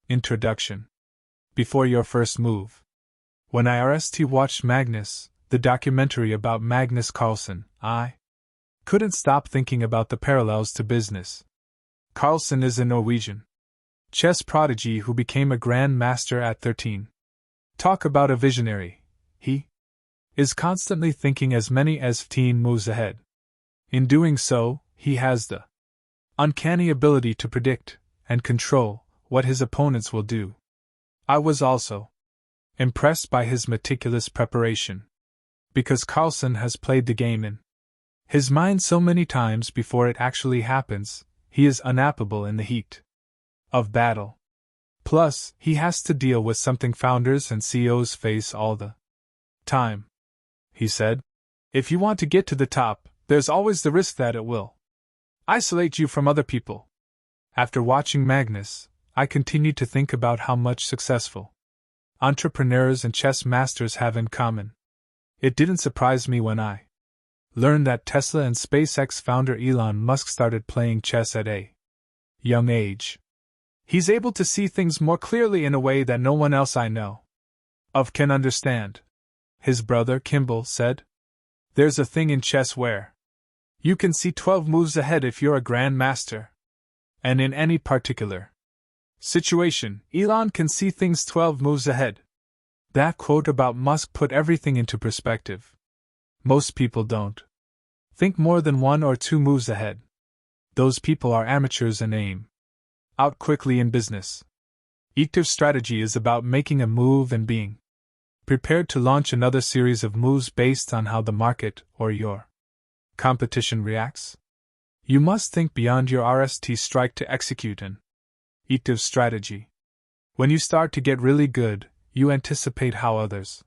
Introduction. Before your first move. When I watched Magnus, the documentary about Magnus Carlsen, I couldn't stop thinking about the parallels to business. Carlsen is a Norwegian chess prodigy who became a Grand Master at 13. Talk about a visionary. He is constantly thinking as many as 15 moves ahead. In doing so, he has the uncanny ability to predict and control what his opponents will do. I was also impressed by his meticulous preparation, because Carlsen has played the game in his mind so many times before it actually happens. He is unappable in the heat of battle. Plus, he has to deal with something founders and CEOs face all the time. He said, "If you want to get to the top, there's always the risk that it will isolate you from other people." After watching Magnus, I continued to think about how much successful entrepreneurs and chess masters have in common. It didn't surprise me when I learned that Tesla and SpaceX founder Elon Musk started playing chess at a young age. He's able to see things more clearly in a way that no one else I know of can understand. His brother Kimball said, "There's a thing in chess where you can see 12 moves ahead if you're a Grand Master. And in any particular situation, Elon can see things 12 moves ahead." That quote about Musk put everything into perspective. Most people don't think more than 1 or 2 moves ahead. Those people are amateurs and aim out quickly in business. Active strategy is about making a move and being prepared to launch another series of moves based on how the market or your competition reacts. You must think beyond your strike to execute an active strategy. When you start to get really good, you anticipate how others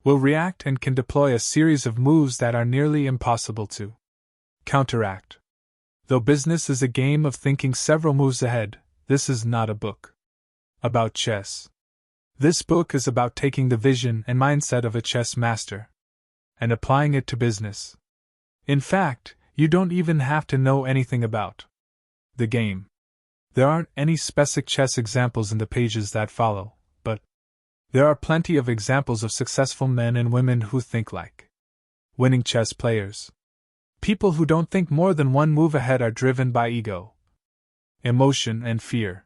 will react and can deploy a series of moves that are nearly impossible to counteract. Though business is a game of thinking several moves ahead, this is not a book about chess. This book is about taking the vision and mindset of a chess master and applying it to business. In fact, you don't even have to know anything about the game. There aren't any specific chess examples in the pages that follow, but there are plenty of examples of successful men and women who think like winning chess players. People who don't think more than 1 move ahead are driven by ego, emotion, and fear.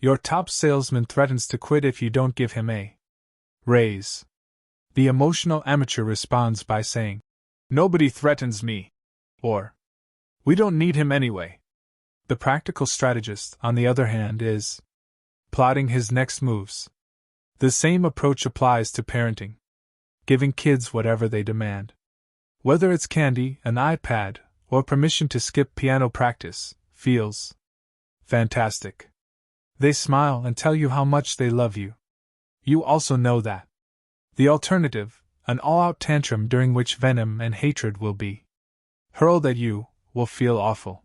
Your top salesman threatens to quit if you don't give him a raise. The emotional amateur responds by saying, "Nobody threatens me," or "We don't need him anyway." The practical strategist, on the other hand, is plotting his next moves. The same approach applies to parenting. Giving kids whatever they demand. Whether it's candy, an iPad, or permission to skip piano practice, feels fantastic. They smile and tell you how much they love you. You also know that the alternative, an all-out tantrum during which venom and hatred will be hurled at you, will feel awful.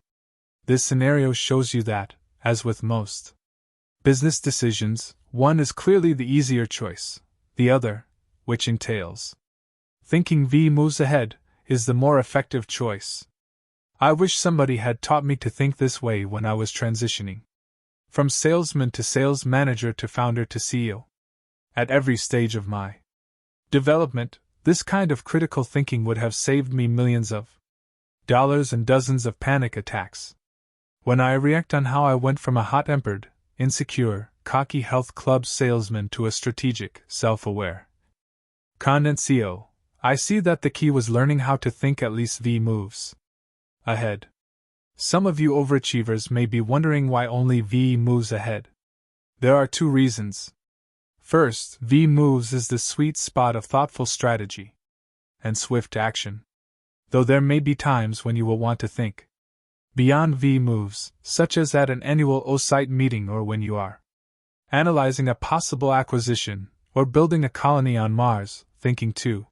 This scenario shows you that, as with most business decisions, one is clearly the easier choice, the other, which entails thinking V moves ahead, is the more effective choice. I wish somebody had taught me to think this way when I was transitioning from salesman to sales manager to founder to CEO. At every stage of my development, this kind of critical thinking would have saved me millions of dollars and dozens of panic attacks. When I react on how I went from a hot-tempered, insecure, cocky health club salesman to a strategic, self-aware, confident CEO, I see that the key was learning how to think at least V moves ahead. Some of you overachievers may be wondering why only V moves ahead. There are 2 reasons. First, V moves is the sweet spot of thoughtful strategy and swift action. Though there may be times when you will want to think beyond V moves, such as at an annual OSITE meeting or when you are analyzing a possible acquisition or building a colony on Mars. Thinking too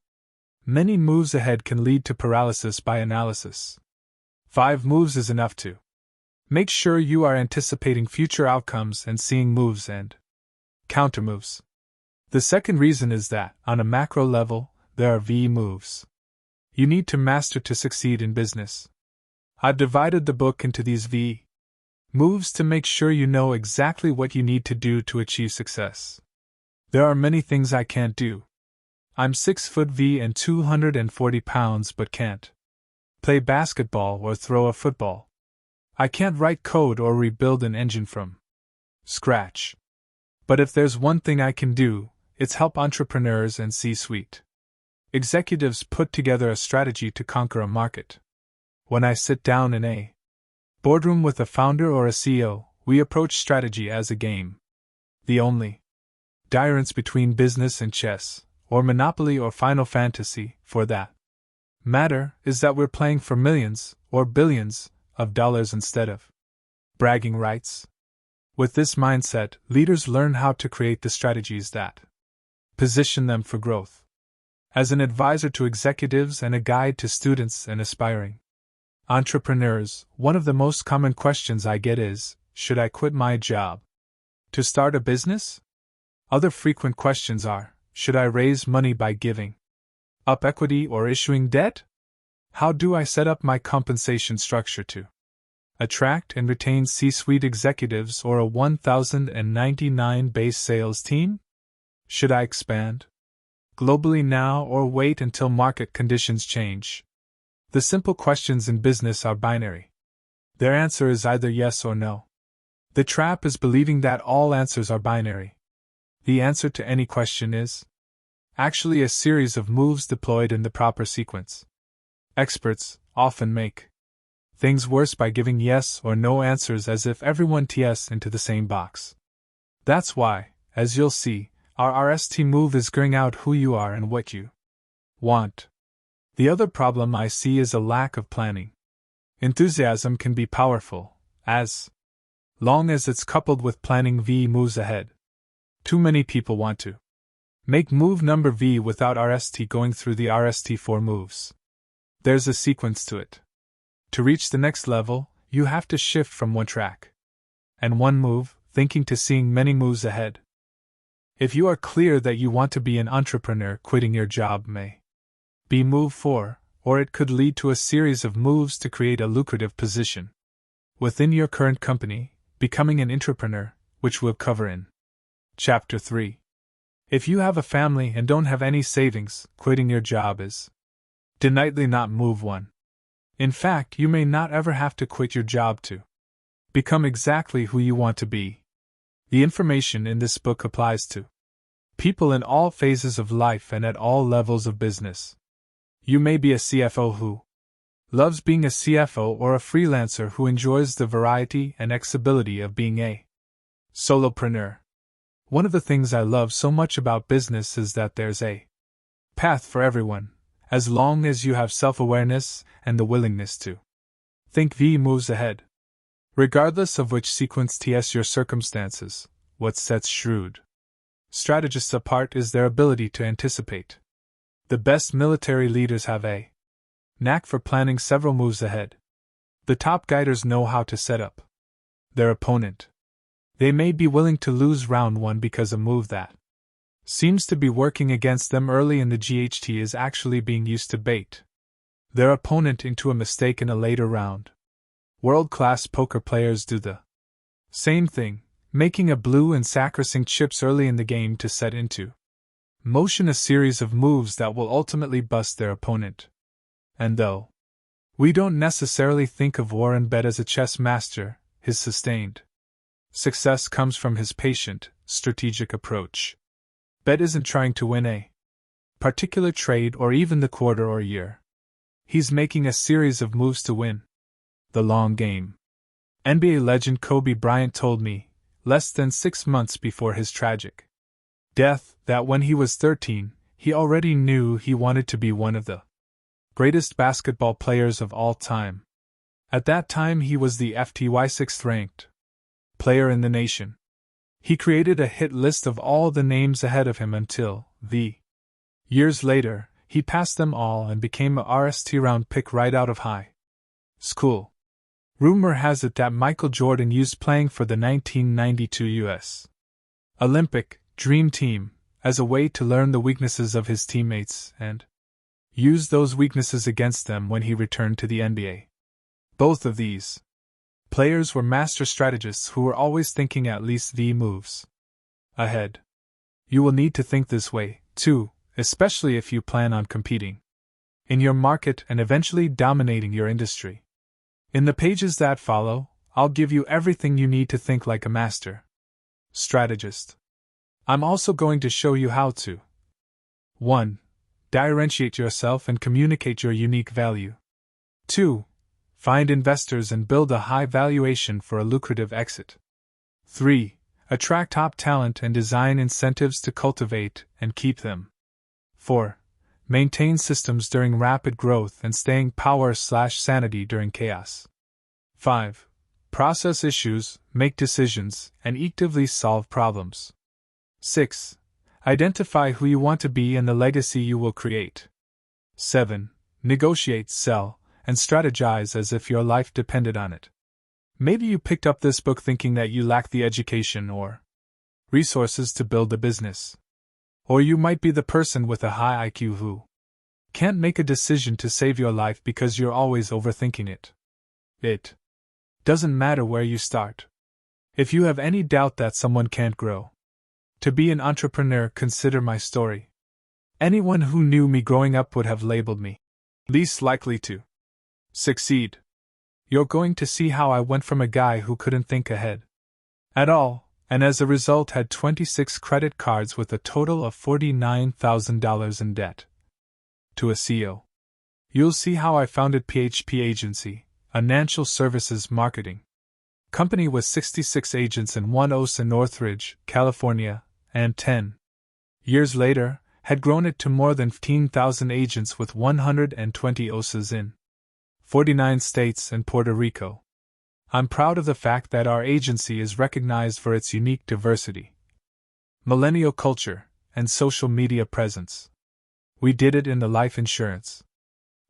many moves ahead can lead to paralysis by analysis. 5 moves is enough to make sure you are anticipating future outcomes and seeing moves and countermoves. The second reason is that, on a macro level, there are V moves you need to master to succeed in business. I've divided the book into these V Moves to make sure you know exactly what you need to do to achieve success. There are many things I can't do. I'm 6 foot V and 240 pounds but can't play basketball or throw a football. I can't write code or rebuild an engine from scratch. But if there's one thing I can do, it's help entrepreneurs and C-suite executives put together a strategy to conquer a market. When I sit down in a boardroom with a founder or a CEO, we approach strategy as a game. The only difference between business and chess, or Monopoly or Final Fantasy, for that matter, is that we're playing for millions, or billions, of dollars instead of bragging rights. With this mindset, leaders learn how to create the strategies that position them for growth. As an advisor to executives and a guide to students and aspiring entrepreneurs, one of the most common questions I get is, should I quit my job to start a business? Other frequent questions are, should I raise money by giving up equity or issuing debt? How do I set up my compensation structure to attract and retain C-suite executives or a 1,099 base sales team? Should I expand globally now or wait until market conditions change? The simple questions in business are binary. Their answer is either yes or no. The trap is believing that all answers are binary. The answer to any question is actually a series of moves deployed in the proper sequence. Experts often make things worse by giving yes or no answers as if everyone ts into the same box. That's why, as you'll see, our RST move is figuring out who you are and what you want. The other problem I see is a lack of planning. Enthusiasm can be powerful, as long as it's coupled with planning V moves ahead. Too many people want to make move number V without RST going through the RST4 moves. There's a sequence to it. To reach the next level, you have to shift from one track and one move, thinking to seeing many moves ahead. If you are clear that you want to be an entrepreneur, quitting your job may be move 4, or it could lead to a series of moves to create a lucrative position within your current company, becoming an entrepreneur, which we'll cover in Chapter 3. If you have a family and don't have any savings, quitting your job is definitely not move 1. In fact, you may not ever have to quit your job to become exactly who you want to be. The information in this book applies to people in all phases of life and at all levels of business. You may be a CFO who loves being a CFO or a freelancer who enjoys the variety and flexibility of being a solopreneur. One of the things I love so much about business is that there's a path for everyone, as long as you have self-awareness and the willingness to think V moves ahead. Regardless of which sequence ts your circumstances, what sets shrewd strategists apart is their ability to anticipate. The best military leaders have a knack for planning several moves ahead. The top guiders know how to set up their opponent. They may be willing to lose round 1 because a move that seems to be working against them early in the GHT is actually being used to bait their opponent into a mistake in a later round. World-class poker players do the same thing, making a blue and sacrosanct chips early in the game to set into motion a series of moves that will ultimately bust their opponent. And though we don't necessarily think of Warren Buffett as a chess master, his sustained success comes from his patient, strategic approach. Buffett isn't trying to win a particular trade or even the quarter or year. He's making a series of moves to win the long game. NBA legend Kobe Bryant told me, less than 6 months before his tragic death, that when he was 13, he already knew he wanted to be one of the greatest basketball players of all time. At that time, he was the FTY 6th ranked player in the nation. He created a hit list of all the names ahead of him until, years later, he passed them all and became a RST round pick right out of high school. Rumor has it that Michael Jordan used playing for the 1992 U.S. Olympic Dream Team as a way to learn the weaknesses of his teammates and use those weaknesses against them when he returned to the NBA. Both of these Players were master strategists who were always thinking at least the moves ahead. You will need to think this way, too, especially if you plan on competing in your market and eventually dominating your industry. In the pages that follow, I'll give you everything you need to think like a master strategist. I'm also going to show you how to 1. Differentiate yourself and communicate your unique value. 2. Find investors and build a high valuation for a lucrative exit. 3. Attract top talent and design incentives to cultivate and keep them. 4. Maintain systems during rapid growth and staying power/sanity during chaos. 5. Process issues, make decisions, and actively solve problems. 6. Identify who you want to be and the legacy you will create. 7. Negotiate, sell, and strategize as if your life depended on it. Maybe you picked up this book thinking that you lack the education or resources to build a business. Or you might be the person with a high IQ who can't make a decision to save your life because you're always overthinking it. It doesn't matter where you start. If you have any doubt that someone can't grow to be an entrepreneur, consider my story. Anyone who knew me growing up would have labeled me least likely to succeed. You're going to see how I went from a guy who couldn't think ahead at all, and as a result had 26 credit cards with a total of $49,000 in debt, to a CEO. You'll see how I founded PHP Agency, a financial services marketing company with 66 agents in One Oaks in Northridge, California, and 10 years later, had grown it to more than 15,000 agents with 120 OSAs in 49 states and Puerto Rico. I'm proud of the fact that our agency is recognized for its unique diversity, millennial culture, and social media presence. We did it in the life insurance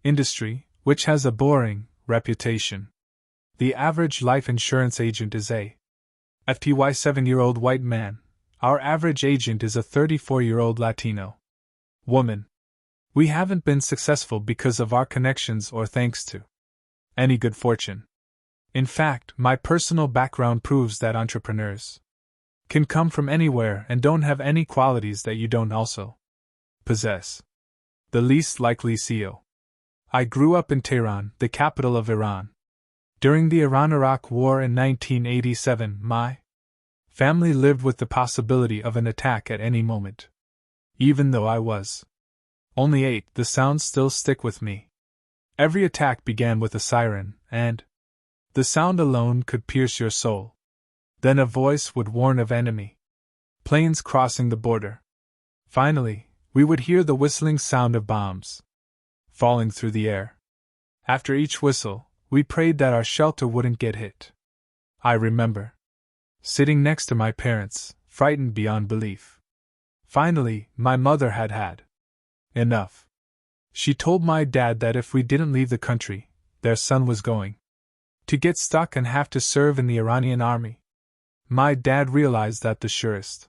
industry, which has a boring reputation. The average life insurance agent is a 7-year-old white man. Our average agent is a 34-year-old Latino woman. We haven't been successful because of our connections or thanks to any good fortune. In fact, my personal background proves that entrepreneurs can come from anywhere and don't have any qualities that you don't also possess. The least likely CEO. I grew up in Tehran, the capital of Iran. During the Iran-Iraq War in 1987, my family lived with the possibility of an attack at any moment. Even though I was only 8, the sounds still stick with me. Every attack began with a siren, and the sound alone could pierce your soul. Then a voice would warn of enemy planes crossing the border. Finally, we would hear the whistling sound of bombs falling through the air. After each whistle, we prayed that our shelter wouldn't get hit. I remember sitting next to my parents, frightened beyond belief. Finally, my mother had enough. She told my dad that if we didn't leave the country, their son was going to get stuck and have to serve in the Iranian army. My dad realized that the surest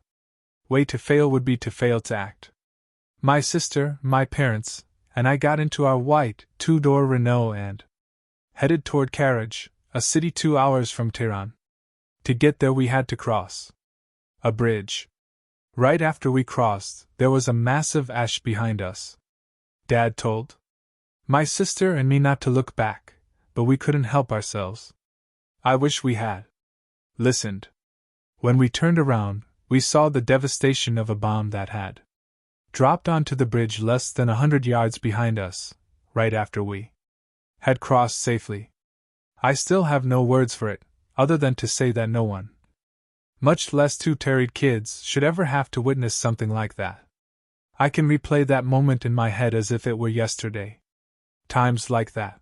way to fail would be to fail to act. My sister, my parents, and I got into our white, 2-door Renault and headed toward Karaj, a city 2 hours from Tehran. To get there we had to cross a bridge. Right after we crossed, there was a massive ash behind us. Dad told my sister and me not to look back, but we couldn't help ourselves. I wish we had listened. When we turned around, we saw the devastation of a bomb that had dropped onto the bridge less than 100 yards behind us, right after we had crossed safely. I still have no words for it, other than to say that no one, much less 2 terrified kids, should ever have to witness something like that. I can replay that moment in my head as if it were yesterday. Times like that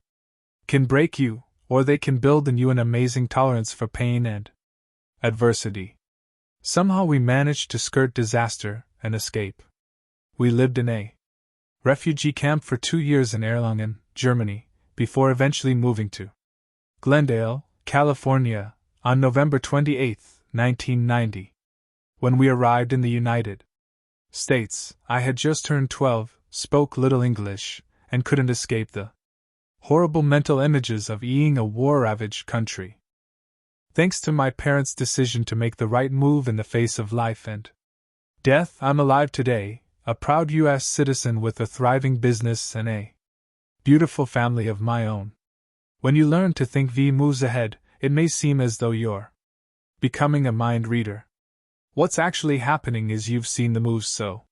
can break you, or they can build in you an amazing tolerance for pain and adversity. Somehow we managed to skirt disaster and escape. We lived in a refugee camp for 2 years in Erlangen, Germany, before eventually moving to Glendale, California, on November 28, 1990. When we arrived in the United States, I had just turned 12, spoke little English, and couldn't escape the horrible mental images of being a war-ravaged country. Thanks to my parents' decision to make the right move in the face of life and death, I'm alive today, a proud U.S. citizen with a thriving business and a beautiful family of my own. When you learn to think V moves ahead, it may seem as though you're becoming a mind reader. What's actually happening is you've seen the moves so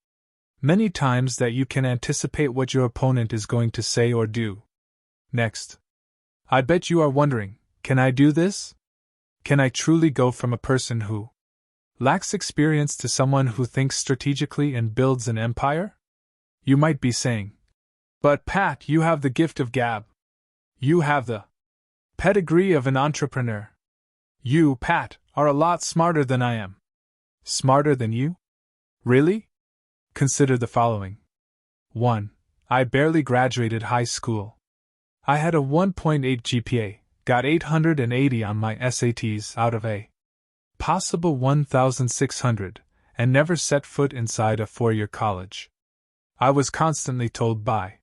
many times that you can anticipate what your opponent is going to say or do next. I bet you are wondering, can I do this? Can I truly go from a person who lacks experience to someone who thinks strategically and builds an empire? You might be saying, but Pat, you have the gift of gab. You have the pedigree of an entrepreneur. You, Pat, are a lot smarter than I am. Smarter than you? Really? Consider the following. 1. I barely graduated high school. I had a 1.8 GPA, got 880 on my SATs out of a possible 1,600, and never set foot inside a 4-year college. I was constantly told by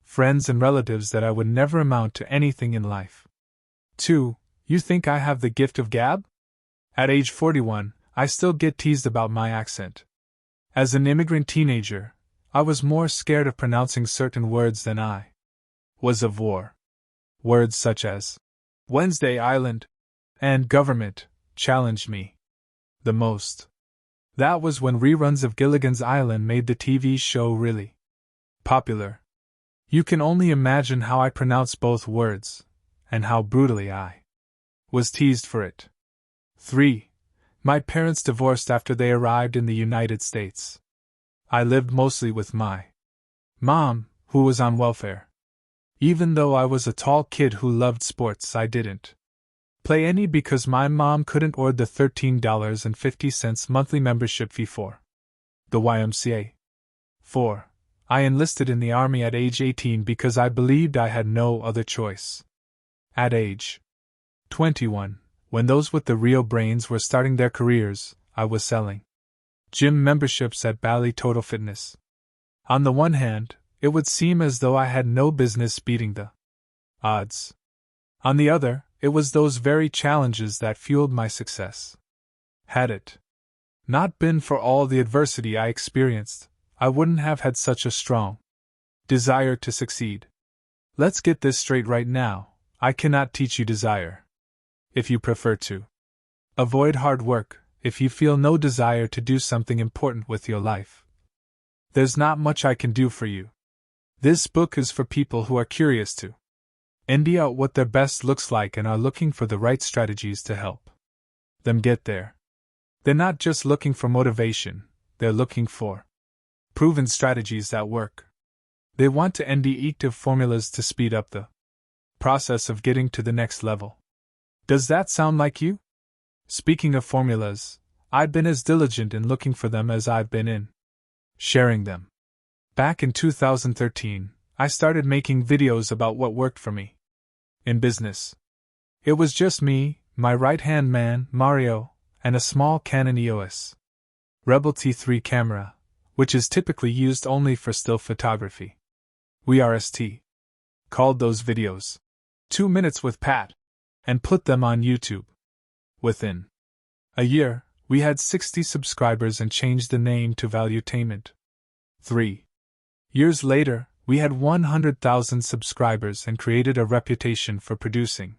friends and relatives that I would never amount to anything in life. 2. You think I have the gift of gab? At age 41, I still get teased about my accent. As an immigrant teenager, I was more scared of pronouncing certain words than I was of war. Words such as Wednesday Island and government challenged me the most. That was when reruns of Gilligan's Island made the TV show really popular. You can only imagine how I pronounced both words, and how brutally I was teased for it. 3. My parents divorced after they arrived in the United States. I lived mostly with my mom, who was on welfare. Even though I was a tall kid who loved sports, I didn't play any because my mom couldn't afford the $13.50 monthly membership fee for the YMCA. 4. I enlisted in the Army at age 18 because I believed I had no other choice. At age 21, when those with the real brains were starting their careers, I was selling gym memberships at Bally Total Fitness. On the one hand, it would seem as though I had no business beating the odds. On the other, it was those very challenges that fueled my success. Had it not been for all the adversity I experienced, I wouldn't have had such a strong desire to succeed. Let's get this straight right now. I cannot teach you desire. If you prefer to avoid hard work, if you feel no desire to do something important with your life, there's not much I can do for you. This book is for people who are curious to find out what their best looks like and are looking for the right strategies to help them get there. They're not just looking for motivation, they're looking for proven strategies that work. They want to end effective formulas to speed up the process of getting to the next level. Does that sound like you? Speaking of formulas, I've been as diligent in looking for them as I've been in sharing them. Back in 2013, I started making videos about what worked for me in business. It was just me, my right-hand man, Mario, and a small Canon EOS Rebel T3 camera, which is typically used only for still photography. We RST called those videos 2 Minutes with Pat, and put them on YouTube. Within a year, we had 60 subscribers and changed the name to Valuetainment. 3 years later, we had 100,000 subscribers and created a reputation for producing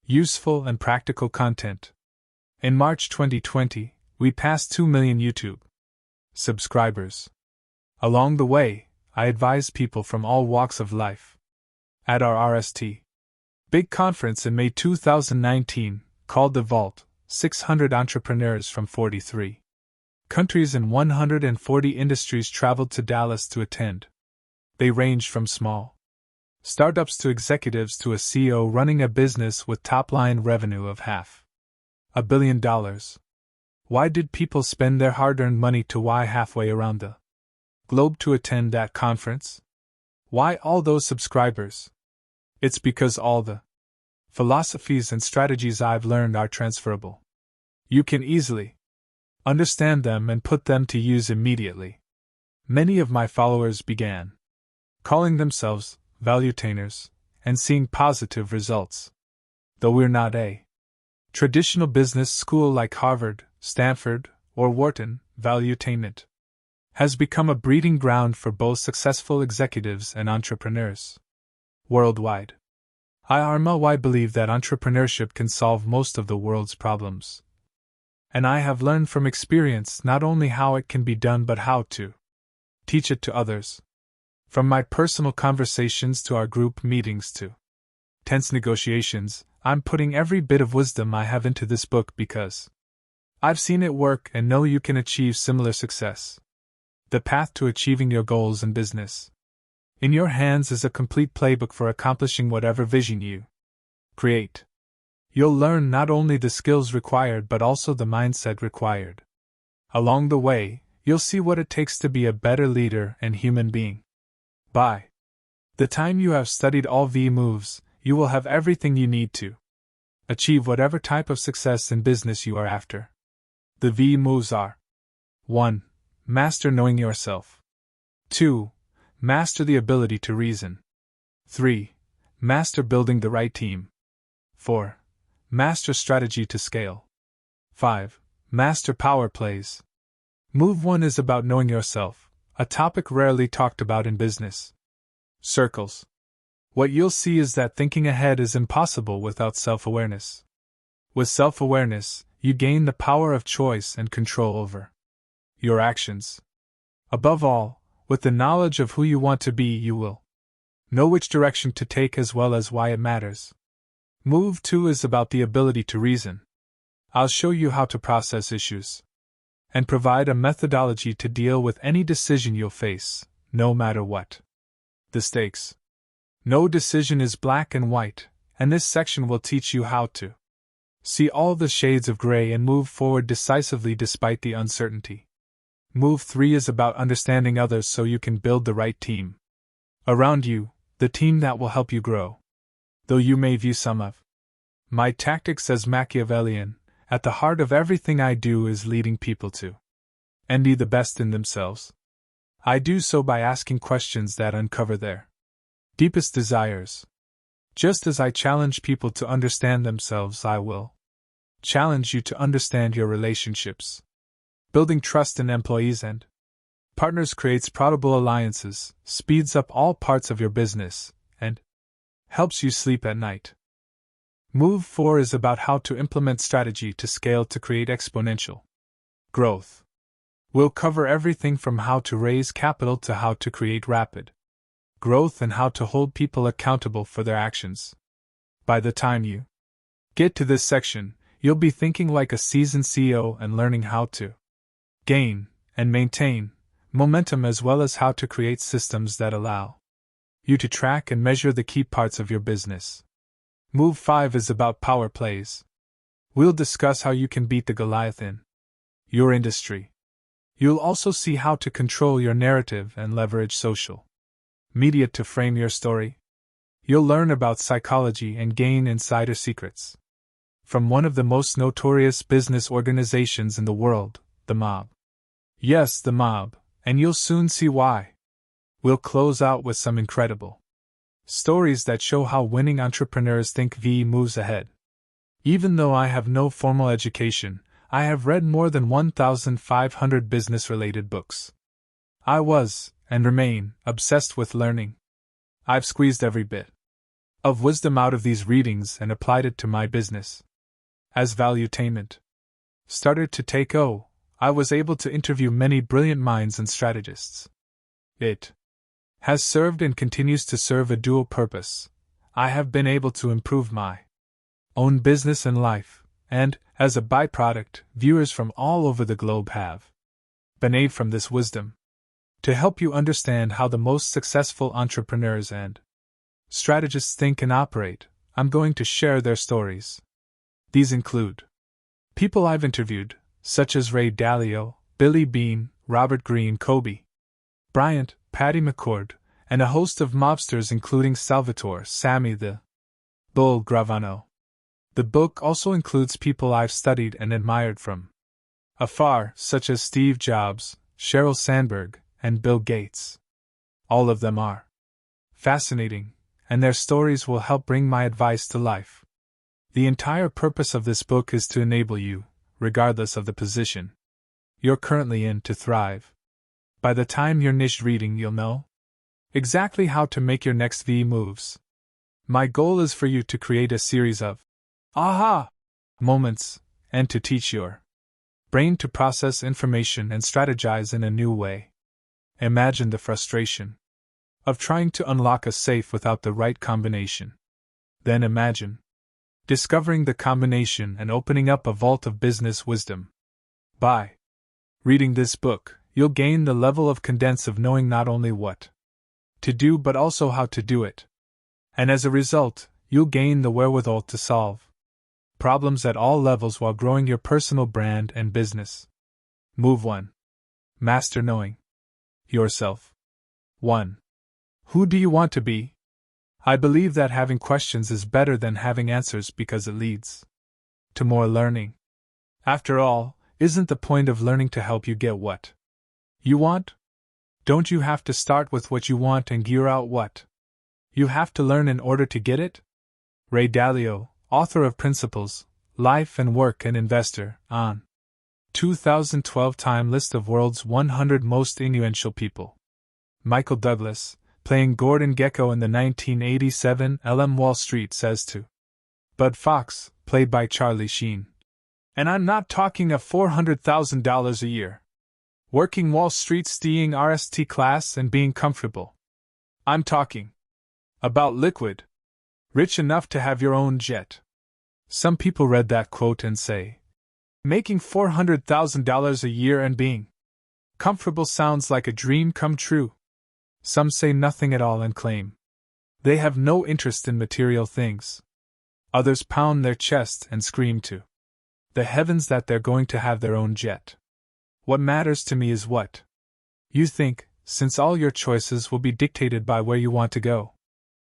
useful and practical content. In March 2020, we passed 2 million YouTube subscribers. Along the way, I advised people from all walks of life. At our RST Big conference in May 2019, called The Vault, 600 entrepreneurs from 43 countries and 140 industries traveled to Dallas to attend. They ranged from small startups to executives to a CEO running a business with top-line revenue of $500 million. Why did people spend their hard-earned money to fly halfway around the globe to attend that conference? Why all those subscribers? It's because all the philosophies and strategies I've learned are transferable. You can easily understand them and put them to use immediately. Many of my followers began calling themselves valuetainers and seeing positive results. Though we're not a Traditional business school like Harvard, Stanford, or Wharton, valuetainment, has become a breeding ground for both successful executives and entrepreneurs. Worldwide, I believe that entrepreneurship can solve most of the world's problems. And I have learned from experience not only how it can be done but how to teach it to others. From my personal conversations to our group meetings to tense negotiations, I'm putting every bit of wisdom I have into this book because I've seen it work and know you can achieve similar success. The path to achieving your goals in business. In your hands is a complete playbook for accomplishing whatever vision you create. You'll learn not only the skills required but also the mindset required. Along the way, you'll see what it takes to be a better leader and human being. By the time you have studied all V moves, you will have everything you need to achieve whatever type of success in business you are after. The V moves are: 1. Master knowing yourself. 2. Master the ability to reason. 3. Master building the right team. 4. Master strategy to scale. 5. Master power plays. Move 1 is about knowing yourself, a topic rarely talked about in business circles. What you'll see is that thinking ahead is impossible without self-awareness. With self-awareness, you gain the power of choice and control over your actions. Above all, with the knowledge of who you want to be, you will know which direction to take as well as why it matters. Move 2 is about the ability to reason. I'll show you how to process issues and provide a methodology to deal with any decision you'll face, no matter what the stakes. No decision is black and white, and this section will teach you how to see all the shades of gray and move forward decisively despite the uncertainty. Move 3 is about understanding others so you can build the right team around you, the team that will help you grow. Though you may view some of my tactics as Machiavellian, at the heart of everything I do is leading people to be the best in themselves. I do so by asking questions that uncover their deepest desires. Just as I challenge people to understand themselves, I will challenge you to understand your relationships. Building trust in employees and partners creates profitable alliances, speeds up all parts of your business, and helps you sleep at night. Move 4 is about how to implement strategy to scale to create exponential growth. We'll cover everything from how to raise capital to how to create rapid growth and how to hold people accountable for their actions. By the time you get to this section, you'll be thinking like a seasoned CEO and learning how to gain and maintain momentum as well as how to create systems that allow you to track and measure the key parts of your business. Move 5 is about power plays. We'll discuss how you can beat the Goliath in your industry. You'll also see how to control your narrative and leverage social media to frame your story. You'll learn about psychology and gain insider secrets from one of the most notorious business organizations in the world, the mob. Yes, the mob, and you'll soon see why. We'll close out with some incredible stories that show how winning entrepreneurs think V moves ahead. Even though I have no formal education, I have read more than 1,500 business-related books. I was, and remain, obsessed with learning. I've squeezed every bit of wisdom out of these readings and applied it to my business. As valuetainment started to take I was able to interview many brilliant minds and strategists. It has served and continues to serve a dual purpose. I have been able to improve my own business and life, and, as a byproduct, viewers from all over the globe have benefited from this wisdom. To help you understand how the most successful entrepreneurs and strategists think and operate, I'm going to share their stories. These include people I've interviewed, such as Ray Dalio, Billy Beane, Robert Greene, Kobe Bryant, Patty McCord, and a host of mobsters including Salvatore Sammy the Bull Gravano. The book also includes people I've studied and admired from afar, such as Steve Jobs, Sheryl Sandberg, and Bill Gates. All of them are fascinating, and their stories will help bring my advice to life. The entire purpose of this book is to enable you, regardless of the position you're currently in, to thrive. By the time you're niche reading, you'll know exactly how to make your next V moves. My goal is for you to create a series of aha moments and to teach your brain to process information and strategize in a new way. Imagine the frustration of trying to unlock a safe without the right combination. Then imagine discovering the combination and opening up a vault of business wisdom. By reading this book, you'll gain the level of condense of knowing not only what to do but also how to do it. And as a result, you'll gain the wherewithal to solve problems at all levels while growing your personal brand and business. Move 1. Master knowing yourself. 1. Who do you want to be? I believe that having questions is better than having answers because it leads to more learning. After all, isn't the point of learning to help you get what you want? Don't you have to start with what you want and gear out what you have to learn in order to get it? Ray Dalio, author of Principles, Life and Work and investor, on 2012 Time list of world's 100 most influential people. Michael Douglas, playing Gordon Gekko in the 1987 LM Wall Street, says to Bud Fox, played by Charlie Sheen, and I'm not talking of $400,000 a year, working Wall Street, staying RST class and being comfortable. I'm talking about liquid, rich enough to have your own jet. Some people read that quote and say, making $400,000 a year and being comfortable sounds like a dream come true. Some say nothing at all and claim they have no interest in material things. Others pound their chest and scream to the heavens that they're going to have their own jet. What matters to me is what you think, since all your choices will be dictated by where you want to go.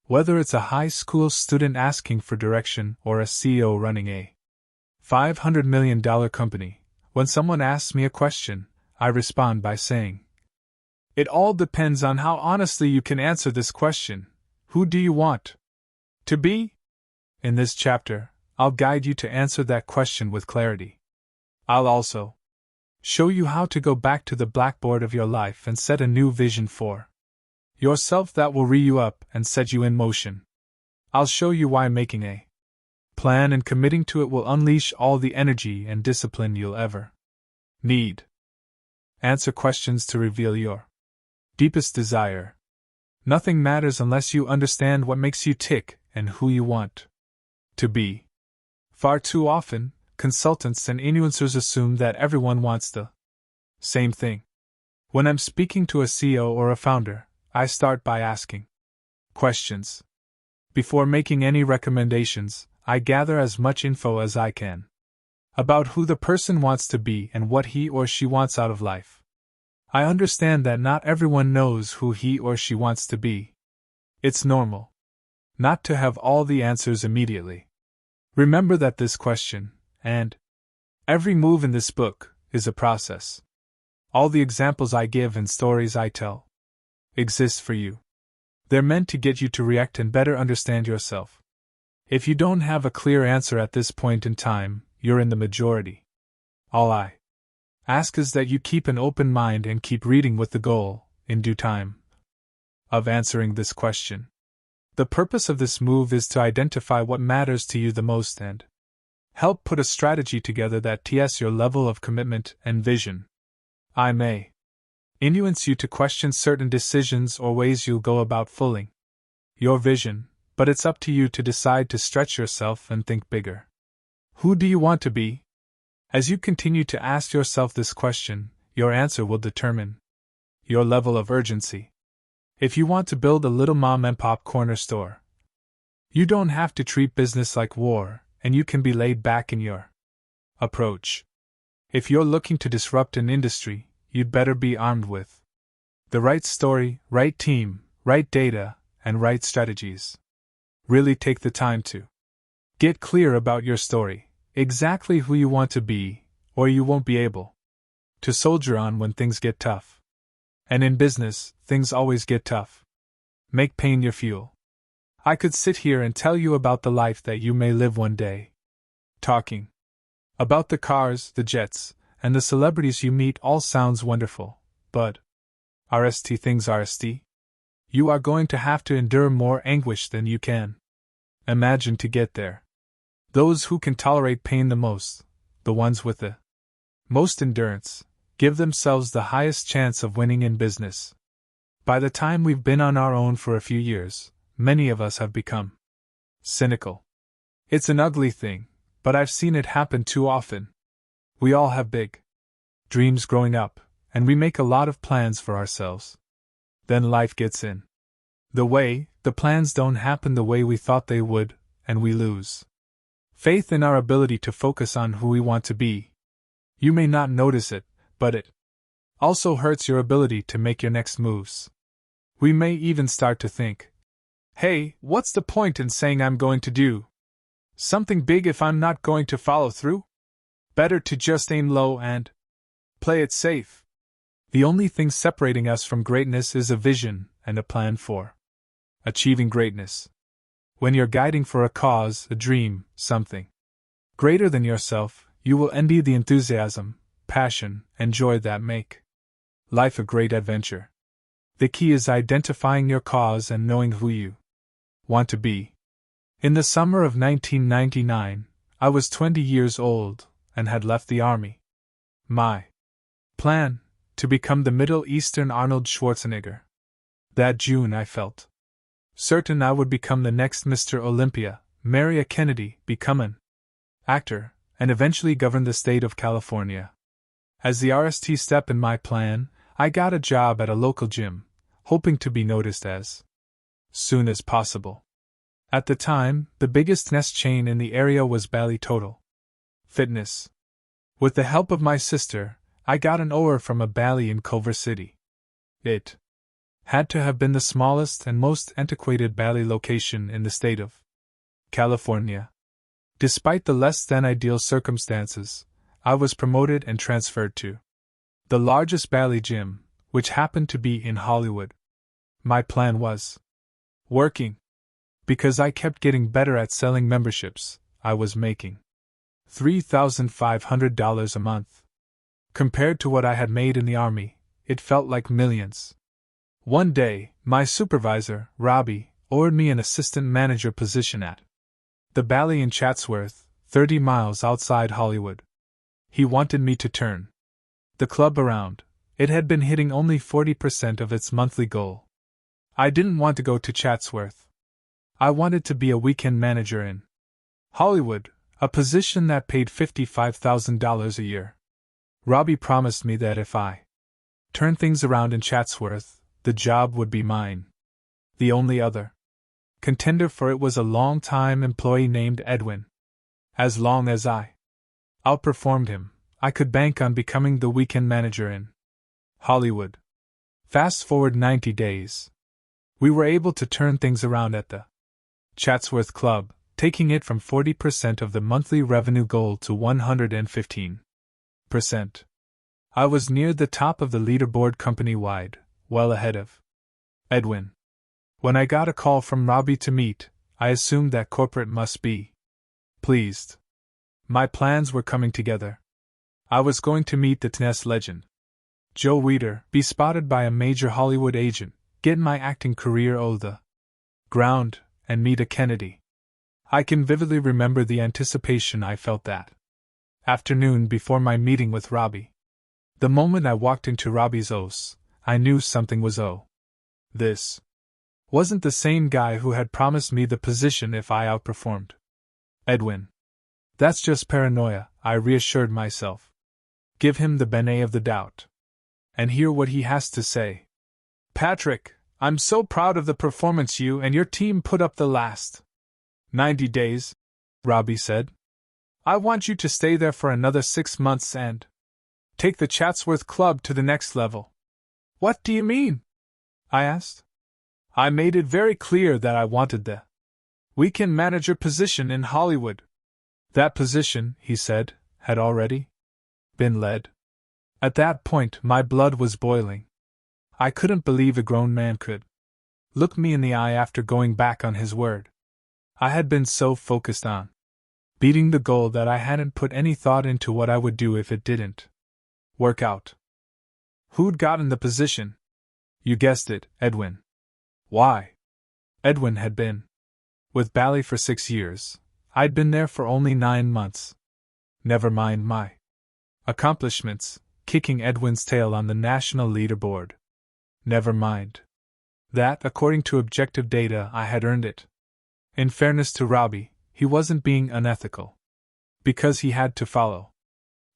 Whether it's a high school student asking for direction or a CEO running a $500 million company, when someone asks me a question, I respond by saying, it all depends on how honestly you can answer this question. Who do you want to be? In this chapter, I'll guide you to answer that question with clarity. I'll also show you how to go back to the blackboard of your life and set a new vision for yourself that will re you up and set you in motion. I'll show you why making a plan and committing to it will unleash all the energy and discipline you'll ever need. Answer questions to reveal your deepest desire. Nothing matters unless you understand what makes you tick and who you want to be. Far too often, consultants and influencers assume that everyone wants the same thing. When I'm speaking to a CEO or a founder, I start by asking questions. Before making any recommendations, I gather as much info as I can about who the person wants to be and what he or she wants out of life. I understand that not everyone knows who he or she wants to be. It's normal not to have all the answers immediately. Remember that this question, and every move in this book, is a process. All the examples I give and stories I tell exist for you. They're meant to get you to react and better understand yourself. If you don't have a clear answer at this point in time, you're in the majority. All I ask is that you keep an open mind and keep reading with the goal, in due time, of answering this question. The purpose of this move is to identify what matters to you the most and help put a strategy together that tests your level of commitment and vision. I may influence you to question certain decisions or ways you'll go about fulfilling your vision, but it's up to you to decide to stretch yourself and think bigger. Who do you want to be? As you continue to ask yourself this question, your answer will determine your level of urgency. If you want to build a little mom-and-pop corner store, you don't have to treat business like war, and you can be laid back in your approach. If you're looking to disrupt an industry, you'd better be armed with the right story, right team, right data, and right strategies. Really take the time to get clear about your story, exactly who you want to be, or you won't be able to soldier on when things get tough. And in business, things always get tough. Make pain your fuel. I could sit here and tell you about the life that you may live one day. Talking about the cars, the jets, and the celebrities you meet all sounds wonderful, but RST things RST? You are going to have to endure more anguish than you can imagine to get there. Those who can tolerate pain the most, the ones with the most endurance, give themselves the highest chance of winning in business. By the time we've been on our own for a few years, many of us have become cynical. It's an ugly thing, but I've seen it happen too often. We all have big dreams growing up, and we make a lot of plans for ourselves. Then life gets in the way, the plans don't happen the way we thought they would, and we lose faith in our ability to focus on who we want to be. You may not notice it, but it also hurts your ability to make your next moves. We may even start to think, hey, what's the point in saying I'm going to do something big if I'm not going to follow through? Better to just aim low and play it safe. The only thing separating us from greatness is a vision and a plan for achieving greatness. When you're guiding for a cause, a dream, something greater than yourself, you will envy the enthusiasm, passion, and joy that make life a great adventure. The key is identifying your cause and knowing who you want to be. In the summer of 1999, I was 20 years old and had left the army. My plan: to become the Middle Eastern Arnold Schwarzenegger. That June I felt certain I would become the next Mr. Olympia, marry a Kennedy, become an actor, and eventually govern the state of California. As the RST step in my plan, I got a job at a local gym, hoping to be noticed as soon as possible. At the time, the biggest nest chain in the area was Bally Total Fitness. With the help of my sister, I got an OR from a Bally in Culver City. It had to have been the smallest and most antiquated Bally location in the state of California. Despite the less than ideal circumstances, I was promoted and transferred to the largest Bally gym, which happened to be in Hollywood. My plan was working. Because I kept getting better at selling memberships, I was making $3,500 a month. Compared to what I had made in the army, it felt like millions. One day, my supervisor, Robbie, offered me an assistant manager position at the Bally in Chatsworth, 30 miles outside Hollywood. He wanted me to turn the club around. It had been hitting only 40% of its monthly goal. I didn't want to go to Chatsworth. I wanted to be a weekend manager in Hollywood, a position that paid $55,000 a year. Robbie promised me that if I turned things around in Chatsworth, the job would be mine. The only other contender for it was a long-time employee named Edwin. As long as I outperformed him, I could bank on becoming the weekend manager in Hollywood. Fast forward 90 days. We were able to turn things around at the Chatsworth Club, taking it from 40% of the monthly revenue goal to 115%. I was near the top of the leaderboard company-wide, well ahead of Edwin. When I got a call from Robbie to meet, I assumed that corporate must be pleased. My plans were coming together. I was going to meet the TNS legend Joe Weider, be spotted by a major Hollywood agent, get my acting career on the ground, and meet a Kennedy. I can vividly remember the anticipation I felt that afternoon before my meeting with Robbie. The moment I walked into Robbie's office, I knew something was This wasn't the same guy who had promised me the position if I outperformed Edwin. That's just paranoia, I reassured myself. Give him the benefit of the doubt and hear what he has to say. Patrick, I'm so proud of the performance you and your team put up the last 90 days, Robbie said. I want you to stay there for another 6 months and take the Chatsworth Club to the next level. What do you mean? I asked. I made it very clear that I wanted the weekend manager position in Hollywood. That position, he said, had already been led. At that point, my blood was boiling. I couldn't believe a grown man could looked me in the eye after going back on his word. I had been so focused on beating the goal that I hadn't put any thought into what I would do if it didn't work out. Who'd gotten the position? You guessed it, Edwin. Why? Edwin had been with Bally for 6 years. I'd been there for only 9 months. Never mind my accomplishments, kicking Edwin's tail on the national leaderboard. Never mind that, according to objective data, I had earned it. In fairness to Robbie, he wasn't being unethical. Because he had to follow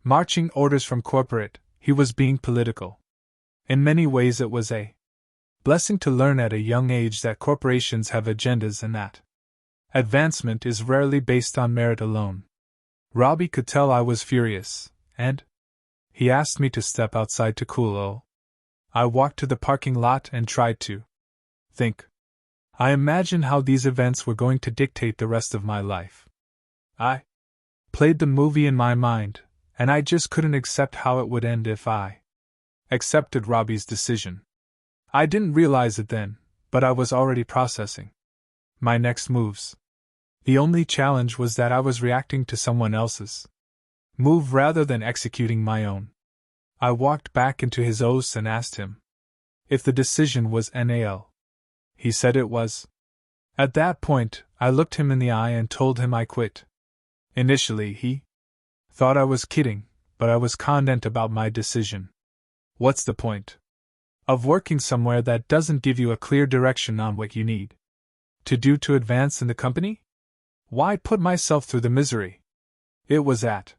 marching orders from corporate, he was being political. In many ways it was a blessing to learn at a young age that corporations have agendas and that advancement is rarely based on merit alone. Robbie could tell I was furious, and he asked me to step outside to cool. I walked to the parking lot and tried to think. I imagined how these events were going to dictate the rest of my life. I played the movie in my mind, and I just couldn't accept how it would end if I accepted Robbie's decision. I didn't realize it then, but I was already processing my next moves. The only challenge was that I was reacting to someone else's move rather than executing my own. I walked back into his office and asked him if the decision was NAL. He said it was. At that point, I looked him in the eye and told him I quit. Initially, he thought I was kidding, but I was confident about my decision. What's the point of working somewhere that doesn't give you a clear direction on what you need to do to advance in the company? Why put myself through the misery? It was at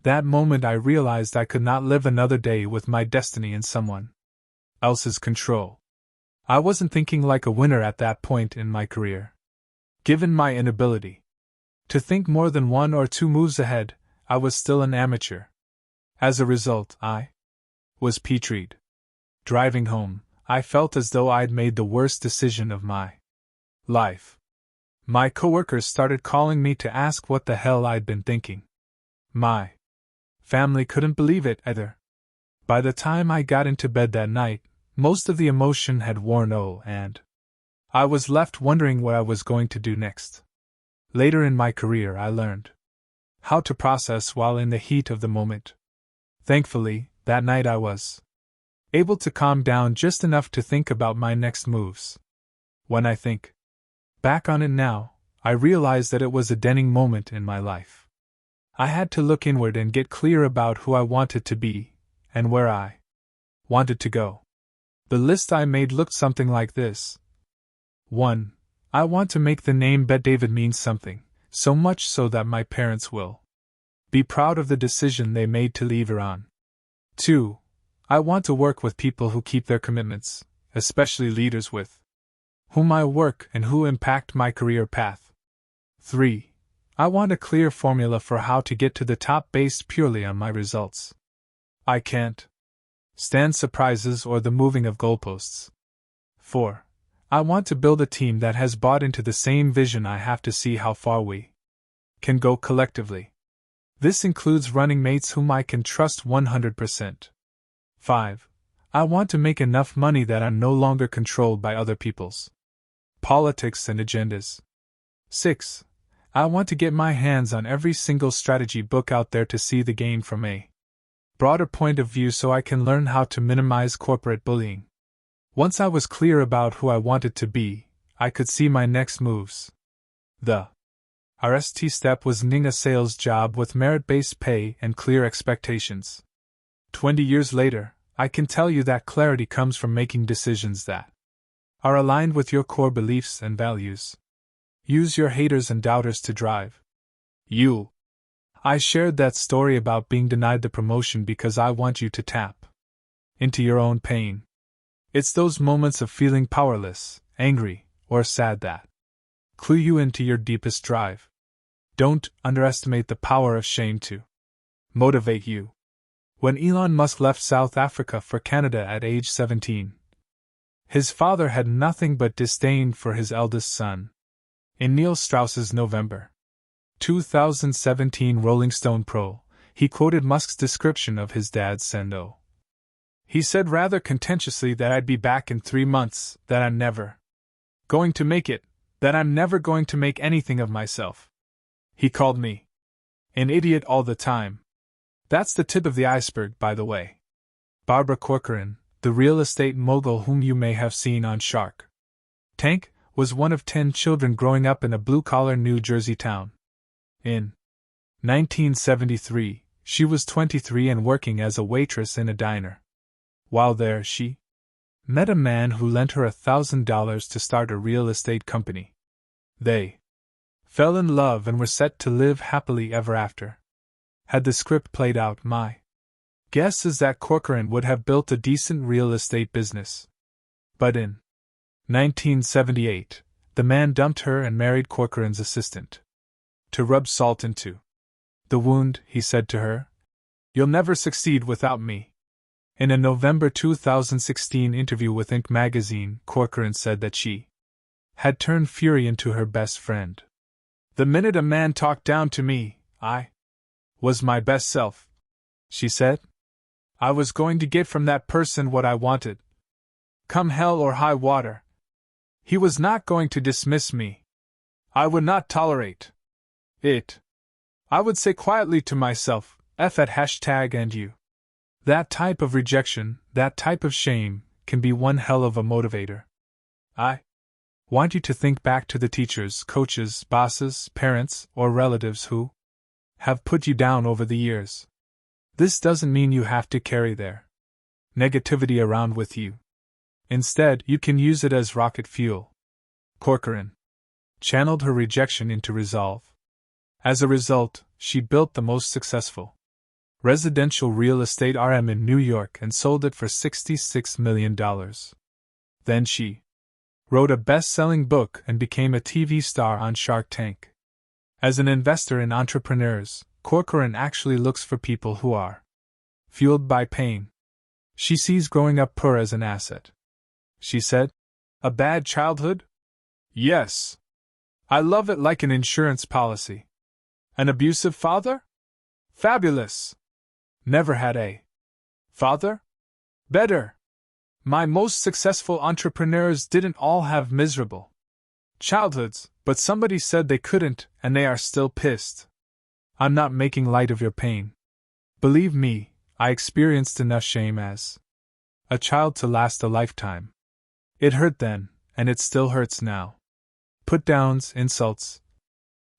that moment I realized I could not live another day with my destiny in someone else's control. I wasn't thinking like a winner at that point in my career. Given my inability to think more than 1 or 2 moves ahead, I was still an amateur. As a result, I was petried. Driving home, I felt as though I'd made the worst decision of my life. My coworkers started calling me to ask what the hell I'd been thinking. My family couldn't believe it either. By the time I got into bed that night, most of the emotion had worn off, and I was left wondering what I was going to do next. Later in my career, I learned how to process while in the heat of the moment. Thankfully, that night I was able to calm down just enough to think about my next moves. When I think back on it now, I realize that it was a defining moment in my life. I had to look inward and get clear about who I wanted to be, and where I wanted to go. The list I made looked something like this. 1. I want to make the name Bet David mean something, so much so that my parents will be proud of the decision they made to leave Iran. 2. I want to work with people who keep their commitments, especially leaders with whom I work and who impact my career path. 3. I want a clear formula for how to get to the top based purely on my results. I can't stand surprises or the moving of goalposts. 4. I want to build a team that has bought into the same vision. I have to see how far we can go collectively. This includes running mates whom I can trust 100%. 5. I want to make enough money that I'm no longer controlled by other people's politics and agendas. 6. I want to get my hands on every single strategy book out there to see the game from a broader point of view so I can learn how to minimize corporate bullying. Once I was clear about who I wanted to be, I could see my next moves. The RST step was getting a sales job with merit-based pay and clear expectations. 20 years later, I can tell you that clarity comes from making decisions that are aligned with your core beliefs and values. Use your haters and doubters to drive you. I shared that story about being denied the promotion because I want you to tap into your own pain. It's those moments of feeling powerless, angry, or sad that clue you into your deepest drive. Don't underestimate the power of shame to motivate you. When Elon Musk left South Africa for Canada at age 17, his father had nothing but disdain for his eldest son. In Neil Strauss's November 2017 Rolling Stone Pro, he quoted Musk's description of his dad's sendo. He said rather contentiously that I'd be back in 3 months, that I'm never going to make it, that I'm never going to make anything of myself. He called me an idiot all the time. That's the tip of the iceberg, by the way. Barbara Corcoran, the real estate mogul whom you may have seen on Shark Tank, was one of 10 children growing up in a blue-collar New Jersey town. In 1973, she was 23 and working as a waitress in a diner. While there, she met a man who lent her $1,000 to start a real estate company. They fell in love and were set to live happily ever after. Had the script played out, my guess is that Corcoran would have built a decent real estate business. But in 1978, the man dumped her and married Corcoran's assistant. To rub salt into the wound, he said to her, "You'll never succeed without me." In a November 2016 interview with Inc. magazine, Corcoran said that she had turned fury into her best friend. "The minute a man talked down to me, I was my best self," she said. "I was going to get from that person what I wanted. Come hell or high water. He was not going to dismiss me. I would not tolerate it. I would say quietly to myself, F at hashtag and you." That type of rejection, that type of shame, can be one hell of a motivator. I want you to think back to the teachers, coaches, bosses, parents, or relatives who have put you down over the years. This doesn't mean you have to carry their negativity around with you. Instead, you can use it as rocket fuel. Corcoran channeled her rejection into resolve. As a result, she built the most successful residential real estate RM in New York and sold it for $66 million. Then she wrote a best-selling book and became a TV star on Shark Tank. As an investor in entrepreneurs, Corcoran actually looks for people who are fueled by pain. She sees growing up poor as an asset. She said, "A bad childhood? Yes. I love it like an insurance policy. An abusive father? Fabulous. Never had a father? Better. My most successful entrepreneurs didn't all have miserable childhoods, but somebody said they couldn't, and they are still pissed. I'm not making light of your pain. Believe me, I experienced enough shame as a child to last a lifetime. It hurt then, and it still hurts now. Put-downs, insults,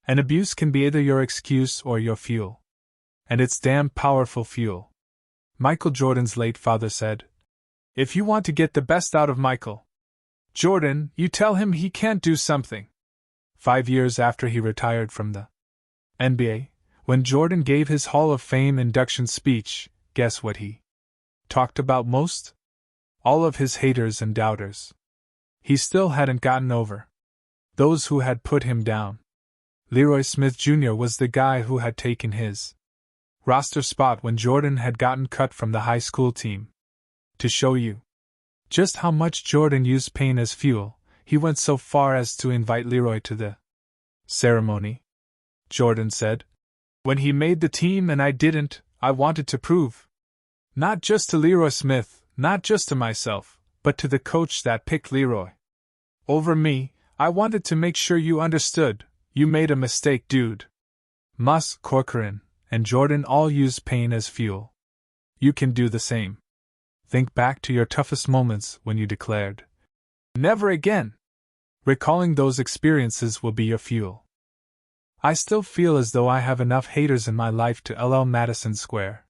and abuse can be either your excuse or your fuel. And it's damn powerful fuel." Michael Jordan's late father said, "If you want to get the best out of Michael Jordan, you tell him he can't do something." 5 years after he retired from the NBA, when Jordan gave his Hall of Fame induction speech, guess what he talked about most? All of his haters and doubters. He still hadn't gotten over those who had put him down. Leroy Smith Jr. was the guy who had taken his roster spot when Jordan had gotten cut from the high school team. To show you just how much Jordan used pain as fuel, he went so far as to invite Leroy to the ceremony. Jordan said, "When he made the team and I didn't, I wanted to prove, not just to Leroy Smith, not just to myself, but to the coach that picked Leroy over me, I wanted to make sure you understood, you made a mistake, dude." Moss, Corcoran, and Jordan all use pain as fuel. You can do the same. Think back to your toughest moments when you declared, "Never again." Recalling those experiences will be your fuel. I still feel as though I have enough haters in my life to LL Madison Square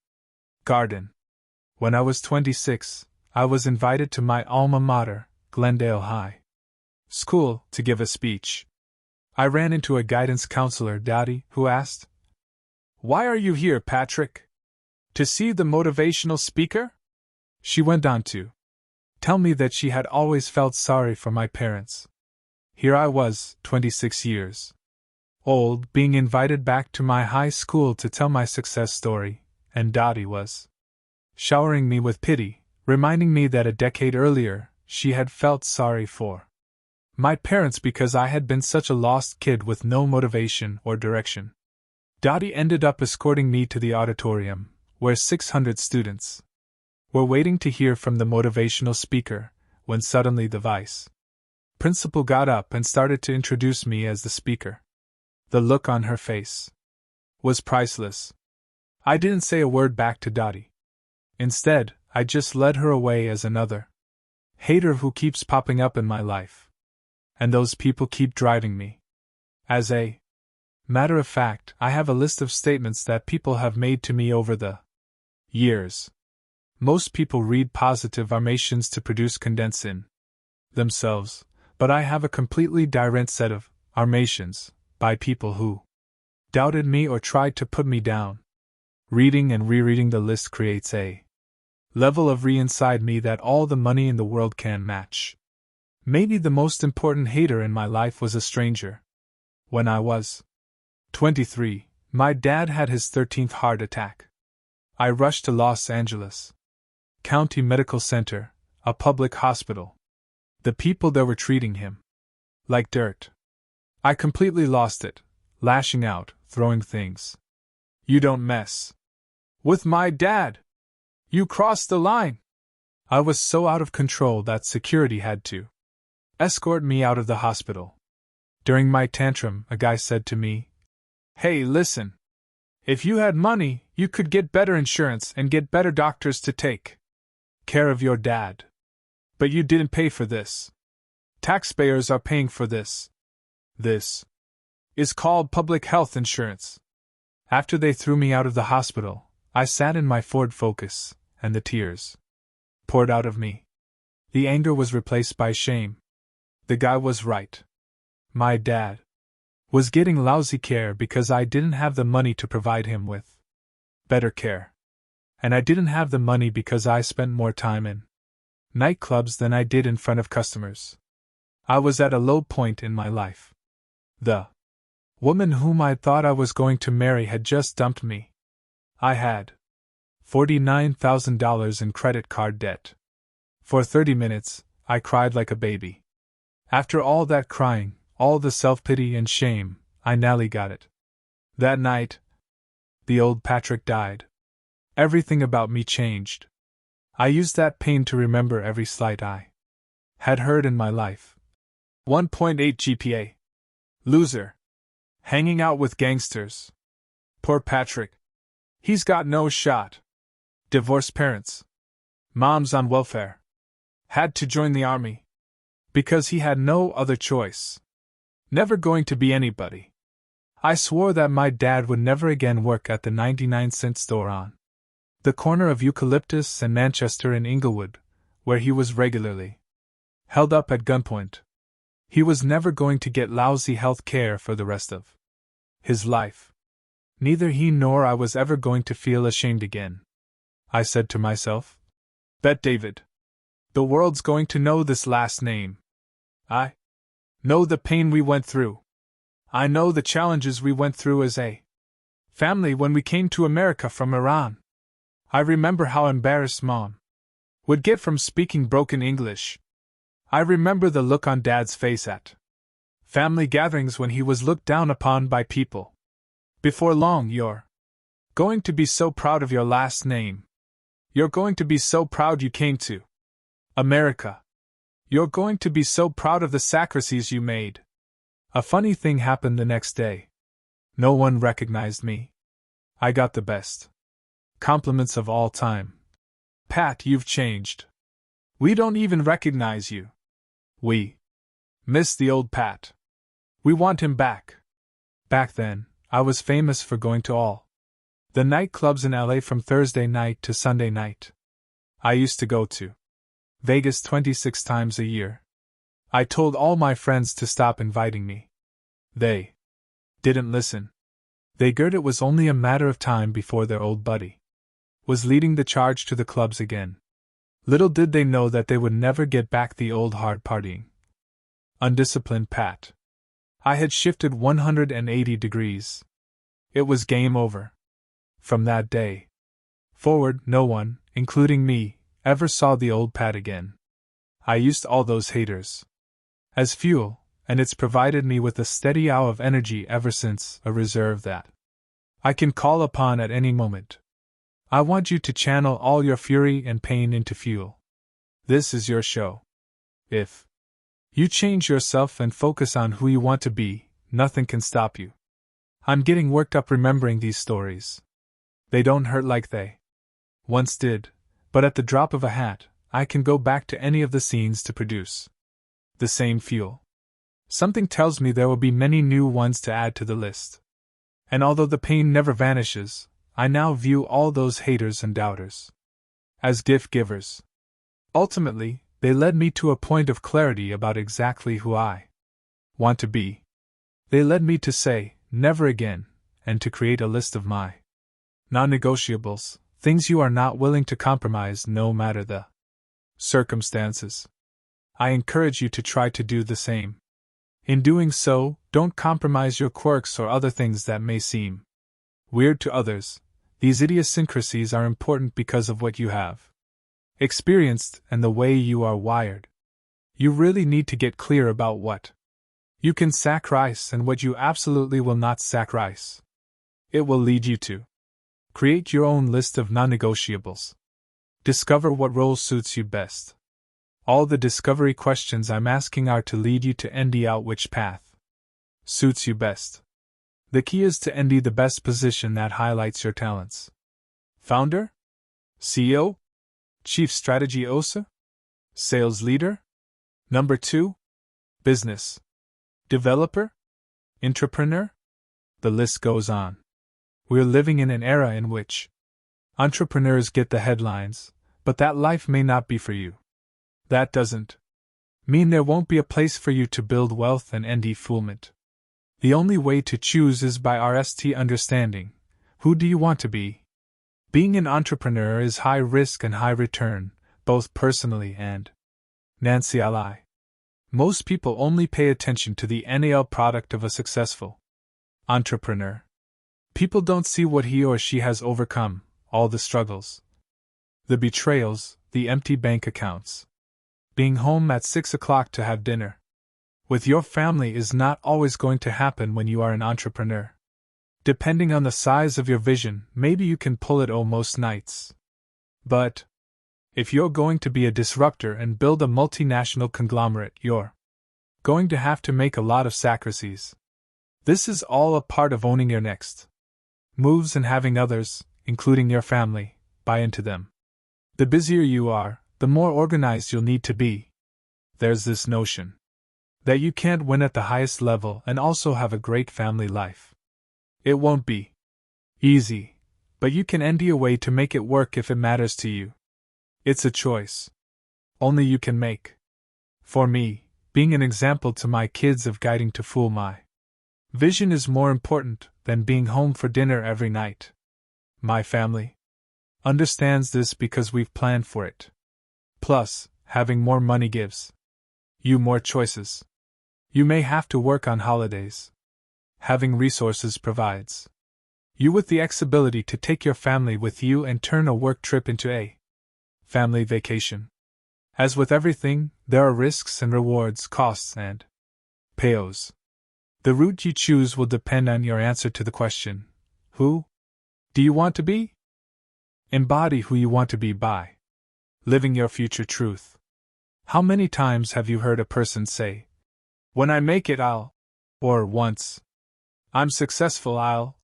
Garden. When I was 26, I was invited to my alma mater, Glendale High School, to give a speech. I ran into a guidance counselor, Dottie, who asked, "Why are you here, Patrick? To see the motivational speaker?" She went on to tell me that she had always felt sorry for my parents. Here I was, 26 years old, being invited back to my high school to tell my success story, and Dottie was showering me with pity, reminding me that a decade earlier, she had felt sorry for my parents because I had been such a lost kid with no motivation or direction. Dottie ended up escorting me to the auditorium, where 600 students were waiting to hear from the motivational speaker, when suddenly the vice Principal got up and started to introduce me as the speaker. The look on her face was priceless. I didn't say a word back to Dottie. Instead, I just led her away as another hater who keeps popping up in my life. And those people keep driving me. As a matter of fact, I have a list of statements that people have made to me over the years. Most people read positive affirmations to produce condensed in themselves, but I have a completely different set of affirmations by people who doubted me or tried to put me down. Reading and rereading the list creates a level of inside me that all the money in the world can match. Maybe the most important hater in my life was a stranger. When I was 23, my dad had his 13th heart attack. I rushed to Los Angeles County Medical Center, a public hospital. The people there were treating him like dirt. I completely lost it, lashing out, throwing things. "You don't mess with my dad! You crossed the line!" I was so out of control that security had to escort me out of the hospital. During my tantrum, a guy said to me, "Hey, listen. If you had money, you could get better insurance and get better doctors to take care of your dad. But you didn't pay for this. Taxpayers are paying for this. This is called public health insurance." After they threw me out of the hospital, I sat in my Ford Focus, and the tears poured out of me. The anger was replaced by shame. The guy was right. My dad was getting lousy care because I didn't have the money to provide him with better care. And I didn't have the money because I spent more time in nightclubs than I did in front of customers. I was at a low point in my life. The woman whom I thought I was going to marry had just dumped me. I had $49,000 in credit card debt. For 30 minutes, I cried like a baby. After all that crying, all the self-pity and shame, I nearly got it. That night, the old Patrick died. Everything about me changed. I used that pain to remember every slight I had heard in my life. 1.8 GPA. Loser. Hanging out with gangsters. Poor Patrick. He's got no shot. Divorced parents. Mom's on welfare. Had to join the army. Because he had no other choice. Never going to be anybody. I swore that my dad would never again work at the 99-cent store on the corner of Eucalyptus and Manchester in Inglewood, where he was regularly held up at gunpoint. He was never going to get lousy health care for the rest of his life. Neither he nor I was ever going to feel ashamed again. I said to myself, "Bet David. The world's going to know this last name. I know the pain we went through. I know the challenges we went through as a family when we came to America from Iran. I remember how embarrassed Mom would get from speaking broken English. I remember the look on Dad's face at family gatherings when he was looked down upon by people. Before long, you're going to be so proud of your last name. You're going to be so proud you came to America. You're going to be so proud of the sacrifices you made." A funny thing happened the next day. No one recognized me. I got the best compliments of all time. "Pat, you've changed. We don't even recognize you. We miss the old Pat. We want him back." Back then, I was famous for going to all the nightclubs in LA from Thursday night to Sunday night. I used to go to Vegas 26 times a year. I told all my friends to stop inviting me. They didn't listen. They figured it was only a matter of time before their old buddy was leading the charge to the clubs again. Little did they know that they would never get back the old hard partying, undisciplined Pat. I had shifted 180 degrees. It was game over. From that day forward, no one, including me, ever saw the old Pat again. I used all those haters as fuel, and it's provided me with a steady hour of energy ever since, a reserve that I can call upon at any moment. I want you to channel all your fury and pain into fuel. This is your show. If You change yourself and focus on who you want to be, nothing can stop you. I'm getting worked up remembering these stories. They don't hurt like they once did, but at the drop of a hat, I can go back to any of the scenes to produce the same fuel. Something tells me there will be many new ones to add to the list. And although the pain never vanishes, I now view all those haters and doubters as gift givers. Ultimately, they led me to a point of clarity about exactly who I want to be. They led me to say, never again, and to create a list of my non-negotiables, things you are not willing to compromise no matter the circumstances. I encourage you to try to do the same. In doing so, don't compromise your quirks or other things that may seem weird to others. These idiosyncrasies are important because of what you have experienced and the way you are wired. You really need to get clear about what you can sacrifice and what you absolutely will not sacrifice. It will lead you to create your own list of non-negotiables. Discover what role suits you best. All the discovery questions I'm asking are to lead you to ND out which path suits you best. The key is to ND the best position that highlights your talents. Founder? CEO? Chief Strategy Officer? Sales Leader? Number 2? Business Developer? Entrepreneur? The list goes on. We're living in an era in which entrepreneurs get the headlines, but that life may not be for you. That doesn't mean there won't be a place for you to build wealth and ND fulfillment. The only way to choose is by RST understanding. Who do you want to be? Being an entrepreneur is high risk and high return, both personally and financially. Most people only pay attention to the NAL product of a successful entrepreneur. People don't see what he or she has overcome, all the struggles, the betrayals, the empty bank accounts. Being home at 6 o'clock to have dinner with your family is not always going to happen when you are an entrepreneur. Depending on the size of your vision, maybe you can pull it most nights. But if you're going to be a disruptor and build a multinational conglomerate, you're going to have to make a lot of sacrifices. This is all a part of owning your next moves and having others, including your family, buy into them. The busier you are, the more organized you'll need to be. There's this notion that you can't win at the highest level and also have a great family life. It won't be easy, but you can ND a way to make it work if it matters to you. It's a choice only you can make. For me, being an example to my kids of guiding to full my vision is more important than being home for dinner every night. My family understands this because we've planned for it. Plus, having more money gives you more choices. You may have to work on holidays. Having resources provides you with the flexibility to take your family with you and turn a work trip into a family vacation. As with everything, there are risks and rewards, costs and payoffs. The route you choose will depend on your answer to the question, who do you want to be? Embody who you want to be by living your future truth. How many times have you heard a person say, when I make it I'll, or once I'm successful I'll?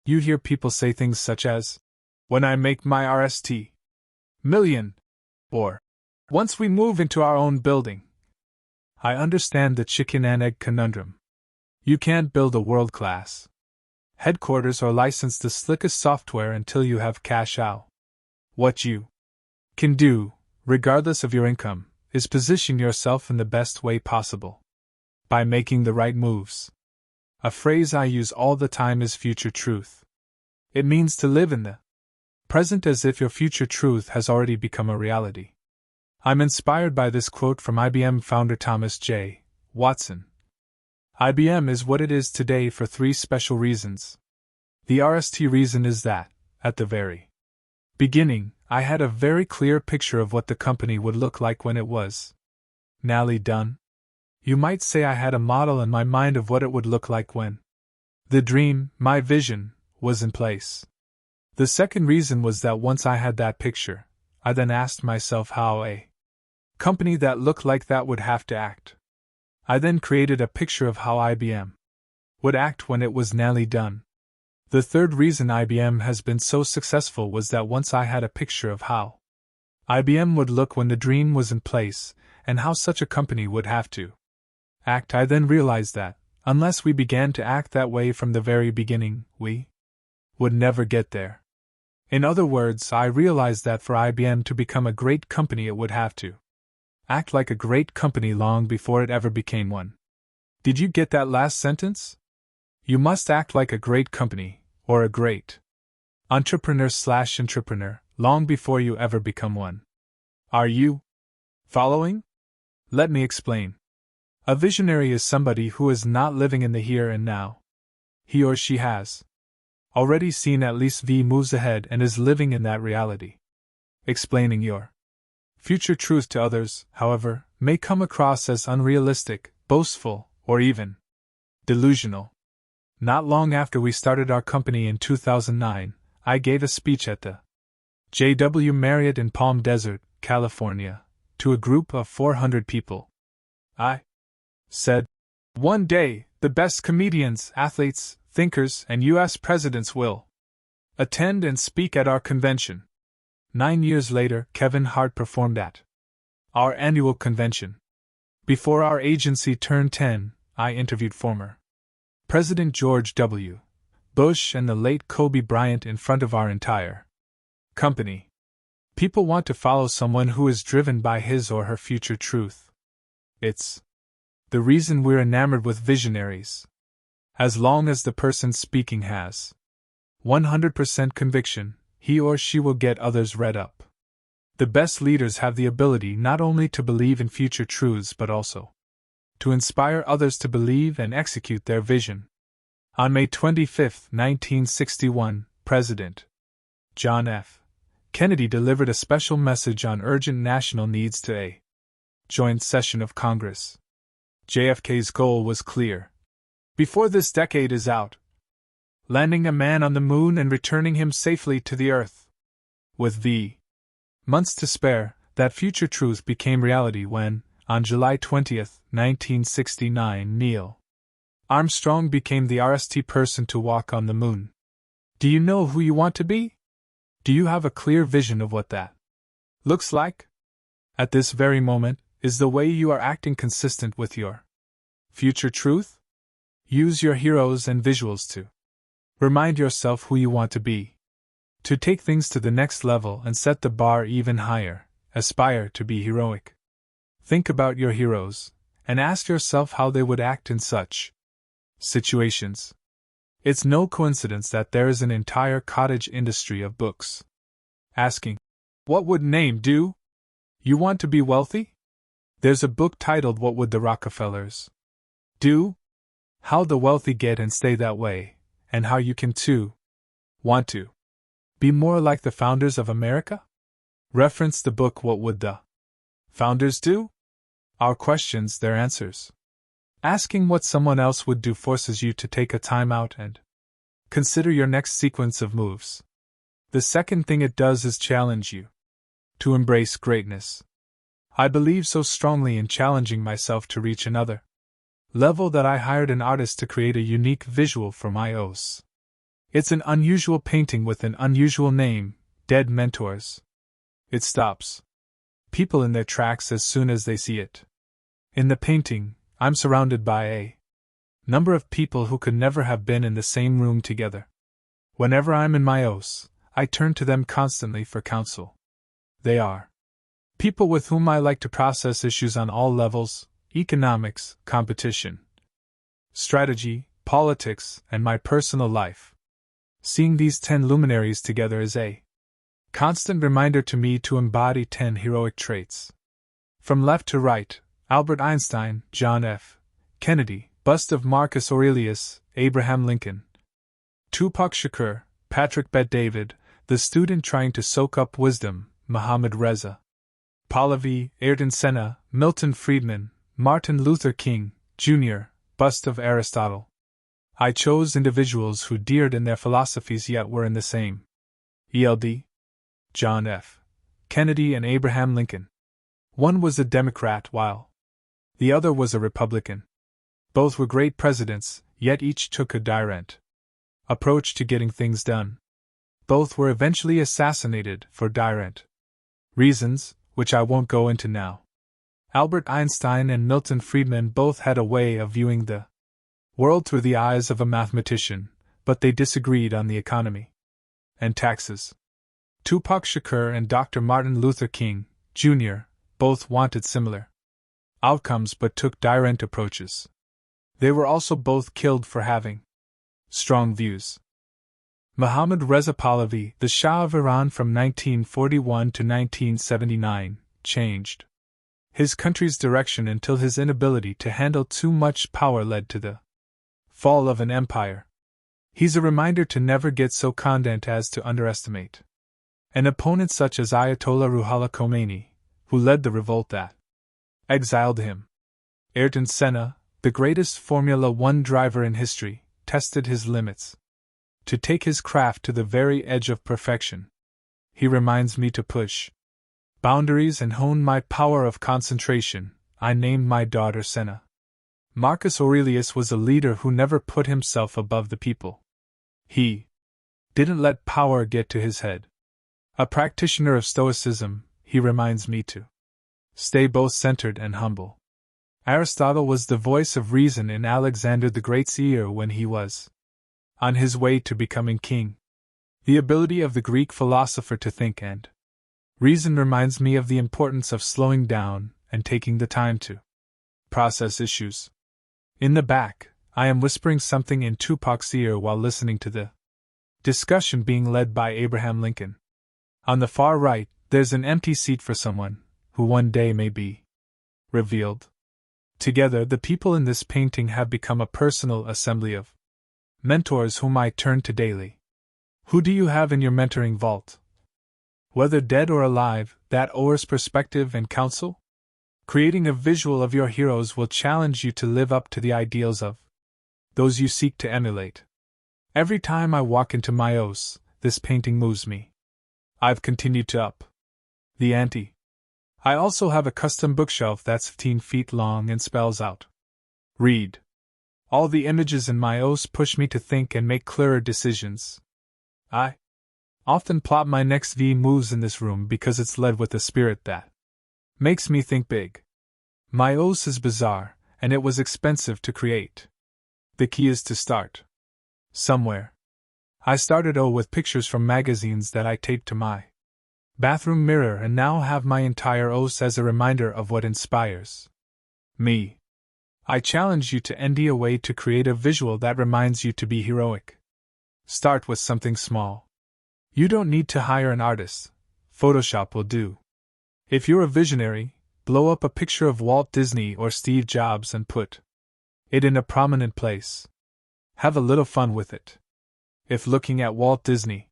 You hear people say things such as, when I make my RST million, or once we move into our own building. I understand the chicken and egg conundrum. You can't build a world-class headquarters or license the slickest software until you have cash out. What you can do, regardless of your income, is position yourself in the best way possible by making the right moves. A phrase I use all the time is future truth. It means to live in the present as if your future truth has already become a reality. I'm inspired by this quote from IBM founder Thomas J. Watson. IBM is what it is today for 3 special reasons. The RST reason is that, at the very beginning, I had a very clear picture of what the company would look like when it was nearly done. You might say I had a model in my mind of what it would look like when the dream, my vision, was in place. The second reason was that once I had that picture, I then asked myself how a company that looked like that would have to act. I then created a picture of how IBM would act when it was nearly done. The third reason IBM has been so successful was that once I had a picture of how IBM would look when the dream was in place, and how such a company would have to act, I then realized that, unless we began to act that way from the very beginning, we would never get there. In other words, I realized that for IBM to become a great company, it would have to act like a great company long before it ever became one. Did you get that last sentence? You must act like a great company, or a great entrepreneur/entrepreneur, long before you ever become one. Are you following? Let me explain. A visionary is somebody who is not living in the here and now. He or she has already seen at least V moves ahead and is living in that reality. Explaining your future truth to others, however, may come across as unrealistic, boastful, or even delusional. Not long after we started our company in 2009, I gave a speech at the J.W. Marriott in Palm Desert, California, to a group of 400 people. I said, "One day, the best comedians, athletes, thinkers, and U.S. presidents will attend and speak at our convention." 9 years later, Kevin Hart performed at our annual convention. Before our agency turned 10, I interviewed former President George W. Bush and the late Kobe Bryant in front of our entire company. People want to follow someone who is driven by his or her future truth. It's the reason we're enamored with visionaries. As long as the person speaking has 100% conviction, he or she will get others revved up. The best leaders have the ability not only to believe in future truths but also to inspire others to believe and execute their vision. On May 25, 1961, President John F. Kennedy delivered a special message on urgent national needs to a joint session of Congress. JFK's goal was clear. Before this decade is out, landing a man on the moon and returning him safely to the Earth. With months to spare, that future truth became reality when, on July 20, 1969, Neil Armstrong became the first person to walk on the moon. Do you know who you want to be? Do you have a clear vision of what that looks like? At this very moment, is the way you are acting consistent with your future truth? Use your heroes and visuals to remind yourself who you want to be. To take things to the next level and set the bar even higher, aspire to be heroic. Think about your heroes, and ask yourself how they would act in such situations. It's no coincidence that there is an entire cottage industry of books asking, "What would name do? You want to be wealthy?" There's a book titled "What Would the Rockefellers Do?" How the wealthy get and stay that way, and how you can too. Want to be more like the founders of America? Reference the book What Would the Founders Do? Our questions, their answers. Asking what someone else would do forces you to take a time out and consider your next sequence of moves. The second thing it does is challenge you to embrace greatness. I believe so strongly in challenging myself to reach another level that I hired an artist to create a unique visual for my OS. It's an unusual painting with an unusual name, Dead Mentors. It stops people in their tracks as soon as they see it. In the painting, I'm surrounded by a number of people who could never have been in the same room together. Whenever I'm in my OS, I turn to them constantly for counsel. They are people with whom I like to process issues on all levels: economics, competition, strategy, politics, and my personal life. Seeing these 10 luminaries together is a constant reminder to me to embody 10 heroic traits. From left to right, Albert Einstein, John F. Kennedy, bust of Marcus Aurelius, Abraham Lincoln, Tupac Shakur, Patrick Bet-David, the student trying to soak up wisdom, Muhammad Reza Pahlavi, Ayrton Senna, Milton Friedman, Martin Luther King, Jr., bust of Aristotle. I chose individuals who differed in their philosophies yet were in the same ELD. John F. Kennedy and Abraham Lincoln. One was a Democrat while The other was a Republican. Both were great presidents, yet each took a different approach to getting things done. Both were eventually assassinated for different reasons, which I won't go into now. Albert Einstein and Milton Friedman both had a way of viewing the world through the eyes of a mathematician, but they disagreed on the economy and taxes. Tupac Shakur and Dr. Martin Luther King, Jr., both wanted similar outcomes but took different approaches. They were also both killed for having strong views. Mohammad Reza Pahlavi, the Shah of Iran from 1941 to 1979, changed his country's direction until his inability to handle too much power led to the fall of an empire. He's a reminder to never get so content as to underestimate an opponent such as Ayatollah Ruhollah Khomeini, who led the revolt that exiled him. Ayrton Senna, the greatest Formula One driver in history, tested his limits to take his craft to the very edge of perfection. He reminds me to push boundaries and hone my power of concentration. I named my daughter Senna. Marcus Aurelius was a leader who never put himself above the people. He didn't let power get to his head. A practitioner of Stoicism, he reminds me to stay both centered and humble. Aristotle was the voice of reason in Alexander the Great's ear when he was on his way to becoming king. The ability of the Greek philosopher to think and reason reminds me of the importance of slowing down and taking the time to process issues. In the back, I am whispering something in Tupac's ear while listening to the discussion being led by Abraham Lincoln. On the far right, there's an empty seat for someone who one day may be revealed. Together, the people in this painting have become a personal assembly of mentors whom I turn to daily. Who do you have in your mentoring vault? Whether dead or alive, that owes perspective and counsel? Creating a visual of your heroes will challenge you to live up to the ideals of those you seek to emulate. Every time I walk into my OS, this painting moves me. I've continued to up the ante. I also have a custom bookshelf that's 15 feet long and spells out read. All the images in my OS push me to think and make clearer decisions. I often plot my next V moves in this room because it's led with a spirit that makes me think big. My OS is bizarre, and it was expensive to create. The key is to start somewhere. I started with pictures from magazines that I taped to my bathroom mirror and now have my entire OS as a reminder of what inspires me. I challenge you to ND a way to create a visual that reminds you to be heroic. Start with something small. You don't need to hire an artist. Photoshop will do. If you're a visionary, blow up a picture of Walt Disney or Steve Jobs and put it in a prominent place. Have a little fun with it. If looking at Walt Disney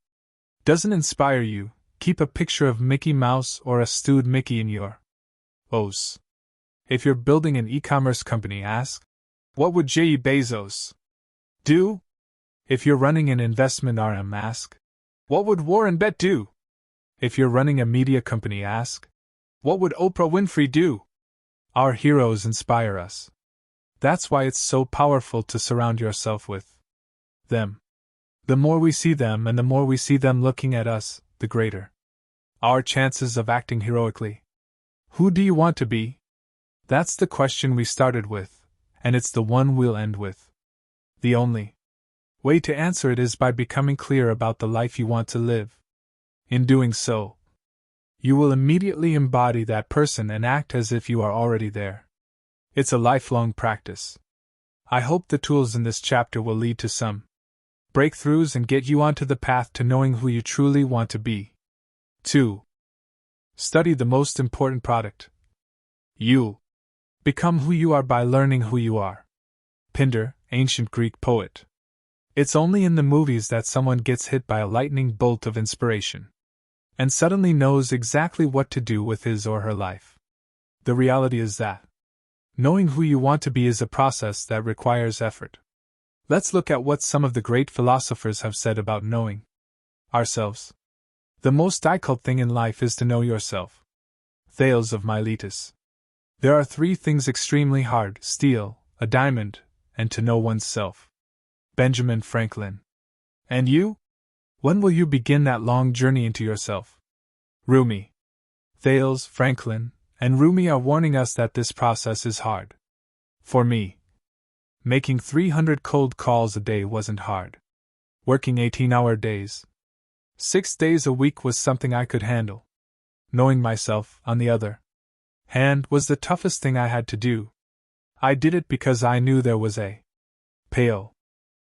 doesn't inspire you, keep a picture of Mickey Mouse or a stewed Mickey in your OS. If you're building an e-commerce company, ask, what would J. Bezos do? If you're running an investment RM, ask, what would Warren Buffett do? If you're running a media company, ask, what would Oprah Winfrey do? Our heroes inspire us. That's why it's so powerful to surround yourself with them. The more we see them and the more we see them looking at us, the greater our chances of acting heroically. Who do you want to be? That's the question we started with, and it's the one we'll end with. The only way to answer it is by becoming clear about the life you want to live. In doing so, you will immediately embody that person and act as if you are already there. It's a lifelong practice. I hope the tools in this chapter will lead to some breakthroughs and get you onto the path to knowing who you truly want to be. 2. Study the most important product. You become who you are by learning who you are. Pindar, ancient Greek poet. It's only in the movies that someone gets hit by a lightning bolt of inspiration and suddenly knows exactly what to do with his or her life. The reality is that knowing who you want to be is a process that requires effort. Let's look at what some of the great philosophers have said about knowing ourselves. The most difficult thing in life is to know yourself. Thales of Miletus. There are 3 things extremely hard: steel, a diamond, and to know one's self. Benjamin Franklin. And you? When will you begin that long journey into yourself? Rumi. Thales, Franklin, and Rumi are warning us that this process is hard. For me, making 300 cold calls a day wasn't hard. Working 18-hour days, 6 days a week was something I could handle. Knowing myself, on the other hand, was the toughest thing I had to do. I did it because I knew there was a payoff.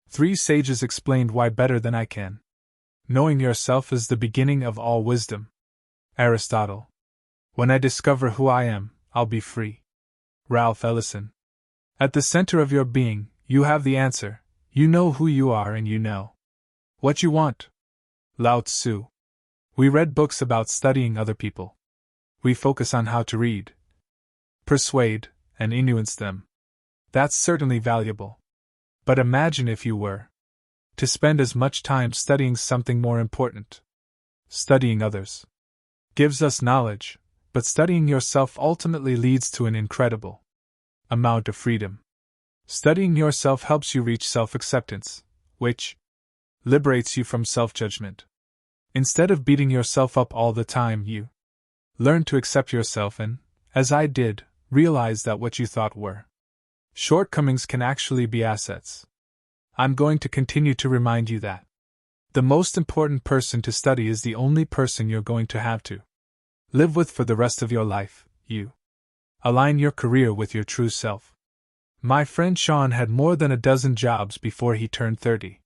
3 sages explained why better than I can. Knowing yourself is the beginning of all wisdom. Aristotle. When I discover who I am, I'll be free. Ralph Ellison. At the center of your being, you have the answer. You know who you are and you know what you want. Lao Tzu. We read books about studying other people. We focus on how to read, persuade, and influence them. That's certainly valuable. But imagine if you were to spend as much time studying something more important. Studying others gives us knowledge, but studying yourself ultimately leads to an incredible amount of freedom. Studying yourself helps you reach self-acceptance, which liberates you from self-judgment. Instead of beating yourself up all the time, you learn to accept yourself and, as I did, realize that what you thought were shortcomings can actually be assets. I'm going to continue to remind you that the most important person to study is the only person you're going to have to live with for the rest of your life. You align your career with your true self. My friend Sean had more than a dozen jobs before he turned 30.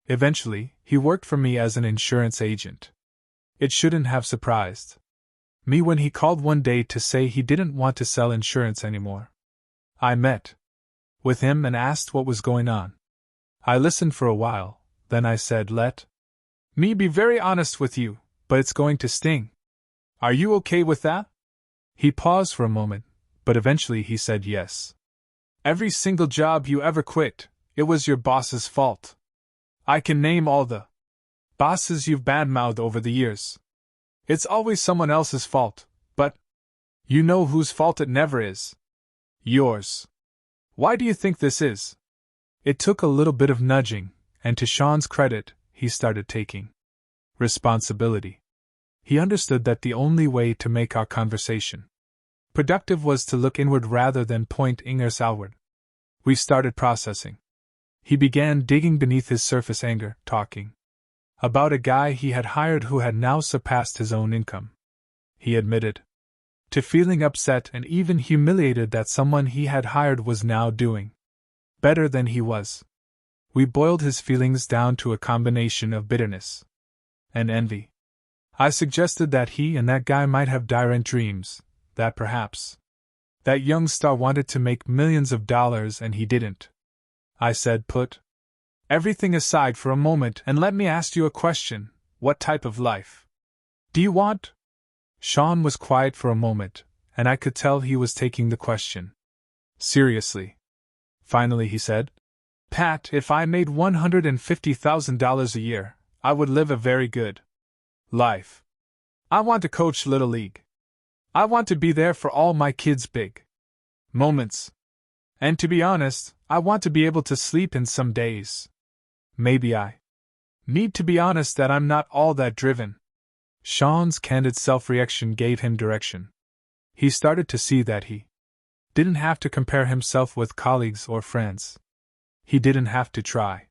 Eventually, he worked for me as an insurance agent. It shouldn't have surprised me when he called one day to say he didn't want to sell insurance anymore. I met with him and asked what was going on. I listened for a while, then I said, "Let me be very honest with you, but it's going to sting. Are you okay with that?" He paused for a moment, but eventually he said yes. "Every single job you ever quit, it was your boss's fault. I can name all the bosses you've badmouthed over the years. It's always someone else's fault, but you know whose fault it never is. Yours. Why do you think this is?" It took a little bit of nudging, and to Sean's credit, he started taking responsibility. He understood that the only way to make our conversation productive was to look inward rather than point fingers outward. We started processing. He began digging beneath his surface anger, talking about a guy he had hired who had now surpassed his own income. He admitted to feeling upset and even humiliated that someone he had hired was now doing better than he was. We boiled his feelings down to a combination of bitterness and envy. I suggested that he and that guy might have different dreams, that perhaps that young star wanted to make millions of dollars and he didn't. I said, "Put everything aside for a moment and let me ask you a question. What type of life do you want?" Sean was quiet for a moment, and I could tell he was taking the question seriously. Finally he said, "Pat, if I made $150,000 a year, I would live a very good life. I want to coach Little League. I want to be there for all my kids' big moments. And to be honest, I want to be able to sleep in some days. Maybe I need to be honest that I'm not all that driven." Sean's candid self-reaction gave him direction. He started to see that he didn't have to compare himself with colleagues or friends. He didn't have to try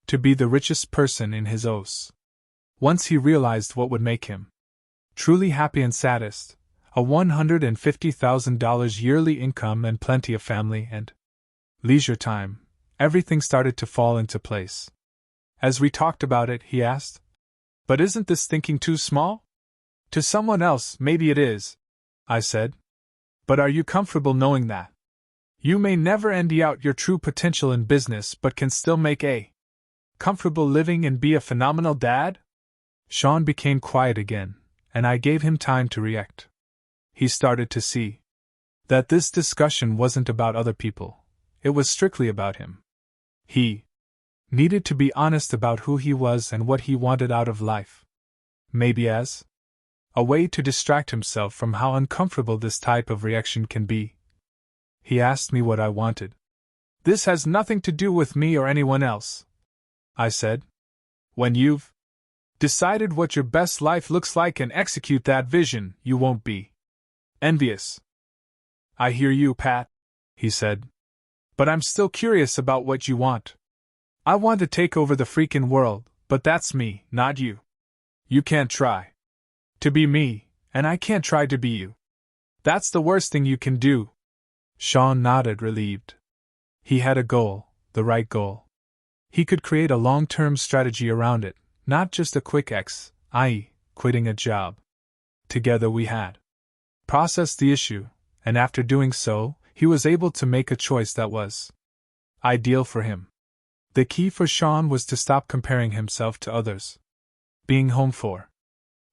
to be the richest person in his OS. Once he realized what would make him truly happy and satisfied, a $150,000 yearly income and plenty of family and leisure time, everything started to fall into place. As we talked about it, he asked, "But isn't this thinking too small?" "To someone else, maybe it is," I said. "But are you comfortable knowing that you may never end out your true potential in business but can still make a comfortable living and be a phenomenal dad?" Sean became quiet again, and I gave him time to react. He started to see that this discussion wasn't about other people, it was strictly about him. He needed to be honest about who he was and what he wanted out of life. Maybe as A way to distract himself from how uncomfortable this type of reaction can be. He asked me what I wanted. This has nothing to do with me or anyone else, I said. When you've decided what your best life looks like and execute that vision, you won't be envious. I hear you, Pat, he said. But I'm still curious about what you want. I want to take over the freaking world, but that's me, not you. You can't try to be me, and I can't try to be you. That's the worst thing you can do. Sean nodded, relieved. He had a goal, the right goal. He could create a long-term strategy around it, not just a quick X, i.e., quitting a job. Together we had processed the issue, and after doing so, he was able to make a choice that was ideal for him. The key for Sean was to stop comparing himself to others. Being home for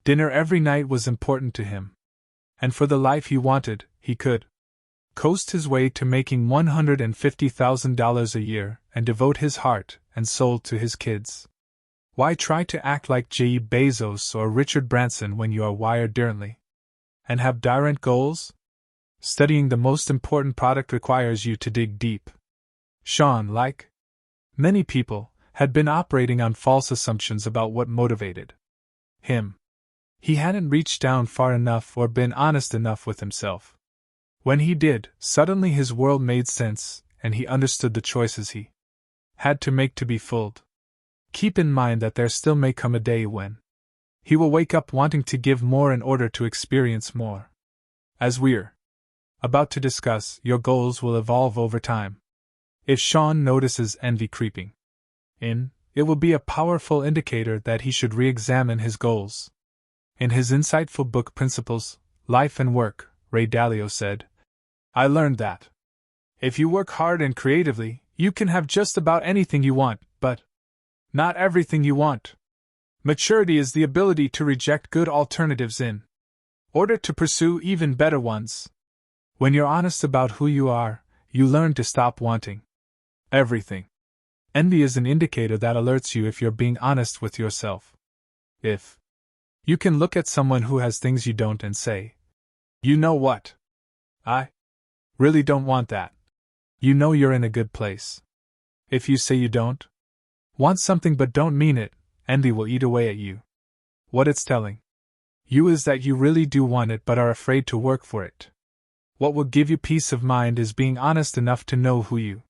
dinner every night was important to him. And for the life he wanted, he could coast his way to making $150,000 a year and devote his heart and soul to his kids. Why try to act like Jeff Bezos or Richard Branson when you are wired differently and have different goals? Studying the most important product requires you to dig deep. Sean, like many people, had been operating on false assumptions about what motivated him. He hadn't reached down far enough or been honest enough with himself. When he did, suddenly his world made sense, and he understood the choices he had to make to be fulfilled. Keep in mind that there still may come a day when he will wake up wanting to give more in order to experience more. As we're about to discuss, your goals will evolve over time. If Sean notices envy creeping in, it will be a powerful indicator that he should re-examine his goals. In his insightful book Principles, Life and Work, Ray Dalio said, I learned that if you work hard and creatively, you can have just about anything you want, but not everything you want. Maturity is the ability to reject good alternatives in order to pursue even better ones. When you're honest about who you are, you learn to stop wanting everything. Envy is an indicator that alerts you if you're being honest with yourself. If you can look at someone who has things you don't and say, you know what? I really don't want that. You know you're in a good place. If you say you don't want something but don't mean it, envy will eat away at you. What it's telling you is that you really do want it but are afraid to work for it. What will give you peace of mind is being honest enough to know who you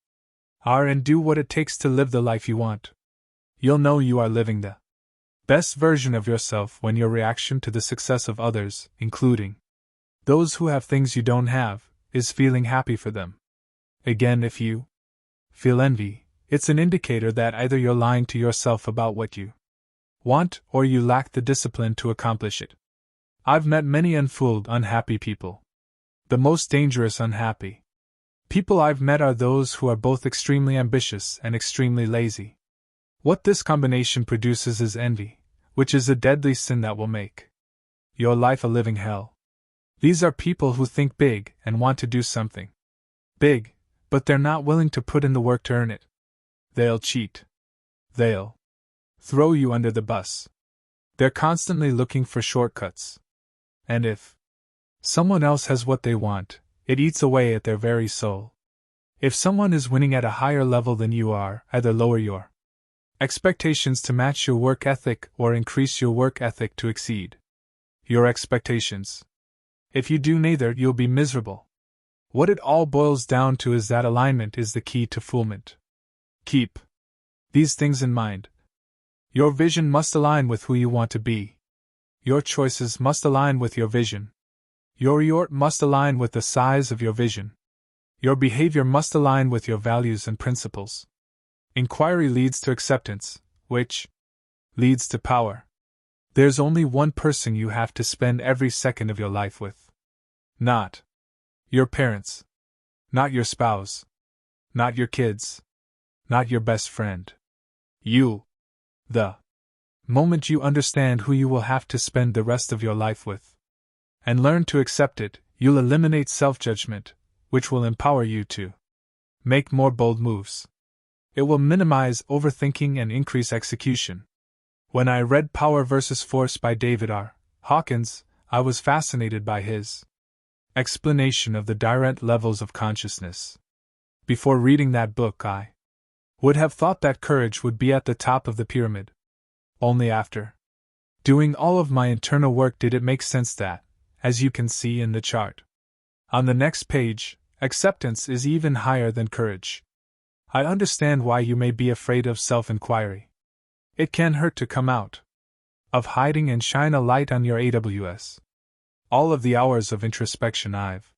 are and do what it takes to live the life you want. You'll know you are living the best version of yourself when your reaction to the success of others, including those who have things you don't have, is feeling happy for them. Again, if you feel envy, it's an indicator that either you're lying to yourself about what you want or you lack the discipline to accomplish it. I've met many unfooled, unhappy people. The most dangerous unhappy people I've met are those who are both extremely ambitious and extremely lazy. What this combination produces is envy, which is a deadly sin that will make your life a living hell. These are people who think big and want to do something big, but they're not willing to put in the work to earn it. They'll cheat. They'll throw you under the bus. They're constantly looking for shortcuts. And if someone else has what they want, it eats away at their very soul. If someone is winning at a higher level than you are, either lower your expectations to match your work ethic or increase your work ethic to exceed your expectations. If you do neither, you'll be miserable. What it all boils down to is that alignment is the key to fulfillment. Keep these things in mind. Your vision must align with who you want to be. Your choices must align with your vision. Your yacht must align with the size of your vision. Your behavior must align with your values and principles. Inquiry leads to acceptance, which leads to power. There's only one person you have to spend every second of your life with. Not your parents. Not your spouse. Not your kids. Not your best friend. You. The moment you understand who you will have to spend the rest of your life with, and learn to accept it, you'll eliminate self-judgment, which will empower you to make more bold moves. It will minimize overthinking and increase execution. When I read Power vs. Force by David R. Hawkins, I was fascinated by his explanation of the direct levels of consciousness. Before reading that book, I would have thought that courage would be at the top of the pyramid. Only after doing all of my internal work did it make sense that, as you can see in the chart on the next page, acceptance is even higher than courage. I understand why you may be afraid of self-inquiry. It can hurt to come out of hiding and shine a light on your AWS. All of the hours of introspection I've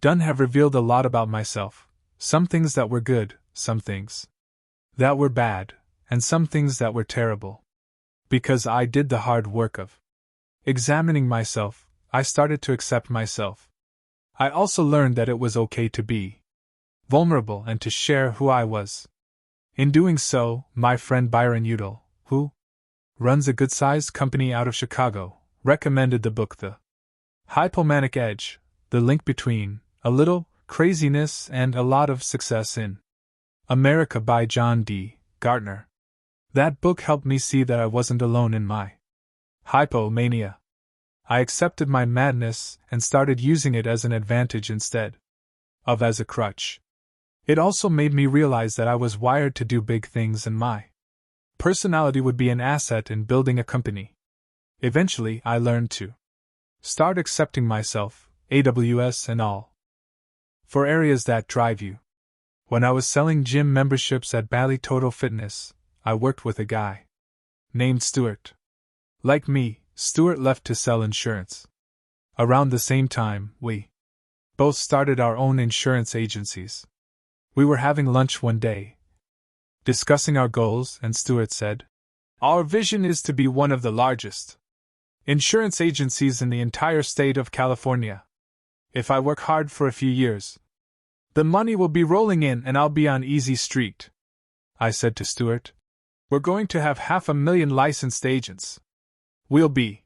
done have revealed a lot about myself, some things that were good, some things that were bad, and some things that were terrible. Because I did the hard work of examining myself, I started to accept myself. I also learned that it was okay to be vulnerable and to share who I was. In doing so, my friend Byron Udall, who runs a good-sized company out of Chicago, recommended the book The Hypomanic Edge, the link between a little craziness and a lot of success in America by John D. Gartner. That book helped me see that I wasn't alone in my hypomania. I accepted my madness and started using it as an advantage instead of as a crutch. It also made me realize that I was wired to do big things and my personality would be an asset in building a company. Eventually, I learned to start accepting myself, AWS and all, for areas that drive you. When I was selling gym memberships at Bally Total Fitness, I worked with a guy named Stuart. Like me, Stuart left to sell insurance. Around the same time, we both started our own insurance agencies. We were having lunch one day, discussing our goals, and Stuart said, "Our vision is to be one of the largest insurance agencies in the entire state of California. If I work hard for a few years, the money will be rolling in and I'll be on easy street." I said to Stuart, "We're going to have 500,000 licensed agents. We'll be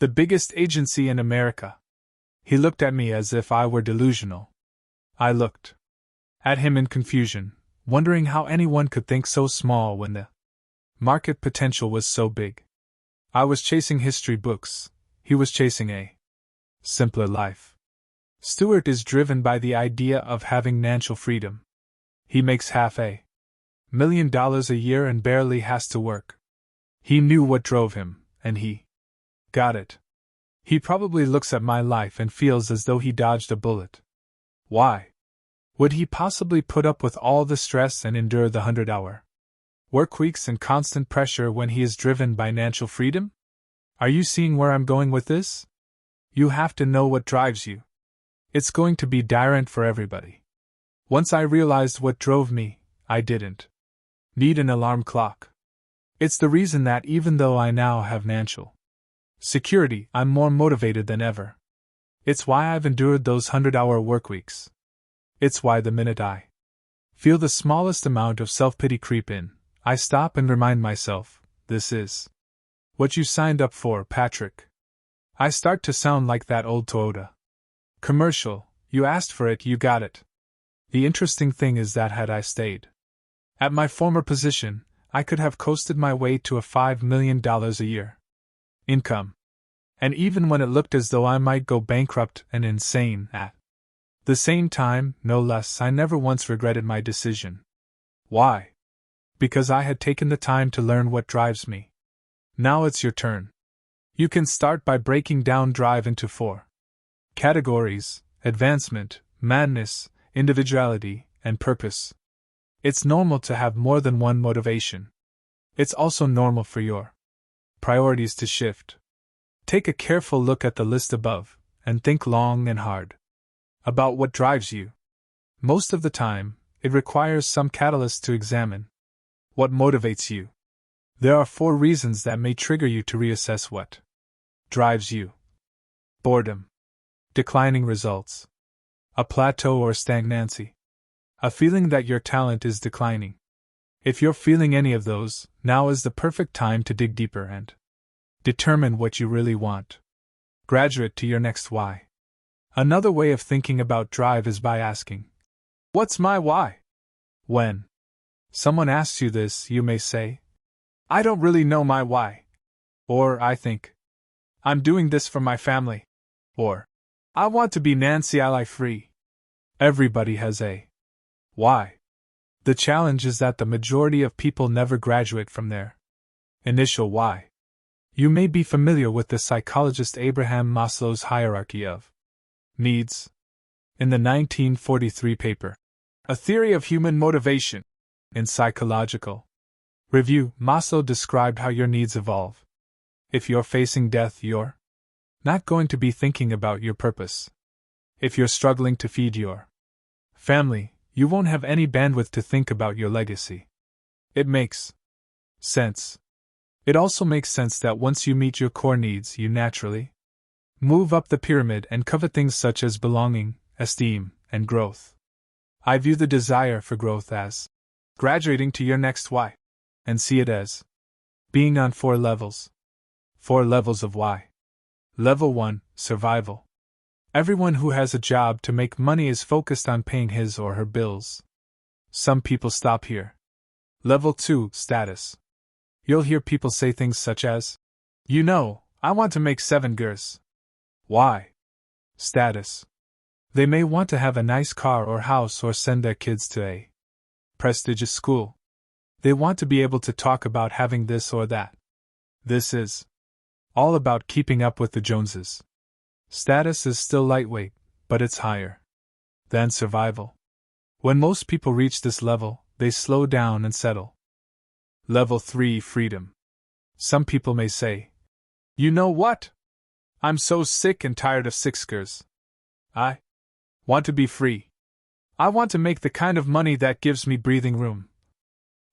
the biggest agency in America." He looked at me as if I were delusional. I looked at him in confusion, wondering how anyone could think so small when the market potential was so big. I was chasing history books, he was chasing a simpler life. Stuart is driven by the idea of having financial freedom. He makes $500,000 a year and barely has to work. He knew what drove him, and he got it. He probably looks at my life and feels as though he dodged a bullet. Why would he possibly put up with all the stress and endure the 100-hour work weeks and constant pressure when he is driven by financial freedom? Are you seeing where I'm going with this? You have to know what drives you. It's going to be different for everybody. Once I realized what drove me, I didn't need an alarm clock. It's the reason that even though I now have financial security, I'm more motivated than ever. It's why I've endured those 100-hour work weeks. It's why the minute I feel the smallest amount of self-pity creep in, I stop and remind myself, this is what you signed up for, Patrick. I start to sound like that old Toyota commercial, you asked for it, you got it. The interesting thing is that had I stayed at my former position, I could have coasted my way to a $5 million a year income. And even when it looked as though I might go bankrupt and insane at the same time, no less, I never once regretted my decision. Why? Because I had taken the time to learn what drives me. Now it's your turn. You can start by breaking down drive into 4 categories: advancement, madness, individuality, and purpose. It's normal to have more than one motivation. It's also normal for your priorities to shift. Take a careful look at the list above, and think long and hard about what drives you. Most of the time, it requires some catalyst to examine what motivates you. There are 4 reasons that may trigger you to reassess what drives you: boredom, declining results, a plateau or stagnancy, a feeling that your talent is declining. If you're feeling any of those, now is the perfect time to dig deeper and determine what you really want. Graduate to your next why. Another way of thinking about drive is by asking, what's my why? When someone asks you this, you may say, I don't really know my why. Or, I think I'm doing this for my family. Or, I want to be Nancy Ally free. Everybody has a why. The challenge is that the majority of people never graduate from their initial why. You may be familiar with the psychologist Abraham Maslow's hierarchy of needs. In the 1943 paper, A Theory of Human Motivation, in Psychological Review, Maslow described how your needs evolve. If you're facing death, you're not going to be thinking about your purpose. If you're struggling to feed your family, you won't have any bandwidth to think about your legacy. It makes sense. It also makes sense that once you meet your core needs, you naturally move up the pyramid and covet things such as belonging, esteem, and growth. I view the desire for growth as graduating to your next why, and see it as being on 4 levels. 4 levels of why. Level 1, survival. Everyone who has a job to make money is focused on paying his or her bills. Some people stop here. Level 2, status. You'll hear people say things such as, I want to make 7 figures. Why? Status. They may want to have a nice car or house or send their kids to a prestigious school. They want to be able to talk about having this or that. This is all about keeping up with the Joneses. Status is still lightweight, but it's higher than survival. When most people reach this level, they slow down and settle. Level 3, freedom. Some people may say, you know what? I'm so sick and tired of 6 figures. I want to be free. I want to make the kind of money that gives me breathing room,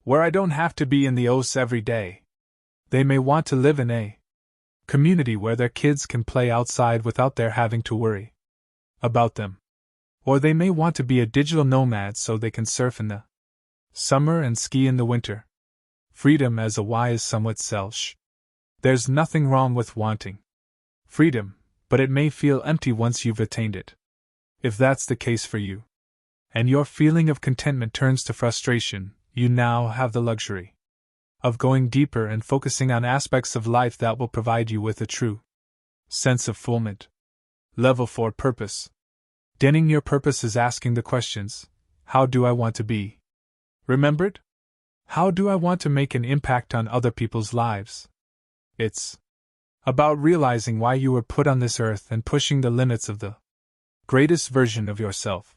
where I don't have to be in the OS every day. They may want to live in a community where their kids can play outside without their having to worry about them. Or they may want to be a digital nomad so they can surf in the summer and ski in the winter. Freedom as a why is somewhat selfish. There's nothing wrong with wanting freedom, but it may feel empty once you've attained it. If that's the case for you, and your feeling of contentment turns to frustration, you now have the luxury of going deeper and focusing on aspects of life that will provide you with a true sense of fulfillment. Level 4, purpose. Denning your purpose is asking the questions, how do I want to be remembered? How do I want to make an impact on other people's lives? It's about realizing why you were put on this earth and pushing the limits of the greatest version of yourself.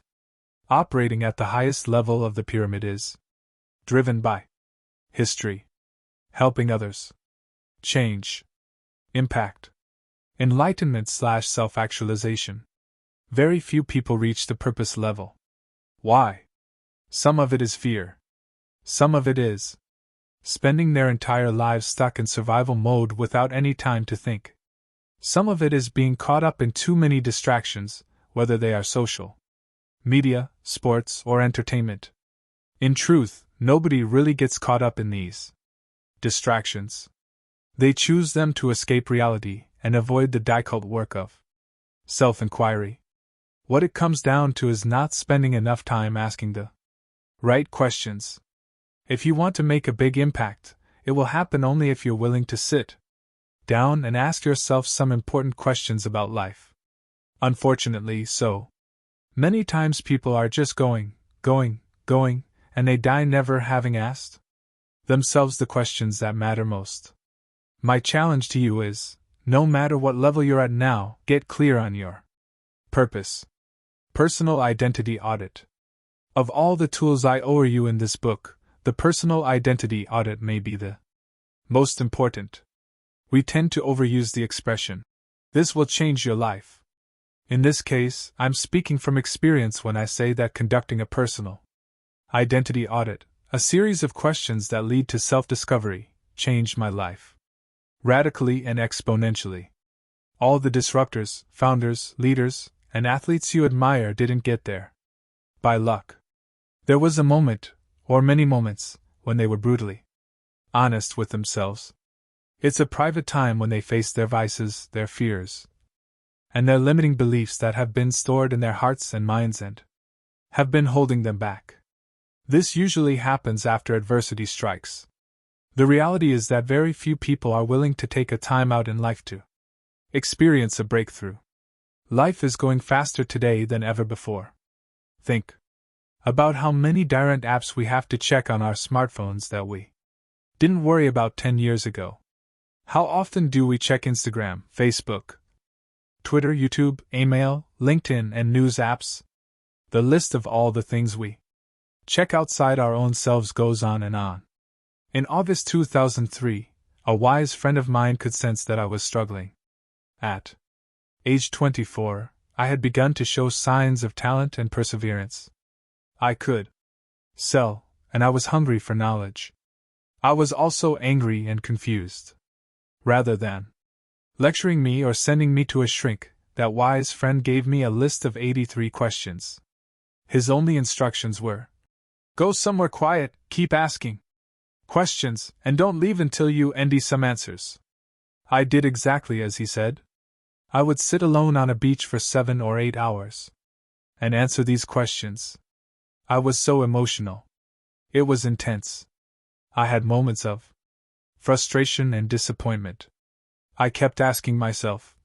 Operating at the highest level of the pyramid is driven by history, helping others, change, impact, enlightenment/self-actualization. Very few people reach the purpose level. Why? Some of it is fear. Some of it is spending their entire lives stuck in survival mode without any time to think. Some of it is being caught up in too many distractions, whether they are social media, sports, or entertainment. In truth, nobody really gets caught up in these distractions. They choose them to escape reality and avoid the difficult work of self-inquiry. What it comes down to is not spending enough time asking the right questions. If you want to make a big impact, it will happen only if you're willing to sit down and ask yourself some important questions about life. Unfortunately, so many times people are just going, and they die never having asked themselves the questions that matter most. My challenge to you is, no matter what level you're at now, get clear on your purpose. Personal identity audit. Of all the tools I offer you in this book, the personal identity audit may be the most important. We tend to overuse the expression, this will change your life. In this case, I'm speaking from experience when I say that conducting a personal identity audit, a series of questions that lead to self-discovery, changed my life radically and exponentially. All the disruptors, founders, leaders, and athletes you admire didn't get there by luck. There was a moment, or many moments, when they were brutally honest with themselves. It's a private time when they face their vices, their fears, and their limiting beliefs that have been stored in their hearts and minds and have been holding them back. This usually happens after adversity strikes. The reality is that very few people are willing to take a time out in life to Experience a breakthrough. Life is going faster today than ever before. Think about how many different apps we have to check on our smartphones that we didn't worry about 10 years ago. How often do we check Instagram, Facebook, Twitter, YouTube, email, LinkedIn, and news apps? The list of all the things we check outside our own selves goes on and on. In August 2003, a wise friend of mine could sense that I was struggling. At age 24, I had begun to show signs of talent and perseverance. I could sell, and I was hungry for knowledge. I was also angry and confused. Rather than lecturing me or sending me to a shrink, that wise friend gave me a list of 83 questions. His only instructions were, go somewhere quiet, keep asking questions, and don't leave until you end some answers. I did exactly as he said. I would sit alone on a beach for 7 or 8 hours and answer these questions. I was so emotional. It was intense. I had moments of frustration and disappointment. I kept asking myself,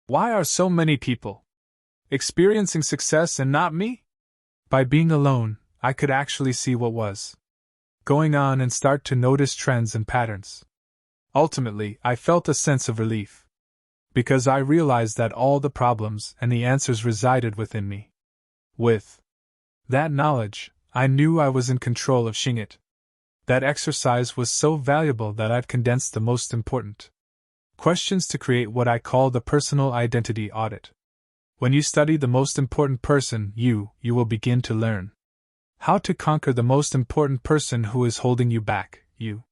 why are so many people experiencing success and not me? By being alone, I could actually see what was going on and start to notice trends and patterns. Ultimately, I felt a sense of relief, because I realized that all the problems and the answers resided within me. With that knowledge, I knew I was in control of seeing it. That exercise was so valuable that I've condensed the most important questions to create what I call the personal identity audit. When you study the most important person, you will begin to learn how to conquer the most important person who is holding you back, you.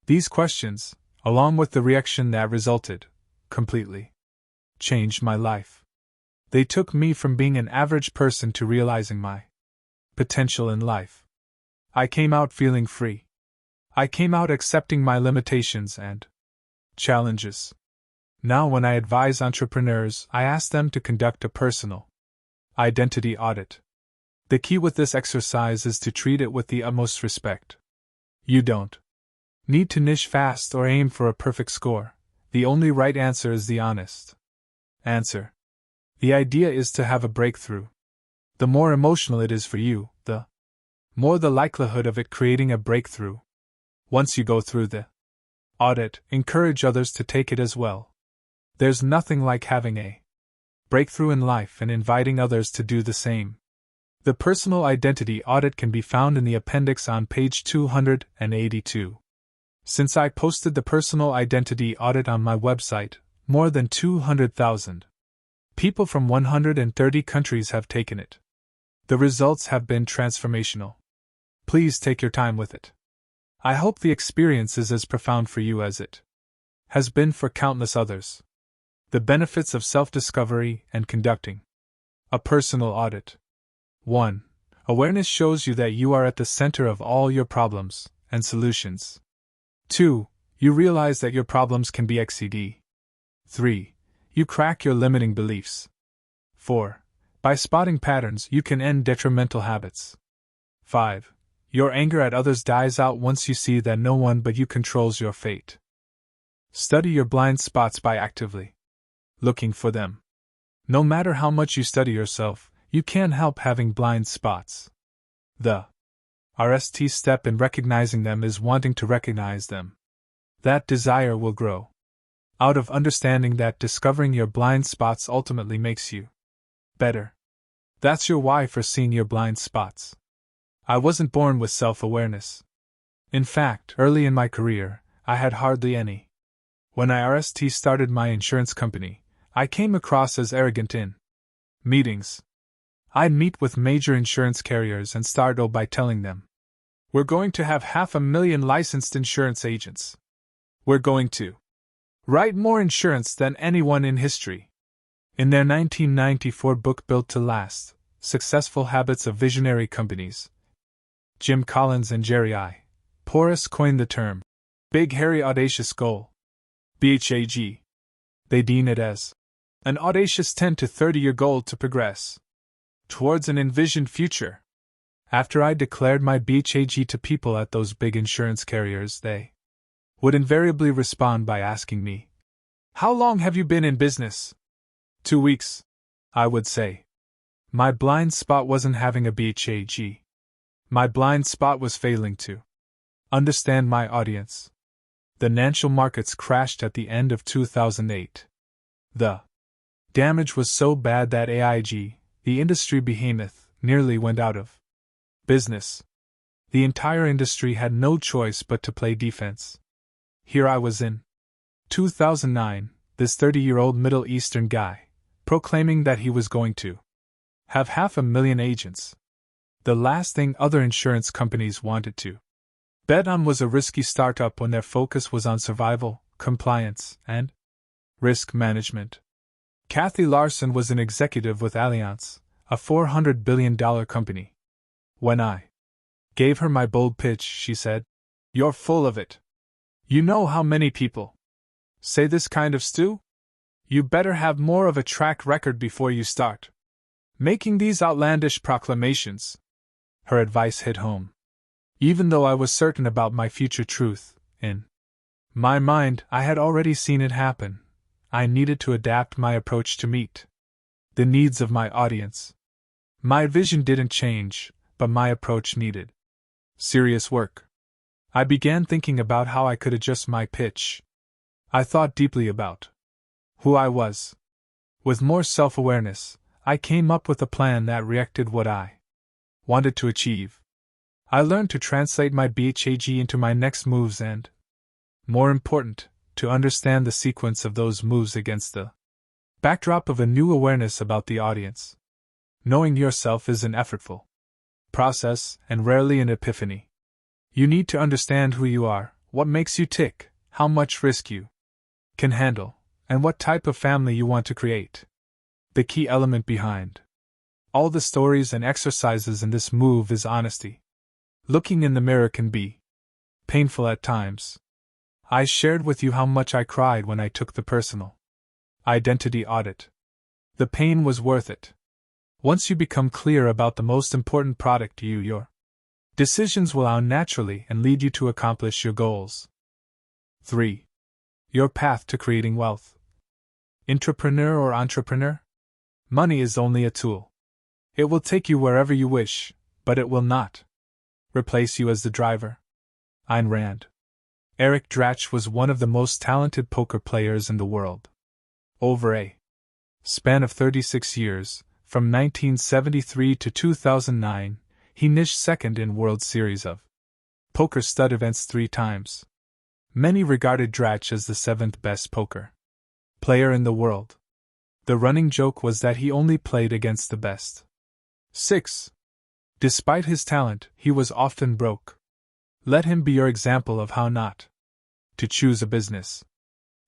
These questions, along with the reaction that resulted, completely changed my life. They took me from being an average person to realizing my potential in life. I came out feeling free. I came out accepting my limitations and challenges. Now, when I advise entrepreneurs, I ask them to conduct a personal identity audit. The key with this exercise is to treat it with the utmost respect. You don't need to niche fast or aim for a perfect score. The only right answer is the honest answer. The idea is to have a breakthrough. The more emotional it is for you, the more the likelihood of it creating a breakthrough. Once you go through the audit, encourage others to take it as well. There's nothing like having a breakthrough in life and inviting others to do the same. The personal identity audit can be found in the appendix on page 282. Since I posted the personal identity audit on my website, more than 200,000 people from 130 countries have taken it. The results have been transformational. Please take your time with it. I hope the experience is as profound for you as it has been for countless others. The benefits of self-discovery and conducting a personal audit. 1. Awareness shows you that you are at the center of all your problems and solutions. 2. You realize that your problems can be XCD. 3. You crack your limiting beliefs. 4. By spotting patterns, you can end detrimental habits. 5. Your anger at others dies out once you see that no one but you controls your fate. Study your blind spots by actively looking for them. No matter how much you study yourself, you can't help having blind spots. The RST step in recognizing them is wanting to recognize them. That desire will grow out of understanding that discovering your blind spots ultimately makes you better. That's your why for seeing your blind spots. I wasn't born with self-awareness. In fact, early in my career, I had hardly any. When I RST started my insurance company, I came across as arrogant in meetings. I'd meet with major insurance carriers and start by telling them, we're going to have 500,000 licensed insurance agents. We're going to write more insurance than anyone in history. In their 1994 book Built to Last, Successful Habits of Visionary Companies, Jim Collins and Jerry I. Porras coined the term Big Hairy Audacious Goal. BHAG. They deem it as an audacious 10 to 30-year goal to progress towards an envisioned future. After I declared my BHAG to people at those big insurance carriers, they would invariably respond by asking me, How long have you been in business? 2 weeks, I would say. My blind spot wasn't having a BHAG. My blind spot was failing to understand my audience. The financial markets crashed at the end of 2008. The damage was so bad that AIG, the industry behemoth, nearly went out of business. The entire industry had no choice but to play defense. Here I was in 2009, this 30-year-old Middle Eastern guy, proclaiming that he was going to have 500,000 agents. The last thing other insurance companies wanted to bet on was a risky startup when their focus was on survival, compliance, and risk management. Kathy Larson was an executive with Allianz, a $400 billion company. When I gave her my bold pitch, she said, "You're full of it. You know how many people say this kind of stew? You better have more of a track record before you start making these outlandish proclamations." Her advice hit home. Even though I was certain about my future truth, in my mind I had already seen it happen. I needed to adapt my approach to meet the needs of my audience. My vision didn't change, but my approach needed serious work. I began thinking about how I could adjust my pitch. I thought deeply about who I was. With more self-awareness, I came up with a plan that reacted what I wanted to achieve. I learned to translate my BHAG into my next moves and, more important, to understand the sequence of those moves against the backdrop of a new awareness about the audience. Knowing yourself is an effortful process and rarely an epiphany. You need to understand who you are, what makes you tick, how much risk you can handle, and what type of family you want to create. The key element behind all the stories and exercises in this move is honesty. Looking in the mirror can be painful at times. I shared with you how much I cried when I took the personal identity audit. The pain was worth it. Once you become clear about the most important product your decisions will out naturally and lead you to accomplish your goals. 3. Your path to creating wealth. Intrapreneur or entrepreneur? Money is only a tool. It will take you wherever you wish, but it will not replace you as the driver. Ayn Rand. Eric Dratch was one of the most talented poker players in the world. Over a span of 36 years, from 1973 to 2009, he niched second in World Series of Poker stud events 3 times. Many regarded Dratch as the 7th best poker player in the world. The running joke was that he only played against the best 6. Despite his talent, he was often broke. Let him be your example of how not to choose a business.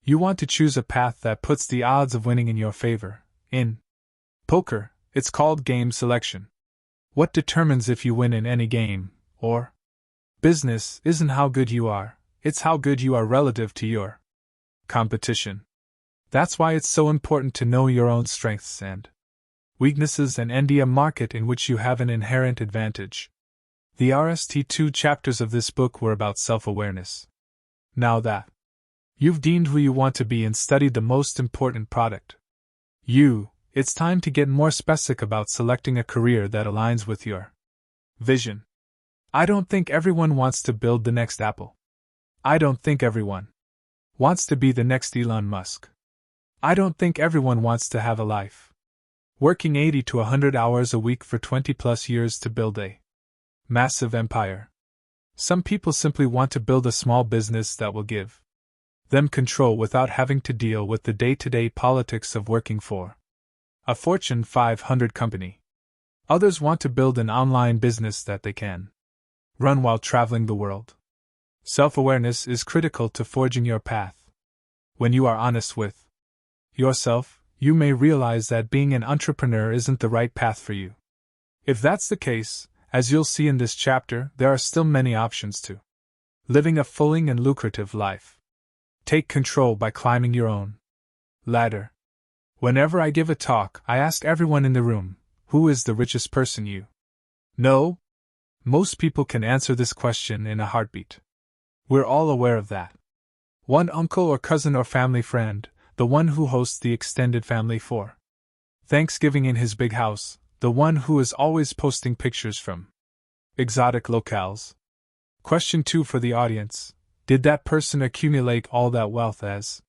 You want to choose a path that puts the odds of winning in your favor. In poker, it's called game selection. What determines if you win in any game, or business, isn't how good you are, it's how good you are relative to your competition. That's why it's so important to know your own strengths and weaknesses and enter a market in which you have an inherent advantage. The RST2 chapters of this book were about self-awareness. Now that you've deemed who you want to be and studied the most important product, it's time to get more specific about selecting a career that aligns with your vision. I don't think everyone wants to build the next Apple. I don't think everyone wants to be the next Elon Musk. I don't think everyone wants to have a life working 80 to 100 hours a week for 20 plus years to build a massive empire. Some people simply want to build a small business that will give them control without having to deal with the day-to-day politics of working for a Fortune 500 company. Others want to build an online business that they can run while traveling the world. Self-awareness is critical to forging your path. When you are honest with yourself, you may realize that being an entrepreneur isn't the right path for you. If that's the case, as you'll see in this chapter, there are still many options to living a fulfilling and lucrative life. Take control by climbing your own ladder. Whenever I give a talk, I ask everyone in the room, who is the richest person you know? Most people can answer this question in a heartbeat. We're all aware of that one uncle or cousin or family friend, the one who hosts the extended family for Thanksgiving in his big house, the one who is always posting pictures from exotic locales. Question 2 for the audience: did that person accumulate all that wealth as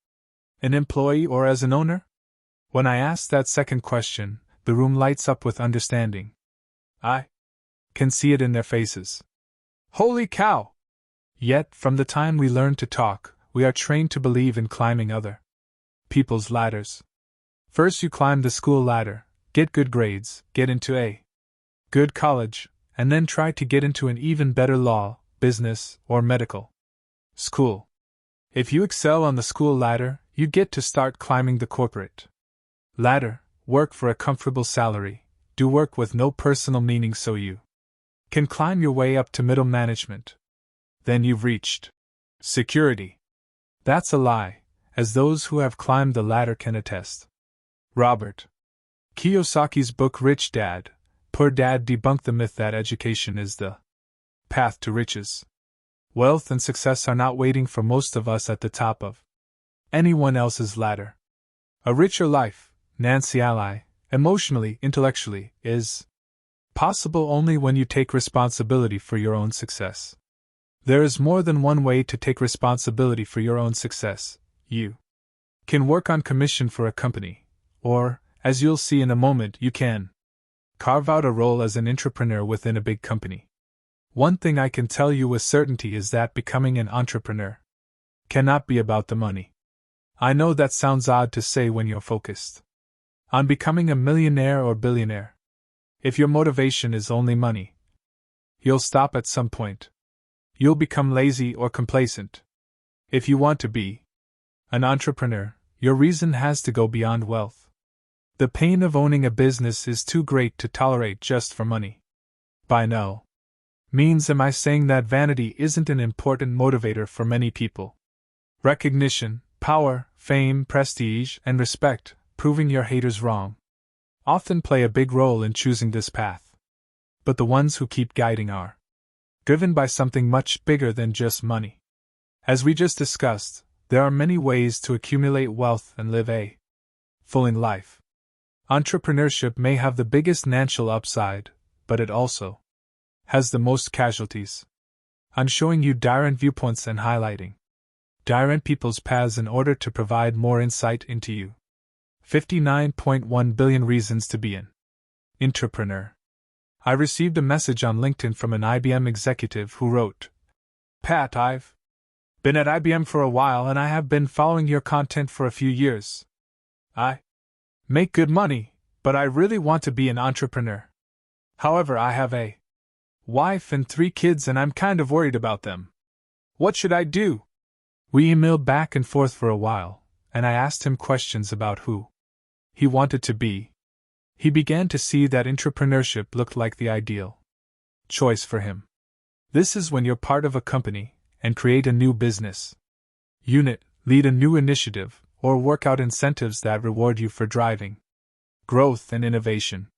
an employee or as an owner? When I ask that second question, the room lights up with understanding. I can see it in their faces. Holy cow! Yet, from the time we learn to talk, we are trained to believe in climbing other people's ladders. First you climb the school ladder, get good grades, get into a good college, and then try to get into an even better law, business, or medical school. If you excel on the school ladder, you get to start climbing the corporate ladder, work for a comfortable salary, do work with no personal meaning so you can climb your way up to middle management. Then you've reached security. That's a lie, as those who have climbed the ladder can attest. Robert Kiyosaki's book Rich Dad, Poor Dad debunked the myth that education is the path to riches. Wealth and success are not waiting for most of us at the top of anyone else's ladder. A richer life, Nancy Ally, emotionally, intellectually, is possible only when you take responsibility for your own success. There is more than one way to take responsibility for your own success. You can work on commission for a company, or, as you'll see in a moment, you can carve out a role as an entrepreneur within a big company. One thing I can tell you with certainty is that becoming an entrepreneur cannot be about the money. I know that sounds odd to say when you're focused on becoming a millionaire or billionaire. If your motivation is only money, you'll stop at some point. You'll become lazy or complacent. If you want to be an entrepreneur, your reason has to go beyond wealth. The pain of owning a business is too great to tolerate just for money. By no means am I saying that vanity isn't an important motivator for many people. Recognition, power, fame, prestige, and respect, proving your haters wrong, often play a big role in choosing this path. But the ones who keep guiding are driven by something much bigger than just money. As we just discussed, there are many ways to accumulate wealth and live a fulfilling life. Entrepreneurship may have the biggest financial upside, but it also has the most casualties. I'm showing you different viewpoints and highlighting different people's paths in order to provide more insight into you. 59.1 billion reasons to be an entrepreneur. I received a message on LinkedIn from an IBM executive who wrote, "Pat, I've been at IBM for a while and I have been following your content for a few years. I make good money, but I really want to be an entrepreneur. However, I have a wife and 3 kids and I'm kind of worried about them. What should I do?" We emailed back and forth for a while, and I asked him questions about who he wanted to be. He began to see that entrepreneurship looked like the ideal choice for him. This is when you're part of a company and create a new business unit, lead a new initiative, or work out incentives that reward you for driving growth and innovation.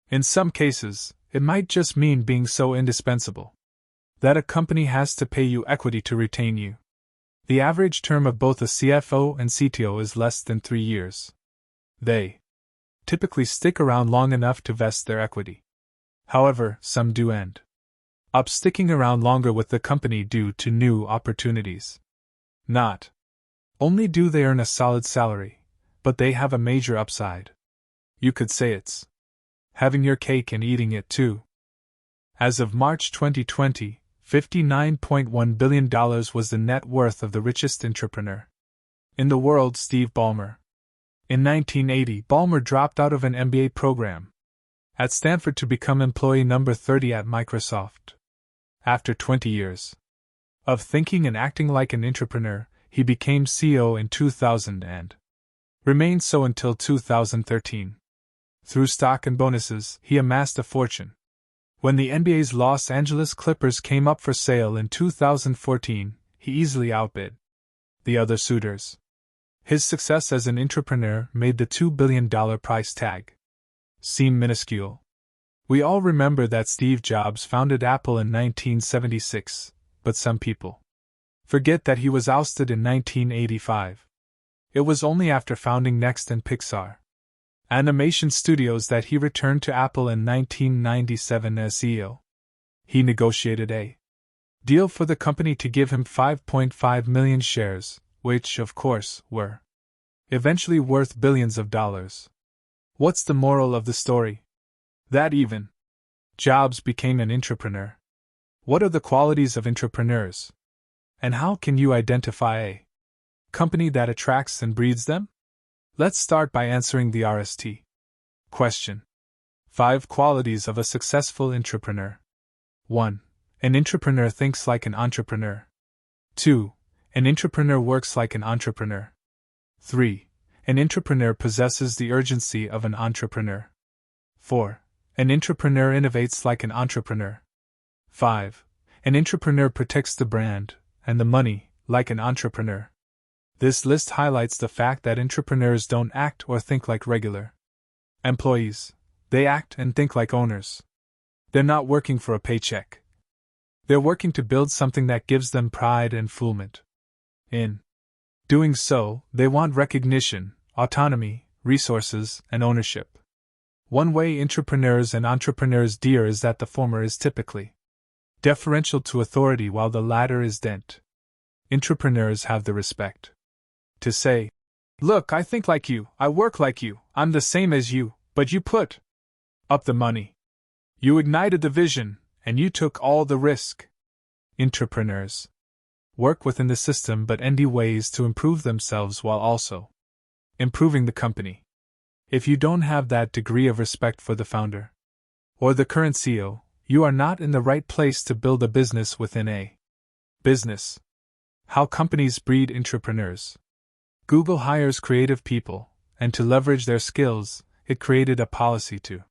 In some cases, it might just mean being so indispensable that a company has to pay you equity to retain you. The average term of both a CFO and CTO is less than 3 years. They typically stick around long enough to vest their equity. However, some do end up sticking around longer with the company due to new opportunities. Not only do they earn a solid salary, but they have a major upside. You could say it's having your cake and eating it too. As of March 2020, $59.1 billion was the net worth of the richest entrepreneur in the world, Steve Ballmer. In 1980, Ballmer dropped out of an MBA program at Stanford to become employee number 30 at Microsoft. After 20 years of thinking and acting like an entrepreneur, he became CEO in 2000 and remained so until 2013. Through stock and bonuses, he amassed a fortune. When the NBA's Los Angeles Clippers came up for sale in 2014, he easily outbid the other suitors. His success as an entrepreneur made the $2 billion price tag seem minuscule. We all remember that Steve Jobs founded Apple in 1976, but some people forget that he was ousted in 1985. It was only after founding Next and Pixar Animation Studios that he returned to Apple in 1997 as CEO. He negotiated a deal for the company to give him 5.5 million shares, which, of course, were eventually worth billions of dollars. What's the moral of the story? That even Jobs became an entrepreneur. What are the qualities of entrepreneurs? And how can you identify a company that attracts and breeds them? Let's start by answering the RST question. 5 qualities of a successful entrepreneur. 1. An entrepreneur thinks like an entrepreneur. 2. An entrepreneur works like an entrepreneur. 3. An entrepreneur possesses the urgency of an entrepreneur. 4. An entrepreneur innovates like an entrepreneur. 5. An entrepreneur protects the brand and the money like an entrepreneur. This list highlights the fact that entrepreneurs don't act or think like regular employees. They act and think like owners. They're not working for a paycheck. They're working to build something that gives them pride and fulfillment. In doing so, they want recognition, autonomy, resources, and ownership. One way entrepreneurs and entrepreneurs differ is that the former is typically deferential to authority while the latter is dent. Entrepreneurs have the respect to say, "Look, I think like you, I work like you, I'm the same as you, but you put up the money. You ignited the vision, and you took all the risk." Entrepreneurs work within the system but find ways to improve themselves while also improving the company. If you don't have that degree of respect for the founder or the current CEO, you are not in the right place to build a business within a business. How companies breed entrepreneurs. Google hires creative people, and to leverage their skills, it created a policy to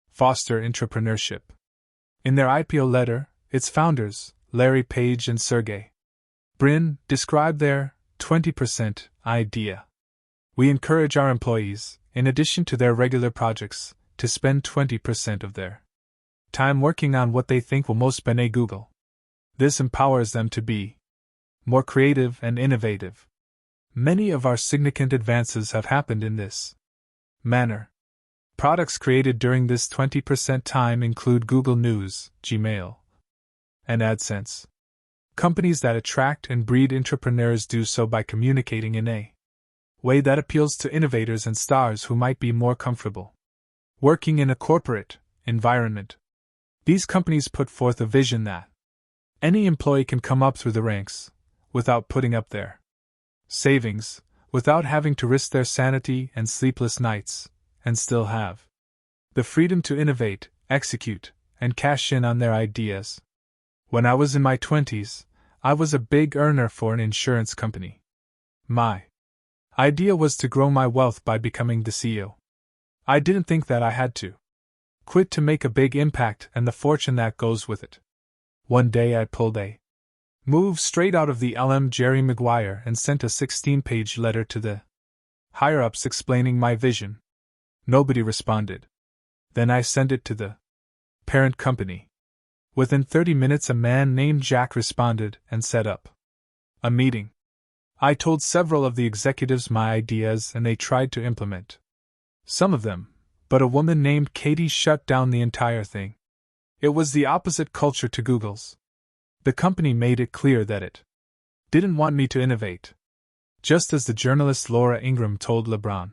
foster entrepreneurship. In their IPO letter, its founders, Larry Page and Sergey Brin, described their 20% idea. We encourage our employees, in addition to their regular projects, to spend 20% of their time working on what they think will most benefit Google. This empowers them to be more creative and innovative. Many of our significant advances have happened in this manner. Products created during this 20% time include Google News, Gmail, and AdSense. Companies that attract and breed entrepreneurs do so by communicating in a way that appeals to innovators and stars who might be more comfortable working in a corporate environment. These companies put forth a vision that any employee can come up through the ranks without putting up their savings, without having to risk their sanity and sleepless nights, and still have the freedom to innovate, execute, and cash in on their ideas. When I was in my 20s, I was a big earner for an insurance company. My idea was to grow my wealth by becoming the CEO. I didn't think that I had to quit to make a big impact and the fortune that goes with it. One day I pulled a move straight out of the LM Jerry Maguire and sent a 16-page letter to the higher-ups explaining my vision. Nobody responded. Then I sent it to the parent company. Within 30 minutes a man named Jack responded and set up a meeting. I told several of the executives my ideas and they tried to implement some of them, but a woman named Katie shut down the entire thing. It was the opposite culture to Google's. The company made it clear that it didn't want me to innovate. Just as the journalist Laura Ingraham told LeBron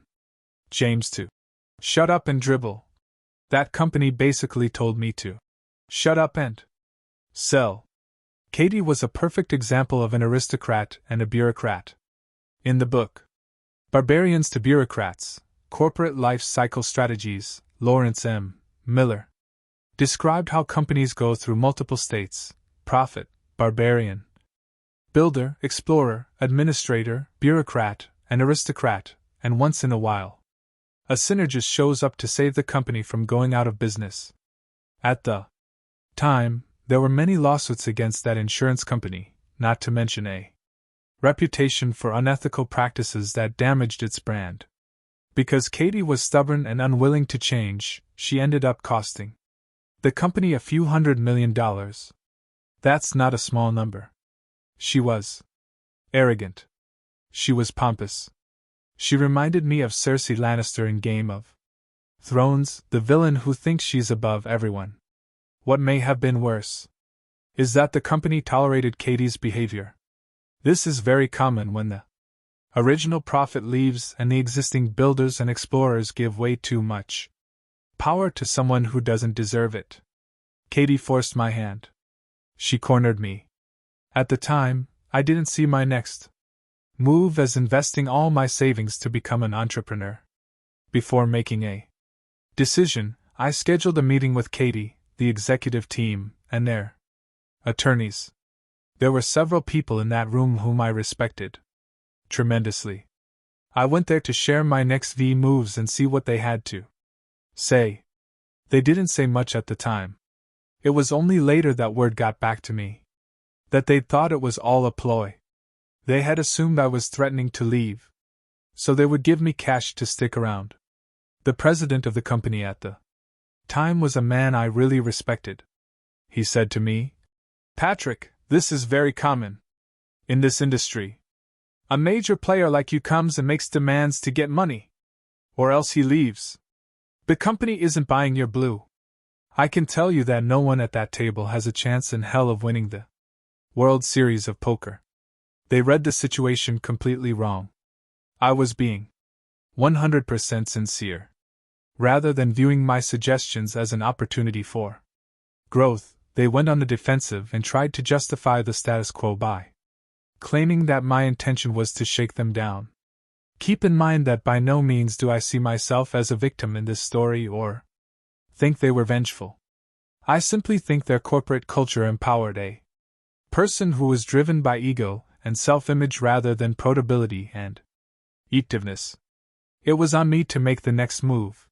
James to shut up and dribble, that company basically told me to shut up and sell. Katie was a perfect example of an aristocrat and a bureaucrat. In the book, Barbarians to Bureaucrats, Corporate Life Cycle Strategies, Lawrence M. Miller described how companies go through multiple states: prophet, barbarian, builder, explorer, administrator, bureaucrat, and aristocrat, and once in a while, a synergist shows up to save the company from going out of business. At the time, there were many lawsuits against that insurance company, not to mention a reputation for unethical practices that damaged its brand. Because Katie was stubborn and unwilling to change, she ended up costing the company a few $100 million. That's not a small number. She was arrogant. She was pompous. She reminded me of Cersei Lannister in Game of Thrones, the villain who thinks she's above everyone. What may have been worse is that the company tolerated Katie's behavior. This is very common when the original prophet leaves and the existing builders and explorers give way too much power to someone who doesn't deserve it. Katie forced my hand. She cornered me. At the time, I didn't see my next move as investing all my savings to become an entrepreneur. Before making a decision, I scheduled a meeting with Katie, the executive team, and their attorneys. There were several people in that room whom I respected tremendously. I went there to share my next V moves and see what they had to say. They didn't say much at the time. It was only later that word got back to me that they'd thought it was all a ploy. They had assumed I was threatening to leave, so they would give me cash to stick around. The president of the company at the time was a man I really respected. He said to me, "Patrick, this is very common in this industry. A major player like you comes and makes demands to get money, or else he leaves. The company isn't buying your blue. I can tell you that no one at that table has a chance in hell of winning the World Series of Poker." They read the situation completely wrong. I was being 100% sincere. Rather than viewing my suggestions as an opportunity for growth, they went on the defensive and tried to justify the status quo by claiming that my intention was to shake them down. Keep in mind that by no means do I see myself as a victim in this story or think they were vengeful. I simply think their corporate culture empowered a person who was driven by ego and self-image rather than probability and effectiveness. It was on me to make the next move.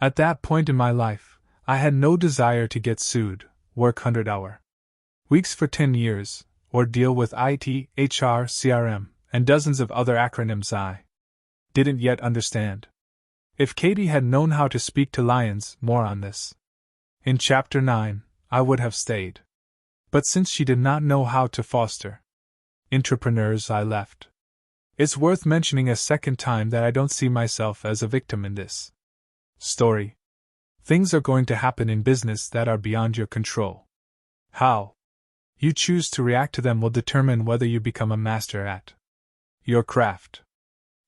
At that point in my life, I had no desire to get sued, work 100-hour weeks for 10 years, or deal with IT, HR, CRM, and dozens of other acronyms I didn't yet understand. If Katie had known how to speak to lions, more on this in Chapter 9, I would have stayed. But since she did not know how to foster entrepreneurs, I left. It's worth mentioning a second time that I don't see myself as a victim in this story. Things are going to happen in business that are beyond your control. How you choose to react to them will determine whether you become a master at your craft.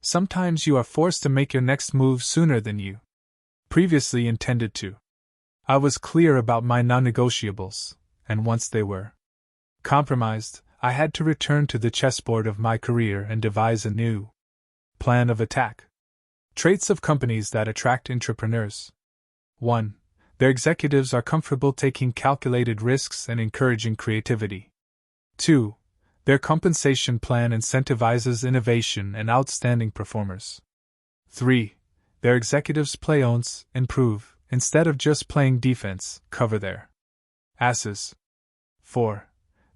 Sometimes you are forced to make your next move sooner than you previously intended to. I was clear about my non-negotiables, and once they were compromised, I had to return to the chessboard of my career and devise a new plan of attack. Traits of companies that attract entrepreneurs. 1. Their executives are comfortable taking calculated risks and encouraging creativity. 2. Their compensation plan incentivizes innovation and outstanding performers. 3. Their executives play offense, improve, instead of just playing defense, cover their asses. 4.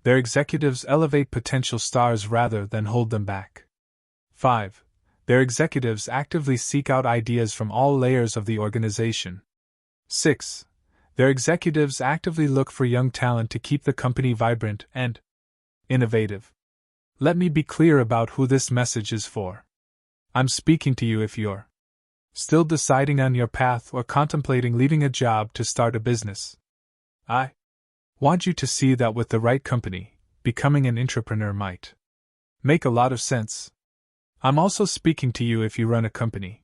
Their executives elevate potential stars rather than hold them back. 5. Their executives actively seek out ideas from all layers of the organization. 6. Their executives actively look for young talent to keep the company vibrant and innovative. Let me be clear about who this message is for. I'm speaking to you if you're still deciding on your path or contemplating leaving a job to start a business. I want you to see that with the right company, becoming an entrepreneur might make a lot of sense. I'm also speaking to you if you run a company.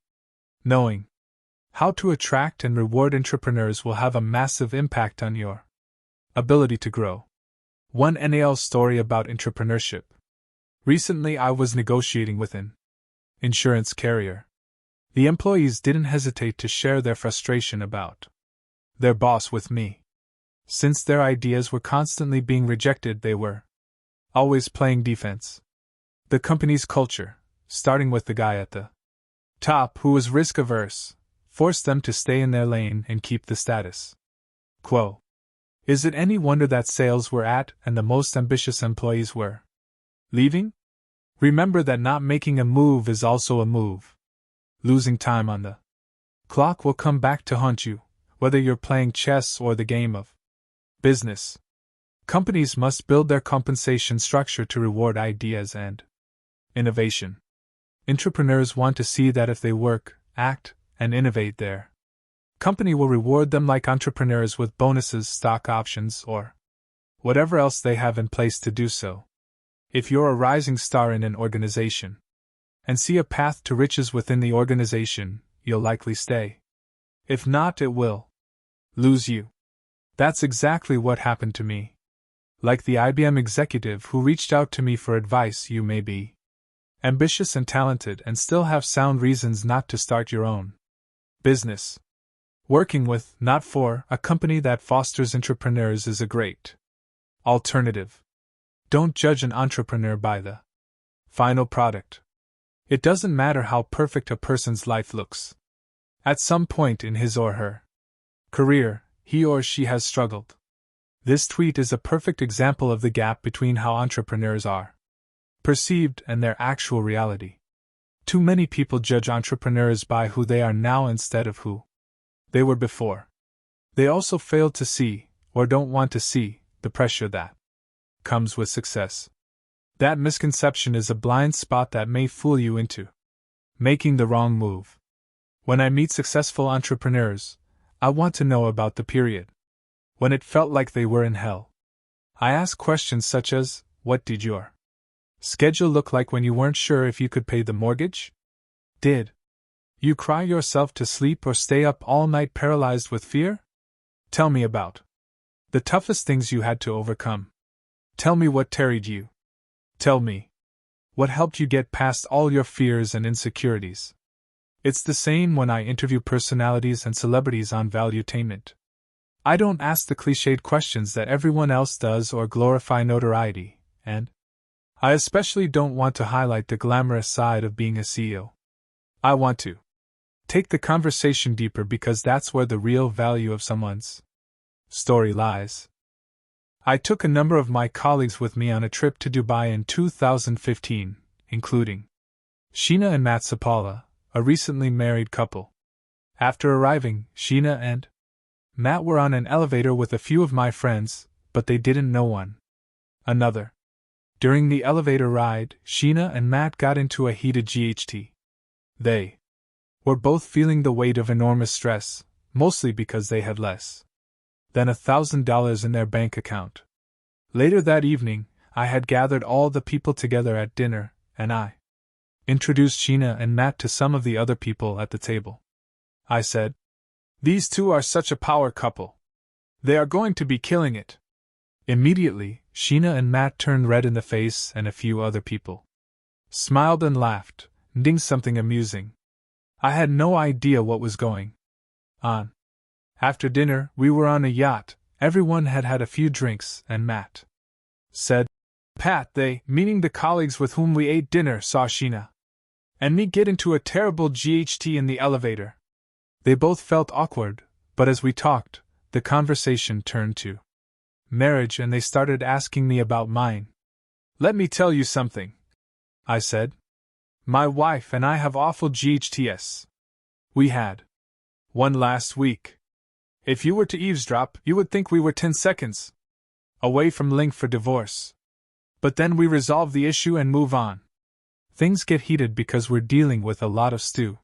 Knowing how to attract and reward entrepreneurs will have a massive impact on your ability to grow. One NAL story about entrepreneurship. Recently, I was negotiating with an insurance carrier. The employees didn't hesitate to share their frustration about their boss with me. Since their ideas were constantly being rejected, they were always playing defense. The company's culture, starting with the guy at the top who was risk-averse, forced them to stay in their lane and keep the status quo. Is it any wonder that sales were at and the most ambitious employees were leaving? Remember that not making a move is also a move. Losing time on the clock will come back to haunt you, whether you're playing chess or the game of business. Companies must build their compensation structure to reward ideas and innovation. Entrepreneurs want to see that if they work, act, and innovate, their company will reward them like entrepreneurs with bonuses, stock options, or whatever else they have in place to do so. If you're a rising star in an organization and see a path to riches within the organization, you'll likely stay. If not, it will lose you. That's exactly what happened to me. Like the IBM executive who reached out to me for advice, you may be ambitious and talented and still have sound reasons not to start your own business. Working with, not for, a company that fosters entrepreneurs is a great alternative. Don't judge an entrepreneur by the final product. It doesn't matter how perfect a person's life looks. At some point in his or her career, he or she has struggled. This tweet is a perfect example of the gap between how entrepreneurs are perceived and their actual reality. Too many people judge entrepreneurs by who they are now instead of who they were before. They also fail to see, or don't want to see, the pressure that comes with success. That misconception is a blind spot that may fool you into making the wrong move. When I meet successful entrepreneurs, I want to know about the period when it felt like they were in hell. I ask questions such as, what did your schedule look like when you weren't sure if you could pay the mortgage? Did you cry yourself to sleep or stay up all night paralyzed with fear? Tell me about the toughest things you had to overcome. Tell me what tarried you. Tell me what helped you get past all your fears and insecurities. It's the same when I interview personalities and celebrities on Valuetainment. I don't ask the cliched questions that everyone else does or glorify notoriety, and I especially don't want to highlight the glamorous side of being a CEO. I want to take the conversation deeper because that's where the real value of someone's story lies. I took a number of my colleagues with me on a trip to Dubai in 2015, including Sheena and Matt Sapala, a recently married couple. After arriving, Sheena and Matt were on an elevator with a few of my friends, but they didn't know one another. During the elevator ride, Sheena and Matt got into a heated GHT. They were both feeling the weight of enormous stress, mostly because they had less than $1,000 in their bank account. Later that evening, I had gathered all the people together at dinner, and I introduced Sheena and Matt to some of the other people at the table. I said, "These two are such a power couple. They are going to be killing it." Immediately, Sheena and Matt turned red in the face, and a few other people smiled and laughed, ding something amusing. I had no idea what was going on. After dinner, we were on a yacht, everyone had had a few drinks, and Matt said, "Pat, they," meaning the colleagues with whom we ate dinner, "saw Sheena and me get into a terrible GHT in the elevator." They both felt awkward, but as we talked, the conversation turned to marriage and they started asking me about mine. "Let me tell you something," I said. "My wife and I have awful GHTs. We had one last week. If you were to eavesdrop, you would think we were 10 seconds away from link for divorce. But then we resolve the issue and move on. Things get heated because we're dealing with a lot of stew.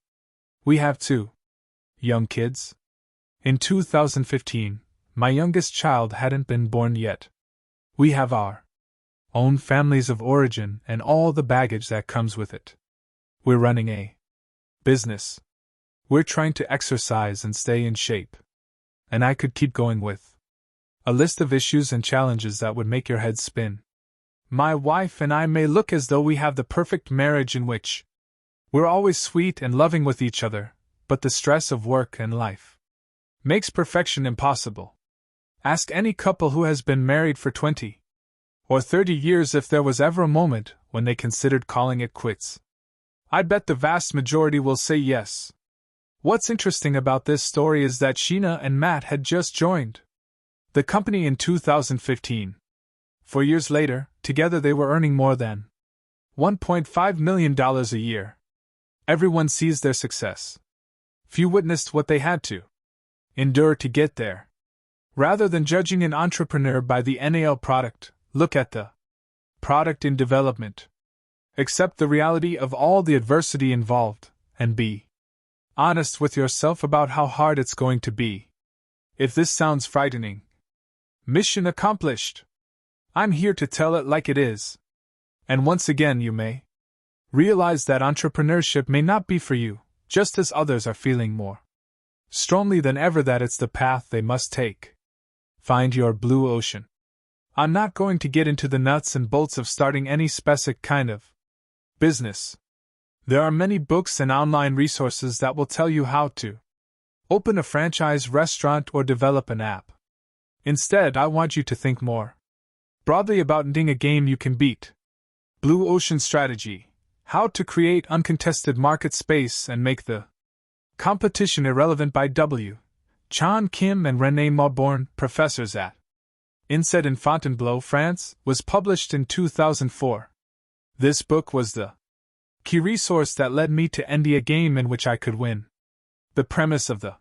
We have 2 young kids. In 2015, my youngest child hadn't been born yet. We have our own families of origin and all the baggage that comes with it. We're running a business. We're trying to exercise and stay in shape." And I could keep going with a list of issues and challenges that would make your head spin. My wife and I may look as though we have the perfect marriage in which we're always sweet and loving with each other, but the stress of work and life makes perfection impossible. Ask any couple who has been married for 20 or 30 years if there was ever a moment when they considered calling it quits. I bet the vast majority will say yes. What's interesting about this story is that Sheena and Matt had just joined the company in 2015. 4 years later, together they were earning more than $1.5 million a year. Everyone sees their success. Few witnessed what they had to endure to get there. Rather than judging an entrepreneur by the NAL product, look at the product in development. Accept the reality of all the adversity involved, and be honest with yourself about how hard it's going to be. If this sounds frightening, mission accomplished. I'm here to tell it like it is. And once again, you may realize that entrepreneurship may not be for you, just as others are feeling more strongly than ever that it's the path they must take. Find your blue ocean. I'm not going to get into the nuts and bolts of starting any specific kind of business. There are many books and online resources that will tell you how to open a franchise restaurant or develop an app. Instead, I want you to think more broadly about ending a game you can beat. Blue Ocean Strategy: How to Create Uncontested Market Space and Make the Competition Irrelevant by W. Chan Kim and René Mauborgne, professors at INSEAD in Fontainebleau, France, was published in 2004. This book was the key resource that led me to ending a game in which I could win. The premise of the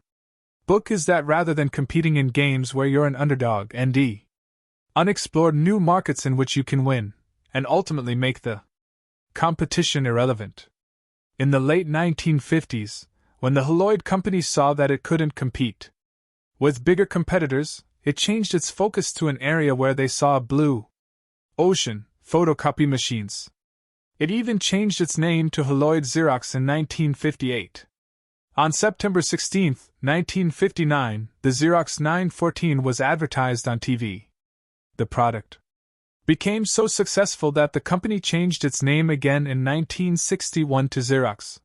book is that rather than competing in games where you're an underdog and unexplored new markets in which you can win, and ultimately make the competition irrelevant. In the late 1950s, when the Holoid company saw that it couldn't compete with bigger competitors, it changed its focus to an area where they saw a blue ocean: photocopy machines. It even changed its name to Holoid Xerox in 1958. On September 16, 1959, the Xerox 914 was advertised on TV. The product became so successful that the company changed its name again in 1961 to Xerox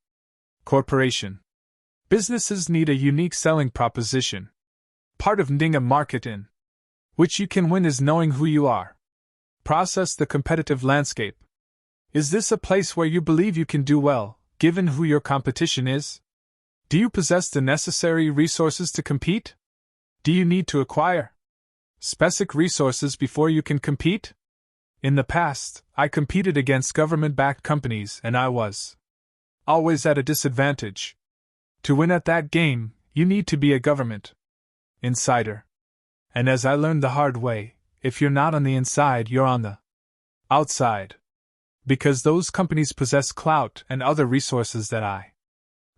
Corporation. Businesses need a unique selling proposition. Part of ending a market in which you can win is knowing who you are. Process the competitive landscape. Is this a place where you believe you can do well, given who your competition is? Do you possess the necessary resources to compete? Do you need to acquire specific resources before you can compete? In the past, I competed against government-backed companies and I was always at a disadvantage. To win at that game, you need to be a government insider. And as I learned the hard way, if you're not on the inside, you're on the outside. Because those companies possess clout and other resources that I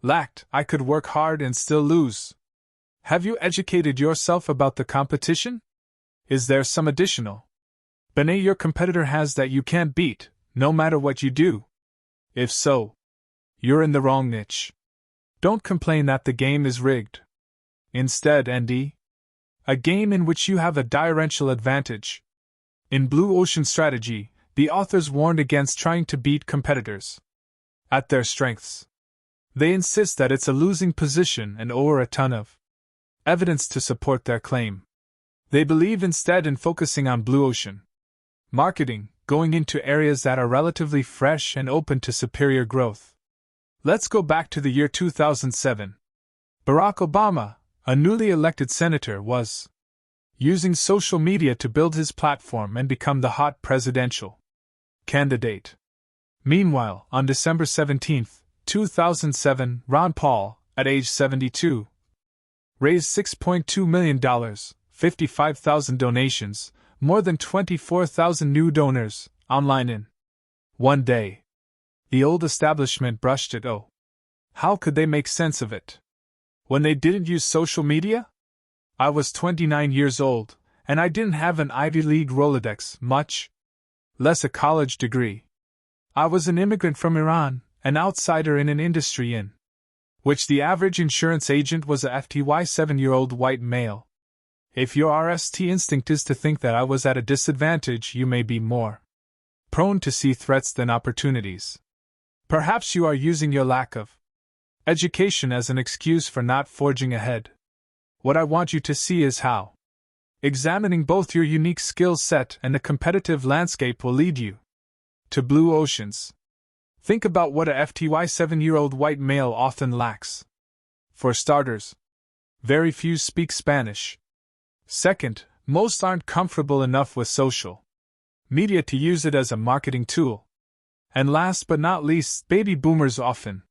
lacked, I could work hard and still lose. Have you educated yourself about the competition? Is there some additional benefit your competitor has that you can't beat, no matter what you do? If so, you're in the wrong niche. Don't complain that the game is rigged. Instead, ND, a game in which you have a differential advantage. In Blue Ocean Strategy, the authors warned against trying to beat competitors at their strengths. They insist that it's a losing position and owe a ton of evidence to support their claim. They believe instead in focusing on blue ocean marketing, going into areas that are relatively fresh and open to superior growth. Let's go back to the year 2007. Barack Obama, a newly elected senator, was using social media to build his platform and become the hot presidential candidate. Meanwhile, on December 17, 2007, Ron Paul, at age 72, raised $6.2 million, 55,000 donations, more than 24,000 new donors, online in one day. The old establishment brushed it. Oh, how could they make sense of it when they didn't use social media? I was 29 years old, and I didn't have an Ivy League Rolodex, much less a college degree. I was an immigrant from Iran, an outsider in an industry in which the average insurance agent was a 7-year-old white male. If your RST instinct is to think that I was at a disadvantage, you may be more prone to see threats than opportunities. Perhaps you are using your lack of education as an excuse for not forging ahead. What I want you to see is how examining both your unique skill set and the competitive landscape will lead you to blue oceans. Think about what a 7-year-old white male often lacks. For starters, very few speak Spanish. Second, most aren't comfortable enough with social media to use it as a marketing tool. And last but not least, baby boomers often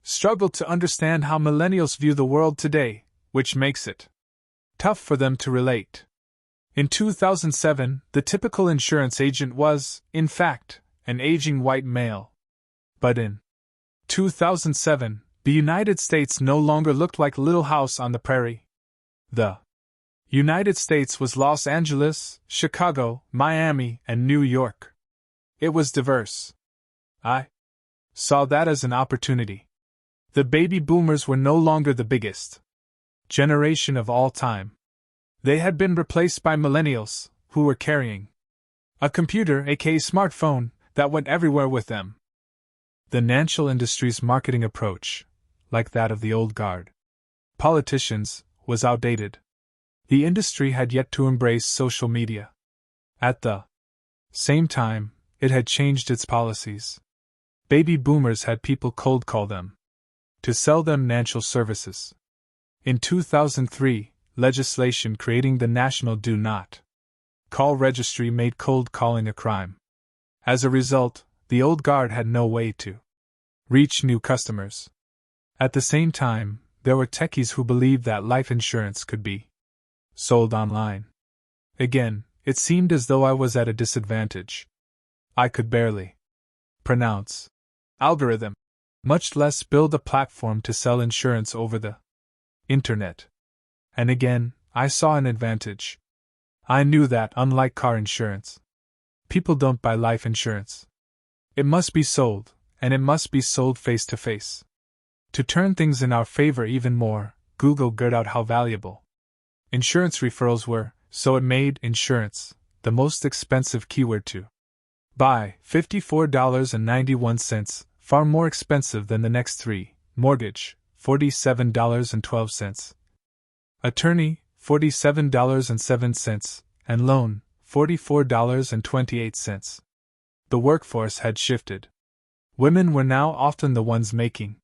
struggle to understand how millennials view the world today, which makes it tough for them to relate. In 2007, the typical insurance agent was, in fact, an aging white male. But in 2007, the United States no longer looked like Little House on the Prairie. The United States was Los Angeles, Chicago, Miami, and New York. It was diverse. I saw that as an opportunity. The baby boomers were no longer the biggest generation of all time. They had been replaced by millennials, who were carrying a computer, aka smartphone, that went everywhere with them. The financial industry's marketing approach, like that of the old guard politicians, was outdated. The industry had yet to embrace social media. At the same time, it had changed its policies. Baby boomers had people cold call them to sell them financial services. In 2003, legislation creating the National Do Not Call Registry made cold calling a crime. As a result, the old guard had no way to reach new customers. At the same time, there were techies who believed that life insurance could be sold online. Again, it seemed as though I was at a disadvantage. I could barely pronounce algorithm, much less build a platform to sell insurance over the internet. And again, I saw an advantage. I knew that, unlike car insurance, people don't buy life insurance. It must be sold, and it must be sold face to face. To turn things in our favor even more, Google figured out how valuable insurance referrals were, so it made insurance the most expensive keyword to buy, $54.91, far more expensive than the next three: mortgage, $47.12, attorney, $47.07, and loan, $44.28. The workforce had shifted. Women were now often the ones making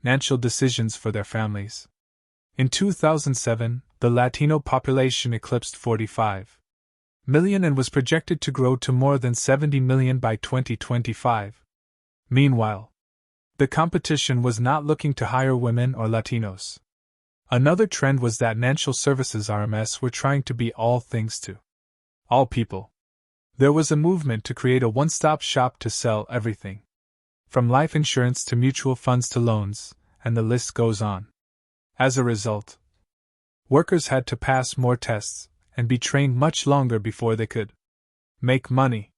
financial decisions for their families. In 2007, the Latino population eclipsed 45 million and was projected to grow to more than 70 million by 2025. Meanwhile, the competition was not looking to hire women or Latinos. Another trend was that financial services RMS were trying to be all things to all people. There was a movement to create a one-stop shop to sell everything, from life insurance to mutual funds to loans, and the list goes on. As a result, workers had to pass more tests and be trained much longer before they could make money.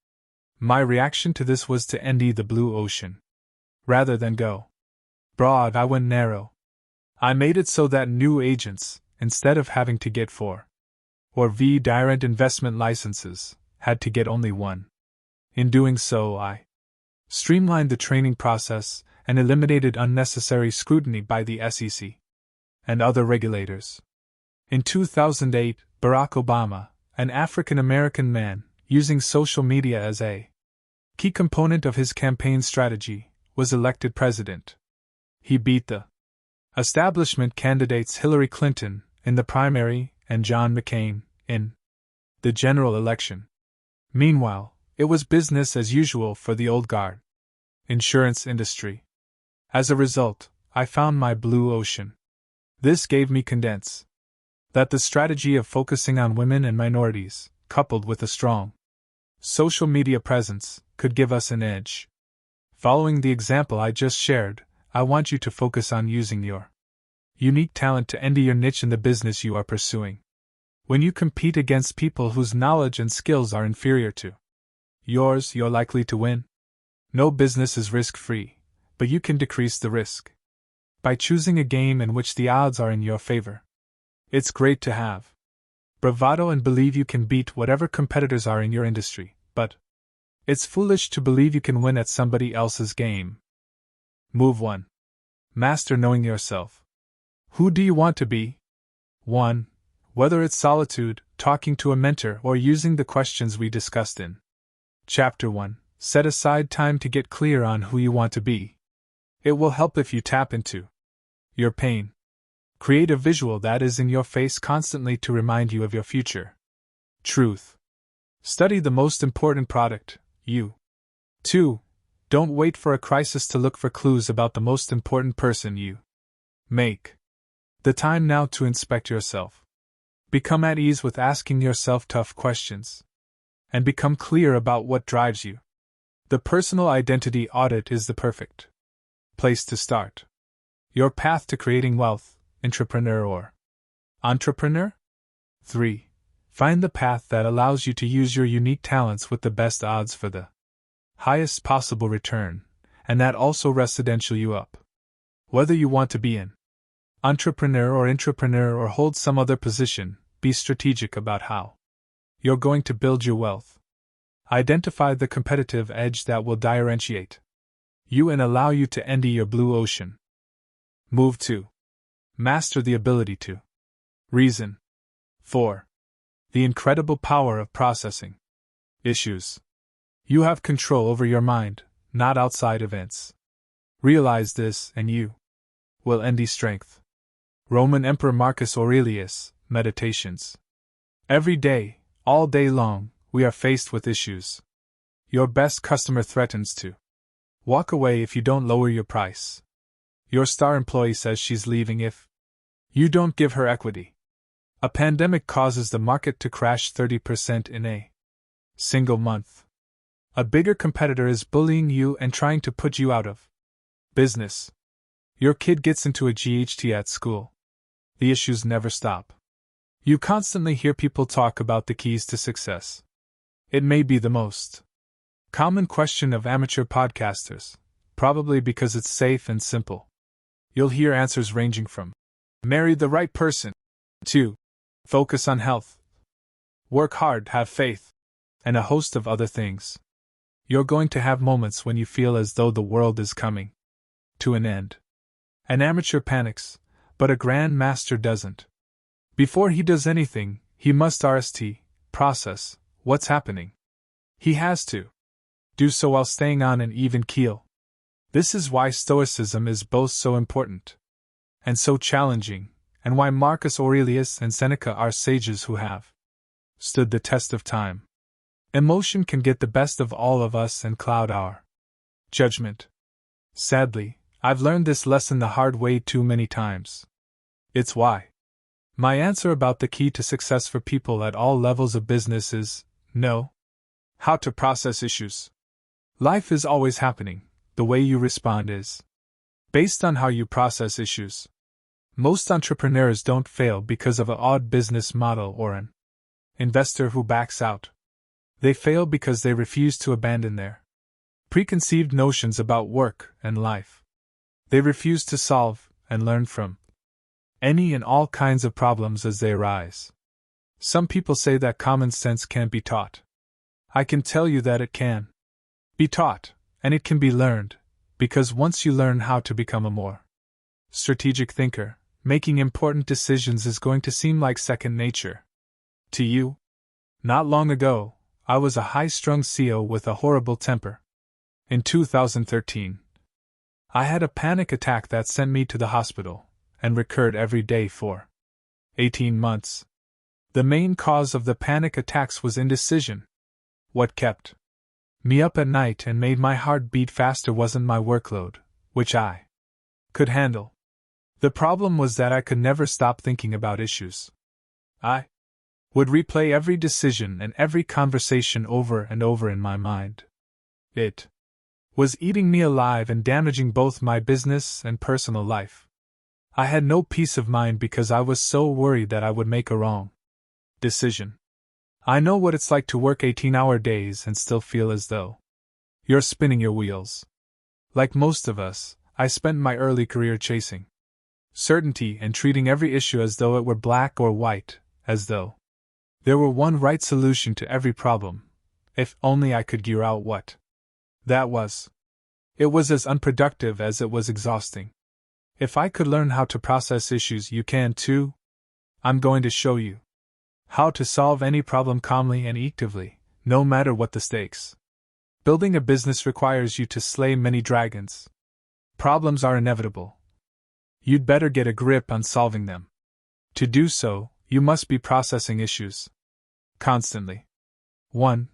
My reaction to this was to end the blue ocean. Rather than go broad, I went narrow. I made it so that new agents, instead of having to get 4 or 5 direct investment licenses, had to get only 1. In doing so, I streamlined the training process and eliminated unnecessary scrutiny by the SEC and other regulators. In 2008, Barack Obama, an African-American man, using social media as a key component of his campaign strategy, was elected president. He beat the establishment candidates Hillary Clinton in the primary and John McCain in the general election. Meanwhile, it was business as usual for the old guard insurance industry. As a result, I found my blue ocean. This gave me confidence that the strategy of focusing on women and minorities, coupled with a strong social media presence, could give us an edge. Following the example I just shared, I want you to focus on using your unique talent to enter your niche in the business you are pursuing. When you compete against people whose knowledge and skills are inferior to yours, you're likely to win. No business is risk-free, but you can decrease the risk by choosing a game in which the odds are in your favor. It's great to have bravado and believe you can beat whatever competitors are in your industry, but it's foolish to believe you can win at somebody else's game. Move 1. Master knowing yourself. Who do you want to be? 1. Whether it's solitude, talking to a mentor, or using the questions we discussed in Chapter 1, set aside time to get clear on who you want to be. It will help if you tap into your pain. Create a visual that is in your face constantly to remind you of your future. Truth. Study the most important product, you. 2. Don't wait for a crisis to look for clues about the most important person you. Make the time now to inspect yourself. Become at ease with asking yourself tough questions. And become clear about what drives you. The personal identity audit is the perfect place to start. Your path to creating wealth, intrapreneur or entrepreneur? 3. Find the path that allows you to use your unique talents with the best odds for the highest possible return, and that also residential you up. Whether you want to be an entrepreneur or intrapreneur or hold some other position, be strategic about how you're going to build your wealth. Identify the competitive edge that will differentiate you and allow you to enter your blue ocean. Move 2. Master the ability to reason. 4. The incredible power of processing issues. You have control over your mind, not outside events. Realize this, and you will end strength. Roman Emperor Marcus Aurelius, Meditations. Every day, all day long, we are faced with issues. Your best customer threatens to walk away if you don't lower your price. Your star employee says she's leaving if you don't give her equity. A pandemic causes the market to crash 30% in a single month. A bigger competitor is bullying you and trying to put you out of business. Your kid gets into a GHT at school. The issues never stop. You constantly hear people talk about the keys to success. It may be the most common question of amateur podcasters, probably because it's safe and simple. You'll hear answers ranging from marry the right person to focus on health, work hard, have faith, and a host of other things. You're going to have moments when you feel as though the world is coming to an end. An amateur panics, but a grand master doesn't. Before he does anything, he must process what's happening. He has to do so while staying on an even keel. This is why Stoicism is both so important and so challenging, and why Marcus Aurelius and Seneca are sages who have stood the test of time. Emotion can get the best of all of us and cloud our judgment. Sadly, I've learned this lesson the hard way too many times. It's why my answer about the key to success for people at all levels of business is know how to process issues. Life is always happening. The way you respond is based on how you process issues. Most entrepreneurs don't fail because of an odd business model or an investor who backs out. They fail because they refuse to abandon their preconceived notions about work and life. They refuse to solve and learn from any and all kinds of problems as they arise. Some people say that common sense can't be taught. I can tell you that it can be taught, and it can be learned, because once you learn how to become a more strategic thinker, making important decisions is going to seem like second nature to you. Not long ago, I was a high-strung CEO with a horrible temper. In 2013, I had a panic attack that sent me to the hospital, and recurred every day for 18 months. The main cause of the panic attacks was indecision. What kept me up at night and made my heart beat faster wasn't my workload, which I could handle. The problem was that I could never stop thinking about issues. I would replay every decision and every conversation over and over in my mind. It was eating me alive and damaging both my business and personal life. I had no peace of mind because I was so worried that I would make a wrong decision. I know what it's like to work 18-hour days and still feel as though you're spinning your wheels. Like most of us, I spent my early career chasing certainty and treating every issue as though it were black or white, as though there were one right solution to every problem, if only I could gear out what that was. It was as unproductive as it was exhausting. If I could learn how to process issues, you can too. I'm going to show you how to solve any problem calmly and effectively, no matter what the stakes. Building a business requires you to slay many dragons. Problems are inevitable. You'd better get a grip on solving them. To do so, you must be processing issues constantly. 1.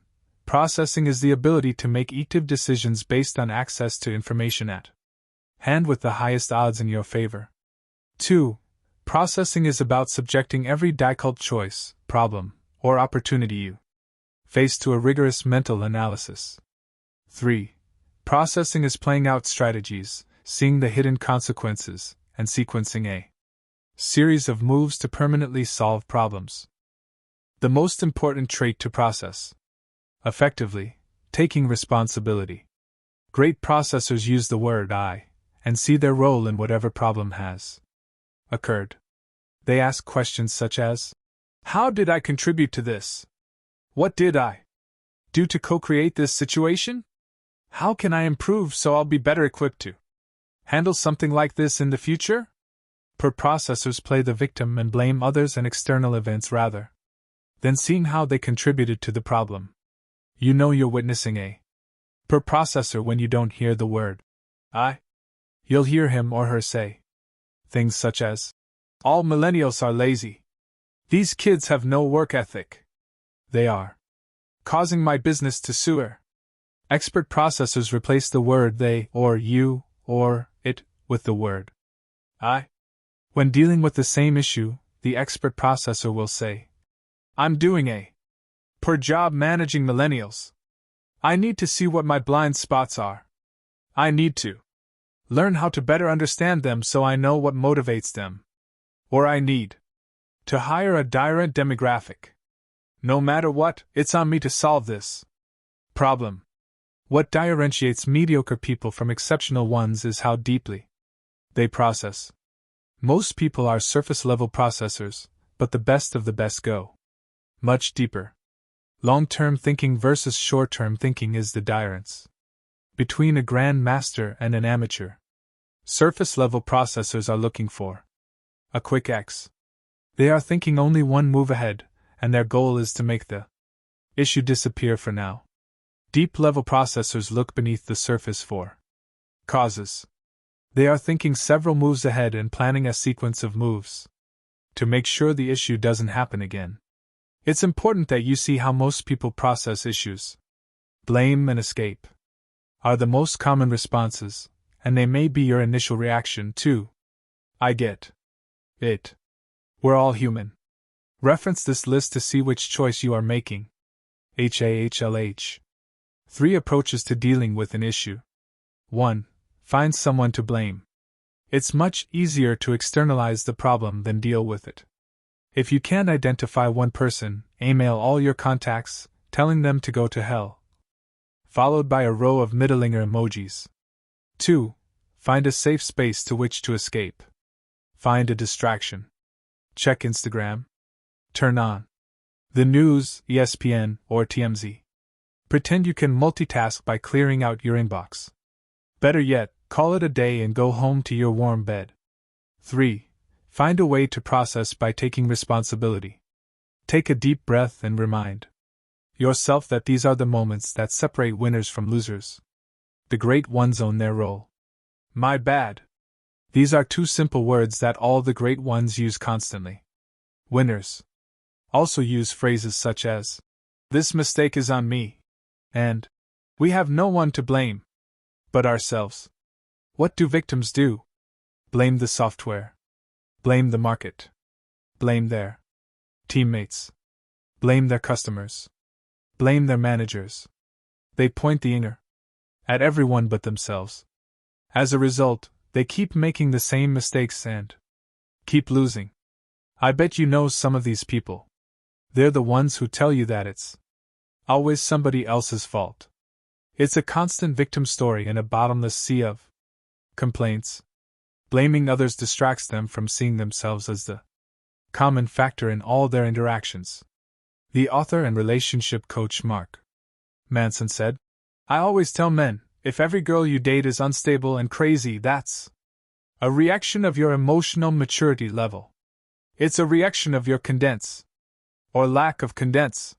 Processing is the ability to make effective decisions based on access to information at hand with the highest odds in your favor. 2. Processing is about subjecting every difficult choice, problem, or opportunity you face to a rigorous mental analysis. 3. Processing is playing out strategies, seeing the hidden consequences, and sequencing a series of moves to permanently solve problems. The most important trait to process effectively, taking responsibility. Great processors use the word I and see their role in whatever problem has occurred. They ask questions such as, how did I contribute to this? What did I do to co-create this situation? How can I improve so I'll be better equipped to handle something like this in the future? Processors play the victim and blame others and external events rather than seeing how they contributed to the problem. You know you're witnessing a processor when you don't hear the word I. You'll hear him or her say things such as, all millennials are lazy. These kids have no work ethic. They are causing my business to sue. Expert processors replace the word they or you or it with the word I. When dealing with the same issue, the expert processor will say, I'm doing a poor job managing millennials. I need to see what my blind spots are. I need to learn how to better understand them so I know what motivates them. Or I need to hire a direct demographic. No matter what, it's on me to solve this problem. What differentiates mediocre people from exceptional ones is how deeply they process. Most people are surface-level processors, but the best of the best go much deeper. Long-term thinking versus short-term thinking is the difference between a grand master and an amateur. Surface-level processors are looking for a quick X. They are thinking only one move ahead, and their goal is to make the issue disappear for now. Deep-level processors look beneath the surface for causes. They are thinking several moves ahead and planning a sequence of moves to make sure the issue doesn't happen again. It's important that you see how most people process issues. Blame and escape are the most common responses, and they may be your initial reaction too. I get it. We're all human. Reference this list to see which choice you are making. HAHLH. 3 approaches to dealing with an issue. 1. Find someone to blame. It's much easier to externalize the problem than deal with it. If you can't identify one person, email all your contacts, telling them to go to hell. Followed by a row of middlinger emojis. 2. Find a safe space to which to escape. Find a distraction. Check Instagram. Turn on the news, ESPN, or TMZ. Pretend you can multitask by clearing out your inbox. Better yet, call it a day and go home to your warm bed. 3. Find a way to process by taking responsibility. Take a deep breath and remind yourself that these are the moments that separate winners from losers. The great ones own their role. My bad. These are 2 simple words that all the great ones use constantly. Winners also use phrases such as, this mistake is on me, and we have no one to blame but ourselves. What do victims do? Blame the software. Blame the market. Blame their teammates. Blame their customers. Blame their managers. They point the finger at everyone but themselves. As a result, they keep making the same mistakes and keep losing. I bet you know some of these people. They're the ones who tell you that it's always somebody else's fault. It's a constant victim story in a bottomless sea of complaints. Blaming others distracts them from seeing themselves as the common factor in all their interactions. The author and relationship coach Mark Manson said, I always tell men, if every girl you date is unstable and crazy, that's a reaction of your emotional maturity level. It's a reaction of your condense, or lack of condense.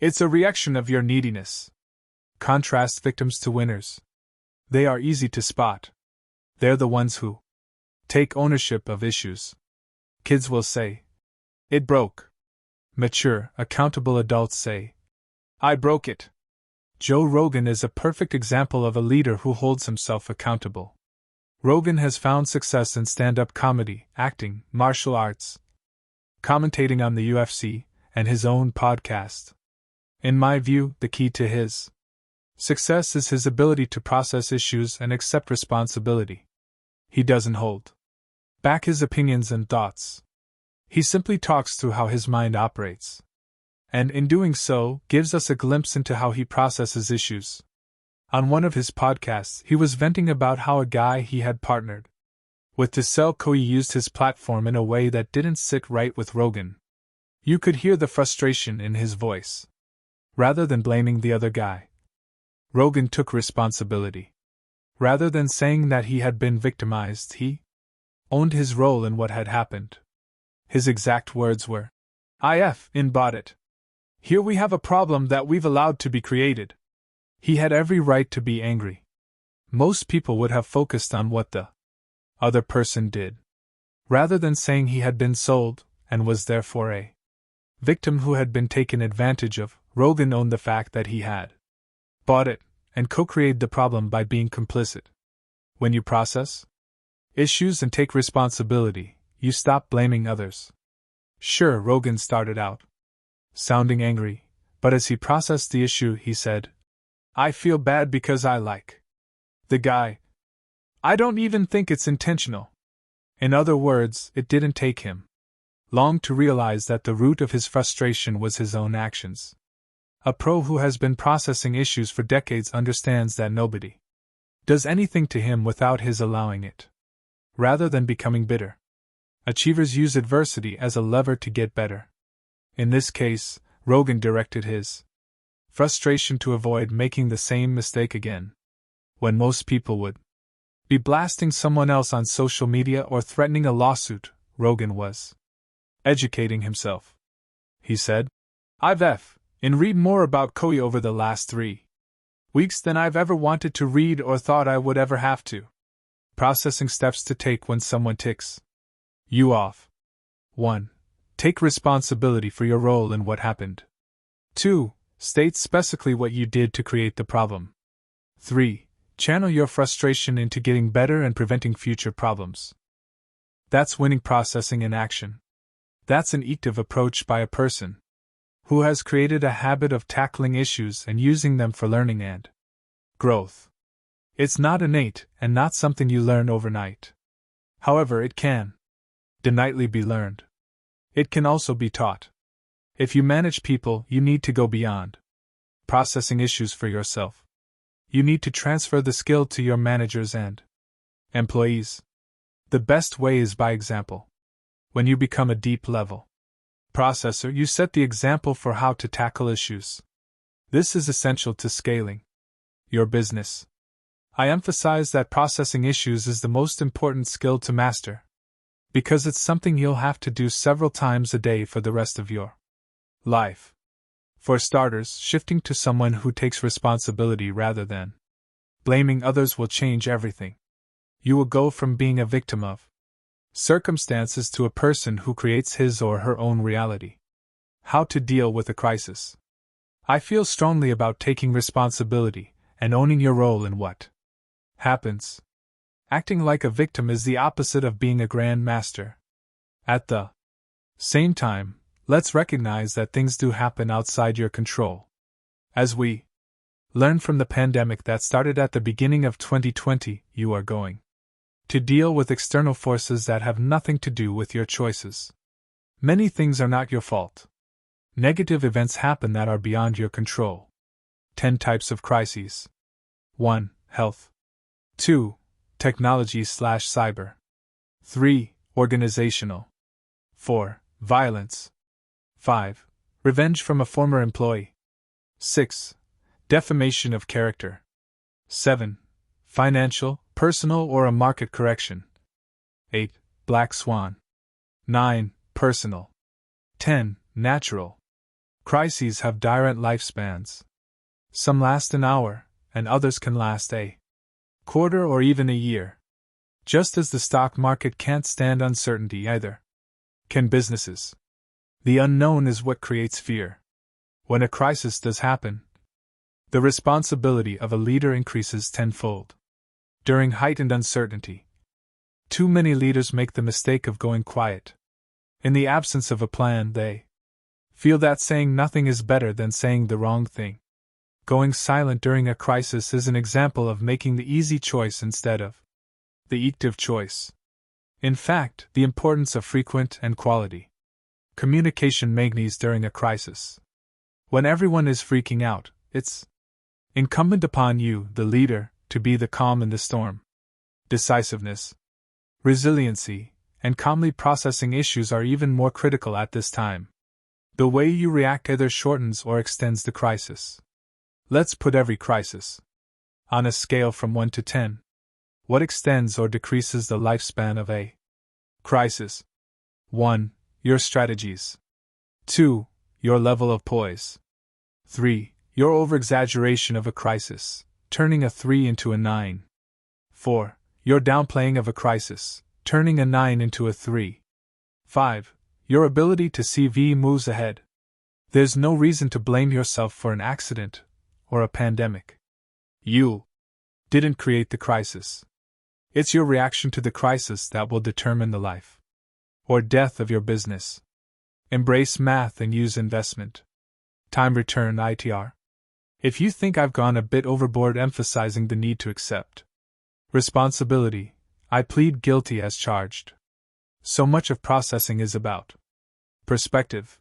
It's a reaction of your neediness. Contrast victims to winners. They are easy to spot. They're the ones who take ownership of issues. Kids will say, it broke. Mature, accountable adults say, I broke it. Joe Rogan is a perfect example of a leader who holds himself accountable. Rogan has found success in stand-up comedy, acting, martial arts, commentating on the UFC, and his own podcast. In my view, the key to his Success is his ability to process issues and accept responsibility. He doesn't hold back his opinions and thoughts. He simply talks through how his mind operates. And in doing so, gives us a glimpse into how he processes issues. On one of his podcasts, he was venting about how a guy he had partnered with to sell Koi used his platform in a way that didn't sit right with Rogan. You could hear the frustration in his voice. Rather than blaming the other guy, Rogan took responsibility. Rather than saying that he had been victimized, he owned his role in what had happened. His exact words were, "I've bought it. Here we have a problem that we've allowed to be created." He had every right to be angry. Most people would have focused on what the other person did, rather than saying he had been sold, and was therefore a victim who had been taken advantage of. Rogan owned the fact that he had bought it, and co-created the problem by being complicit. When you process issues and take responsibility, you stop blaming others. Sure, Rogan started out sounding angry, but as he processed the issue, he said, "I feel bad because I like the guy. I don't even think it's intentional." In other words, it didn't take him long to realize that the root of his frustration was his own actions. A pro who has been processing issues for decades understands that nobody does anything to him without his allowing it. Rather than becoming bitter, achievers use adversity as a lever to get better. In this case, Rogan directed his frustration to avoid making the same mistake again. When most people would be blasting someone else on social media or threatening a lawsuit, Rogan was educating himself. He said, "I've read more about Koi over the last 3 weeks than I've ever wanted to read or thought I would ever have to." Processing steps to take when someone ticks you off. 1. Take responsibility for your role in what happened. 2. State specifically what you did to create the problem. 3. Channel your frustration into getting better and preventing future problems. That's winning processing in action. That's an active approach by a person who has created a habit of tackling issues and using them for learning and growth. It's not innate and not something you learn overnight. However, it can innately be learned. It can also be taught. If you manage people, you need to go beyond processing issues for yourself. You need to transfer the skill to your managers and employees. The best way is by example. When you become a deep-level processor, you set the example for how to tackle issues. This is essential to scaling your business. I emphasize that processing issues is the most important skill to master, because it's something you'll have to do several times a day for the rest of your life. For starters, shifting to someone who takes responsibility rather than blaming others will change everything. You will go from being a victim of circumstances to a person who creates his or her own reality. How to deal with a crisis. I feel strongly about taking responsibility and owning your role in what happens. Acting like a victim is the opposite of being a grand master. At the same time, let's recognize that things do happen outside your control. As we learn from the pandemic that started at the beginning of 2020, you are going to deal with external forces that have nothing to do with your choices. Many things are not your fault. Negative events happen that are beyond your control. 10 types of crises. 1. Health. 2. Technology/cyber. 3. Organizational. 4. Violence. 5. Revenge from a former employee. 6. Defamation of character. 7. Financial, personal, or a market correction. 8. Black swan. 9. Personal. 10. Natural. Crises have different lifespans. Some last an hour, and others can last a quarter or even a year. Just as the stock market can't stand uncertainty either, can businesses. The unknown is what creates fear. When a crisis does happen, the responsibility of a leader increases tenfold. During heightened uncertainty, too many leaders make the mistake of going quiet. In the absence of a plan, they feel that saying nothing is better than saying the wrong thing. Going silent during a crisis is an example of making the easy choice instead of the active choice. In fact, the importance of frequent and quality communication magnesium during a crisis. When everyone is freaking out, it's incumbent upon you, the leader, to be the calm in the storm. Decisiveness, resiliency, and calmly processing issues are even more critical at this time. The way you react either shortens or extends the crisis. Let's put every crisis on a scale from 1 to 10. What extends or decreases the lifespan of a crisis? 1. Your strategies. 2. Your level of poise. 3. Your overexaggeration of a crisis, turning a 3 into a 9. 4. Your downplaying of a crisis, turning a 9 into a 3. 5. Your ability to see V moves ahead. There's no reason to blame yourself for an accident or a pandemic. You didn't create the crisis. It's your reaction to the crisis that will determine the life or death of your business. Embrace math and use investment time return ITR. If you think I've gone a bit overboard emphasizing the need to accept responsibility, I plead guilty as charged. So much of processing is about perspective.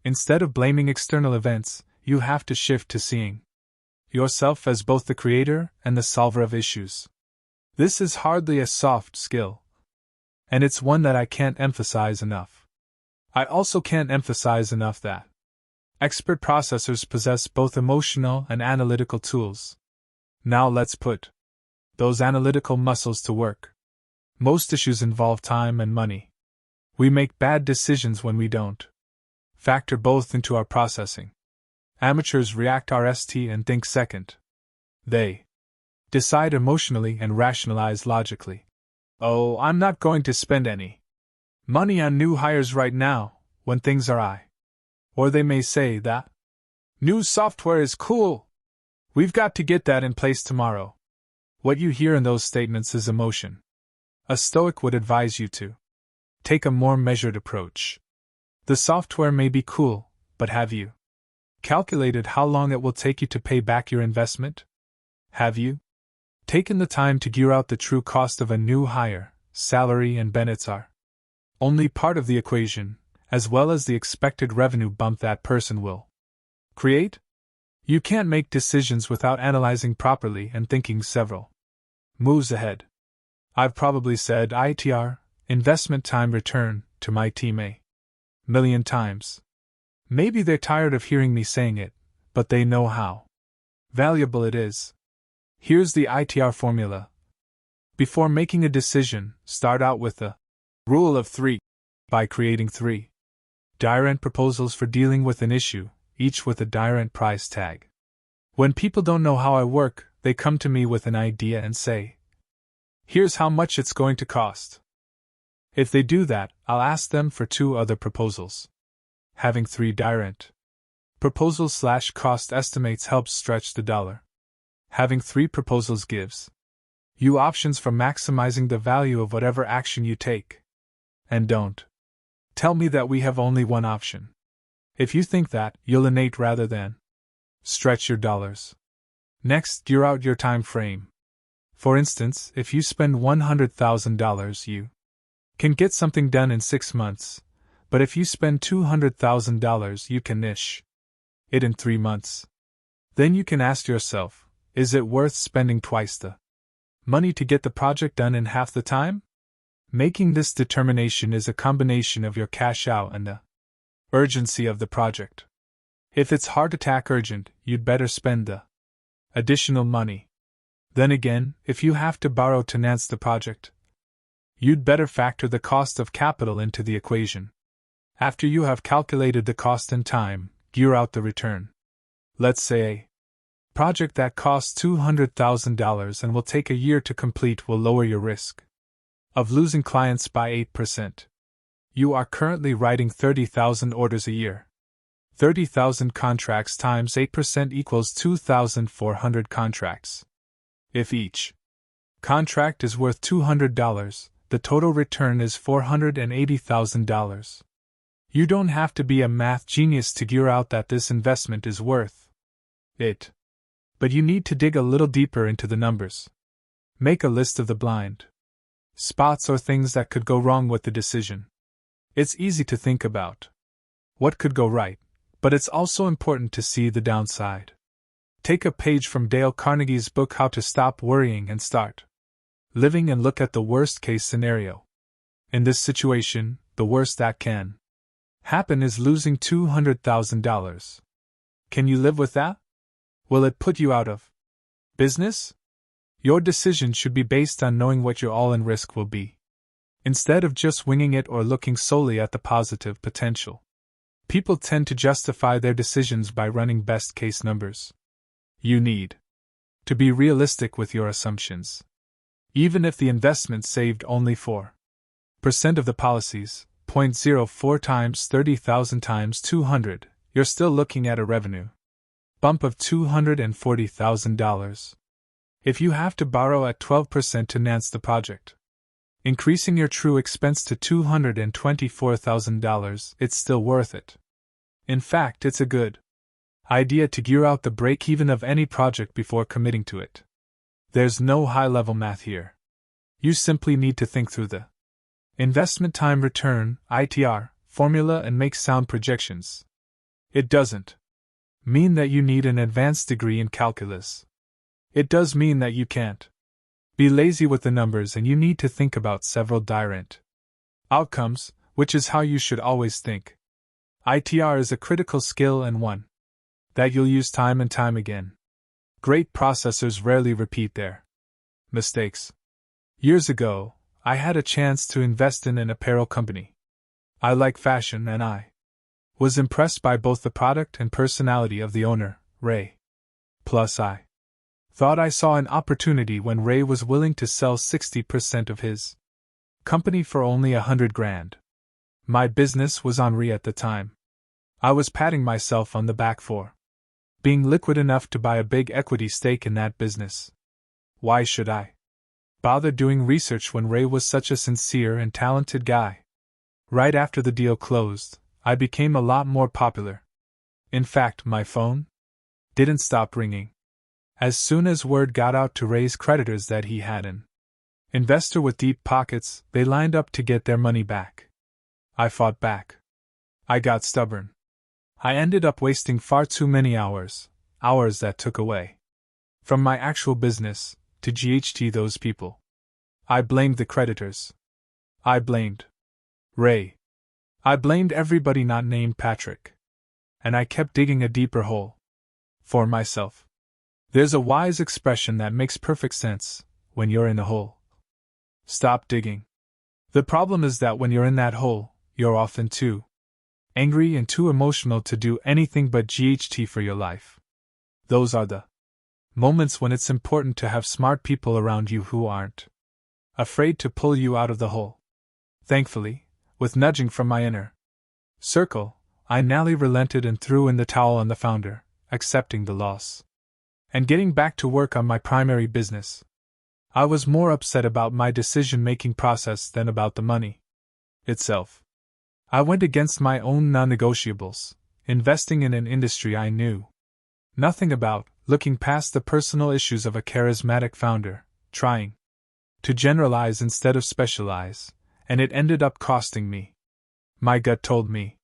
Instead of blaming external events, you have to shift to seeing yourself as both the creator and the solver of issues. This is hardly a soft skill, and it's one that I can't emphasize enough. I also can't emphasize enough that expert processors possess both emotional and analytical tools. Now let's put those analytical muscles to work. Most issues involve time and money. We make bad decisions when we don't factor both into our processing. Amateurs react RST and think second. They decide emotionally and rationalize logically. Oh, I'm not going to spend any money on new hires right now, when things are high. Or they may say that new software is cool. We've got to get that in place tomorrow. What you hear in those statements is emotion. A Stoic would advise you to take a more measured approach. The software may be cool, but have you calculated how long it will take you to pay back your investment? Have you taken the time to gear out the true cost of a new hire? Salary and benefits are only part of the equation, as well as the expected revenue bump that person will create. You can't make decisions without analyzing properly and thinking several moves ahead. I've probably said ITR, investment time return, to my team a million times. Maybe they're tired of hearing me saying it, but they know how valuable it is. Here's the ITR formula. Before making a decision, start out with the rule of 3 by creating 3 direct proposals for dealing with an issue, each with a direct price tag. When people don't know how I work, they come to me with an idea and say, "Here's how much it's going to cost." If they do that, I'll ask them for 2 other proposals. Having 3 direct proposals / cost estimates helps stretch the dollar. Having 3 proposals gives you options for maximizing the value of whatever action you take. And don't tell me that we have only one option. If you think that, you'll innate rather than stretch your dollars. Next, gear out your time frame. For instance, if you spend $100,000, you can get something done in 6 months, but if you spend $200,000, you can niche it in 3 months. Then you can ask yourself, is it worth spending twice the money to get the project done in half the time? Making this determination is a combination of your cash out and the urgency of the project. If it's heart attack urgent, you'd better spend the additional money. Then again, if you have to borrow to finance the project, you'd better factor the cost of capital into the equation. After you have calculated the cost and time, gear out the return. Let's say a project that costs $200,000 and will take a year to complete will lower your risk of losing clients by 8%. You are currently writing 30,000 orders a year. 30,000 contracts times 8% equals 2,400 contracts. If each contract is worth $200, the total return is $480,000. You don't have to be a math genius to gear out that this investment is worth it. But you need to dig a little deeper into the numbers. Make a list of the blind spots or things that could go wrong with the decision. It's easy to think about what could go right, but it's also important to see the downside. Take a page from Dale Carnegie's book How to Stop Worrying and Start Living and look at the worst-case scenario. In this situation, the worst that can happen is losing $200,000. Can you live with that? Will it put you out of business? Your decision should be based on knowing what your all-in risk will be, instead of just winging it or looking solely at the positive potential. People tend to justify their decisions by running best-case numbers. You need to be realistic with your assumptions. Even if the investment saved only 4% of the policies, 0.04 times 30,000 times 200, you're still looking at a revenue bump of $240,000. If you have to borrow at 12% to finance the project, increasing your true expense to $224,000, it's still worth it. In fact, it's a good idea to gear out the break-even of any project before committing to it. There's no high-level math here. You simply need to think through the investment time return (ITR) formula and make sound projections. It doesn't mean that you need an advanced degree in calculus. It does mean that you can't be lazy with the numbers and you need to think about several direct outcomes, which is how you should always think. ITR is a critical skill and one that you'll use time and time again. Great processors rarely repeat their mistakes. Years ago, I had a chance to invest in an apparel company. I like fashion and I was impressed by both the product and personality of the owner, Ray. Plus I thought I saw an opportunity when Ray was willing to sell 60% of his company for only $100,000. My business was Henri at the time. I was patting myself on the back for being liquid enough to buy a big equity stake in that business. Why should I bother doing research when Ray was such a sincere and talented guy? Right after the deal closed, I became a lot more popular. In fact, my phone didn't stop ringing. As soon as word got out to Ray's creditors that he had an investor with deep pockets, they lined up to get their money back. I fought back. I got stubborn. I ended up wasting far too many hours that took away from my actual business to GHT those people. I blamed the creditors. I blamed Ray. I blamed everybody not named Patrick. And I kept digging a deeper hole for myself. There's a wise expression that makes perfect sense: when you're in a hole, stop digging. The problem is that when you're in that hole, you're often too angry and too emotional to do anything but GHT for your life. Those are the moments when it's important to have smart people around you who aren't afraid to pull you out of the hole. Thankfully, with nudging from my inner circle, I narrowly relented and threw in the towel on the founder, accepting the loss and getting back to work on my primary business. I was more upset about my decision-making process than about the money itself. I went against my own non-negotiables, investing in an industry I knew nothing about, looking past the personal issues of a charismatic founder, trying to generalize instead of specialize, and it ended up costing me. My gut told me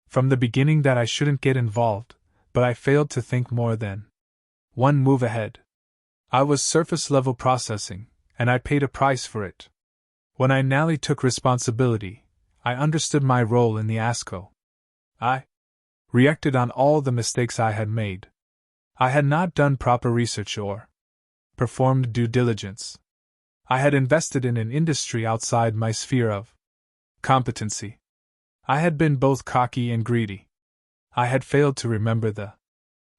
from the beginning that I shouldn't get involved, but I failed to think more than one move ahead. I was surface-level processing, and I paid a price for it. When I narrowly took responsibility, I understood my role in the ASCO. I reacted on all the mistakes I had made. I had not done proper research or performed due diligence. I had invested in an industry outside my sphere of competency. I had been both cocky and greedy. I had failed to remember the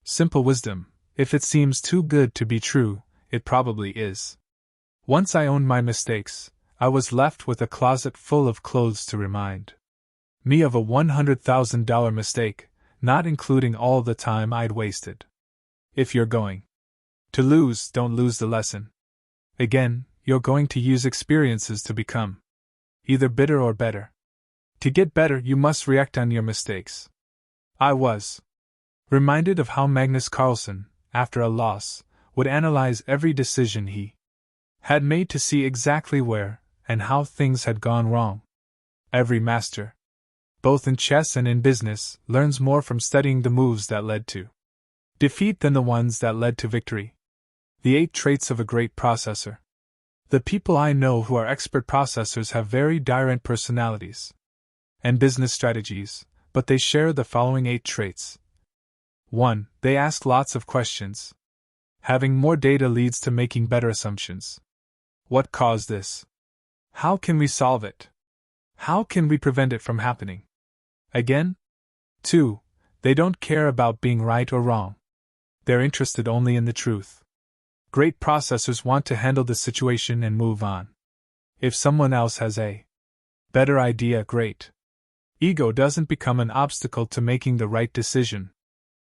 simple wisdom: if it seems too good to be true, it probably is. Once I owned my mistakes, I was left with a closet full of clothes to remind me of a $100,000 mistake, not including all the time I'd wasted. If you're going to lose, don't lose the lesson. Again, you're going to use experiences to become either bitter or better. To get better, you must react on your mistakes. I was reminded of how Magnus Carlsen, after a loss, would analyze every decision he had made to see exactly where and how things had gone wrong. Every master, both in chess and in business, learns more from studying the moves that led to defeat than the ones that led to victory. The 8 traits of a great processor. The people I know who are expert processors have very different personalities and business strategies, but they share the following 8 traits. 1. They ask lots of questions. Having more data leads to making better assumptions. What caused this? How can we solve it? How can we prevent it from happening again? 2. They don't care about being right or wrong. They're interested only in the truth. Great processors want to handle the situation and move on. If someone else has a better idea, great. Ego doesn't become an obstacle to making the right decision.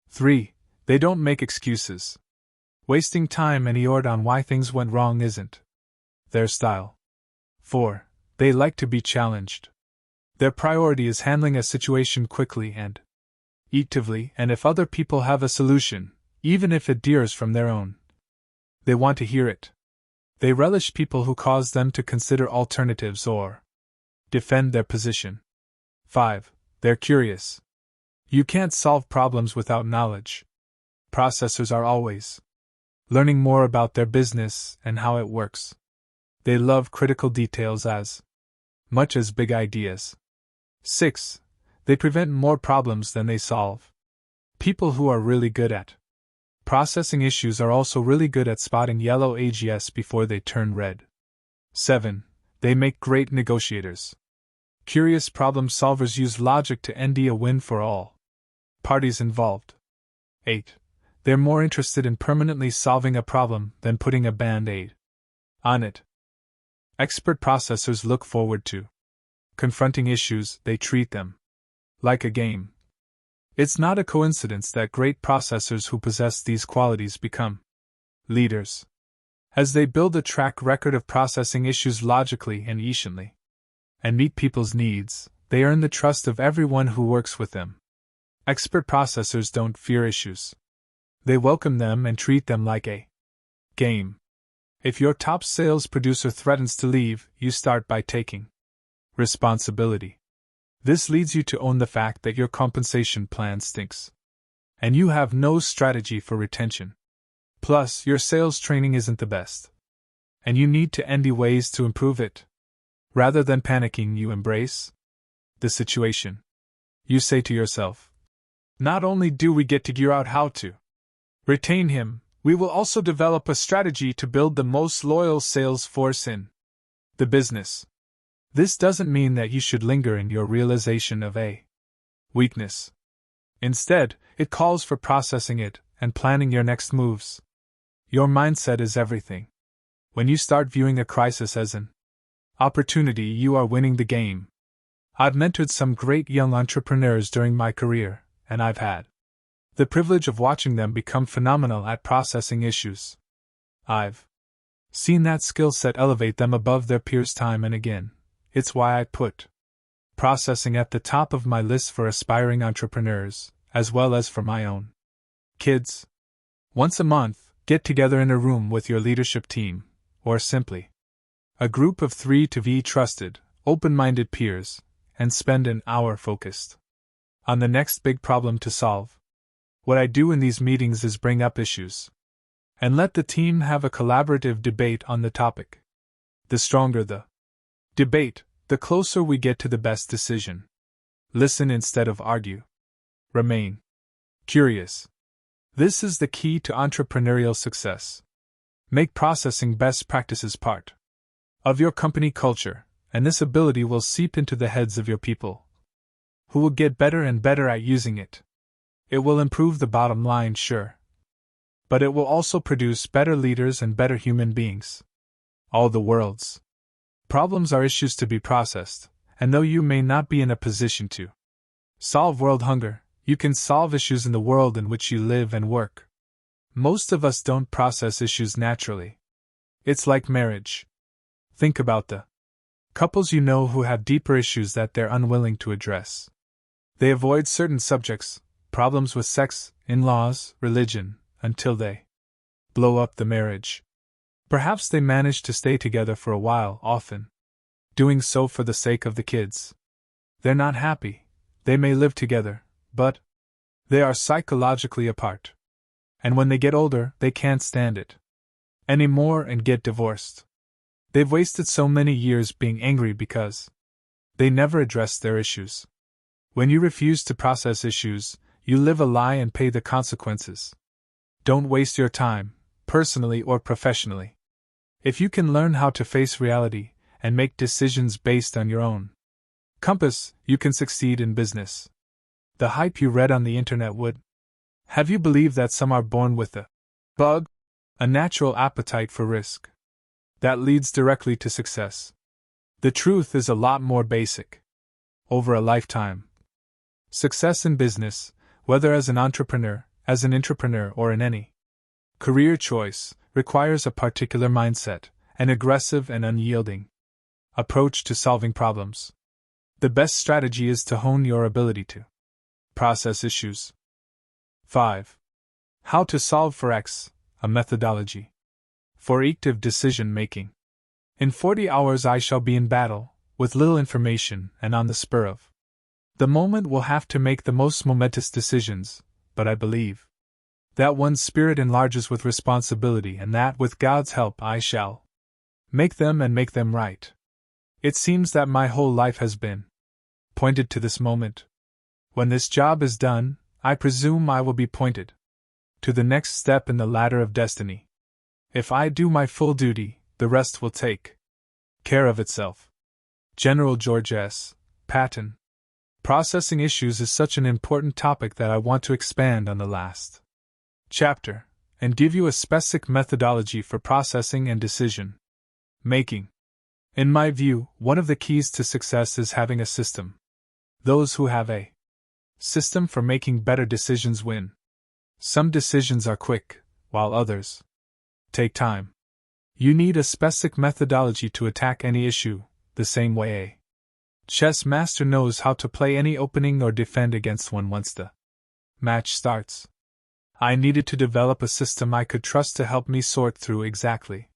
3. They don't make excuses. Wasting time and effort on why things went wrong isn't their style. 4. They like to be challenged. Their priority is handling a situation quickly and effectively, and if other people have a solution, even if it differs from their own, they want to hear it. They relish people who cause them to consider alternatives or defend their position. 5. They're curious. You can't solve problems without knowledge. Processors are always learning more about their business and how it works. They love critical details as much as big ideas. 6. They prevent more problems than they solve. People who are really good at processing issues are also really good at spotting yellow AGS before they turn red. 7. They make great negotiators. Curious problem solvers use logic to end a win for all parties involved. 8. They're more interested in permanently solving a problem than putting a band-aid on it. Expert processors look forward to confronting issues. They treat them like a game. It's not a coincidence that great processors who possess these qualities become leaders, as they build a track record of processing issues logically and efficiently, and meet people's needs. They earn the trust of everyone who works with them. Expert processors don't fear issues. They welcome them and treat them like a game. If your top sales producer threatens to leave, you start by taking responsibility. This leads you to own the fact that your compensation plan stinks, and you have no strategy for retention. Plus, your sales training isn't the best, and you need to find ways to improve it. Rather than panicking, you embrace the situation. You say to yourself, not only do we get to figure out how to retain him, we will also develop a strategy to build the most loyal sales force in the business. This doesn't mean that you should linger in your realization of a weakness. Instead, it calls for processing it and planning your next moves. Your mindset is everything. When you start viewing a crisis as an opportunity, you are winning the game. I've mentored some great young entrepreneurs during my career, and I've had the privilege of watching them become phenomenal at processing issues. I've seen that skill set elevate them above their peers time and again. It's why I put processing at the top of my list for aspiring entrepreneurs, as well as for my own kids. Once a month, get together in a room with your leadership team, or simply a group of 3 to be trusted, open-minded peers, and spend an hour focused on the next big problem to solve. What I do in these meetings is bring up issues and let the team have a collaborative debate on the topic. The stronger the debate, the closer we get to the best decision. Listen instead of argue. Remain curious. This is the key to entrepreneurial success. Make processing best practices part of your company culture, and this ability will seep into the heads of your people, who will get better and better at using it. It will improve the bottom line, sure, but it will also produce better leaders and better human beings. All the world's problems are issues to be processed, and though you may not be in a position to solve world hunger, you can solve issues in the world in which you live and work. Most of us don't process issues naturally. It's like marriage. Think about the couples you know who have deeper issues that they're unwilling to address. They avoid certain subjects, problems with sex, in-laws, religion, until they blow up the marriage. Perhaps they manage to stay together for a while, often doing so for the sake of the kids. They're not happy. They may live together, but they are psychologically apart. And when they get older, they can't stand it anymore and get divorced. They've wasted so many years being angry because they never addressed their issues. When you refuse to process issues, you live a lie and pay the consequences. Don't waste your time, personally or professionally. If you can learn how to face reality and make decisions based on your own compass, you can succeed in business. The hype you read on the internet would have you believe that some are born with a bug, a natural appetite for risk that leads directly to success. The truth is a lot more basic. Over a lifetime, success in business, whether as an entrepreneur, as an intrapreneur, or in any career choice, requires a particular mindset, an aggressive and unyielding approach to solving problems. The best strategy is to hone your ability to process issues. 5. How to solve for X, a methodology for active decision making. In 40 hours I shall be in battle, with little information and on the spur of the moment will have to make the most momentous decisions, but I believe that one's spirit enlarges with responsibility and that with God's help I shall make them and make them right. It seems that my whole life has been pointed to this moment. When this job is done, I presume I will be pointed to the next step in the ladder of destiny. If I do my full duty, the rest will take care of itself. General George S. Patton. Processing issues is such an important topic that I want to expand on the last chapter and give you a specific methodology for processing and decision making. In my view, one of the keys to success is having a system. Those who have a system for making better decisions win. Some decisions are quick, while others take time. You need a specific methodology to attack any issue, the same way a chess master knows how to play any opening or defend against one once the match starts. I needed to develop a system I could trust to help me sort through exactly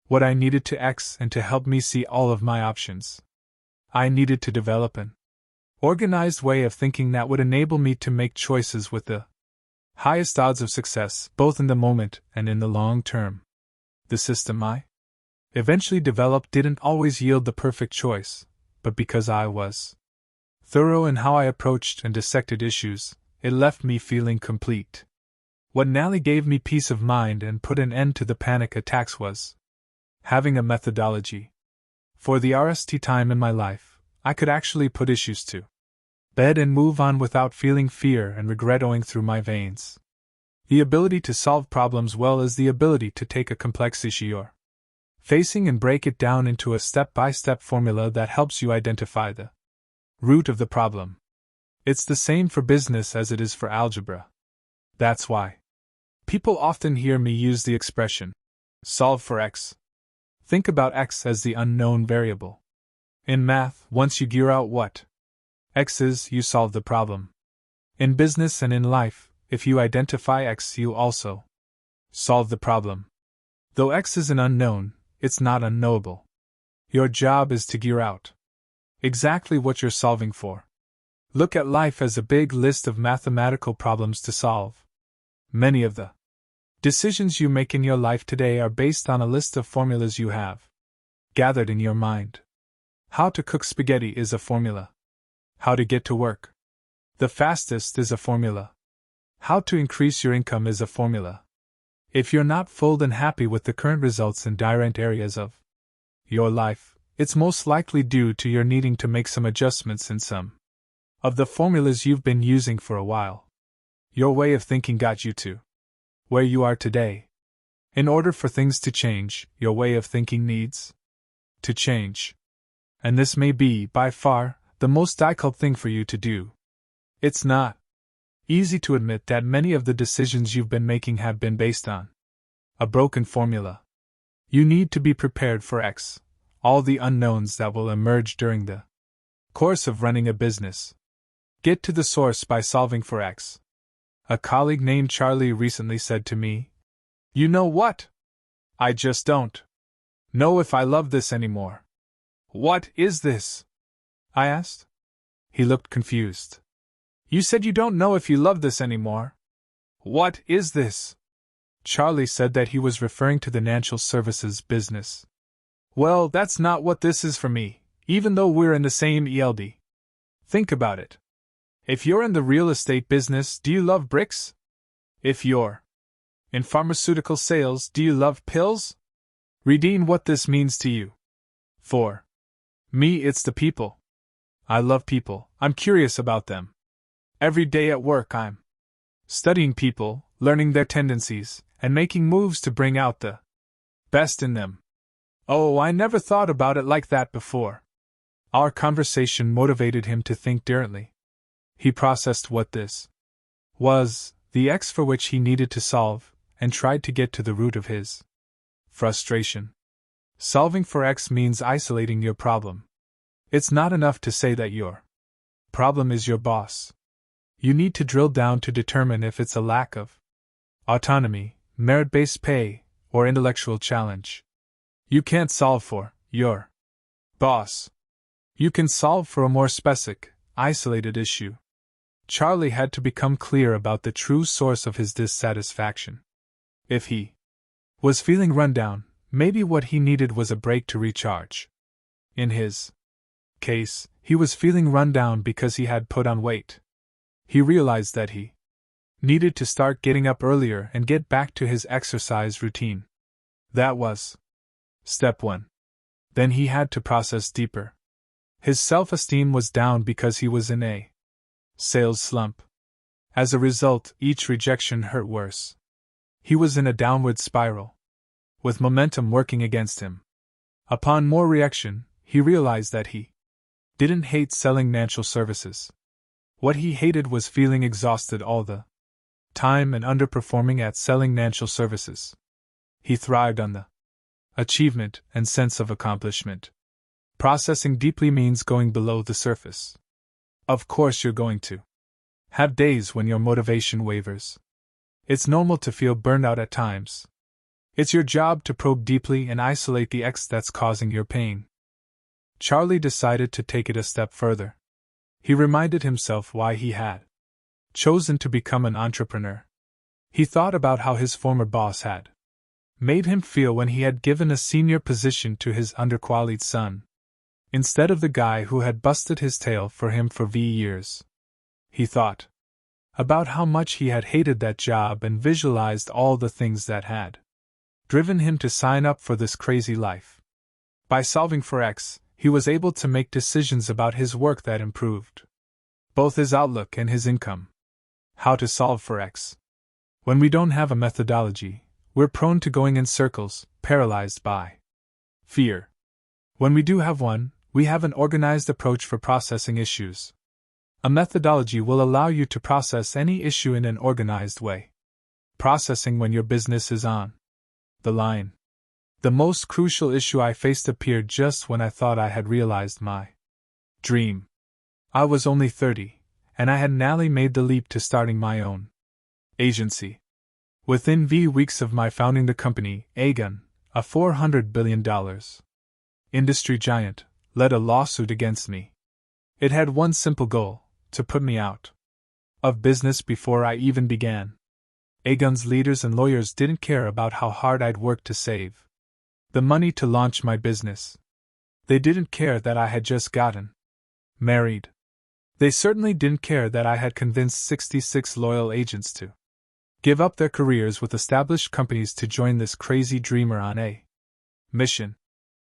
what I needed to X and to help me see all of my options. I needed to develop an organized way of thinking that would enable me to make choices with the highest odds of success, both in the moment and in the long term. The system I eventually developed didn't always yield the perfect choice, but because I was thorough in how I approached and dissected issues, it left me feeling complete. What nearly gave me peace of mind and put an end to the panic attacks was having a methodology. For the RST time in my life, I could actually put issues to bed and move on without feeling fear and regret owing through my veins. The ability to solve problems well is the ability to take a complex issue you're facing and break it down into a step-by-step formula that helps you identify the root of the problem. It's the same for business as it is for algebra. That's why people often hear me use the expression, solve for X. Think about X as the unknown variable. In math, once you gear out what X is, you solve the problem. In business and in life, if you identify X, you also solve the problem. Though X is an unknown, it's not unknowable. Your job is to gear out exactly what you're solving for. Look at life as a big list of mathematical problems to solve. Many of the decisions you make in your life today are based on a list of formulas you have gathered in your mind. How to cook spaghetti is a formula. How to get to work the fastest is a formula. How to increase your income is a formula. If you're not full and happy with the current results in different areas of your life, it's most likely due to your needing to make some adjustments in some of the formulas you've been using for a while. Your way of thinking got you to where you are today. In order for things to change, your way of thinking needs to change. And this may be, by far, the most difficult thing for you to do. It's not easy to admit that many of the decisions you've been making have been based on a broken formula. You need to be prepared for X, all the unknowns that will emerge during the course of running a business. Get to the source by solving for X. A colleague named Charlie recently said to me, "You know what? I just don't know if I love this anymore." "What is this?" I asked. He looked confused. "You said you don't know if you love this anymore. What is this?" Charlie said that he was referring to the financial services business. "Well, that's not what this is for me, even though we're in the same ELD. Think about it. If you're in the real estate business, do you love bricks? If you're in pharmaceutical sales, do you love pills? Redeem what this means to you. For me, it's the people. I love people. I'm curious about them. Every day at work, I'm studying people, learning their tendencies, and making moves to bring out the best in them." "Oh, I never thought about it like that before." Our conversation motivated him to think differently. He processed what this was, the X for which he needed to solve, and tried to get to the root of his frustration. Solving for X means isolating your problem. It's not enough to say that your problem is your boss. You need to drill down to determine if it's a lack of autonomy, merit-based pay, or intellectual challenge. You can't solve for your boss. You can solve for a more specific, isolated issue. Charlie had to become clear about the true source of his dissatisfaction. If he was feeling run down, maybe what he needed was a break to recharge. In his case, he was feeling run down because he had put on weight. He realized that he needed to start getting up earlier and get back to his exercise routine. That was step 1. Then he had to process deeper. His self-esteem was down because he was in a sales slump. As a result, each rejection hurt worse. He was in a downward spiral, with momentum working against him. Upon more reaction, he realized that he didn't hate selling financial services. What he hated was feeling exhausted all the time and underperforming at selling financial services. He thrived on the achievement and sense of accomplishment. Processing deeply means going below the surface. Of course, you're going to have days when your motivation wavers. It's normal to feel burned out at times. It's your job to probe deeply and isolate the X that's causing your pain. Charlie decided to take it a step further. He reminded himself why he had chosen to become an entrepreneur. He thought about how his former boss had made him feel when he had given a senior position to his underqualified son, instead of the guy who had busted his tail for him for years. He thought about how much he had hated that job and visualized all the things that had driven him to sign up for this crazy life. By solving for X, he was able to make decisions about his work that improved both his outlook and his income. How to solve for X. When we don't have a methodology, we're prone to going in circles, paralyzed by fear. When we do have one, we have an organized approach for processing issues. A methodology will allow you to process any issue in an organized way. Processing when your business is on the line. The most crucial issue I faced appeared just when I thought I had realized my dream. I was only 30, and I had nearly made the leap to starting my own agency. Within weeks of my founding the company, Aegon, a $400 billion industry giant, led a lawsuit against me. It had one simple goal: to put me out of business before I even began. Aegon's leaders and lawyers didn't care about how hard I'd worked to save the money to launch my business. They didn't care that I had just gotten married. They certainly didn't care that I had convinced 66 loyal agents to give up their careers with established companies to join this crazy dreamer on a mission.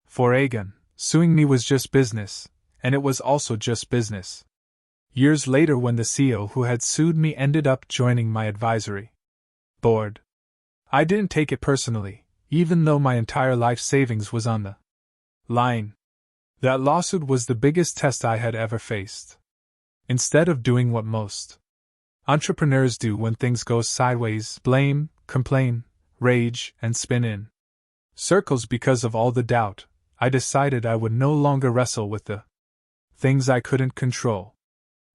For Aegon, suing me was just business, and it was also just business. Years later, when the CEO who had sued me ended up joining my advisory board, I didn't take it personally, even though my entire life savings was on the line. That lawsuit was the biggest test I had ever faced. Instead of doing what most entrepreneurs do when things go sideways, blame, complain, rage, and spin in circles because of all the doubt, I decided I would no longer wrestle with the things I couldn't control.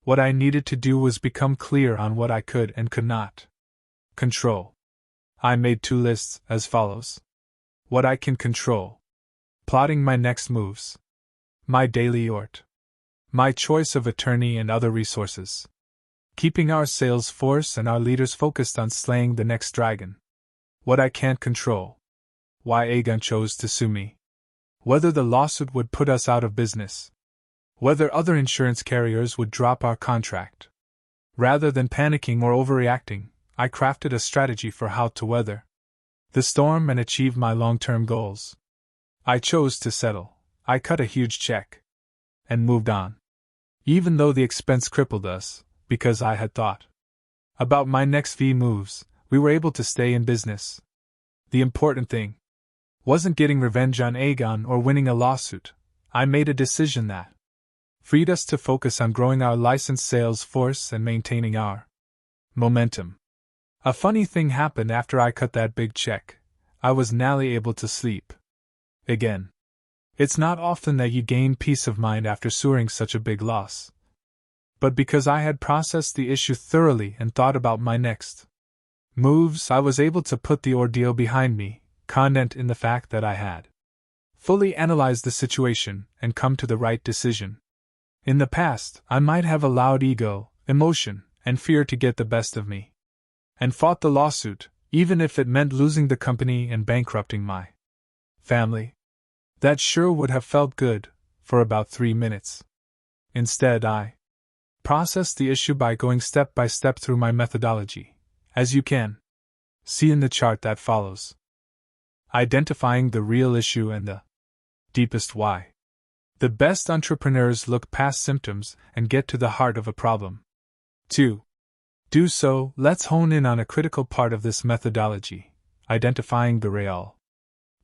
What I needed to do was become clear on what I could and could not control. I made 2 lists as follows. What I can control. Plotting my next moves. My daily ort. My choice of attorney and other resources. Keeping our sales force and our leaders focused on slaying the next dragon. What I can't control. Why Aegon chose to sue me. Whether the lawsuit would put us out of business. Whether other insurance carriers would drop our contract. Rather than panicking or overreacting, I crafted a strategy for how to weather the storm and achieve my long-term goals. I chose to settle. I cut a huge check and moved on. Even though the expense crippled us, because I had thought about my next few moves, we were able to stay in business. The important thing wasn't getting revenge on Aegon or winning a lawsuit. I made a decision that freed us to focus on growing our licensed sales force and maintaining our momentum. A funny thing happened after I cut that big check. I was now able to sleep again. It's not often that you gain peace of mind after suing such a big loss. But because I had processed the issue thoroughly and thought about my next moves, I was able to put the ordeal behind me, content in the fact that I had fully analyzed the situation and come to the right decision. In the past, I might have allowed ego, emotion, and fear to get the best of me, and fought the lawsuit, even if it meant losing the company and bankrupting my family. That sure would have felt good, for about 3 minutes. Instead, I processed the issue by going step by step through my methodology, as you can see in the chart that follows. Identifying the real issue and the deepest why. The best entrepreneurs look past symptoms and get to the heart of a problem. 2. Do so, let's hone in on a critical part of this methodology, identifying the real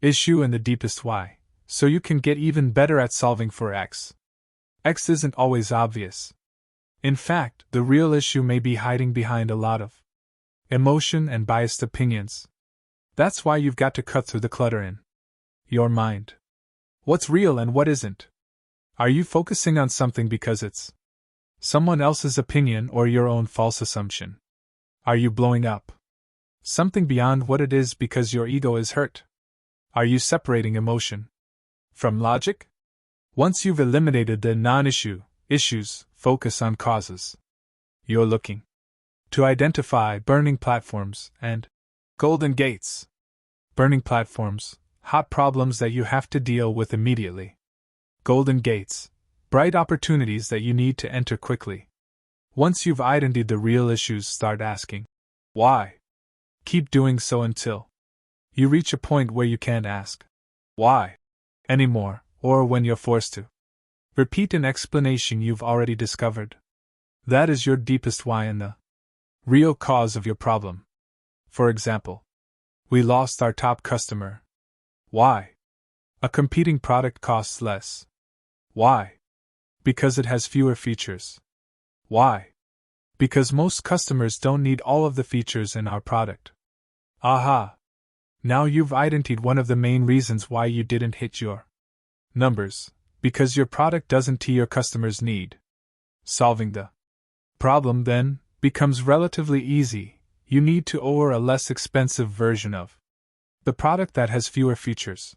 issue and the deepest why, so you can get even better at solving for X. X isn't always obvious. In fact, the real issue may be hiding behind a lot of emotion and biased opinions. That's why you've got to cut through the clutter in your mind. What's real and what isn't? Are you focusing on something because it's someone else's opinion or your own false assumption? Are you blowing up something beyond what it is because your ego is hurt? Are you separating emotion from logic? Once you've eliminated the non-issue issues, focus on causes. You're looking to identify burning platforms and golden gates. Burning platforms, hot problems that you have to deal with immediately. Golden gates, bright opportunities that you need to enter quickly. Once you've identified the real issues, start asking, why? Keep doing so until you reach a point where you can't ask, why? Anymore, or when you're forced to repeat an explanation you've already discovered. That is your deepest why and the real cause of your problem. For example, we lost our top customer. Why? A competing product costs less. Why? Because it has fewer features. Why? Because most customers don't need all of the features in our product. Aha! Now you've identified one of the main reasons why you didn't hit your numbers, because your product doesn't meet your customers' need. Solving the problem, then, becomes relatively easy. You need to order a less expensive version of the product that has fewer features.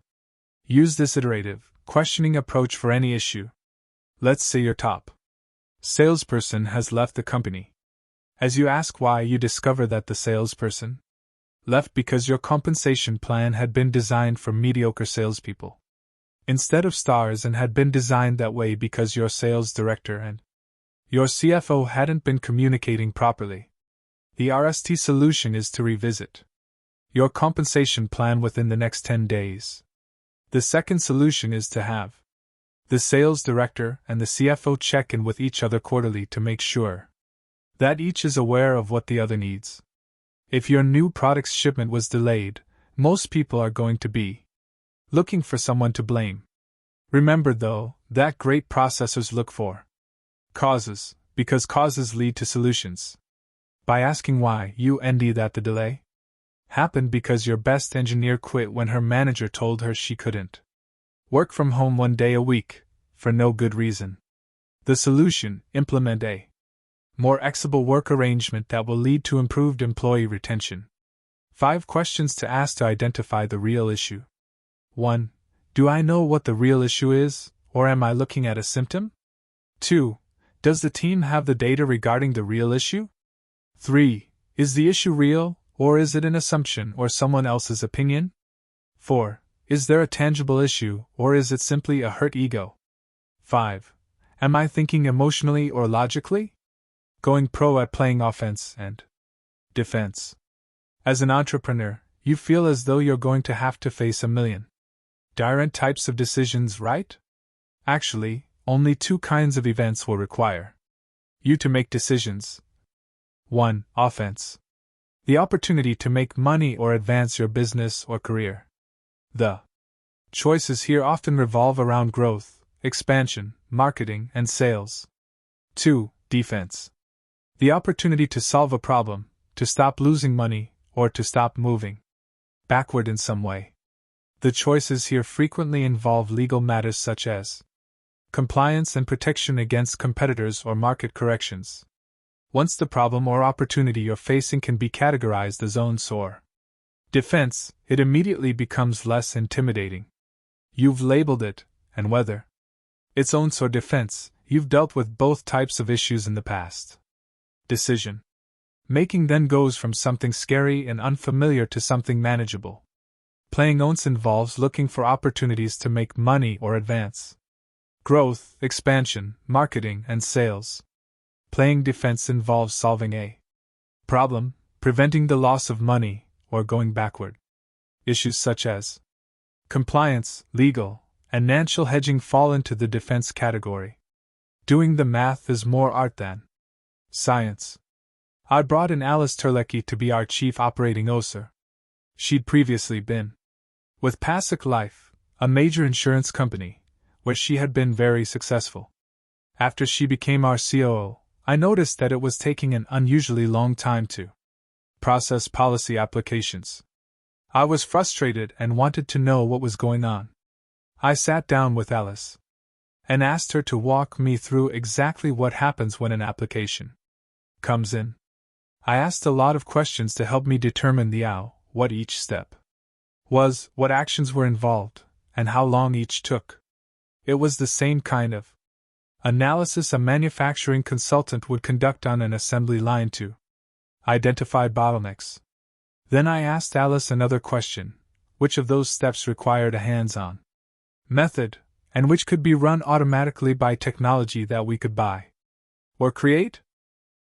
Use this iterative, questioning approach for any issue. Let's say your top salesperson has left the company. As you ask why, you discover that the salesperson left because your compensation plan had been designed for mediocre salespeople instead of stars, and had been designed that way because your sales director and your CFO hadn't been communicating properly. The RST solution is to revisit your compensation plan within the next 10 days. The second solution is to have the sales director and the CFO check in with each other quarterly to make sure that each is aware of what the other needs. If your new product's shipment was delayed, most people are going to be looking for someone to blame. Remember, though, that great processors look for causes, because causes lead to solutions. By asking why you ended that the delay happened because your best engineer quit when her manager told her she couldn't work from home 1 day a week, for no good reason. The solution: implement a more equitable work arrangement that will lead to improved employee retention. 5 questions to ask to identify the real issue. 1. Do I know what the real issue is, or am I looking at a symptom? 2. Does the team have the data regarding the real issue? 3. Is the issue real, or is it an assumption or someone else's opinion? 4. Is there a tangible issue, or is it simply a hurt ego? 5. Am I thinking emotionally or logically? Going pro at playing offense and defense. As an entrepreneur, you feel as though you're going to have to face a million different types of decisions, right? Actually, only 2 kinds of events will require you to make decisions. 1. Offense. The opportunity to make money or advance your business or career. The choices here often revolve around growth, expansion, marketing, and sales. 2. Defense. The opportunity to solve a problem, to stop losing money, or to stop moving backward in some way. The choices here frequently involve legal matters such as compliance and protection against competitors or market corrections. Once the problem or opportunity you're facing can be categorized as owns or defense, it immediately becomes less intimidating. You've labeled it, and whether it's owns or defense, you've dealt with both types of issues in the past. Decision making then goes from something scary and unfamiliar to something manageable. Playing owns involves looking for opportunities to make money or advance growth, expansion, marketing, and sales. Playing defense involves solving a problem, preventing the loss of money, or going backward. Issues such as compliance, legal, and financial hedging fall into the defense category. Doing the math is more art than science. I brought in Alice Terlecki to be our chief operating officer. She'd previously been with Pacific Life, a major insurance company, where she had been very successful. After she became our COO, I noticed that it was taking an unusually long time to process policy applications. I was frustrated and wanted to know what was going on. I sat down with Alice and asked her to walk me through exactly what happens when an application comes in. I asked a lot of questions to help me determine what each step was, what actions were involved, and how long each took. It was the same kind of analysis a manufacturing consultant would conduct on an assembly line to identify bottlenecks. Then I asked Alice another question: which of those steps required a hands-on method, and which could be run automatically by technology that we could buy or create?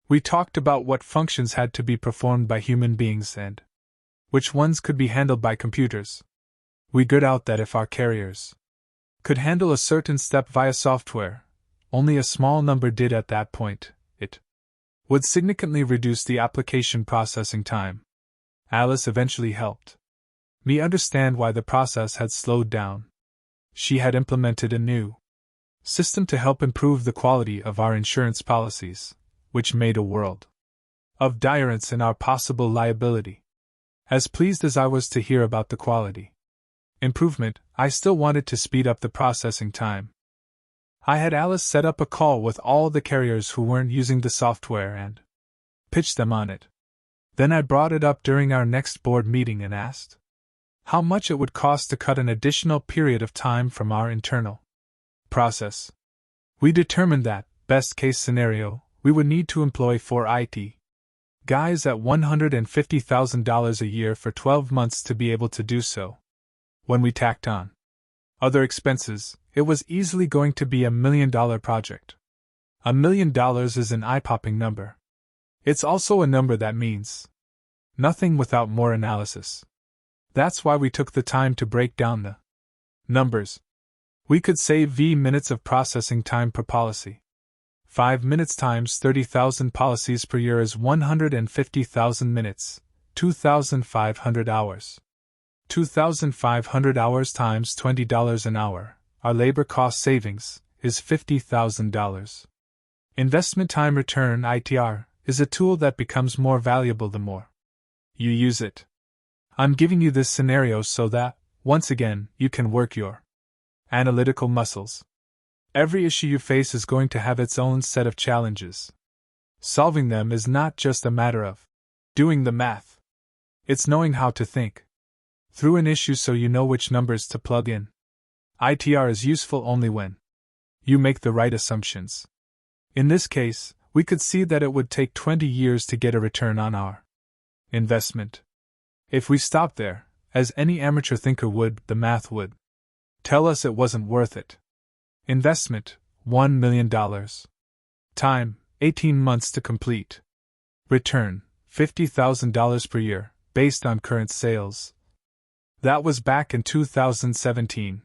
We talked about what functions had to be performed by human beings and which ones could be handled by computers. We figured out that if our carriers could handle a certain step via software, only a small number did at that point, it would significantly reduce the application processing time. Alice eventually helped me understand why the process had slowed down. She had implemented a new system to help improve the quality of our insurance policies, which made a world of difference in our possible liability. As pleased as I was to hear about the quality improvement, I still wanted to speed up the processing time. I had Alice set up a call with all the carriers who weren't using the software and pitched them on it. Then I brought it up during our next board meeting and asked how much it would cost to cut an additional period of time from our internal process. We determined that, best case scenario, we would need to employ 4 IT guys at $150,000 a year for 12 months to be able to do so. When we tacked on other expenses, it was easily going to be $1 million project. $1 million is an eye-popping number. It's also a number that means nothing without more analysis. That's why we took the time to break down the numbers. We could save V minutes of processing time per policy. 5 minutes times 30,000 policies per year is 150,000 minutes, 2,500 hours. 2,500 hours times $20 an hour, our labor cost savings, is $50,000. Investment time return (ITR) is a tool that becomes more valuable the more you use it. I'm giving you this scenario so that, once again, you can work your analytical muscles. Every issue you face is going to have its own set of challenges. Solving them is not just a matter of doing the math. It's knowing how to think through an issue so you know which numbers to plug in. ITR is useful only when you make the right assumptions. In this case, we could see that it would take 20 years to get a return on our investment. If we stopped there, as any amateur thinker would, the math would tell us it wasn't worth it. Investment, $1 million. Time, 18 months to complete. Return, $50,000 per year, based on current sales. That was back in 2017.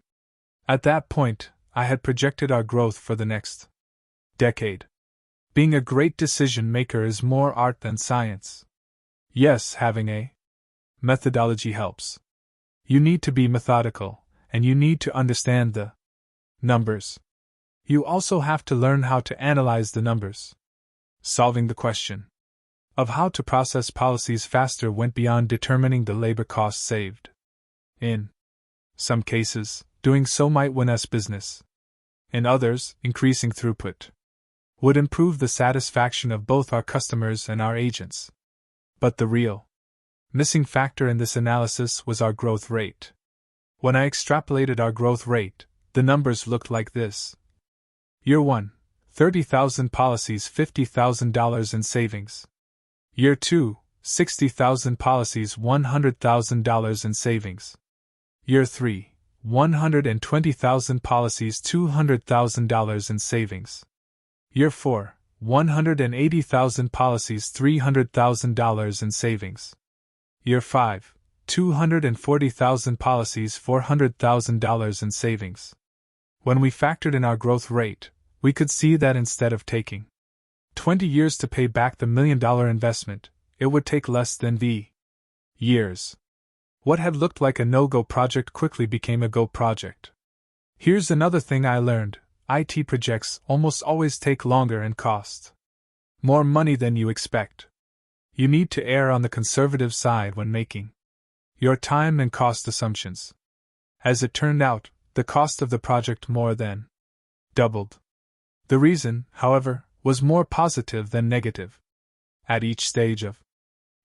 At that point, I had projected our growth for the next decade. Being a great decision maker is more art than science. Yes, having a methodology helps. You need to be methodical, and you need to understand the numbers. You also have to learn how to analyze the numbers. Solving the question of how to process policies faster went beyond determining the labor cost saved. In some cases, doing so might win us business. In others, increasing throughput would improve the satisfaction of both our customers and our agents. But the real missing factor in this analysis was our growth rate. When I extrapolated our growth rate, the numbers looked like this. Year 1, 30,000 policies, $50,000 in savings. Year 2, 60,000 policies, $100,000 in savings. Year 3, 120,000 policies, $200,000 in savings. Year 4, 180,000 policies, $300,000 in savings. Year 5, 240,000 policies, $400,000 in savings. When we factored in our growth rate, we could see that instead of taking 20 years to pay back the $1 million investment, it would take less than the years. What had looked like a no-go project quickly became a go project. Here's another thing I learned. IT projects almost always take longer and cost more money than you expect. You need to err on the conservative side when making your time and cost assumptions. As it turned out, the cost of the project more than doubled. The reason, however, was more positive than negative. At each stage of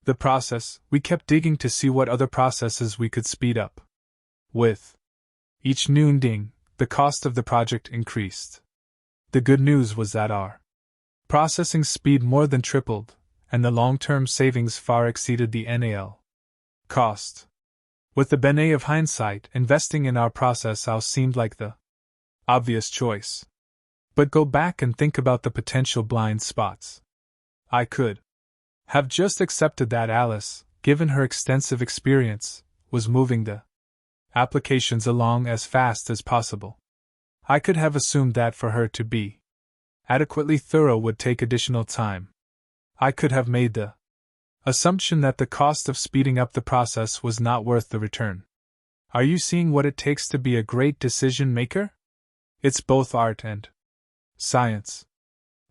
the process, we kept digging to see what other processes we could speed up. With each new ding, the cost of the project increased. The good news was that our processing speed more than tripled, and the long-term savings far exceeded the NAL cost. With the benefit of hindsight, investing in our process seemed like the obvious choice. But go back and think about the potential blind spots. I could have just accepted that Alice, given her extensive experience, was moving the applications along as fast as possible. I could have assumed that for her to be adequately thorough would take additional time. I could have made the assumption that the cost of speeding up the process was not worth the return. Are you seeing what it takes to be a great decision maker? It's both art and science.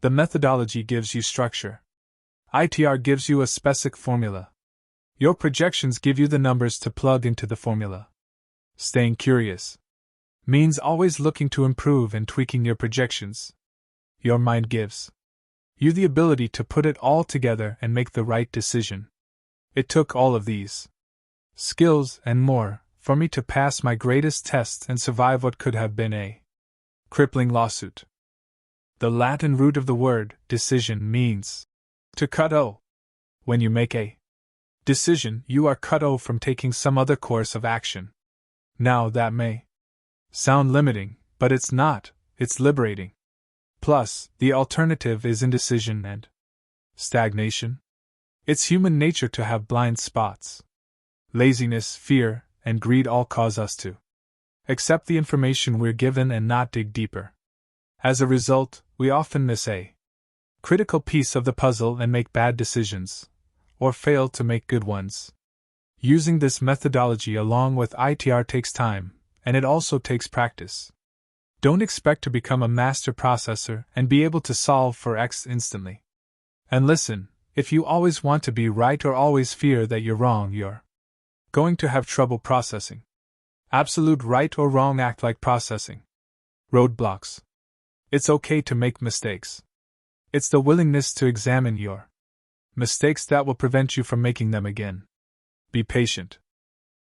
The methodology gives you structure. ITR gives you a specific formula. Your projections give you the numbers to plug into the formula. Staying curious means always looking to improve and tweaking your projections. Your mind gives you the ability to put it all together and make the right decision. It took all of these skills and more for me to pass my greatest tests and survive what could have been a crippling lawsuit. The Latin root of the word decision means to cut o. When you make a decision, you are cut o from taking some other course of action. Now that may sound limiting, but it's not, it's liberating. Plus, the alternative is indecision and stagnation. It's human nature to have blind spots. Laziness, fear, and greed all cause us to accept the information we're given and not dig deeper. As a result, we often miss a critical piece of the puzzle and make bad decisions, or fail to make good ones. Using this methodology along with ITR takes time, and it also takes practice. Don't expect to become a master processor and be able to solve for X instantly. And listen, if you always want to be right or always fear that you're wrong, you're going to have trouble processing. Absolute right or wrong act like processing roadblocks. It's okay to make mistakes. It's the willingness to examine your mistakes that will prevent you from making them again. Be patient.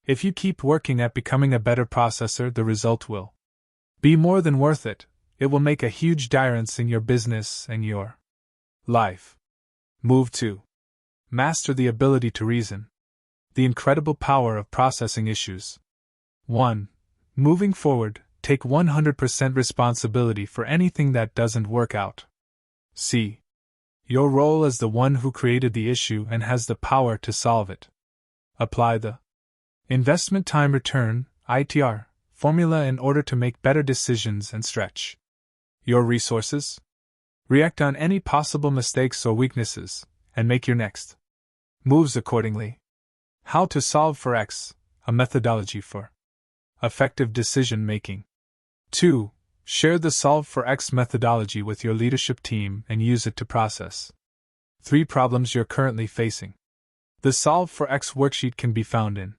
If you keep working at becoming a better processor, the result will be more than worth it. It will make a huge difference in your business and your life. Move 2. Master the ability to reason. The incredible power of processing issues. 1. Moving forward, take 100% responsibility for anything that doesn't work out. See your role as the one who created the issue and has the power to solve it. Apply the investment time return (ITR) formula in order to make better decisions and stretch your resources. React on any possible mistakes or weaknesses, and make your next moves accordingly. How to solve for X, a methodology for effective decision making. 2. Share the Solve for X methodology with your leadership team and use it to process 3 problems you're currently facing. The Solve for X worksheet can be found in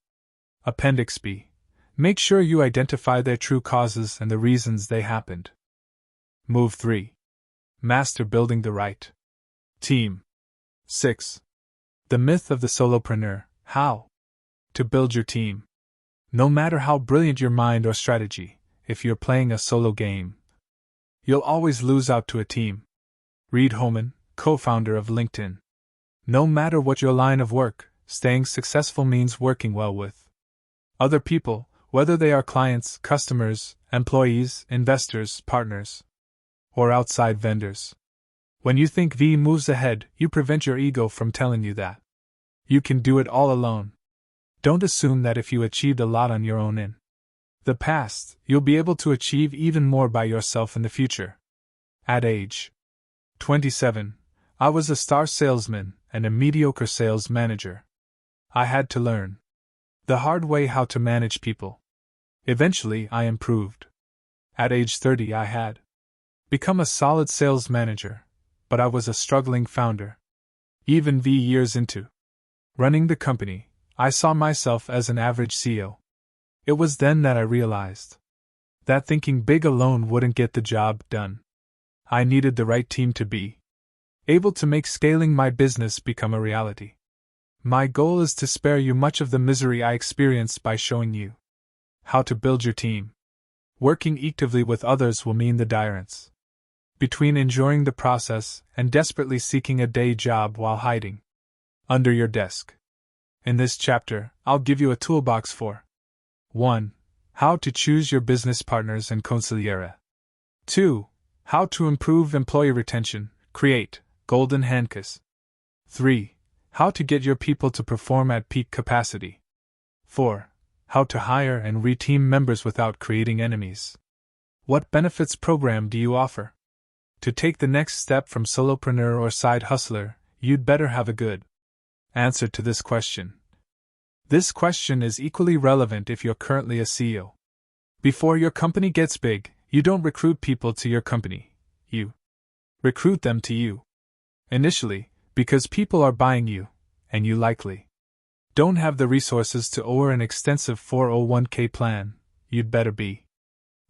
Appendix B. Make sure you identify their true causes and the reasons they happened. Move 3. Master building the right team. 6. The myth of the solopreneur. How to build your team. No matter how brilliant your mind or strategy, if you're playing a solo game, you'll always lose out to a team. Reid Hoffman, co-founder of LinkedIn. No matter what your line of work, staying successful means working well with other people, whether they are clients, customers, employees, investors, partners, or outside vendors. When you think V moves ahead, you prevent your ego from telling you that you can do it all alone. Don't assume that if you achieved a lot on your own in the past, you'll be able to achieve even more by yourself in the future. At age 27, I was a star salesman and a mediocre sales manager. I had to learn the hard way how to manage people. Eventually, I improved. At age 30, I had become a solid sales manager, but I was a struggling founder. Even years into running the company, I saw myself as an average CEO. It was then that I realized that thinking big alone wouldn't get the job done. I needed the right team to be able to make scaling my business become a reality. My goal is to spare you much of the misery I experienced by showing you how to build your team. Working actively with others will mean the difference between enjoying the process and desperately seeking a day job while hiding under your desk. In this chapter, I'll give you a toolbox for 1. How to choose your business partners and consigliere. 2. How to improve employee retention, create golden handcuffs. 3. How to get your people to perform at peak capacity. 4. How to hire and retain members without creating enemies. What benefits program do you offer? To take the next step from solopreneur or side hustler, you'd better have a good answer to this question. This question is equally relevant if you're currently a CEO. Before your company gets big, you don't recruit people to your company, you recruit them to you. Initially, because people are buying you, and you likely don't have the resources to own an extensive 401k plan, you'd better be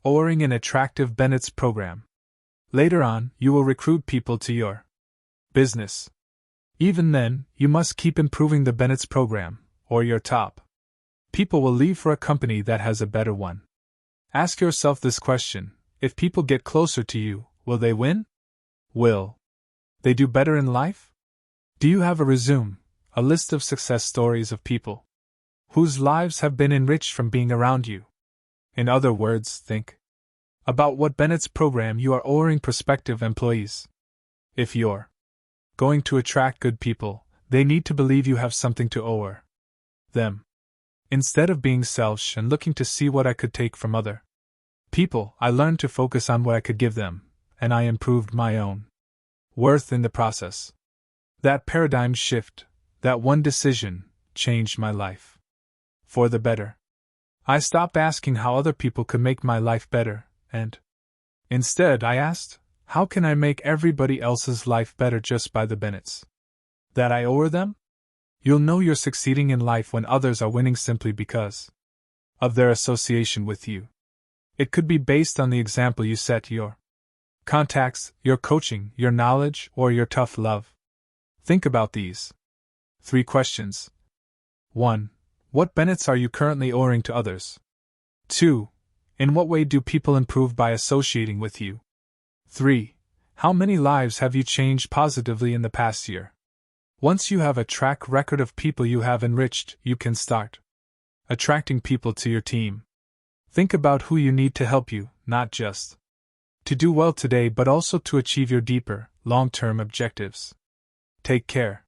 owning an attractive benefits program. Later on, you will recruit people to your business. Even then, you must keep improving the benefits program, or your top people will leave for a company that has a better one. Ask yourself this question: if people get closer to you, will they win? Will they do better in life? Do you have a resume, a list of success stories of people whose lives have been enriched from being around you? In other words, think about what benefits program you are offering prospective employees. If you're going to attract good people, they need to believe you have something to offer them. Instead of being selfish and looking to see what I could take from other people, I learned to focus on what I could give them, and I improved my own worth in the process. That paradigm shift, that one decision, changed my life for the better. I stopped asking how other people could make my life better, and instead I asked, how can I make everybody else's life better just by the benefits that I owe them? You'll know you're succeeding in life when others are winning simply because of their association with you. It could be based on the example you set Contacts, your coaching, your knowledge, or your tough love? Think about these 3 questions. 1. What benefits are you currently offering to others? 2. In what way do people improve by associating with you? 3. How many lives have you changed positively in the past year? Once you have a track record of people you have enriched, you can start attracting people to your team. Think about who you need to help you, not just to do well today but also to achieve your deeper, long-term objectives. Take care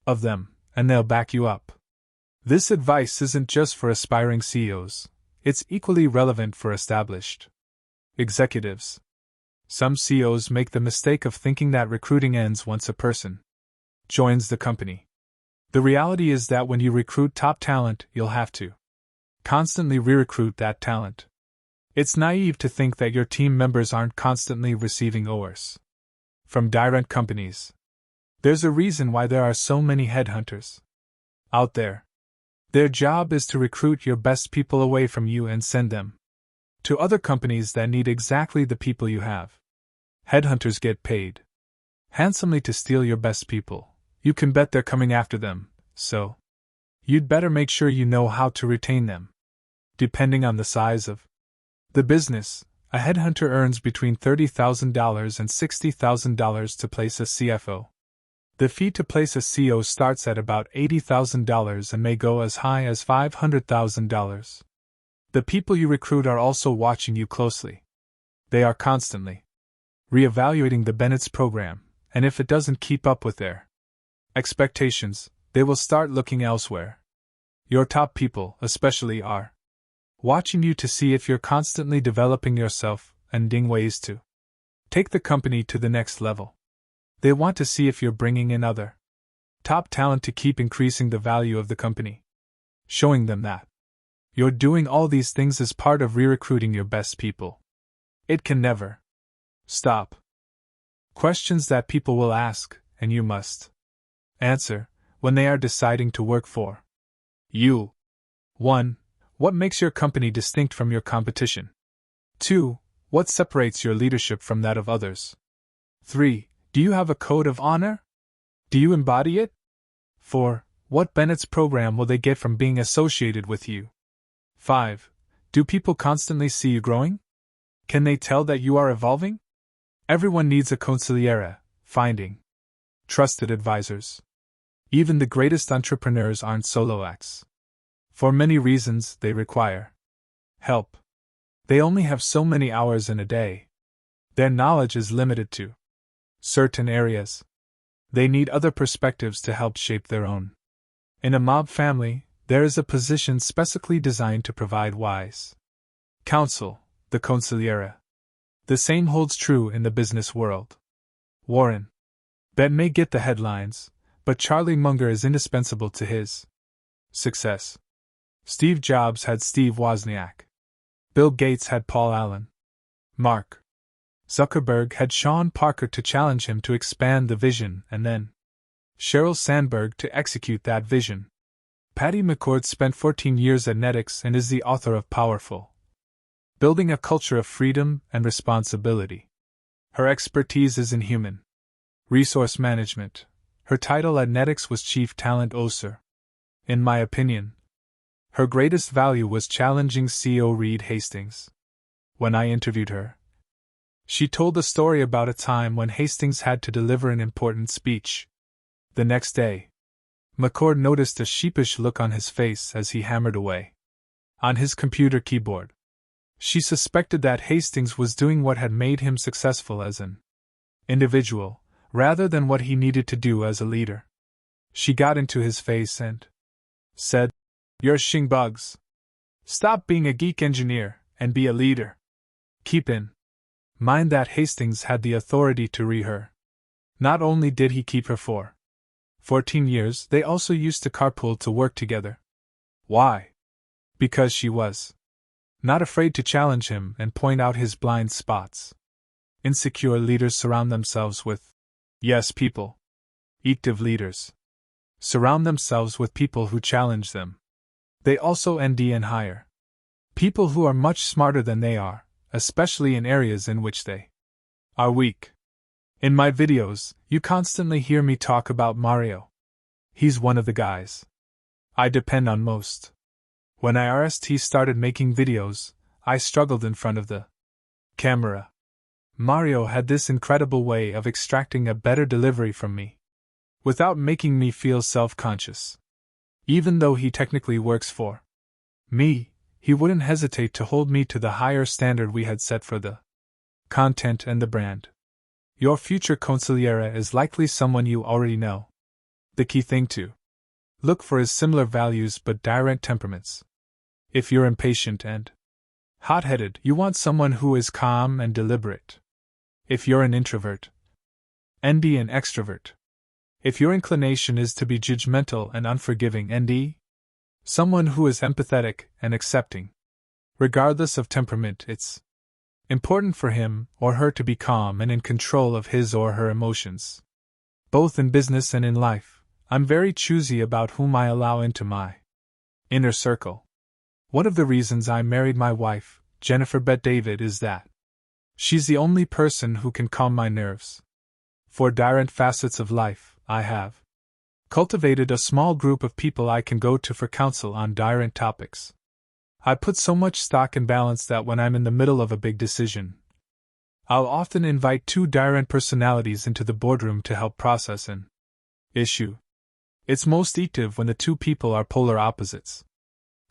of them, and they'll back you up. This advice isn't just for aspiring CEOs, it's equally relevant for established executives. Some CEOs make the mistake of thinking that recruiting ends once a person joins the company. The reality is that when you recruit top talent, you'll have to constantly re-recruit that talent. It's naive to think that your team members aren't constantly receiving offers from direct companies. There's a reason why there are so many headhunters out there. Their job is to recruit your best people away from you and send them to other companies that need exactly the people you have. Headhunters get paid handsomely to steal your best people. You can bet they're coming after them, so you'd better make sure you know how to retain them. Depending on the size of the business, a headhunter earns between $30,000 and $60,000 to place a CFO. The fee to place a CEO starts at about $80,000 and may go as high as $500,000. The people you recruit are also watching you closely. They are constantly reevaluating the Bennett's program, and if it doesn't keep up with their expectations, they will start looking elsewhere. Your top people, especially, are watching you to see if you're constantly developing yourself and finding ways to take the company to the next level. They want to see if you're bringing in other top talent to keep increasing the value of the company. Showing them that you're doing all these things as part of re-recruiting your best people. It can never stop. Questions that people will ask, and you must answer, when they are deciding to work for you. 1. What makes your company distinct from your competition? 2. What separates your leadership from that of others? 3. Do you have a code of honor? Do you embody it? 4. What Bennett's program will they get from being associated with you? 5. Do people constantly see you growing? Can they tell that you are evolving? Everyone needs a consigliere, finding trusted advisors. Even the greatest entrepreneurs aren't solo acts. For many reasons, they require help. They only have so many hours in a day. Their knowledge is limited to certain areas. They need other perspectives to help shape their own. In a mob family, there is a position specifically designed to provide wise counsel, the consigliere. The same holds true in the business world. Warren Buffett may get the headlines, but Charlie Munger is indispensable to his success. Steve Jobs had Steve Wozniak. Bill Gates had Paul Allen. Mark Zuckerberg had Sean Parker to challenge him to expand the vision, and then Sheryl Sandberg to execute that vision. Patty McCord spent 14 years at Netflix and is the author of Powerful: Building a Culture of Freedom and Responsibility. Her expertise is in human resource management. Her title at Netflix was Chief Talent Officer. In my opinion, her greatest value was challenging CEO Reed Hastings. When I interviewed her, she told the story about a time when Hastings had to deliver an important speech. The next day, McCord noticed a sheepish look on his face as he hammered away on his computer keyboard. She suspected that Hastings was doing what had made him successful as an individual, rather than what he needed to do as a leader. She got into his face and said, "You're shing bugs. Stop being a geek engineer and be a leader." Keep in mind that Hastings had the authority to re-her. Not only did he keep her for 14 years, they also used to carpool to work together. Why? Because she was not afraid to challenge him and point out his blind spots. Insecure leaders surround themselves with yes people. Active leaders surround themselves with people who challenge them. They also ND and hire people who are much smarter than they are, especially in areas in which they are weak. In my videos, you constantly hear me talk about Mario. He's one of the guys I depend on most. When IRST started making videos, I struggled in front of the camera. Mario had this incredible way of extracting a better delivery from me, without making me feel self-conscious. Even though he technically works for me, he wouldn't hesitate to hold me to the higher standard we had set for the content and the brand. Your future consigliere is likely someone you already know. The key thing to look for is similar values but different temperaments. If you're impatient and hot-headed, you want someone who is calm and deliberate. If you're an introvert, ND an extrovert. If your inclination is to be judgmental and unforgiving, ND someone who is empathetic and accepting. Regardless of temperament, it's important for him or her to be calm and in control of his or her emotions. Both in business and in life, I'm very choosy about whom I allow into my inner circle. One of the reasons I married my wife, Jennifer Bet David, is that she's the only person who can calm my nerves. For different facets of life, I have cultivated a small group of people I can go to for counsel on different topics. I put so much stock in balance that when I'm in the middle of a big decision, I'll often invite two different personalities into the boardroom to help process an issue. It's most effective when the two people are polar opposites.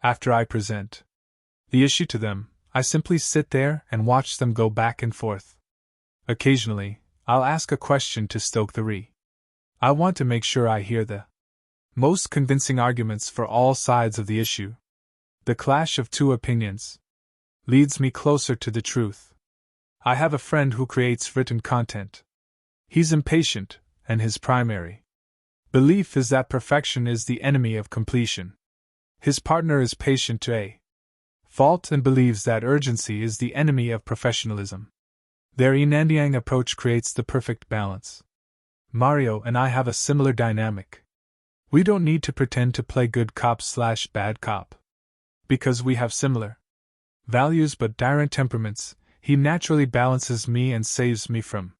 After I present the issue to them, I simply sit there and watch them go back and forth. Occasionally, I'll ask a question to stoke the I want to make sure I hear the most convincing arguments for all sides of the issue. The clash of two opinions leads me closer to the truth. I have a friend who creates written content. He's impatient, and his primary belief is that perfection is the enemy of completion. His partner is patient to a fault and believes that urgency is the enemy of professionalism. Their yin and yang approach creates the perfect balance. Mario and I have a similar dynamic. We don't need to pretend to play good cop/bad cop. Because we have similar values but different temperaments, he naturally balances me and saves me from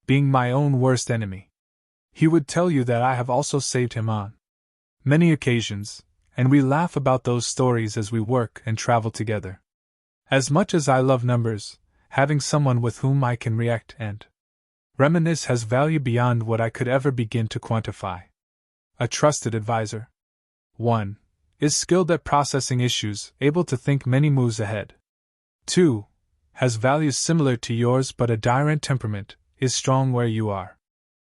being my own worst enemy. He would tell you that I have also saved him on many occasions, and we laugh about those stories as we work and travel together. As much as I love numbers, having someone with whom I can react and reminisce has value beyond what I could ever begin to quantify. A trusted advisor. 1. Is skilled at processing issues, able to think many moves ahead. 2. Has values similar to yours but a different temperament, is strong where you are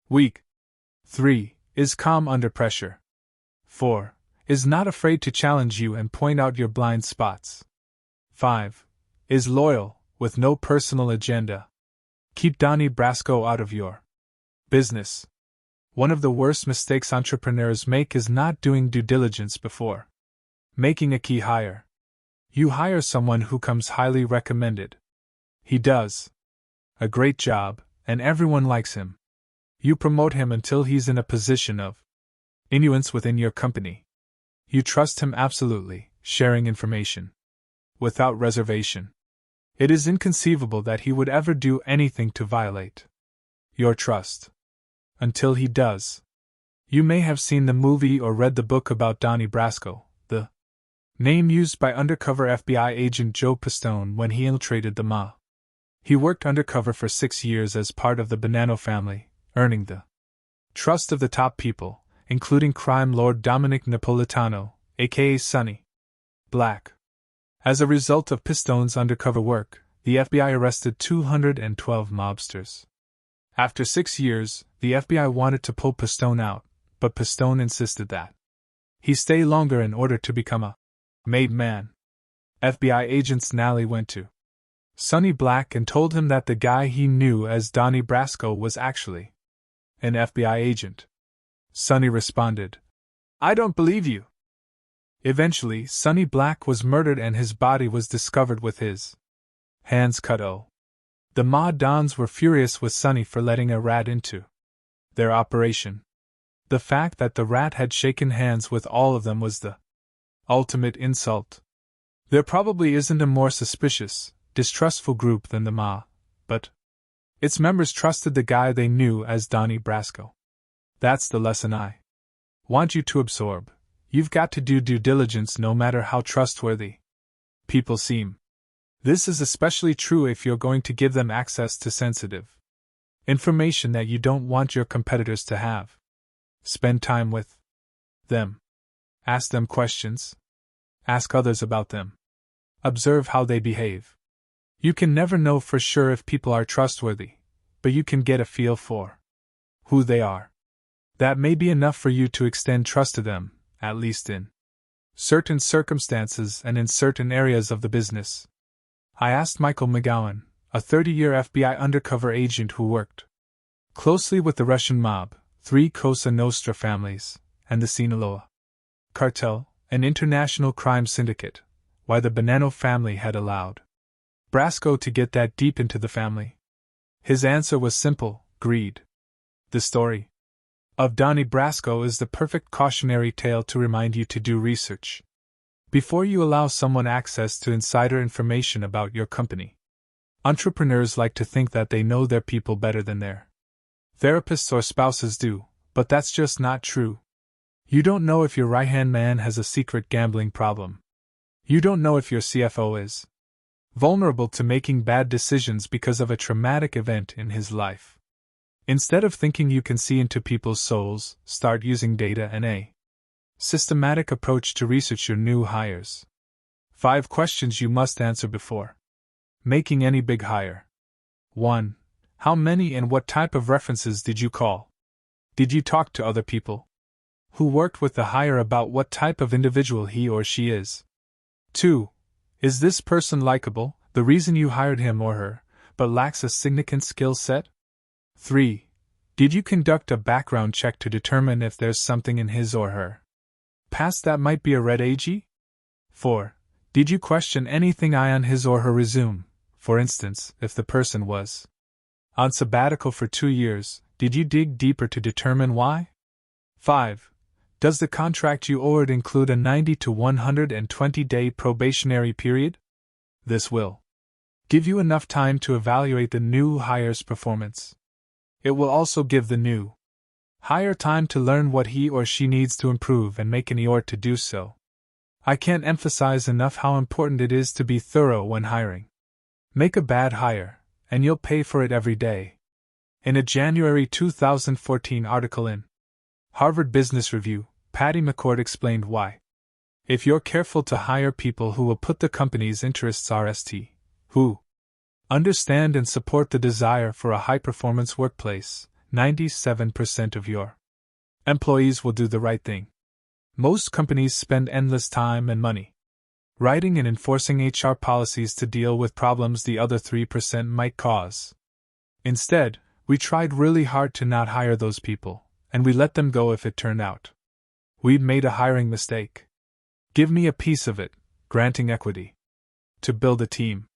weak. 3. Is calm under pressure. 4. Is not afraid to challenge you and point out your blind spots. 5. Is loyal, with no personal agenda. Keep Donnie Brasco out of your business. One of the worst mistakes entrepreneurs make is not doing due diligence before making a key hire. You hire someone who comes highly recommended. He does a great job, and everyone likes him. You promote him until he's in a position of influence within your company. You trust him absolutely, sharing information without reservation. It is inconceivable that he would ever do anything to violate your trust. Until he does. You may have seen the movie or read the book about Donnie Brasco, the name used by undercover FBI agent Joe Pistone when he infiltrated the MA. He worked undercover for 6 years as part of the Bonanno family, earning the trust of the top people, including crime lord Dominic Napolitano, aka Sonny Black. As a result of Pistone's undercover work, the FBI arrested 212 mobsters. After 6 years, the FBI wanted to pull Pistone out, but Pistone insisted that he stay longer in order to become a made man. FBI agents Nally went to Sonny Black and told him that the guy he knew as Donnie Brasco was actually an FBI agent. Sonny responded, "I don't believe you." Eventually, Sonny Black was murdered and his body was discovered with his hands cut. The Ma Dons were furious with Sonny for letting a rat into their operation. The fact that the rat had shaken hands with all of them was the ultimate insult. There probably isn't a more suspicious, distrustful group than the Ma, but Its members trusted the guy they knew as Donnie Brasco. That's the lesson I want you to absorb. You've got to do due diligence no matter how trustworthy people seem. This is especially true if you're going to give them access to sensitive information that you don't want your competitors to have. Spend time with them. Ask them questions. Ask others about them. Observe how they behave. You can never know for sure if people are trustworthy, but you can get a feel for who they are. That may be enough for you to extend trust to them, at least in certain circumstances and in certain areas of the business. I asked Michael McGowan, a 30-year FBI undercover agent who worked closely with the Russian mob, 3 Cosa Nostra families, and the Sinaloa cartel, an international crime syndicate, why the Bonanno family had allowed Brasco to get that deep into the family. His answer was simple: greed. The story of Donnie Brasco is the perfect cautionary tale to remind you to do research before you allow someone access to insider information about your company. Entrepreneurs like to think that they know their people better than their therapists or spouses do, but that's just not true. You don't know if your right-hand man has a secret gambling problem. You don't know if your CFO is vulnerable to making bad decisions because of a traumatic event in his life. Instead of thinking you can see into people's souls, start using data and a systematic approach to research your new hires. 5 questions you must answer before making any big hire. 1. How many and what type of references did you call? Did you talk to other people who worked with the hire about what type of individual he or she is? 2. Is this person likable, the reason you hired him or her, but lacks a significant skill set? 3. Did you conduct a background check to determine if there's something in his or her past that might be a red AG? 4. Did you question anything on his or her resume? For instance, if the person was on sabbatical for 2 years, did you dig deeper to determine why? 5. Does the contract you award include a 90 to 120-day probationary period? This will give you enough time to evaluate the new hire's performance. It will also give the new hire time to learn what he or she needs to improve and make any effort to do so. I can't emphasize enough how important it is to be thorough when hiring. Make a bad hire, and you'll pay for it every day. In a January 2014 article in Harvard Business Review, Patty McCord explained why. If you're careful to hire people who will put the company's interests first, who understand and support the desire for a high-performance workplace, 97% of your employees will do the right thing. Most companies spend endless time and money writing and enforcing HR policies to deal with problems the other 3% might cause. Instead, we tried really hard to not hire those people, and we let them go if it turned out we'd made a hiring mistake. Give me a piece of it, granting equity to build a team.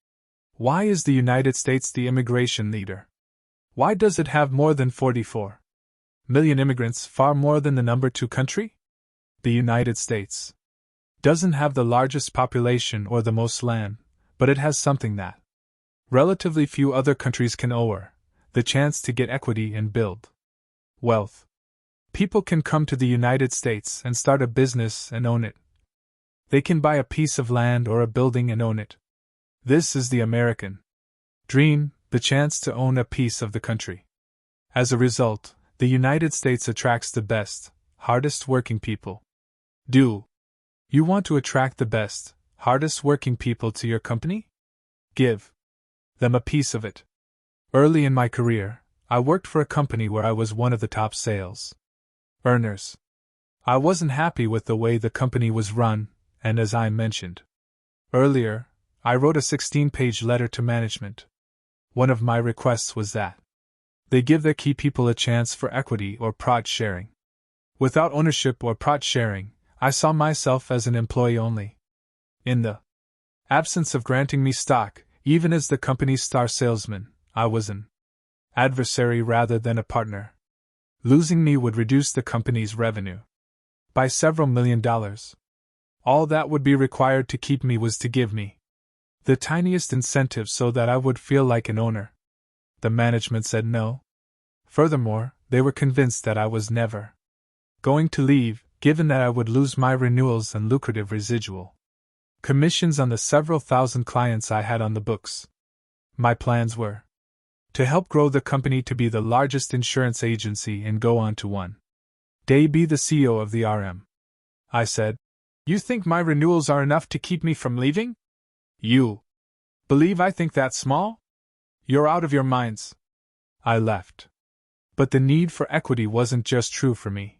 Why is the United States the immigration leader? Why does it have more than 44 million immigrants, far more than the number 2 country? The United States doesn't have the largest population or the most land, but it has something that relatively few other countries can offer: the chance to get equity and build wealth. People can come to the United States and start a business and own it. They can buy a piece of land or a building and own it. This is the American dream, the chance to own a piece of the country. As a result, the United States attracts the best, hardest working people. Do you want to attract the best, hardest working people to your company? Give them a piece of it. Early in my career, I worked for a company where I was one of the top sales earners. I wasn't happy with the way the company was run, and as I mentioned earlier, I wrote a 16-page letter to management. One of my requests was that they give their key people a chance for equity or profit sharing. Without ownership or profit sharing, I saw myself as an employee only. In the absence of granting me stock, even as the company's star salesman, I was an adversary rather than a partner. Losing me would reduce the company's revenue by several $1 million. All that would be required to keep me was to give me the tiniest incentive so that I would feel like an owner. The management said no. Furthermore, they were convinced that I was never going to leave, given that I would lose my renewals and lucrative residual commissions on the several thousand clients I had on the books. My plans were to help grow the company to be the largest insurance agency and go on to one day be the CEO of the RM. I said, "You think my renewals are enough to keep me from leaving? You believe I think that small? You're out of your minds." I left. But the need for equity wasn't just true for me.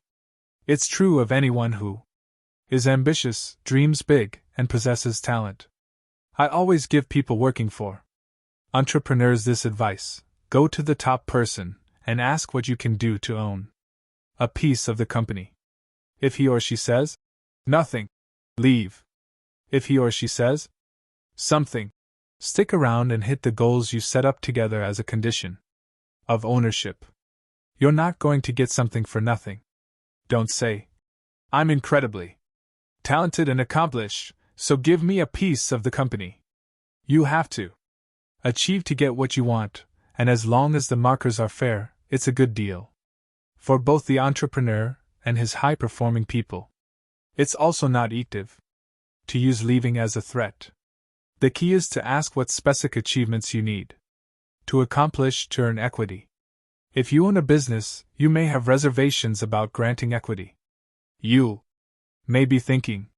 It's true of anyone who is ambitious, dreams big, and possesses talent. I always give people working for entrepreneurs this advice: go to the top person and ask what you can do to own a piece of the company. If he or she says nothing, leave. If he or she says something, stick around and hit the goals you set up together as a condition of ownership. You're not going to get something for nothing. Don't say, "I'm incredibly talented and accomplished, so give me a piece of the company." You have to achieve to get what you want, and as long as the markers are fair, it's a good deal for both the entrepreneur and his high-performing people. It's also not active to use leaving as a threat. The key is to ask what specific achievements you need to accomplish to earn equity. If you own a business, you may have reservations about granting equity. You may be thinking,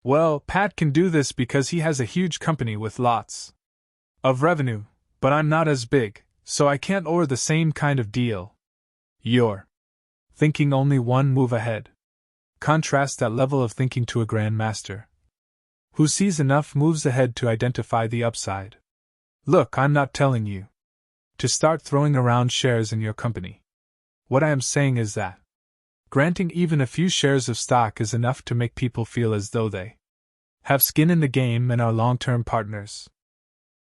"Well, Pat can do this because he has a huge company with lots of revenue, but I'm not as big, so I can't offer the same kind of deal." You're thinking only one move ahead. Contrast that level of thinking to a grandmaster who sees enough moves ahead to identify the upside. Look, I'm not telling you to start throwing around shares in your company. What I am saying is that granting even a few shares of stock is enough to make people feel as though they have skin in the game and are long-term partners.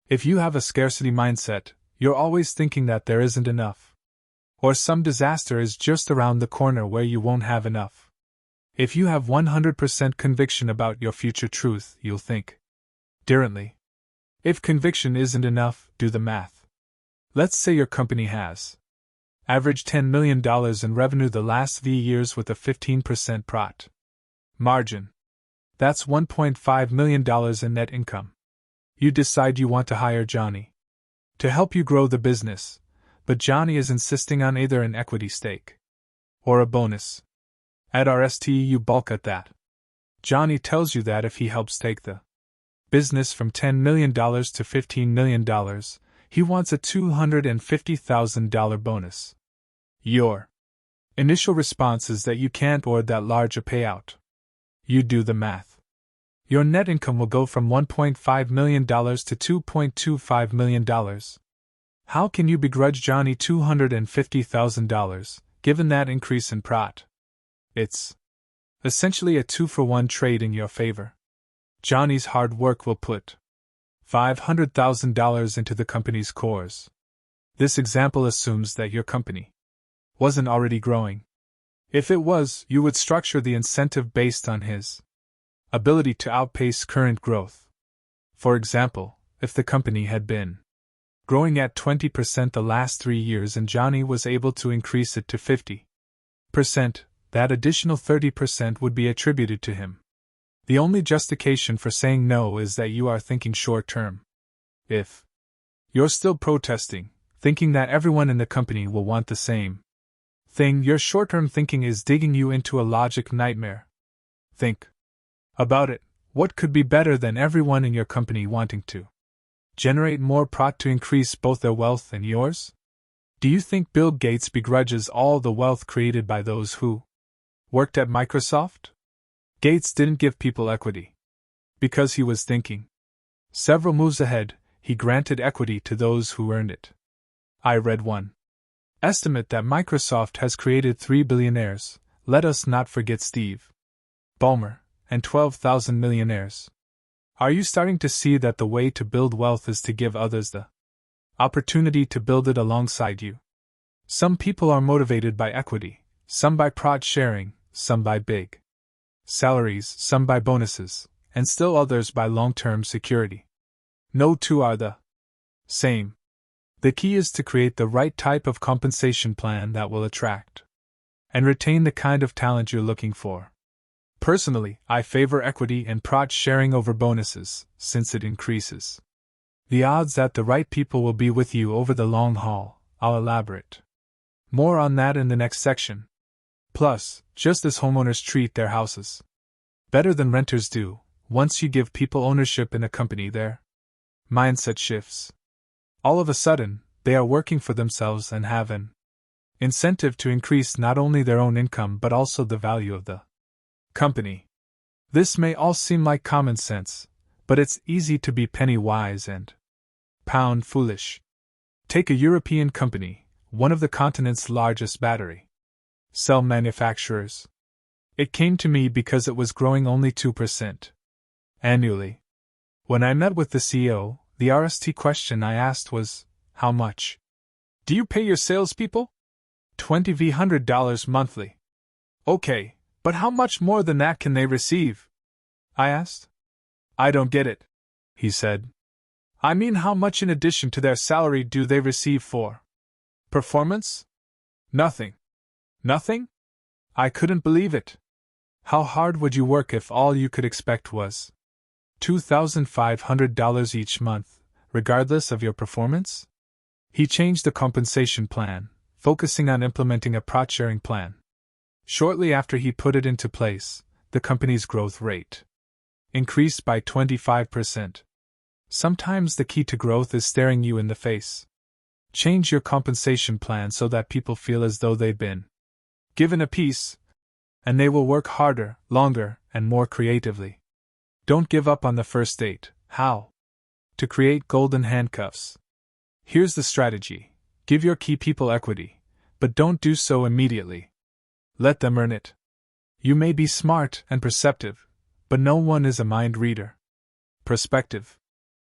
If you have a scarcity mindset, you're always thinking that there isn't enough, or some disaster is just around the corner where you won't have enough. If you have 100% conviction about your future truth, you'll think differently. If conviction isn't enough, do the math. Let's say your company has averaged $10 million in revenue the last 3 years with a 15% profit margin. That's $1.5 million in net income. You decide you want to hire Johnny to help you grow the business, but Johnny is insisting on either an equity stake or a bonus. At RST, you balk at that. Johnny tells you that if he helps take the business from $10 million to $15 million, he wants a $250,000 bonus. Your initial response is that you can't afford that large a payout. You do the math. Your net income will go from $1.5 million to $2.25 million. How can you begrudge Johnny $250,000, given that increase in profit? It's essentially a 2-for-1 trade in your favor. Johnny's hard work will put $500,000 into the company's cores. This example assumes that your company wasn't already growing. If it was, you would structure the incentive based on his ability to outpace current growth. For example, if the company had been growing at 20% the last 3 years and Johnny was able to increase it to 50%, that additional 30% would be attributed to him. The only justification for saying no is that you are thinking short term. If you're still protesting, thinking that everyone in the company will want the same thing, your short term thinking is digging you into a logic nightmare. Think about it. What could be better than everyone in your company wanting to generate more profit to increase both their wealth and yours? Do you think Bill Gates begrudges all the wealth created by those who worked at Microsoft? Gates didn't give people equity because he was thinking several moves ahead. He granted equity to those who earned it. I read one estimate that Microsoft has created 3 billionaires, let us not forget Steve Ballmer, and 12,000 millionaires. Are you starting to see that the way to build wealth is to give others the opportunity to build it alongside you? Some people are motivated by equity, some by profit sharing, some by big salaries, some by bonuses, and still others by long-term security. No two are the same. The key is to create the right type of compensation plan that will attract and retain the kind of talent you're looking for. Personally, I favor equity and profit sharing over bonuses, since it increases the odds that the right people will be with you over the long haul. I'll elaborate more on that in the next section. Plus, just as homeowners treat their houses better than renters do, once you give people ownership in a company, their mindset shifts. All of a sudden, they are working for themselves and have an incentive to increase not only their own income but also the value of the company. This may all seem like common sense, but it's easy to be penny wise and pound foolish. Take a European company, one of the continent's largest battery cell manufacturers. It came to me because it was growing only 2% annually. When I met with the CEO, the RST question I asked was, "How much do you pay your salespeople?" $2,100 monthly. "Okay, but how much more than that can they receive?" I asked. "I don't get it," he said. "I mean, how much in addition to their salary do they receive for performance?" "Nothing." "Nothing?" I couldn't believe it. How hard would you work if all you could expect was $2,500 each month, regardless of your performance? He changed the compensation plan, focusing on implementing a profit-sharing plan. Shortly after he put it into place, the company's growth rate increased by 25%. Sometimes the key to growth is staring you in the face. Change your compensation plan so that people feel as though they've been given a piece, and they will work harder, longer, and more creatively. Don't give up on the first date. How to create golden handcuffs. Here's the strategy. Give your key people equity, but don't do so immediately. Let them earn it. You may be smart and perceptive, but no one is a mind reader. Perspective.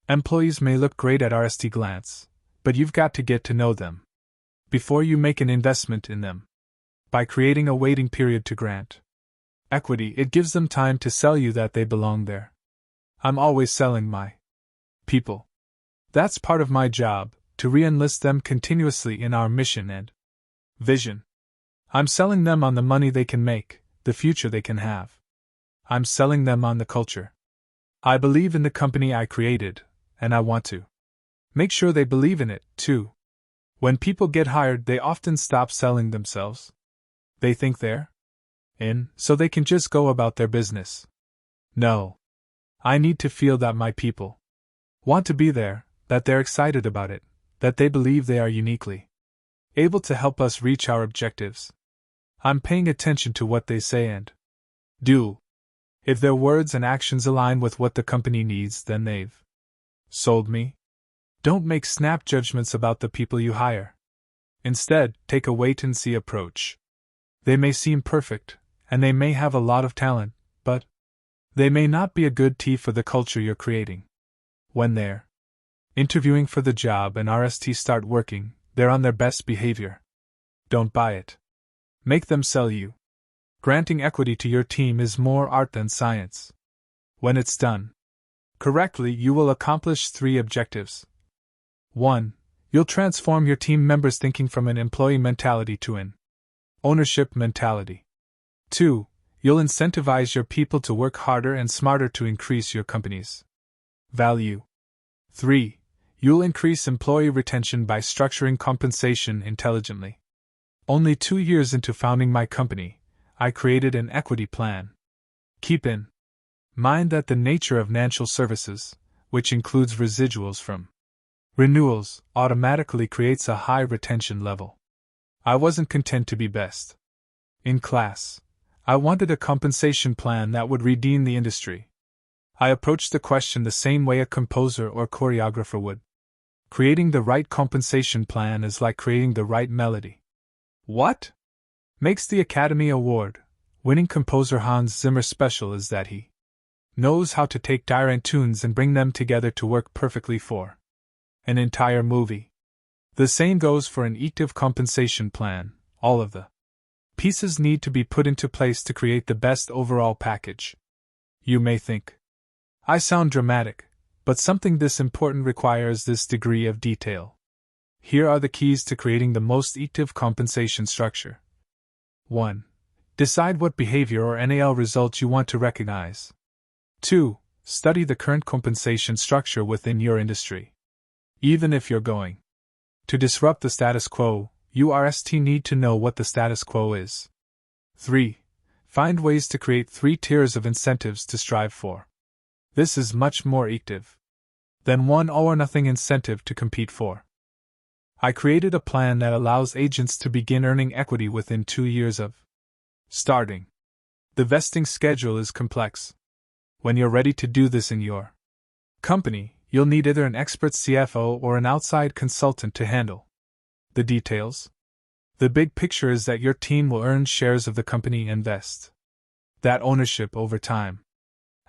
Employees may look great at RST glance, but you've got to get to know them before you make an investment in them. By creating a waiting period to grant equity, it gives them time to sell you that they belong there. I'm always selling my people. That's part of my job, to re-enlist them continuously in our mission and vision. I'm selling them on the money they can make, the future they can have. I'm selling them on the culture. I believe in the company I created, and I want to make sure they believe in it, too. When people get hired, they often stop selling themselves. They think they're in, so they can just go about their business. No. I need to feel that my people want to be there, that they're excited about it, that they believe they are uniquely able to help us reach our objectives. I'm paying attention to what they say and do. If their words and actions align with what the company needs, then they've sold me. Don't make snap judgments about the people you hire. Instead, take a wait-and-see approach. They may seem perfect, and they may have a lot of talent, but they may not be a good fit for the culture you're creating. When they're interviewing for the job and RST start working, they're on their best behavior. Don't buy it. Make them sell you. Granting equity to your team is more art than science. When it's done correctly, you will accomplish 3 objectives. 1. You'll transform your team members' thinking from an employee mentality to an ownership mentality. 2. You'll incentivize your people to work harder and smarter to increase your company's value. 3. You'll increase employee retention by structuring compensation intelligently. Only 2 years into founding my company, I created an equity plan. Keep in mind that the nature of financial services, which includes residuals from renewals, automatically creates a high retention level. I wasn't content to be best in class. I wanted a compensation plan that would redeem the industry. I approached the question the same way a composer or choreographer would. Creating the right compensation plan is like creating the right melody. What makes the Academy Award winning composer Hans Zimmer special is that he knows how to take different tunes and bring them together to work perfectly for an entire movie. The same goes for an effective compensation plan. All of the pieces need to be put into place to create the best overall package. You may think I sound dramatic, but something this important requires this degree of detail. Here are the keys to creating the most effective compensation structure. 1. Decide what behavior or NAL results you want to recognize. 2. Study the current compensation structure within your industry. Even if you're going to disrupt the status quo, you need to know what the status quo is. 3. Find ways to create 3 tiers of incentives to strive for. This is much more effective than one all-or-nothing incentive to compete for. I created a plan that allows agents to begin earning equity within 2 years of starting. The vesting schedule is complex. When you're ready to do this in your company, you'll need either an expert CFO or an outside consultant to handle the details. The big picture is that your team will earn shares of the company and vest that ownership over time.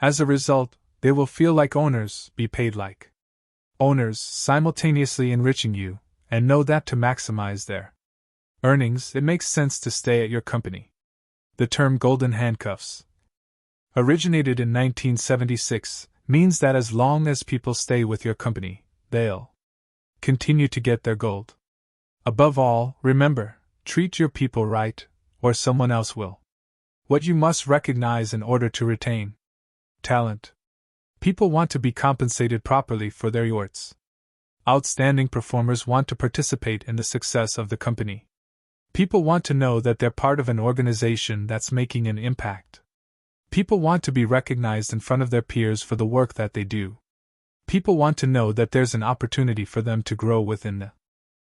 As a result, they will feel like owners, be paid like owners, simultaneously enriching you, and know that to maximize their earnings, it makes sense to stay at your company. The term golden handcuffs, originated in 1976, means that as long as people stay with your company, they'll continue to get their gold. Above all, remember, treat your people right, or someone else will. What you must recognize in order to retain talent. People want to be compensated properly for their efforts. Outstanding performers want to participate in the success of the company. People want to know that they're part of an organization that's making an impact. People want to be recognized in front of their peers for the work that they do. People want to know that there's an opportunity for them to grow within the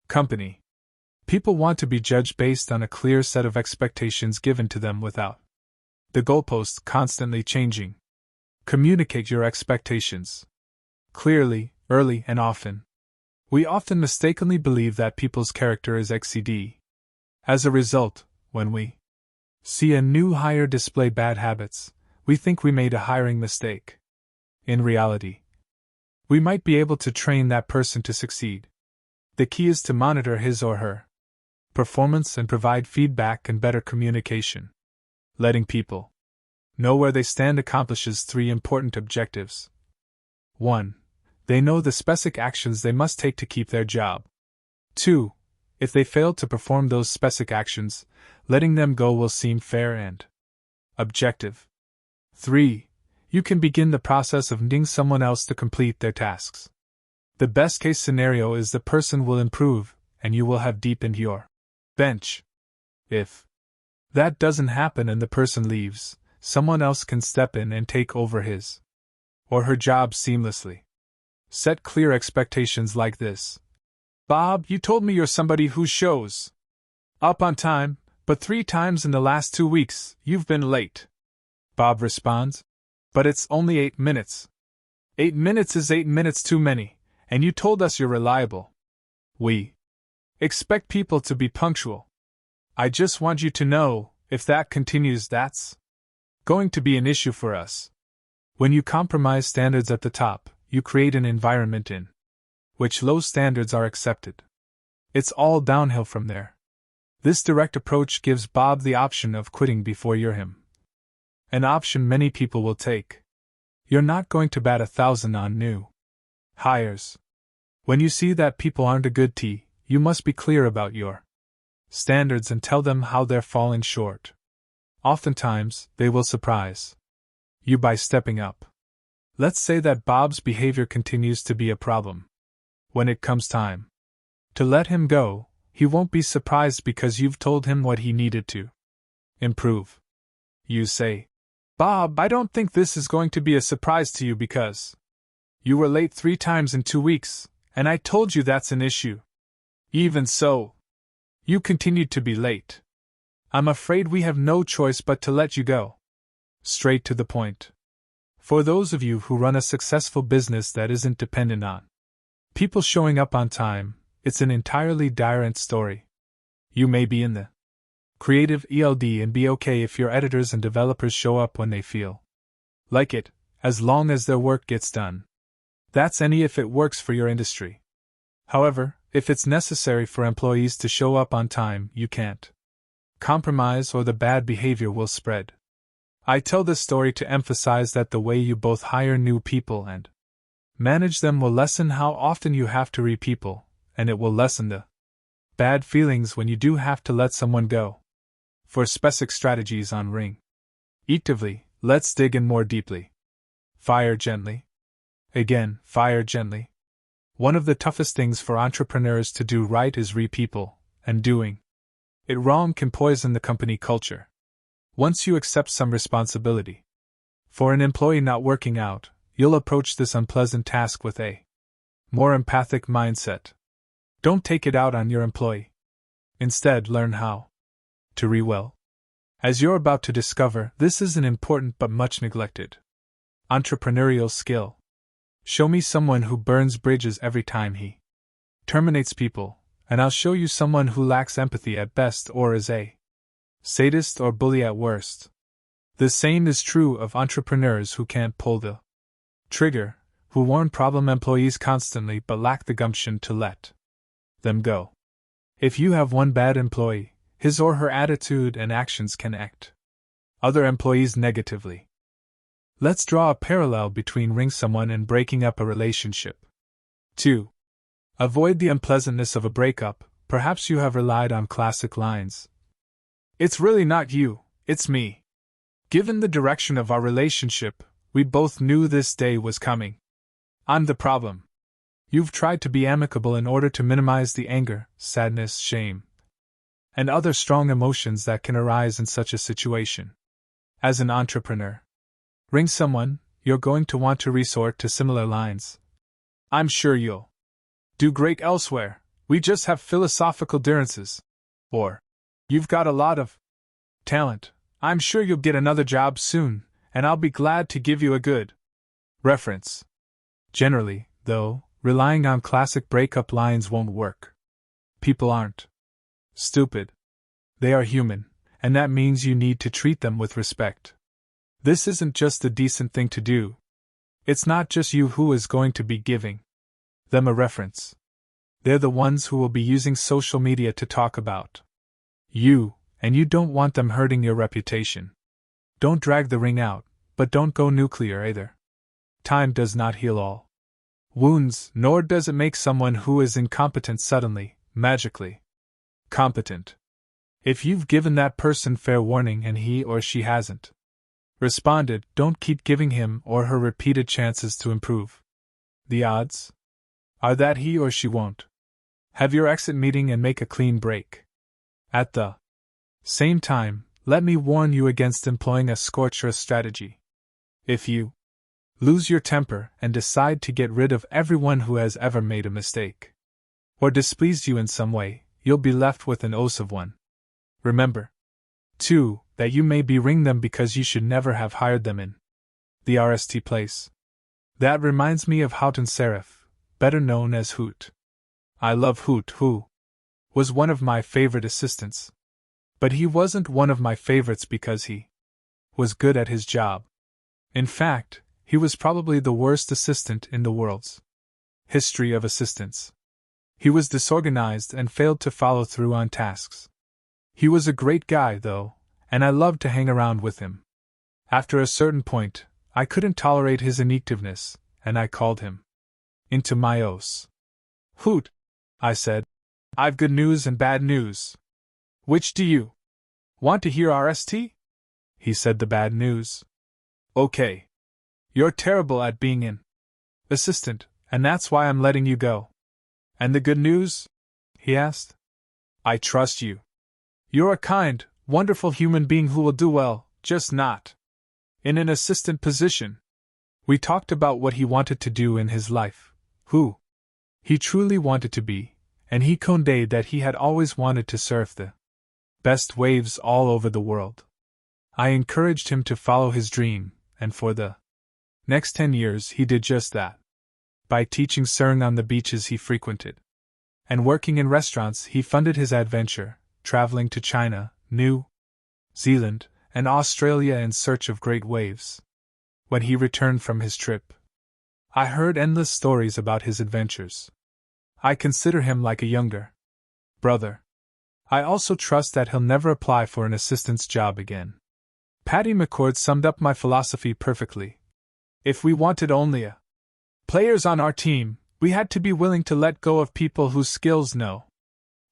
company. People want to be judged based on a clear set of expectations given to them without the goalposts constantly changing. Communicate your expectations clearly, early, and often. We often mistakenly believe that people's character is XCD. As a result, when we see a new hire display bad habits, we think we made a hiring mistake. In reality, we might be able to train that person to succeed. The key is to monitor his or her performance and provide feedback and better communication. Letting people know where they stand accomplishes 3 important objectives. 1. They know the specific actions they must take to keep their job. 2. If they fail to perform those specific actions, letting them go will seem fair and objective. 3. You can begin the process of needing someone else to complete their tasks. The best case scenario is the person will improve, and you will have deepened your bench. If that doesn't happen and the person leaves, someone else can step in and take over his or her job seamlessly. Set clear expectations like this. Bob, you told me you're somebody who shows up on time, but 3 times in the last 2 weeks, you've been late. Bob responds, but it's only 8 minutes. 8 minutes is 8 minutes too many, and you told us you're reliable. We expect people to be punctual. I just want you to know, if that continues, that's going to be an issue for us. When you compromise standards at the top, you create an environment in which low standards are accepted. It's all downhill from there. This direct approach gives Bob the option of quitting before you're him. An option many people will take. You're not going to bat 1,000 on new hires. When you see that people aren't a good tea, you must be clear about your standards and tell them how they're falling short. Oftentimes, they will surprise you by stepping up. Let's say that Bob's behavior continues to be a problem. When it comes time to let him go, he won't be surprised because you've told him what he needed to improve. You say, Bob, I don't think this is going to be a surprise to you because you were late 3 times in 2 weeks, and I told you that's an issue. Even so, you continued to be late. I'm afraid we have no choice but to let you go. Straight to the point. For those of you who run a successful business that isn't dependent on people showing up on time, it's an entirely different story. You may be in the creative ELD and be okay if your editors and developers show up when they feel like it, as long as their work gets done. That's any if it works for your industry. However, if it's necessary for employees to show up on time, you can't compromise or the bad behavior will spread. I tell this story to emphasize that the way you both hire new people and manage them will lessen how often you have to re-people, and it will lessen the bad feelings when you do have to let someone go. For specific strategies on ring actively, let's dig in more deeply. Fire gently. Again, fire gently. One of the toughest things for entrepreneurs to do right is people, and doing it wrong can poison the company culture. Once you accept some responsibility for an employee not working out, you'll approach this unpleasant task with a more empathic mindset. Don't take it out on your employee. Instead, learn how to well. As you're about to discover, this is an important but much neglected entrepreneurial skill. Show me someone who burns bridges every time he terminates people, and I'll show you someone who lacks empathy at best or is a sadist or bully at worst. The same is true of entrepreneurs who can't pull the trigger, who warn problem employees constantly but lack the gumption to let them go. If you have one bad employee, his or her attitude and actions can affect other employees negatively. Let's draw a parallel between ring someone and breaking up a relationship. 2. Avoid the unpleasantness of a breakup. Perhaps you have relied on classic lines. It's really not you, it's me. Given the direction of our relationship, we both knew this day was coming. I'm the problem. You've tried to be amicable in order to minimize the anger, sadness, shame, and other strong emotions that can arise in such a situation. As an entrepreneur, ring someone, you're going to want to resort to similar lines. I'm sure you'll do great elsewhere, we just have philosophical differences. Or, you've got a lot of talent, I'm sure you'll get another job soon, and I'll be glad to give you a good reference. Generally, though, relying on classic breakup lines won't work. People aren't stupid. They are human, and that means you need to treat them with respect. This isn't just a decent thing to do. It's not just you who is going to be giving them a reference. They're the ones who will be using social media to talk about you, and you don't want them hurting your reputation. Don't drag the ring out, but don't go nuclear either. Time does not heal all wounds, nor does it make someone who is incompetent suddenly, magically competent. If you've given that person fair warning and he or she hasn't responded, don't keep giving him or her repeated chances to improve. The odds are that he or she won't. Have your exit meeting and make a clean break. At the same time, let me warn you against employing a scorcher strategy. If you lose your temper and decide to get rid of everyone who has ever made a mistake or displeased you in some way, you'll be left with an ose of one. Remember, 2. That you may be ring them because you should never have hired them in the RST place. That reminds me of Houghton Seraph, better known as Hoot. I love Hoot, who was one of my favorite assistants. But he wasn't one of my favorites because he was good at his job. In fact, he was probably the worst assistant in the world's history of assistants. He was disorganized and failed to follow through on tasks. He was a great guy, though, and I loved to hang around with him. After a certain point, I couldn't tolerate his inactiveness, and I called him into my OS. Hoot, I said, I've good news and bad news. Which do you want to hear, RST? He said the bad news. Okay. You're terrible at being an assistant, and that's why I'm letting you go. And the good news? He asked. I trust you. You're a kind, wonderful human being who will do well, just not in an assistant position. We talked about what he wanted to do in his life, who he truly wanted to be, and he conveyed that he had always wanted to surf the best waves all over the world. I encouraged him to follow his dream, and for the next 10 years he did just that. By teaching surfing on the beaches he frequented and working in restaurants, he funded his adventure, traveling to China, New Zealand, and Australia in search of great waves. When he returned from his trip, I heard endless stories about his adventures. I consider him like a younger brother. I also trust that he'll never apply for an assistant's job again. Patty McCord summed up my philosophy perfectly. If we wanted only players on our team, We had to be willing to let go of people whose skills no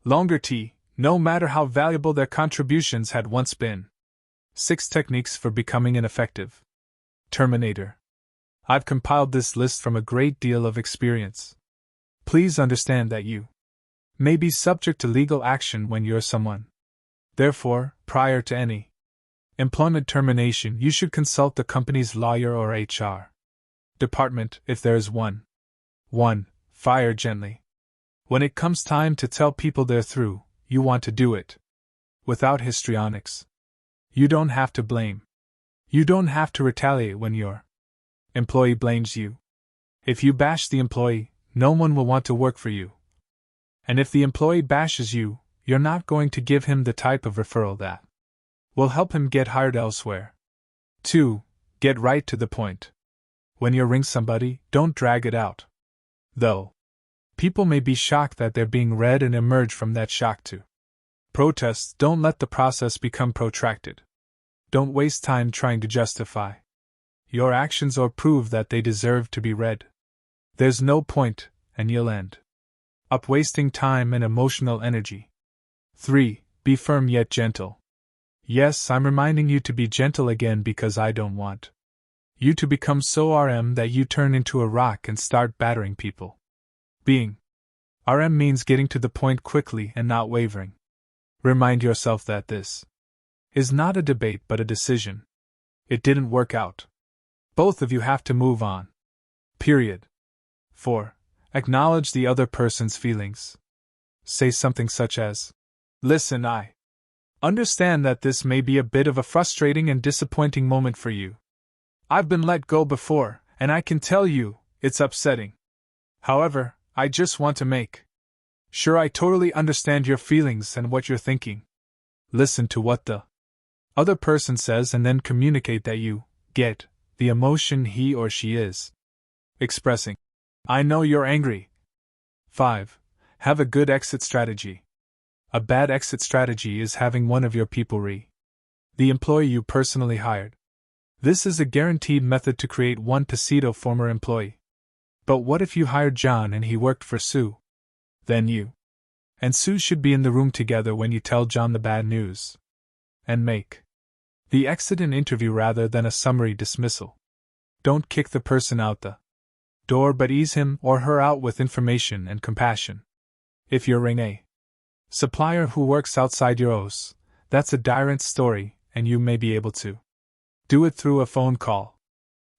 longer no matter how valuable their contributions had once been. 6 techniques for becoming an effective Terminator. I've compiled this list from a great deal of experience. Please understand that you may be subject to legal action when you're someone. Therefore, prior to any employment termination, you should consult the company's lawyer or HR department, if there is one. 1. Fire gently. When it comes time to tell people they're through, you want to do it without histrionics. You don't have to blame. You don't have to retaliate when your employee blames you. If you bash the employee, no one will want to work for you. And if the employee bashes you, you're not going to give him the type of referral that will help him get hired elsewhere. 2. Get right to the point. When you ring somebody, don't drag it out. Though people may be shocked that they're being read and emerge from that shock to protest, don't let the process become protracted. Don't waste time trying to justify your actions or prove that they deserve to be read. There's no point, and you'll end up wasting time and emotional energy. 3. Be firm yet gentle. Yes, I'm reminding you to be gentle again because I don't want you to become so RM that you turn into a rock and start battering people. Being RM means getting to the point quickly and not wavering. Remind yourself that this is not a debate but a decision. It didn't work out. Both of you have to move on. Period. 4. Acknowledge the other person's feelings. Say something such as, "Listen, I understand that this may be a bit of a frustrating and disappointing moment for you. I've been let go before, and I can tell you, it's upsetting. However, I just want to make sure I totally understand your feelings and what you're thinking." Listen to what the other person says and then communicate that you get the emotion he or she is expressing. I know you're angry. 5. Have a good exit strategy. A bad exit strategy is having one of your people the employee you personally hired. This is a guaranteed method to create one pseudo former employee. But what if you hired John and he worked for Sue? Then you and Sue should be in the room together when you tell John the bad news. And make the exit an interview rather than a summary dismissal. Don't kick the person out the door but ease him or her out with information and compassion. If you're a supplier who works outside your OS, that's a direct story and you may be able to do it through a phone call.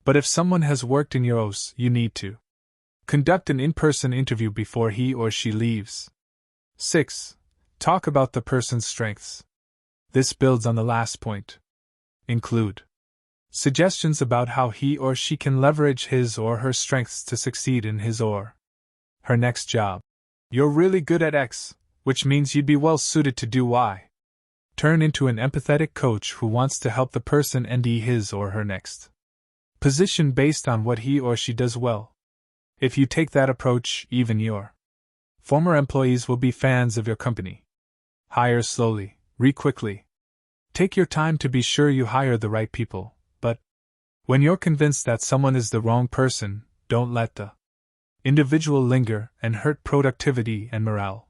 But if someone has worked in your OS, you need to conduct an in-person interview before he or she leaves. 6. Talk about the person's strengths. This builds on the last point. Include suggestions about how he or she can leverage his or her strengths to succeed in his or her next job. You're really good at X, which means you'd be well suited to do Y. Turn into an empathetic coach who wants to help the person end his or her next position based on what he or she does well. If you take that approach, even your former employees will be fans of your company. Hire slowly, quickly. Take your time to be sure you hire the right people, but when you're convinced that someone is the wrong person, don't let the individual linger and hurt productivity and morale.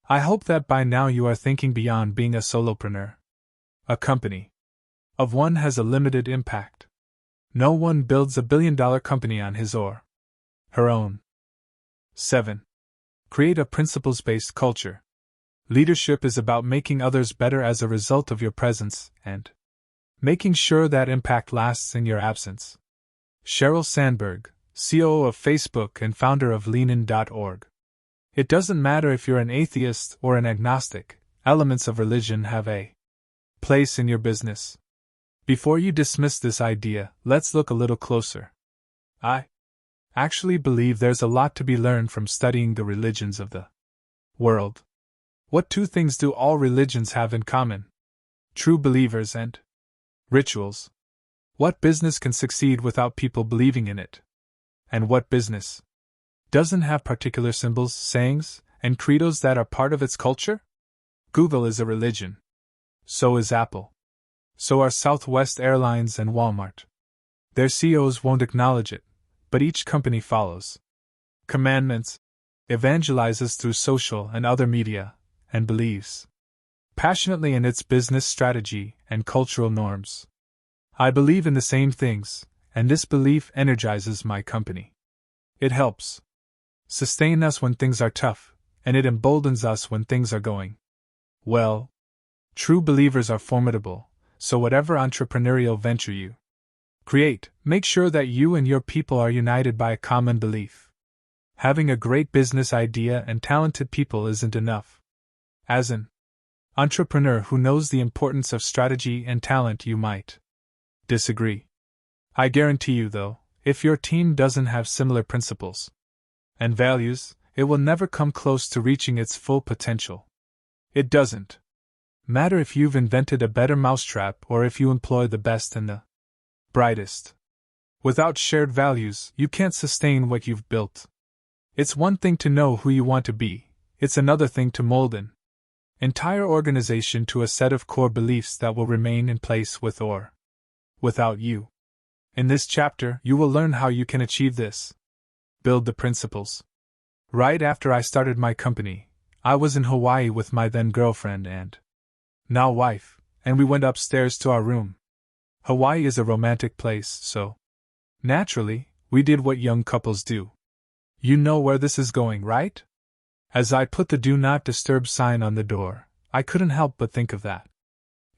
I hope that by now you are thinking beyond being a solopreneur. A company of one has a limited impact. No one builds a billion-dollar company on his or her own. 7. Create a principles-based culture. Leadership is about making others better as a result of your presence and making sure that impact lasts in your absence. Sheryl Sandberg, COO of Facebook and founder of Leanin.org. It doesn't matter if you're an atheist or an agnostic, elements of religion have a place in your business. Before you dismiss this idea, let's look a little closer. I actually believe there's a lot to be learned from studying the religions of the world. What 2 things do all religions have in common? True believers and rituals. What business can succeed without people believing in it? And what business doesn't have particular symbols, sayings, and credos that are part of its culture? Google is a religion. So is Apple. So are Southwest Airlines and Walmart. Their CEOs won't acknowledge it, but each company follows commandments, evangelizes through social and other media, and believes passionately in its business strategy and cultural norms. I believe in the same things, and this belief energizes my company. It helps sustain us when things are tough, and it emboldens us when things are going well. True believers are formidable, so whatever entrepreneurial venture you create, make sure that you and your people are united by a common belief. Having a great business idea and talented people isn't enough. As an entrepreneur who knows the importance of strategy and talent, you might disagree. I guarantee you, though, if your team doesn't have similar principles and values, it will never come close to reaching its full potential. It doesn't matter if you've invented a better mousetrap or if you employ the best and the brightest. Without shared values, you can't sustain what you've built. It's one thing to know who you want to be, it's another thing to mold an entire organization to a set of core beliefs that will remain in place with or without you. In this chapter, you will learn how you can achieve this. Build the principles. Right after I started my company, I was in Hawaii with my then girlfriend and now wife, and we went upstairs to our room. Hawaii is a romantic place, so naturally, we did what young couples do. You know where this is going, right? As I put the Do Not Disturb sign on the door, I couldn't help but think of that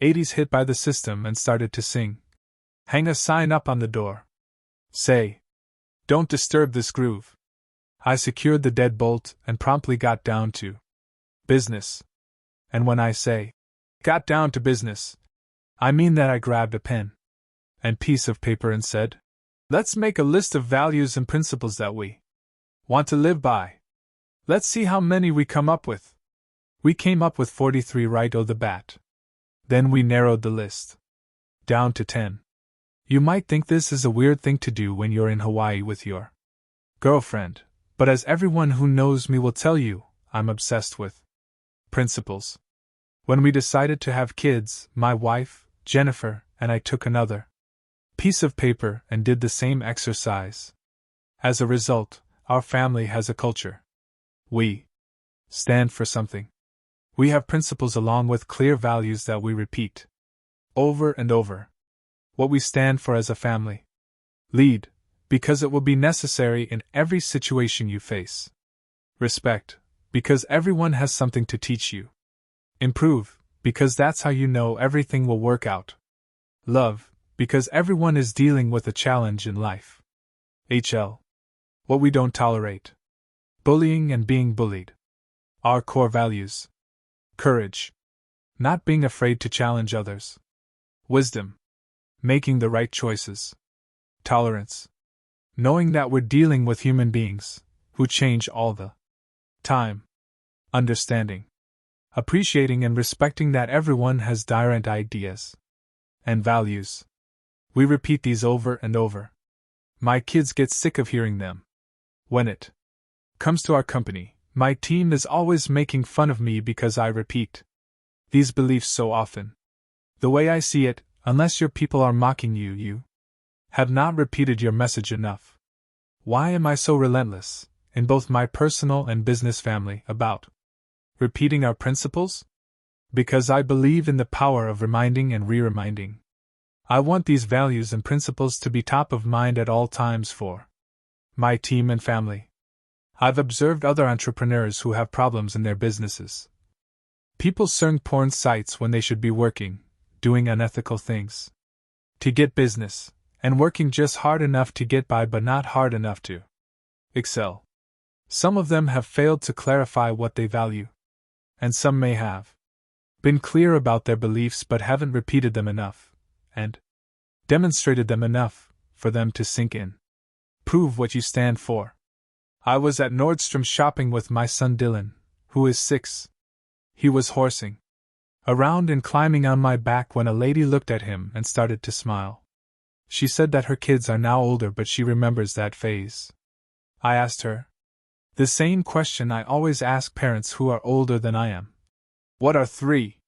80s hit by the system and started to sing. Hang a sign up on the door. Say, "Don't disturb this groove." I secured the deadbolt and promptly got down to business. And when I say, got down to business, I mean that I grabbed a pen and piece of paper and said, "Let's make a list of values and principles that we want to live by. Let's see how many we come up with." We came up with 43 right off the bat. Then we narrowed the list down to 10. You might think this is a weird thing to do when you're in Hawaii with your girlfriend, but as everyone who knows me will tell you, I'm obsessed with principles. When we decided to have kids, my wife, Jennifer, and I took another piece of paper and did the same exercise. As a result, our family has a culture. We stand for something. We have principles along with clear values that we repeat over and over. What we stand for as a family. Lead, because it will be necessary in every situation you face. Respect, because everyone has something to teach you. Improve, because that's how you know everything will work out. Love, because everyone is dealing with a challenge in life. What we don't tolerate. Bullying and being bullied. Our core values. Courage. Not being afraid to challenge others. Wisdom. Making the right choices. Tolerance. Knowing that we're dealing with human beings who change all the time. Understanding. Appreciating and respecting that everyone has different ideas and values. We repeat these over and over. My kids get sick of hearing them. When it comes to our company, my team is always making fun of me because I repeat these beliefs so often. The way I see it, unless your people are mocking you, you have not repeated your message enough. Why am I so relentless, in both my personal and business family, about repeating our principles? Because I believe in the power of reminding and re-reminding. I want these values and principles to be top of mind at all times for my team and family. I've observed other entrepreneurs who have problems in their businesses. People search porn sites when they should be working, doing unethical things to get business, and working just hard enough to get by but not hard enough to excel. Some of them have failed to clarify what they value, and some may have been clear about their beliefs but haven't repeated them enough, and demonstrated them enough, for them to sink in. Prove what you stand for. I was at Nordstrom shopping with my son Dylan, who is 6. He was horsing around and climbing on my back when a lady looked at him and started to smile. She said that her kids are now older but she remembers that phase. I asked her the same question I always ask parents who are older than I am. What are 3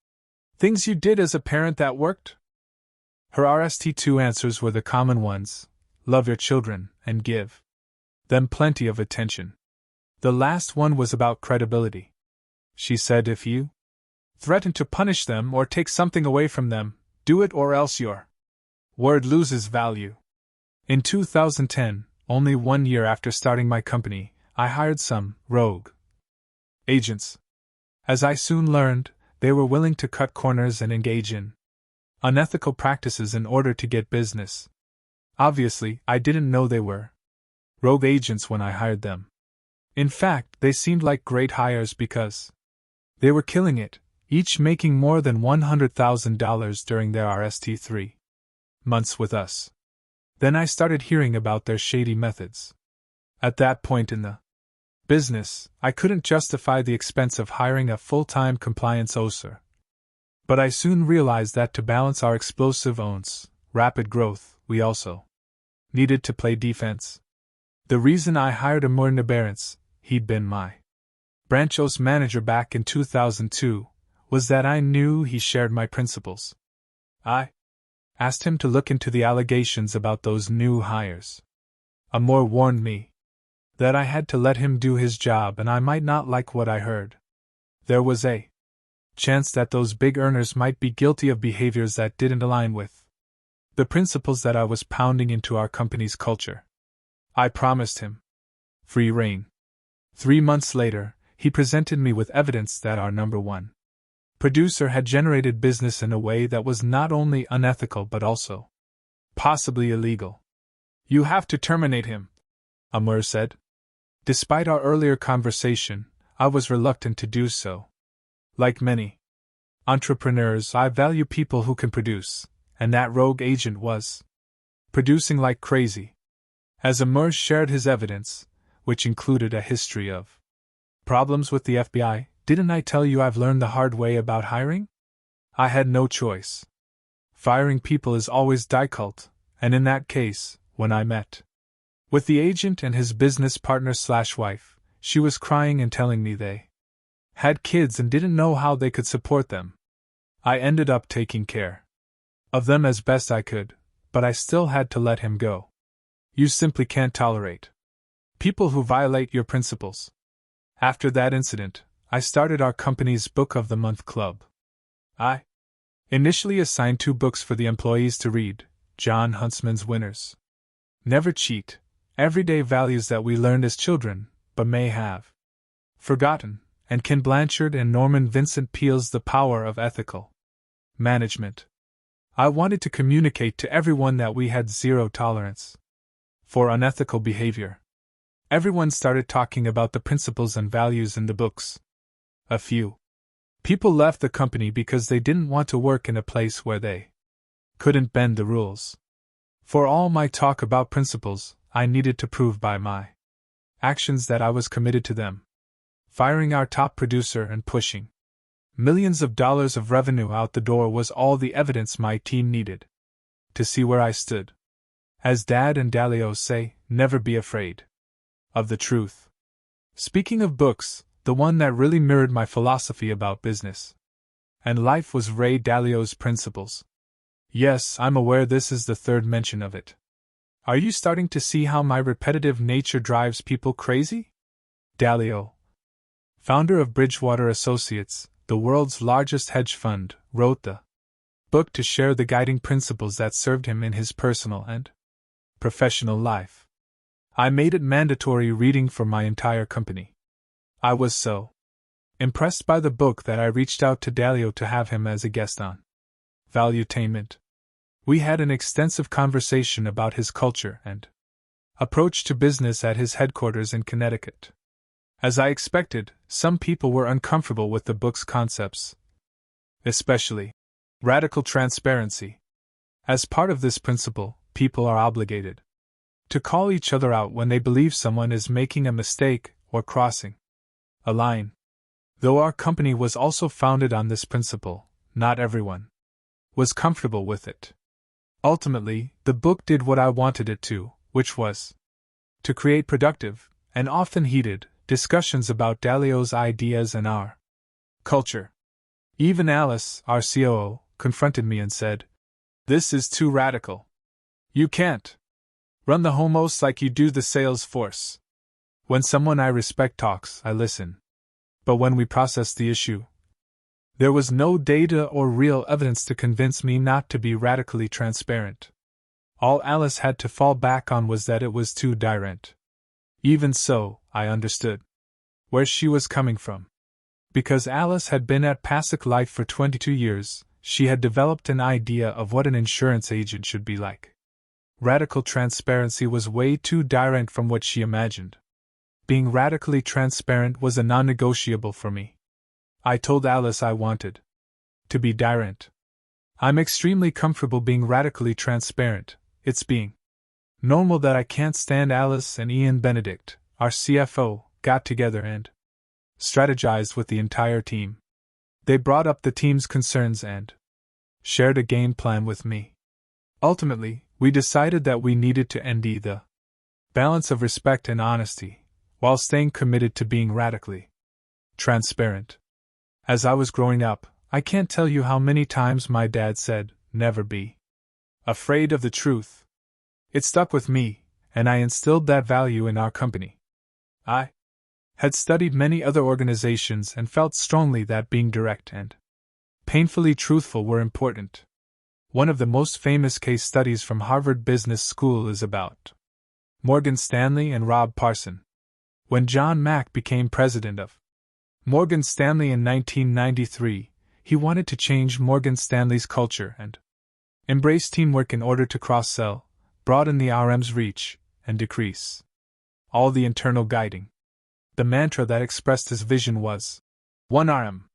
things you did as a parent that worked? Her RST2 answers were the common ones: love your children and give them plenty of attention. The last one was about credibility. She said if you threaten to punish them or take something away from them, do it or else your word loses value. In 2010, only 1 year after starting my company, I hired some rogue agents. As I soon learned, they were willing to cut corners and engage in unethical practices in order to get business. Obviously, I didn't know they were rogue agents when I hired them. In fact, they seemed like great hires because they were killing it, each making more than $100,000 during their RST 3 months with us. Then I started hearing about their shady methods. At that point in the business, I couldn't justify the expense of hiring a full-time compliance officer. But I soon realized that to balance our explosive rapid growth, we also needed to play defense. The reason I hired Amur Nabarance, he'd been my branch's manager back in 2002, was that I knew he shared my principles. I asked him to look into the allegations about those new hires. Amur warned me that I had to let him do his job and I might not like what I heard. There was a chance that those big earners might be guilty of behaviors that didn't align with the principles that I was pounding into our company's culture. I promised him free rein. 3 months later, he presented me with evidence that our number one producer had generated business in a way that was not only unethical but also possibly illegal. You have to terminate him, Amur said. Despite our earlier conversation, I was reluctant to do so. Like many entrepreneurs, I value people who can produce, and that rogue agent was producing like crazy. As Amur shared his evidence, which included a history of problems with the FBI, didn't I tell you I've learned the hard way about hiring? I had no choice. Firing people is always difficult, and in that case, when I met with the agent and his business partner/wife, she was crying and telling me they had kids and didn't know how they could support them. I ended up taking care of them as best I could, but I still had to let him go. You simply can't tolerate people who violate your principles. After that incident, I started our company's Book of the Month Club. I initially assigned 2 books for the employees to read: John Huntsman's Winners, Never Cheat, Everyday Values That We Learned as Children, but May Have Forgotten, and Ken Blanchard and Norman Vincent Peale's The Power of Ethical Management. I wanted to communicate to everyone that we had zero tolerance for unethical behavior. Everyone started talking about the principles and values in the books. A few people left the company because they didn't want to work in a place where they couldn't bend the rules. For all my talk about principles, I needed to prove by my actions that I was committed to them. Firing our top producer and pushing millions of dollars of revenue out the door was all the evidence my team needed to see where I stood. As Dad and Dalio say, never be afraid of the truth. Speaking of books, the one that really mirrored my philosophy about business and life was Ray Dalio's Principles. Yes, I'm aware this is the 3rd mention of it. Are you starting to see how my repetitive nature drives people crazy? Dalio, founder of Bridgewater Associates, the world's largest hedge fund, wrote the book to share the guiding principles that served him in his personal and professional life. I made it mandatory reading for my entire company. I was so impressed by the book that I reached out to Dalio to have him as a guest on Valuetainment. We had an extensive conversation about his culture and approach to business at his headquarters in Connecticut. As I expected, some people were uncomfortable with the book's concepts, especially radical transparency. As part of this principle, people are obligated to call each other out when they believe someone is making a mistake or crossing a line. Though our company was also founded on this principle, not everyone was comfortable with it. Ultimately, the book did what I wanted it to, which was to create productive, and often heated, discussions about Dalio's ideas and our culture. Even Alice, our COO, confronted me and said, "This is too radical. You can't run the homos like you do the sales force." When someone I respect talks, I listen. But when we processed the issue, there was no data or real evidence to convince me not to be radically transparent. All Alice had to fall back on was that it was too direct. Even so, I understood where she was coming from. Because Alice had been at Pasic Life for 22 years, she had developed an idea of what an insurance agent should be like. Radical transparency was way too direct from what she imagined. Being radically transparent was a non-negotiable for me. I told Alice I wanted to be direct. I'm extremely comfortable being radically transparent. It's being normal that I can't stand. Alice and Ian Benedict, our CFO, got together and strategized with the entire team. They brought up the team's concerns and shared a game plan with me. Ultimately, we decided that we needed to end the balance of respect and honesty, while staying committed to being radically transparent. As I was growing up, I can't tell you how many times my dad said, "Never be afraid of the truth." It stuck with me, and I instilled that value in our company. I had studied many other organizations and felt strongly that being direct and painfully truthful were important. One of the most famous case studies from Harvard Business School is about Morgan Stanley and Rob Parson. When John Mack became president of Morgan Stanley in 1993, he wanted to change Morgan Stanley's culture and embrace teamwork in order to cross-sell, broaden the RM's reach, and decrease all the internal guiding. The mantra that expressed his vision was 1 RM.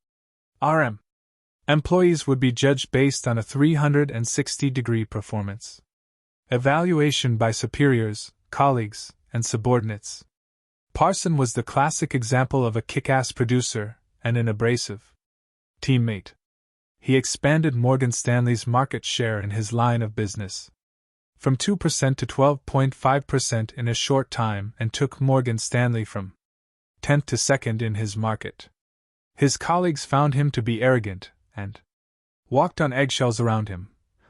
RM. Employees would be judged based on a 360-degree performance evaluation by superiors, colleagues, and subordinates. Parson was the classic example of a kick-ass producer and an abrasive teammate. He expanded Morgan Stanley's market share in his line of business from 2% to 12.5% in a short time and took Morgan Stanley from 10th to 2nd in his market. His colleagues found him to be arrogant and walked on eggshells around him,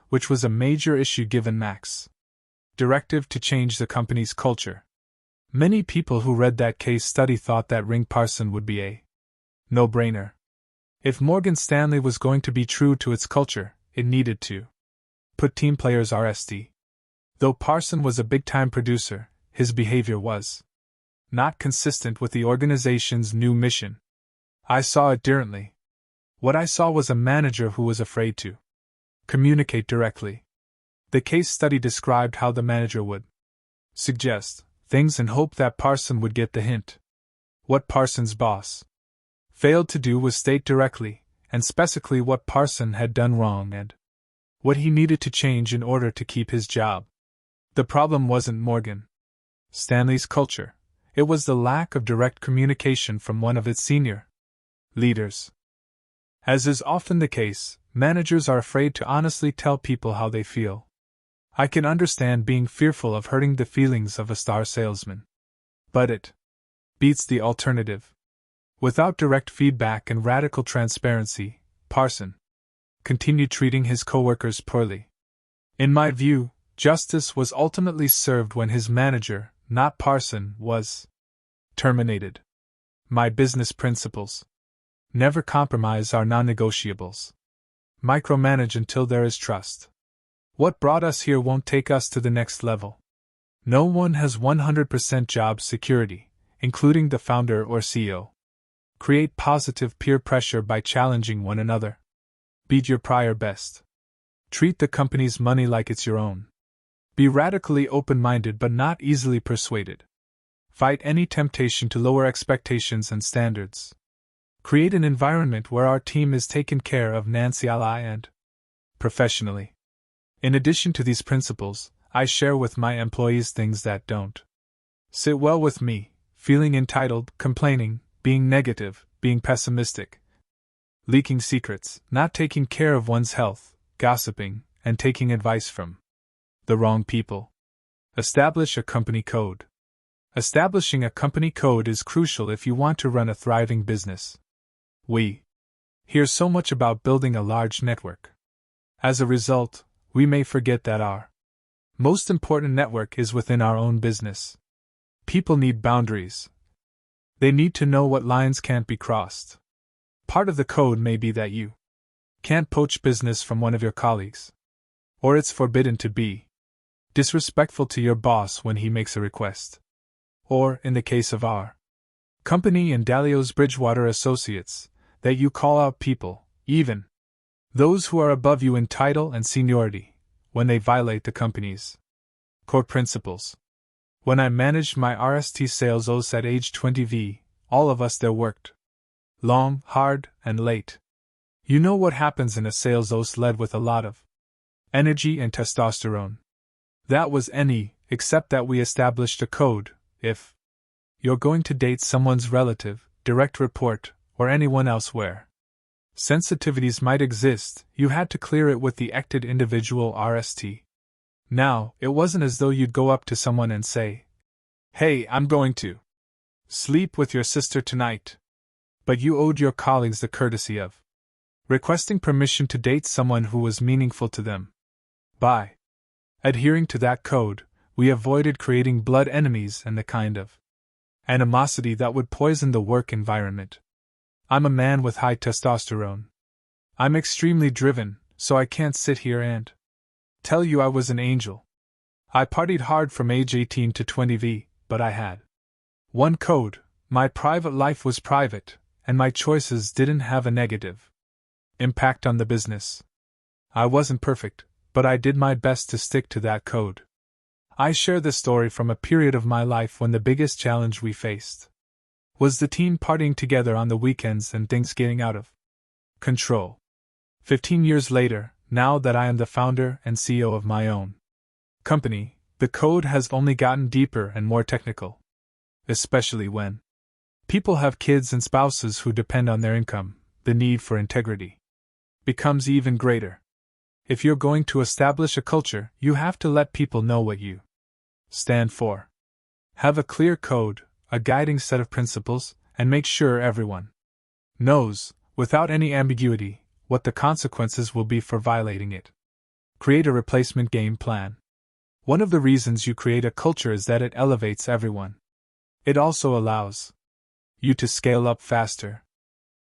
which was a major issue given Mac's directive to change the company's culture. Many people who read that case study thought that Ring Parson would be a no-brainer. If Morgan Stanley was going to be true to its culture, it needed to put team players RSD. Though Parson was a big-time producer, his behavior was not consistent with the organization's new mission. I saw it differently. What I saw was a manager who was afraid to communicate directly. The case study described how the manager would suggest things and hope that Parson would get the hint. What Parson's boss failed to do was state directly and specifically what Parson had done wrong and what he needed to change in order to keep his job. The problem wasn't Morgan Stanley's culture, it was the lack of direct communication from one of its senior leaders. As is often the case, managers are afraid to honestly tell people how they feel. I can understand being fearful of hurting the feelings of a star salesman. But it beats the alternative. Without direct feedback and radical transparency, Parson continued treating his coworkers poorly. In my view, justice was ultimately served when his manager, not Parson, was terminated. My business principles: never compromise our non-negotiables. Micromanage until there is trust. What brought us here won't take us to the next level. No one has 100% job security, including the founder or CEO. Create positive peer pressure by challenging one another. Beat your prior best. Treat the company's money like it's your own. Be radically open-minded but not easily persuaded. Fight any temptation to lower expectations and standards. Create an environment where our team is taken care of financially and professionally. In addition to these principles, I share with my employees things that don't sit well with me: feeling entitled, complaining, being negative, being pessimistic, leaking secrets, not taking care of one's health, gossiping, and taking advice from the wrong people. Establish a company code. Establishing a company code is crucial if you want to run a thriving business. We hear so much about building a large network. As a result, we may forget that our most important network is within our own business. People need boundaries. They need to know what lines can't be crossed. Part of the code may be that you can't poach business from one of your colleagues. Or it's forbidden to be disrespectful to your boss when he makes a request. Or, in the case of our company and Dalio's Bridgewater Associates, that you call out people, even those who are above you in title and seniority, when they violate the company's core principles. When I managed my RST sales o's at age 20, all of us there worked long, hard, and late. You know what happens in a sales o's led with a lot of energy and testosterone. That was any, except that we established a code. If you're going to date someone's relative, direct report, or anyone else where sensitivities might exist, you had to clear it with the acted individual RST. Now, it wasn't as though you'd go up to someone and say, "Hey, I'm going to sleep with your sister tonight." But you owed your colleagues the courtesy of requesting permission to date someone who was meaningful to them. By adhering to that code, we avoided creating blood enemies and the kind of animosity that would poison the work environment. I'm a man with high testosterone. I'm extremely driven, so I can't sit here and tell you I was an angel. I partied hard from age 18 to 20, but I had one code: my private life was private, and my choices didn't have a negative impact on the business. I wasn't perfect, but I did my best to stick to that code. I share this story from a period of my life when the biggest challenge we faced was the teen partying together on the weekends and things getting out of control. 15 years later, now that I am the founder and CEO of my own company, the code has only gotten deeper and more technical. Especially when people have kids and spouses who depend on their income, the need for integrity becomes even greater. If you're going to establish a culture, you have to let people know what you stand for. Have a clear code, a guiding set of principles, and make sure everyone knows, without any ambiguity, what the consequences will be for violating it. Create a replacement game plan. One of the reasons you create a culture is that it elevates everyone. It also allows you to scale up faster.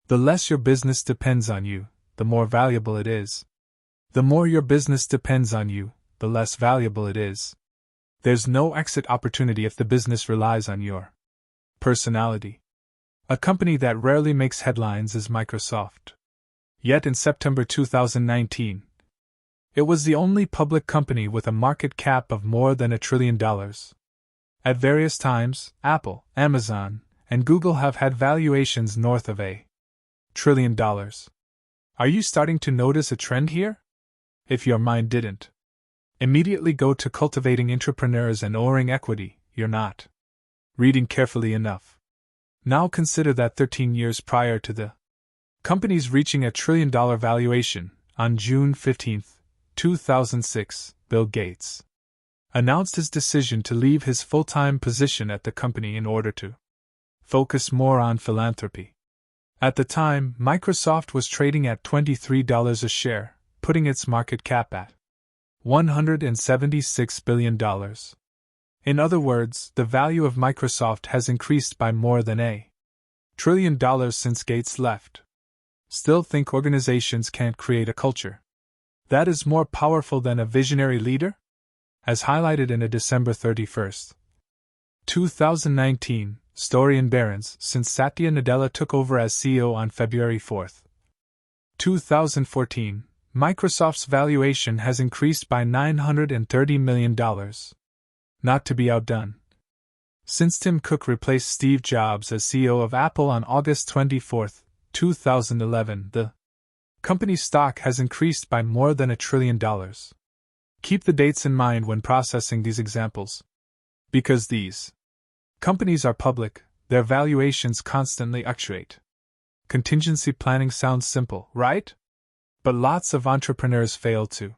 The less your business depends on you, the more valuable it is. The more your business depends on you, the less valuable it is. There's no exit opportunity if the business relies on your personality. A company that rarely makes headlines is Microsoft. Yet in September 2019, it was the only public company with a market cap of more than $1 trillion. At various times, Apple, Amazon, and Google have had valuations north of $1 trillion. Are you starting to notice a trend here? If your mind didn't immediately go to cultivating entrepreneurs and owning equity, you're not reading carefully enough. Now consider that 13 years prior to the company's reaching $1 trillion valuation, on June 15, 2006, Bill Gates announced his decision to leave his full-time position at the company in order to focus more on philanthropy. At the time, Microsoft was trading at $23 a share, putting its market cap at $176 billion. In other words, the value of Microsoft has increased by more than $1 trillion since Gates left. Still think organizations can't create a culture that is more powerful than a visionary leader? As highlighted in a December 31, 2019, story in Barron's, since Satya Nadella took over as CEO on February 4, 2014, Microsoft's valuation has increased by $930 million. Not to be outdone. Since Tim Cook replaced Steve Jobs as CEO of Apple on August 24, 2011, the company's stock has increased by more than $1 trillion. Keep the dates in mind when processing these examples. Because these companies are public, their valuations constantly fluctuate. Contingency planning sounds simple, right? But lots of entrepreneurs fail to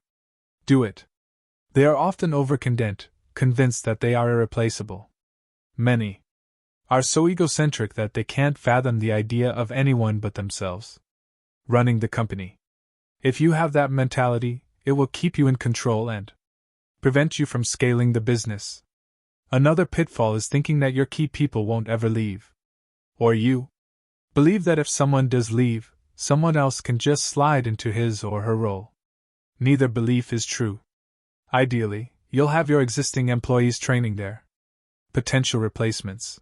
do it. They are often overconfident, convinced that they are irreplaceable. Many are so egocentric that they can't fathom the idea of anyone but themselves running the company. If you have that mentality, it will keep you in control and prevent you from scaling the business. Another pitfall is thinking that your key people won't ever leave. Or you believe that if someone does leave, someone else can just slide into his or her role. Neither belief is true. Ideally, you'll have your existing employees training there. Potential replacements.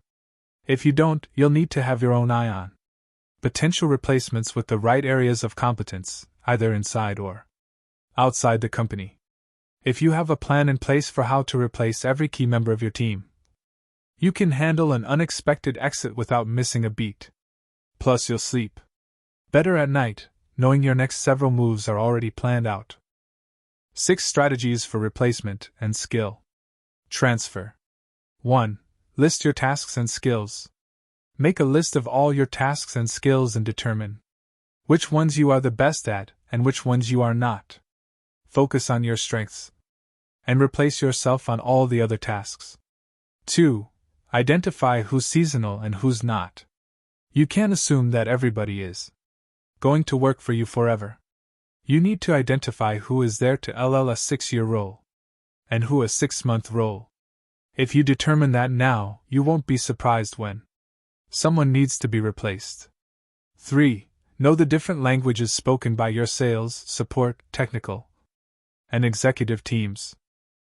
If you don't, you'll need to have your own eye on potential replacements with the right areas of competence, either inside or outside the company. If you have a plan in place for how to replace every key member of your team, you can handle an unexpected exit without missing a beat. Plus, you'll sleep better at night, knowing your next several moves are already planned out. 6 strategies for replacement and skill transfer. 1. List your tasks and skills. Make a list of all your tasks and skills and determine which ones you are the best at and which ones you are not. Focus on your strengths and replace yourself on all the other tasks. 2. Identify who's seasonal and who's not. You can't assume that everybody is going to work for you forever. You need to identify who is there to LL a 6-year role and who a 6-month role. If you determine that now, you won't be surprised when someone needs to be replaced. 3. Know the different languages spoken by your sales, support, technical, and executive teams.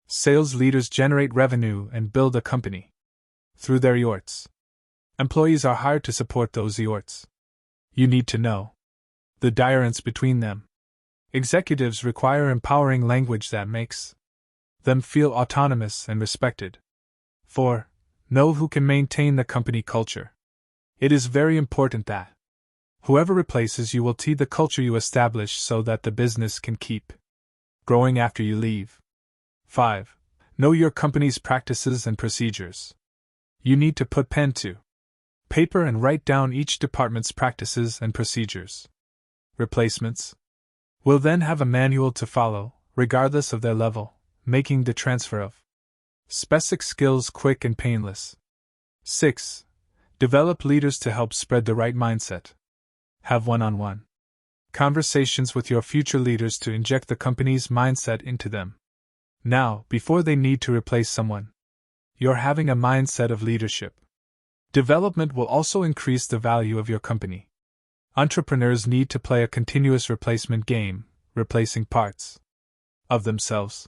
Sales leaders generate revenue and build a company through their yorts. Employees are hired to support those yorts. You need to know the difference between them. Executives require empowering language that makes them feel autonomous and respected. 4. Know who can maintain the company culture. It is very important that whoever replaces you will teach the culture you establish so that the business can keep growing after you leave. 5. Know your company's practices and procedures. You need to put pen to paper and write down each department's practices and procedures. Replacements will then have a manual to follow, regardless of their level, making the transfer of specific skills quick and painless. 6. Develop leaders to help spread the right mindset. Have one-on-one conversations with your future leaders to inject the company's mindset into them. Now, before they need to replace someone, you're having a mindset of leadership. Development will also increase the value of your company. Entrepreneurs need to play a continuous replacement game, replacing parts of themselves.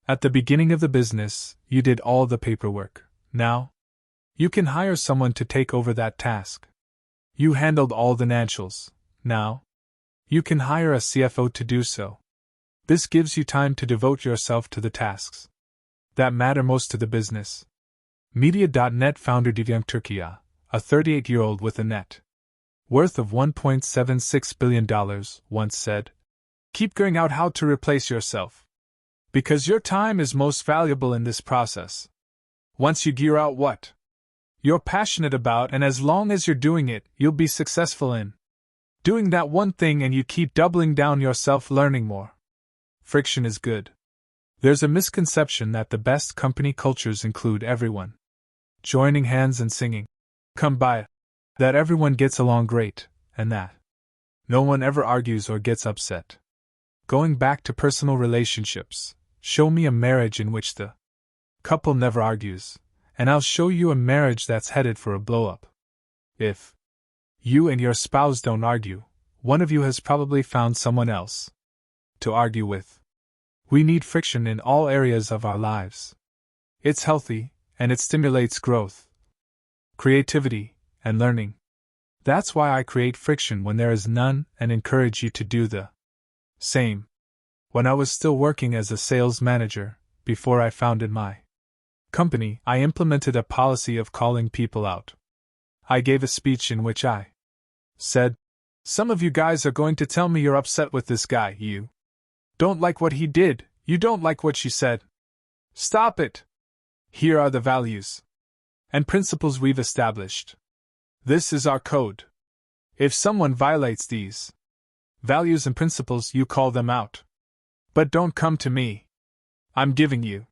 At the beginning of the business, you did all the paperwork. Now, you can hire someone to take over that task. You handled all the financials. Now, you can hire a CFO to do so. This gives you time to devote yourself to the tasks that matter most to the business. Media.net founder Divyan Turkiya, a 38-year-old with a net worth of $1.76 billion, once said, "Keep figuring out how to replace yourself, because your time is most valuable in this process. Once you gear out what you're passionate about, and as long as you're doing it, you'll be successful in doing that one thing, and you keep doubling down yourself learning more." Friction is good. There's a misconception that the best company cultures include everyone joining hands and singing "Come by," that everyone gets along great, and that no one ever argues or gets upset. Going back to personal relationships, show me a marriage in which the couple never argues, and I'll show you a marriage that's headed for a blow-up. If you and your spouse don't argue, one of you has probably found someone else to argue with. We need friction in all areas of our lives. It's healthy, and it stimulates growth, creativity, and learning. That's why I create friction when there is none and encourage you to do the same. When I was still working as a sales manager, before I founded my company, I implemented a policy of calling people out. I gave a speech in which I said, "Some of you guys are going to tell me you're upset with this guy, you don't like what he did, you don't like what she said. Stop it! Here are the values and principles we've established. This is our code. If someone violates these values and principles, you call them out. But don't come to me. I'm giving you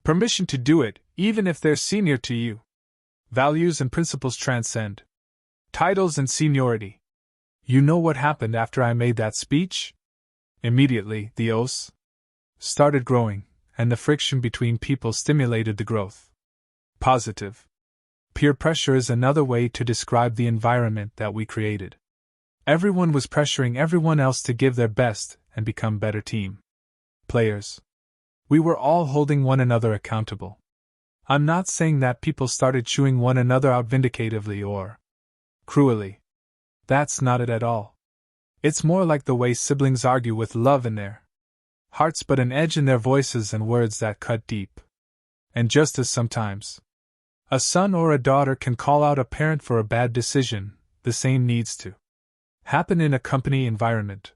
permission to do it, even if they're senior to you." Values and principles transcend titles and seniority. You know what happened after I made that speech? Immediately, the oaths started growing, and the friction between people stimulated the growth. Positive. Peer pressure is another way to describe the environment that we created. Everyone was pressuring everyone else to give their best and become better team players. We were all holding one another accountable. I'm not saying that people started chewing one another out vindicatively or cruelly. That's not it at all. It's more like the way siblings argue with love in their hearts but an edge in their voices and words that cut deep. And just as sometimes a son or a daughter can call out a parent for a bad decision, the same needs to happen in a company environment.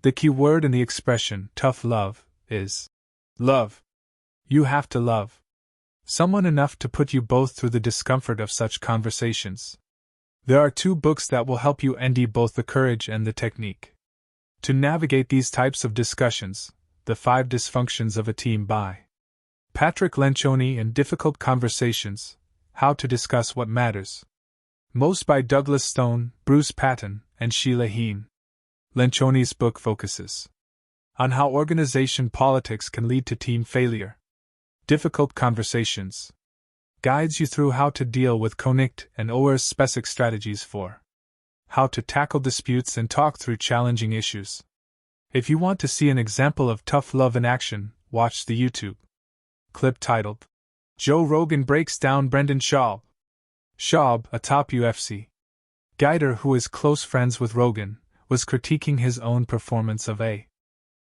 The key word in the expression, tough love, is love. You have to love someone enough to put you both through the discomfort of such conversations. There are 2 books that will help you ND both the courage and the technique to navigate these types of discussions. The 5 Dysfunctions of a Team by Patrick Lencioni and Difficult Conversations, How to Discuss What Matters most by Douglas Stone, Bruce Patton, and Sheila Heen. Lencioni's book focuses on how organization politics can lead to team failure. Difficult Conversations guides you through how to deal with conflict and offers specific strategies for how to tackle disputes and talk through challenging issues. If you want to see an example of tough love in action, watch the YouTube clip titled, Joe Rogan Breaks Down Brendan Schaub. Schaub, a top UFC guider who is close friends with Rogan, was critiquing his own performance of a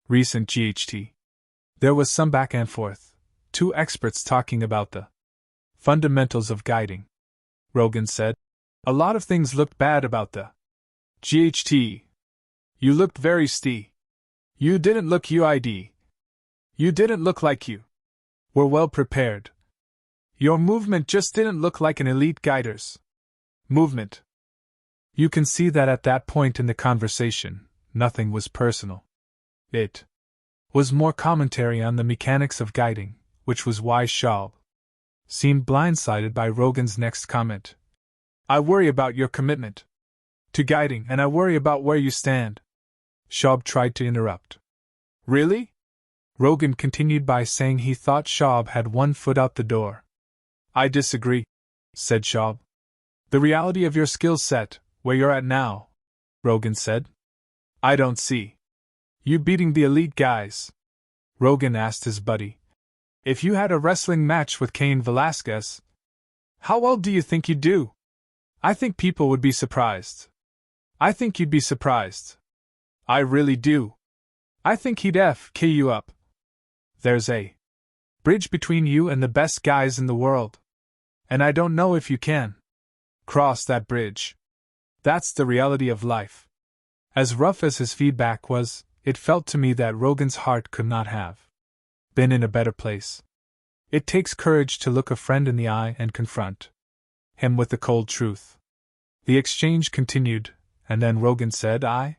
recent GHT. There was some back and forth, 2 experts talking about the fundamentals of guiding. Rogan said, "A lot of things looked bad about the GHT. You looked very steady. You didn't look UID. You didn't look like you were well prepared. Your movement just didn't look like an elite guider's movement." You can see that at that point in the conversation, nothing was personal. It was more commentary on the mechanics of guiding, which was why Schaub seemed blindsided by Rogan's next comment. "I worry about your commitment to guiding, and I worry about where you stand." Schaub tried to interrupt. "Really?" Rogan continued by saying he thought Schaub had one foot out the door. "I disagree," said Schaub. "The reality of your skill set, where you're at now," Rogan said. "I don't see you beating the elite guys." Rogan asked his buddy, "If you had a wrestling match with Cain Velasquez, how well do you think you'd do?" "I think people would be surprised." "I think you'd be surprised." "I really do. I think he'd FK you up." "There's a bridge between you and the best guys in the world. And I don't know if you can cross that bridge. That's the reality of life." As rough as his feedback was, it felt to me that Rogan's heart could not have been in a better place. It takes courage to look a friend in the eye and confront him with the cold truth. The exchange continued, and then Rogan said, "I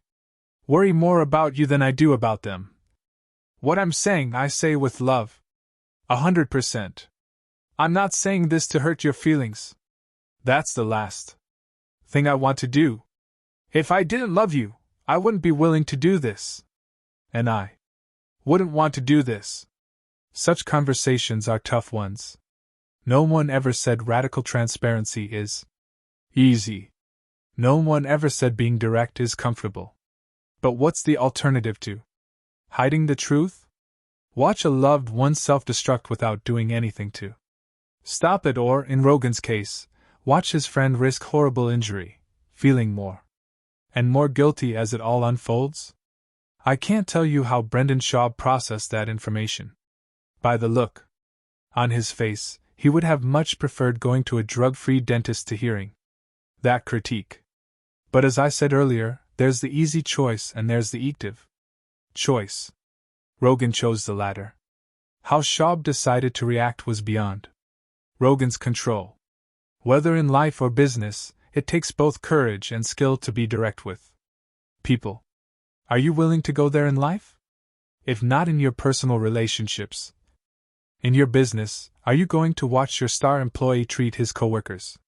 worry more about you than I do about them. What I'm saying, I say with love. 100%. I'm not saying this to hurt your feelings. That's the last thing I want to do. If I didn't love you, I wouldn't be willing to do this. And I wouldn't want to do this." Such conversations are tough ones. No one ever said radical transparency is easy. No one ever said being direct is comfortable. But what's the alternative to hiding the truth? Watch a loved one self-destruct without doing anything to stop it, or, in Rogan's case, watch his friend risk horrible injury, feeling more and more guilty as it all unfolds. I can't tell you how Brendan Schaub processed that information. By the look on his face, he would have much preferred going to a drug-free dentist to hearing that critique. But as I said earlier, there's the easy choice and there's the active choice. Rogan chose the latter. How Schaub decided to react was beyond Rogan's control. Whether in life or business, it takes both courage and skill to be direct with people. Are you willing to go there in life? If not in your personal relationships, in your business, are you going to watch your star employee treat his coworkers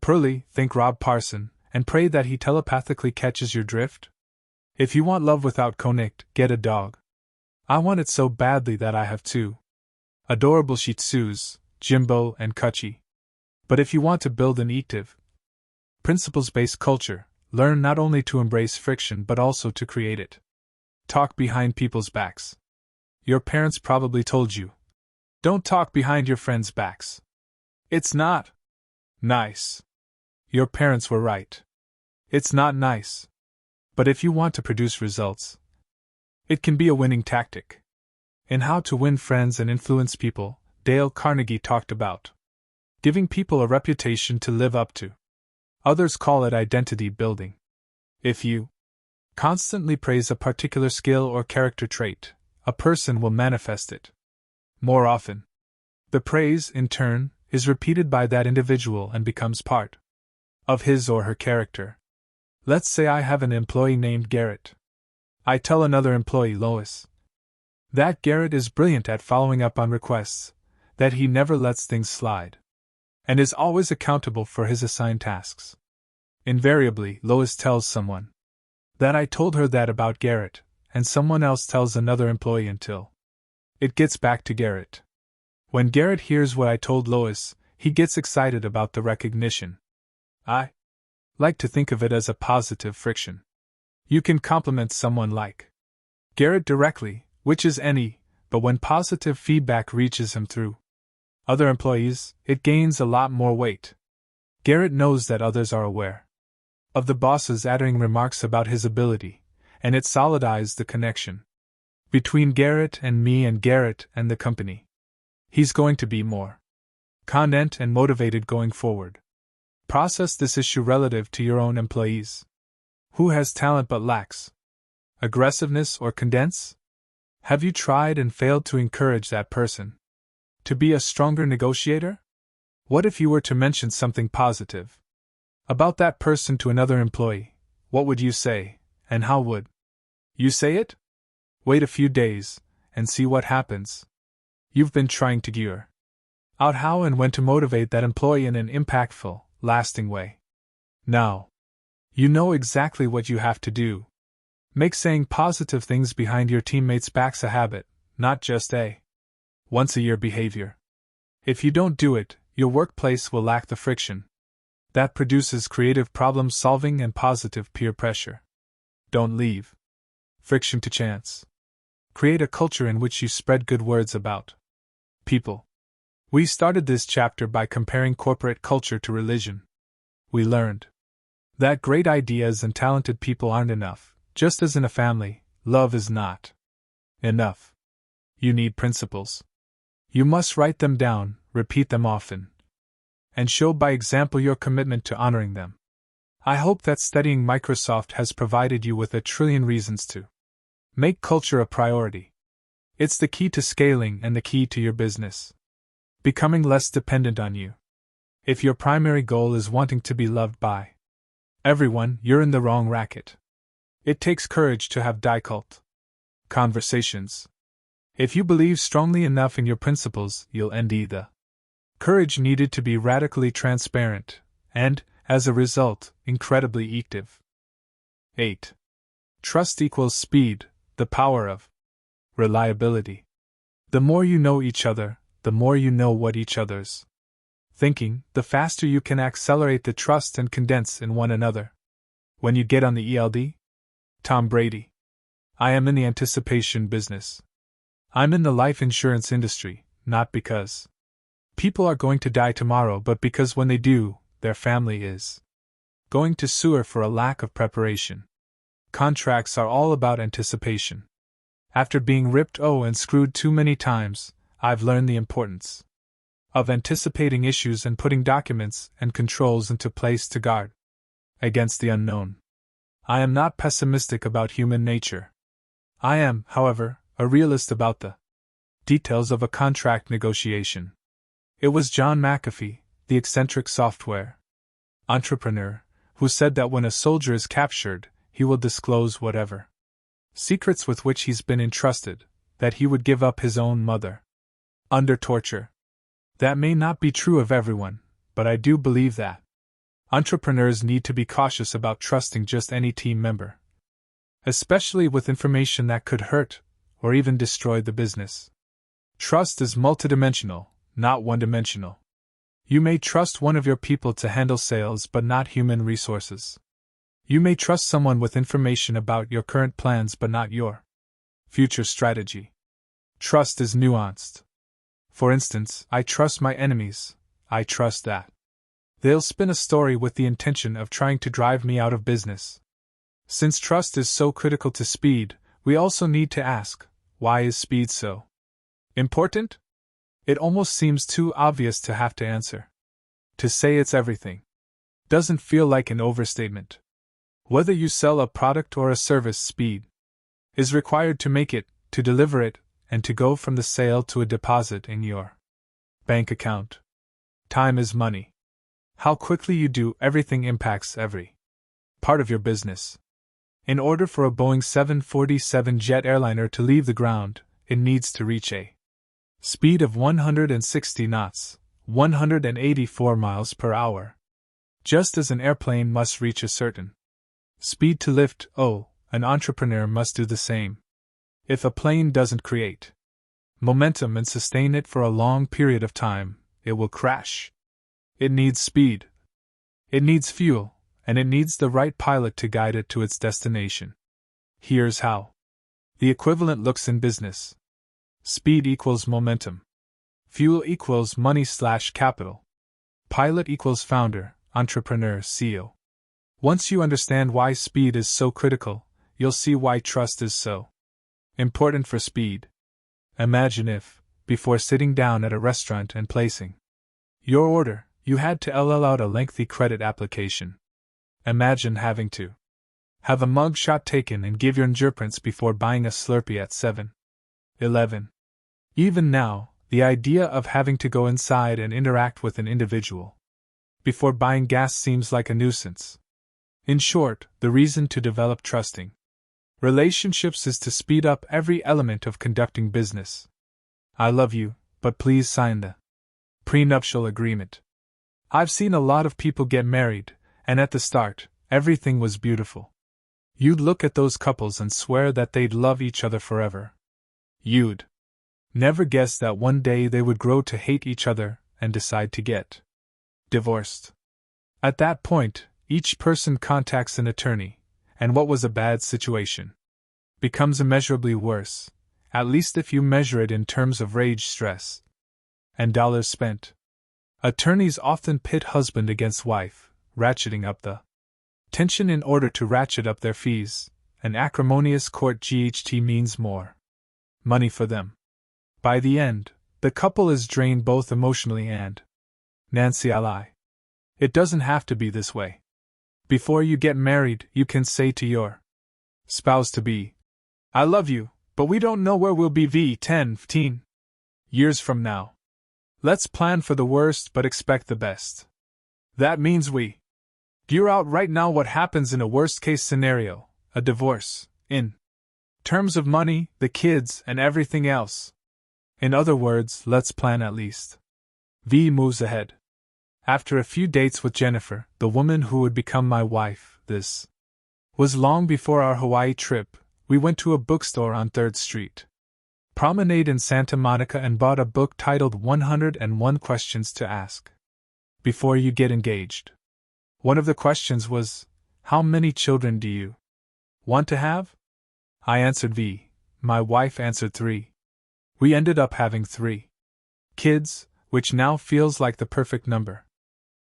poorly, think Rob Parson, and pray that he telepathically catches your drift? If you want love without conflict, get a dog. I want it so badly that I have 2 adorable Shih Tzus, Jimbo, and Kutchi. But if you want to build an active, principles-based culture, learn not only to embrace friction but also to create it. Talk behind people's backs. Your parents probably told you, don't talk behind your friends' backs. It's not nice. Your parents were right. It's not nice. But if you want to produce results, it can be a winning tactic. In How to Win Friends and Influence People, Dale Carnegie talked about giving people a reputation to live up to. Others call it identity building. If you constantly praise a particular skill or character trait, a person will manifest it more often. The praise, in turn, is repeated by that individual and becomes part of his or her character. Let's say I have an employee named Garrett. I tell another employee, Lois, that Garrett is brilliant at following up on requests, that he never lets things slide, and is always accountable for his assigned tasks. Invariably, Lois tells someone that I told her that about Garrett, and someone else tells another employee until it gets back to Garrett. When Garrett hears what I told Lois, he gets excited about the recognition. I like to think of it as a positive friction. You can compliment someone like Garrett directly, which is any, but when positive feedback reaches him through other employees, it gains a lot more weight. Garrett knows that others are aware of the boss's adding remarks about his ability, and it solidizes the connection between Garrett and me and Garrett and the company. He's going to be more content and motivated going forward. Process this issue relative to your own employees. Who has talent but lacks aggressiveness or condense? Have you tried and failed to encourage that person to be a stronger negotiator? What if you were to mention something positive about that person to another employee? What would you say, and how would you say it? Wait a few days, and see what happens. You've been trying to gear out how and when to motivate that employee in an impactful, lasting way. Now, you know exactly what you have to do. Make saying positive things behind your teammates' backs a habit, not just a once-a-year behavior. If you don't do it, your workplace will lack the friction that produces creative problem-solving and positive peer pressure. Don't leave friction to chance. Create a culture in which you spread good words about people. We started this chapter by comparing corporate culture to religion. We learned that great ideas and talented people aren't enough. Just as in a family, love is not enough. You need principles. You must write them down, repeat them often, and show by example your commitment to honoring them. I hope that studying Microsoft has provided you with a trillion reasons to make culture a priority. It's the key to scaling and the key to your business becoming less dependent on you. If your primary goal is wanting to be loved by everyone, you're in the wrong racket. It takes courage to have difficult conversations. If you believe strongly enough in your principles, you'll end the courage needed to be radically transparent, and, as a result, incredibly active. 8. Trust equals speed, the power of reliability. The more you know each other, the more you know what each other's thinking, the faster you can accelerate the trust and condense in one another. When you get on the ELD? Tom Brady. I am in the anticipation business. I'm in the life insurance industry, not because people are going to die tomorrow, but because when they do, their family is going to sue for a lack of preparation. Contracts are all about anticipation. After being ripped and screwed too many times, I've learned the importance of anticipating issues and putting documents and controls into place to guard against the unknown. I am not pessimistic about human nature. I am, however, a realist about the details of a contract negotiation. It was John McAfee, the eccentric software entrepreneur, who said that when a soldier is captured, he will disclose whatever secrets with which he's been entrusted, that he would give up his own mother under torture. That may not be true of everyone, but I do believe that entrepreneurs need to be cautious about trusting just any team member, especially with information that could hurt or even destroy the business. Trust is multidimensional, not one-dimensional. You may trust one of your people to handle sales but not human resources. You may trust someone with information about your current plans but not your future strategy. Trust is nuanced. For instance, I trust my enemies. I trust that they'll spin a story with the intention of trying to drive me out of business. Since trust is so critical to speed, we also need to ask, why is speed so important? It almost seems too obvious to have to answer. To say it's everything doesn't feel like an overstatement. Whether you sell a product or a service, speed is required to make it, to deliver it, and to go from the sale to a deposit in your bank account. Time is money. How quickly you do everything impacts every part of your business. In order for a Boeing 747 jet airliner to leave the ground, it needs to reach a speed of 160 knots, 184 miles per hour. Just as an airplane must reach a certain speed to lift, an entrepreneur must do the same. If a plane doesn't create momentum and sustain it for a long period of time, it will crash. It needs speed. It needs fuel, and it needs the right pilot to guide it to its destination. Here's how the equivalent looks in business. Speed equals momentum. Fuel equals money/capital. Pilot equals founder, entrepreneur, CEO. Once you understand why speed is so critical, you'll see why trust is so important for speed. Imagine if, before sitting down at a restaurant and placing your order, you had to fill out a lengthy credit application. Imagine having to have a mug shot taken and give your fingerprints before buying a Slurpee at 7-Eleven. Even now, the idea of having to go inside and interact with an individual before buying gas seems like a nuisance. In short, the reason to develop trusting relationships is to speed up every element of conducting business. I love you, but please sign the prenuptial agreement. I've seen a lot of people get married, and at the start, everything was beautiful. You'd look at those couples and swear that they'd love each other forever. You'd never guess that one day they would grow to hate each other and decide to get divorced. At that point, each person contacts an attorney, and what was a bad situation becomes immeasurably worse, at least if you measure it in terms of rage, stress, and dollars spent. Attorneys often pit husband against wife, ratcheting up the tension in order to ratchet up their fees. An acrimonious court GHT means more money for them. By the end, the couple is drained both emotionally and financially. It doesn't have to be this way. Before you get married, you can say to your spouse-to-be, I love you, but we don't know where we'll be 10, 15 years from now. Let's plan for the worst but expect the best. That means we gear out right now what happens in a worst-case scenario, a divorce, in terms of money, the kids, and everything else. In other words, let's plan at least. V moves ahead. After a few dates with Jennifer, the woman who would become my wife, this was long before our Hawaii trip, we went to a bookstore on 3rd Street Promenade in Santa Monica and bought a book titled 101 Questions to Ask Before You Get Engaged. One of the questions was, how many children do you want to have? I answered V. My wife answered 3. We ended up having 3 kids, which now feels like the perfect number.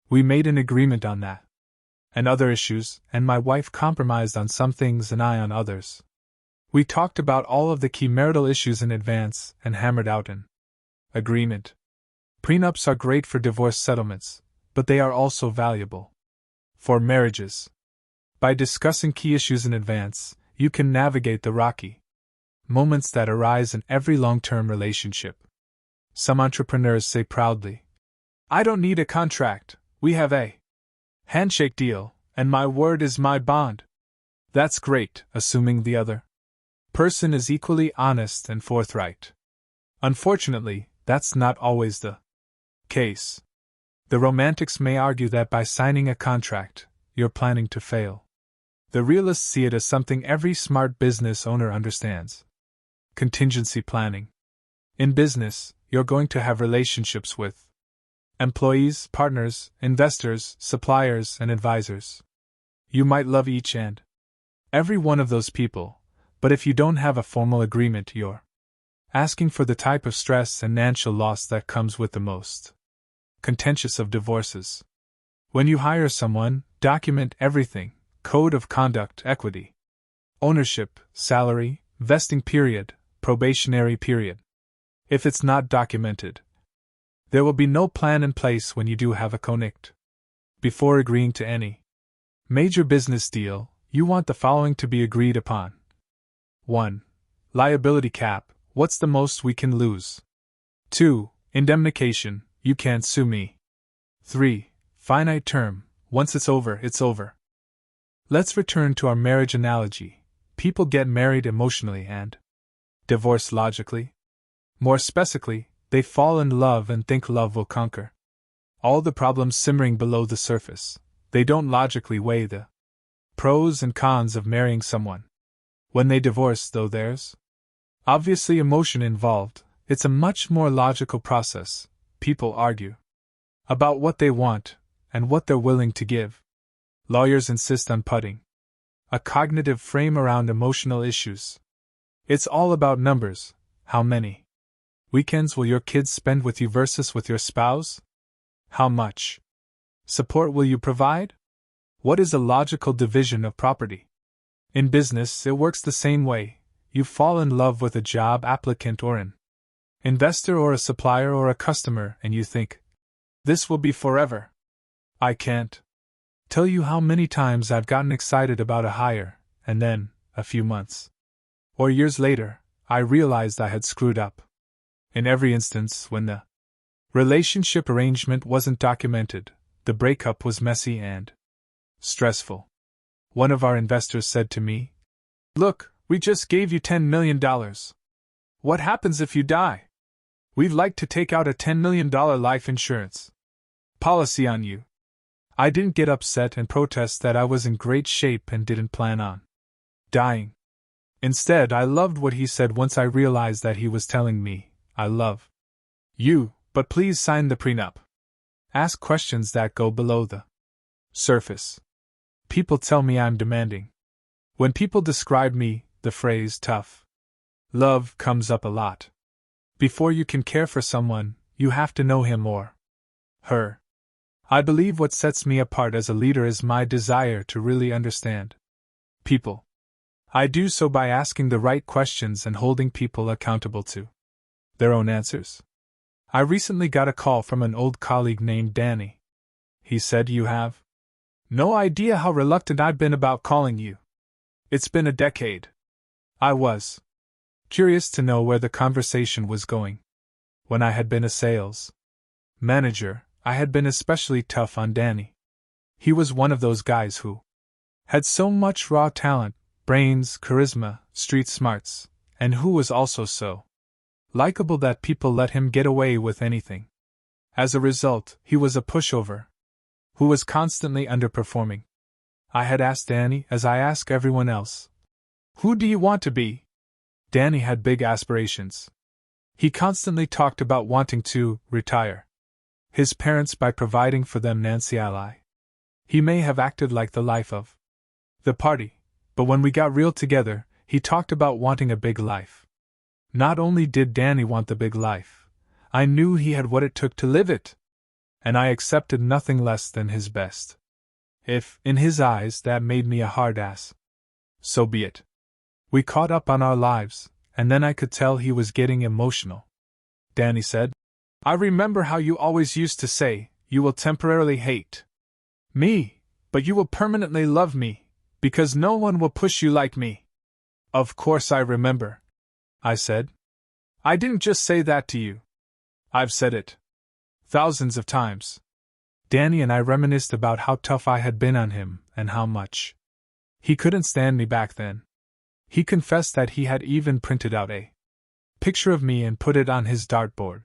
We made an agreement on that and other issues, and my wife compromised on some things and I on others. We talked about all of the key marital issues in advance and hammered out an agreement. Prenups are great for divorce settlements, but they are also valuable for marriages. By discussing key issues in advance, you can navigate the rocky moments that arise in every long-term relationship. Some entrepreneurs say proudly, I don't need a contract, we have a handshake deal, and my word is my bond. That's great, assuming the other person is equally honest and forthright. Unfortunately, that's not always the case. The romantics may argue that by signing a contract, you're planning to fail. The realists see it as something every smart business owner understands. Contingency planning. In business, you're going to have relationships with employees, partners, investors, suppliers, and advisors. You might love each and every one of those people, but if you don't have a formal agreement, you're asking for the type of stress and financial loss that comes with the most contentious of divorces. When you hire someone, document everything: code of conduct, equity, ownership, salary, vesting period, probationary period. If it's not documented, there will be no plan in place when you do have a connect. Before agreeing to any major business deal, you want the following to be agreed upon. 1. Liability cap: what's the most we can lose? 2. Indemnification: you can't sue me. 3. Finite term: once it's over, it's over. Let's return to our marriage analogy. People get married emotionally and divorce logically. More specifically, they fall in love and think love will conquer all the problems simmering below the surface. They don't logically weigh the pros and cons of marrying someone. When they divorce, though, there's obviously emotion involved. It's a much more logical process. People argue about what they want and what they're willing to give. Lawyers insist on putting a cognitive frame around emotional issues. It's all about numbers. How many weekends will your kids spend with you versus with your spouse? How much support will you provide? What is a logical division of property? In business, it works the same way. You fall in love with a job applicant or an investor or a supplier or a customer, and you think, this will be forever. I can't tell you how many times I've gotten excited about a hire, and then, a few months or years later, I realized I had screwed up. In every instance, when the relationship arrangement wasn't documented, the breakup was messy and stressful. One of our investors said to me, "Look, we just gave you $10 million. What happens if you die? We'd like to take out a $10 million life insurance policy on you." I didn't get upset and protest that I was in great shape and didn't plan on dying. Instead, I loved what he said once I realized that he was telling me, "I love you, but please sign the prenup." Ask questions that go below the surface. People tell me I'm demanding. When people describe me, the phrase tough love comes up a lot. Before you can care for someone, you have to know him or her. I believe what sets me apart as a leader is my desire to really understand people. I do so by asking the right questions and holding people accountable to their own answers. I recently got a call from an old colleague named Danny. He said, "You have no idea how reluctant I've been about calling you. It's been a decade." I was curious to know where the conversation was going. When I had been a sales manager, I had been especially tough on Danny. He was one of those guys who had so much raw talent, brains, charisma, street smarts, and who was also so likable that people let him get away with anything. As a result, he was a pushover who was constantly underperforming. I had asked Danny, as I ask everyone else, "Who do you want to be?" Danny had big aspirations. He constantly talked about wanting to retire his parents by providing for them Nancy Ally. He may have acted like the life of the party, but when we got real together, he talked about wanting a big life. Not only did Danny want the big life, I knew he had what it took to live it, and I accepted nothing less than his best. If, in his eyes, that made me a hard ass, so be it. We caught up on our lives, and then I could tell he was getting emotional. Danny said, "I remember how you always used to say, you will temporarily hate me, but you will permanently love me, because no one will push you like me." "Of course I remember," I said. "I didn't just say that to you. I've said it thousands of times." Danny and I reminisced about how tough I had been on him and how much he couldn't stand me back then. He confessed that he had even printed out a picture of me and put it on his dartboard.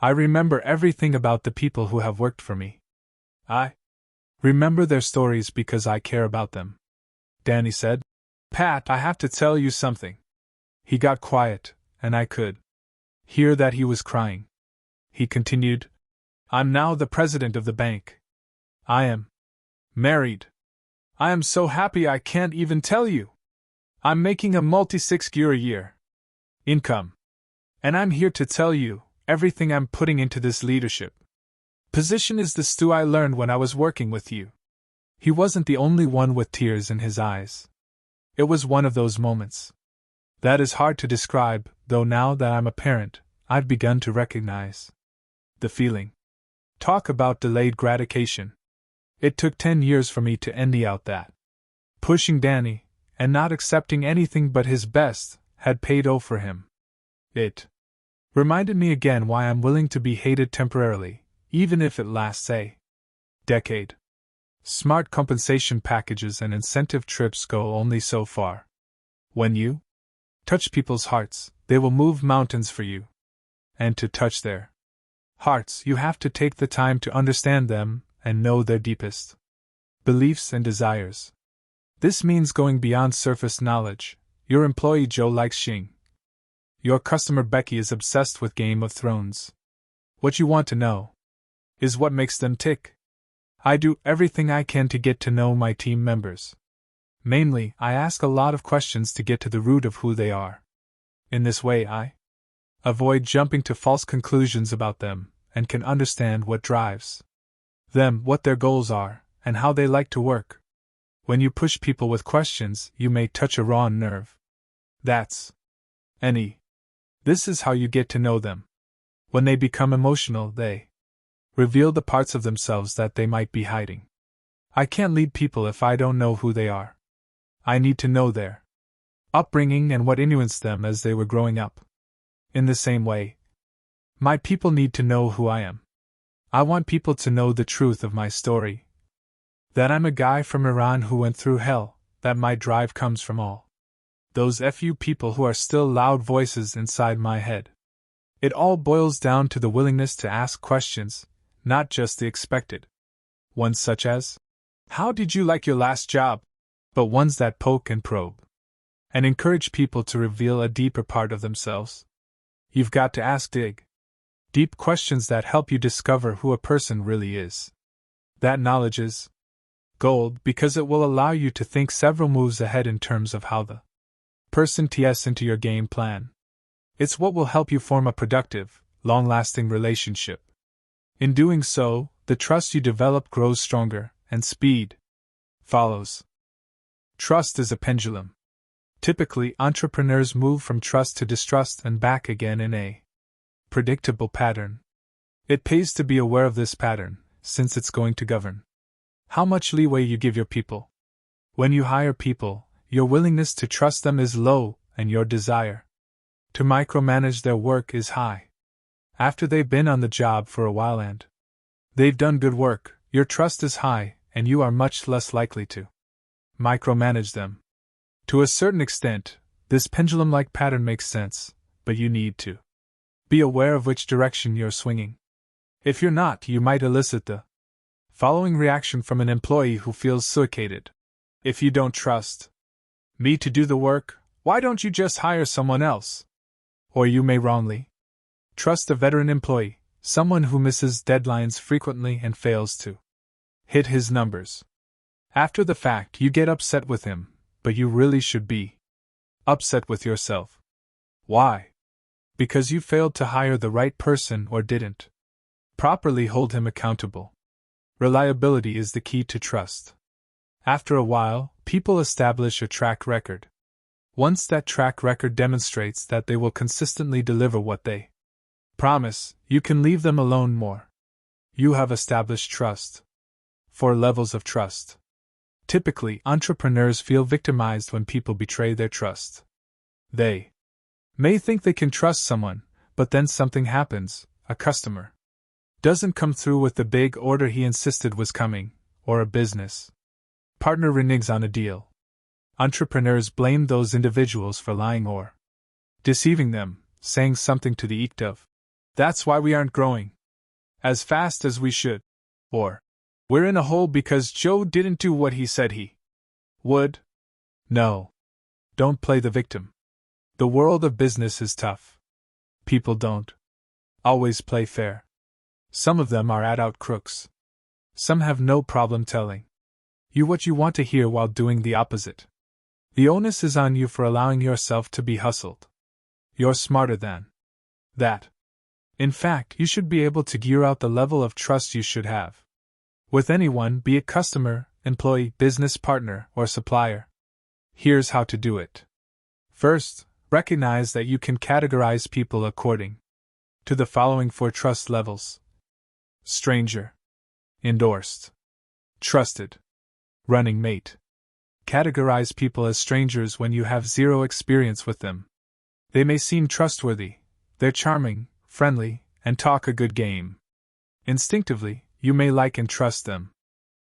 I remember everything about the people who have worked for me. I remember their stories because I care about them. Danny said, "Pat, I have to tell you something." He got quiet, and I could hear that he was crying. he continued. I'm now the president of the bank. I am married. I am so happy I can't even tell you. I'm making a multi-6-figure a year income. And I'm here to tell you, everything I'm putting into this leadership position is the stew I learned when I was working with you. He wasn't the only one with tears in his eyes. It was one of those moments that is hard to describe, though now that I'm a parent, I've begun to recognize the feeling. Talk about delayed gratification. It took 10 years for me to empty out that. Pushing Danny, and not accepting anything but his best, had paid off for him. It reminded me again why I'm willing to be hated temporarily, even if it lasts a decade. Smart compensation packages and incentive trips go only so far. When you touch people's hearts, they will move mountains for you. And to touch their hearts, you have to take the time to understand them and know their deepest beliefs and desires. This means going beyond surface knowledge. Your employee Joe likes Xing. Your customer Becky is obsessed with Game of Thrones. What you want to know is what makes them tick. I do everything I can to get to know my team members. Mainly, I ask a lot of questions to get to the root of who they are. In this way, I avoid jumping to false conclusions about them and can understand what drives them, what their goals are, and how they like to work. When you push people with questions, you may touch a raw nerve. That's any. This is how you get to know them. When they become emotional, they reveal the parts of themselves that they might be hiding. I can't lead people if I don't know who they are. I need to know their upbringing and what influenced them as they were growing up. In the same way, my people need to know who I am. I want people to know the truth of my story. That I'm a guy from Iran who went through hell, that my drive comes from all those few people who are still loud voices inside my head. It all boils down to the willingness to ask questions, not just the expected ones such as, how did you like your last job? But ones that poke and probe and encourage people to reveal a deeper part of themselves. You've got to ask deep questions that help you discover who a person really is. That knowledge is gold because it will allow you to think several moves ahead in terms of how the person ties into your game plan. It's what will help you form a productive, long-lasting relationship. In doing so, the trust you develop grows stronger, and speed follows. Trust is a pendulum. Typically, entrepreneurs move from trust to distrust and back again in a predictable pattern. It pays to be aware of this pattern, since it's going to govern how much leeway you give your people. When you hire people, your willingness to trust them is low, and your desire to micromanage their work is high. After they've been on the job for a while and they've done good work, your trust is high, and you are much less likely to micromanage them. To a certain extent, this pendulum-like pattern makes sense, but you need to be aware of which direction you're swinging. If you're not, you might elicit the following reaction from an employee who feels suffocated. If you don't trust me to do the work, why don't you just hire someone else? Or you may wrongly trust a veteran employee, someone who misses deadlines frequently and fails to hit his numbers. After the fact, you get upset with him, but you really should be upset with yourself. Why? Because you failed to hire the right person or didn't properly hold him accountable. Reliability is the key to trust. After a while, people establish a track record. Once that track record demonstrates that they will consistently deliver what they promise, you can leave them alone more. You have established trust. 4 levels of trust. Typically, entrepreneurs feel victimized when people betray their trust. They may think they can trust someone, but then something happens. A customer doesn't come through with the big order he insisted was coming, or a business partner reneges on a deal. Entrepreneurs blame those individuals for lying or deceiving them, saying something to the effect of, "That's why we aren't growing as fast as we should," or, "We're in a hole because Joe didn't do what he said he would." No. Don't play the victim. The world of business is tough. People don't Always play fair. Some of them are out crooks. Some have no problem telling you what you want to hear while doing the opposite. The onus is on you for allowing yourself to be hustled. You're smarter than that. In fact, you should be able to gear out the level of trust you should have with anyone, be it customer, employee, business partner, or supplier. Here's how to do it. First, recognize that you can categorize people according to the following 4 trust levels: stranger, endorsed, trusted, running mate. Categorize people as strangers when you have zero experience with them. They may seem trustworthy, they're charming, friendly, and talk a good game. Instinctively, you may like and trust them.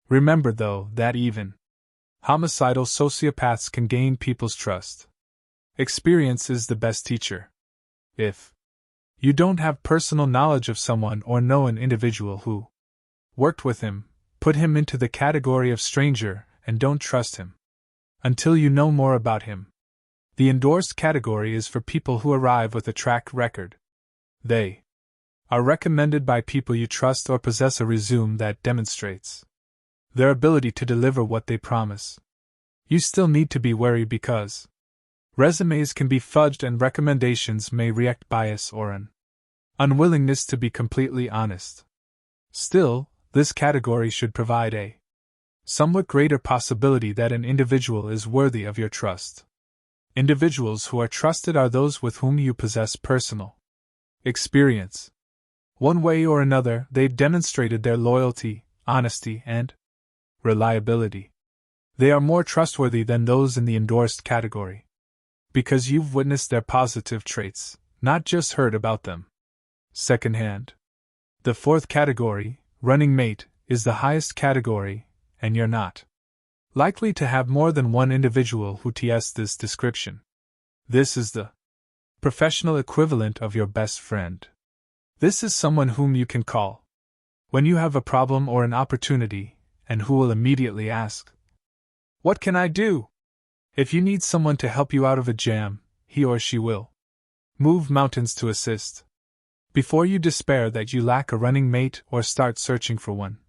Remember, though, that even homicidal sociopaths can gain people's trust. Experience is the best teacher. If you don't have personal knowledge of someone or know an individual who worked with him, put him into the category of stranger and don't trust him until you know more about him. The endorsed category is for people who arrive with a track record. They are recommended by people you trust or possess a resume that demonstrates their ability to deliver what they promise. You still need to be wary because resumes can be fudged and recommendations may react bias or an unwillingness to be completely honest. Still, this category should provide a somewhat greater possibility that an individual is worthy of your trust. Individuals who are trusted are those with whom you possess personal experience. One way or another, they've demonstrated their loyalty, honesty, and reliability. They are more trustworthy than those in the endorsed category because you've witnessed their positive traits, not just heard about them secondhand. The 4th category, running mate, is the highest category, and you're not likely to have more than one individual who tests this description. This is the professional equivalent of your best friend. This is someone whom you can call when you have a problem or an opportunity, and who will immediately ask, "What can I do?" If you need someone to help you out of a jam, he or she will move mountains to assist. Before you despair that you lack a running mate or start searching for one,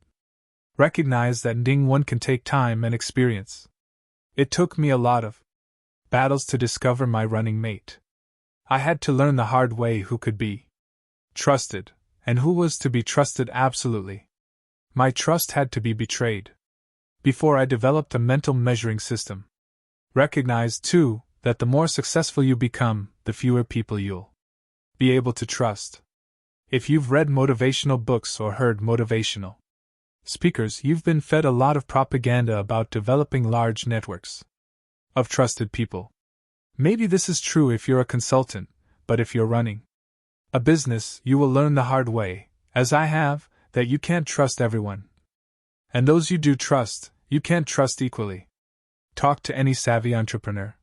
recognize that needing one can take time and experience. It took me a lot of battles to discover my running mate. I had to learn the hard way who could be trusted, and who was to be trusted absolutely. My trust had to be betrayed before I developed a mental measuring system. Recognize, too, that the more successful you become, the fewer people you'll be able to trust. If you've read motivational books or heard motivational speakers, you've been fed a lot of propaganda about developing large networks of trusted people. Maybe this is true if you're a consultant, but if you're running a business, you will learn the hard way, as I have, that you can't trust everyone. And those you do trust, you can't trust equally. Talk to any savvy entrepreneur,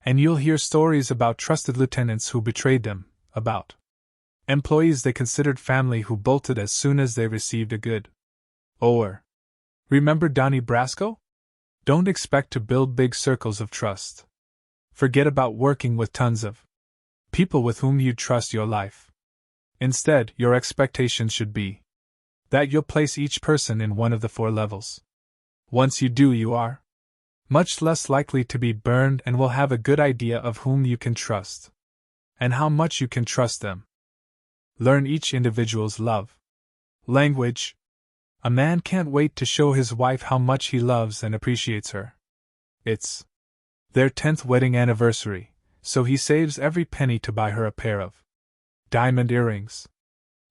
and you'll hear stories about trusted lieutenants who betrayed them, about employees they considered family who bolted as soon as they received a good or. Remember Donnie Brasco? Don't expect to build big circles of trust. Forget about working with tons of people with whom you'd trust your life. Instead, your expectation should be that you'll place each person in one of the 4 levels. Once you do, you are much less likely to be burned and will have a good idea of whom you can trust and how much you can trust them. Learn each individual's love language. A man can't wait to show his wife how much he loves and appreciates her. It's their 10th wedding anniversary, so he saves every penny to buy her a pair of diamond earrings.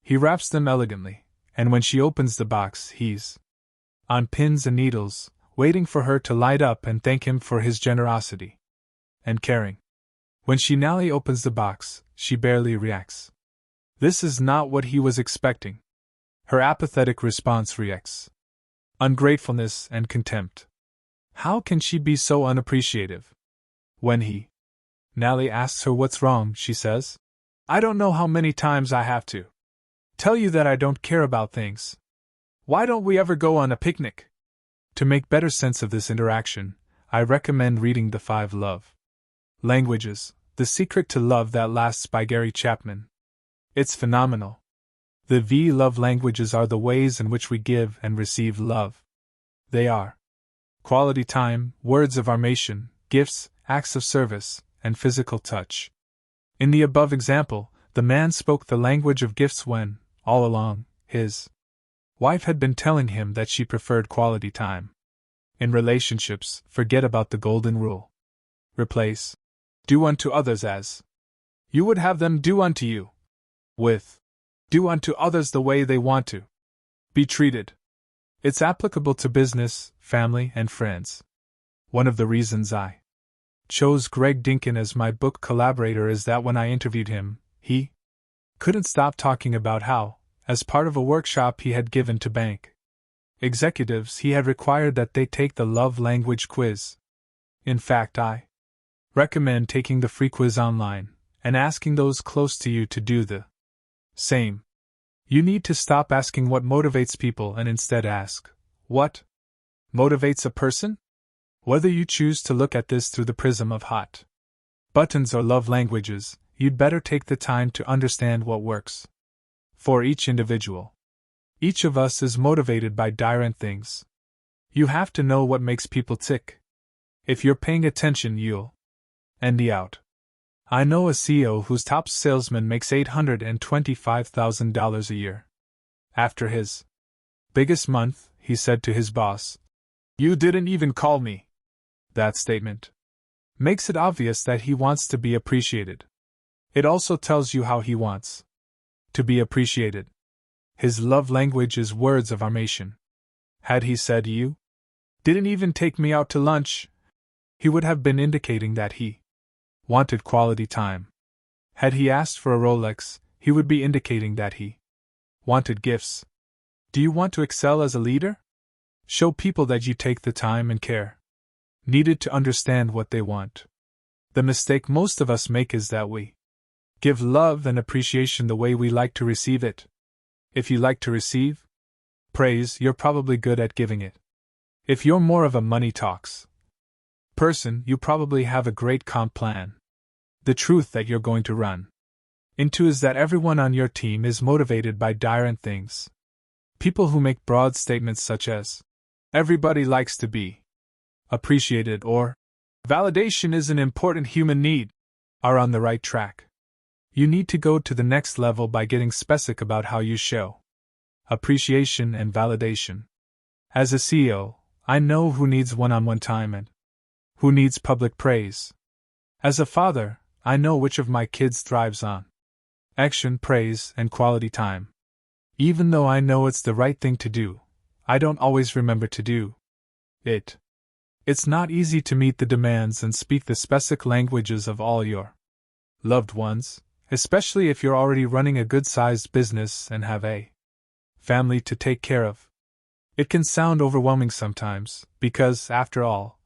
He wraps them elegantly, and when she opens the box, he's on pins and needles, waiting for her to light up and thank him for his generosity and caring. When she now opens the box, she barely reacts. This is not what he was expecting. Her apathetic response reacts ungratefulness and contempt. How can she be so unappreciative? When he Nally asks her what's wrong, she says, "I don't know how many times I have to tell you that I don't care about things. Why don't we ever go on a picnic?" To make better sense of this interaction, I recommend reading The 5 Love Languages, The Secret to Love That Lasts by Gary Chapman. It's phenomenal. The V love languages are the ways in which we give and receive love. They are quality time, words of affirmation, gifts, acts of service, and physical touch. In the above example, the man spoke the language of gifts when, all along, his wife had been telling him that she preferred quality time. In relationships, forget about the golden rule. Replace do unto others as you would have them do unto you with do unto others the way they want to be treated. It's applicable to business, family, and friends. One of the reasons I chose Greg Dinkin as my book collaborator is that when I interviewed him, he couldn't stop talking about how, as part of a workshop he had given to bank executives, he had required that they take the love language quiz. In fact, I recommend taking the free quiz online and asking those close to you to do the same. You need to stop asking what motivates people and instead ask, what motivates a person? Whether you choose to look at this through the prism of hot buttons or love languages, you'd better take the time to understand what works for each individual. Each of us is motivated by different things. You have to know what makes people tick. If you're paying attention, you'll end out. I know a CEO whose top salesman makes $825,000 a year. After his biggest month, he said to his boss, "You didn't even call me." That statement makes it obvious that he wants to be appreciated. It also tells you how he wants to be appreciated. His love language is words of affirmation. Had he said, "You didn't even take me out to lunch," he would have been indicating that he wanted quality time. Had he asked for a Rolex, he would be indicating that he wanted gifts. Do you want to excel as a leader? Show people that you take the time and care needed to understand what they want. The mistake most of us make is that we give love and appreciation the way we like to receive it. If you like to receive praise, you're probably good at giving it. If you're more of a money talks person, you probably have a great comp plan. The truth that you're going to run into is that everyone on your team is motivated by different things. People who make broad statements such as, "Everybody likes to be appreciated," or "Validation is an important human need," are on the right track. You need to go to the next level by getting specific about how you show appreciation and validation. As a CEO, I know who needs one-on-one time and who needs public praise. As a father, I know which of my kids thrives on action, praise, and quality time. Even though I know it's the right thing to do, I don't always remember to do it. It's not easy to meet the demands and speak the specific languages of all your loved ones, especially if you're already running a good-sized business and have a family to take care of. It can sound overwhelming sometimes, because, after all,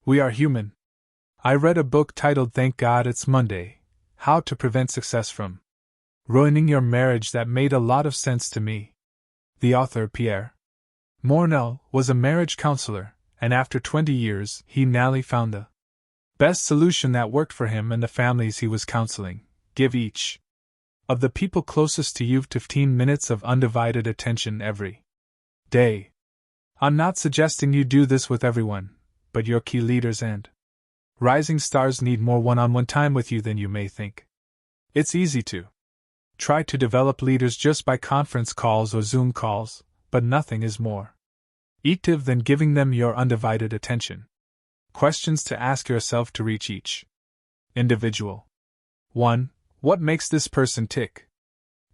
we are human. I read a book titled Thank God It's Monday: How to Prevent Success from Ruining Your Marriage that made a lot of sense to me. The author, Pierre Mornell, was a marriage counselor, and after 20 years, he now found the best solution that worked for him and the families he was counseling. Give each of the people closest to you 15 minutes of undivided attention every day. I'm not suggesting you do this with everyone, but your key leaders and rising stars need more one-on-one time with you than you may think. It's easy to try to develop leaders just by conference calls or Zoom calls, but nothing is more effective than giving them your undivided attention. Questions to ask yourself to reach each individual. 1. What makes this person tick?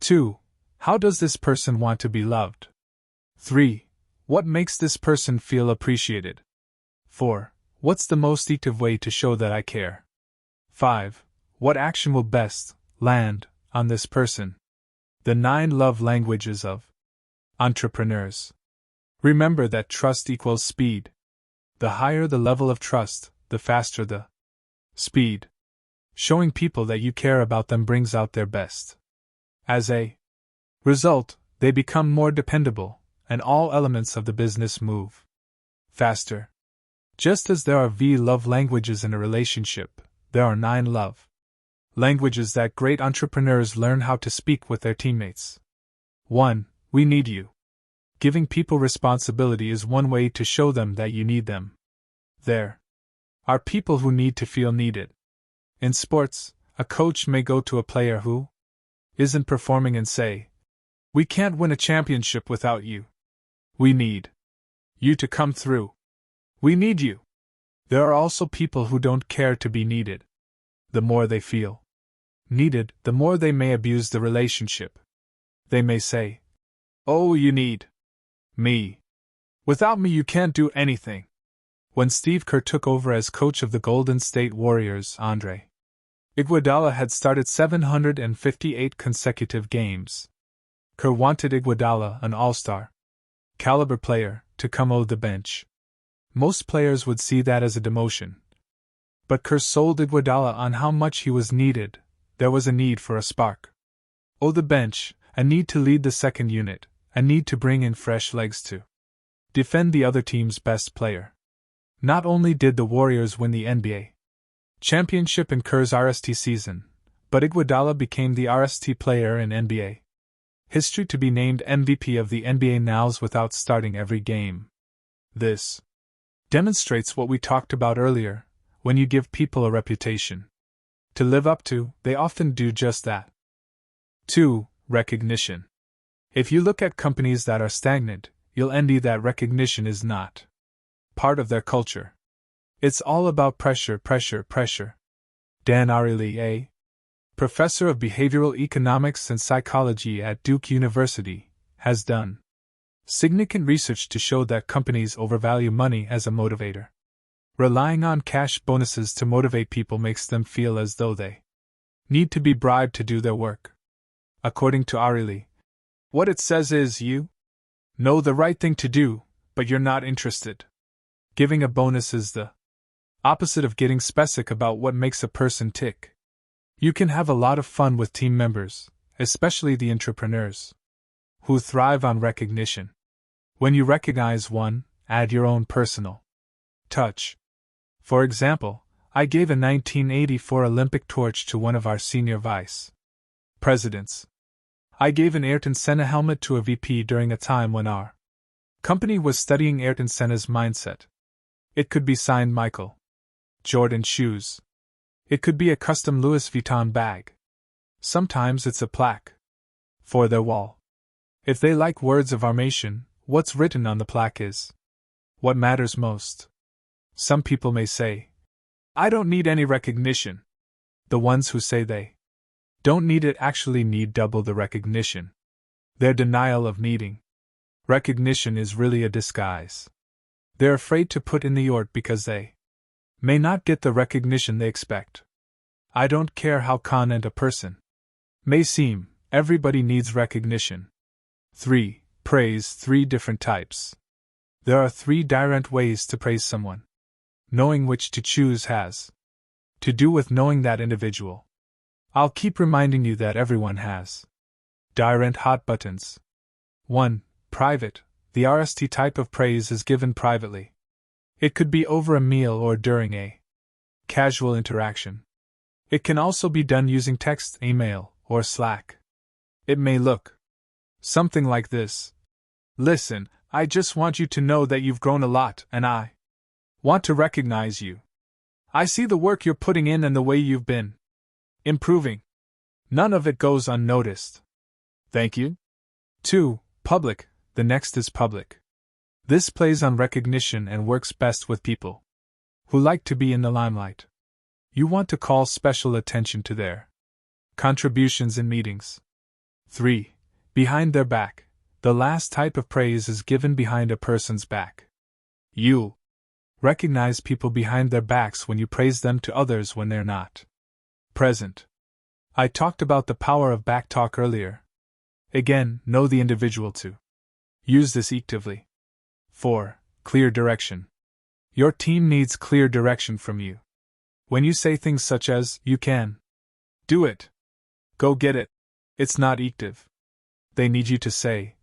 2. How does this person want to be loved? 3. What makes this person feel appreciated? 4. What's the most effective way to show that I care? 5. What action will best land on this person? The 9 love languages of entrepreneurs. Remember that trust equals speed. The higher the level of trust, the faster the speed. Showing people that you care about them brings out their best. As a result, they become more dependable, and all elements of the business move faster. Just as there are V love languages in a relationship, there are 9 love Languages that great entrepreneurs learn how to speak with their teammates. 1. We need you. Giving people responsibility is one way to show them that you need them. There are people who need to feel needed. In sports, a coach may go to a player who isn't performing and say, "We can't win a championship without you. We need you to come through. We need you." There are also people who don't care to be needed. The more they feel needed, the more they may abuse the relationship. They may say, "Oh, you need me. Without me, you can't do anything." When Steve Kerr took over as coach of the Golden State Warriors, Andre Iguodala had started 758 consecutive games. Kerr wanted Iguodala, an all-star caliber player, to come off the bench. Most players would see that as a demotion. But Kerr sold Iguodala on how much he was needed. There was a need for a spark. The bench, a need to lead the second unit, a need to bring in fresh legs to defend the other team's best player. Not only did the Warriors win the NBA championship in Kerr's RST season, but Iguodala became the RST player in NBA history to be named MVP of the NBA nows without starting every game. This demonstrates what we talked about earlier. When you give people a reputation to live up to, they often do just that. 2. Recognition. If you look at companies that are stagnant, you'll envy that recognition is not part of their culture. It's all about pressure, pressure, pressure. Dan Ariely, a professor of behavioral economics and psychology at Duke University, has done significant research to show that companies overvalue money as a motivator. Relying on cash bonuses to motivate people makes them feel as though they need to be bribed to do their work. According to Ariely, what it says is you know the right thing to do, but you're not interested. Giving a bonus is the opposite of getting specific about what makes a person tick. You can have a lot of fun with team members, especially the entrepreneurs, who thrive on recognition. When you recognize one, add your own personal touch. For example, I gave a 1984 Olympic torch to one of our senior vice presidents. I gave an Ayrton Senna helmet to a VP during a time when our company was studying Ayrton Senna's mindset. It could be signed Michael Jordan shoes. It could be a custom Louis Vuitton bag. Sometimes it's a plaque for their wall. If they like words of affirmation, what's written on the plaque is what matters most. Some people may say, "I don't need any recognition." The ones who say they don't need it actually need double the recognition. Their denial of needing recognition is really a disguise. They're afraid to put in the effort because they may not get the recognition they expect. I don't care how confident a person may seem, everybody needs recognition. 3. Praise. 3 different types. There are 3 direct ways to praise someone. Knowing which to choose has to do with knowing that individual. I'll keep reminding you that everyone has direct hot buttons. 1. Private. The RST type of praise is given privately. It could be over a meal or during a casual interaction. It can also be done using text, email, or Slack. It may look something like this. "Listen, I just want you to know that you've grown a lot, and I want to recognize you. I see the work you're putting in and the way you've been improving. None of it goes unnoticed. Thank you." 2. Public. The next is public. This plays on recognition and works best with people who like to be in the limelight. You want to call special attention to their contributions in meetings. 3. Behind their back. The last type of praise is given behind a person's back. You recognize people behind their backs when you praise them to others when they're not present. I talked about the power of back talk earlier. Again, know the individual to use this actively. 4. Clear direction. Your team needs clear direction from you. When you say things such as, "You can do it," "Go get it," it's not active. They need you to say,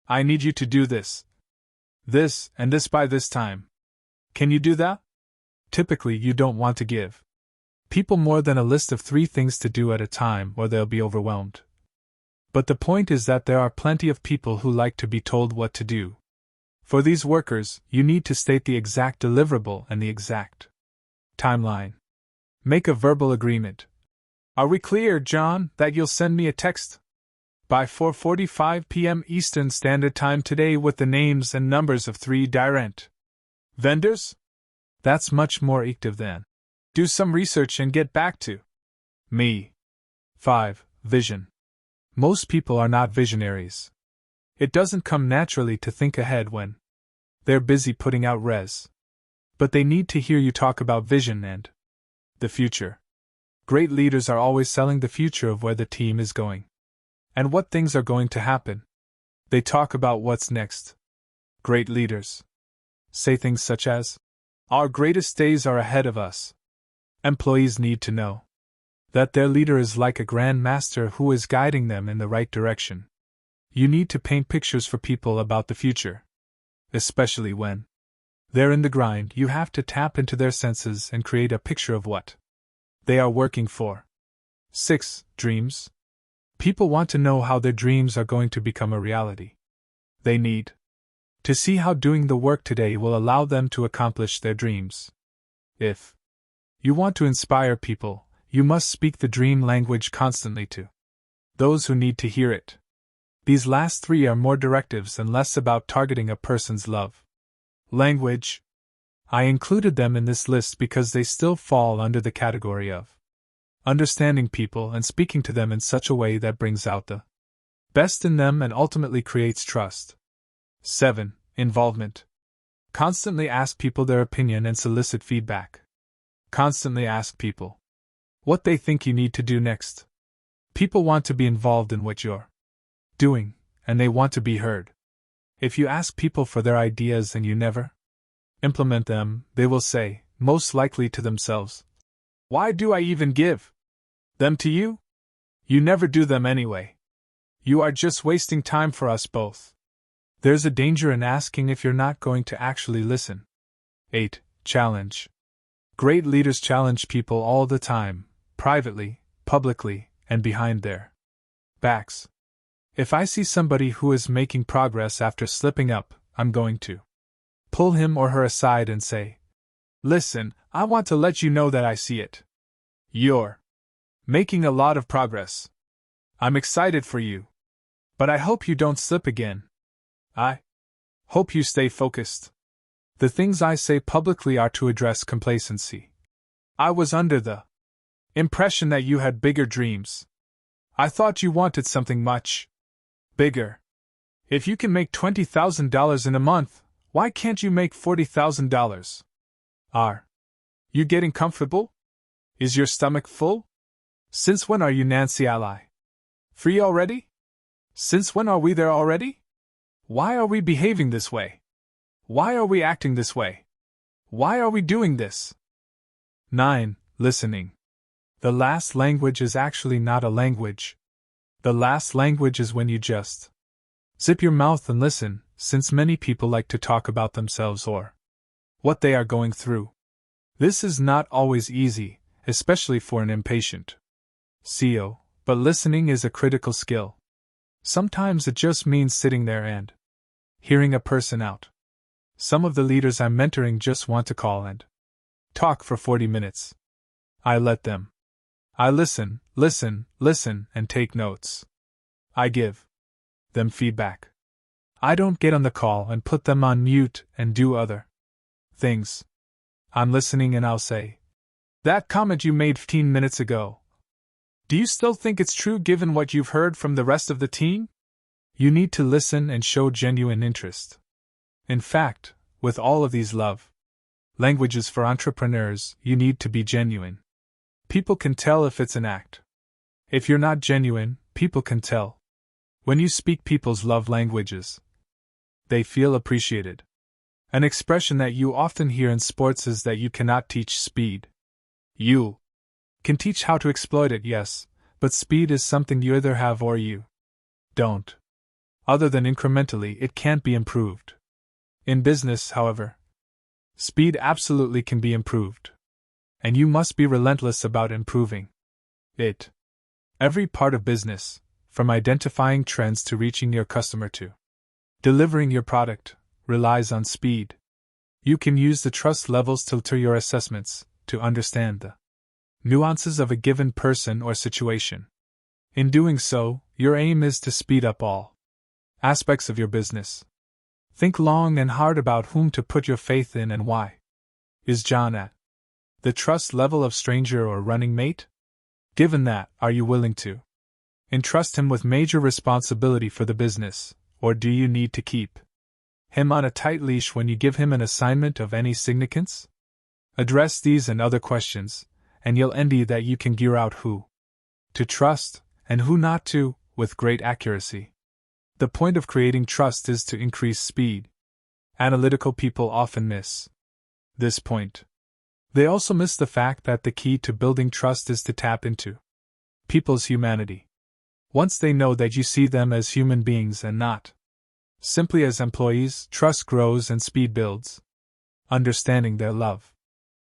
"I need you to do this, and this by this time. Can you do that?" Typically, you don't want to give People more than a list of 3 things to do at a time or they'll be overwhelmed. But the point is that there are plenty of people who like to be told what to do. For these workers, you need to state the exact deliverable and the exact timeline. Make a verbal agreement. Are we clear, John, that you'll send me a text by 4:45 p.m. Eastern Standard Time today with the names and numbers of 3 direct vendors? That's much more active than do some research and get back to me. 5. Vision. Most people are not visionaries. It doesn't come naturally to think ahead when they're busy putting out res. But they need to hear you talk about vision and the future. Great leaders are always selling the future of where the team is going and what things are going to happen. They talk about what's next. Great leaders say things such as, "Our greatest days are ahead of us." Employees need to know that their leader is like a grand master who is guiding them in the right direction. You need to paint pictures for people about the future. Especially when they're in the grind, you have to tap into their senses and create a picture of what they are working for. 6. Dreams. People want to know how their dreams are going to become a reality. They need to see how doing the work today will allow them to accomplish their dreams. If you want to inspire people, you must speak the dream language constantly to those who need to hear it. These last 3 are more directives and less about targeting a person's love language. I included them in this list because they still fall under the category of understanding people and speaking to them in such a way that brings out the best in them and ultimately creates trust. 7. Involvement. Constantly ask people their opinion and solicit feedback. Constantly ask people what they think you need to do next. People want to be involved in what you're doing, and they want to be heard. If you ask people for their ideas and you never implement them, they will say, most likely to themselves, "Why do I even give them to you? You never do them anyway. You are just wasting time for us both." There's a danger in asking if you're not going to actually listen. 8. Challenge. Great leaders challenge people all the time, privately, publicly, and behind their backs. If I see somebody who is making progress after slipping up, I'm going to pull him or her aside and say, "Listen, I want to let you know that I see it. You're making a lot of progress. I'm excited for you. But I hope you don't slip again. I hope you stay focused." The things I say publicly are to address complacency. I was under the impression that you had bigger dreams. I thought you wanted something much bigger. If you can make $20,000 in a month, why can't you make $40,000? Are you getting comfortable? Is your stomach full? Since when are you Nancy Ally free already? Since when are we there already? Why are we behaving this way? Why are we acting this way? Why are we doing this? 9. Listening. The last language is actually not a language. The last language is when you just zip your mouth and listen, since many people like to talk about themselves or what they are going through. This is not always easy, especially for an impatient CEO, but listening is a critical skill. Sometimes it just means sitting there and hearing a person out. Some of the leaders I'm mentoring just want to call and talk for 40 minutes. I let them. I listen, and take notes. I give them feedback. I don't get on the call and put them on mute and do other things. I'm listening and I'll say, "That comment you made 15 minutes ago. Do you still think it's true given what you've heard from the rest of the team?" You need to listen and show genuine interest. In fact, with all of these love languages for entrepreneurs, you need to be genuine. People can tell if it's an act. If you're not genuine, people can tell. When you speak people's love languages, they feel appreciated. An expression that you often hear in sports is that you cannot teach speed. You can teach how to exploit it, yes, but speed is something you either have or you don't. Other than incrementally, it can't be improved. In business, however, speed absolutely can be improved. And you must be relentless about improving it. Every part of business, from identifying trends to reaching your customer to delivering your product, relies on speed. You can use the trust levels to alter your assessments to understand the nuances of a given person or situation. In doing so, your aim is to speed up all aspects of your business. Think long and hard about whom to put your faith in and why. Is John at the trust level of stranger or running mate? Given that, are you willing to entrust him with major responsibility for the business, or do you need to keep him on a tight leash when you give him an assignment of any significance? Address these and other questions, and you'll envy that you can gear out who to trust and who not to, with great accuracy. The point of creating trust is to increase speed. Analytical people often miss this point. They also miss the fact that the key to building trust is to tap into people's humanity. Once they know that you see them as human beings and not simply as employees, trust grows and speed builds. Understanding their love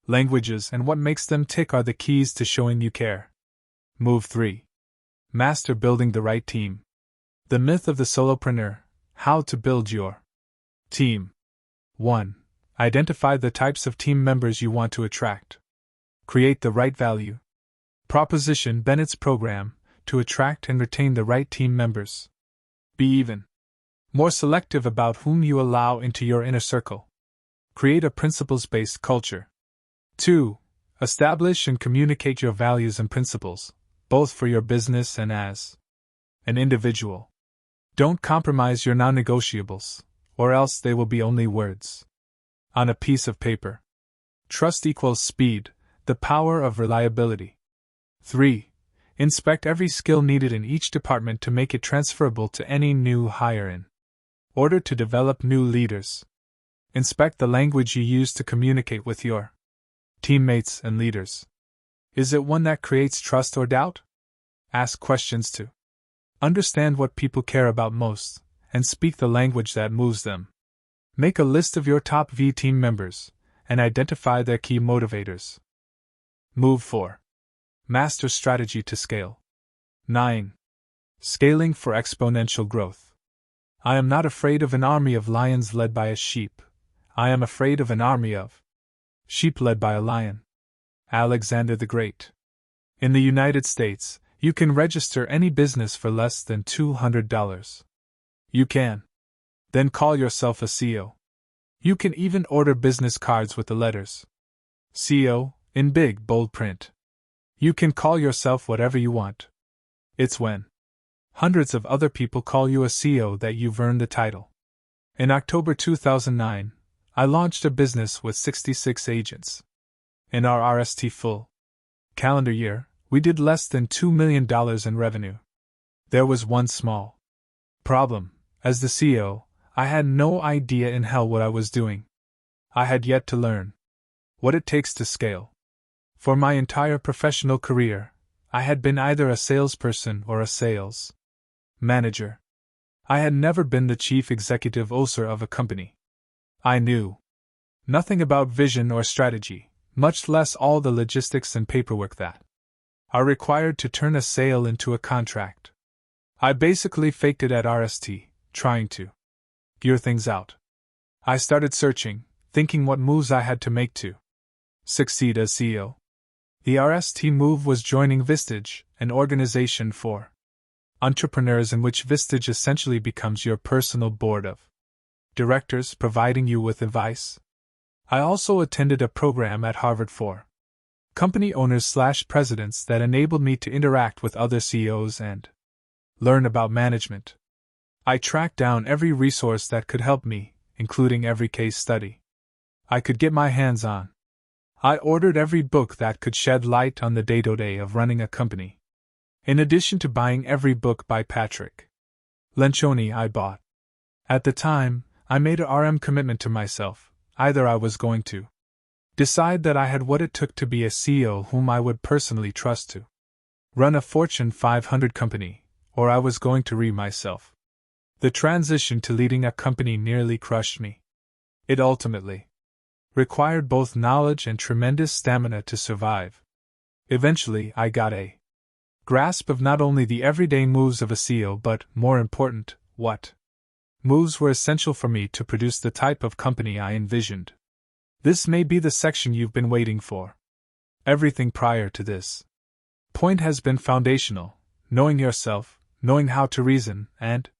languages and what makes them tick are the keys to showing you care. Move 3. Master building the right team. The myth of the solopreneur. How to build your team. 1. Identify the types of team members you want to attract. Create the right value proposition. Bennett's program to attract and retain the right team members. Be even more selective about whom you allow into your inner circle. Create a principles-based culture. 2. Establish and communicate your values and principles, both for your business and as an individual. Don't compromise your non-negotiables, or else they will be only words on a piece of paper. Trust equals speed, the power of reliability. 3. Inspect every skill needed in each department to make it transferable to any new hire in order to develop new leaders. Inspect the language you use to communicate with your teammates and leaders. Is it one that creates trust or doubt? Ask questions to understand what people care about most, and speak the language that moves them. Make a list of your top V team members, and identify their key motivators. Move 4. Master strategy to scale. 9. Scaling for exponential growth. I am not afraid of an army of lions led by a sheep. I am afraid of an army of sheep led by a lion. Alexander the Great. In the United States, you can register any business for less than $200. You can then call yourself a CEO. You can even order business cards with the letters CEO in big, bold print. You can call yourself whatever you want. It's when hundreds of other people call you a CEO that you've earned the title. In October 2009, I launched a business with 66 agents. In our RST full calendar year, we did less than $2 million in revenue. There was one small problem. As the CEO, I had no idea in hell what I was doing. I had yet to learn what it takes to scale. For my entire professional career, I had been either a salesperson or a sales manager. I had never been the chief executive officer of a company. I knew nothing about vision or strategy, much less all the logistics and paperwork that are required to turn a sale into a contract. I basically faked it at RST, trying to gear things out. I started searching, thinking what moves I had to make to succeed as CEO. The RST move was joining Vistage, an organization for entrepreneurs in which Vistage essentially becomes your personal board of directors, providing you with advice. I also attended a program at Harvard for company owners/presidents that enabled me to interact with other CEOs and learn about management. I tracked down every resource that could help me, including every case study I could get my hands on. I ordered every book that could shed light on the day-to-day of running a company. In addition to buying every book by Patrick Lencioni I bought. At the time, I made a RM commitment to myself. Either I was going to decide that I had what it took to be a CEO whom I would personally trust to run a Fortune 500 company, or I was going to myself. The transition to leading a company nearly crushed me. It ultimately required both knowledge and tremendous stamina to survive. Eventually, I got a grasp of not only the everyday moves of a CEO but, more important, what moves were essential for me to produce the type of company I envisioned. This may be the section you've been waiting for. Everything prior to this point has been foundational: knowing yourself, knowing how to reason, and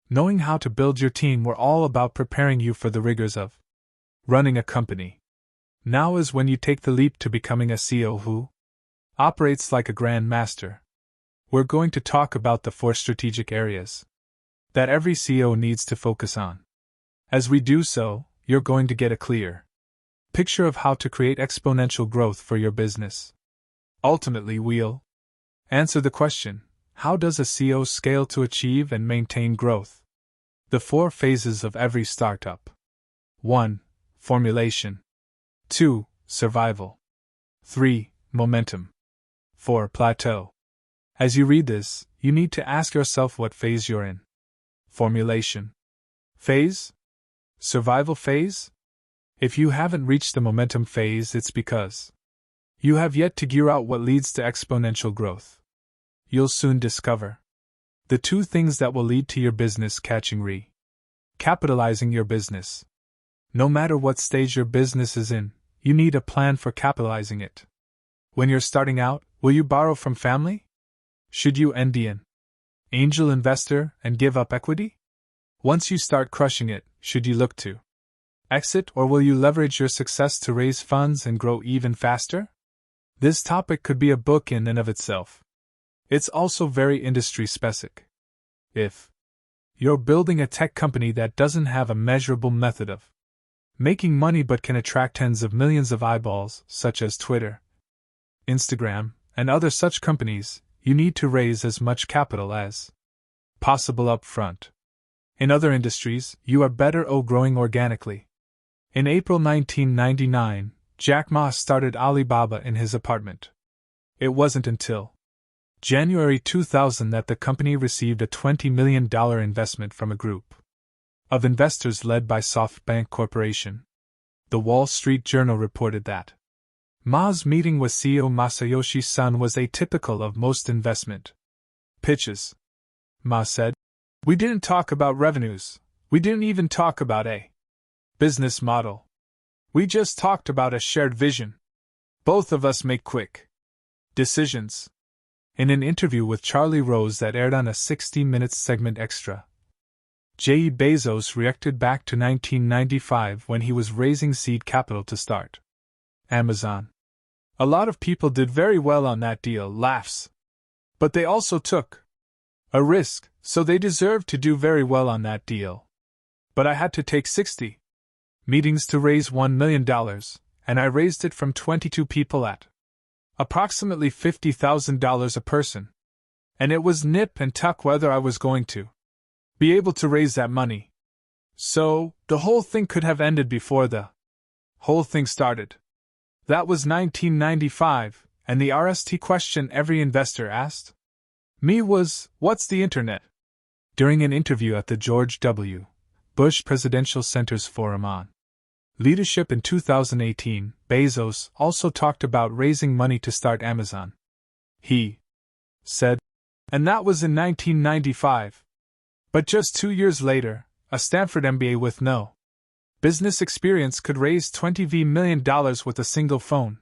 knowing how to build your team were all about preparing you for the rigors of running a company. Now is when you take the leap to becoming a CEO who operates like a grand master. We're going to talk about the 4 strategic areas that every CEO needs to focus on. As we do so, you're going to get a clear picture of how to create exponential growth for your business. Ultimately, we'll answer the question: how does a CEO scale to achieve and maintain growth? The 4 phases of every startup. 1. Formulation. 2. Survival. 3. Momentum. 4. Plateau. As you read this, you need to ask yourself what phase you're in. Formulation phase? Survival phase? If you haven't reached the momentum phase, it's because you have yet to gear out what leads to exponential growth. You'll soon discover the 2 things that will lead to your business capitalizing your business. No matter what stage your business is in, you need a plan for capitalizing it. When you're starting out, will you borrow from family? Should you end an angel investor and give up equity? Once you start crushing it, should you look to exit, or will you leverage your success to raise funds and grow even faster? This topic could be a book in and of itself. It's also very industry specific. If you're building a tech company that doesn't have a measurable method of making money but can attract tens of millions of eyeballs, such as Twitter, Instagram, and other such companies, you need to raise as much capital as possible up front. In other industries, you are better off growing organically. In April 1999, Jack Ma started Alibaba in his apartment. It wasn't until January 2000 that the company received a $20 million investment from a group of investors led by SoftBank Corporation. The Wall Street Journal reported that Ma's meeting with CEO Masayoshi Son was atypical of most investment pitches. Ma said, "We didn't talk about revenues. We didn't even talk about a business model. We just talked about a shared vision. Both of us make quick decisions." In an interview with Charlie Rose that aired on a 60 Minutes segment extra, J. Bezos reacted back to 1995 when he was raising seed capital to start Amazon. "A lot of people did very well on that deal, laughs. But they also took a risk, so they deserved to do very well on that deal. But I had to take 60 meetings to raise $1 million, and I raised it from 22 people at approximately $50,000 a person. And it was nip and tuck whether I was going to be able to raise that money. So, the whole thing could have ended before the whole thing started." That was 1995, and the RST question every investor asked me was, "What's the internet?" During an interview at the George W. Bush Presidential Center's Forum on Leadership in 2018, Bezos also talked about raising money to start Amazon. He said, "And that was in 1995. But just 2 years later, a Stanford MBA with no business experience could raise $20 million with a single phone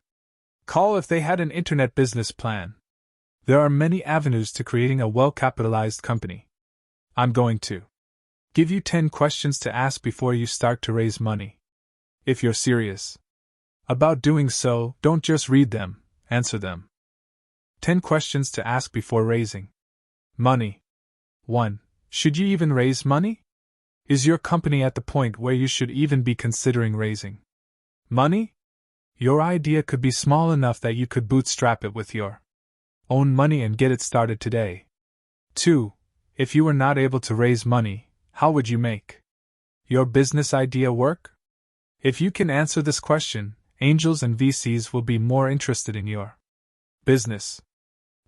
call if they had an internet business plan." There are many avenues to creating a well-capitalized company. I'm going to give you 10 questions to ask before you start to raise money. If you're serious about doing so, don't just read them, answer them. 10 questions to ask before raising money. 1. Should you even raise money? Is your company at the point where you should even be considering raising money? Your idea could be small enough that you could bootstrap it with your own money and get it started today. 2. If you were not able to raise money, how would you make your business idea work? If you can answer this question, angels and VCs will be more interested in your business.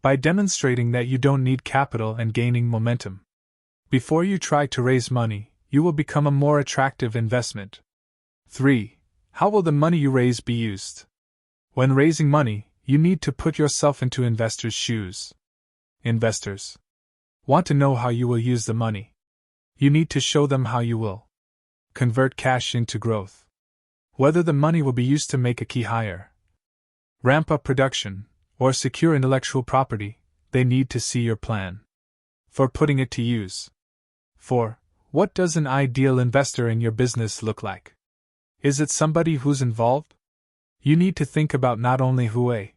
By demonstrating that you don't need capital and gaining momentum before you try to raise money, you will become a more attractive investment. 3. How will the money you raise be used? When raising money, you need to put yourself into investors' shoes. Investors want to know how you will use the money. You need to show them how you will convert cash into growth. Whether the money will be used to make a key hire, ramp up production, or secure intellectual property, they need to see your plan for putting it to use. 4. What does an ideal investor in your business look like? Is it somebody who's involved? You need to think about not only who a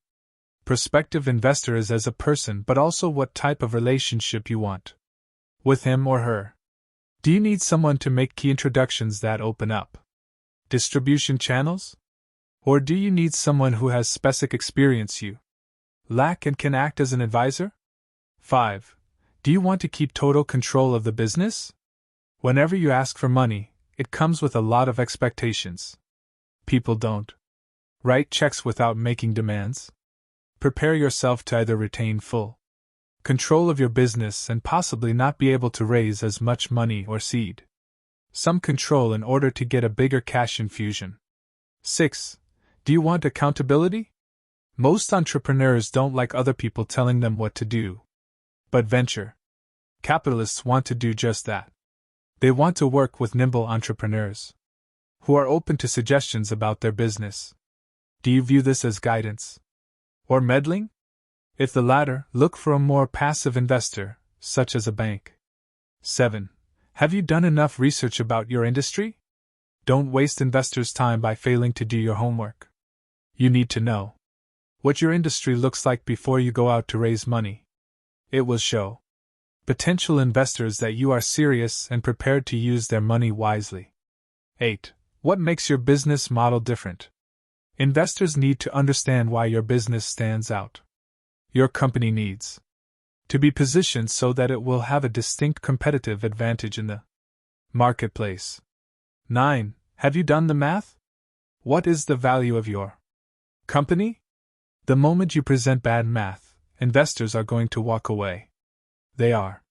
prospective investor is as a person but also what type of relationship you want with him or her. Do you need someone to make key introductions that open up distribution channels? Or do you need someone who has specific experience you lack and can act as an advisor? 5. Do you want to keep total control of the business? Whenever you ask for money, it comes with a lot of expectations. People don't write checks without making demands. Prepare yourself to either retain full control of your business and possibly not be able to raise as much money or seed some control in order to get a bigger cash infusion. 6. Do you want accountability? Most entrepreneurs don't like other people telling them what to do. But venture capitalists want to do just that. They want to work with nimble entrepreneurs who are open to suggestions about their business. Do you view this as guidance or meddling? If the latter, look for a more passive investor, such as a bank. 7. Have you done enough research about your industry? Don't waste investors' time by failing to do your homework. You need to know what your industry looks like before you go out to raise money. It will show potential investors that you are serious and prepared to use their money wisely. 8. What makes your business model different? Investors need to understand why your business stands out. Your company needs to be positioned so that it will have a distinct competitive advantage in the marketplace. 9. Have you done the math? What is the value of your company? The moment you present bad math, investors are going to walk away. They are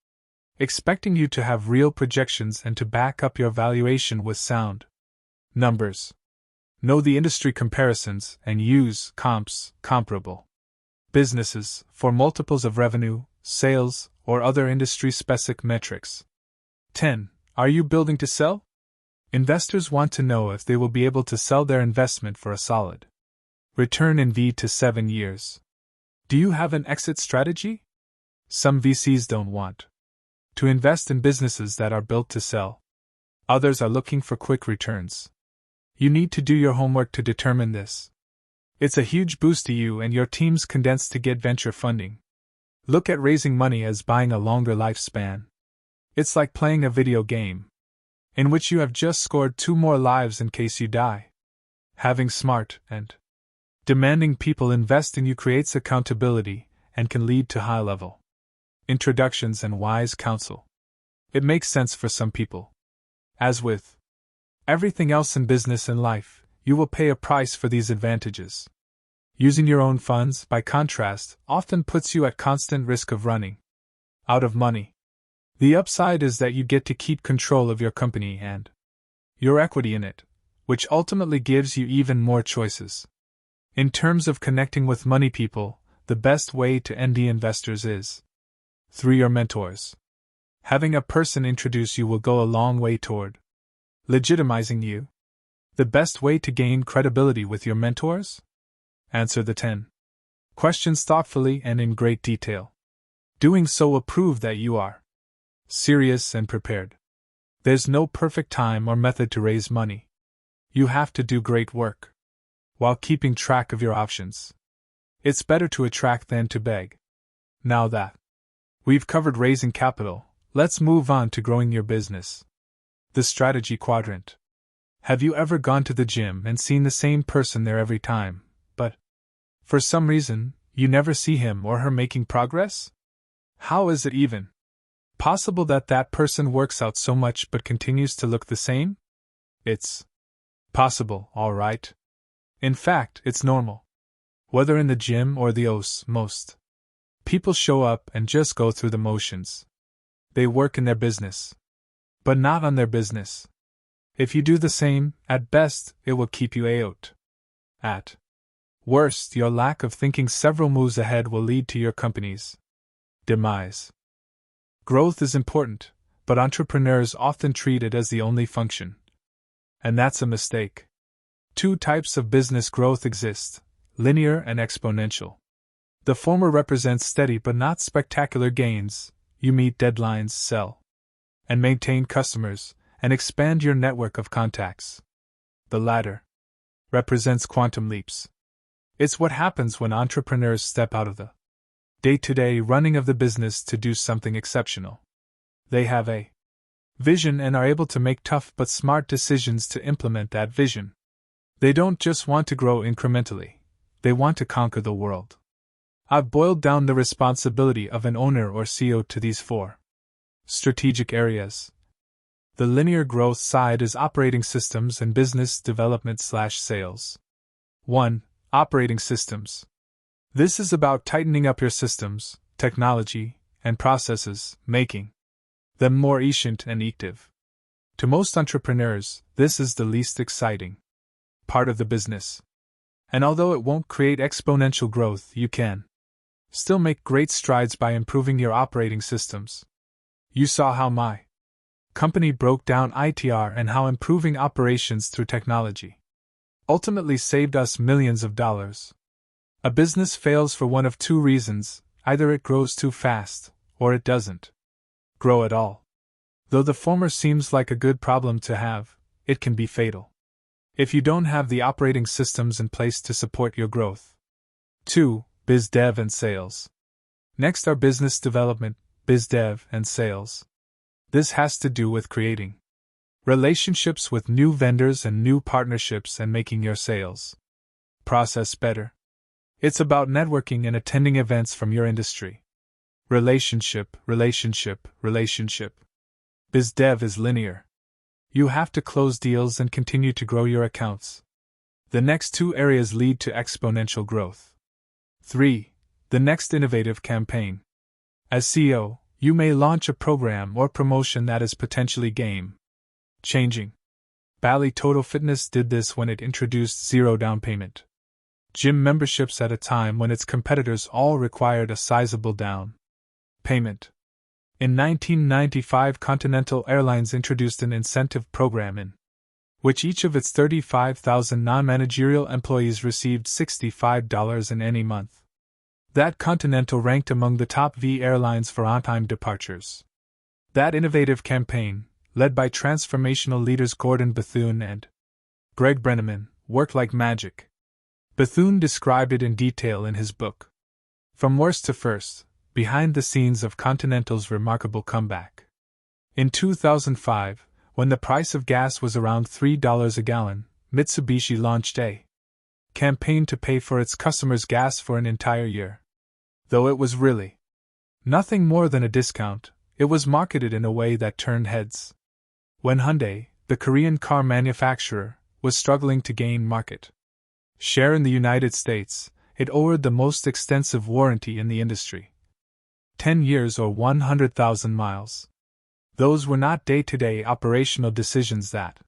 expecting you to have real projections and to back up your valuation with sound numbers. Know the industry comparisons and use comparable businesses for multiples of revenue, sales, or other industry-specific metrics. 10. Are you building to sell? Investors want to know if they will be able to sell their investment for a solid return in 3 to 7 years. Do you have an exit strategy? Some VCs don't want to invest in businesses that are built to sell. Others are looking for quick returns. You need to do your homework to determine this. It's a huge boost to you and your team's condensed to get venture funding. Look at raising money as buying a longer lifespan. It's like playing a video game in which you have just scored 2 more lives in case you die. Having smart and demanding people invest in you creates accountability and can lead to high-level introductions and wise counsel. It makes sense for some people. As with everything else in business and life, you will pay a price for these advantages. Using your own funds, by contrast, often puts you at constant risk of running out of money. The upside is that you get to keep control of your company and your equity in it, which ultimately gives you even more choices. In terms of connecting with money people, the best way to ND investors is through your mentors. Having a person introduce you will go a long way toward legitimizing you. The best way to gain credibility with your mentors? Answer the 10 questions thoughtfully and in great detail. Doing so will prove that you are serious and prepared. There's no perfect time or method to raise money. You have to do great work while keeping track of your options. It's better to attract than to beg. Now that we've covered raising capital, let's move on to growing your business. The strategy quadrant. Have you ever gone to the gym and seen the same person there every time, but for some reason, you never see him or her making progress? How is it even possible that that person works out so much but continues to look the same? It's possible, all right. In fact, it's normal. Whether in the gym or the OS, most people show up and just go through the motions. They work in their business, but not on their business. If you do the same, at best, it will keep you out. At worst, your lack of thinking several moves ahead will lead to your company's demise. Growth is important, but entrepreneurs often treat it as the only function. And that's a mistake. Two types of business growth exist: linear and exponential. The former represents steady but not spectacular gains. You meet deadlines, sell and maintain customers, and expand your network of contacts. The latter represents quantum leaps. It's what happens when entrepreneurs step out of the day-to-day running of the business to do something exceptional. They have a vision and are able to make tough but smart decisions to implement that vision. They don't just want to grow incrementally, they want to conquer the world. I've boiled down the responsibility of an owner or CEO to these four strategic areas. The linear growth side is operating systems and business development/sales. 1. Operating systems. This is about tightening up your systems, technology, and processes, making them more efficient and effective. To most entrepreneurs, this is the least exciting part of the business. And although it won't create exponential growth, you can still make great strides by improving your operating systems. You saw how my company broke down ITR and how improving operations through technology ultimately saved us millions of dollars. A business fails for one of two reasons: either it grows too fast, or it doesn't grow at all. Though the former seems like a good problem to have, it can be fatal if you don't have the operating systems in place to support your growth. 2. Biz dev and sales. Next are business development, biz dev, and sales. This has to do with creating relationships with new vendors and new partnerships and making your sales process better. It's about networking and attending events from your industry. Relationship. Biz dev is linear. You have to close deals and continue to grow your accounts. The next two areas lead to exponential growth. 3. The next innovative campaign. As CEO, you may launch a program or promotion that is potentially game-changing. Bally Total Fitness did this when it introduced zero down payment gym memberships at a time when its competitors all required a sizable down payment. In 1995, Continental Airlines introduced an incentive program in which each of its 35,000 non-managerial employees received $65 in any month. That Continental ranked among the top V airlines for on-time departures. That innovative campaign, led by transformational leaders Gordon Bethune and Greg Brenneman, worked like magic. Bethune described it in detail in his book, From Worst to First: Behind the Scenes of Continental's Remarkable Comeback. In 2005, when the price of gas was around $3 a gallon, Mitsubishi launched a campaign to pay for its customers' gas for an entire year. Though it was really nothing more than a discount, it was marketed in a way that turned heads. When Hyundai, the Korean car manufacturer, was struggling to gain market share in the United States, it offered the most extensive warranty in the industry. 10 years or 100,000 miles. Those were not day-to-day operational decisions that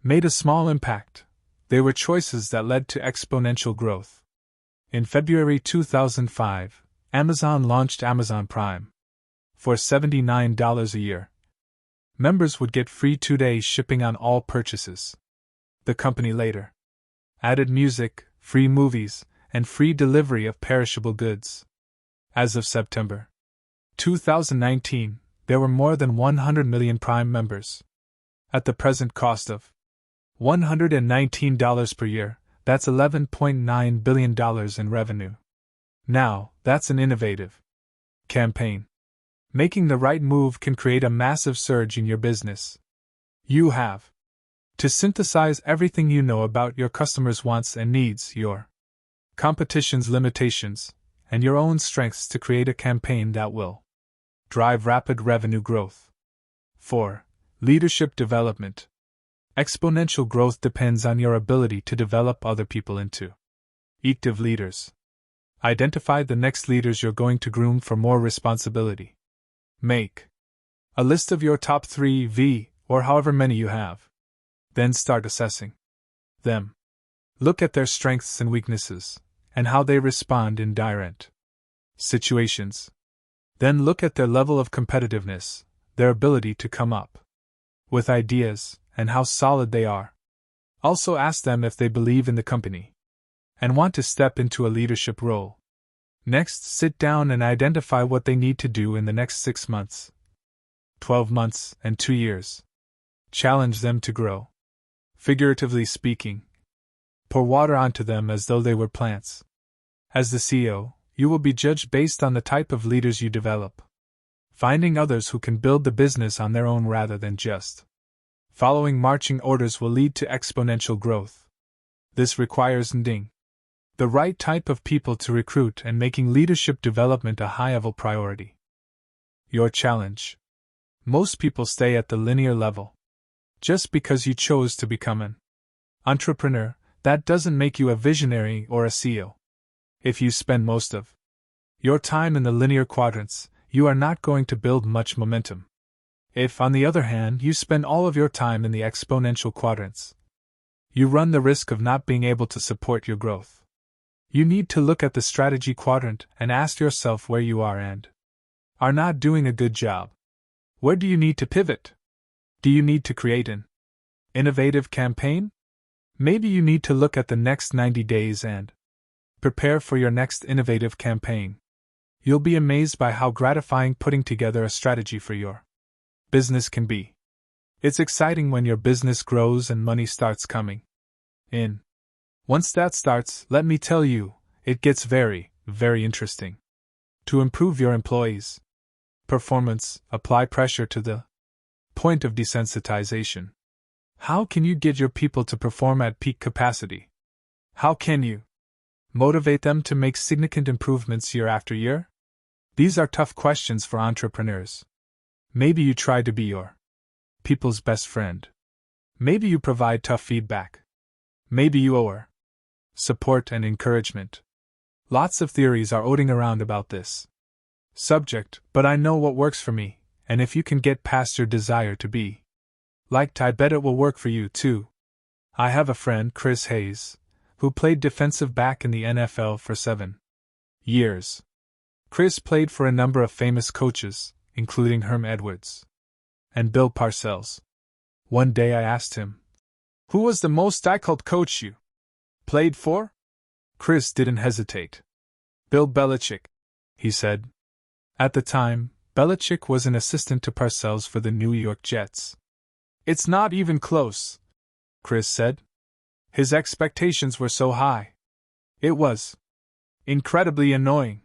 made a small impact. They were choices that led to exponential growth. In February 2005, Amazon launched Amazon Prime. For $79 a year, members would get free 2-day shipping on all purchases. The company later added music, free movies, and free delivery of perishable goods. As of September 2019, there were more than 100 million Prime members. At the present cost of $119 per year, that's $11.9 billion in revenue. Now, that's an innovative campaign. Making the right move can create a massive surge in your business. You have to synthesize everything you know about your customers' wants and needs, your competition's limitations, and your own strengths to create a campaign that will drive rapid revenue growth. 4. Leadership development. Exponential growth depends on your ability to develop other people into effective leaders. Identify the next leaders you're going to groom for more responsibility. Make a list of your top 3 V, or however many you have. Then start assessing them. Look at their strengths and weaknesses, and how they respond in different situations. Then look at their level of competitiveness, their ability to come up with ideas, and how solid they are. Also ask them if they believe in the company and want to step into a leadership role. Next, sit down and identify what they need to do in the next 6 months, 12 months, and 2 years. Challenge them to grow. Figuratively speaking, pour water onto them as though they were plants. As the CEO, you will be judged based on the type of leaders you develop. Finding others who can build the business on their own rather than just following marching orders will lead to exponential growth. This requires the right type of people to recruit and making leadership development a high-level priority. Your challenge. Most people stay at the linear level. Just because you chose to become an entrepreneur, that doesn't make you a visionary or a CEO. If you spend most of your time in the linear quadrants, you are not going to build much momentum. If, on the other hand, you spend all of your time in the exponential quadrants, you run the risk of not being able to support your growth. You need to look at the strategy quadrant and ask yourself where you are and are not doing a good job. Where do you need to pivot? Do you need to create an innovative campaign? Maybe you need to look at the next 90 days and prepare for your next innovative campaign. You'll be amazed by how gratifying putting together a strategy for your business can be. It's exciting when your business grows and money starts coming in. Once that starts, let me tell you, it gets very, very interesting. To improve your employees' performance, apply pressure to the point of desensitization. How can you get your people to perform at peak capacity? How can you motivate them to make significant improvements year after year? These are tough questions for entrepreneurs. Maybe you try to be your people's best friend. Maybe you provide tough feedback. Maybe you owe support and encouragement. Lots of theories are floating around about this subject, but I know what works for me, and if you can get past your desire to be liked, I bet it will work for you too. I have a friend, Chris Hayes, who played defensive back in the NFL for 7 years. Chris played for a number of famous coaches, including Herm Edwards and Bill Parcells. One day I asked him, "Who was the most difficult coach you played for?" Chris didn't hesitate. "Bill Belichick," he said. At the time, Belichick was an assistant to Parcells for the New York Jets. "It's not even close," Chris said. His expectations were so high. It was incredibly annoying.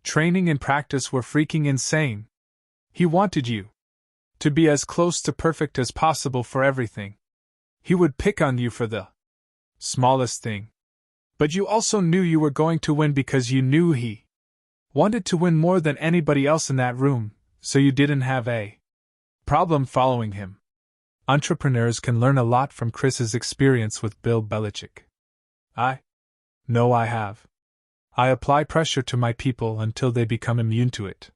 Training and practice were freaking insane. He wanted you to be as close to perfect as possible for everything. He would pick on you for the smallest thing. But you also knew you were going to win because you knew he wanted to win more than anybody else in that room, so you didn't have a problem following him. Entrepreneurs can learn a lot from Chris's experience with Bill Belichick. I know I have. I apply pressure to my people until they become immune to it.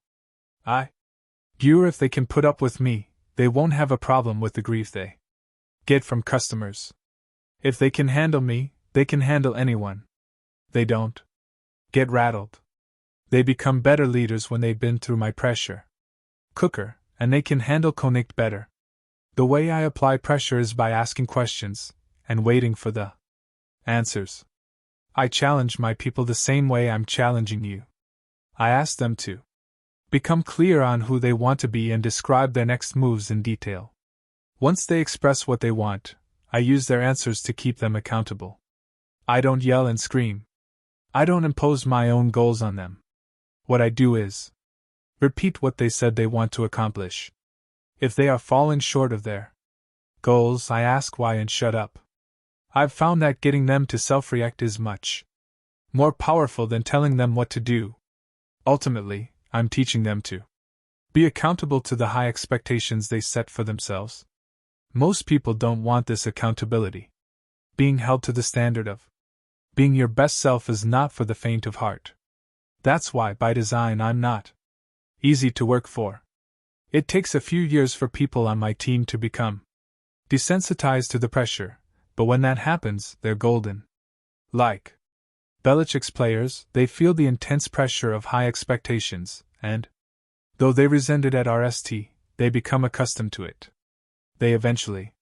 If they can put up with me, they won't have a problem with the grief they get from customers. If they can handle me, they can handle anyone. They don't get rattled. They become better leaders when they've been through my pressure cooker, and they can handle conflict better. The way I apply pressure is by asking questions and waiting for the answers. I challenge my people the same way I'm challenging you. I ask them to become clear on who they want to be and describe their next moves in detail. Once they express what they want, I use their answers to keep them accountable. I don't yell and scream. I don't impose my own goals on them. What I do is repeat what they said they want to accomplish. If they are falling short of their goals, I ask why and shut up. I've found that getting them to self-react is much more powerful than telling them what to do. Ultimately, I'm teaching them to be accountable to the high expectations they set for themselves. Most people don't want this accountability. Being held to the standard of being your best self is not for the faint of heart. That's why, by design, I'm not easy to work for. It takes a few years for people on my team to become desensitized to the pressure, but when that happens, they're golden. Like Belichick's players, they feel the intense pressure of high expectations, and, though they resent it at RST, they become accustomed to it. They eventually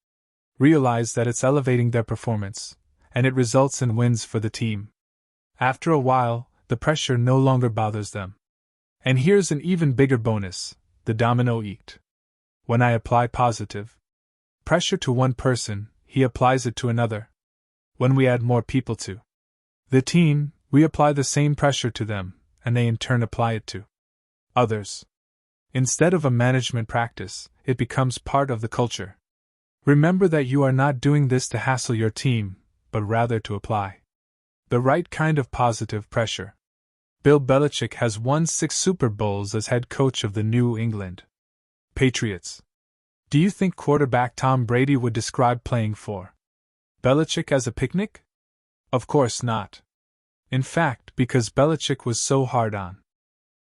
realize that it's elevating their performance, and it results in wins for the team. After a while, the pressure no longer bothers them. And here's an even bigger bonus: the domino effect. When I apply positive pressure to one person, he applies it to another. When we add more people to the team, we apply the same pressure to them, and they in turn apply it to others. Instead of a management practice, it becomes part of the culture. Remember that you are not doing this to hassle your team, but rather to apply the right kind of positive pressure. Bill Belichick has won 6 Super Bowls as head coach of the New England Patriots. Do you think quarterback Tom Brady would describe playing for Belichick as a picnic? Of course not. In fact, because Belichick was so hard on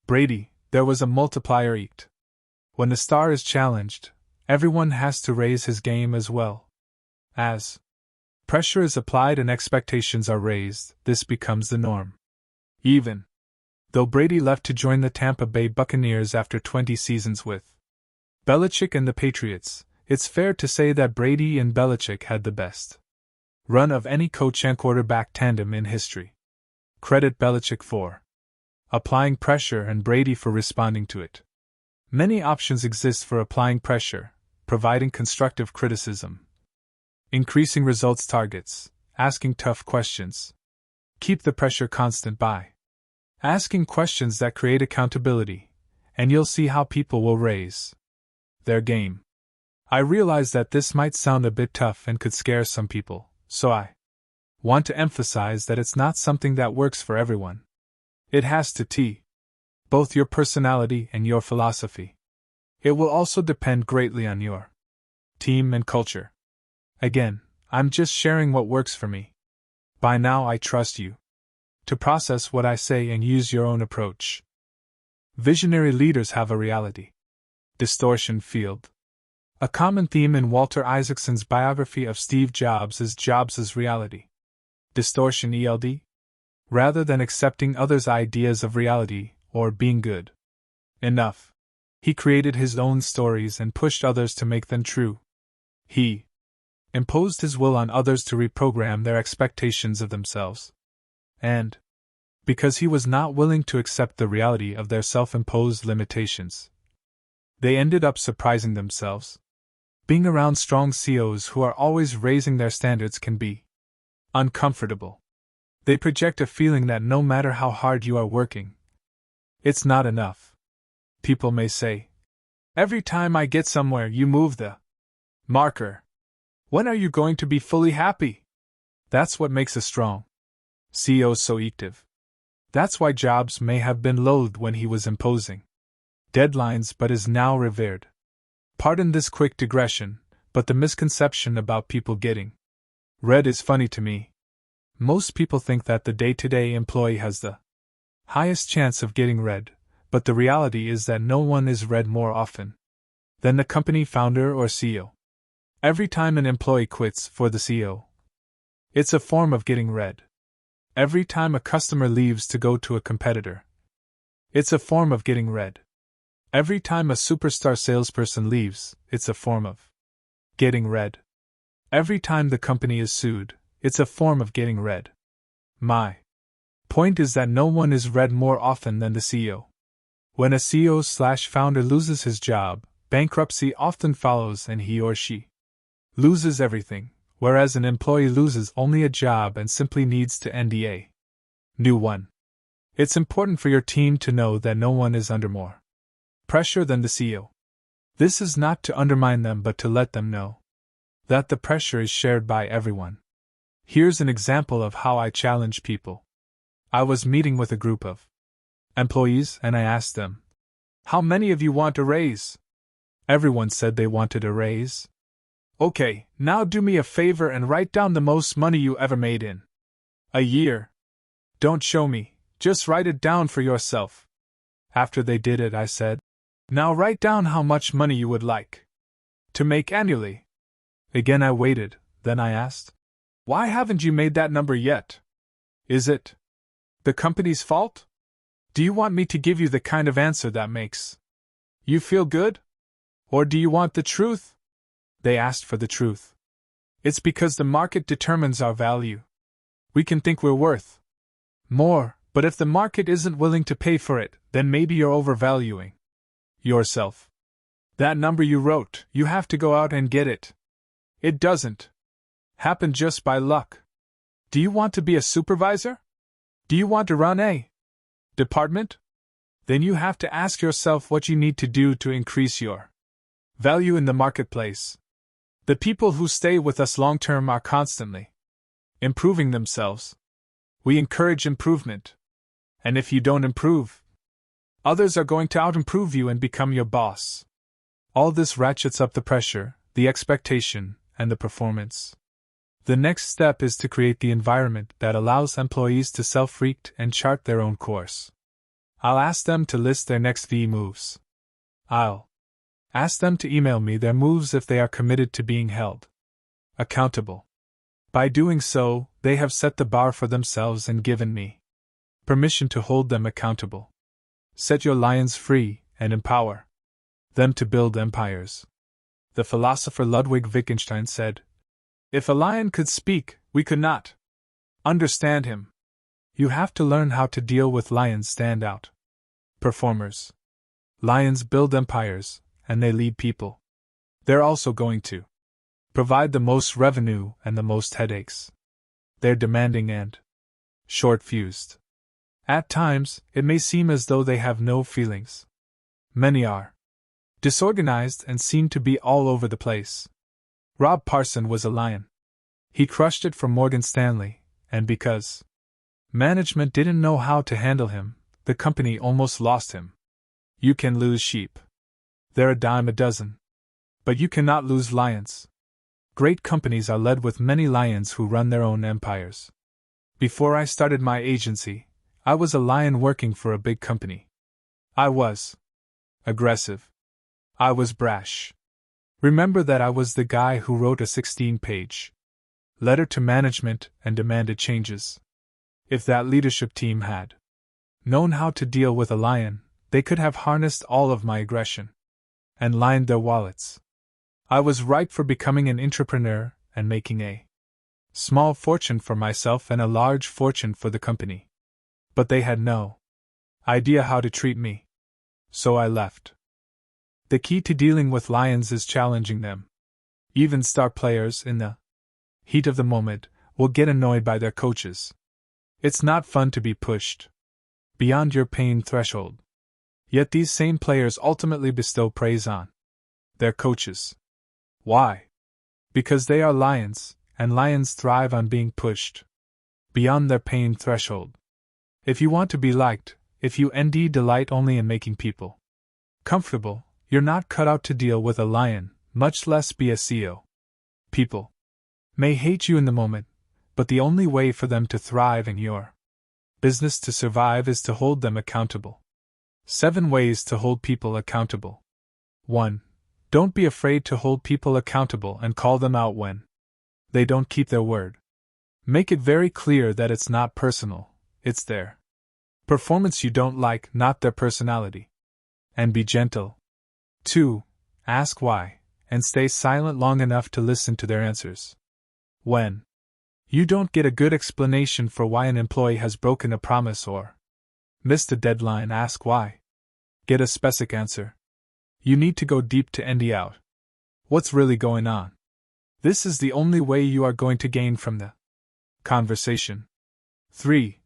Brady, there was a multiplier effect. When the star is challenged, everyone has to raise his game as well. As pressure is applied and expectations are raised, this becomes the norm. Even though Brady left to join the Tampa Bay Buccaneers after 20 seasons with Belichick and the Patriots, it's fair to say that Brady and Belichick had the best run of any coach and quarterback tandem in history. Credit Belichick for applying pressure and Brady for responding to it. Many options exist for applying pressure: providing constructive criticism, increasing results targets, asking tough questions. Keep the pressure constant by asking questions that create accountability, and you'll see how people will raise their game. I realize that this might sound a bit tough and could scare some people, so I want to emphasize that it's not something that works for everyone. It has to tee both your personality and your philosophy. It will also depend greatly on your team and culture. Again, I'm just sharing what works for me. By now I trust you to process what I say and use your own approach. Visionary leaders have a reality distortion field. A common theme in Walter Isaacson's biography of Steve Jobs is Jobs' reality distortion ELD. Rather than accepting others' ideas of reality, or being good enough, he created his own stories and pushed others to make them true. He imposed his will on others to reprogram their expectations of themselves. And, because he was not willing to accept the reality of their self-imposed limitations, they ended up surprising themselves. Being around strong CEOs who are always raising their standards can be uncomfortable. They project a feeling that no matter how hard you are working, it's not enough. People may say, "Every time I get somewhere, you move the marker. When are you going to be fully happy?" That's what makes a strong CEO so effective. That's why Jobs may have been loathed when he was imposing deadlines but is now revered. Pardon this quick digression, but the misconception about people getting read is funny to me. Most people think that the day-to-day employee has the highest chance of getting read, but the reality is that no one is read more often than the company founder or CEO. Every time an employee quits for the CEO, it's a form of getting read. Every time a customer leaves to go to a competitor, it's a form of getting read. Every time a superstar salesperson leaves, it's a form of getting read. Every time the company is sued, it's a form of getting read. My point is that no one is read more often than the CEO. When a CEO/founder loses his job, bankruptcy often follows and he or she loses everything, whereas an employee loses only a job and simply needs to end a new one. It's important for your team to know that no one is under more pressure than the CEO. This is not to undermine them but to let them know that the pressure is shared by everyone. Here's an example of how I challenge people. I was meeting with a group of employees and I asked them, "How many of you want a raise?" Everyone said they wanted a raise. "Okay, now do me a favor and write down the most money you ever made in a year. Don't show me, just write it down for yourself." After they did it, I said, "Now write down how much money you would like to make annually." Again I waited, then I asked, "Why haven't you made that number yet? Is it the company's fault? Do you want me to give you the kind of answer that makes you feel good? Or do you want the truth?" They asked for the truth. "It's because the market determines our value. We can think we're worth more, but if the market isn't willing to pay for it, then maybe you're overvaluing yourself. That number you wrote, you have to go out and get it. It doesn't happen just by luck. Do you want to be a supervisor? Do you want to run a department? Then you have to ask yourself what you need to do to increase your value in the marketplace. The people who stay with us long term are constantly improving themselves. We encourage improvement. And if you don't improve, others are going to out-improve you and become your boss. All this ratchets up the pressure, the expectation, and the performance. The next step is to create the environment that allows employees to self-read and chart their own course. I'll ask them to list their next V moves. I'll ask them to email me their moves if they are committed to being held accountable. By doing so, they have set the bar for themselves and given me permission to hold them accountable. Set your lions free and empower them to build empires. The philosopher Ludwig Wittgenstein said, "If a lion could speak, we could not understand him." You have to learn how to deal with lions standout performers. Lions build empires, and they lead people. They're also going to provide the most revenue and the most headaches. They're demanding and short-fused. At times, it may seem as though they have no feelings. Many are disorganized and seem to be all over the place. Rob Parson was a lion. He crushed it for Morgan Stanley, and because management didn't know how to handle him, the company almost lost him. You can lose sheep. They're a dime a dozen. But you cannot lose lions. Great companies are led with many lions who run their own empires. Before I started my agency, I was a lion working for a big company. I was aggressive. I was brash. Remember that I was the guy who wrote a 16-page letter to management and demanded changes. If that leadership team had known how to deal with a lion, they could have harnessed all of my aggression and lined their wallets. I was ripe for becoming an entrepreneur and making a small fortune for myself and a large fortune for the company. But they had no idea how to treat me. So I left. The key to dealing with lions is challenging them. Even star players, in the heat of the moment, will get annoyed by their coaches. It's not fun to be pushed beyond your pain threshold. Yet these same players ultimately bestow praise on their coaches. Why? Because they are lions, and lions thrive on being pushed beyond their pain threshold. If you want to be liked, if you indeed delight only in making people comfortable, you're not cut out to deal with a lion, much less be a CEO. People may hate you in the moment, but the only way for them to thrive in your business to survive is to hold them accountable. 7 ways to hold people accountable. 1. Don't be afraid to hold people accountable and call them out when they don't keep their word. Make it very clear that it's not personal, it's their performance you don't like, not their personality. And be gentle. 2. Ask why, and stay silent long enough to listen to their answers. When you don't get a good explanation for why an employee has broken a promise or missed a deadline, ask why. Get a specific answer. You need to go deep to end out what's really going on. This is the only way you are going to gain from the conversation. 3.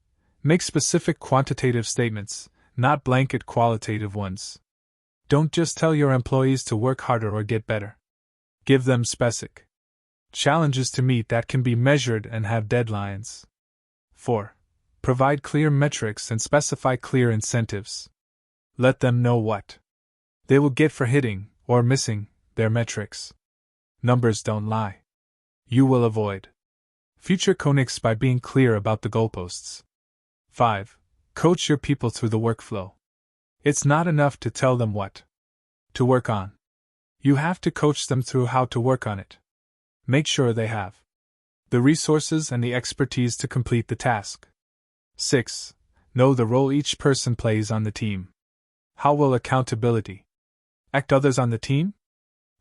Make specific quantitative statements, not blanket qualitative ones. Don't just tell your employees to work harder or get better. Give them specific challenges to meet that can be measured and have deadlines. 4. Provide clear metrics and specify clear incentives. Let them know what they will get for hitting, or missing, their metrics. Numbers don't lie. You will avoid future conflicts by being clear about the goalposts. 5. Coach your people through the workflow. It's not enough to tell them what to work on. You have to coach them through how to work on it. Make sure they have the resources and the expertise to complete the task. 6. Know the role each person plays on the team. How will accountability affect others on the team?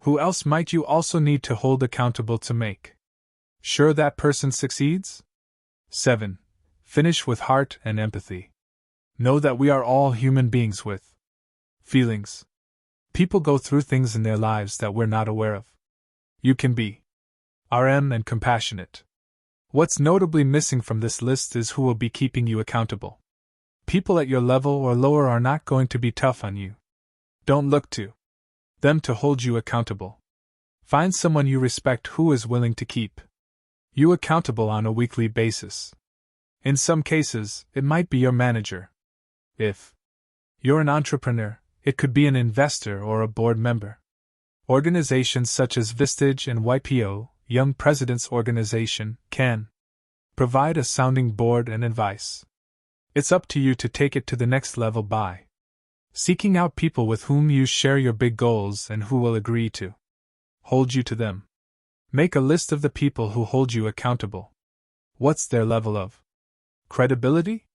Who else might you also need to hold accountable to make sure that person succeeds? 7. Finish with heart and empathy. Know that we are all human beings with feelings. People go through things in their lives that we're not aware of. You can be RM and compassionate. What's notably missing from this list is who will be keeping you accountable. People at your level or lower are not going to be tough on you. Don't look to them to hold you accountable. Find someone you respect who is willing to keep you accountable on a weekly basis. In some cases, it might be your manager. If you're an entrepreneur, it could be an investor or a board member. Organizations such as Vistage and YPO, Young Presidents Organization, can provide a sounding board and advice. It's up to you to take it to the next level by seeking out people with whom you share your big goals and who will agree to hold you to them. Make a list of the people who hold you accountable. What's their level of credibility?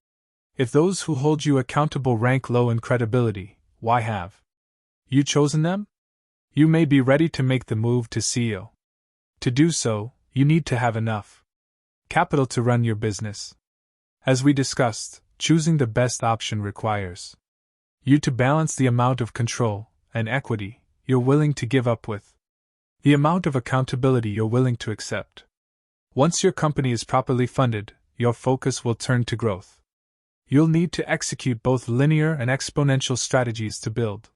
If those who hold you accountable rank low in credibility, why have you chosen them? You may be ready to make the move to CEO. To do so, you need to have enough capital to run your business. As we discussed, choosing the best option requires you to balance the amount of control and equity you're willing to give up with the amount of accountability you're willing to accept. Once your company is properly funded, your focus will turn to growth. You'll need to execute both linear and exponential strategies to build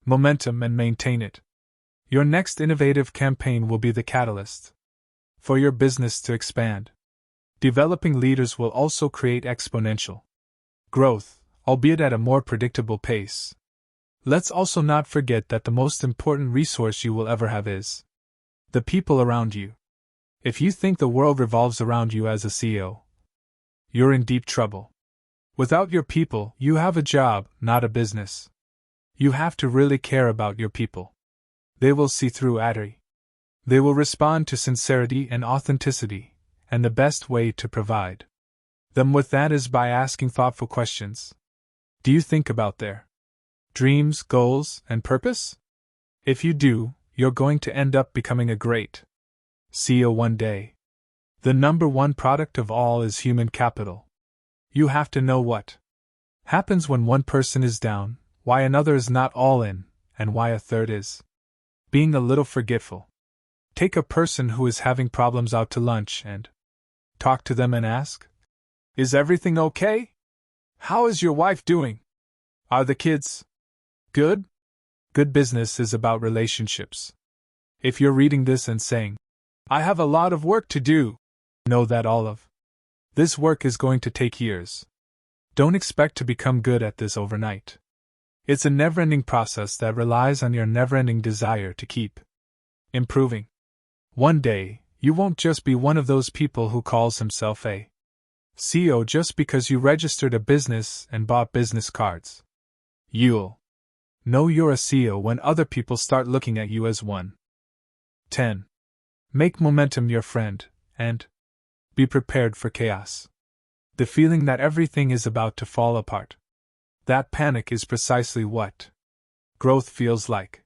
momentum and maintain it. Your next innovative campaign will be the catalyst for your business to expand. Developing leaders will also create exponential growth, albeit at a more predictable pace. Let's also not forget that the most important resource you will ever have is the people around you. If you think the world revolves around you as a CEO, you're in deep trouble. Without your people, you have a job, not a business. You have to really care about your people. They will see through addery. They will respond to sincerity and authenticity, and the best way to provide them with that is by asking thoughtful questions. Do you think about their dreams, goals, and purpose? If you do, you're going to end up becoming a great CEO one day. The number one product of all is human capital. You have to know what happens when one person is down, why another is not all in, and why a third is being a little forgetful. Take a person who is having problems out to lunch and talk to them and ask, "Is everything okay? How is your wife doing? Are the kids good?" Good business is about relationships. If you're reading this and saying, "I have a lot of work to do," know that all of this work is going to take years. Don't expect to become good at this overnight. It's a never-ending process that relies on your never-ending desire to keep improving. One day, you won't just be one of those people who calls himself a CEO just because you registered a business and bought business cards. You'll know you're a CEO when other people start looking at you as one. 10. Make momentum your friend, and be prepared for chaos. The feeling that everything is about to fall apart. That panic is precisely what growth feels like.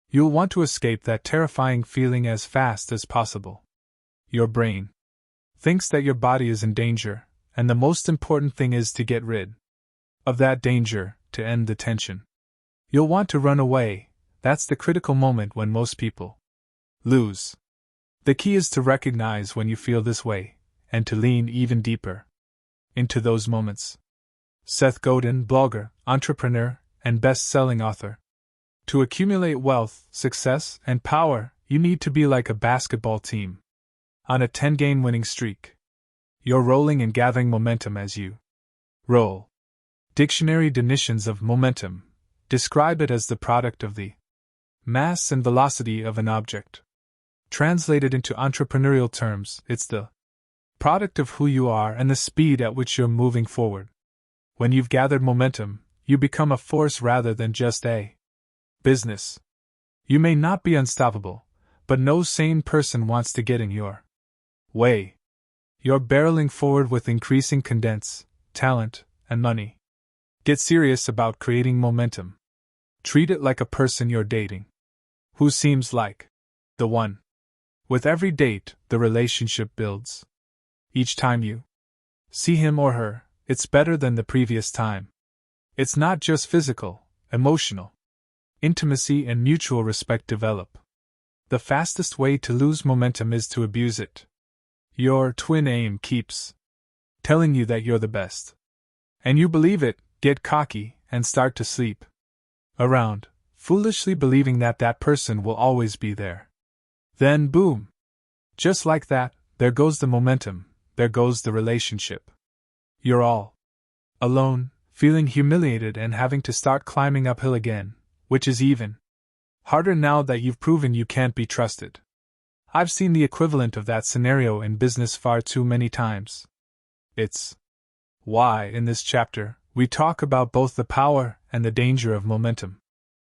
You'll want to escape that terrifying feeling as fast as possible. Your brain thinks that your body is in danger, and the most important thing is to get rid of that danger, to end the tension. You'll want to run away. That's the critical moment when most people lose. The key is to recognize when you feel this way, and to lean even deeper into those moments. Seth Godin, blogger, entrepreneur, and best-selling author. To accumulate wealth, success, and power, you need to be like a basketball team on a 10-game winning streak. You're rolling and gathering momentum as you roll. Dictionary definitions of momentum describe it as the product of the mass and velocity of an object. Translated into entrepreneurial terms, it's the product of who you are and the speed at which you're moving forward. When you've gathered momentum, you become a force rather than just a business. You may not be unstoppable, but no sane person wants to get in your way. You're barreling forward with increasing cadence, talent, and money. Get serious about creating momentum. Treat it like a person you're dating. Who seems like the one? With every date, the relationship builds. Each time you see him or her, it's better than the previous time. It's not just physical, emotional. Intimacy and mutual respect develop. The fastest way to lose momentum is to abuse it. Your twin aim keeps telling you that you're the best. And you believe it, get cocky, and start to sleep around, foolishly believing that that person will always be there. Then boom! Just like that, there goes the momentum, there goes the relationship. You're all alone, feeling humiliated and having to start climbing uphill again, which is even harder now that you've proven you can't be trusted. I've seen the equivalent of that scenario in business far too many times. It's why, in this chapter, we talk about both the power and the danger of momentum.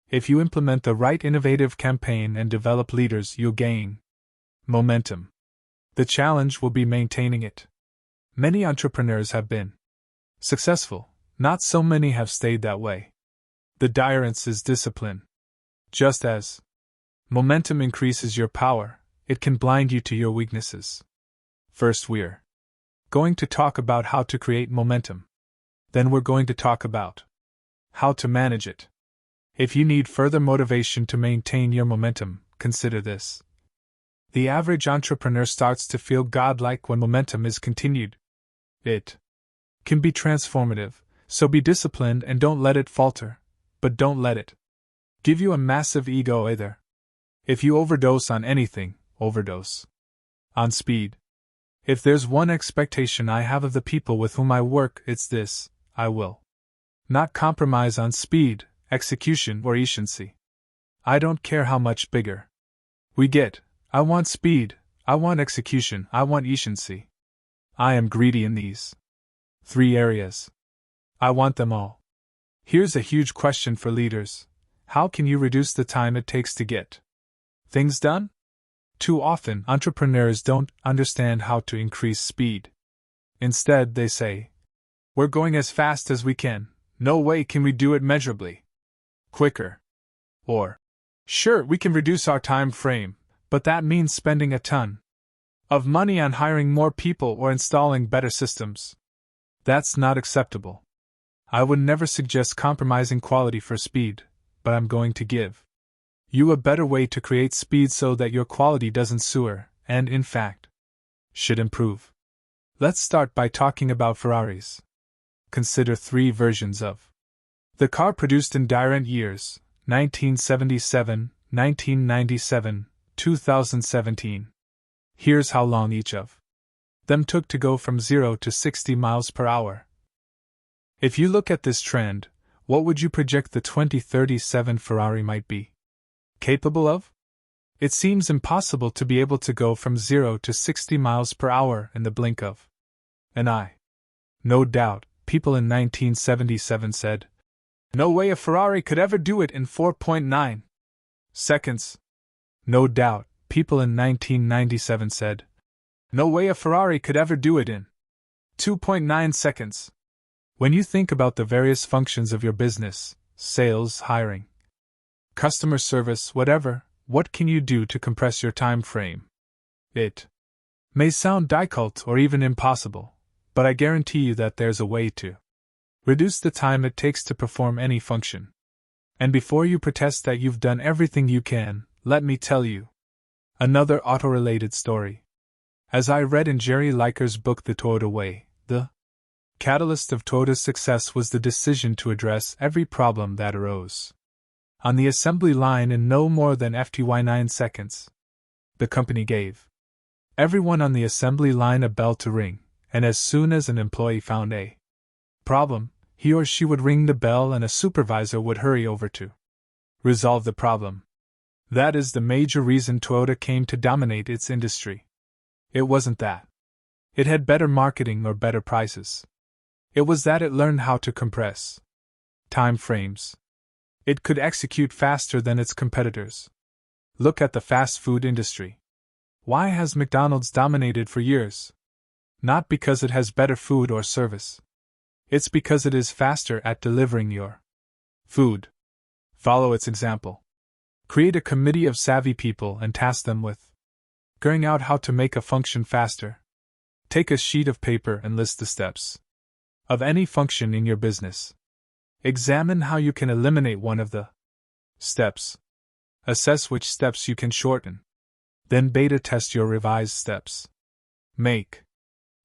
If you implement the right innovative campaign and develop leaders, you'll gain momentum. The challenge will be maintaining it. Many entrepreneurs have been successful, not so many have stayed that way. The difference is discipline. Just as momentum increases your power, it can blind you to your weaknesses. First, we're going to talk about how to create momentum. Then we're going to talk about how to manage it. If you need further motivation to maintain your momentum, consider this. The average entrepreneur starts to feel godlike when momentum is continued. It can be transformative, so be disciplined and don't let it falter, but don't let it give you a massive ego either. If you overdose on anything, overdose on speed. If there's one expectation I have of the people with whom I work, it's this: I will not compromise on speed, execution, or efficiency. I don't care how much bigger we get. I want speed, I want execution, I want efficiency. I am greedy in these 3 areas. I want them all. Here's a huge question for leaders: how can you reduce the time it takes to get things done? Too often, entrepreneurs don't understand how to increase speed. Instead, they say, "We're going as fast as we can, no way can we do it measurably quicker." Or, "Sure, we can reduce our time frame, but that means spending a ton of money on hiring more people or installing better systems." That's not acceptable. I would never suggest compromising quality for speed, but I'm going to give you a better way to create speed so that your quality doesn't soar, and in fact, should improve. Let's start by talking about Ferraris. Consider 3 versions of the car produced in different years: 1977, 1997, 2017. Here's how long each of them took to go from 0 to 60 miles per hour. If you look at this trend, what would you project the 2037 Ferrari might be capable of? It seems impossible to be able to go from 0 to 60 miles per hour in the blink of an eye. No doubt, people in 1977 said, "No way a Ferrari could ever do it in 4.9 seconds." No doubt, people in 1997 said, "No way a Ferrari could ever do it in 2.9 seconds. When you think about the various functions of your business, sales, hiring, customer service, whatever, what can you do to compress your time frame? It may sound difficult or even impossible, but I guarantee you that there's a way to reduce the time it takes to perform any function. And before you protest that you've done everything you can, let me tell you another auto-related story. As I read in Jerry Liker's book The Toyota Way, the catalyst of Toyota's success was the decision to address every problem that arose on the assembly line in no more than 9 seconds. The company gave everyone on the assembly line a bell to ring, and as soon as an employee found a problem, he or she would ring the bell and a supervisor would hurry over to resolve the problem. That is the major reason Toyota came to dominate its industry. It wasn't that it had better marketing or better prices. It was that it learned how to compress time frames. It could execute faster than its competitors. Look at the fast food industry. Why has McDonald's dominated for years? Not because it has better food or service. It's because it is faster at delivering your food. Follow its example. Create a committee of savvy people and task them with figuring out how to make a function faster. Take a sheet of paper and list the steps of any function in your business. Examine how you can eliminate one of the steps. Assess which steps you can shorten. Then beta test your revised steps. Make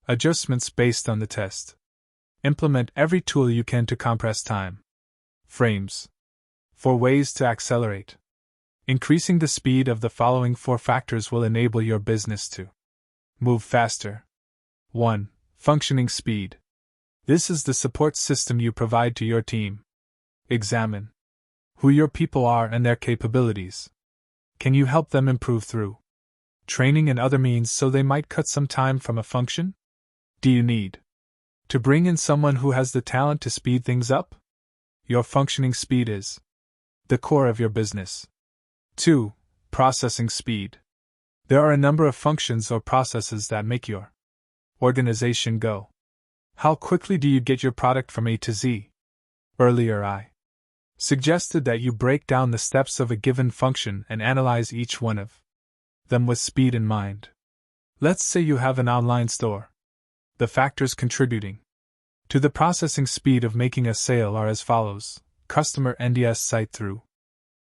adjustments based on the test. Implement every tool you can to compress time frames. 4 ways to accelerate. Increasing the speed of the following 4 factors will enable your business to move faster. 1. Functioning speed. This is the support system you provide to your team. Examine who your people are and their capabilities. Can you help them improve through training and other means so they might cut some time from a function? Do you need to bring in someone who has the talent to speed things up? Your functioning speed is the core of your business. 2. Processing speed. There are a number of functions or processes that make your organization go. How quickly do you get your product from A to Z? Earlier I suggested that you break down the steps of a given function and analyze each one of them with speed in mind. Let's say you have an online store. The factors contributing to the processing speed of making a sale are as follows: customer NDS site through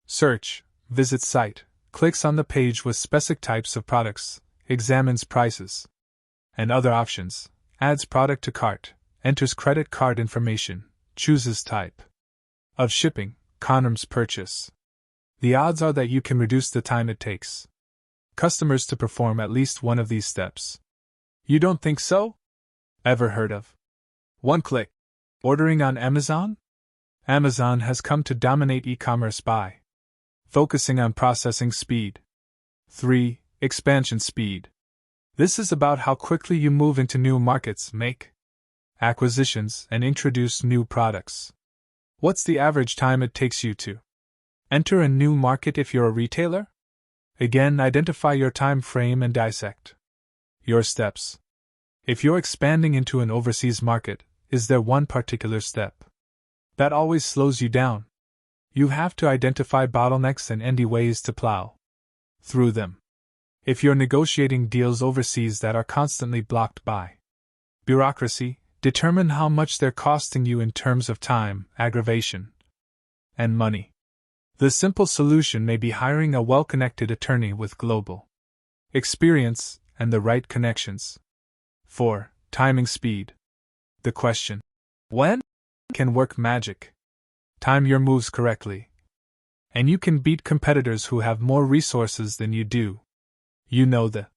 search, visits site, clicks on the page with specific types of products, examines prices and other options, adds product to cart, enters credit card information, chooses type of shipping, confirms purchase. The odds are that you can reduce the time it takes customers to perform at least one of these steps. You don't think so? Ever heard of one-click ordering on Amazon? Amazon has come to dominate e-commerce by focusing on processing speed. 3. Expansion speed. This is about how quickly you move into new markets, make acquisitions, and introduce new products. What's the average time it takes you to enter a new market if you're a retailer? Again, identify your time frame and dissect your steps. If you're expanding into an overseas market, is there one particular step that always slows you down? You have to identify bottlenecks and handy ways to plow through them. If you're negotiating deals overseas that are constantly blocked by bureaucracy, determine how much they're costing you in terms of time, aggravation, and money. The simple solution may be hiring a well-connected attorney with global experience and the right connections. 4. Timing speed. The question, when, can work magic. Time your moves correctly, and you can beat competitors who have more resources than you do. You know the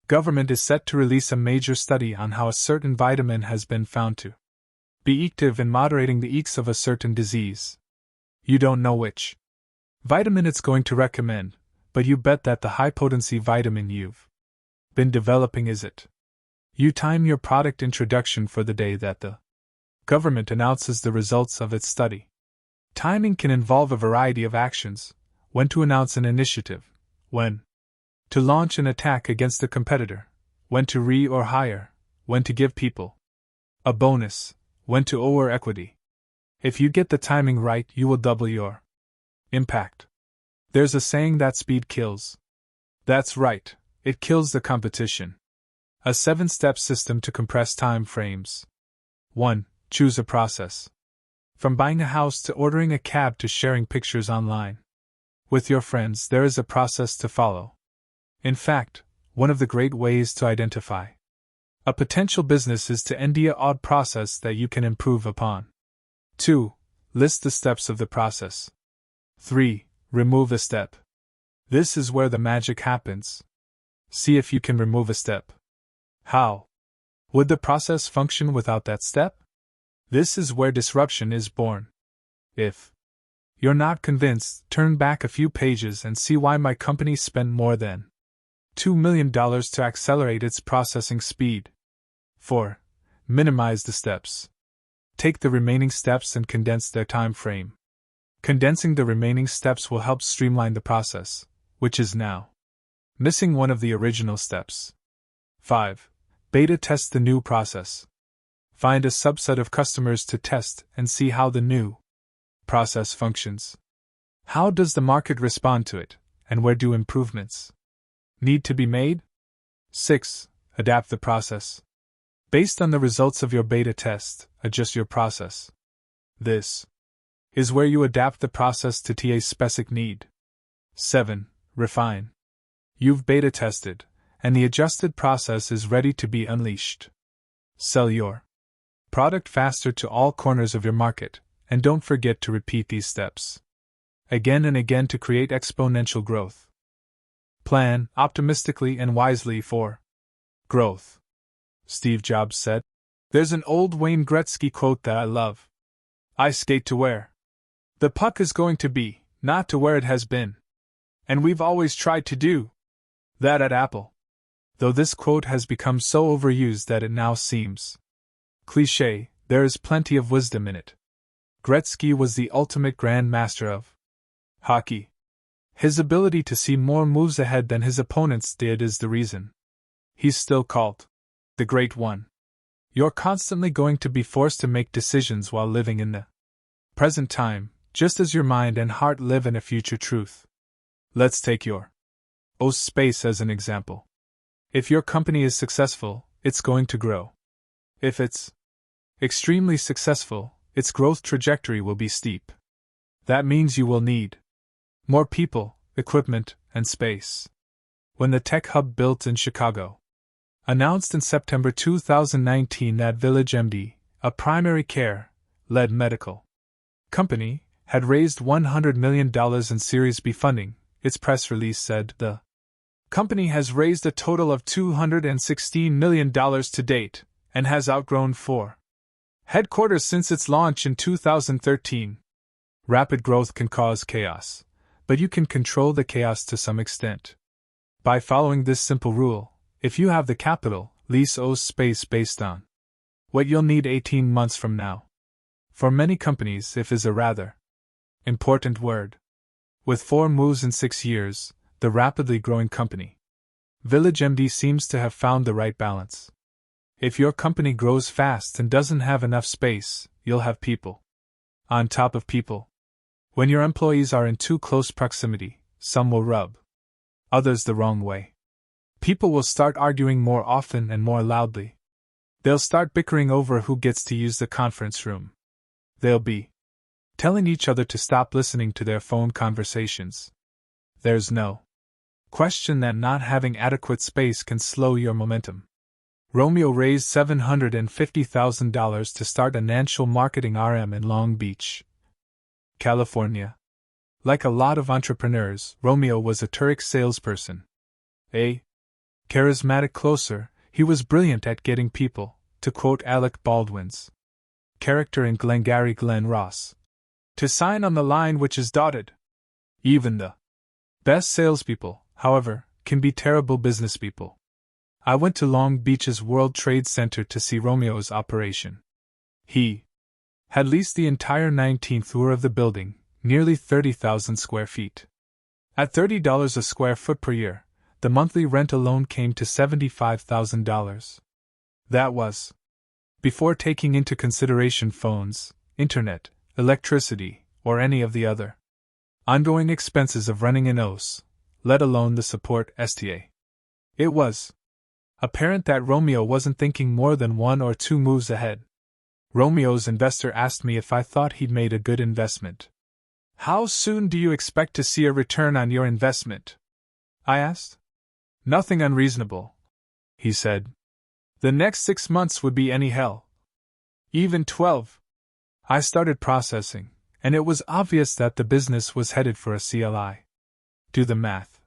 government is set to release a major study on how a certain vitamin has been found to be active in moderating the effects of a certain disease. You don't know which vitamin it's going to recommend, but you bet that the high-potency vitamin you've been developing is it. You time your product introduction for the day that the government announces the results of its study. Timing can involve a variety of actions: when to announce an initiative, when to launch an attack against a competitor, when to or hire, when to give people a bonus, when to owe or equity. If you get the timing right, you will double your impact. There's a saying that speed kills. That's right, it kills the competition. A 7-step system to compress time frames. 1. Choose a process. From buying a house to ordering a cab to sharing pictures online with your friends, there is a process to follow. In fact, one of the great ways to identify a potential business is to end the odd process that you can improve upon. 2. List the steps of the process. 3. Remove a step. This is where the magic happens. See if you can remove a step. How would the process function without that step? This is where disruption is born. If you're not convinced, turn back a few pages and see why my company spent more than $2 million to accelerate its processing speed. 4. Minimize the steps. Take the remaining steps and condense their time frame. Condensing the remaining steps will help streamline the process, which is now missing one of the original steps. 5. Beta test the new process. Find a subset of customers to test and see how the new process functions. How does the market respond to it, and where do improvements need to be made? 6. Adapt the process. Based on the results of your beta test, adjust your process. This is where you adapt the process to TA specific need. 7. Refine. You've beta tested, and the adjusted process is ready to be unleashed. Sell your product faster to all corners of your market, and don't forget to repeat these steps again and again to create exponential growth. Plan optimistically and wisely for growth. Steve Jobs said. There's an old Wayne Gretzky quote that I love. I skate to where the puck is going to be, not to where it has been. And we've always tried to do that at Apple. Though this quote has become so overused that it now seems cliché, there is plenty of wisdom in it. Gretzky was the ultimate grandmaster of hockey. His ability to see more moves ahead than his opponents did is the reason he's still called the Great One. You're constantly going to be forced to make decisions while living in the present time, just as your mind and heart live in a future truth. Let's take your space as an example. If your company is successful, it's going to grow. If it's extremely successful, its growth trajectory will be steep. That means you will need more people, equipment, and space. When the tech hub built in Chicago announced in September 2019 that VillageMD, a primary care-led medical company, had raised $100 million in Series B funding, its press release said the company has raised a total of $216 million to date and has outgrown 4 headquarters since its launch in 2013. Rapid growth can cause chaos, but you can control the chaos to some extent. By following this simple rule, if you have the capital, lease space based on what you'll need 18 months from now. For many companies, if is a rather important word. With 4 moves in 6 years, the rapidly growing company VillageMD seems to have found the right balance. If your company grows fast and doesn't have enough space, you'll have people on top of people. When your employees are in too close proximity, some will rub others the wrong way. People will start arguing more often and more loudly. They'll start bickering over who gets to use the conference room. They'll be telling each other to stop listening to their phone conversations. There's no question that not having adequate space can slow your momentum. Romeo raised $750,000 to start a national marketing RM in Long Beach, California. Like a lot of entrepreneurs, Romeo was a terrific salesperson. A charismatic closer, he was brilliant at getting people, to quote Alec Baldwin's character in Glengarry Glen Ross, to sign on the line which is dotted. Even the best salespeople, however, can be terrible businesspeople. I went to Long Beach's World Trade Center to see Romeo's operation. He had leased the entire 19th floor of the building, nearly 30,000 square feet. At $30 a square foot per year, the monthly rent alone came to $75,000. That was before taking into consideration phones, internet, electricity, or any of the other ongoing expenses of running an OS, let alone the support STA. It was apparent that Romeo wasn't thinking more than 1 or 2 moves ahead. Romeo's investor asked me if I thought he'd made a good investment. How soon do you expect to see a return on your investment? I asked. Nothing unreasonable, he said. The next 6 months would be any hell. Even 12. I started processing, and it was obvious that the business was headed for a CLI. Do the math.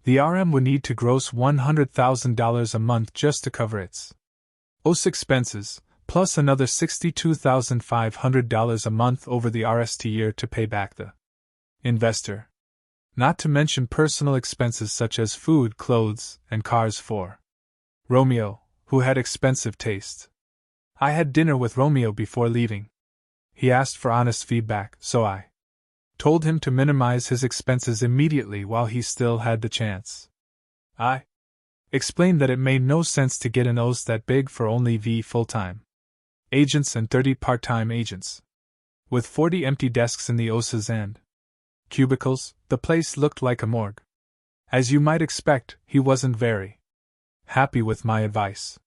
The RM would need to gross $100,000 a month just to cover its OS expenses, plus another $62,500 a month over the RST year to pay back the investor. Not to mention personal expenses such as food, clothes, and cars for Romeo, who had expensive taste. I had dinner with Romeo before leaving. He asked for honest feedback, so I told him to minimize his expenses immediately while he still had the chance. I explained that it made no sense to get an OS that big for only V full-time agents and 30 part-time agents. With 40 empty desks in the OSs and cubicles, the place looked like a morgue. As you might expect, he wasn't very happy with my advice.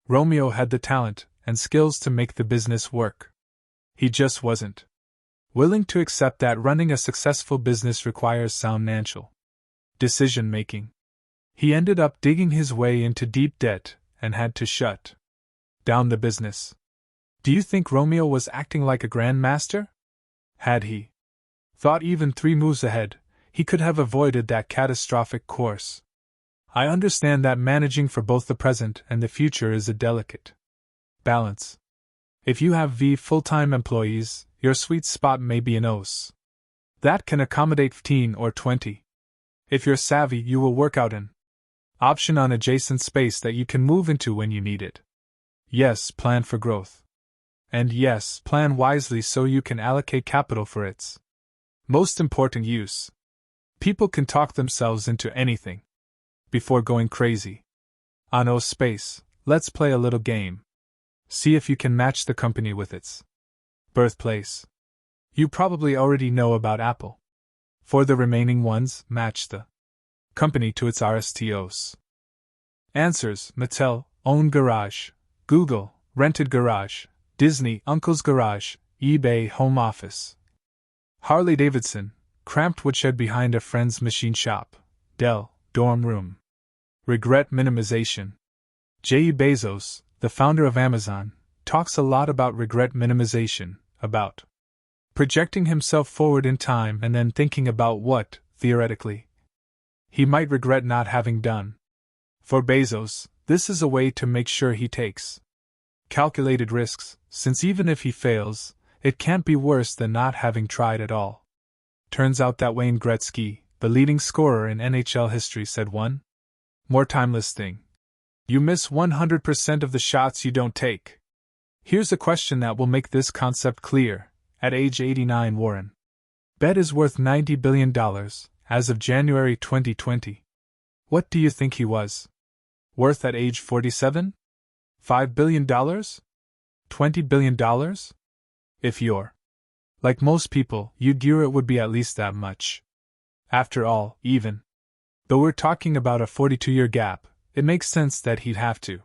Romeo had the talent and skills to make the business work. He just wasn't willing to accept that running a successful business requires sound financial decision-making. He ended up digging his way into deep debt and had to shut down the business. Do you think Romeo was acting like a grandmaster? Had he thought even 3 moves ahead, he could have avoided that catastrophic course. I understand that managing for both the present and the future is a delicate balance. If you have full-time employees, your sweet spot may be an OS that can accommodate 15 or 20. If you're savvy, you will work out an option on adjacent space that you can move into when you need it. Yes, plan for growth. And yes, plan wisely so you can allocate capital for its most important use. People can talk themselves into anything before going crazy. On OS space, let's play a little game. See if you can match the company with its birthplace. You probably already know about Apple. For the remaining ones, match the company to its RSTOs. Answers: Mattel, owned garage; Google, rented garage; Disney, uncle's garage; eBay, home office; Harley-Davidson, cramped woodshed behind a friend's machine shop; Dell, dorm room. Regret minimization. J. Bezos, the founder of Amazon, talks a lot about regret minimization, about projecting himself forward in time and then thinking about what, theoretically, he might regret not having done. For Bezos, this is a way to make sure he takes calculated risks, since even if he fails, it can't be worse than not having tried at all. Turns out that Wayne Gretzky, the leading scorer in NHL history, said one more timeless thing: you miss 100% of the shots you don't take. Here's a question that will make this concept clear. At age 89, Warren Buffett is worth $90 billion as of January 2020. What do you think he was worth at age 47? $5 billion? $20 billion? If you're like most people, you'd gear it would be at least that much. After all, even though we're talking about a 42-year gap, it makes sense that he'd have to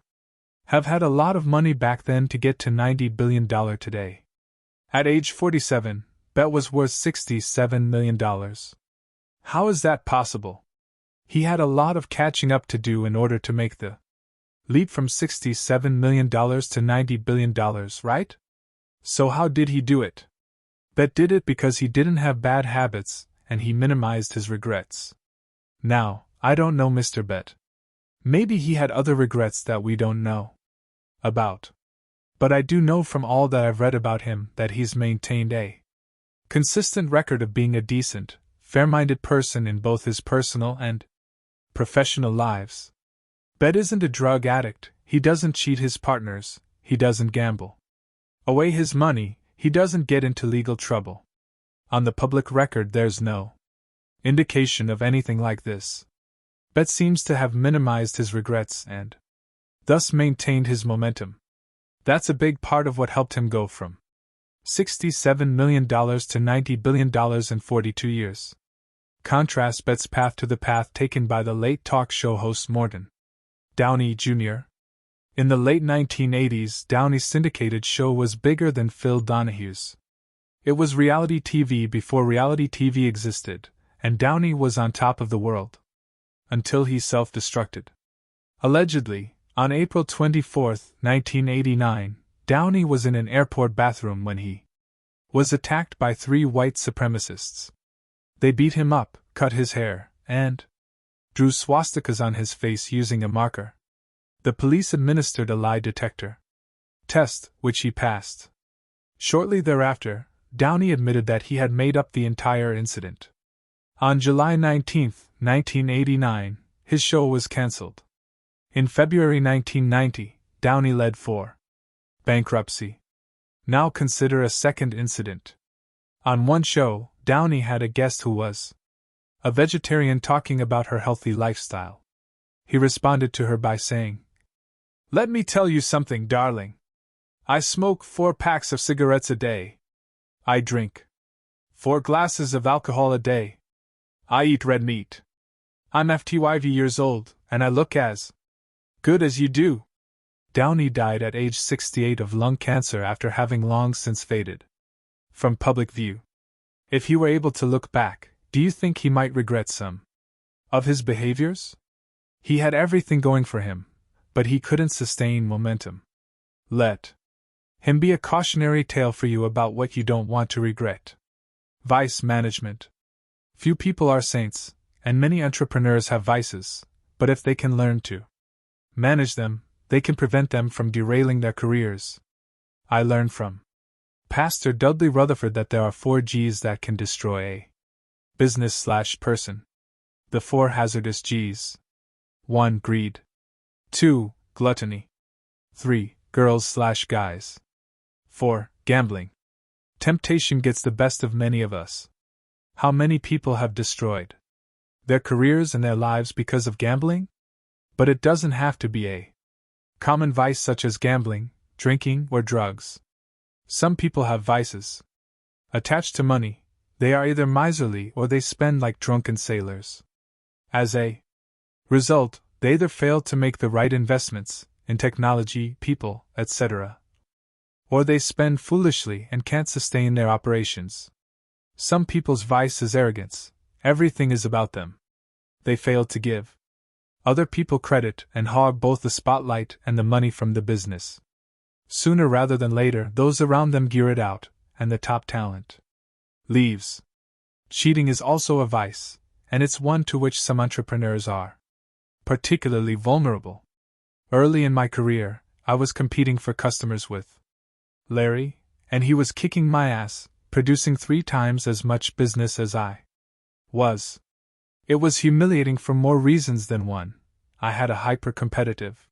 have had a lot of money back then to get to $90 billion today. At age 47, Buffett was worth $67 million. How is that possible? He had a lot of catching up to do in order to make the leap from $67 million to $90 billion, right? So how did he do it? Buffett did it because he didn't have bad habits, and he minimized his regrets. Now, I don't know Mr. Buffett. Maybe he had other regrets that we don't know about. But I do know from all that I've read about him that he's maintained a consistent record of being a decent, fair-minded person in both his personal and professional lives. Buffett isn't a drug addict, he doesn't cheat his partners, he doesn't gamble away his money, he doesn't get into legal trouble. On the public record, there's no indication of anything like this. Buffett seems to have minimized his regrets and thus maintained his momentum. That's a big part of what helped him go from $67 million to $90 billion in 42 years. Contrast Buffett's path to the path taken by the late talk show host Morton Downey Jr. In the late 1980s, Downey's syndicated show was bigger than Phil Donahue's. It was reality TV before reality TV existed, and Downey was on top of the world. Until he self-destructed. Allegedly, on April 24, 1989, Downey was in an airport bathroom when he was attacked by 3 white supremacists. They beat him up, cut his hair, and drew swastikas on his face using a marker. The police administered a lie detector test, which he passed. Shortly thereafter, Downey admitted that he had made up the entire incident. On July 19, 1989, his show was cancelled. In February 1990, Downey led for bankruptcy. Now consider a second incident. On one show, Downey had a guest who was a vegetarian talking about her healthy lifestyle. He responded to her by saying, "Let me tell you something, darling. I smoke 4 packs of cigarettes a day. I drink 4 glasses of alcohol a day. I eat red meat. I'm 55 years old, and I look as good as you do." Downey died at age 68 of lung cancer after having long since faded from public view. If he were able to look back, do you think he might regret some of his behaviors? He had everything going for him, but he couldn't sustain momentum. Let him be a cautionary tale for you about what you don't want to regret. Vice management. Few people are saints, and many entrepreneurs have vices, but if they can learn to manage them, they can prevent them from derailing their careers. I learned from Pastor Dudley Rutherford that there are 4 G's that can destroy a business/person. The 4 hazardous G's. 1. Greed. 2. Gluttony. 3. Girls/guys. 4. Gambling. Temptation gets the best of many of us. How many people have destroyed their careers and their lives because of gambling? But it doesn't have to be a common vice such as gambling, drinking, or drugs. Some people have vices attached to money. They are either miserly or they spend like drunken sailors. As a result, they either fail to make the right investments in technology, people, etc., or they spend foolishly and can't sustain their operations. Some people's vice is arrogance. Everything is about them. They fail to give other people credit and hog both the spotlight and the money from the business. Sooner rather than later, those around them gear it out, and the top talent leaves. Cheating is also a vice, and it's one to which some entrepreneurs are particularly vulnerable. Early in my career, I was competing for customers with Larry, and he was kicking my ass, producing 3 times as much business as I was. It was humiliating for more reasons than one. I had a hyper-competitive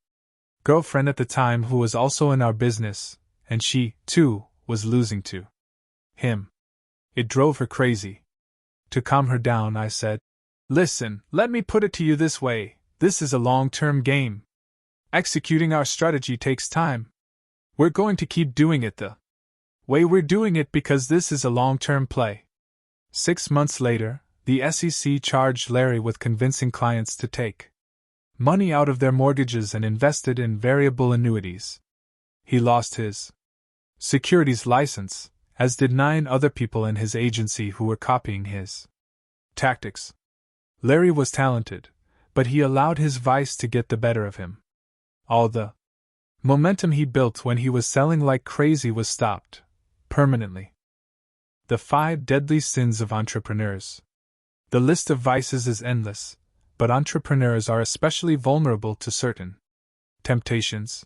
girlfriend at the time who was also in our business, and she, too, was losing to him. It drove her crazy. To calm her down, I said, "Listen, let me put it to you this way. This is a long-term game. Executing our strategy takes time. We're going to keep doing it the way we're doing it because this is a long-term play." 6 months later, the SEC charged Larry with convincing clients to take money out of their mortgages and invest it in variable annuities. He lost his securities license, as did 9 other people in his agency who were copying his tactics. Larry was talented, but he allowed his vice to get the better of him. All the momentum he built when he was selling like crazy was stopped permanently. The 5 deadly sins of entrepreneurs. The list of vices is endless, but entrepreneurs are especially vulnerable to certain temptations.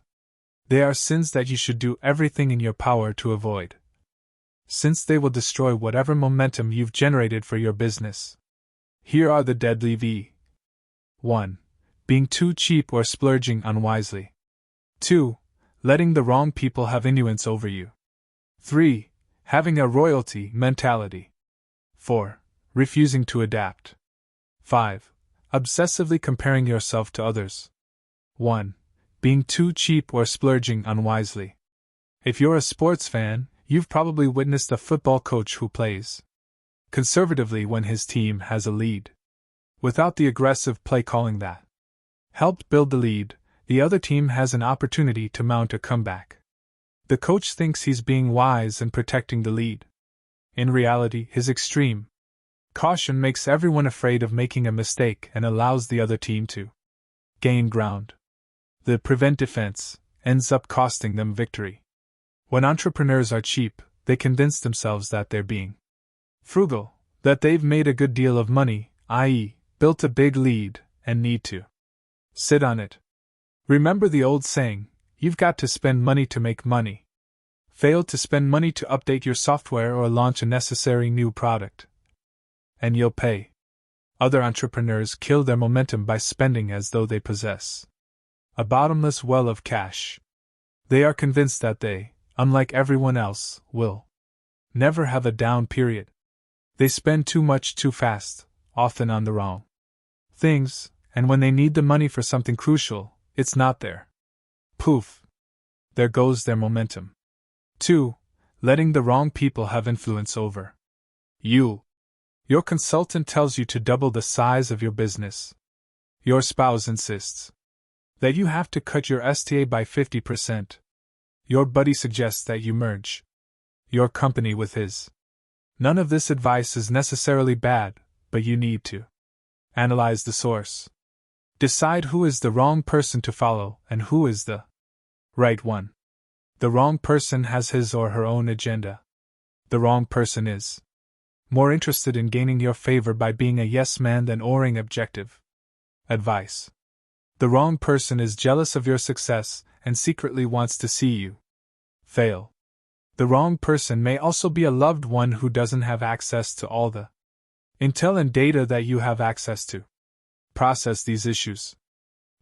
They are sins that you should do everything in your power to avoid, since they will destroy whatever momentum you've generated for your business. Here are the deadly 1. Being too cheap or splurging unwisely. 2. Letting the wrong people have influence over you. 3. Having a royalty mentality. 4. Refusing to adapt. 5. Obsessively comparing yourself to others. 1. Being too cheap or splurging unwisely. If you're a sports fan, you've probably witnessed a football coach who plays conservatively when his team has a lead, without the aggressive play calling that helped build the lead. The other team has an opportunity to mount a comeback. The coach thinks he's being wise and protecting the lead. In reality, his extreme caution makes everyone afraid of making a mistake and allows the other team to gain ground. The prevent defense ends up costing them victory. When entrepreneurs are cheap, they convince themselves that they're being frugal, that they've made a good deal of money, i.e., built a big lead, and need to sit on it. Remember the old saying, you've got to spend money to make money. Fail to spend money to update your software or launch a necessary new product, and you'll pay. Other entrepreneurs kill their momentum by spending as though they possess a bottomless well of cash. They are convinced that they, unlike everyone else, will never have a down period. They spend too much too fast, often on the wrong things, and when they need the money for something crucial, it's not there. Poof! There goes their momentum. 2. Letting the wrong people have influence over you. Your consultant tells you to double the size of your business. Your spouse insists that you have to cut your STA by 50%. Your buddy suggests that you merge your company with his. None of this advice is necessarily bad, but you need to analyze the source. Decide who is the wrong person to follow and who is the right one. The wrong person has his or her own agenda. The wrong person is more interested in gaining your favor by being a yes man than offering objective advice. The wrong person is jealous of your success and secretly wants to see you fail. The wrong person may also be a loved one who doesn't have access to all the intel and data that you have access to. Process these issues.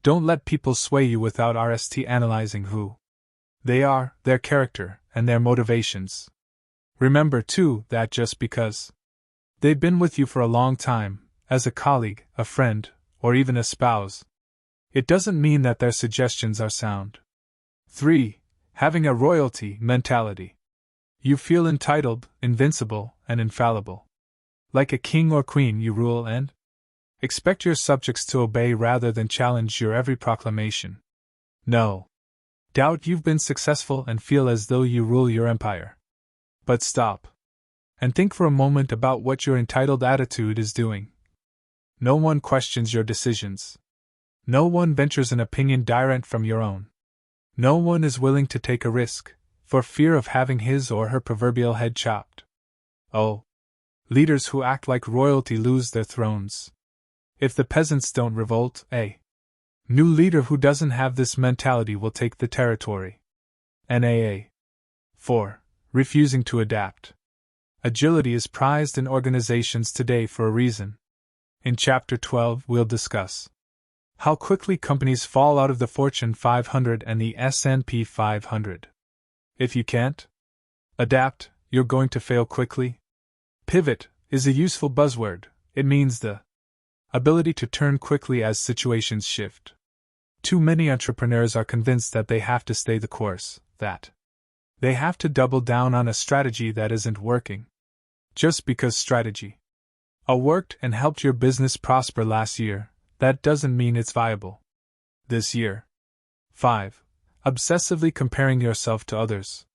Don't let people sway you without analyzing who they are, their character, and their motivations. Remember, too, that just because they've been with you for a long time, as a colleague, a friend, or even a spouse, it doesn't mean that their suggestions are sound. 3. Having a royalty mentality. You feel entitled, invincible, and infallible. Like a king or queen, you rule and expect your subjects to obey rather than challenge your every proclamation. No doubt you've been successful and feel as though you rule your empire. But stop and think for a moment about what your entitled attitude is doing. No one questions your decisions. No one ventures an opinion different from your own. No one is willing to take a risk, for fear of having his or her proverbial head chopped. Oh, leaders who act like royalty lose their thrones. If the peasants don't revolt, a new leader who doesn't have this mentality will take the territory. NAA. 4. Refusing to adapt. Agility is prized in organizations today for a reason. In Chapter 12, we'll discuss how quickly companies fall out of the Fortune 500 and the S&P 500. If you can't adapt, you're going to fail quickly. Pivot is a useful buzzword. It means the ability to turn quickly as situations shift. Too many entrepreneurs are convinced that they have to stay the course, that they have to double down on a strategy that isn't working. Just because strategy worked and helped your business prosper last year, that doesn't mean it's viable this year. 5. Obsessively comparing yourself to others.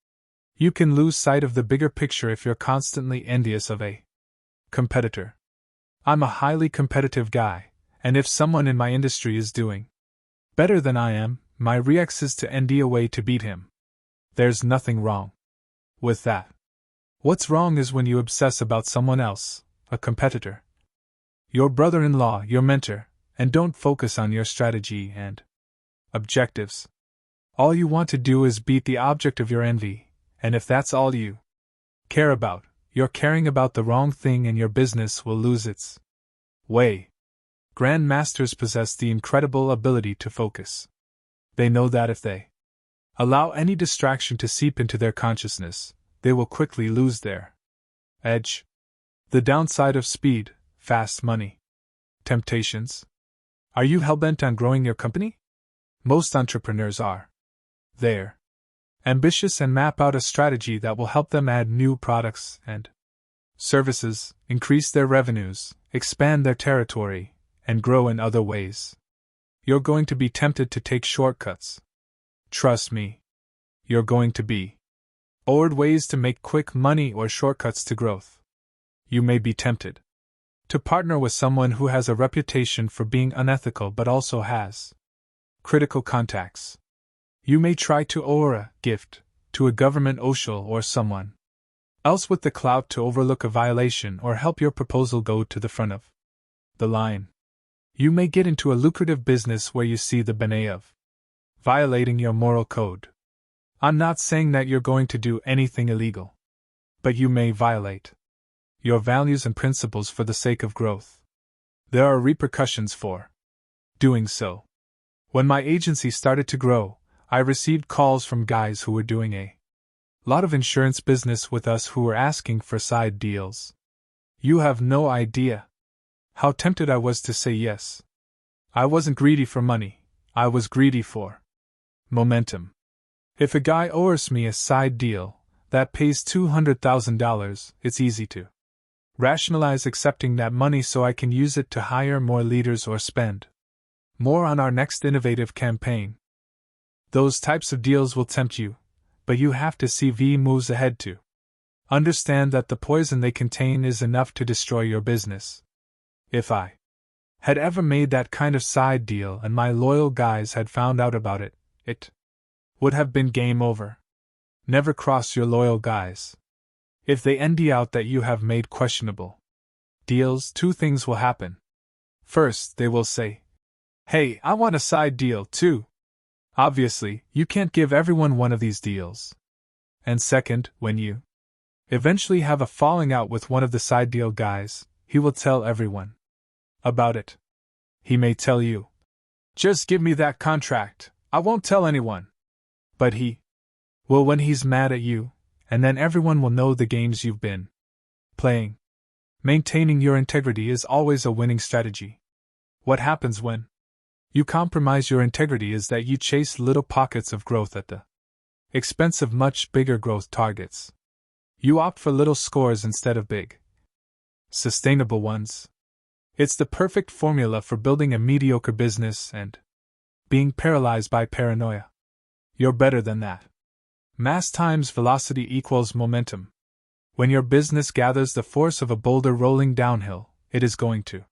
You can lose sight of the bigger picture if you're constantly envious of a competitor. I'm a highly competitive guy, and if someone in my industry is doing better than I am, my reaction is to envy a way to beat him. There's nothing wrong with that. What's wrong is when you obsess about someone else, a competitor, your brother-in-law, your mentor, and don't focus on your strategy and objectives. All you want to do is beat the object of your envy, and if that's all you care about, you're caring about the wrong thing and your business will lose its way. Grand masters possess the incredible ability to focus. They know that if they allow any distraction to seep into their consciousness, they will quickly lose their edge. The downside of speed, fast money, temptations. Are you hellbent on growing your company? Most entrepreneurs are. They're ambitious and map out a strategy that will help them add new products and services, increase their revenues, expand their territory, and grow in other ways. You're going to be tempted to take shortcuts. Trust me. You're going to be offered ways to make quick money or shortcuts to growth. You may be tempted to partner with someone who has a reputation for being unethical but also has critical contacts. You may try to offer a gift to a government official or someone else with the clout to overlook a violation or help your proposal go to the front of the line. You may get into a lucrative business where you see the benefit of violating your moral code. I'm not saying that you're going to do anything illegal, but you may violate your values and principles for the sake of growth. There are repercussions for doing so. When my agency started to grow, I received calls from guys who were doing a lot of insurance business with us who were asking for side deals. You have no idea how tempted I was to say yes. I wasn't greedy for money, I was greedy for momentum. If a guy offers me a side deal that pays $200,000, it's easy to rationalize accepting that money so I can use it to hire more leaders or spend more on our next innovative campaign. Those types of deals will tempt you, but you have to see V moves ahead to understand that the poison they contain is enough to destroy your business. If I had ever made that kind of side deal and my loyal guys had found out about it, it would have been game over. Never cross your loyal guys. If they ND out that you have made questionable deals, two things will happen. First, they will say, "Hey, I want a side deal too." Obviously, you can't give everyone one of these deals. And second, when you eventually have a falling out with one of the side deal guys, he will tell everyone about it. He may tell you, "Just give me that contract, I won't tell anyone." But he will when he's mad at you, and then everyone will know the games you've been playing. Maintaining your integrity is always a winning strategy. What happens when you compromise your integrity is that you chase little pockets of growth at the expense of much bigger growth targets. You opt for little scores instead of big, sustainable ones. It's the perfect formula for building a mediocre business and being paralyzed by paranoia. You're better than that. Mass times velocity equals momentum. When your business gathers the force of a boulder rolling downhill, it is going to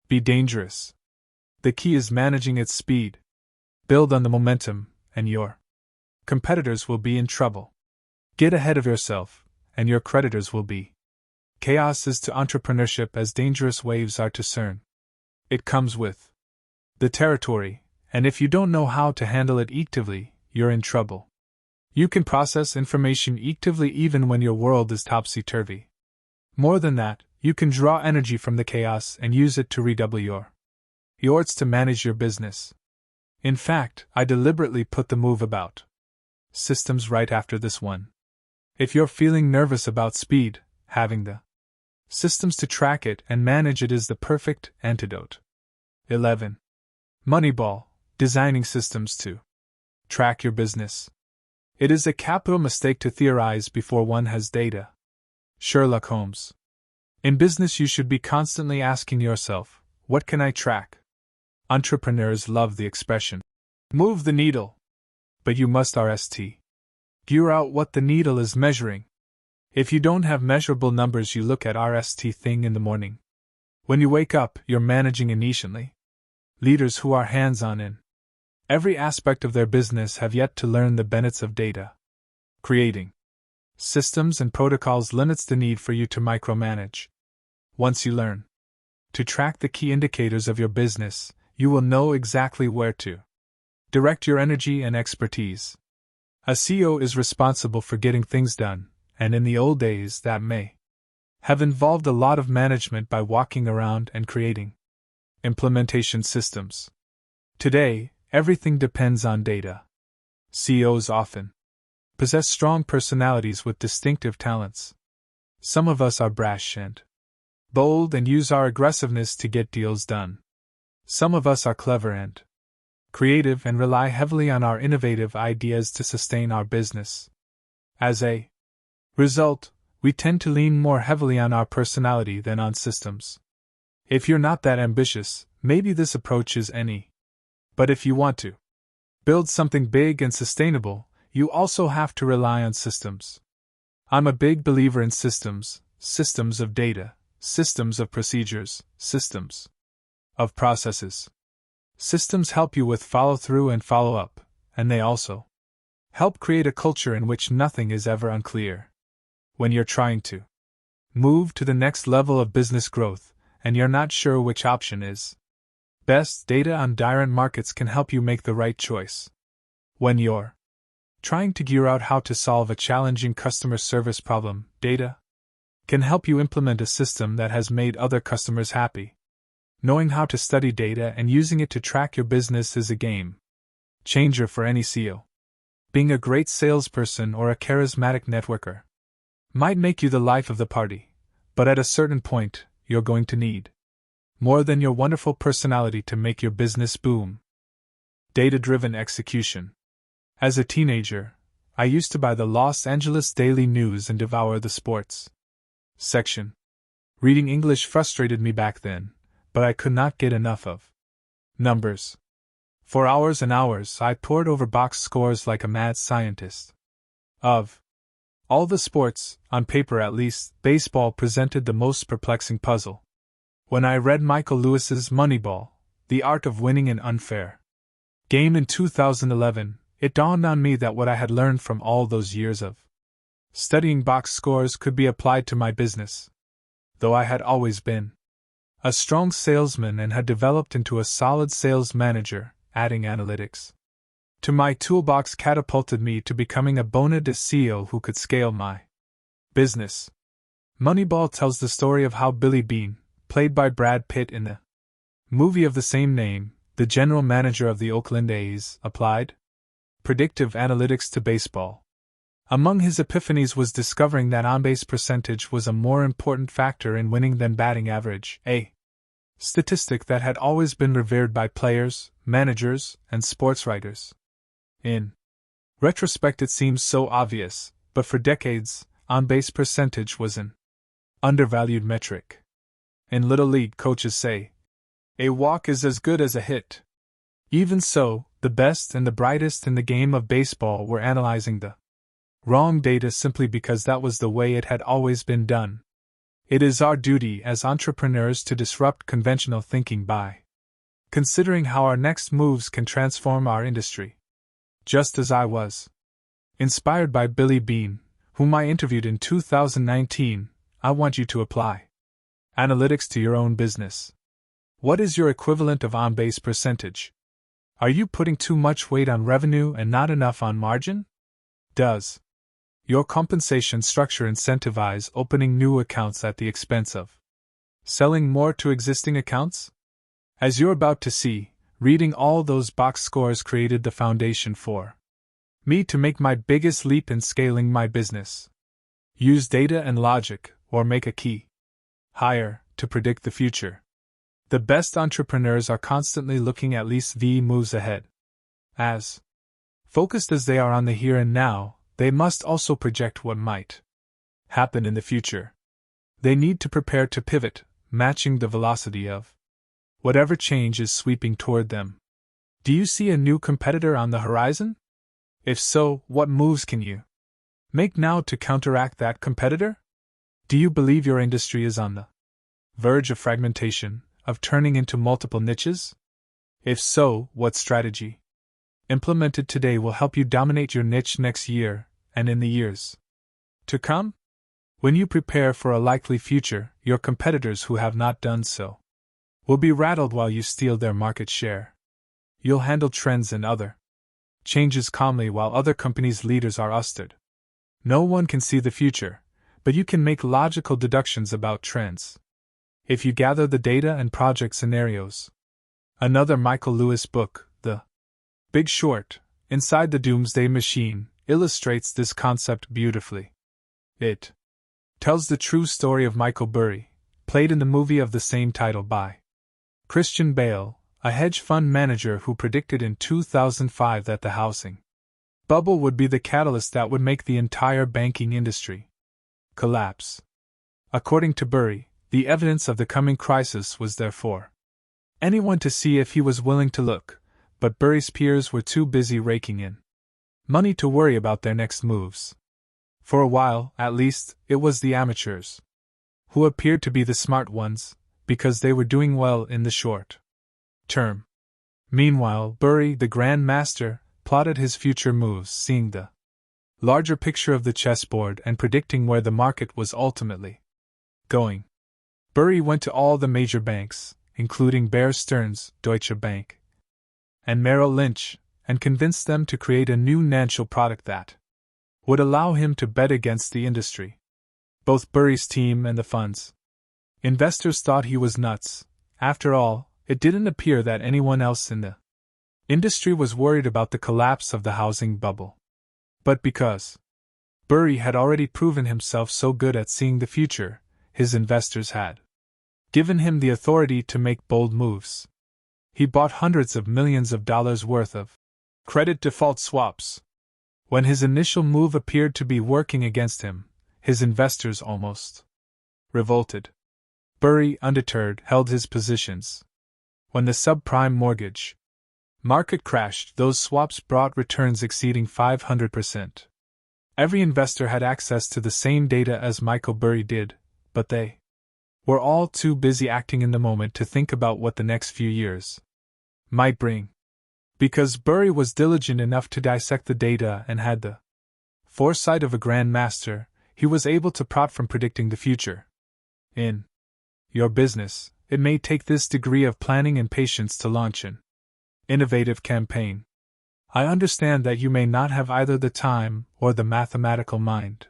be dangerous. The key is managing its speed. Build on the momentum, and your competitors will be in trouble. Get ahead of yourself, and your creditors will be. Chaos is to entrepreneurship as dangerous waves are to CERN. It comes with the territory, and if you don't know how to handle it actively, you're in trouble. You can process information actively even when your world is topsy-turvy. More than that, you can draw energy from the chaos and use it to redouble your efforts to manage your business. In fact, I deliberately put the move about systems right after this one. If you're feeling nervous about speed, having the systems to track it and manage it is the perfect antidote. 11. Moneyball, designing systems to track your business. It is a capital mistake to theorize before one has data. Sherlock Holmes. In business, you should be constantly asking yourself, what can I track? Entrepreneurs love the expression, move the needle. But you must gear out what the needle is measuring. If you don't have measurable numbers, you look at thing in the morning. When you wake up, you're managing initially. Leaders who are hands-on in every aspect of their business have yet to learn the benefits of data. Creating systems and protocols limits the need for you to micromanage. Once you learn to track the key indicators of your business, you will know exactly where to direct your energy and expertise. A CEO is responsible for getting things done, and in the old days that may have involved a lot of management by walking around and creating implementation systems. Today, everything depends on data. CEOs often possess strong personalities with distinctive talents. Some of us are brash and bold and use our aggressiveness to get deals done. Some of us are clever and creative and rely heavily on our innovative ideas to sustain our business. As a result, we tend to lean more heavily on our personality than on systems. If you're not that ambitious, maybe this approach is any. But if you want to build something big and sustainable, you also have to rely on systems. I'm a big believer in systems, systems of data, systems of procedures, systems of processes. Systems help you with follow-through and follow-up, and they also help create a culture in which nothing is ever unclear. When you're trying to move to the next level of business growth, and you're not sure which option is best, data on different markets can help you make the right choice. When you're trying to gear out how to solve a challenging customer service problem, data can help you implement a system that has made other customers happy. Knowing how to study data and using it to track your business is a game changer for any CEO. Being a great salesperson or a charismatic networker might make you the life of the party, But at a certain point, you're going to need more than your wonderful personality to make your business boom. Data-driven execution. As a teenager, I used to buy the Los Angeles Daily News and devour the sports section. Reading English frustrated me back then, but I could not get enough of numbers. For hours and hours, I pored over box scores like a mad scientist. Of all the sports, on paper at least, baseball presented the most perplexing puzzle. When I read Michael Lewis's Moneyball, The Art of Winning an Unfair Game in 2011, it dawned on me that what I had learned from all those years of studying box scores could be applied to my business. Though I had always been a strong salesman and had developed into a solid sales manager, adding analytics to my toolbox catapulted me to becoming a bona fide CEO who could scale my business. Moneyball tells the story of how Billy Beane, played by Brad Pitt in the movie of the same name, the general manager of the Oakland A's, applied predictive analytics to baseball. Among his epiphanies was discovering that on-base percentage was a more important factor in winning than batting average, a statistic that had always been revered by players, managers, and sports writers. In retrospect, it seems so obvious, but for decades, on-base percentage was an undervalued metric. In Little League, coaches say, "A walk is as good as a hit." Even so, the best and the brightest in the game of baseball were analyzing the wrong data simply because that was the way it had always been done. It is our duty as entrepreneurs to disrupt conventional thinking by considering how our next moves can transform our industry. Just as I was inspired by Billy Beane, whom I interviewed in 2019, I want you to apply analytics to your own business. What is your equivalent of on-base percentage? Are you putting too much weight on revenue and not enough on margin? Does your compensation structure incentivize opening new accounts at the expense of selling more to existing accounts? As you're about to see, reading all those box scores created the foundation for me to make my biggest leap in scaling my business. Use data and logic, or make a key hire, to predict the future. The best entrepreneurs are constantly looking at least the moves ahead. As focused as they are on the here and now, they must also project what might happen in the future. They need to prepare to pivot, matching the velocity of whatever change is sweeping toward them. Do you see a new competitor on the horizon? If so, what moves can you make now to counteract that competitor? Do you believe your industry is on the verge of fragmentation, of turning into multiple niches? If so, what strategy implemented today will help you dominate your niche next year and in the years to come? When you prepare for a likely future, your competitors who have not done so will be rattled while you steal their market share. You'll handle trends and other changes calmly while other companies' leaders are ousted. No one can see the future, but you can make logical deductions about trends if you gather the data and project scenarios. Another Michael Lewis book, The Big Short, Inside the Doomsday Machine, illustrates this concept beautifully. It tells the true story of Michael Burry, played in the movie of the same title by Christian Bale, a hedge fund manager who predicted in 2005 that the housing bubble would be the catalyst that would make the entire banking industry collapse. According to Burry, the evidence of the coming crisis was there for anyone to see if he was willing to look, but Burry's peers were too busy raking in money to worry about their next moves. For a while, at least, it was the amateurs who appeared to be the smart ones, because they were doing well in the short term. Meanwhile, Burry, the Grand Master, plotted his future moves, seeing the larger picture of the chessboard and predicting where the market was ultimately going. Burry went to all the major banks, including Bear Stearns, Deutsche Bank, and Merrill Lynch, and convinced them to create a new financial product that would allow him to bet against the industry. Both Burry's team and the fund's investors thought he was nuts. After all, it didn't appear that anyone else in the industry was worried about the collapse of the housing bubble. But because Burry had already proven himself so good at seeing the future, his investors had given him the authority to make bold moves. He bought hundreds of millions of dollars worth of credit default swaps. When his initial move appeared to be working against him, his investors almost revolted. Burry, undeterred, held his positions. When the subprime mortgage market crashed, those swaps brought returns exceeding 500%. Every investor had access to the same data as Michael Burry did, but they were all too busy acting in the moment to think about what the next few years might bring. Because Burry was diligent enough to dissect the data and had the foresight of a grandmaster, he was able to profit from predicting the future. In your business, it may take this degree of planning and patience to launch an innovative campaign. I understand that you may not have either the time or the mathematical mind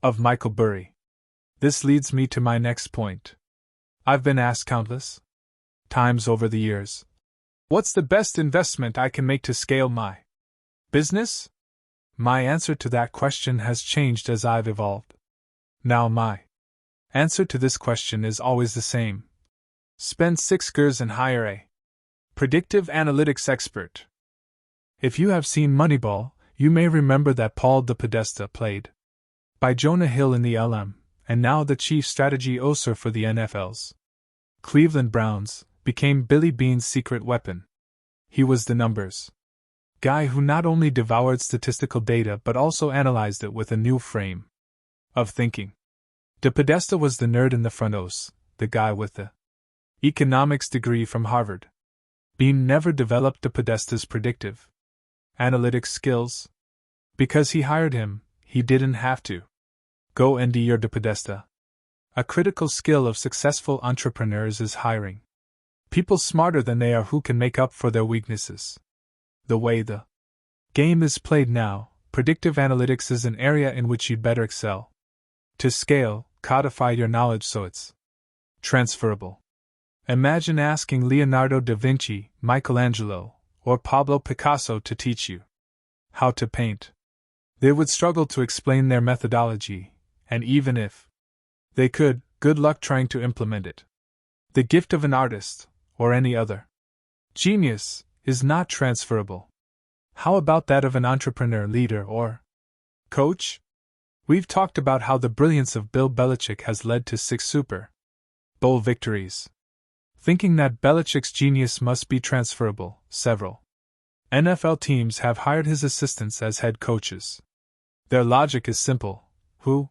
of Michael Burry. This leads me to my next point. I've been asked countless times over the years, what's the best investment I can make to scale my business? My answer to that question has changed as I've evolved. Now my answer to this question is always the same. Spend 6 years and hire a predictive analytics expert. If you have seen Moneyball, you may remember that Paul the Podesta, played by Jonah Hill in the LM, and now the chief strategy officer for the NFL's Cleveland Browns, became Billy Beane's secret weapon. He was the numbers guy who not only devoured statistical data but also analyzed it with a new frame of thinking. De Podesta was the nerd in the front office, the guy with the economics degree from Harvard. Beane never developed De Podesta's predictive analytics skills. Because he hired him, he didn't have to go and do your De Podesta. A critical skill of successful entrepreneurs is hiring people smarter than they are who can make up for their weaknesses. The way the game is played now, predictive analytics is an area in which you'd better excel. To scale, codify your knowledge so it's transferable. Imagine asking Leonardo da Vinci, Michelangelo, or Pablo Picasso to teach you how to paint. They would struggle to explain their methodology, and even if they could, good luck trying to implement it. The gift of an artist, or any other genius, is not transferable. How about that of an entrepreneur, leader, or coach? We've talked about how the brilliance of Bill Belichick has led to 6 Super Bowl victories. Thinking that Belichick's genius must be transferable, several NFL teams have hired his assistants as head coaches. Their logic is simple: who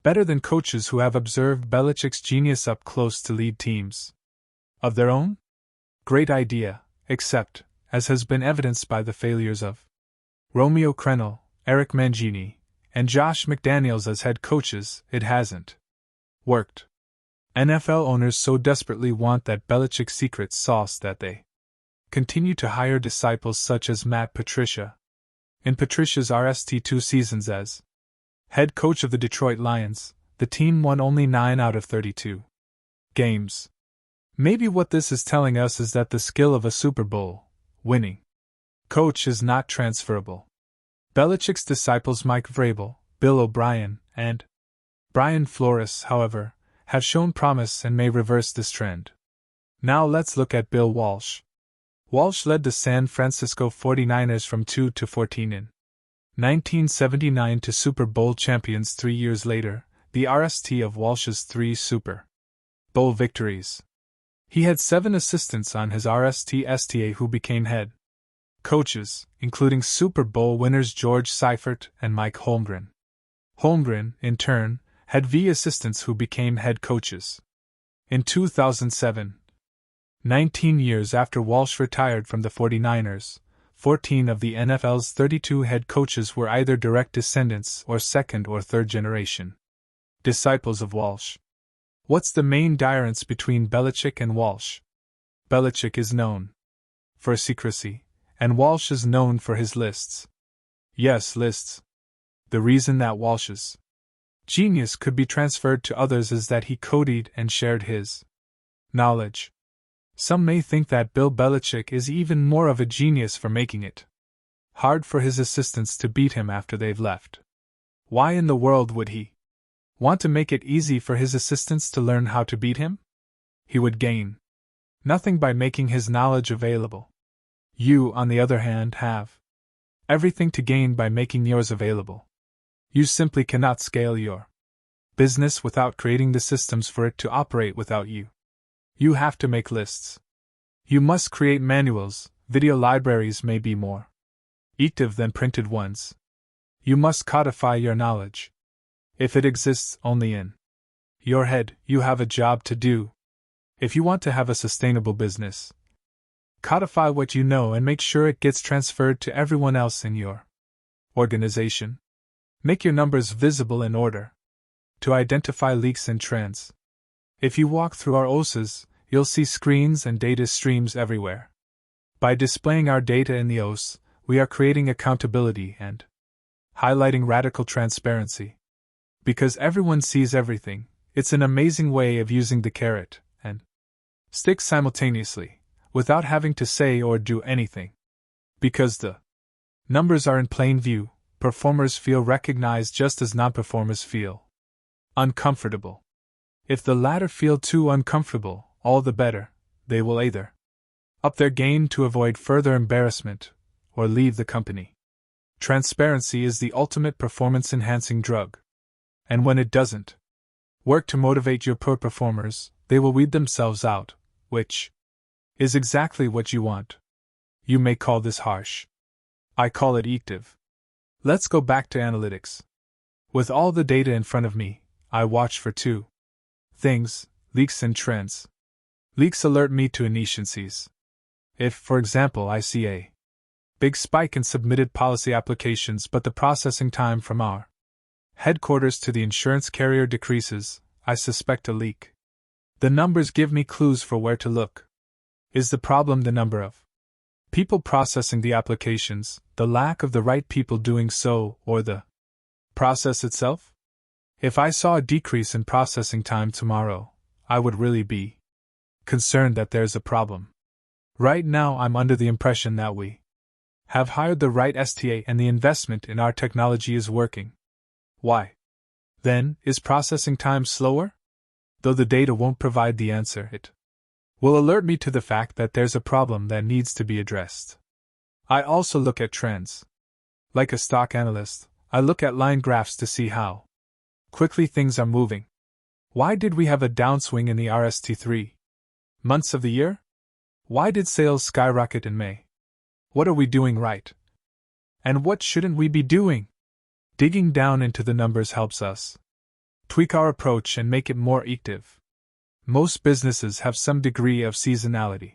better than coaches who have observed Belichick's genius up close to lead teams of their own? Great idea, except, as has been evidenced by the failures of Romeo Crennel, Eric Mangini, and Josh McDaniels as head coaches, it hasn't worked. NFL owners so desperately want that Belichick secret sauce that they continue to hire disciples such as Matt Patricia. In Patricia's RST 2 seasons as head coach of the Detroit Lions, the team won only 9 out of 32 games. Maybe what this is telling us is that the skill of a Super Bowl winning coach is not transferable. Belichick's disciples Mike Vrabel, Bill O'Brien, and Brian Flores, however, have shown promise and may reverse this trend. Now let's look at Bill Walsh. Walsh led the San Francisco 49ers from 2-14 in 1979 to Super Bowl champions 3 years later, the RST of Walsh's 3 Super Bowl victories. He had 7 assistants on his RST-STA who became head coaches, including Super Bowl winners George Seifert and Mike Holmgren. Holmgren, in turn, had V assistants who became head coaches. In 2007, 19 years after Walsh retired from the 49ers, 14 of the NFL's 32 head coaches were either direct descendants or second or third generation disciples of Walsh. What's the main difference between Belichick and Walsh? Belichick is known for secrecy, and Walsh is known for his lists. Yes, lists. The reason that Walsh's genius could be transferred to others is that he codied and shared his knowledge. Some may think that Bill Belichick is even more of a genius for making it hard for his assistants to beat him after they've left. Why in the world would he? Want to make it easy for his assistants to learn how to beat him? He would gain nothing by making his knowledge available. You, on the other hand, have everything to gain by making yours available. You simply cannot scale your business without creating the systems for it to operate without you. You have to make lists. You must create manuals. Video libraries may be more effective than printed ones. You must codify your knowledge. If it exists only in your head, you have a job to do. If you want to have a sustainable business, codify what you know and make sure it gets transferred to everyone else in your organization. Make your numbers visible in order to identify leaks and trends. If you walk through our OSs, you'll see screens and data streams everywhere. By displaying our data in the OS, we are creating accountability and highlighting radical transparency. Because everyone sees everything, it's an amazing way of using the carrot and stick simultaneously, without having to say or do anything. Because the numbers are in plain view, performers feel recognized just as non-performers feel uncomfortable. If the latter feel too uncomfortable, all the better, they will either up their game to avoid further embarrassment, or leave the company. Transparency is the ultimate performance-enhancing drug. And when it doesn't work to motivate your poor performers, they will weed themselves out, which is exactly what you want. You may call this harsh. I call it active. Let's go back to analytics. With all the data in front of me, I watch for two things: leaks and trends. Leaks alert me to inefficiencies. If, for example, I see a big spike in submitted policy applications but the processing time from our headquarters to the insurance carrier decreases, I suspect a leak. The numbers give me clues for where to look. Is the problem the number of people processing the applications, the lack of the right people doing so, or the process itself? If I saw a decrease in processing time tomorrow, I would really be concerned that there's a problem. Right now, I'm under the impression that we have hired the right STA and the investment in our technology is working. Why? Then, is processing time slower? Though the data won't provide the answer, it will alert me to the fact that there's a problem that needs to be addressed. I also look at trends. Like a stock analyst, I look at line graphs to see how quickly things are moving. Why did we have a downswing in the RST 3 months of the year? Why did sales skyrocket in May? What are we doing right? And what shouldn't we be doing? Digging down into the numbers helps us tweak our approach and make it more active. Most businesses have some degree of seasonality.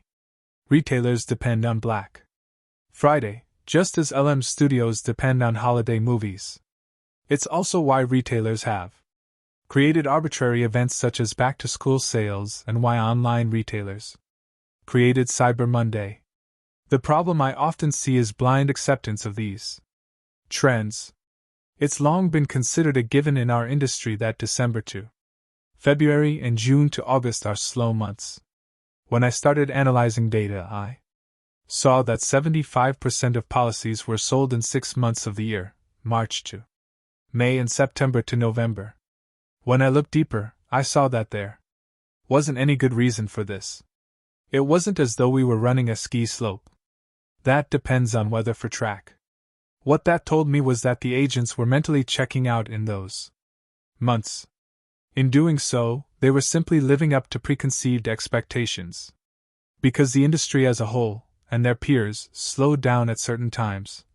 Retailers depend on Black Friday, just as LM studios depend on holiday movies. It's also why retailers have created arbitrary events such as back-to-school sales and why online retailers created Cyber Monday. The problem I often see is blind acceptance of these trends. It's long been considered a given in our industry that December to February and June to August are slow months. When I started analyzing data, I saw that 75% of policies were sold in 6 months of the year, March to May and September to November. When I looked deeper, I saw that there wasn't any good reason for this. It wasn't as though we were running a ski slope. That depends on weather for track. What that told me was that the agents were mentally checking out in those months. In doing so, they were simply living up to preconceived expectations. Because the industry as a whole, and their peers, slowed down at certain times,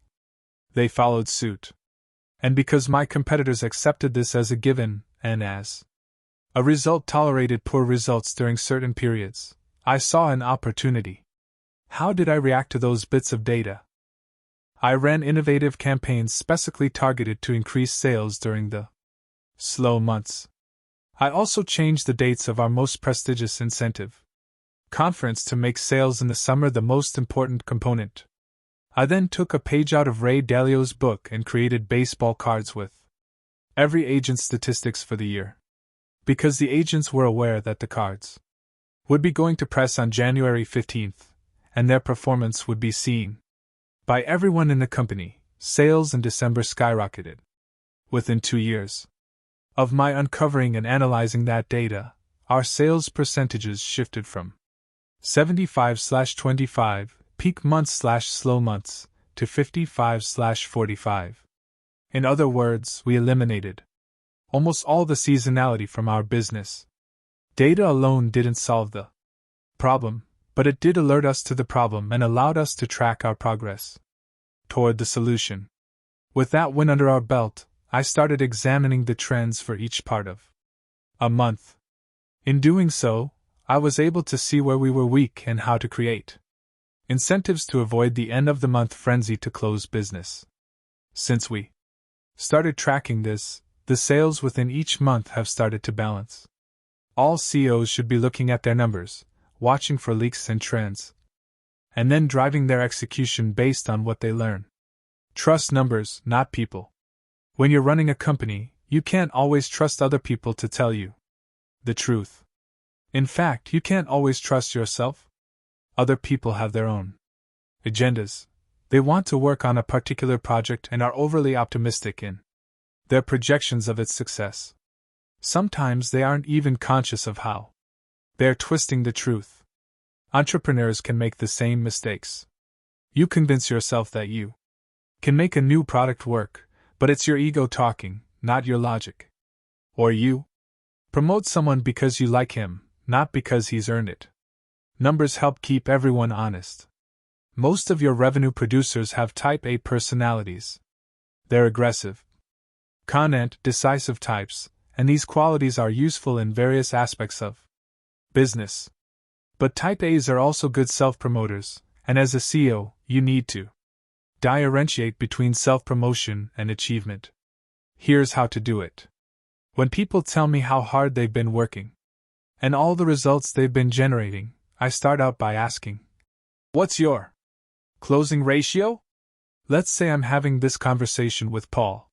they followed suit. And because my competitors accepted this as a given, and as a result tolerated poor results during certain periods, I saw an opportunity. How did I react to those bits of data? I ran innovative campaigns specifically targeted to increase sales during the slow months. I also changed the dates of our most prestigious incentive conference to make sales in the summer the most important component. I then took a page out of Ray Dalio's book and created baseball cards with every agent's statistics for the year. Because the agents were aware that the cards would be going to press on January 15th, and their performance would be seen by everyone in the company, sales in December skyrocketed. Within 2 years Of my uncovering and analyzing that data, our sales percentages shifted from 75/25 peak months/slow months to 55/45. In other words, we eliminated almost all the seasonality from our business. Data alone didn't solve the problem, but it did alert us to the problem and allowed us to track our progress toward the solution. With that win under our belt, I started examining the trends for each part of a month. In doing so, I was able to see where we were weak and how to create incentives to avoid the end of the month frenzy to close business. Since we started tracking this, the sales within each month have started to balance. All CEOs should be looking at their numbers, watching for leaks and trends, and then driving their execution based on what they learn. Trust numbers, not people. When you're running a company, you can't always trust other people to tell you the truth. In fact, you can't always trust yourself. Other people have their own agendas. They want to work on a particular project and are overly optimistic in their projections of its success. Sometimes they aren't even conscious of how they're twisting the truth. Entrepreneurs can make the same mistakes. You convince yourself that you can make a new product work, but it's your ego talking, not your logic. Or you promote someone because you like him, not because he's earned it. Numbers help keep everyone honest. Most of your revenue producers have type A personalities. They're aggressive, confident, decisive types, and these qualities are useful in various aspects of business. But type A's are also good self-promoters, and as a CEO, you need to differentiate between self-promotion and achievement. Here's how to do it. When people tell me how hard they've been working and all the results they've been generating, I start out by asking, "What's your closing ratio?" Let's say I'm having this conversation with Paul.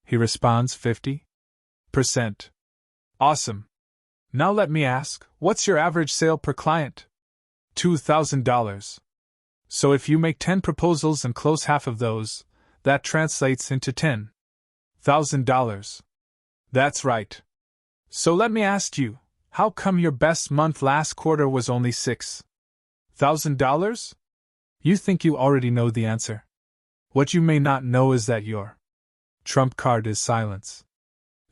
He responds 50%. Awesome. Now let me ask, what's your average sale per client? $2,000. So if you make 10 proposals and close half of those, that translates into $10,000. That's right. So let me ask you, how come your best month last quarter was only $6,000? You think you already know the answer. What you may not know is that your trump card is silence.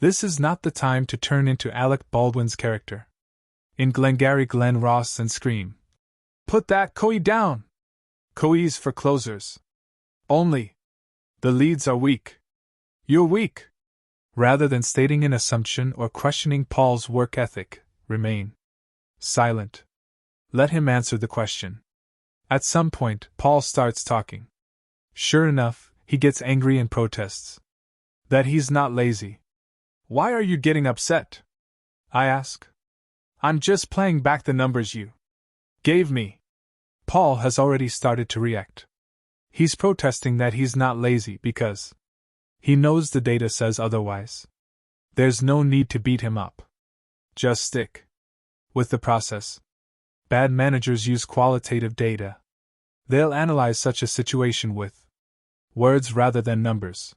This is not the time to turn into Alec Baldwin's character in Glengarry Glen Ross and scream, "Put that COE down!" COE's for closers. Only. The leads are weak. You're weak. Rather than stating an assumption or questioning Paul's work ethic, remain silent. Let him answer the question. At some point, Paul starts talking. Sure enough, he gets angry and protests that he's not lazy. "Why are you getting upset?" I ask. "I'm just playing back the numbers you gave me." Paul has already started to react. He's protesting that he's not lazy because he knows the data says otherwise. There's no need to beat him up. Just stick with the process. Bad managers use qualitative data. They'll analyze such a situation with words rather than numbers.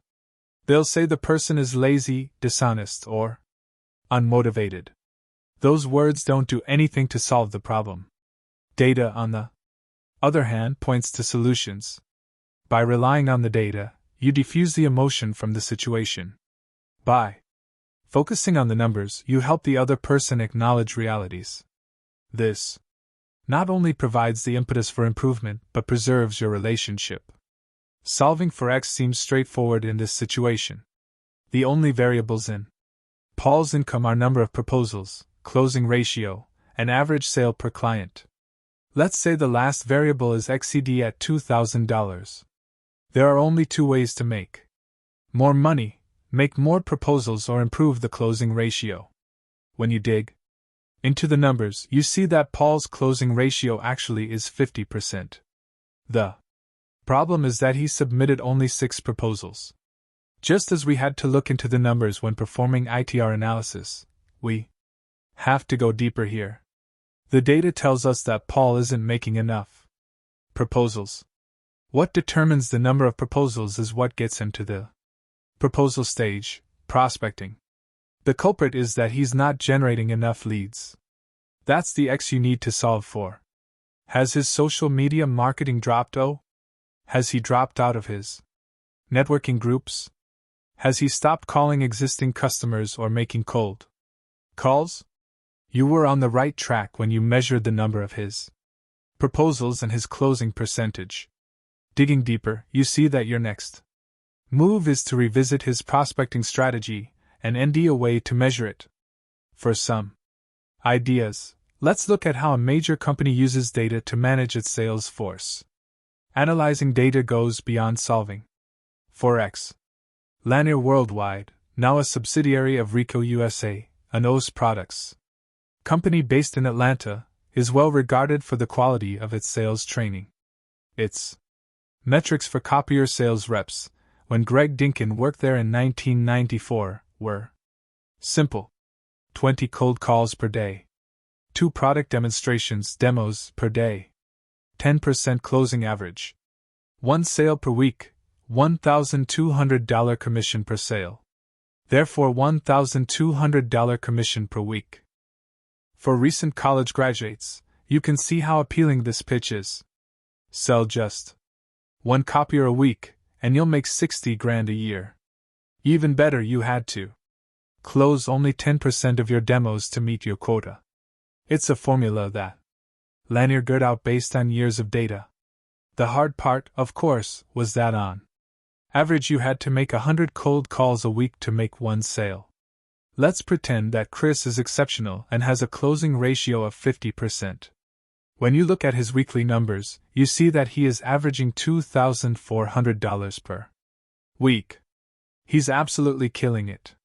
They'll say the person is lazy, dishonest, or unmotivated. Those words don't do anything to solve the problem. Data, on the other hand, points to solutions. By relying on the data, you diffuse the emotion from the situation. By focusing on the numbers, you help the other person acknowledge realities. This not only provides the impetus for improvement, but preserves your relationship. Solving for X seems straightforward in this situation. The only variables in Paul's income are number of proposals, closing ratio, and average sale per client. Let's say the last variable is XCD at $2,000. There are only two ways to make more money: make more proposals or improve the closing ratio. When you dig into the numbers, you see that Paul's closing ratio actually is 50%. The problem is that he submitted only 6 proposals. Just as we had to look into the numbers when performing ITR analysis, we have to go deeper here. The data tells us that Paul isn't making enough proposals. What determines the number of proposals is what gets him to the proposal stage, prospecting. The culprit is that he's not generating enough leads. That's the X you need to solve for. Has his social media marketing dropped? Has he dropped out of his networking groups? Has he stopped calling existing customers or making cold calls? You were on the right track when you measured the number of his proposals and his closing percentage. Digging deeper, you see that your next move is to revisit his prospecting strategy and ND a way to measure it. For some ideas, let's look at how a major company uses data to manage its sales force. Analyzing data goes beyond solving. For X. Lanier Worldwide, now a subsidiary of Ricoh USA, an OS Products company based in Atlanta, is well regarded for the quality of its sales training. Its metrics for copier sales reps, when Greg Dinkin worked there in 1994, were simple: 20 cold calls per day, 2 product demonstrations demos per day, 10% closing average, 1 sale per week, $1,200 commission per sale. Therefore, $1,200 commission per week. For recent college graduates, you can see how appealing this pitch is. Sell just 1 copier a week, and you'll make $60,000 a year. Even better, you had to close only 10% of your demos to meet your quota. It's a formula that Lanier girt out based on years of data. The hard part, of course, was that on average you had to make 100 cold calls a week to make 1 sale. Let's pretend that Chris is exceptional and has a closing ratio of 50%. When you look at his weekly numbers, you see that he is averaging $2,400 per week. He's absolutely killing it.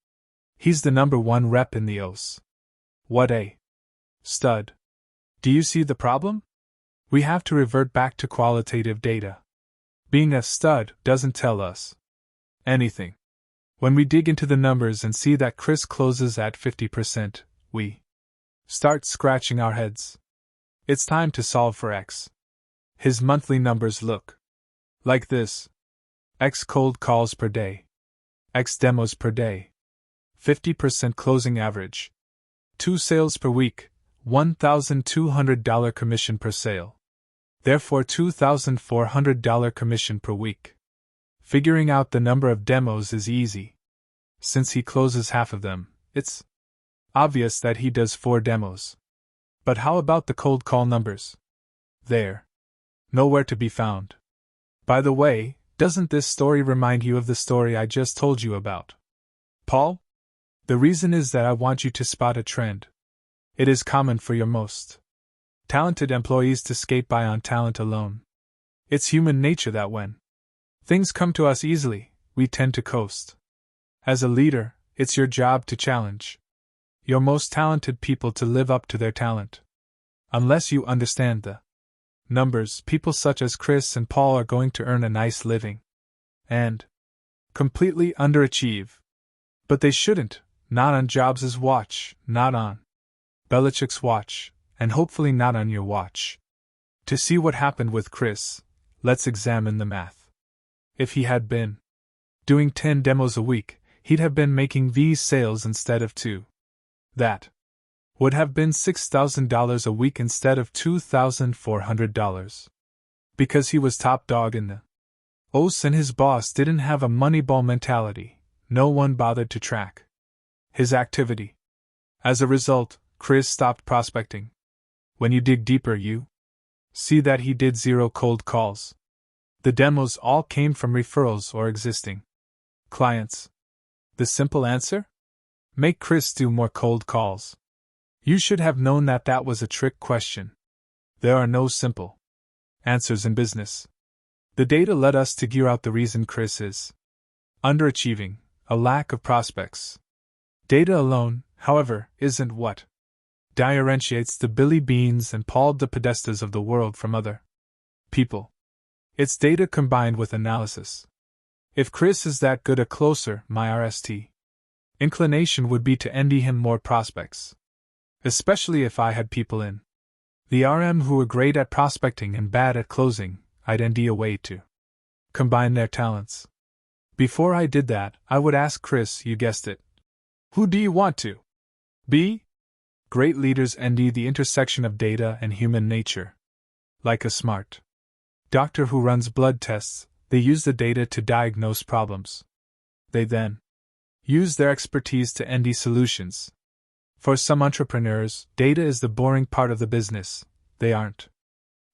He's the number 1 rep in the OS. What a stud. Do you see the problem? We have to revert back to qualitative data. Being a stud doesn't tell us anything. When we dig into the numbers and see that Chris closes at 50%, we start scratching our heads. It's time to solve for X. His monthly numbers look like this: X cold calls per day, X demos per day, 50% closing average, 2 sales per week, $1,200 commission per sale. Therefore, $2,400 commission per week. Figuring out the number of demos is easy. Since he closes half of them, it's obvious that he does 4 demos. But how about the cold call numbers? They're nowhere to be found. By the way, doesn't this story remind you of the story I just told you about Paul? The reason is that I want you to spot a trend. It is common for your most talented employees to skate by on talent alone. It's human nature that when things come to us easily, we tend to coast. As a leader, it's your job to challenge your most talented people to live up to their talent. Unless you understand the numbers, people such as Chris and Paul are going to earn a nice living and completely underachieve. But they shouldn't, not on Jobs' watch, not on Belichick's watch, and hopefully not on your watch. To see what happened with Chris, let's examine the math. If he had been doing 10 demos a week, he'd have been making these sales instead of 2. That would have been $6,000 a week instead of $2,400. Because he was top dog in the OS and his boss didn't have a moneyball mentality, no one bothered to track his activity. As a result, Chris stopped prospecting. When you dig deeper, you see that he did 0 cold calls. The demos all came from referrals or existing clients. The simple answer? Make Chris do more cold calls. You should have known that that was a trick question. There are no simple answers in business. The data led us to gear out the reason Chris is underachieving, a lack of prospects. Data alone, however, isn't what differentiates the Billy Beans and Paul DePodestas of the world from other people. It's data combined with analysis. If Chris is that good a closer, my RST inclination would be to envy him more prospects. Especially if I had people in the RM who were great at prospecting and bad at closing, I'd envy a way to combine their talents. Before I did that, I would ask Chris, you guessed it, Who do you want to be? Great leaders envy the intersection of data and human nature. Like a smart doctor who runs blood tests, they use the data to diagnose problems. They then use their expertise to envy solutions. For some entrepreneurs, data is the boring part of the business. They aren't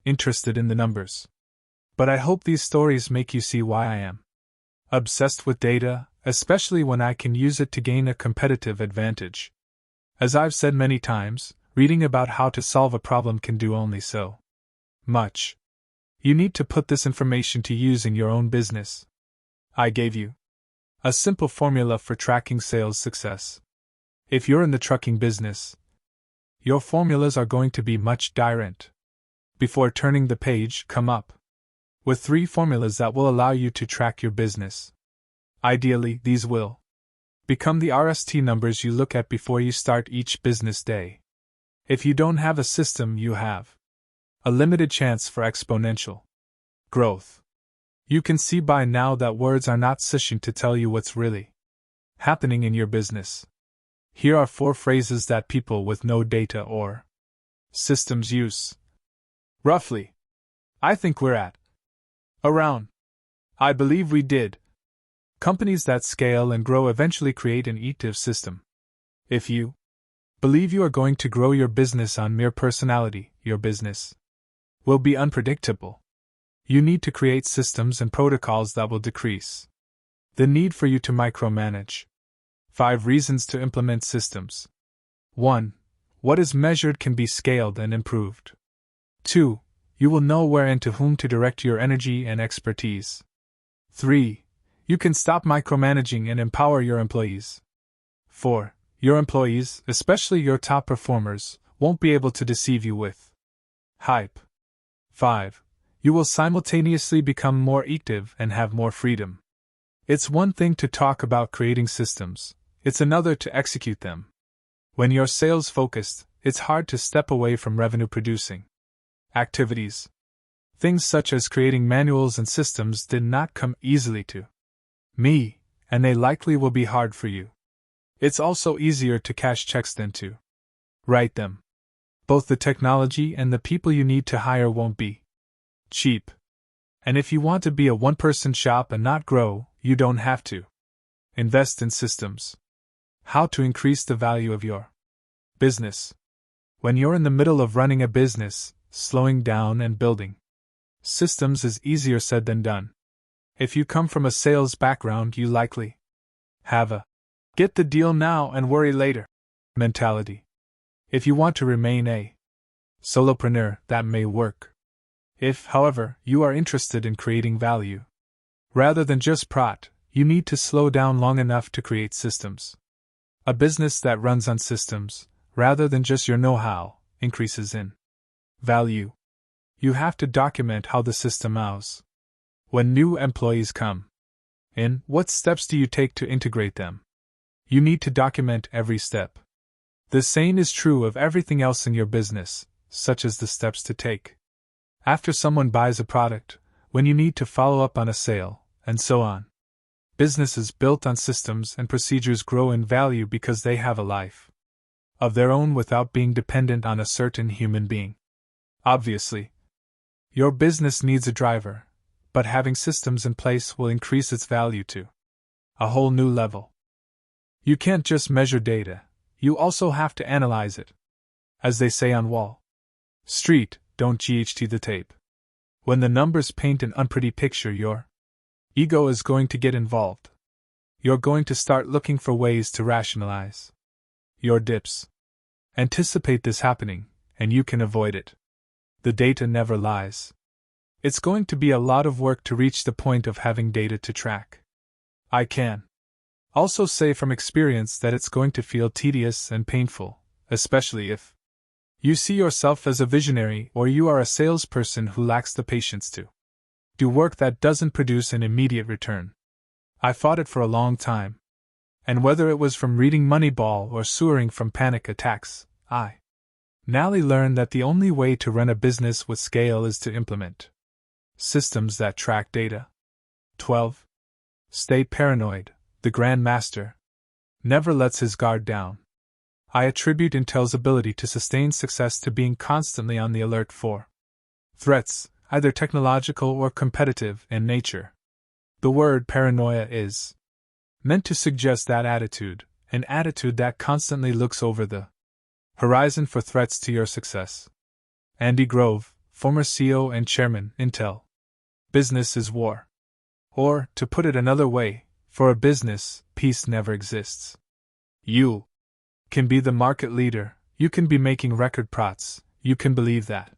interested in the numbers. But I hope these stories make you see why I am obsessed with data, especially when I can use it to gain a competitive advantage. As I've said many times, reading about how to solve a problem can do only so much. You need to put this information to use in your own business. I gave you a simple formula for tracking sales success. If you're in the trucking business, your formulas are going to be much different. Before turning the page, come up with 3 formulas that will allow you to track your business. Ideally, these will become the RST numbers you look at before you start each business day. If you don't have a system, you have a limited chance for exponential growth. You can see by now that words are not sufficient to tell you what's really happening in your business. Here are 4 phrases that people with no data or systems use. Roughly. I think we're at. Around. I believe we did. Companies that scale and grow eventually create an iterative system. If you believe you are going to grow your business on mere personality, your business will be unpredictable. You need to create systems and protocols that will decrease the need for you to micromanage. 5 reasons to implement systems. 1. What is measured can be scaled and improved. 2. You will know where and to whom to direct your energy and expertise. 3. You can stop micromanaging and empower your employees. 4. Your employees, especially your top performers, won't be able to deceive you with hype. 5. You will simultaneously become more active and have more freedom. It's one thing to talk about creating systems, it's another to execute them. When you're sales focused, it's hard to step away from revenue producing activities. Things such as creating manuals and systems did not come easily to me, and they likely will be hard for you. It's also easier to cash checks than to write them. Both the technology and the people you need to hire won't be cheap. And if you want to be a one-person shop and not grow, you don't have to invest in systems. How to increase the value of your business. When you're in the middle of running a business, slowing down and building systems is easier said than done. If you come from a sales background, you likely have a get the deal now and worry later mentality. If you want to remain a solopreneur, that may work. If, however, you are interested in creating value rather than just profit, you need to slow down long enough to create systems. A business that runs on systems, rather than just your know-how, increases in value. You have to document how the system moves. When new employees come in, what steps do you take to integrate them? You need to document every step. The same is true of everything else in your business, such as the steps to take after someone buys a product, when you need to follow up on a sale, and so on. Businesses built on systems and procedures grow in value because they have a life of their own without being dependent on a certain human being. Obviously, your business needs a driver, but having systems in place will increase its value to a whole new level. You can't just measure data, you also have to analyze it. As they say on Wall Street, don't GHT the tape. When the numbers paint an unpretty picture, your ego is going to get involved. You're going to start looking for ways to rationalize your dips. Anticipate this happening, and you can avoid it. The data never lies. It's going to be a lot of work to reach the point of having data to track. I can also say from experience that it's going to feel tedious and painful, especially if you see yourself as a visionary or you are a salesperson who lacks the patience to do work that doesn't produce an immediate return. I fought it for a long time. And whether it was from reading Moneyball or suffering from panic attacks, I now learned that the only way to run a business with scale is to implement systems that track data. 12. Stay paranoid, the Grand Master never lets his guard down. I attribute Intel's ability to sustain success to being constantly on the alert for threats, either technological or competitive in nature. The word paranoia is meant to suggest that attitude, an attitude that constantly looks over the horizon for threats to your success. Andy Grove, former CEO and chairman, Intel. Business is war. Or, to put it another way, for a business, peace never exists. You can be the market leader, you can be making record profits, you can believe that.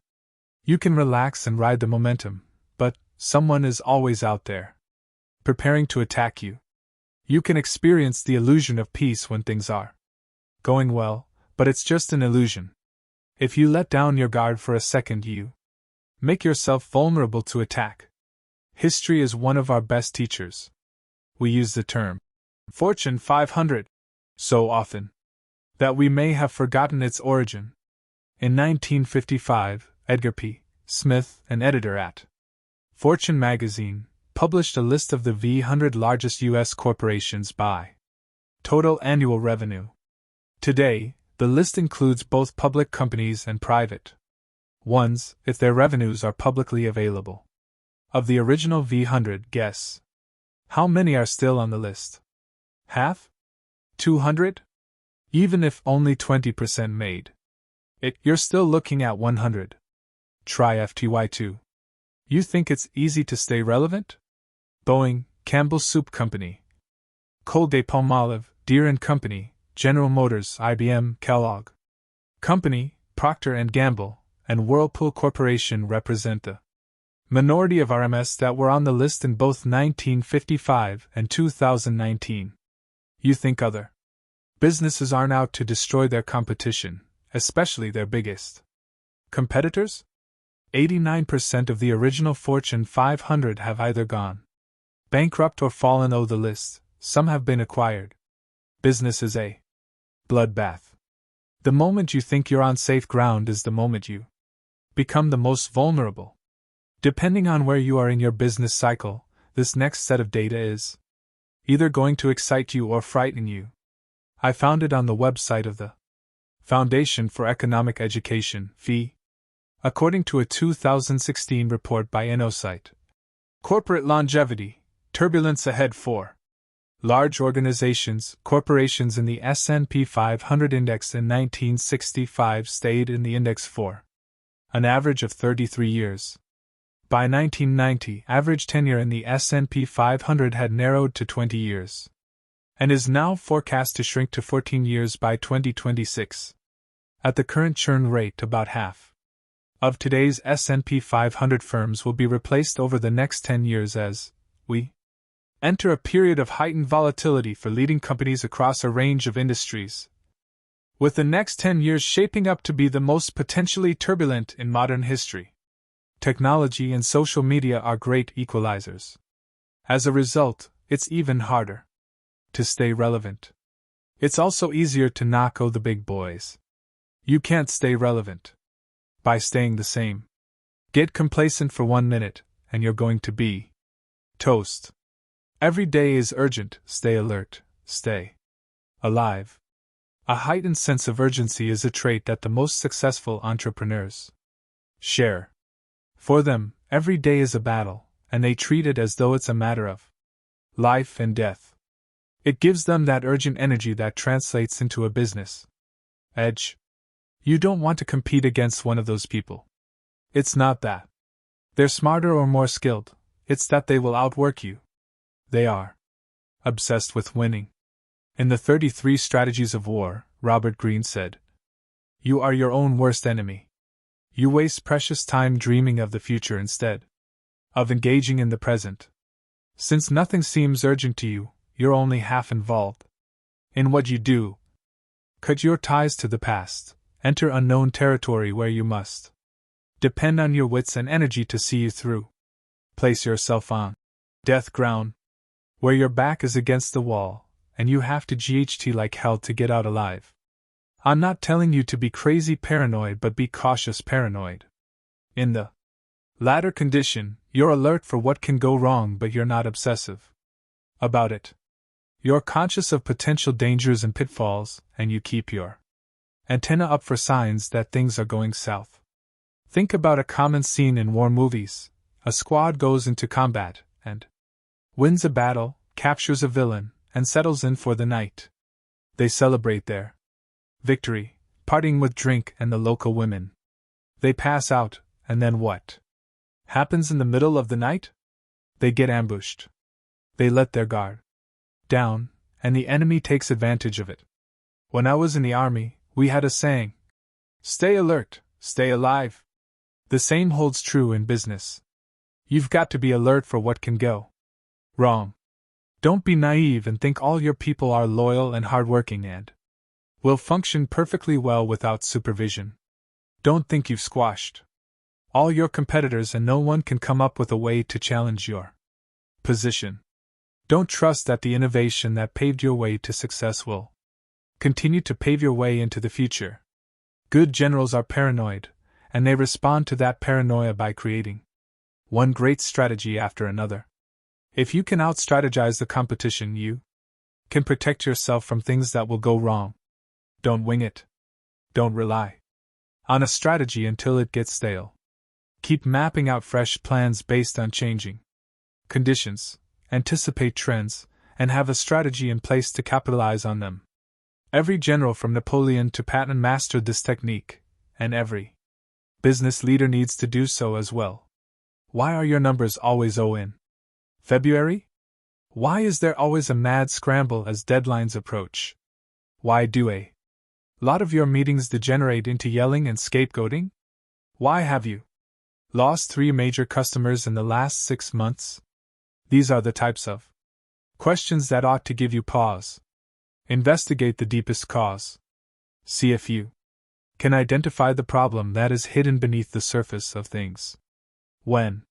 You can relax and ride the momentum, but someone is always out there, preparing to attack you. You can experience the illusion of peace when things are going well, but it's just an illusion. If you let down your guard for a second, you make yourself vulnerable to attack. History is one of our best teachers. We use the term Fortune 500 so often that we may have forgotten its origin. In 1955, Edgar P. Smith, an editor at Fortune magazine, published a list of the V100 largest U.S. corporations by total annual revenue. Today, the list includes both public companies and private ones, if their revenues are publicly available. Of the original V100, guess how many are still on the list? Half? 200? Even if only 20% made it, you're still looking at 100. Try FTY2. You think it's easy to stay relevant? Boeing, Campbell's Soup Company, Colgate-Palmolive, Deere & Company, General Motors, IBM, Kellogg Company, Procter & Gamble, and Whirlpool Corporation represent the minority of RMS that were on the list in both 1955 and 2019. You think other businesses aren't out to destroy their competition, especially their biggest competitors? 89% of the original Fortune 500 have either gone bankrupt or fallen off the list, some have been acquired. Business is a bloodbath. The moment you think you're on safe ground is the moment you become the most vulnerable. Depending on where you are in your business cycle, this next set of data is either going to excite you or frighten you. I found it on the website of the Foundation for Economic Education, FEE. According to a 2016 report by InnoSight, corporate longevity, turbulence ahead for large organizations, corporations in the S&P 500 index in 1965 stayed in the index for an average of 33 years. By 1990, average tenure in the S&P 500 had narrowed to 20 years, and is now forecast to shrink to 14 years by 2026. At the current churn rate, about half of today's S&P 500 firms will be replaced over the next 10 years as we enter a period of heightened volatility for leading companies across a range of industries, with the next 10 years shaping up to be the most potentially turbulent in modern history. Technology and social media are great equalizers. As a result, it's even harder to stay relevant. It's also easier to knock out the big boys. You can't stay relevant by staying the same. Get complacent for 1 minute, and you're going to be toast. Every day is urgent, stay alert, stay alive. A heightened sense of urgency is a trait that the most successful entrepreneurs share. For them, every day is a battle, and they treat it as though it's a matter of life and death. It gives them that urgent energy that translates into a business edge. You don't want to compete against one of those people. It's not that they're smarter or more skilled, it's that they will outwork you. They are obsessed with winning. In the 33 Strategies of War, Robert Greene said, "You are your own worst enemy. You waste precious time dreaming of the future instead of engaging in the present. Since nothing seems urgent to you, you're only half involved in what you do. Cut your ties to the past, enter unknown territory where you must depend on your wits and energy to see you through. Place yourself on death ground, where your back is against the wall, and you have to GHT like hell to get out alive. I'm not telling you to be crazy paranoid, but be cautious paranoid. In the latter condition, you're alert for what can go wrong, but you're not obsessive about it. You're conscious of potential dangers and pitfalls, and you keep your antenna up for signs that things are going south. Think about a common scene in war movies. A squad goes into combat, and wins a battle, captures a villain, and settles in for the night. They celebrate their victory, partying with drink and the local women. They pass out, and then what happens in the middle of the night? They get ambushed. They let their guard down, and the enemy takes advantage of it. When I was in the army, we had a saying: stay alert, stay alive. The same holds true in business. You've got to be alert for what can go wrong. Don't be naive and think all your people are loyal and hardworking and will function perfectly well without supervision. Don't think you've squashed all your competitors and no one can come up with a way to challenge your position. Don't trust that the innovation that paved your way to success will continue to pave your way into the future. Good generals are paranoid, and they respond to that paranoia by creating one great strategy after another. If you can out-strategize the competition, you can protect yourself from things that will go wrong. Don't wing it. Don't rely on a strategy until it gets stale. Keep mapping out fresh plans based on changing conditions, anticipate trends, and have a strategy in place to capitalize on them. Every general from Napoleon to Patton mastered this technique, and every business leader needs to do so as well. Why are your numbers always in February? Why is there always a mad scramble as deadlines approach? Why do a lot of your meetings degenerate into yelling and scapegoating? Why have you lost 3 major customers in the last 6 months? These are the types of questions that ought to give you pause. Investigate the deepest cause. See if you can identify the problem that is hidden beneath the surface of things. When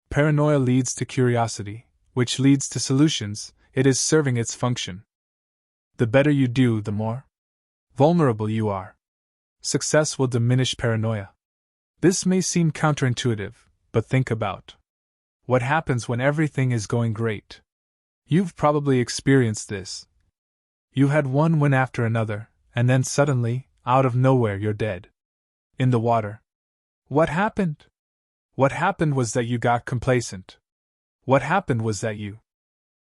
paranoia leads to curiosity, which leads to solutions, it is serving its function. The better you do, the more vulnerable you are. Success will diminish paranoia. This may seem counterintuitive, but think about what happens when everything is going great. You've probably experienced this. You had one win after another, and then suddenly, out of nowhere, you're dead in the water. What happened? What happened was that you got complacent. What happened was that you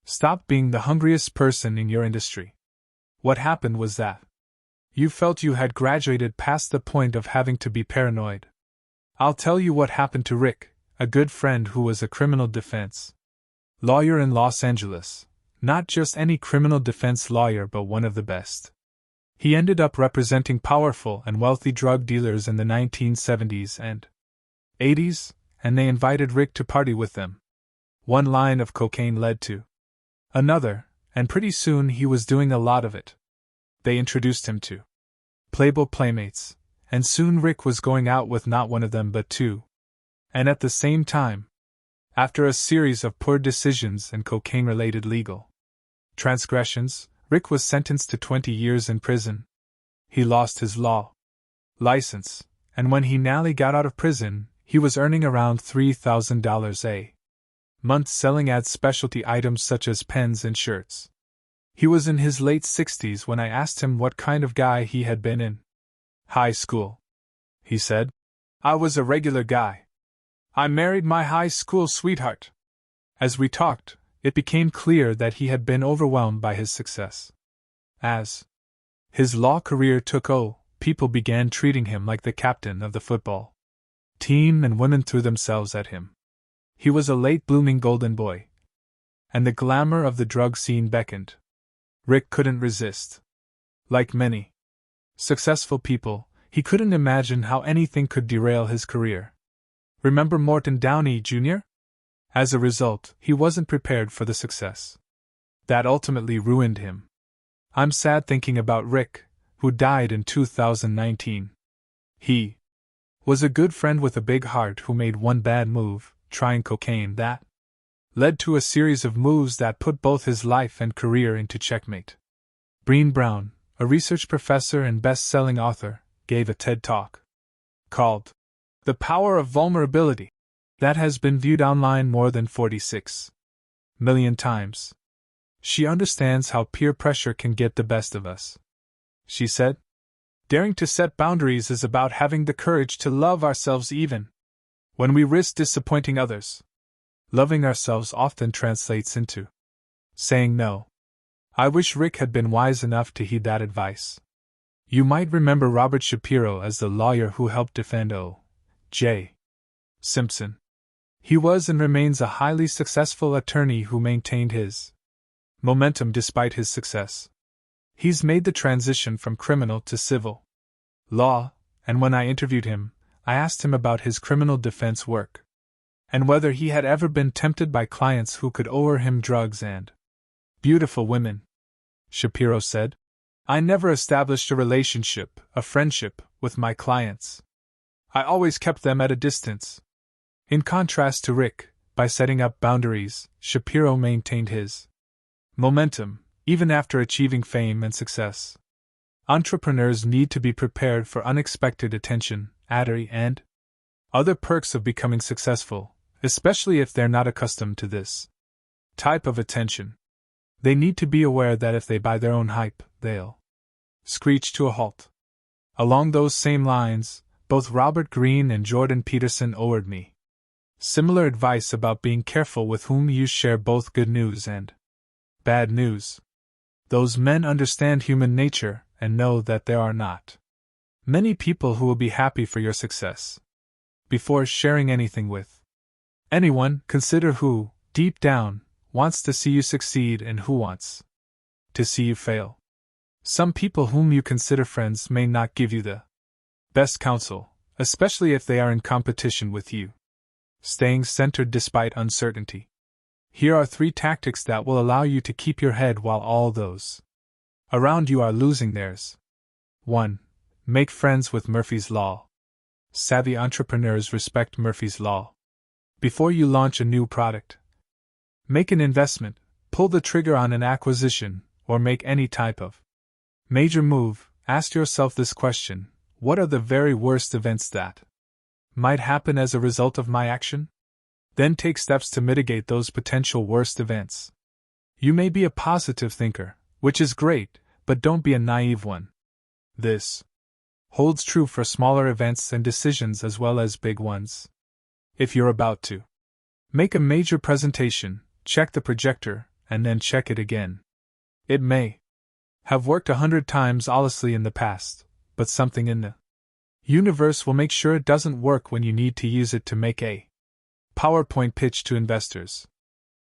stopped being the hungriest person in your industry. What happened was that you felt you had graduated past the point of having to be paranoid. I'll tell you what happened to Rick, a good friend who was a criminal defense lawyer in Los Angeles. Not just any criminal defense lawyer, but one of the best. He ended up representing powerful and wealthy drug dealers in the 1970s and 80s, and they invited Rick to party with them. One line of cocaine led to another, and pretty soon he was doing a lot of it. They introduced him to Playboy playmates, and soon Rick was going out with not one of them but 2. And at the same time, after a series of poor decisions and cocaine-related legal transgressions, Rick was sentenced to 20 years in prison. He lost his law license, and when he nearly got out of prison, he was earning around $3,000 a month selling ad specialty items such as pens and shirts. He was in his late 60s when I asked him what kind of guy he had been in high school. He said, "I was a regular guy. I married my high school sweetheart." As we talked, it became clear that he had been overwhelmed by his success. As his law career took people began treating him like the captain of the football team, and women threw themselves at him. He was a late blooming golden boy, and the glamour of the drug scene beckoned. Rick couldn't resist. Like many successful people, he couldn't imagine how anything could derail his career. Remember Morton Downey Jr.? As a result, he wasn't prepared for the success that ultimately ruined him. I'm sad thinking about Rick, who died in 2019. He was a good friend with a big heart who made one bad move, trying cocaine, that led to a series of moves that put both his life and career into checkmate. Brené Brown, a research professor and best-selling author, gave a TED Talk called "The Power of Vulnerability" that has been viewed online more than 46 million times. She understands how peer pressure can get the best of us. She said, daring to set boundaries is about having the courage to love ourselves even when we risk disappointing others. Loving ourselves often translates into saying no. I wish Rick had been wise enough to heed that advice. You might remember Robert Shapiro as the lawyer who helped defend O.J. Simpson. He was and remains a highly successful attorney who maintained his momentum despite his success. He's made the transition from criminal to civil law, and when I interviewed him, I asked him about his criminal defense work and whether he had ever been tempted by clients who could offer him drugs and beautiful women. Shapiro said, I never established a relationship, a friendship, with my clients. I always kept them at a distance. In contrast to Rick, by setting up boundaries, Shapiro maintained his momentum, even after achieving fame and success. Entrepreneurs need to be prepared for unexpected attention, adder, and other perks of becoming successful, especially if they're not accustomed to this type of attention. They need to be aware that if they buy their own hype, they'll screech to a halt. Along those same lines, both Robert Greene and Jordan Peterson offered me similar advice about being careful with whom you share both good news and bad news. Those men understand human nature and know that there are not many people who will be happy for your success. Before sharing anything with anyone, consider who, deep down, wants to see you succeed and who wants to see you fail. Some people whom you consider friends may not give you the best counsel, especially if they are in competition with you. Staying centered despite uncertainty. Here are 3 tactics that will allow you to keep your head while all those around you are losing theirs. 1. Make friends with Murphy's Law. Savvy entrepreneurs respect Murphy's Law. Before you launch a new product, make an investment, pull the trigger on an acquisition, or make any type of major move, ask yourself this question: what are the very worst events that might happen as a result of my action? Then take steps to mitigate those potential worst events. You may be a positive thinker, which is great, but don't be a naive one. This holds true for smaller events and decisions as well as big ones. If you're about to make a major presentation, check the projector, and then check it again. It may have worked 100 times flawlessly in the past, but something in the universe will make sure it doesn't work when you need to use it to make a PowerPoint pitch to investors.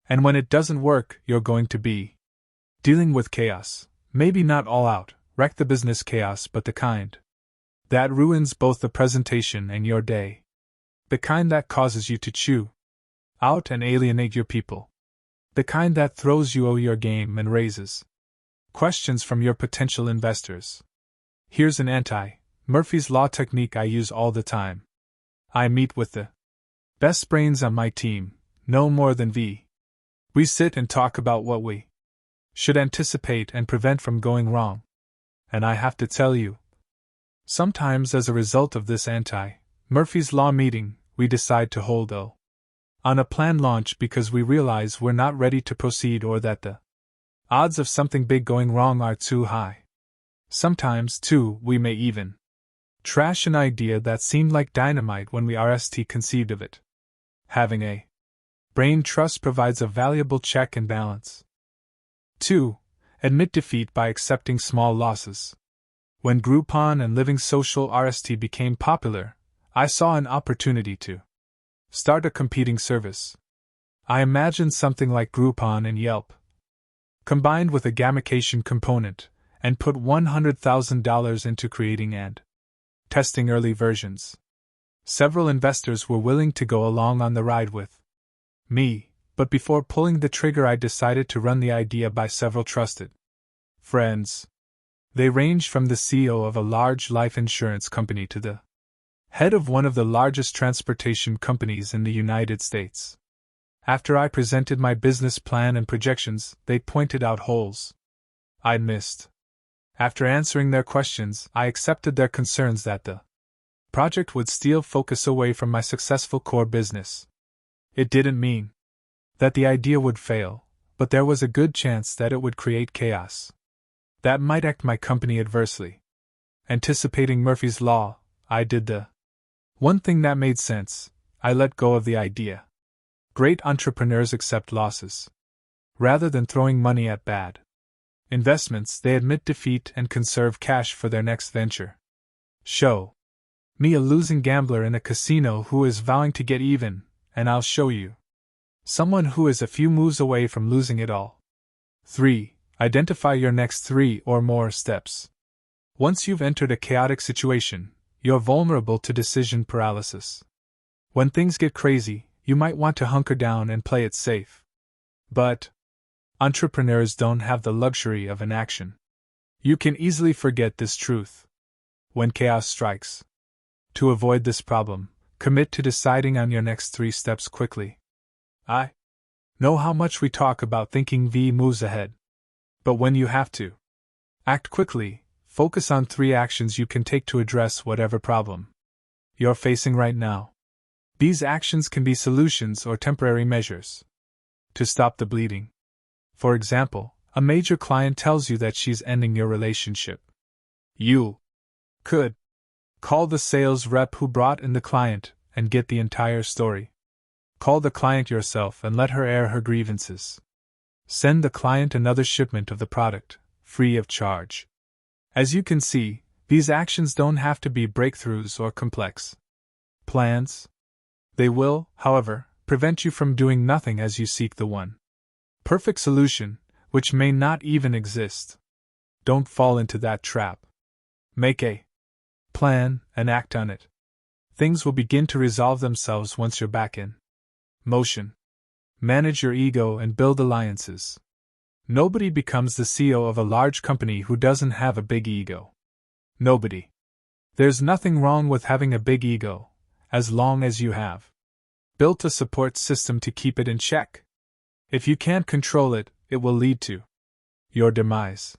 And when it doesn't work, you're going to be dealing with chaos. Maybe not all out, wreck the business chaos, but the kind that ruins both the presentation and your day. The kind that causes you to chew out and alienate your people. The kind that throws you over your game and raises questions from your potential investors. Here's an Murphy's Law technique I use all the time. I meet with the best brains on my team, no more than we sit and talk about what we should anticipate and prevent from going wrong. And I have to tell you, sometimes as a result of this Murphy's Law meeting, we decide to hold on a planned launch because we realize we're not ready to proceed or that the odds of something big going wrong are too high. Sometimes, too, we may even trash an idea that seemed like dynamite when we conceived of it. Having a brain trust provides a valuable check and balance. 2. Admit defeat by accepting small losses. When Groupon and Living Social became popular, I saw an opportunity to start a competing service. I imagined something like Groupon and Yelp, combined with a gamification component, and put $100,000 into creating and testing early versions. Several investors were willing to go along on the ride with me, but before pulling the trigger I decided to run the idea by several trusted friends. They ranged from the CEO of a large life insurance company to the head of one of the largest transportation companies in the United States. After I presented my business plan and projections, they pointed out holes I'd missed. After answering their questions, I accepted their concerns that the project would steal focus away from my successful core business. It didn't mean that the idea would fail, but there was a good chance that it would create chaos. That might affect my company adversely. Anticipating Murphy's Law, I did the one thing that made sense. I let go of the idea. Great entrepreneurs accept losses. Rather than throwing money at bad investments, they admit defeat and conserve cash for their next venture. Show me a losing gambler in a casino who is vowing to get even, and I'll show you someone who is a few moves away from losing it all. 3. Identify your next 3 or more steps. Once you've entered a chaotic situation, you're vulnerable to decision paralysis. When things get crazy, you might want to hunker down and play it safe. But entrepreneurs don't have the luxury of inaction. You can easily forget this truth when chaos strikes. To avoid this problem, commit to deciding on your next 3 steps quickly. I know how much we talk about thinking V moves ahead. But when you have to act quickly, focus on 3 actions you can take to address whatever problem you're facing right now. These actions can be solutions or temporary measures to stop the bleeding. For example, a major client tells you that she's ending your relationship. You could call the sales rep who brought in the client and get the entire story. Call the client yourself and let her air her grievances. Send the client another shipment of the product, free of charge. As you can see, these actions don't have to be breakthroughs or complex plans. They will, however, prevent you from doing nothing as you seek the one perfect solution, which may not even exist. Don't fall into that trap. Make a plan and act on it. Things will begin to resolve themselves once you're back in motion. Manage your ego and build alliances. Nobody becomes the CEO of a large company who doesn't have a big ego. Nobody. There's nothing wrong with having a big ego, as long as you have built a support system to keep it in check. If you can't control it, it will lead to your demise.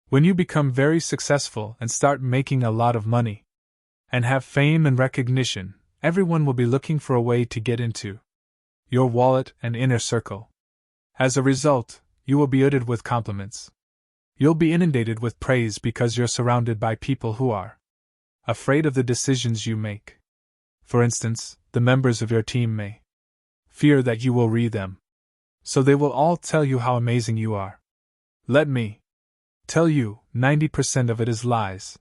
When you become very successful and start making a lot of money and have fame and recognition, everyone will be looking for a way to get into your wallet and inner circle. As a result, you will be flooded with compliments. You'll be inundated with praise because you're surrounded by people who are afraid of the decisions you make. For instance, the members of your team may fear that you will read them. So they will all tell you how amazing you are. Let me tell you, 90% of it is lies.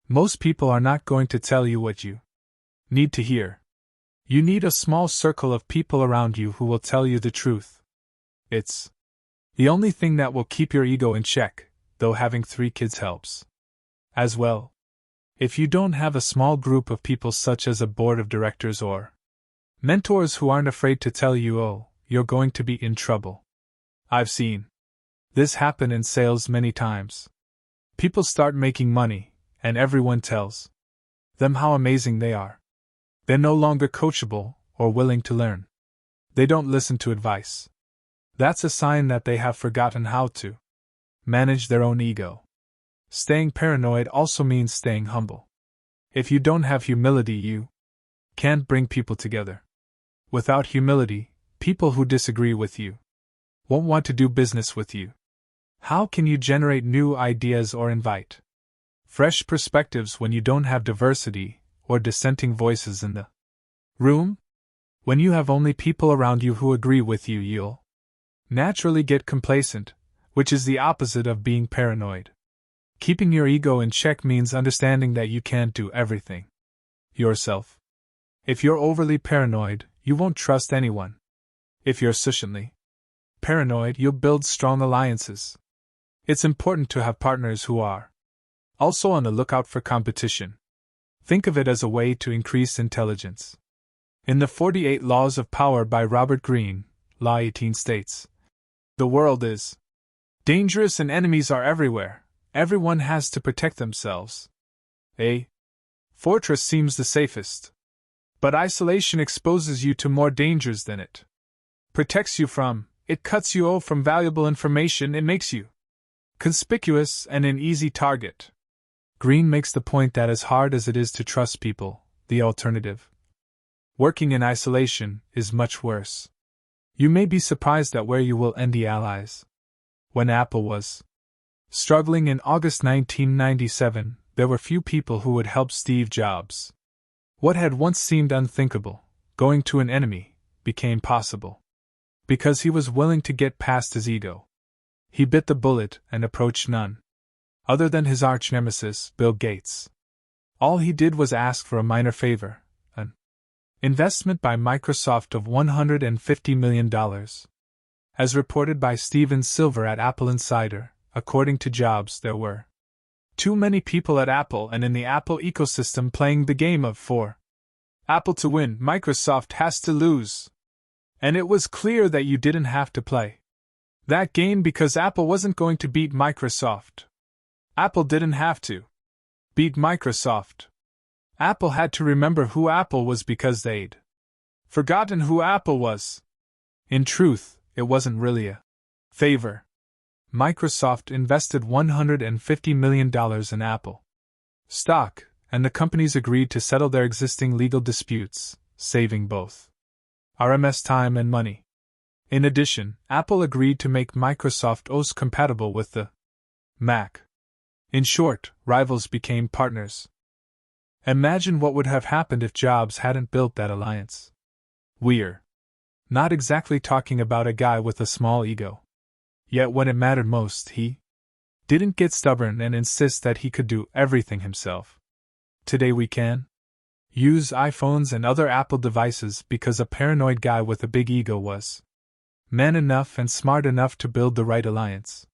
Most people are not going to tell you what you need to hear. You need a small circle of people around you who will tell you the truth. It's the only thing that will keep your ego in check, though having 3 kids helps as well. If you don't have a small group of people such as a board of directors or mentors who aren't afraid to tell you, oh, you're going to be in trouble. I've seen this happen in sales many times. People start making money, and everyone tells them how amazing they are. They're no longer coachable or willing to learn. They don't listen to advice. That's a sign that they have forgotten how to manage their own ego. Staying paranoid also means staying humble. If you don't have humility, you can't bring people together. Without humility, people who disagree with you won't want to do business with you. How can you generate new ideas or invite fresh perspectives when you don't have diversity or dissenting voices in the room? When you have only people around you who agree with you, you'll naturally get complacent, which is the opposite of being paranoid. Keeping your ego in check means understanding that you can't do everything yourself. If you're overly paranoid, you won't trust anyone. If you're sufficiently paranoid, you'll build strong alliances. It's important to have partners who are also on the lookout for competition. Think of it as a way to increase intelligence. In the 48 Laws of Power by Robert Greene, Law 18 states, "The world is dangerous and enemies are everywhere. Everyone has to protect themselves. A fortress seems the safest, but isolation exposes you to more dangers than it protects you from. It cuts you off from valuable information. It makes you conspicuous and an easy target." Greene makes the point that as hard as it is to trust people, the alternative, working in isolation, is much worse. You may be surprised at where you will end the allies. When Apple was struggling in August 1997, there were few people who would help Steve Jobs. What had once seemed unthinkable, going to an enemy, became possible. Because he was willing to get past his ego. He bit the bullet and approached none other than his arch-nemesis, Bill Gates. All he did was ask for a minor favor, an investment by Microsoft of $150 million. As reported by Steven Silver at Apple Insider, according to Jobs, there were too many people at Apple and in the Apple ecosystem playing the game of for Apple to win, Microsoft has to lose. And it was clear that you didn't have to play that game because Apple wasn't going to beat Microsoft. Apple didn't have to beat Microsoft. Apple had to remember who Apple was because they'd forgotten who Apple was. In truth, it wasn't really a favor. Microsoft invested $150 million in Apple stock, and the companies agreed to settle their existing legal disputes, saving both RMS time and money. In addition, Apple agreed to make Microsoft OS compatible with the Mac. In short, rivals became partners. Imagine what would have happened if Jobs hadn't built that alliance. We're not exactly talking about a guy with a small ego. Yet when it mattered most, he didn't get stubborn and insist that he could do everything himself. Today we can use iPhones and other Apple devices because a paranoid guy with a big ego was man enough and smart enough to build the right alliance.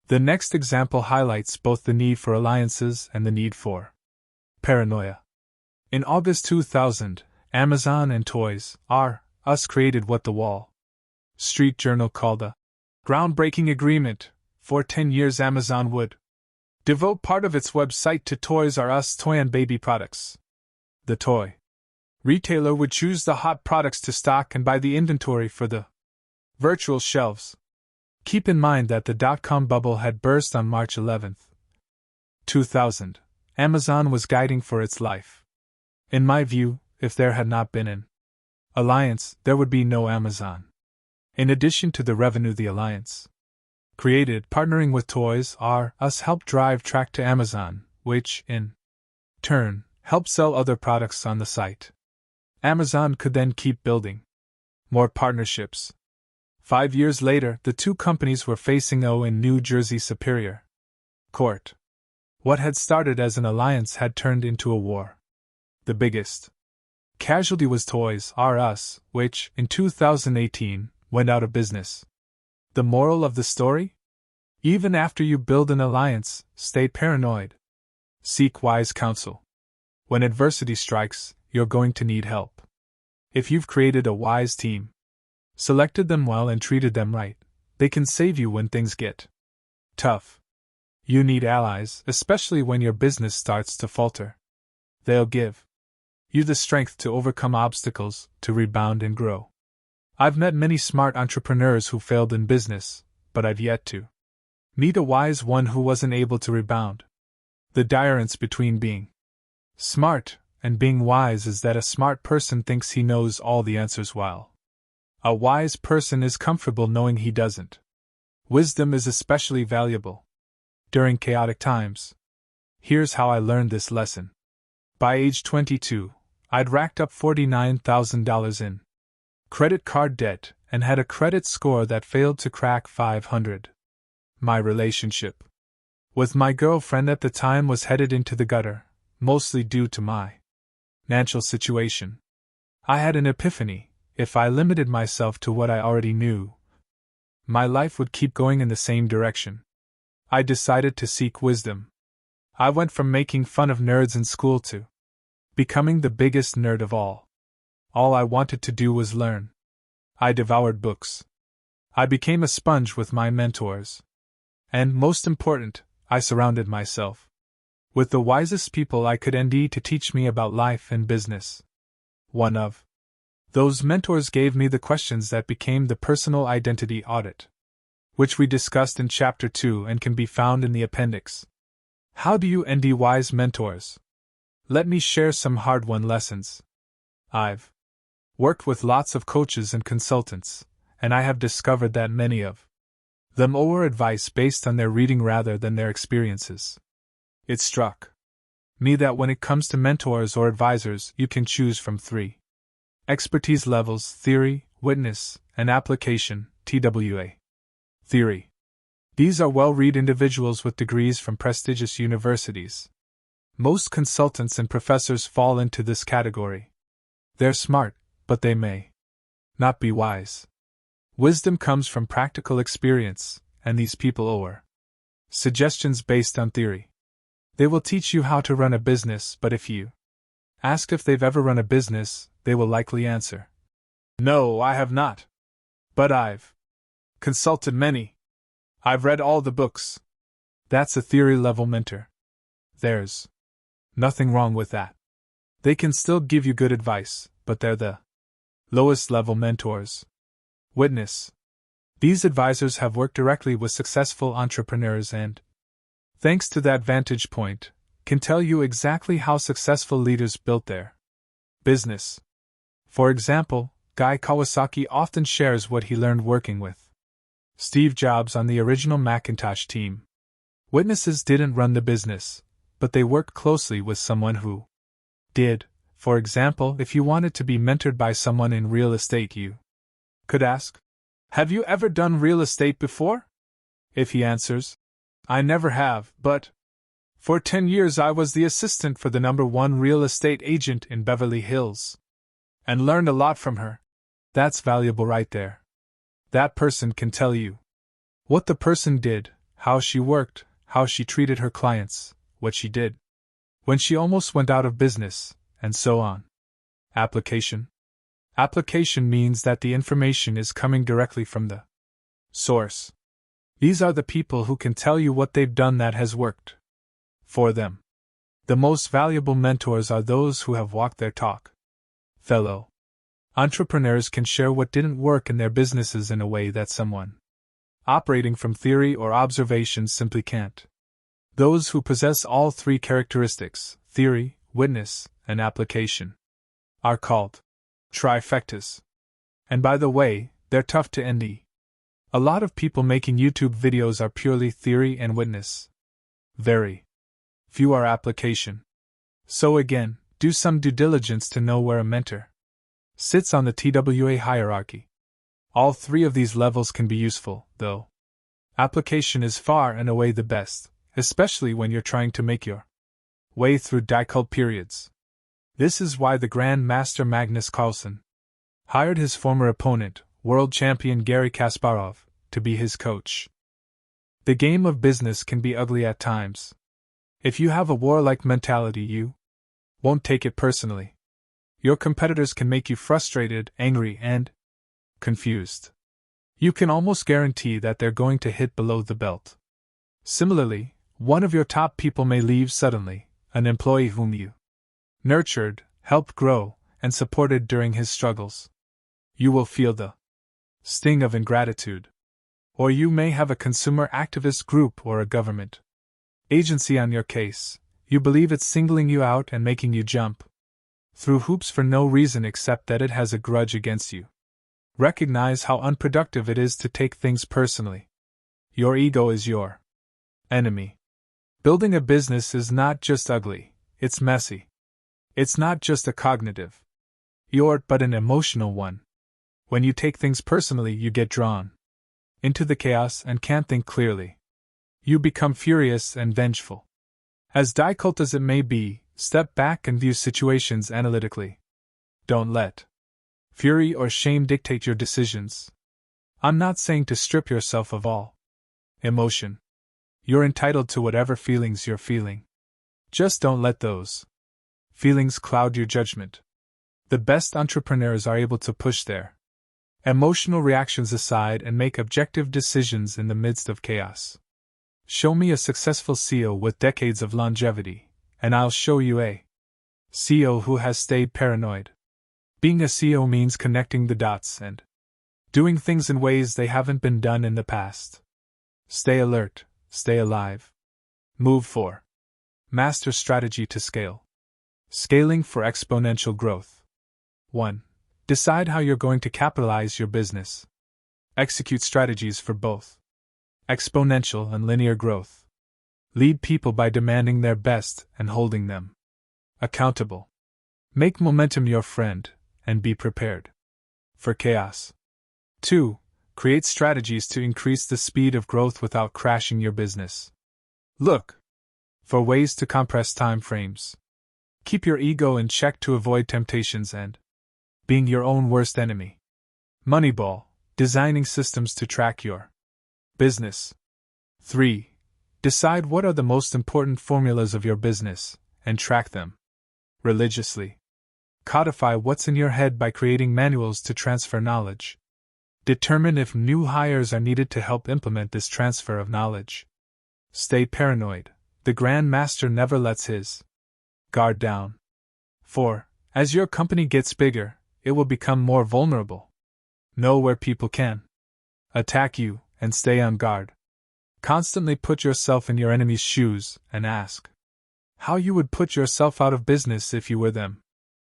The next example highlights both the need for alliances and the need for paranoia. In August 2000, Amazon and Toys R Us created what the Wall Street Journal called a groundbreaking agreement. For 10 years Amazon would devote part of its website to Toys R Us toy and baby products. The toy retailer would choose the hot products to stock and buy the inventory for the virtual shelves. Keep in mind that the dot-com bubble had burst on March 11, 2000. Amazon was guiding for its life. In my view, if there had not been an alliance, there would be no Amazon. In addition to the revenue the alliance created, partnering with Toys R Us helped drive traffic to Amazon, which, in turn, helped sell other products on the site. Amazon could then keep building more partnerships. 5 years later, the two companies were facing in New Jersey Superior Court. What had started as an alliance had turned into a war. The biggest casualty was Toys R Us, which, in 2018, went out of business. The moral of the story? Even after you build an alliance, stay paranoid. Seek wise counsel. When adversity strikes, you're going to need help. If you've created a wise team, selected them well and treated them right, they can save you when things get tough. You need allies, especially when your business starts to falter. They'll give you the strength to overcome obstacles, to rebound and grow. I've met many smart entrepreneurs who failed in business, but I've yet to meet a wise one who wasn't able to rebound. The difference between being smart and being wise is that a smart person thinks he knows all the answers while a wise person is comfortable knowing he doesn't. Wisdom is especially valuable during chaotic times. Here's how I learned this lesson. By age 22, I'd racked up $49,000 in credit card debt and had a credit score that failed to crack 500. My relationship with my girlfriend at the time was headed into the gutter, mostly due to my financial situation. I had an epiphany: if I limited myself to what I already knew, my life would keep going in the same direction. I decided to seek wisdom. I went from making fun of nerds in school to becoming the biggest nerd of all. All I wanted to do was learn. I devoured books. I became a sponge with my mentors. And, most important, I surrounded myself with the wisest people I could need to teach me about life and business. One of those mentors gave me the questions that became the personal identity audit, which we discussed in Chapter 2 and can be found in the appendix. How do you ND wise mentors? Let me share some hard-won lessons. I've worked with lots of coaches and consultants, and I have discovered that many of them owe advice based on their reading rather than their experiences. It struck me that when it comes to mentors or advisors, you can choose from three expertise levels: theory, witness, and application, TWA. Theory. These are well-read individuals with degrees from prestigious universities. Most consultants and professors fall into this category. They're smart, but they may not be wise. Wisdom comes from practical experience, and these people owe suggestions based on theory. They will teach you how to run a business, but if you ask if they've ever run a business, they will likely answer, "No, I have not. But I've consulted many. I've read all the books." That's a theory-level mentor. There's nothing wrong with that. They can still give you good advice, but they're the lowest-level mentors. Witness. These advisors have worked directly with successful entrepreneurs and, thanks to that vantage point, can tell you exactly how successful leaders built their business. For example, Guy Kawasaki often shares what he learned working with Steve Jobs on the original Macintosh team. Witnesses didn't run the business, but they worked closely with someone who did. For example, if you wanted to be mentored by someone in real estate, you could ask, "Have you ever done real estate before?" If he answers, "I never have, but for 10 years I was the assistant for the #1 real estate agent in Beverly Hills and learned a lot from her," that's valuable right there. That person can tell you what the person did, how she worked, how she treated her clients, what she did when she almost went out of business, and so on. Application. Application means that the information is coming directly from the source. These are the people who can tell you what they've done that has worked for them. The most valuable mentors are those who have walked their talk. Fellow entrepreneurs can share what didn't work in their businesses in a way that someone operating from theory or observation simply can't. Those who possess all three characteristics, theory, witness, and application, are called trifectas. And by the way, they're tough to ND. A lot of people making YouTube videos are purely theory and witness. Very few are application. So again, do some due diligence to know where a mentor sits on the TWA hierarchy. All three of these levels can be useful, though application is far and away the best, especially when you're trying to make your way through difficult periods. This is why the Grand Master Magnus Carlsen hired his former opponent, world champion Garry Kasparov, to be his coach. The game of business can be ugly at times. If you have a warlike mentality, you won't take it personally. Your competitors can make you frustrated, angry, and confused. You can almost guarantee that they're going to hit below the belt. Similarly, one of your top people may leave suddenly, an employee whom you nurtured, helped grow, and supported during his struggles. You will feel the sting of ingratitude. Or you may have a consumer activist group or a government agency on your case. You believe it's singling you out and making you jump through hoops for no reason except that it has a grudge against you. Recognize how unproductive it is to take things personally. Your ego is your enemy. Building a business is not just ugly, it's messy. It's not just a cognitive but an emotional one. When you take things personally, you get drawn into the chaos and can't think clearly. You become furious and vengeful. As difficult as it may be, step back and view situations analytically. Don't let fury or shame dictate your decisions. I'm not saying to strip yourself of all emotion. You're entitled to whatever feelings you're feeling. Just don't let those feelings cloud your judgment. The best entrepreneurs are able to push their emotional reactions aside and make objective decisions in the midst of chaos. Show me a successful CEO with decades of longevity, and I'll show you a CEO who has stayed paranoid. Being a CEO means connecting the dots and doing things in ways they haven't been done in the past. Stay alert, stay alive. Move 4. Master strategy to scale. Scaling for exponential growth. 1. Decide how you're going to capitalize your business. Execute strategies for both exponential and linear growth. Lead people by demanding their best and holding them accountable. Make momentum your friend, and be prepared for chaos. 2. Create strategies to increase the speed of growth without crashing your business. Look for ways to compress time frames. Keep your ego in check to avoid temptations and being your own worst enemy. Moneyball, designing systems to track your business. 3. Decide what are the most important formulas of your business and track them religiously. Codify what's in your head by creating manuals to transfer knowledge. Determine if new hires are needed to help implement this transfer of knowledge. Stay paranoid. The Grand Master never lets his guard down. 4. As your company gets bigger, it will become more vulnerable. Know where people can attack you, and stay on guard. Constantly put yourself in your enemy's shoes and ask how you would put yourself out of business if you were them.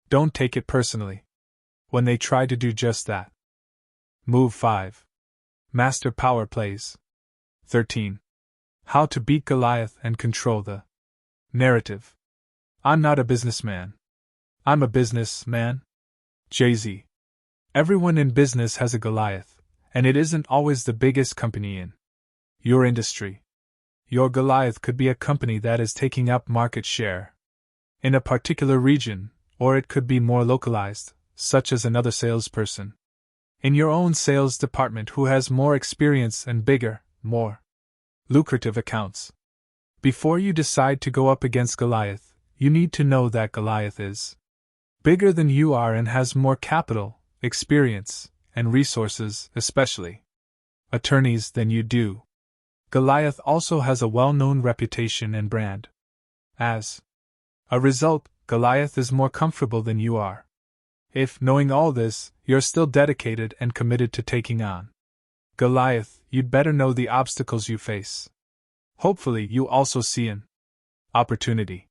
Don't take it personally when they try to do just that. Move 5. Master Power Plays. 13. How to beat Goliath and control the narrative. I'm not a businessman. I'm a businessman. Jay-Z. Everyone in business has a Goliath, and it isn't always the biggest company in your industry. Your Goliath could be a company that is taking up market share in a particular region, or it could be more localized, such as another salesperson in your own sales department who has more experience and bigger, more lucrative accounts. Before you decide to go up against Goliath, you need to know that Goliath is bigger than you are and has more capital, experience, and resources, especially attorneys, than you do. Goliath also has a well-known reputation and brand. As a result, Goliath is more comfortable than you are. If, knowing all this, you're still dedicated and committed to taking on Goliath, you'd better know the obstacles you face. Hopefully, you also see an opportunity.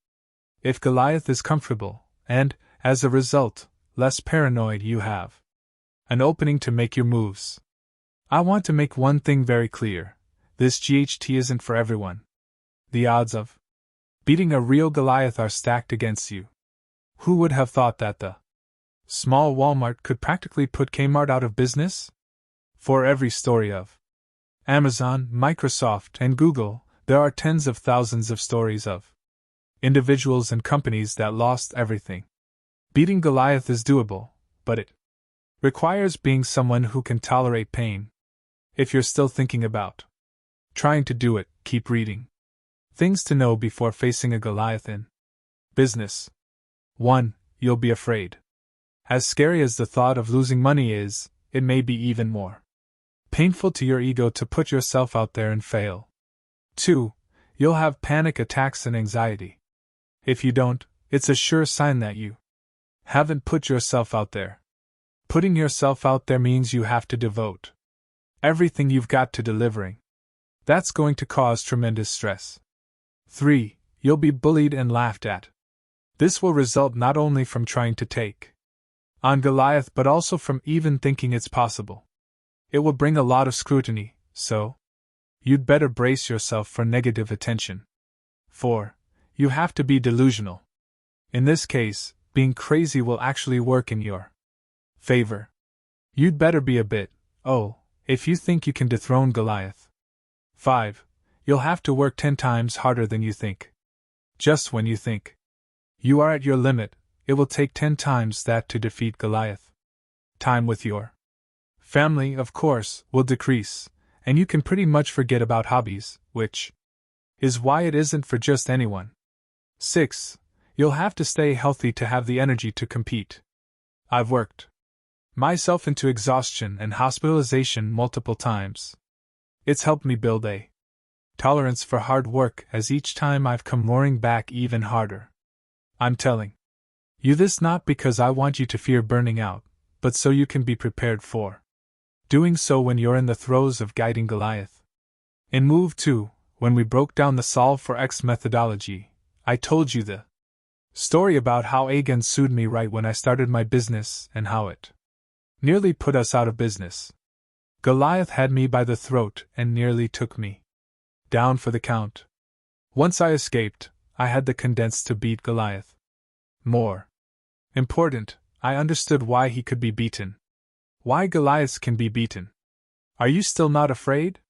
If Goliath is comfortable, and, as a result, less paranoid, you have an opening to make your moves. I want to make one thing very clear. This GHT isn't for everyone. The odds of beating a real Goliath are stacked against you. Who would have thought that the small Walmart could practically put Kmart out of business? For every story of Amazon, Microsoft, and Google, there are tens of thousands of stories of individuals and companies that lost everything. Beating Goliath is doable, but it requires being someone who can tolerate pain. If you're still thinking about trying to do it, keep reading. Things to know before facing a Goliath in business. 1. You'll be afraid. As scary as the thought of losing money is, it may be even more painful to your ego to put yourself out there and fail. 2. You'll have panic attacks and anxiety. If you don't, it's a sure sign that you haven't put yourself out there. Putting yourself out there means you have to devote everything you've got to delivering. That's going to cause tremendous stress. 3. You'll be bullied and laughed at. This will result not only from trying to take on Goliath but also from even thinking it's possible. It will bring a lot of scrutiny, so you'd better brace yourself for negative attention. 4. You have to be delusional. In this case, being crazy will actually work in your favor. You'd better be a bit, if you think you can dethrone Goliath. 5. You'll have to work 10 times harder than you think. Just when you think you are at your limit, it will take 10 times that to defeat Goliath. Time with your family, of course, will decrease, and you can pretty much forget about hobbies, which is why it isn't for just anyone. 6. You'll have to stay healthy to have the energy to compete. I've worked myself into exhaustion and hospitalization multiple times. It's helped me build a tolerance for hard work as each time I've come roaring back even harder. I'm telling you this not because I want you to fear burning out, but so you can be prepared for doing so when you're in the throes of guiding Goliath. In Move 2, when we broke down the Solve for X methodology, I told you the story about how Agan sued me right when I started my business and how it nearly put us out of business. Goliath had me by the throat and nearly took me down for the count. Once I escaped, I had the condensed to beat Goliath. More important, I understood why he could be beaten. Why Goliaths can be beaten. Are you still not afraid?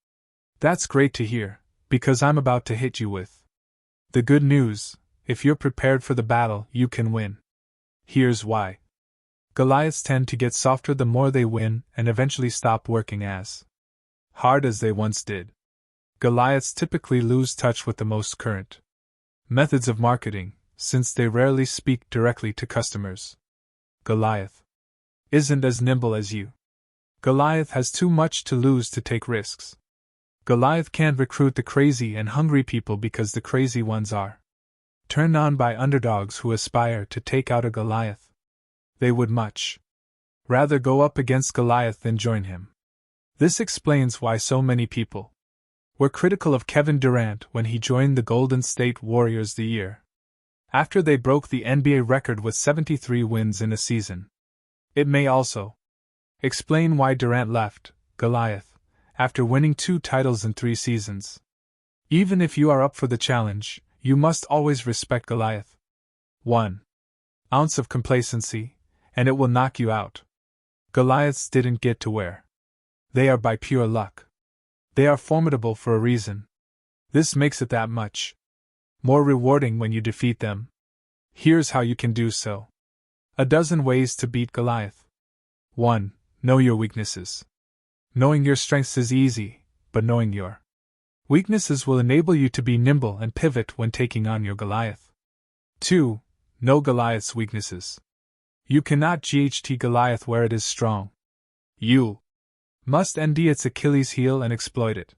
That's great to hear, because I'm about to hit you with the good news. If you're prepared for the battle, you can win. Here's why. Goliaths tend to get softer the more they win and eventually stop working as hard as they once did. Goliaths typically lose touch with the most current methods of marketing, since they rarely speak directly to customers. Goliath isn't as nimble as you. Goliath has too much to lose to take risks. Goliath can't recruit the crazy and hungry people because the crazy ones are turned on by underdogs who aspire to take out a Goliath. They would much rather go up against Goliath than join him. This explains why so many people were critical of Kevin Durant when he joined the Golden State Warriors the year after they broke the NBA record with 73 wins in a season. It may also explain why Durant left Goliath after winning 2 titles in 3 seasons. Even if you are up for the challenge, you must always respect Goliath. 1 ounce of complacency, and it will knock you out. Goliaths didn't get to where they are by pure luck. They are formidable for a reason. This makes it that much more rewarding when you defeat them. Here's how you can do so. A dozen ways to beat Goliath. 1. Know your weaknesses. Knowing your strengths is easy, but knowing your weaknesses will enable you to be nimble and pivot when taking on your Goliath. 2. Know Goliath's weaknesses. You cannot GHT Goliath where it is strong. You must ND its Achilles heel and exploit it.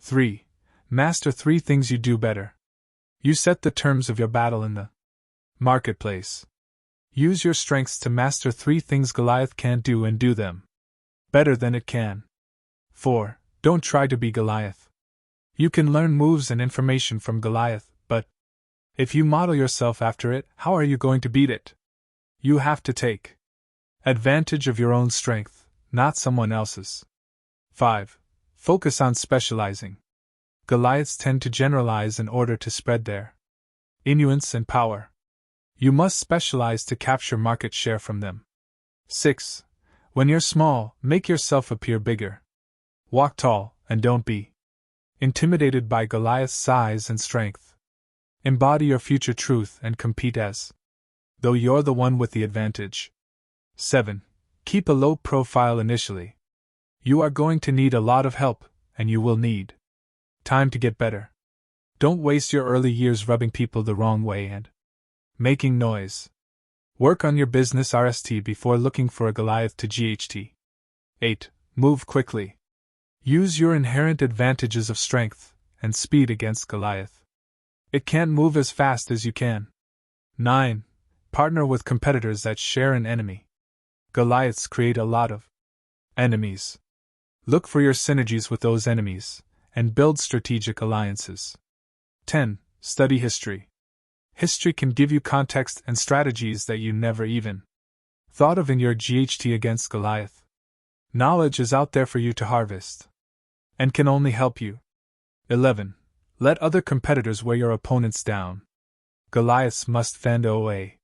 3. Master 3 things you do better. You set the terms of your battle in the marketplace. Use your strengths to master 3 things Goliath can't do and do them better than it can. 4. Don't try to be Goliath. You can learn moves and information from Goliath, but if you model yourself after it, how are you going to beat it? You have to take advantage of your own strength, not someone else's. 5. Focus on specializing. Goliaths tend to generalize in order to spread their influence and power. You must specialize to capture market share from them. 6. When you're small, make yourself appear bigger. Walk tall, and don't be intimidated by Goliath's size and strength. Embody your future truth and compete as though you're the one with the advantage. 7. Keep a low profile initially. You are going to need a lot of help, and you will need time to get better. Don't waste your early years rubbing people the wrong way and making noise. Work on your business RST before looking for a Goliath to GHT. 8. Move quickly. Use your inherent advantages of strength and speed against Goliath. It can't move as fast as you can. 9. Partner with competitors that share an enemy. Goliaths create a lot of enemies. Look for your synergies with those enemies and build strategic alliances. 10. Study history. History can give you context and strategies that you never even thought of in your GHT against Goliath. Knowledge is out there for you to harvest and can only help you. 11. Let other competitors wear your opponents down. Goliaths must fend away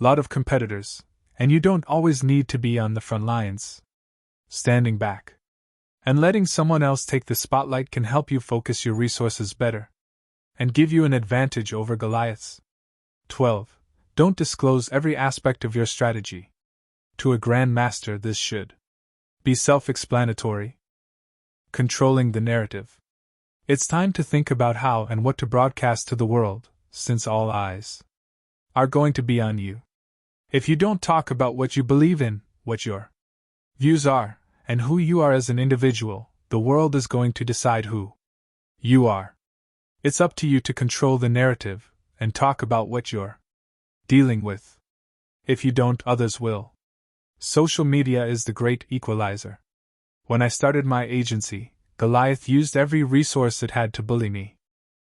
lot of competitors, and you don't always need to be on the front lines. Standing back and letting someone else take the spotlight can help you focus your resources better and give you an advantage over Goliaths. 12. Don't disclose every aspect of your strategy. To a Grand Master, this should be self-explanatory. Controlling the narrative. It's time to think about how and what to broadcast to the world, since all eyes are going to be on you. If you don't talk about what you believe in, what your views are, and who you are as an individual, the world is going to decide who you are. It's up to you to control the narrative and talk about what you're dealing with. If you don't, others will. Social media is the great equalizer. When I started my agency, Goliath used every resource it had to bully me.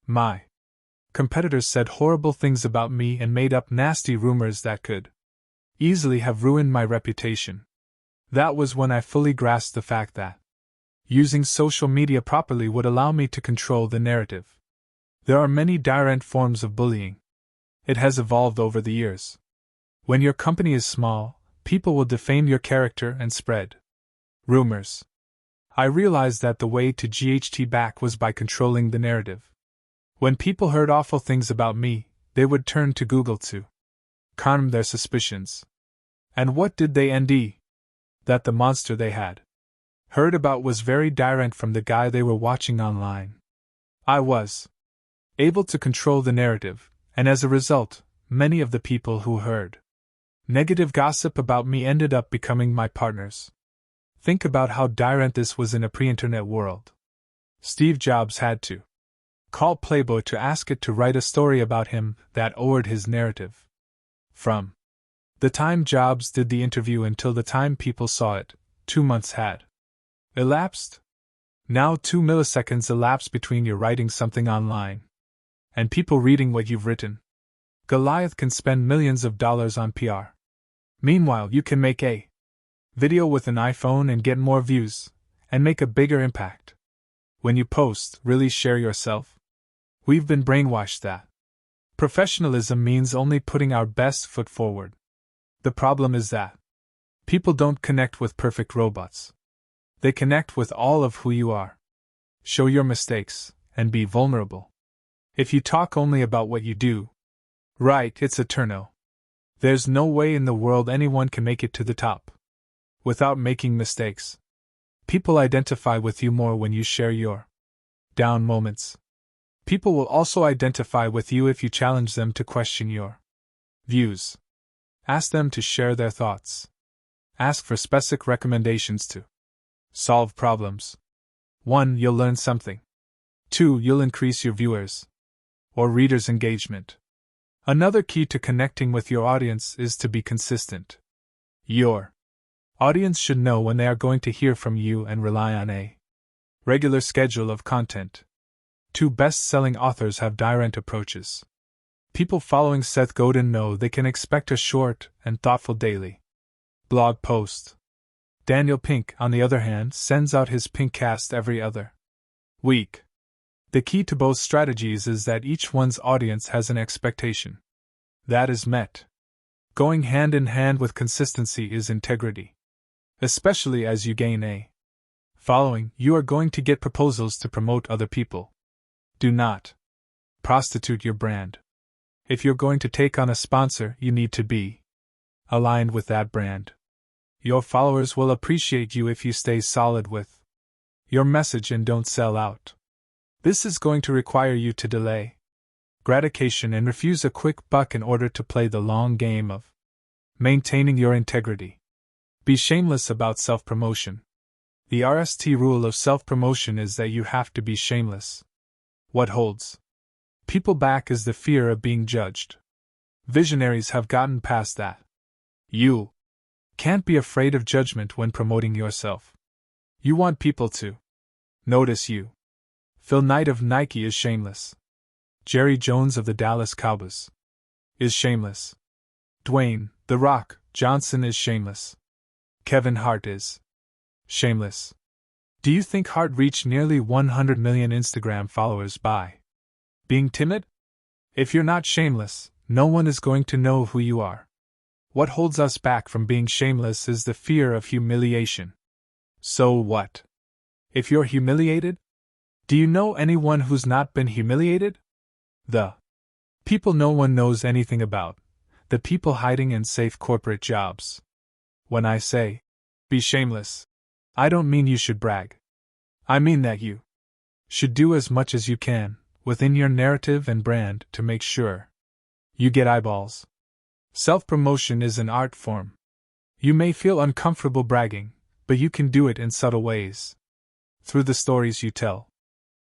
My competitors said horrible things about me and made up nasty rumors that could easily have ruined my reputation. That was when I fully grasped the fact that Using social media properly would allow me to control the narrative. There are many direct forms of bullying. It has evolved over the years. When your company is small, people will defame your character and spread rumors. I realized that the way to get back was by controlling the narrative. When people heard awful things about me, they would turn to Google to calm their suspicions. And what did they end? That the monster they had heard about was very direct from the guy they were watching online. I was able to control the narrative, and as a result, many of the people who heard negative gossip about me ended up becoming my partners. Think about how direct this was in a pre-internet world. Steve Jobs had to call Playboy to ask it to write a story about him that ordered his narrative. From the time Jobs did the interview until the time people saw it, 2 months had elapsed. Now 2 milliseconds elapse between you writing something online and people reading what you've written. Goliath can spend millions of dollars on PR. Meanwhile, you can make a video with an iPhone and get more views, and make a bigger impact. When you post, really share yourself. We've been brainwashed that professionalism means only putting our best foot forward. The problem is that people don't connect with perfect robots. They connect with all of who you are. Show your mistakes, and be vulnerable. If you talk only about what you do right, it's a turno. There's no way in the world anyone can make it to the top without making mistakes. People identify with you more when you share your down moments. People will also identify with you if you challenge them to question your views. Ask them to share their thoughts. Ask for specific recommendations to solve problems. 1. You'll learn something. 2. You'll increase your viewers or readers' engagement. Another key to connecting with your audience is to be consistent. Your audience should know when they are going to hear from you and rely on a regular schedule of content. 2 best-selling authors have direct approaches. People following Seth Godin know they can expect a short and thoughtful daily blog post. Daniel Pink, on the other hand, sends out his Pinkcast every other week. The key to both strategies is that each one's audience has an expectation that is met. Going hand in hand with consistency is integrity. Especially as you gain a following, you are going to get proposals to promote other people. Do not prostitute your brand. If you're going to take on a sponsor, you need to be aligned with that brand. Your followers will appreciate you if you stay solid with your message and don't sell out. This is going to require you to delay gratification and refuse a quick buck in order to play the long game of maintaining your integrity. Be shameless about self-promotion. The RST rule of self-promotion is that you have to be shameless. What holds people back is the fear of being judged. Visionaries have gotten past that. You can't be afraid of judgment when promoting yourself. You want people to notice you. Phil Knight of Nike is shameless. Jerry Jones of the Dallas Cowboys is shameless. Dwayne "The Rock" Johnson is shameless. Kevin Hart is shameless. Do you think Hart reached nearly 100 million Instagram followers by being timid? If you're not shameless, no one is going to know who you are. What holds us back from being shameless is the fear of humiliation. So what if you're humiliated? Do you know anyone who's not been humiliated? The people no one knows anything about, the people hiding in safe corporate jobs. When I say, be shameless, I don't mean you should brag. I mean that you should do as much as you can, within your narrative and brand, to make sure you get eyeballs. Self-promotion is an art form. You may feel uncomfortable bragging, but you can do it in subtle ways. Through the stories you tell.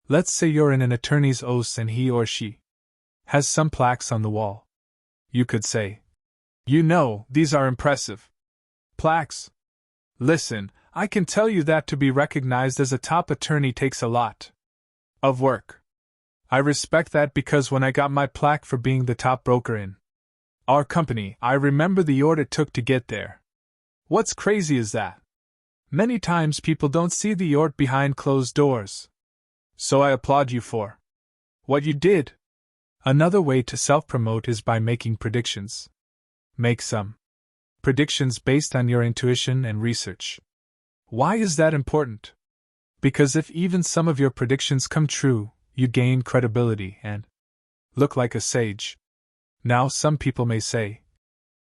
Let's say you're in an attorney's office and he or she has some plaques on the wall. You could say, "You know, these are impressive plaques. Listen, I can tell you that to be recognized as a top attorney takes a lot of work. I respect that because when I got my plaque for being the top broker in our company, I remember the order it took to get there. What's crazy is that Many times people don't see the art behind closed doors. So I applaud you for what you did. Another way to self-promote is by making predictions. Make some predictions based on your intuition and research. Why is that important? Because if even some of your predictions come true, you gain credibility and look like a sage. Now, some people may say,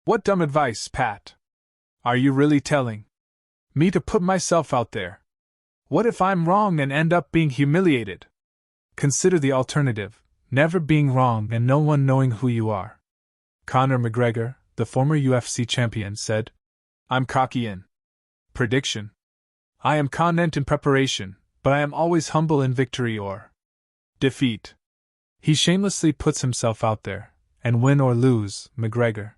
"What dumb advice, Pat. Are you really telling me to put myself out there? What if I'm wrong and end up being humiliated?" Consider the alternative, never being wrong and no one knowing who you are. Conor McGregor, the former UFC champion, said, "I'm cocky in prediction. I am confident in preparation, but I am always humble in victory or defeat." He shamelessly puts himself out there, and win or lose, McGregor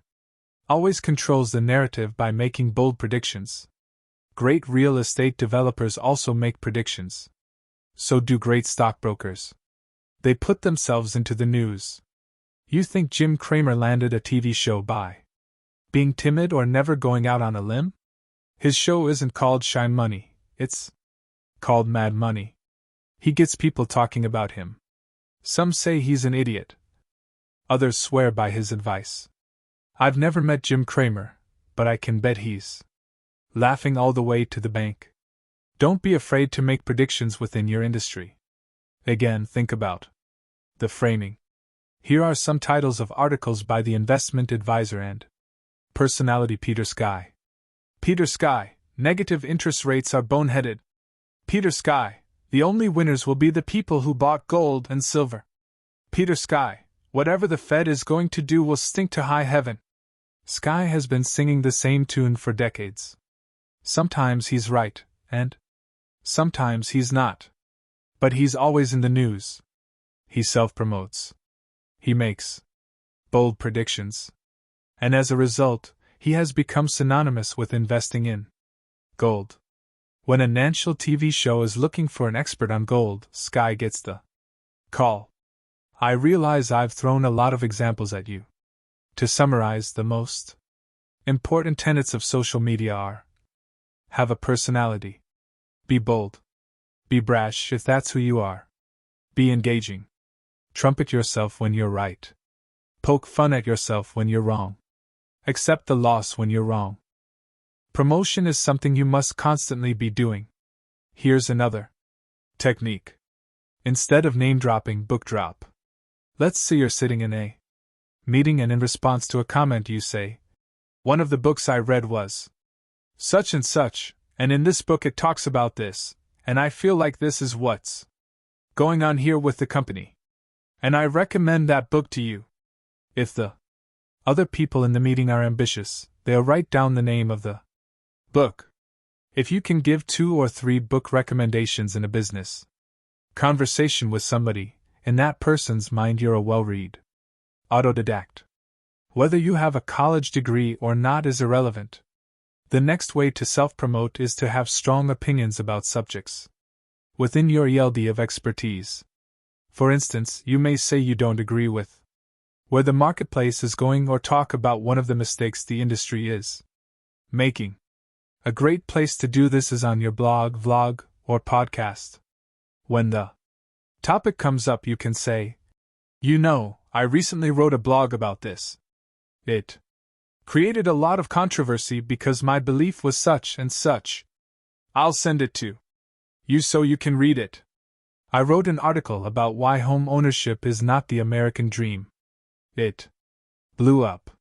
always controls the narrative by making bold predictions. Great real estate developers also make predictions. So do great stockbrokers. They put themselves into the news. You think Jim Cramer landed a TV show by being timid or never going out on a limb? His show isn't called Shine Money, it's called Mad Money. He gets people talking about him. Some say he's an idiot. Others swear by his advice. I've never met Jim Cramer, but I can bet he's laughing all the way to the bank. Don't be afraid to make predictions within your industry. Again, think about the framing. Here are some titles of articles by the investment advisor and personality Peter Sky. Peter Sky, negative interest rates are boneheaded. Peter Sky, the only winners will be the people who bought gold and silver. Peter Sky, whatever the Fed is going to do will stink to high heaven. Sky has been singing the same tune for decades. Sometimes he's right, and sometimes he's not. But he's always in the news. He self-promotes. He makes bold predictions. And as a result, he has become synonymous with investing in gold. When a national TV show is looking for an expert on gold, Sky gets the call. I realize I've thrown a lot of examples at you. To summarize, the most important tenets of social media are: have a personality. Be bold. Be brash if that's who you are. Be engaging. Trumpet yourself when you're right. Poke fun at yourself when you're wrong. Accept the loss when you're wrong. Promotion is something you must constantly be doing. Here's another technique. Instead of name-dropping, book drop. Let's say you're sitting in a meeting and in response to a comment you say, "One of the books I read was such and such, and in this book it talks about this, and I feel like this is what's going on here with the company. And I recommend that book to you." If the other people in the meeting are ambitious, they'll write down the name of the book. If you can give 2 or 3 book recommendations in a business conversation with somebody, in that person's mind you're a well-read autodidact. Whether you have a college degree or not is irrelevant. The next way to self-promote is to have strong opinions about subjects within your ELD of expertise. For instance, you may say you don't agree with where the marketplace is going or talk about one of the mistakes the industry is making. A great place to do this is on your blog, vlog, or podcast. When the topic comes up, you can say, "You know, I recently wrote a blog about this. It created a lot of controversy because my belief was such and such. I'll send it to you so you can read it. I wrote an article about why home ownership is not the American dream. It blew up.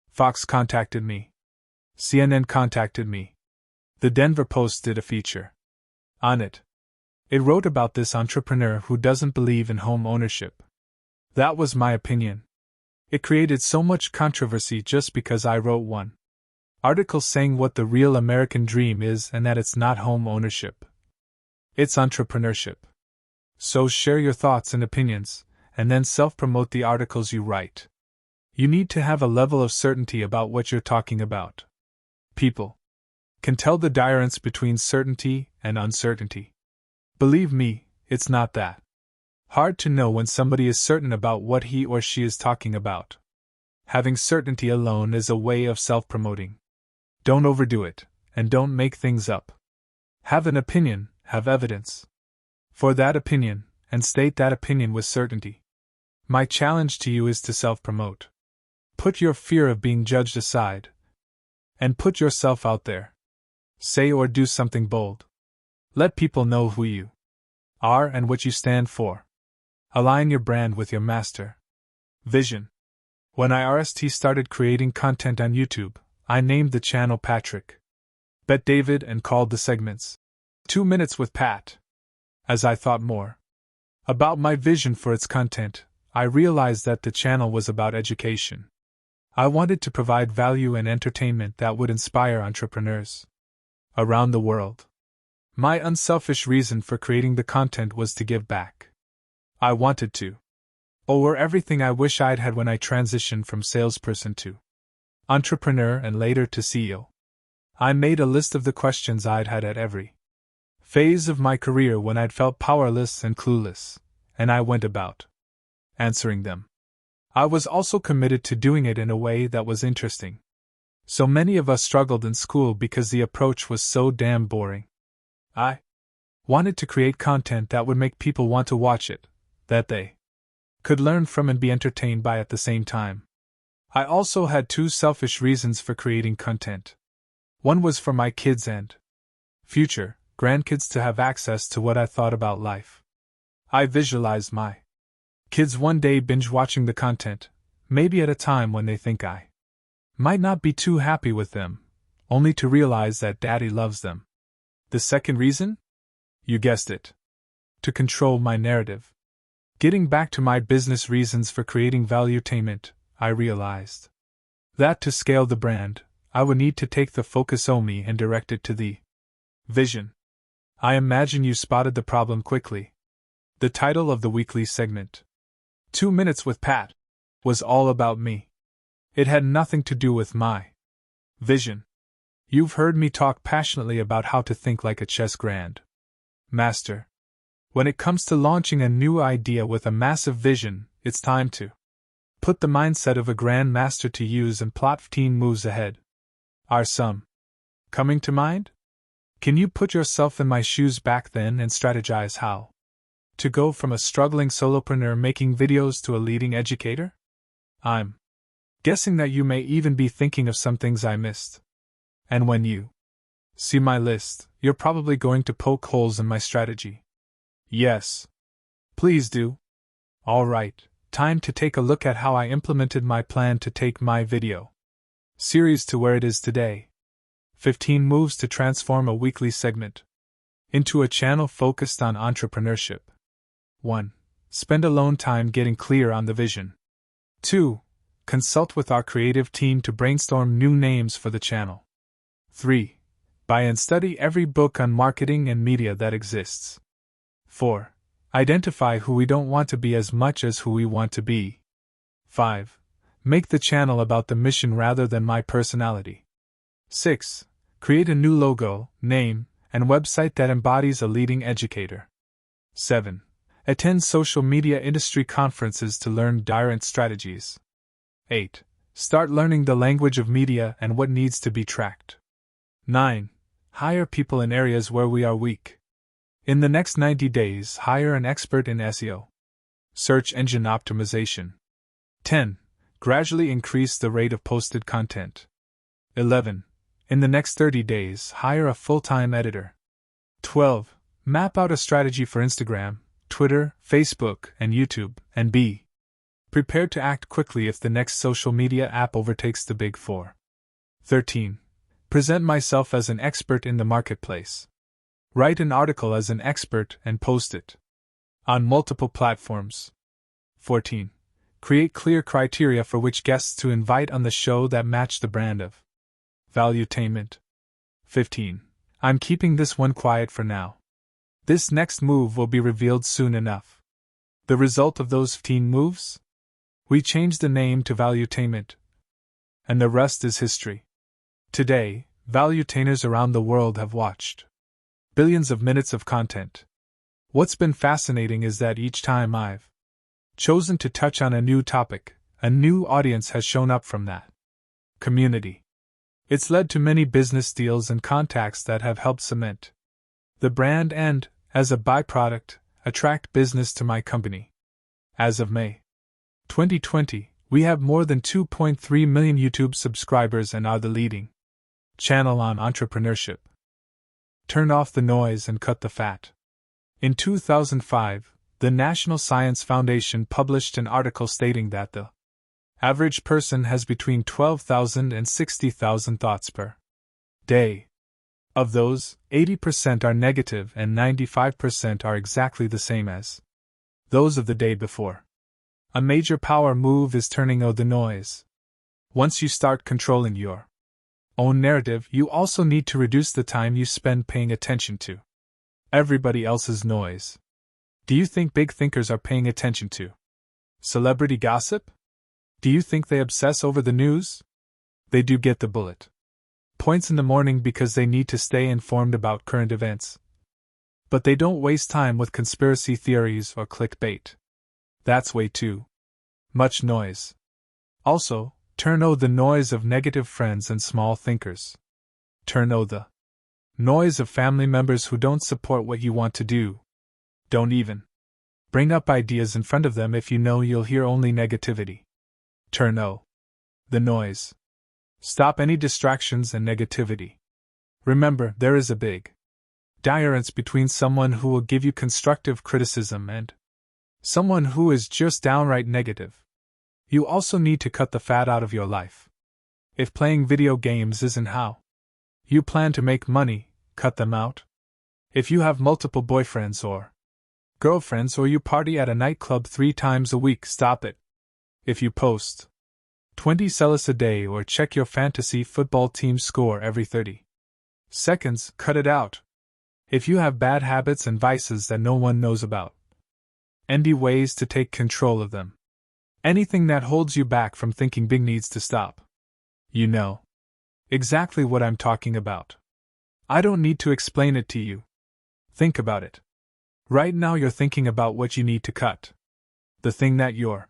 Fox contacted me. CNN contacted me. The Denver Post did a feature on it. It wrote about this entrepreneur who doesn't believe in home ownership. That was my opinion. It created so much controversy just because I wrote one article saying what the real American dream is and that it's not home ownership. It's entrepreneurship. So share your thoughts and opinions, and then self-promote the articles you write. You need to have a level of certainty about what you're talking about. People can tell the difference between certainty and uncertainty. Believe me, it's not that hard to know when somebody is certain about what he or she is talking about. Having certainty alone is a way of self-promoting. Don't overdo it, and don't make things up. Have an opinion, have evidence. For that opinion, and state that opinion with certainty. My challenge to you is to self-promote. Put your fear of being judged aside, and put yourself out there. Say or do something bold. Let people know who you are and what you stand for. Align your brand with your master vision. When I started creating content on YouTube, I named the channel Patrick Bet David and called the segments 2 Minutes with Pat. As I thought more about my vision for its content, I realized that the channel was about education. I wanted to provide value and entertainment that would inspire entrepreneurs around the world. My unselfish reason for creating the content was to give back. I wanted to owe everything I wish I'd had when I transitioned from salesperson to entrepreneur and later to CEO. I made a list of the questions I'd had at every phase of my career when I'd felt powerless and clueless, and I went about answering them. I was also committed to doing it in a way that was interesting. So many of us struggled in school because the approach was so damn boring. I wanted to create content that would make people want to watch it, that they could learn from and be entertained by at the same time. I also had two selfish reasons for creating content. One was for my kids and future grandkids to have access to what I thought about life. I visualized my kids one day binge watching the content, maybe at a time when they think I might not be too happy with them, only to realize that Daddy loves them. The second reason? You guessed it. To control my narrative. Getting back to my business reasons for creating valuetainment, I realized that to scale the brand, I would need to take the focus only and direct it to the vision. I imagine you spotted the problem quickly. The title of the weekly segment, 2 Minutes with Pat, was all about me. It had nothing to do with my vision. You've heard me talk passionately about how to think like a chess grand master. When it comes to launching a new idea with a massive vision, it's time to put the mindset of a grand master to use and plot 15 moves ahead. Are some coming to mind? Can you put yourself in my shoes back then and strategize how to go from a struggling solopreneur making videos to a leading educator? I'm guessing that you may even be thinking of some things I missed. And when you see my list, you're probably going to poke holes in my strategy. Yes. Please do. All right, time to take a look at how I implemented my plan to take my video series to where it is today. 15 moves to transform a weekly segment into a channel focused on entrepreneurship. 1. Spend alone time getting clear on the vision. 2. Consult with our creative team to brainstorm new names for the channel. 3. Buy and study every book on marketing and media that exists. 4. Identify who we don't want to be as much as who we want to be. 5. Make the channel about the mission rather than my personality. 6. Create a new logo, name, and website that embodies a leading educator. 7. Attend social media industry conferences to learn direct strategies. 8. Start learning the language of media and what needs to be tracked. 9. Hire people in areas where we are weak. In the next 90 days, hire an expert in SEO, search engine optimization. 10. Gradually increase the rate of posted content. 11. In the next 30 days, hire a full-time editor. 12. Map out a strategy for Instagram, Twitter, Facebook, and YouTube, and be prepared to act quickly if the next social media app overtakes the big four. 13. Present myself as an expert in the marketplace. Write an article as an expert and post it on multiple platforms. 14. Create clear criteria for which guests to invite on the show that match the brand of valuetainment. 15. I'm keeping this one quiet for now. This next move will be revealed soon enough. The result of those 15 moves? We changed the name to Valuetainment, and the rest is history. Today, valuetainers around the world have watched billions of minutes of content. What's been fascinating is that each time I've chosen to touch on a new topic, a new audience has shown up from that community. It's led to many business deals and contacts that have helped cement the brand and, as a byproduct, attract business to my company. As of May 2020, we have more than 2.3 million YouTube subscribers and are the leading channel on entrepreneurship. Turn off the noise and cut the fat. In 2005, the National Science Foundation published an article stating that the average person has between 12,000 and 60,000 thoughts per day. Of those, 80% are negative and 95% are exactly the same as those of the day before. A major power move is turning out the noise. Once you start controlling your own narrative, you also need to reduce the time you spend paying attention to everybody else's noise. Do you think big thinkers are paying attention to celebrity gossip? Do you think they obsess over the news? They do get the bullet points in the morning because they need to stay informed about current events. But they don't waste time with conspiracy theories or clickbait. That's way too much noise. Also, turn out the noise of negative friends and small thinkers. Turn out the noise of family members who don't support what you want to do. Don't even bring up ideas in front of them if you know you'll hear only negativity. Turn out the noise. Stop any distractions and negativity. Remember, there is a big difference between someone who will give you constructive criticism and someone who is just downright negative. You also need to cut the fat out of your life. If playing video games isn't how you plan to make money, cut them out. If you have multiple boyfriends or girlfriends or you party at a nightclub 3 times a week, stop it. If you post 20 selfies a day or check your fantasy football team score every 30 seconds, cut it out. If you have bad habits and vices that no one knows about, and ways to take control of them. Anything that holds you back from thinking big needs to stop. You know exactly what I'm talking about. I don't need to explain it to you. Think about it. Right now you're thinking about what you need to cut. The thing that you're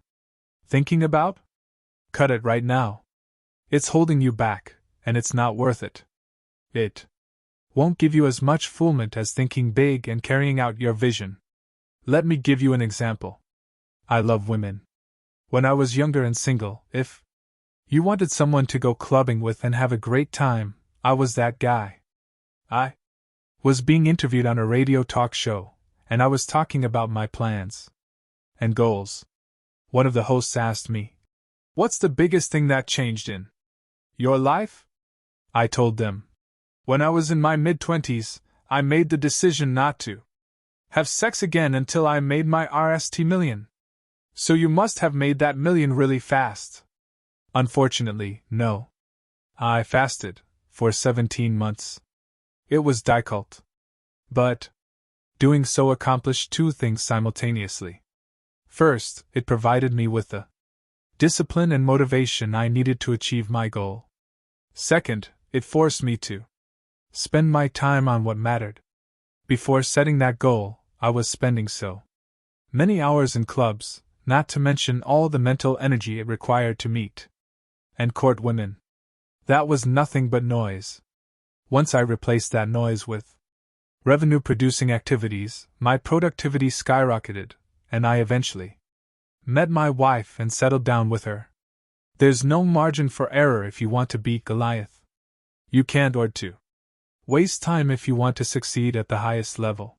thinking about? Cut it right now. It's holding you back, and it's not worth it. It won't give you as much fulfillment as thinking big and carrying out your vision. Let me give you an example. I love women. When I was younger and single, if you wanted someone to go clubbing with and have a great time, I was that guy. I was being interviewed on a radio talk show, and I was talking about my plans and goals. One of the hosts asked me, "What's the biggest thing that changed in your life?" I told them, "When I was in my mid-20s, I made the decision not to have sex again until I made my first million. So you must have made that million really fast." Unfortunately, no. I fasted for 17 months. It was difficult. But doing so accomplished 2 things simultaneously. First, it provided me with the discipline and motivation I needed to achieve my goal. Second, it forced me to spend my time on what mattered. Before setting that goal, I was spending so many hours in clubs, not to mention all the mental energy it required to meet and court women. That was nothing but noise. Once I replaced that noise with revenue-producing activities, my productivity skyrocketed, and I eventually met my wife and settled down with her. There's no margin for error if you want to beat Goliath. You can't afford to waste time if you want to succeed at the highest level.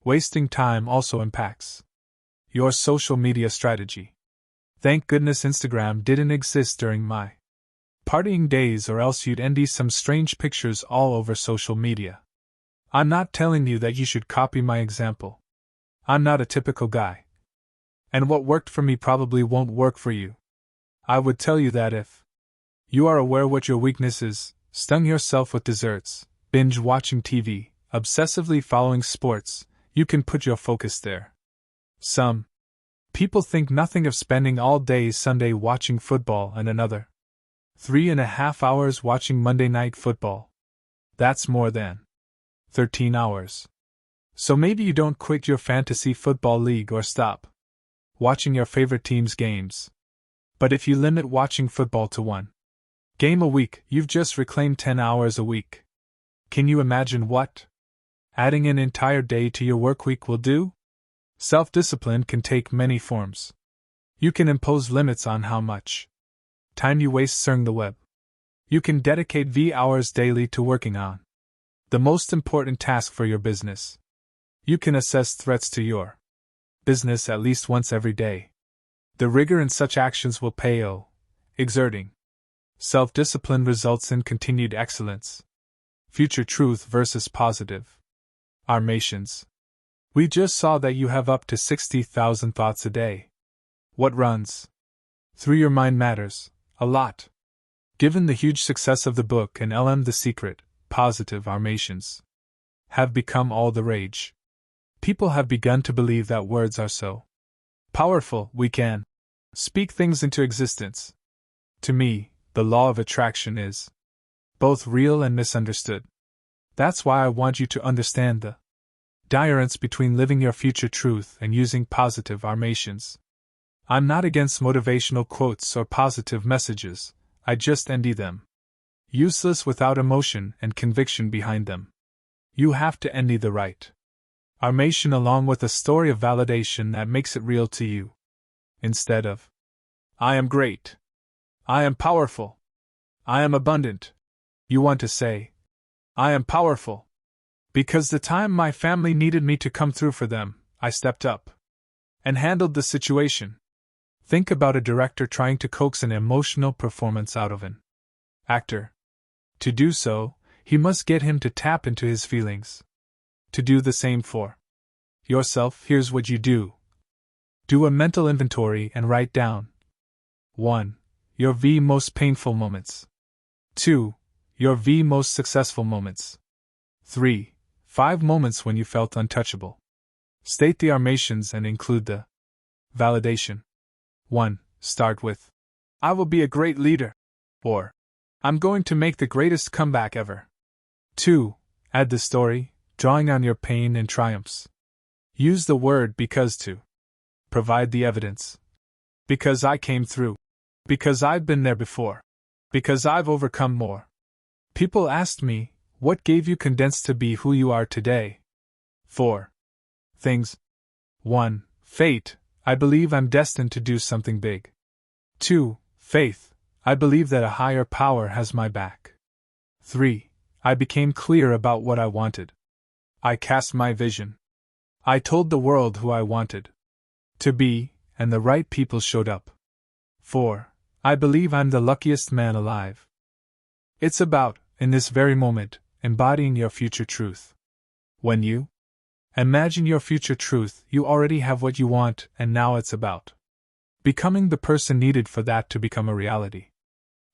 Wasting time also impacts your social media strategy. Thank goodness Instagram didn't exist during my partying days, or else you'd envy some strange pictures all over social media. I'm not telling you that you should copy my example. I'm not a typical guy. And what worked for me probably won't work for you. I would tell you that if you are aware what your weakness is, stung yourself with desserts, binge watching TV, obsessively following sports, you can put your focus there. Some people think nothing of spending all day Sunday watching football and another 3.5 hours watching Monday Night Football. That's more than 13 hours. So maybe you don't quit your fantasy football league or stop watching your favorite team's games. But if you limit watching football to 1 game a week, you've just reclaimed 10 hours a week. Can you imagine what Adding an entire day to your work week will do? Self-discipline can take many forms. You can impose limits on how much time you waste surfing the web. You can dedicate hours daily to working on the most important task for your business. You can assess threats to your business at least once every day. The rigor in such actions will pay off. Exerting self-discipline results in continued excellence. Future truth versus positive affirmations. We just saw that you have up to 60,000 thoughts a day. What runs through your mind matters a lot. Given the huge success of the book and The Secret, positive affirmations have become all the rage. People have begun to believe that words are so powerful we can speak things into existence. To me, the law of attraction is both real and misunderstood. That's why I want you to understand the difference between living your future truth and using positive affirmations. I'm not against motivational quotes or positive messages, I just envy them. Useless without emotion and conviction behind them. You have to envy the right affirmation along with a story of validation that makes it real to you. Instead of, I am great. I am powerful. I am abundant. You want to say, I am powerful. Because the time my family needed me to come through for them, I stepped up and handled the situation. Think about a director trying to coax an emotional performance out of an actor. To do so, he must get him to tap into his feelings. To do the same for yourself, here's what you do. Do a mental inventory and write down 1. Your most painful moments. 2. Your most successful moments. 3. 5 moments when you felt untouchable. State the affirmations and include the validation. 1. Start with, I will be a great leader. Or, I'm going to make the greatest comeback ever. 2. Add the story, drawing on your pain and triumphs. Use the word because to provide the evidence. Because I came through. Because I've been there before. Because I've overcome more. People asked me, what gave you condensed to be who you are today? 4. Things. 1. Fate. I believe I'm destined to do something big. 2. Faith. I believe that a higher power has my back. 3. I became clear about what I wanted. I cast my vision. I told the world who I wanted to be, and the right people showed up. 4. I believe I'm the luckiest man alive. It's about, in this very moment, embodying your future truth. When you imagine your future truth, you already have what you want, and now it's about becoming the person needed for that to become a reality.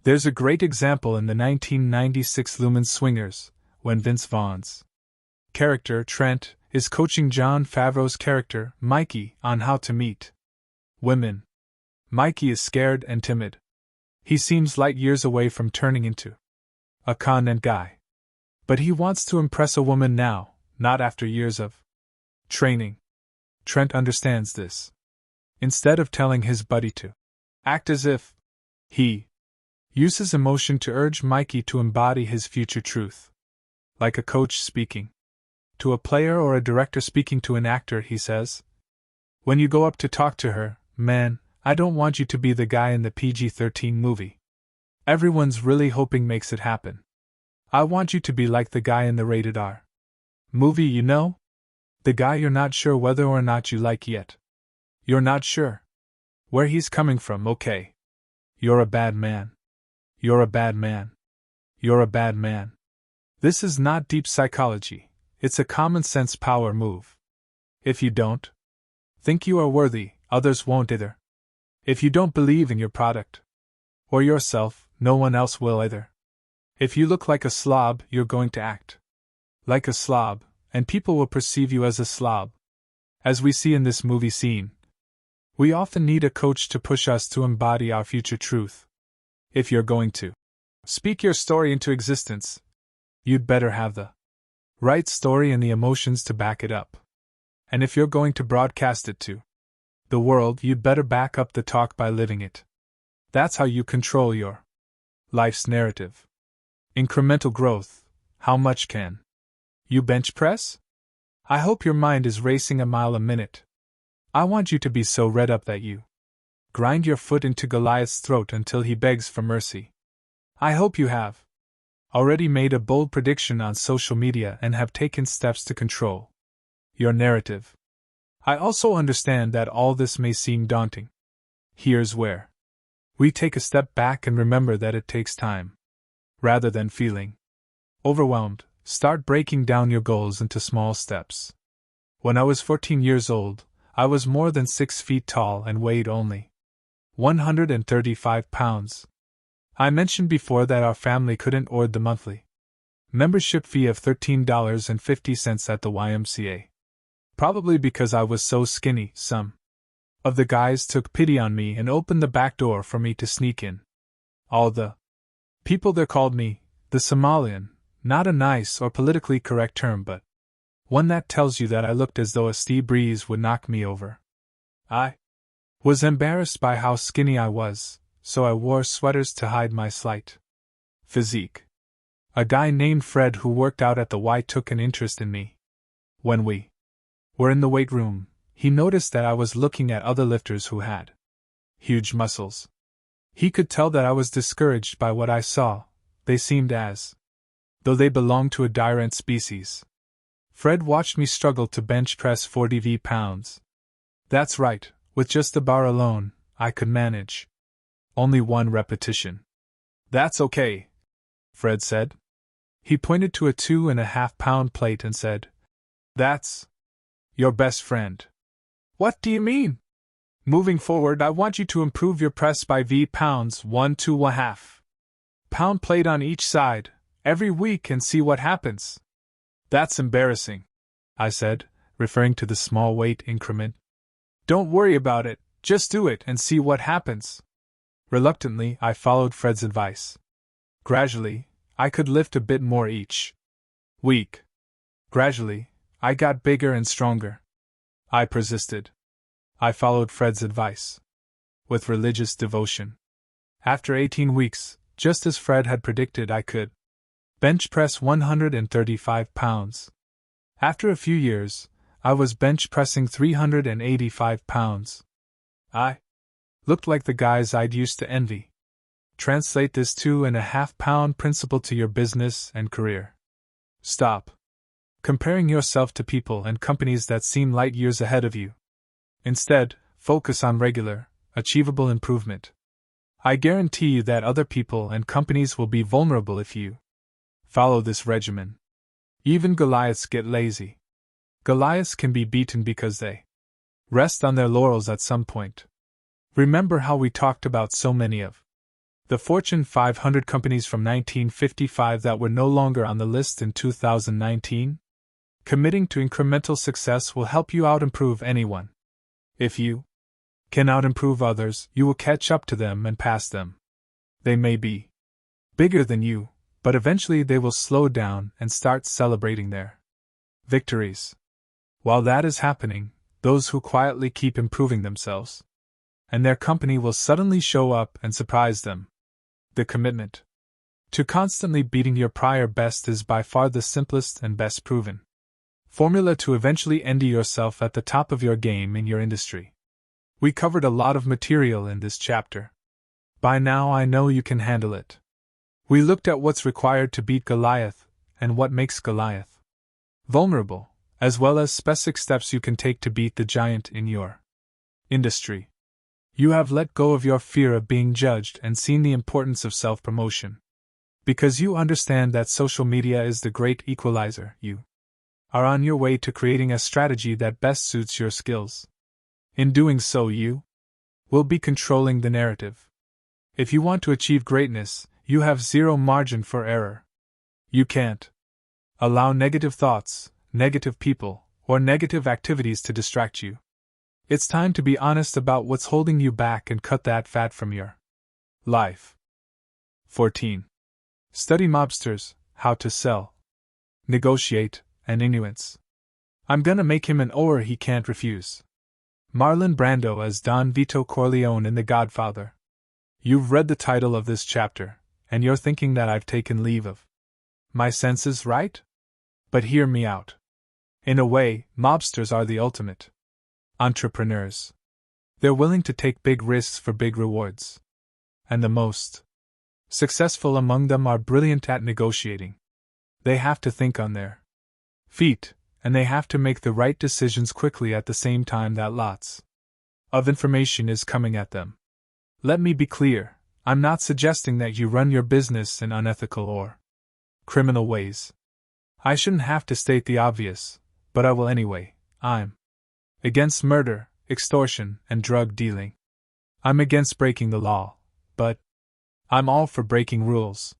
There's a great example in the 1996 Lumen Swingers, when Vince Vaughn's character, Trent, is coaching Jon Favreau's character, Mikey, on how to meet women. Mikey is scared and timid. He seems light years away from turning into a con-ed guy. But he wants to impress a woman now, not after years of training. Trent understands this. Instead of telling his buddy to act as if, he uses emotion to urge Mikey to embody his future truth. Like a coach speaking to a player or a director speaking to an actor, he says, when you go up to talk to her, man, I don't want you to be the guy in the PG-13 movie everyone's really hoping makes it happen. I want you to be like the guy in the rated R movie, you know? The guy you're not sure whether or not you like yet. You're not sure where he's coming from, okay. You're a bad man. You're a bad man. You're a bad man. This is not deep psychology, it's a common sense power move. If you don't think you are worthy, others won't either. If you don't believe in your product or yourself, no one else will either. If you look like a slob, you're going to act like a slob, and people will perceive you as a slob. As we see in this movie scene, we often need a coach to push us to embody our future truth. If you're going to speak your story into existence, you'd better have the right story and the emotions to back it up. And if you're going to broadcast it to the world, you'd better back up the talk by living it. That's how you control your life's narrative. Incremental growth. How much can you bench press? I hope your mind is racing a mile a minute. I want you to be so read up that you grind your foot into Goliath's throat until he begs for mercy. I hope you have already made a bold prediction on social media and have taken steps to control your narrative. I also understand that all this may seem daunting. Here's where we take a step back and remember that it takes time. Rather than feeling overwhelmed, start breaking down your goals into small steps. When I was 14 years old, I was more than 6 feet tall and weighed only 135 pounds. I mentioned before that our family couldn't afford the monthly membership fee of $13.50 at the YMCA. Probably because I was so skinny, some of the guys took pity on me and opened the back door for me to sneak in. All the people there called me the Somalian, not a nice or politically correct term, but one that tells you that I looked as though a sea breeze would knock me over. I was embarrassed by how skinny I was, so I wore sweaters to hide my slight physique. A guy named Fred who worked out at the Y took an interest in me. When we were in the weight room, he noticed that I was looking at other lifters who had huge muscles. He could tell that I was discouraged by what I saw. They seemed as though they belonged to a different species. Fred watched me struggle to bench press 40 pounds. That's right, with just the bar alone, I could manage only 1 repetition. That's okay, Fred said. He pointed to a 2.5 pound plate and said, That's your best friend. What do you mean? Moving forward, I want you to improve your press by pounds 1 to 1/2 pound plate on each side, every week, and see what happens. That's embarrassing, I said, referring to the small weight increment. Don't worry about it, just do it and see what happens. Reluctantly, I followed Fred's advice. Gradually, I could lift a bit more each week. Gradually, I got bigger and stronger. I persisted. I followed Fred's advice with religious devotion. After 18 weeks, just as Fred had predicted, I could bench press 135 pounds. After a few years, I was bench pressing 385 pounds. I looked like the guys I'd used to envy. Translate this 2.5 pound principle to your business and career. Stop comparing yourself to people and companies that seem light years ahead of you. Instead, focus on regular, achievable improvement. I guarantee you that other people and companies will be vulnerable if you follow this regimen. Even Goliaths get lazy. Goliaths can be beaten because they rest on their laurels at some point. Remember how we talked about so many of the Fortune 500 companies from 1955 that were no longer on the list in 2019? Committing to incremental success will help you out-improve anyone. If you can out-improve others, you will catch up to them and pass them. They may be bigger than you, but eventually they will slow down and start celebrating their victories. While that is happening, those who quietly keep improving themselves and their company will suddenly show up and surprise them. The commitment to constantly beating your prior best is by far the simplest and best proven formula to eventually end yourself at the top of your game in your industry. We covered a lot of material in this chapter. By now I know you can handle it. We looked at what's required to beat Goliath, and what makes Goliath vulnerable, as well as specific steps you can take to beat the giant in your industry. You have let go of your fear of being judged and seen the importance of self-promotion. Because you understand that social media is the great equalizer, you are on your way to creating a strategy that best suits your skills. In doing so, you will be controlling the narrative. If you want to achieve greatness, you have zero margin for error. You can't allow negative thoughts, negative people, or negative activities to distract you. It's time to be honest about what's holding you back and cut that fat from your life. 14. Study mobsters, how to sell, negotiate, and influence. I'm gonna make him an oar he can't refuse. Marlon Brando as Don Vito Corleone in The Godfather. You've read the title of this chapter, and you're thinking that I've taken leave of my senses, right? But hear me out. In a way, mobsters are the ultimate entrepreneurs. They're willing to take big risks for big rewards. And the most successful among them are brilliant at negotiating. They have to think on their feet, and they have to make the right decisions quickly at the same time that lots of information is coming at them. Let me be clear, I'm not suggesting that you run your business in unethical or criminal ways. I shouldn't have to state the obvious, but I will anyway. I'm against murder, extortion, and drug dealing. I'm against breaking the law, but I'm all for breaking rules.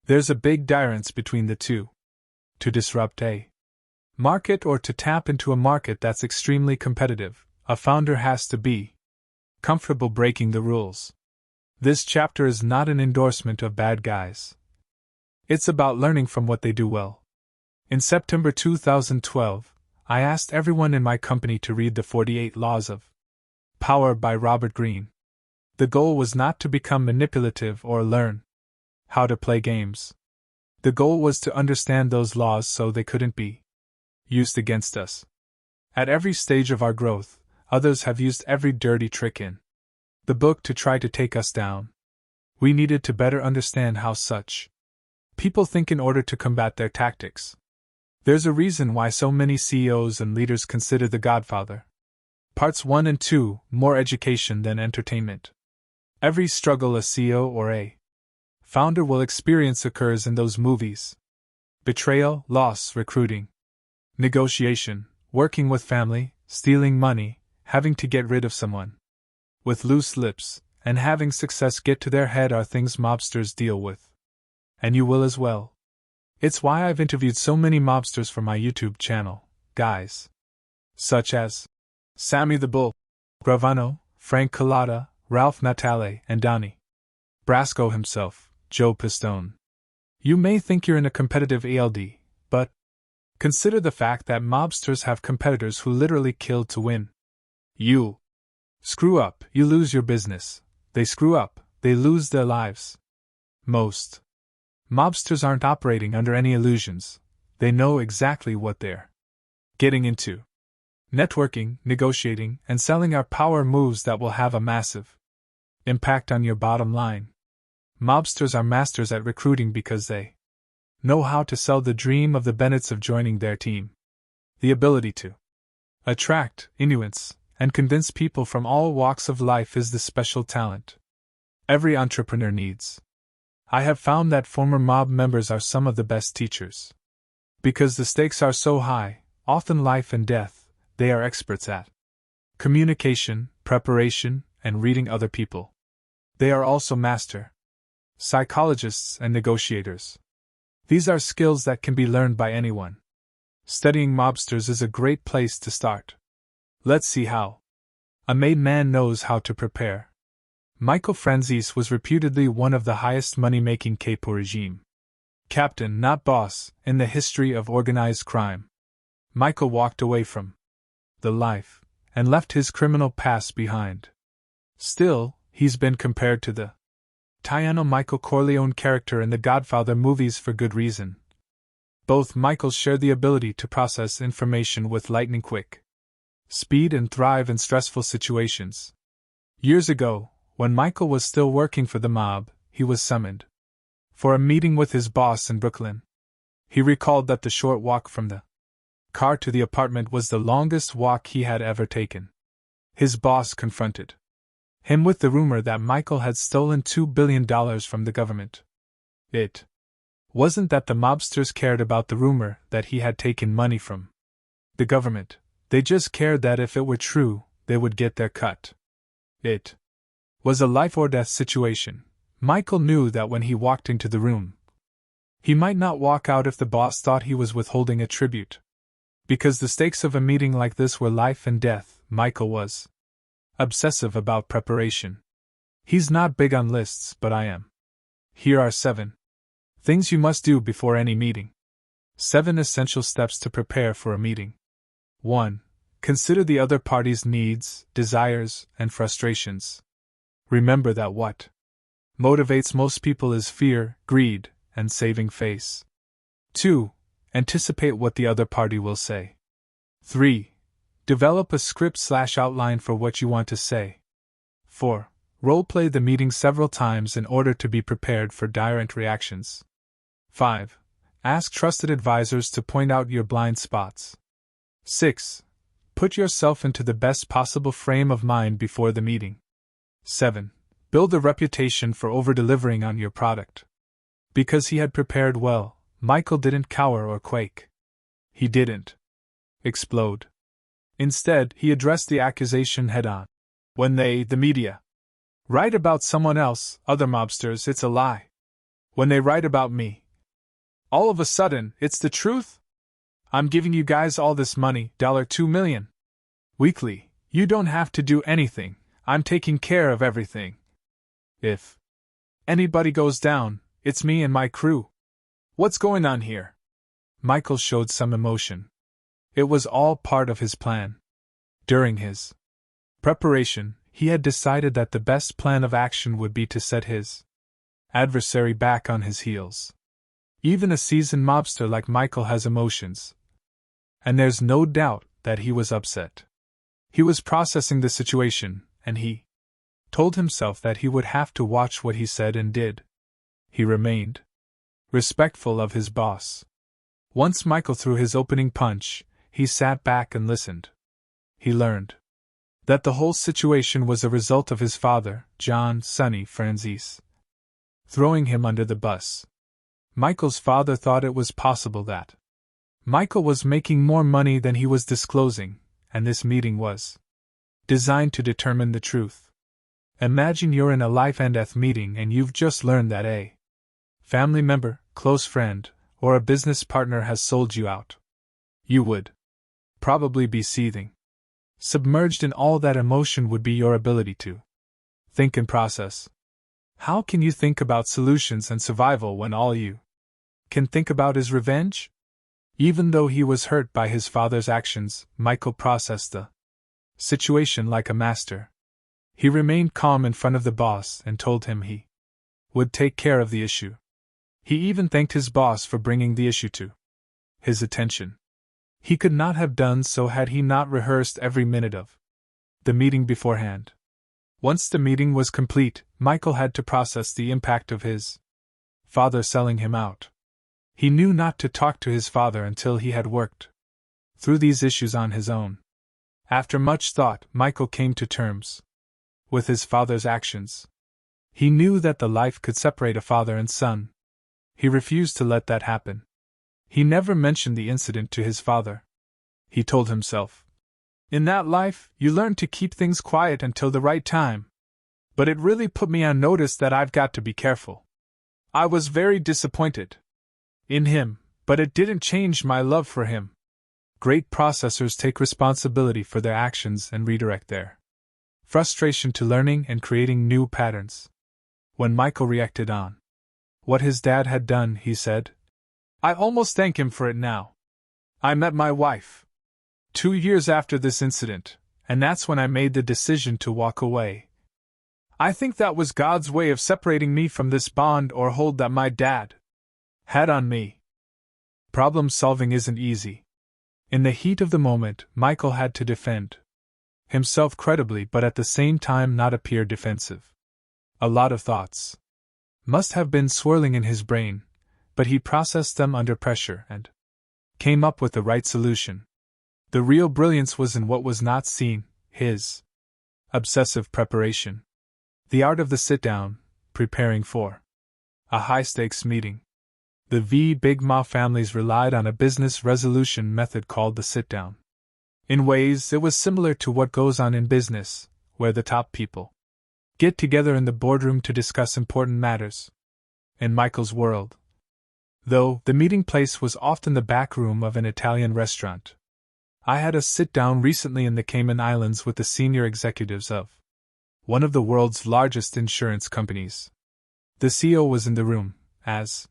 There's a big difference between the two. To disrupt a market or to tap into a market that's extremely competitive, a founder has to be comfortable breaking the rules. This chapter is not an endorsement of bad guys. It's about learning from what they do well. In September 2012, I asked everyone in my company to read The 48 Laws of Power by Robert Greene. The goal was not to become manipulative or learn how to play games. The goal was to understand those laws so they couldn't be used against us. At every stage of our growth, others have used every dirty trick in the book to try to take us down. We needed to better understand how such people think in order to combat their tactics. There's a reason why so many CEOs and leaders consider The Godfather Parts 1 and 2 more education than entertainment. Every struggle a CEO or a founder will experience occurs in those movies. Betrayal, loss, recruiting, negotiation, working with family, stealing money, having to get rid of someone with loose lips, and having success get to their head are things mobsters deal with. And you will as well. It's why I've interviewed so many mobsters for my YouTube channel, guys such as Sammy the Bull, Gravano, Frank Collada, Ralph Natale, and Donnie Brasco himself, Joe Pistone. You may think you're in a competitive ALD, but consider the fact that mobsters have competitors who literally kill to win. You screw up, you lose your business. They screw up, they lose their lives. Most mobsters aren't operating under any illusions. They know exactly what they're getting into. Networking, negotiating, and selling are power moves that will have a massive impact on your bottom line. Mobsters are masters at recruiting because they know how to sell the dream of the Bennetts of joining their team. The ability to attract, influence, and convince people from all walks of life is the special talent every entrepreneur needs. I have found that former mob members are some of the best teachers. Because the stakes are so high, often life and death, they are experts at communication, preparation, and reading other people. They are also master psychologists and negotiators. These are skills that can be learned by anyone. Studying mobsters is a great place to start. Let's see how. A made man knows how to prepare. Michael Franzese was reputedly one of the highest money-making capo regime captain, not boss, in the history of organized crime. Michael walked away from the life and left his criminal past behind. Still, he's been compared to the Tayano Michael Corleone character in the Godfather movies for good reason. Both Michaels share the ability to process information with lightning quick speed and thrive in stressful situations. Years ago, when Michael was still working for the mob, he was summoned for a meeting with his boss in Brooklyn. He recalled that the short walk from the car to the apartment was the longest walk he had ever taken. His boss confronted him with the rumor that Michael had stolen $2 billion from the government. It wasn't that the mobsters cared about the rumor that he had taken money from the government. They just cared that if it were true, they would get their cut. It was a life-or-death situation. Michael knew that when he walked into the room, he might not walk out if the boss thought he was withholding a tribute. Because the stakes of a meeting like this were life and death, Michael was obsessive about preparation. He's not big on lists, but I am. Here are 7 things you must do before any meeting. 7 essential steps to prepare for a meeting. 1. Consider the other party's needs, desires, and frustrations. Remember that what motivates most people is fear, greed, and saving face. 2. Anticipate what the other party will say. 3. Develop a script/outline for what you want to say. 4. Role-play the meeting several times in order to be prepared for direct reactions. 5. Ask trusted advisors to point out your blind spots. 6. Put yourself into the best possible frame of mind before the meeting. 7. Build a reputation for over-delivering on your product. Because he had prepared well, Michael didn't cower or quake. He didn't explode. Instead, he addressed the accusation head-on. When they, the media, write about someone else, other mobsters, it's a lie. When they write about me, all of a sudden, it's the truth? I'm giving you guys all this money, $2 million. Weekly, you don't have to do anything, I'm taking care of everything. If anybody goes down, it's me and my crew. What's going on here? Michael showed some emotion. It was all part of his plan. During his preparation, he had decided that the best plan of action would be to set his adversary back on his heels. Even a seasoned mobster like Michael has emotions. And there's no doubt that he was upset. He was processing the situation, and he told himself that he would have to watch what he said and did. He remained respectful of his boss. Once Michael threw his opening punch, he sat back and listened. He learned that the whole situation was a result of his father, John "Sonny" Franzese, throwing him under the bus. Michael's father thought it was possible that Michael was making more money than he was disclosing, and this meeting was designed to determine the truth. Imagine you're in a life and death meeting and you've just learned that a family member, close friend, or a business partner has sold you out. You would probably be seething. Submerged in all that emotion would be your ability to think and process. How can you think about solutions and survival when all you can think about is revenge? Even though he was hurt by his father's actions, Michael processed the situation like a master. He remained calm in front of the boss and told him he would take care of the issue. He even thanked his boss for bringing the issue to his attention. He could not have done so had he not rehearsed every minute of the meeting beforehand. Once the meeting was complete, Michael had to process the impact of his father selling him out. He knew not to talk to his father until he had worked through these issues on his own. After much thought, Michael came to terms with his father's actions. He knew that the life could separate a father and son. He refused to let that happen. He never mentioned the incident to his father. He told himself, "In that life, you learn to keep things quiet until the right time. But it really put me on notice that I've got to be careful." I was very disappointed in him, but it didn't change my love for him. Great processors take responsibility for their actions and redirect their frustration to learning and creating new patterns. When Michael reacted on what his dad had done, he said, "I almost thank him for it now. I met my wife 2 years after this incident, and that's when I made the decision to walk away. I think that was God's way of separating me from this bond or hold that my dad had on me." Problem solving isn't easy. In the heat of the moment, Michael had to defend himself credibly but at the same time not appear defensive. A lot of thoughts must have been swirling in his brain, but he processed them under pressure and came up with the right solution. The real brilliance was in what was not seen, his obsessive preparation. The art of the sit-down, preparing for a high-stakes meeting. The Big Ma families relied on a business resolution method called the sit-down. In ways, it was similar to what goes on in business, where the top people get together in the boardroom to discuss important matters. In Michael's world, though, the meeting place was often the back room of an Italian restaurant. I had a sit-down recently in the Cayman Islands with the senior executives of one of the world's largest insurance companies. The CEO was in the room, as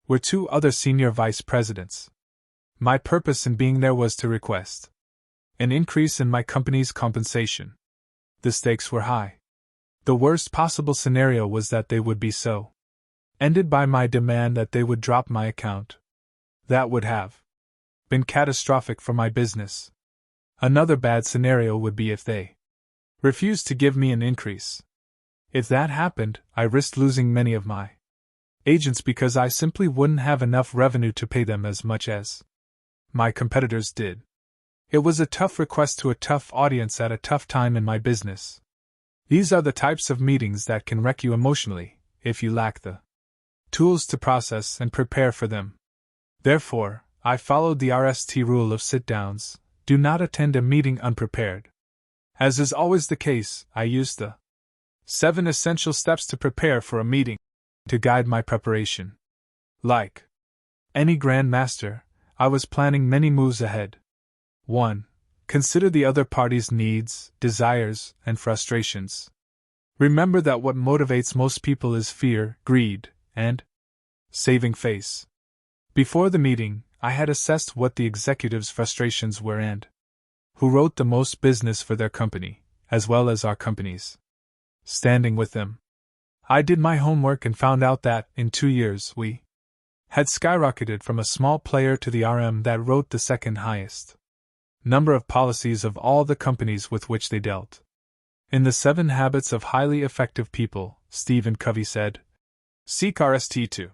were 2 other senior vice presidents. My purpose in being there was to request an increase in my company's compensation. The stakes were high. The worst possible scenario was that they would be so ended by my demand that they would drop my account. That would have been catastrophic for my business. Another bad scenario would be if they refused to give me an increase. If that happened, I risked losing many of my agents because I simply wouldn't have enough revenue to pay them as much as my competitors did. It was a tough request to a tough audience at a tough time in my business. These are the types of meetings that can wreck you emotionally, if you lack the tools to process and prepare for them. Therefore, I followed the RST rule of sit-downs. Do not attend a meeting unprepared. As is always the case, I used the 7 essential steps to prepare for a meeting to guide my preparation. Like any grandmaster, I was planning many moves ahead. 1. Consider the other party's needs, desires, and frustrations. Remember that what motivates most people is fear, greed, and saving face. Before the meeting, I had assessed what the executives' frustrations were and who wrote the most business for their company, as well as our company's. Standing with them, I did my homework and found out that, in 2 years, we had skyrocketed from a small player to the RM that wrote the second highest number of policies of all the companies with which they dealt. In the 7 Habits of Highly Effective People, Stephen Covey said, "Seek RST to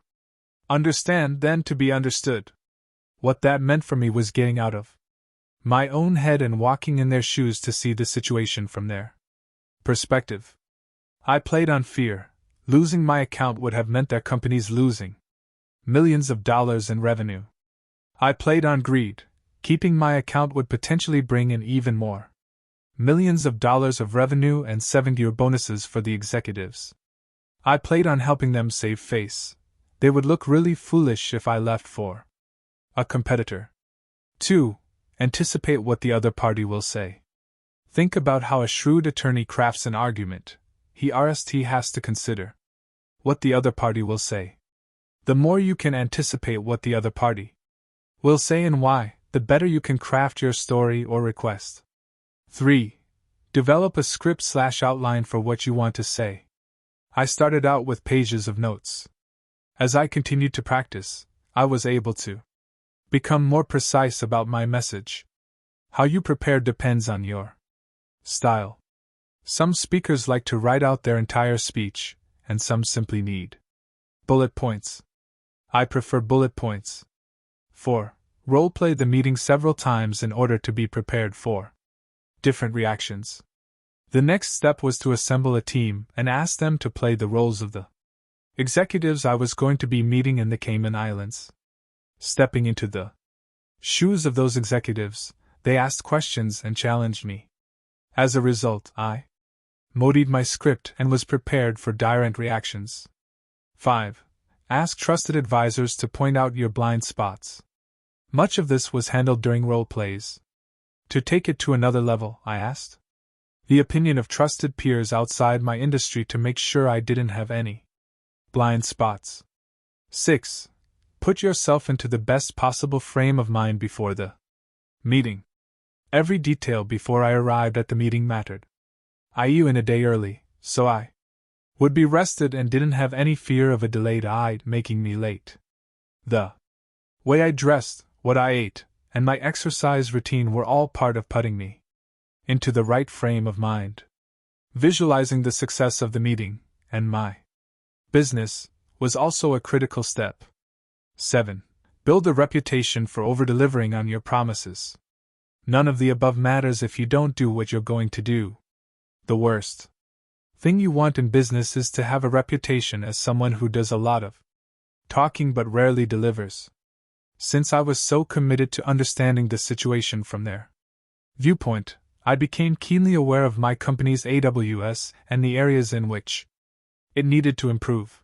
understand, then to be understood." What that meant for me was getting out of my own head and walking in their shoes to see the situation from their perspective. I played on fear. Losing my account would have meant their companies losing millions of dollars in revenue. I played on greed. Keeping my account would potentially bring in even more millions of dollars of revenue and 7-year bonuses for the executives. I played on helping them save face. They would look really foolish if I left for a competitor. 2. Anticipate what the other party will say. Think about how a shrewd attorney crafts an argument. He has to consider what the other party will say. The more you can anticipate what the other party will say and why, the better you can craft your story or request. 3. Develop a script/outline for what you want to say. I started out with pages of notes. As I continued to practice, I was able to become more precise about my message. How you prepare depends on your style. Some speakers like to write out their entire speech, and some simply need bullet points. I prefer bullet points. 4. Role-play the meeting several times in order to be prepared for different reactions. The next step was to assemble a team and ask them to play the roles of the executives I was going to be meeting in the Cayman Islands. Stepping into the shoes of those executives, they asked questions and challenged me. As a result, I modified my script and was prepared for direct reactions. 5. Ask trusted advisors to point out your blind spots. Much of this was handled during role plays. To take it to another level, I asked the opinion of trusted peers outside my industry to make sure I didn't have any blind spots. 6. Put yourself into the best possible frame of mind before the meeting. Every detail before I arrived at the meeting mattered. I in a day early, so I would be rested and didn't have any fear of a delayed making me late. The way I dressed, what I ate, and my exercise routine were all part of putting me into the right frame of mind. Visualizing the success of the meeting, and my business, was also a critical step. 7. Build a reputation for over-delivering on your promises. None of the above matters if you don't do what you're going to do. The worst thing you want in business is to have a reputation as someone who does a lot of talking but rarely delivers. Since I was so committed to understanding the situation from their viewpoint, I became keenly aware of my company's AWS and the areas in which it needed to improve.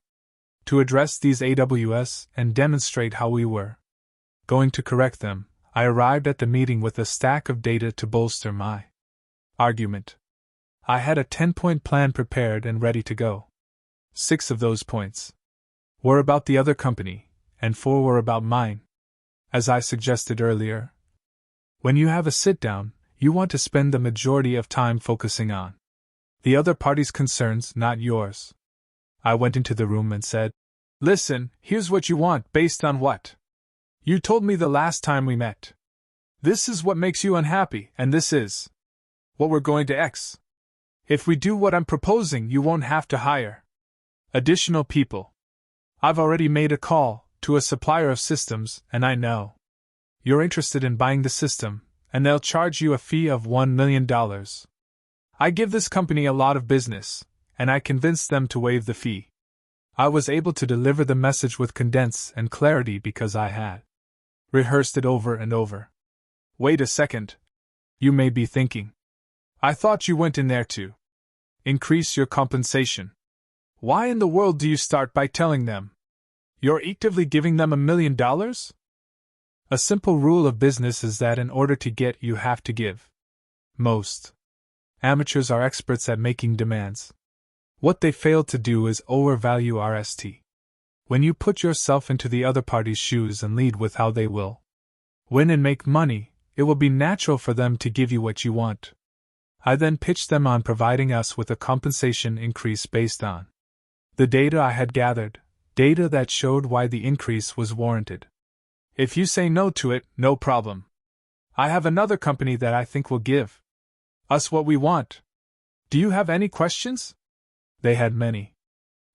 To address these AWS and demonstrate how we were going to correct them, I arrived at the meeting with a stack of data to bolster my argument. I had a 10-point plan prepared and ready to go. 6 of those points were about the other company, and 4 were about mine. As I suggested earlier, when you have a sit-down, you want to spend the majority of time focusing on the other party's concerns, not yours. I went into the room and said, "Listen, here's what you want based on what you told me the last time we met. This is what makes you unhappy, and this is what we're going to X. If we do what I'm proposing, you won't have to hire additional people. I've already made a call to a supplier of systems, and I know you're interested in buying the system, and they'll charge you a fee of $1 million. I give this company a lot of business, and I convinced them to waive the fee. I was able to deliver the message with cadence and clarity because I had rehearsed it over and over. Wait a second. You may be thinking. I thought you went in there to increase your compensation. Why in the world do you start by telling them you're actively giving them $1 million? A simple rule of business is that in order to get, you have to give. Most amateurs are experts at making demands. What they fail to do is overvalue RST. When you put yourself into the other party's shoes and lead with how they will win and make money, it will be natural for them to give you what you want. I then pitched them on providing us with a compensation increase based on the data I had gathered, data that showed why the increase was warranted. If you say no to it, no problem. I have another company that I think will give us what we want. Do you have any questions? They had many.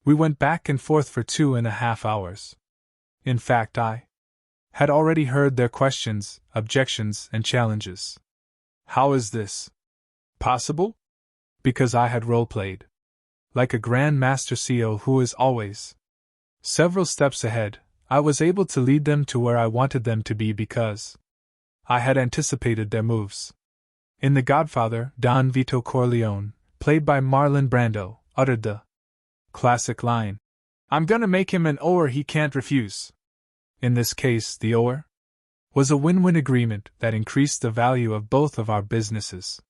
We went back and forth for 2.5 hours. In fact, I had already heard their questions, objections, and challenges. How is this possible? Because I had role-played like a Grand Master CEO who is always several steps ahead. I was able to lead them to where I wanted them to be because I had anticipated their moves. In The Godfather, Don Vito Corleone, played by Marlon Brando, uttered the classic line, "I'm gonna make him an ower he can't refuse." In this case, the ower was a win-win agreement that increased the value of both of our businesses.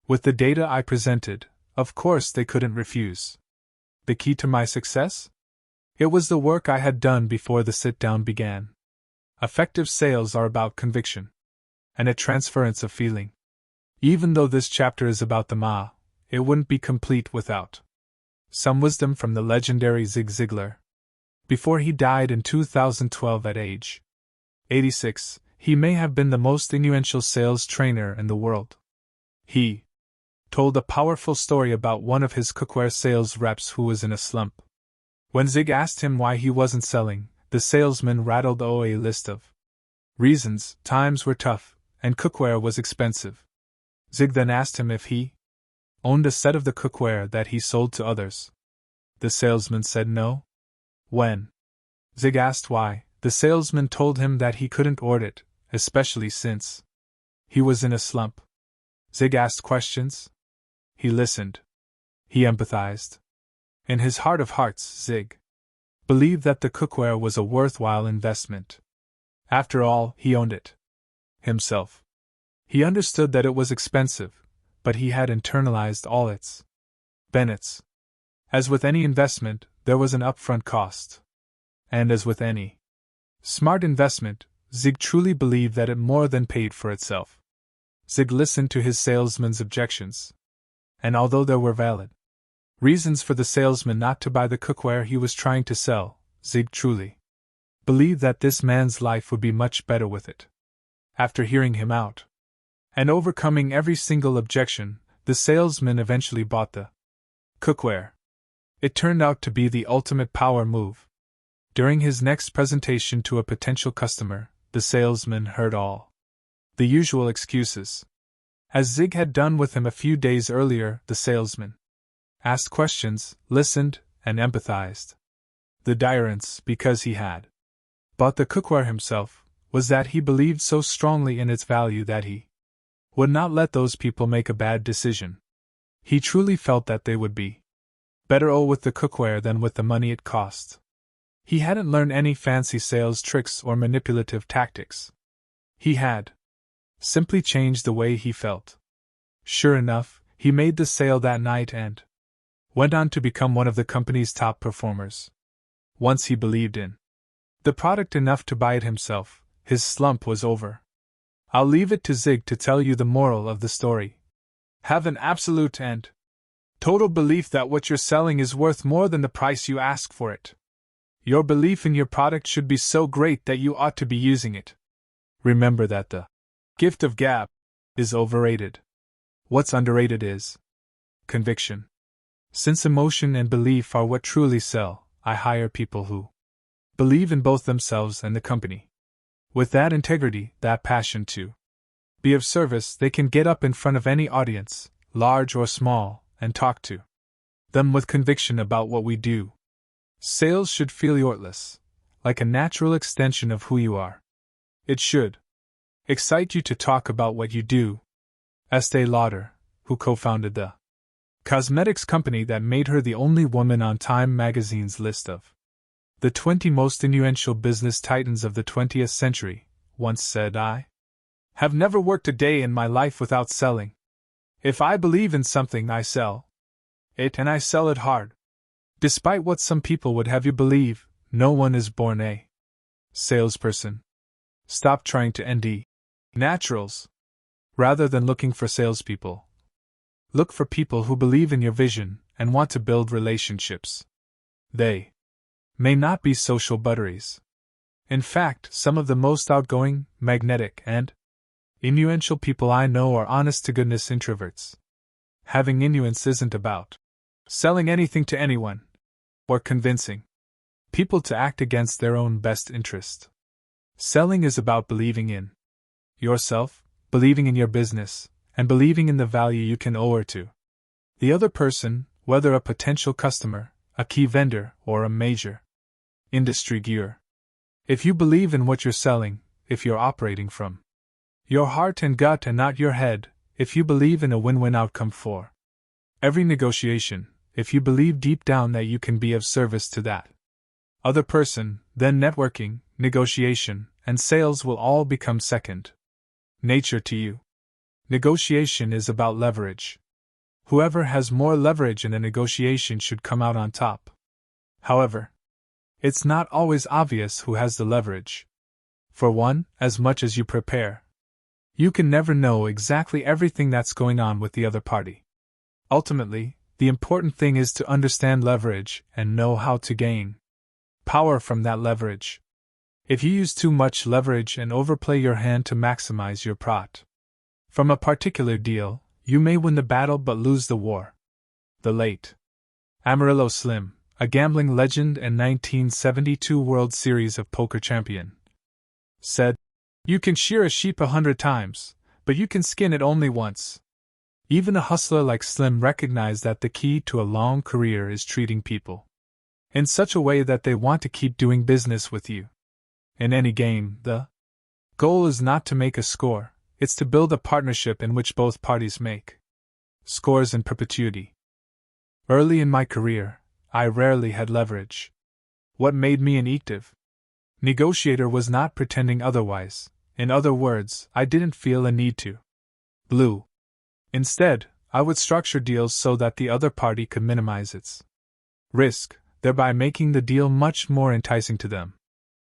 With the data I presented, of course they couldn't refuse. The key to my success? It was the work I had done before the sit-down began. Effective sales are about conviction and a transference of feeling. Even though this chapter is about the Ma, it wouldn't be complete without some wisdom from the legendary Zig Ziglar. Before he died in 2012 at age 86, he may have been the most influential sales trainer in the world. He told a powerful story about one of his cookware sales reps who was in a slump. When Zig asked him why he wasn't selling, the salesman rattled a list of reasons. Times were tough, and cookware was expensive. Zig then asked him if he owned a set of the cookware that he sold to others. The salesman said no. When Zig asked why, the salesman told him that he couldn't order it, especially since he was in a slump. Zig asked questions. He listened. He empathized. In his heart of hearts, Zig believed that the cookware was a worthwhile investment. After all, he owned it himself. He understood that it was expensive, but he had internalized all its benefits. As with any investment, there was an upfront cost. And as with any smart investment, Zig truly believed that it more than paid for itself. Zig listened to his salesman's objections. And although there were valid reasons for the salesman not to buy the cookware he was trying to sell, Zig truly believed that this man's life would be much better with it. After hearing him out and overcoming every single objection, the salesman eventually bought the cookware. It turned out to be the ultimate power move. During his next presentation to a potential customer, the salesman heard all the usual excuses. As Zig had done with him a few days earlier, the salesman asked questions, listened, and empathized. The difference, because he had bought the cookware himself, was that he believed so strongly in its value that he would not let those people make a bad decision. He truly felt that they would be better with the cookware than with the money it cost. He hadn't learned any fancy sales tricks or manipulative tactics. He had simply changed the way he felt. Sure enough, he made the sale that night and went on to become one of the company's top performers. Once he believed in the product enough to buy it himself, his slump was over. I'll leave it to Zig to tell you the moral of the story. Have an absolute and total belief that what you're selling is worth more than the price you ask for it. Your belief in your product should be so great that you ought to be using it. Remember that the Gift of gab is overrated. What's underrated is conviction. Since emotion and belief are what truly sell, I hire people who believe in both themselves and the company. With that integrity, that passion to be of service, they can get up in front of any audience, large or small, and talk to them with conviction about what we do. Sales should feel effortless, like a natural extension of who you are. It should excite you to talk about what you do. Estee Lauder, who co-founded the cosmetics company that made her the only woman on Time magazine's list of the 20 most influential business titans of the 20th century, once said, "I have never worked a day in my life without selling. If I believe in something, I sell it, and I sell it hard. Despite what some people would have you believe, no one is born a salesperson. Stop trying to ND naturals. Rather than looking for salespeople, look for people who believe in your vision and want to build relationships. They may not be social butteries. In fact, some of the most outgoing, magnetic, and influential people I know are honest-to-goodness introverts. Having influence isn't about selling anything to anyone, or convincing people to act against their own best interest. Selling is about believing in yourself, believing in your business, and believing in the value you can owe to the other person, whether a potential customer, a key vendor, or a major industry gear. If you believe in what you're selling, if you're operating from your heart and gut and not your head, if you believe in a win-win outcome for every negotiation, if you believe deep down that you can be of service to that other person, then networking, negotiation, and sales will all become second nature to you. Negotiation is about leverage. Whoever has more leverage in a negotiation should come out on top. However, it's not always obvious who has the leverage. For one, as much as you prepare, you can never know exactly everything that's going on with the other party. Ultimately, the important thing is to understand leverage and know how to gain power from that leverage. If you use too much leverage and overplay your hand to maximize your profit from a particular deal, you may win the battle but lose the war. The late Amarillo Slim, a gambling legend and 1972 World Series of Poker champion, said, "You can shear a sheep 100 times, but you can skin it only once." Even a hustler like Slim recognized that the key to a long career is treating people in such a way that they want to keep doing business with you. In any game, the goal is not to make a score, it's to build a partnership in which both parties make scores in perpetuity. Early in my career, I rarely had leverage. What made me an active negotiator was not pretending otherwise. In other words, I didn't feel a need to blue. Instead, I would structure deals so that the other party could minimize its risk, thereby making the deal much more enticing to them.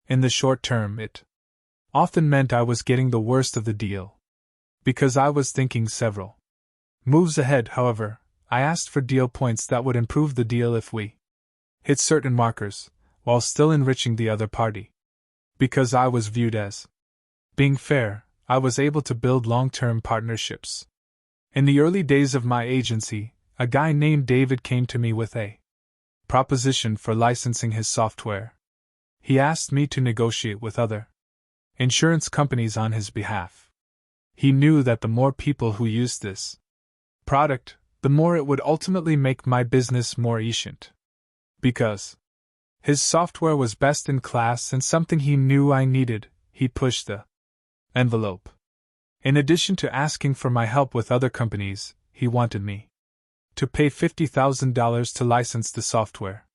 In the short term, it often meant I was getting the worst of the deal. Because I was thinking several moves ahead, however, I asked for deal points that would improve the deal if we hit certain markers, while still enriching the other party. Because I was viewed as being fair, I was able to build long-term partnerships. In the early days of my agency, a guy named David came to me with a proposition for licensing his software. He asked me to negotiate with other insurance companies on his behalf. He knew that the more people who used this product, the more it would ultimately make my business more efficient. Because his software was best in class and something he knew I needed, he pushed the envelope. In addition to asking for my help with other companies, he wanted me to pay $50,000 to license the software.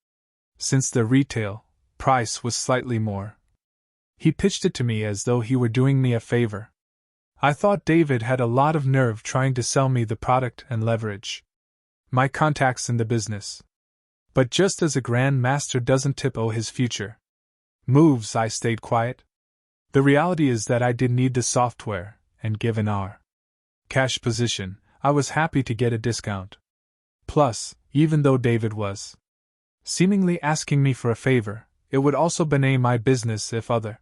Since the retail price was slightly more, he pitched it to me as though he were doing me a favor. I thought David had a lot of nerve trying to sell me the product and leverage my contacts in the business. But just as a grand master doesn't tiptoe his future moves, I stayed quiet. The reality is that I did need the software, and given our cash position, I was happy to get a discount. Plus, even though David was seemingly asking me for a favor, it would also benefit my business if other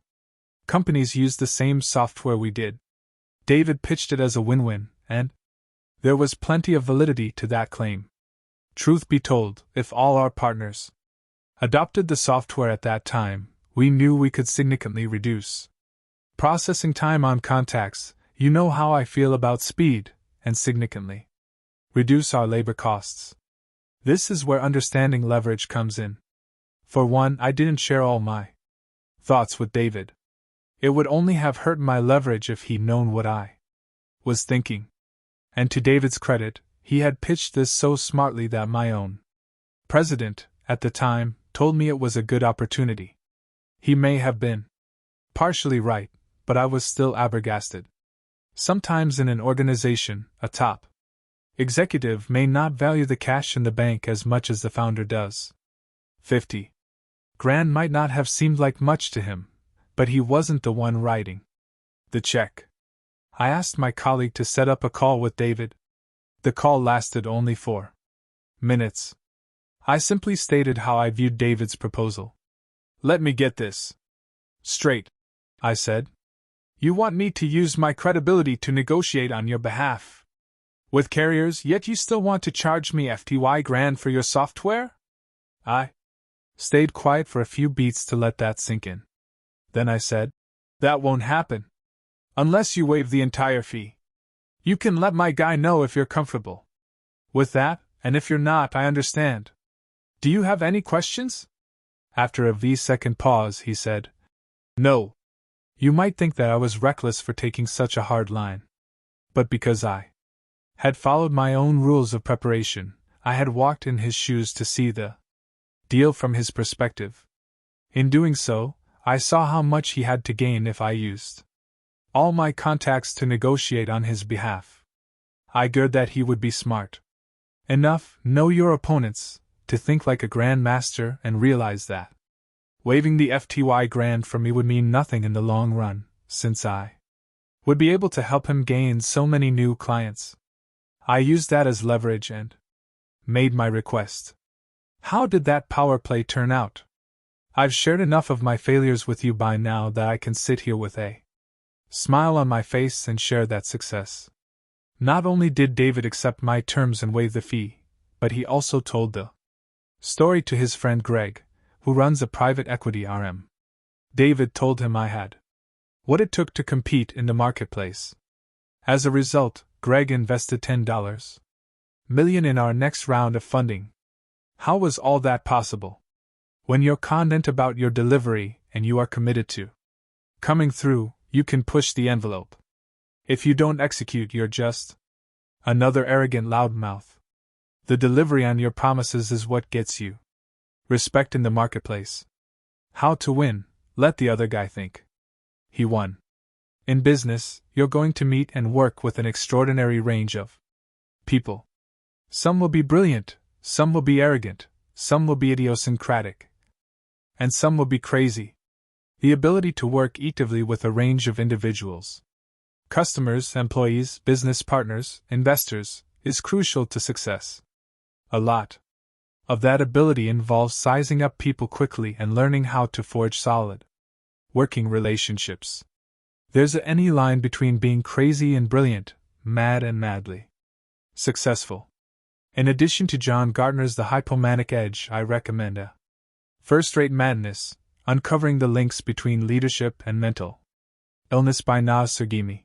companies used the same software we did. David pitched it as a win-win, and there was plenty of validity to that claim. Truth be told, if all our partners adopted the software at that time, we knew we could significantly reduce processing time on contacts. You know how I feel about speed, and significantly reduce our labor costs. This is where understanding leverage comes in. For one, I didn't share all my thoughts with David. It would only have hurt my leverage if he'd known what I was thinking. And to David's credit, he had pitched this so smartly that my own president, at the time, told me it was a good opportunity. He may have been partially right, but I was still flabbergasted. Sometimes in an organization, a top executive may not value the cash in the bank as much as the founder does. 50 grand might not have seemed like much to him, but he wasn't the one writing the check. I asked my colleague to set up a call with David. The call lasted only 4 minutes. I simply stated how I viewed David's proposal. "Let me get this straight," I said. "You want me to use my credibility to negotiate on your behalf with carriers, yet you still want to charge me $50 grand for your software?" I stayed quiet for a few beats to let that sink in. Then I said, "That won't happen. Unless you waive the entire fee. You can let my guy know if you're comfortable with that, and if you're not, I understand. Do you have any questions?" After a V-second pause, he said, "No." You might think that I was reckless for taking such a hard line. But because I had followed my own rules of preparation, I had walked in his shoes to see the deal from his perspective. In doing so, I saw how much he had to gain if I used all my contacts to negotiate on his behalf. I figured that he would be smart enough, know your opponents, to think like a grandmaster and realize that waiving the $50 grand for me would mean nothing in the long run, since I would be able to help him gain so many new clients. I used that as leverage and made my request. How did that power play turn out? I've shared enough of my failures with you by now that I can sit here with a smile on my face and share that success. Not only did David accept my terms and waive the fee, but he also told the story to his friend Greg, who runs a private equity RM. David told him I had what it took to compete in the marketplace. As a result, Greg invested $10 million in our next round of funding. How was all that possible? When you're confident about your delivery and you are committed to coming through, you can push the envelope. If you don't execute, you're just another arrogant loudmouth. The delivery on your promises is what gets you respect in the marketplace. How to win, let the other guy think he won. In business, you're going to meet and work with an extraordinary range of people. Some will be brilliant, some will be arrogant, some will be idiosyncratic, and some will be crazy. The ability to work effectively with a range of individuals, customers, employees, business partners, investors, is crucial to success. A lot of that ability involves sizing up people quickly and learning how to forge solid working relationships. There's any line between being crazy and brilliant, mad and madly successful. In addition to John Gardner's The Hypomanic Edge, I recommend a First-Rate Madness, Uncovering the Links Between Leadership and Mental Illness by Naz Surgimi.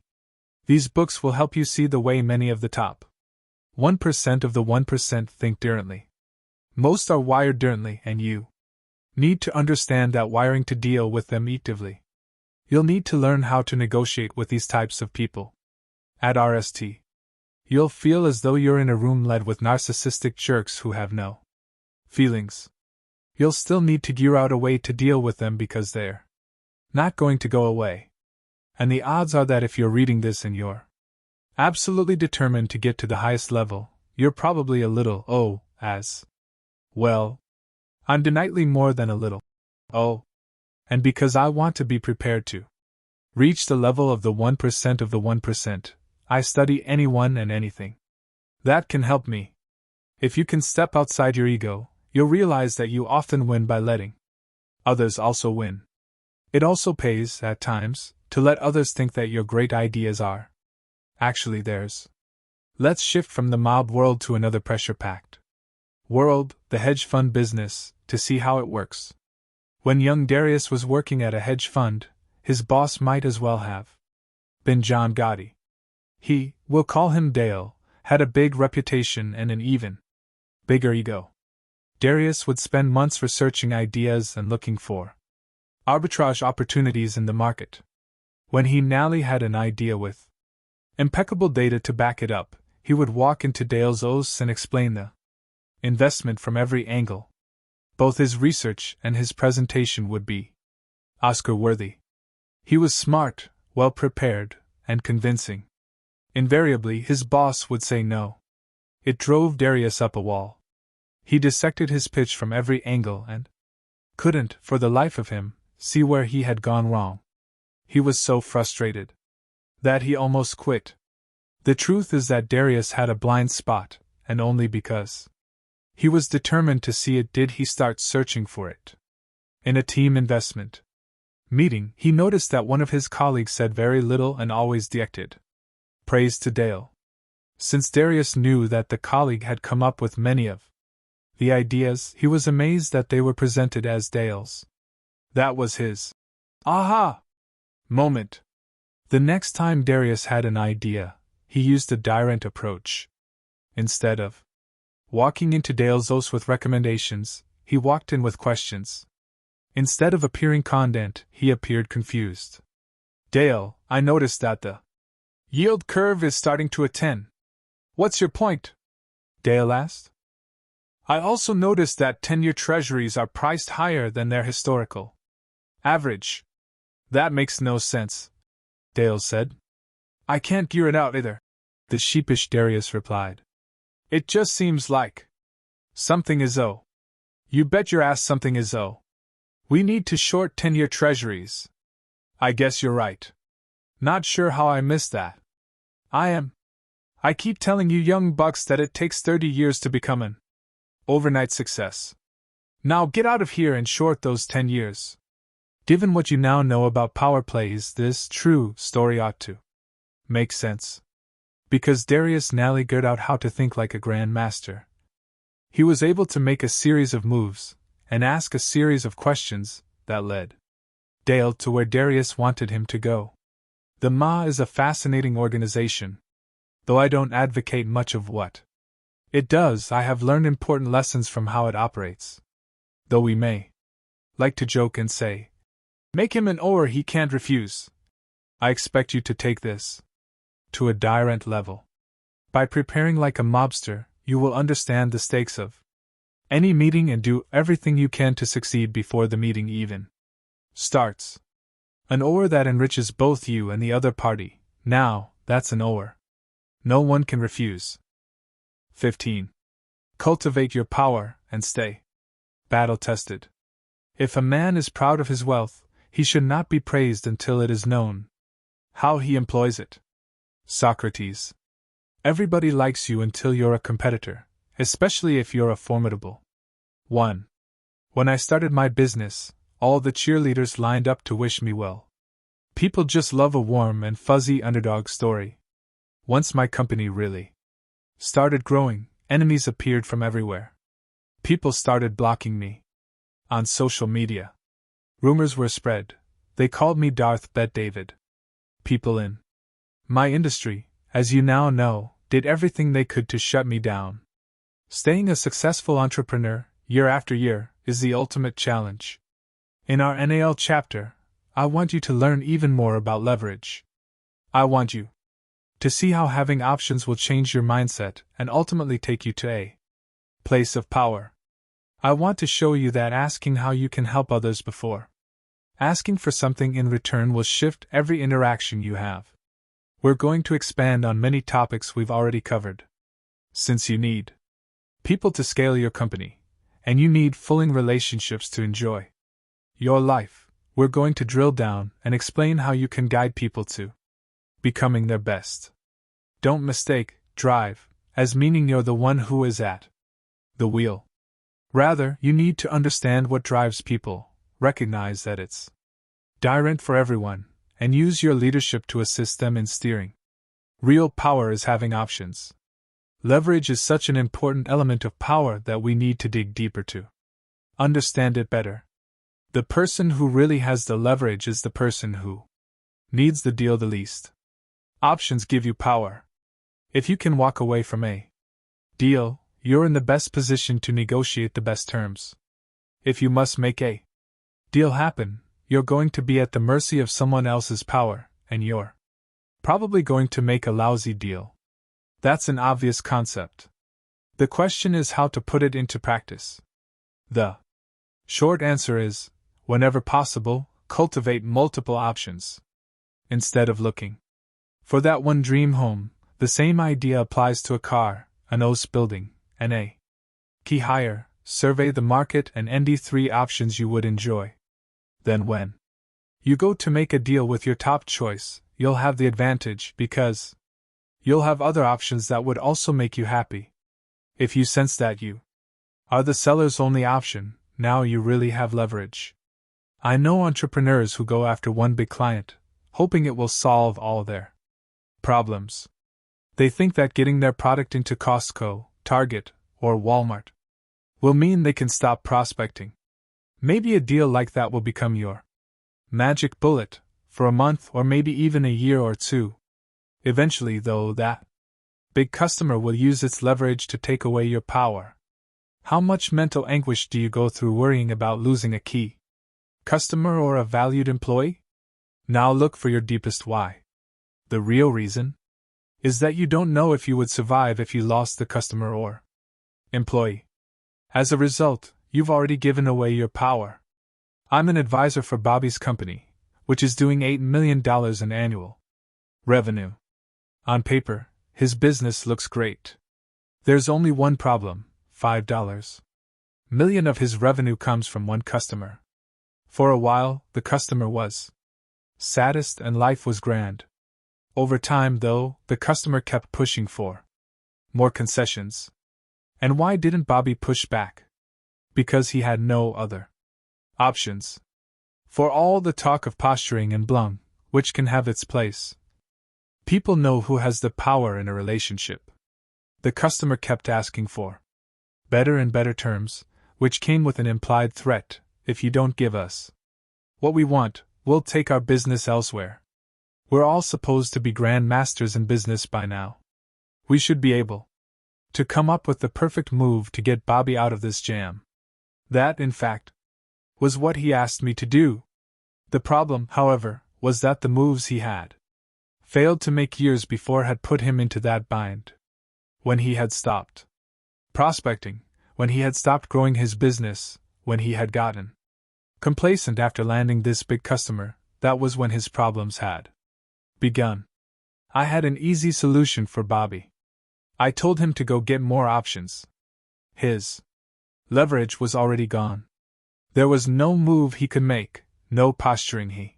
These books will help you see the way many of the top 1% of the 1% think differently. Most are wired differently, and you need to understand that wiring to deal with them effectively. You'll need to learn how to negotiate with these types of people. At RST, you'll feel as though you're in a room led with narcissistic jerks who have no feelings. You'll still need to gear out a way to deal with them because they're not going to go away. And the odds are that if you're reading this and you're absolutely determined to get to the highest level, you're probably a little, as well, undeniably more than a little, and because I want to be prepared to reach the level of the 1% of the 1%, I study anyone and anything that can help me. If you can step outside your ego, you'll realize that you often win by letting others also win. It also pays, at times, to let others think that your great ideas are Actually, there's. Let's shift from the mob world to another pressure-packed world, the hedge fund business, to see how it works. When young Darius was working at a hedge fund, his boss might as well have been John Gotti. He, we'll call him Dale, had a big reputation and an even bigger ego. Darius would spend months researching ideas and looking for arbitrage opportunities in the market. When he now had an idea with impeccable data to back it up, he would walk into Dale's office and explain the investment from every angle. Both his research and his presentation would be Oscar-worthy. He was smart, well-prepared, and convincing. Invariably, his boss would say no. It drove Darius up a wall. He dissected his pitch from every angle and couldn't, for the life of him, see where he had gone wrong. He was so frustrated that he almost quit. The truth is that Darius had a blind spot, and only because he was determined to see it did he start searching for it. In a team investment meeting, he noticed that one of his colleagues said very little and always directed praise to Dale. Since Darius knew that the colleague had come up with many of the ideas, he was amazed that they were presented as Dale's. That was his aha moment. The next time Darius had an idea, he used a direct approach. Instead of walking into Dale's office with recommendations, he walked in with questions. Instead of appearing confident, he appeared confused. Dale, I noticed that the yield curve is starting to a 10. What's your point? Dale asked. I also noticed that 10-year treasuries are priced higher than their historical average. That makes no sense, Dale said. I can't gear it out either, the sheepish Darius replied. It just seems like something is owed. You bet your ass something is owed. We need to short 10-year treasuries. I guess you're right. Not sure how I missed that. I keep telling you young bucks that it takes 30 years to become an overnight success. Now get out of here and short those 10 years. Given what you now know about power plays, this true story ought to make sense. Because Darius now figured out how to think like a grandmaster. He was able to make a series of moves and ask a series of questions that led Dale to where Darius wanted him to go. The MA is a fascinating organization. Though I don't advocate much of what it does, I have learned important lessons from how it operates. Though we may like to joke and say, make him an oar he can't refuse. I expect you to take this to a direct level. By preparing like a mobster, you will understand the stakes of any meeting and do everything you can to succeed before the meeting even starts. An oar that enriches both you and the other party. Now, that's an oar no one can refuse. 15. Cultivate your power and stay battle-tested. If a man is proud of his wealth, he should not be praised until it is known how he employs it. Socrates. Everybody likes you until you're a competitor, especially if you're a formidable one. When I started my business, all the cheerleaders lined up to wish me well. People just love a warm and fuzzy underdog story. Once my company really started growing, enemies appeared from everywhere. People started blocking me on social media. Rumors were spread. They called me Darth Bet David. People in my industry, as you now know, did everything they could to shut me down. Staying a successful entrepreneur, year after year, is the ultimate challenge. In our NAL chapter, I want you to learn even more about leverage. I want you to see how having options will change your mindset and ultimately take you to a place of power. I want to show you that asking how you can help others before asking for something in return will shift every interaction you have. We're going to expand on many topics we've already covered. Since you need people to scale your company, and you need fulfilling relationships to enjoy your life, we're going to drill down and explain how you can guide people to becoming their best. Don't mistake drive as meaning you're the one who is at the wheel. Rather, you need to understand what drives people, recognize that it's different for everyone, and use your leadership to assist them in steering. Real power is having options. Leverage is such an important element of power that we need to dig deeper to understand it better. The person who really has the leverage is the person who needs the deal the least. Options give you power. If you can walk away from a deal, you're in the best position to negotiate the best terms. If you must make a deal happen, you're going to be at the mercy of someone else's power, and you're probably going to make a lousy deal. That's an obvious concept. The question is how to put it into practice. The short answer is, whenever possible, cultivate multiple options. Instead of looking for that one dream home, the same idea applies to a car, an OS building, and a key hire. Survey the market and ND 3 options you would enjoy. Then when you go to make a deal with your top choice, you'll have the advantage because you'll have other options that would also make you happy. If you sense that you are the seller's only option, now you really have leverage. I know entrepreneurs who go after one big client, hoping it will solve all their problems. They think that getting their product into Costco, Target, or Walmart will mean they can stop prospecting. Maybe a deal like that will become your magic bullet for a month or maybe even a year or two. Eventually, though, that big customer will use its leverage to take away your power. How much mental anguish do you go through worrying about losing a key customer or a valued employee? Now look for your deepest why. The real reason is that you don't know if you would survive if you lost the customer or employee. As a result, you've already given away your power. I'm an advisor for Bobby's company, which is doing $8 million in annual revenue. On paper, his business looks great. There's only one problem: $5 million of his revenue comes from one customer. For a while, the customer was saddest and life was grand. Over time, though, the customer kept pushing for more concessions. And why didn't Bobby push back? Because he had no other options. For all the talk of posturing and blung, which can have its place, people know who has the power in a relationship. The customer kept asking for better and better terms, which came with an implied threat: if you don't give us what we want, we'll take our business elsewhere. We're all supposed to be grand masters in business by now. We should be able to come up with the perfect move to get Bobby out of this jam. That, in fact, was what he asked me to do. The problem, however, was that the moves he had failed to make years before had put him into that bind. When he had stopped prospecting, when he had stopped growing his business, when he had gotten complacent after landing this big customer, that was when his problems had begun. I had an easy solution for Bobby. I told him to go get more options. His leverage was already gone. There was no move he could make, no posturing he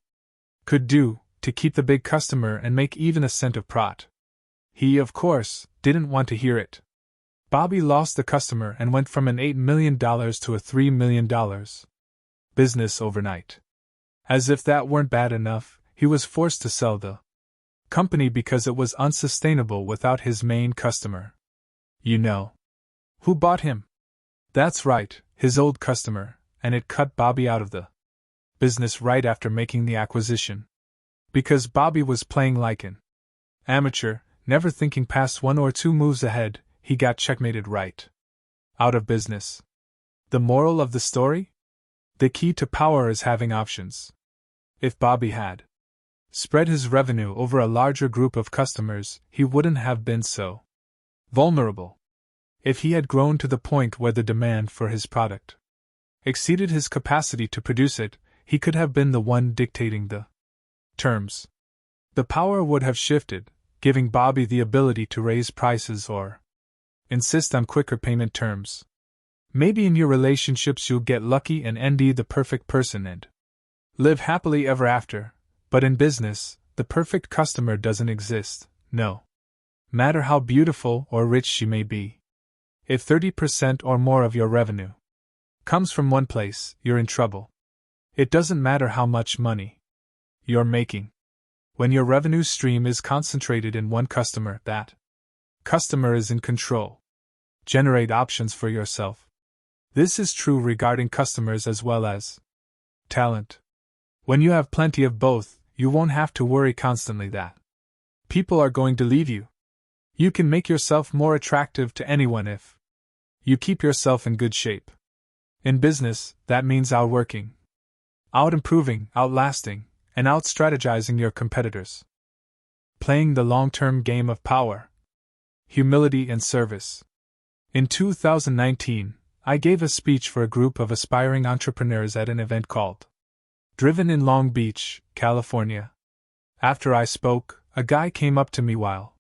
could do, to keep the big customer and make even a cent of profit. He, of course, didn't want to hear it. Bobby lost the customer and went from an $8 million to a $3 million business overnight. As if that weren't bad enough, he was forced to sell the company because it was unsustainable without his main customer. You know who bought him? That's right, his old customer, and it cut Bobby out of the business right after making the acquisition. Because Bobby was playing like an amateur, never thinking past one or two moves ahead, he got checkmated right out of business. The moral of the story? The key to power is having options. If Bobby had spread his revenue over a larger group of customers, he wouldn't have been so vulnerable. If he had grown to the point where the demand for his product exceeded his capacity to produce it, he could have been the one dictating the terms. The power would have shifted, giving Bobby the ability to raise prices or insist on quicker payment terms. Maybe in your relationships you'll get lucky and end the perfect person and live happily ever after. But in business, the perfect customer doesn't exist, no matter how beautiful or rich she may be. If 30% or more of your revenue comes from one place, you're in trouble. It doesn't matter how much money you're making. When your revenue stream is concentrated in one customer, that customer is in control. Generate options for yourself. This is true regarding customers as well as talent. When you have plenty of both, you won't have to worry constantly that people are going to leave you. You can make yourself more attractive to anyone if you keep yourself in good shape. In business, that means outworking, out-improving, outlasting, and out-strategizing your competitors. Playing the long-term game of power, humility, and service. In 2019, I gave a speech for a group of aspiring entrepreneurs at an event called Driven in Long Beach, California. After I spoke, a guy came up to me while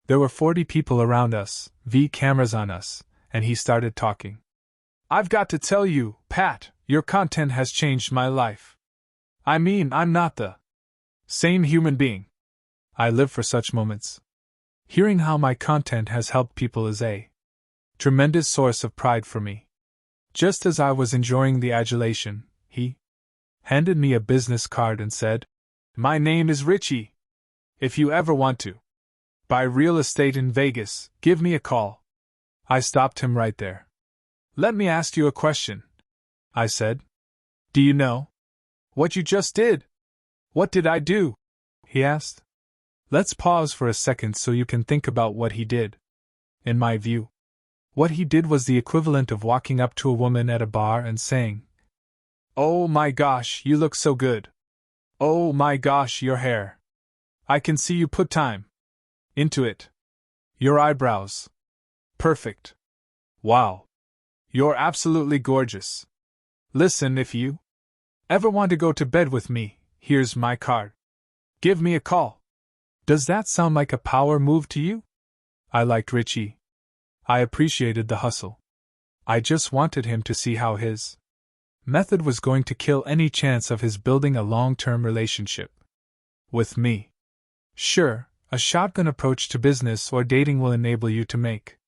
there were 40 people around us, cameras on us, and he started talking. "I've got to tell you, Pat, your content has changed my life. I mean, I'm not the same human being." I live for such moments. Hearing how my content has helped people is a tremendous source of pride for me. Just as I was enjoying the adulation, he handed me a business card and said, "My name is Richie. If you ever want to buy real estate in Vegas, give me a call." I stopped him right there. "Let me ask you a question," I said. "Do you know what you just did?" "What did I do?" he asked. Let's pause for a second so you can think about what he did. In my view, what he did was the equivalent of walking up to a woman at a bar and saying, "Oh my gosh, you look so good. Oh my gosh, your hair. I can see you put time into it. Your eyebrows. Perfect. Wow. You're absolutely gorgeous. Listen, if you ever want to go to bed with me, here's my card. Give me a call." Does that sound like a power move to you? I liked Richie. I appreciated the hustle. I just wanted him to see how his method was going to kill any chance of his building a long-term relationship with me. Sure, a shotgun approach to business or dating will enable you to make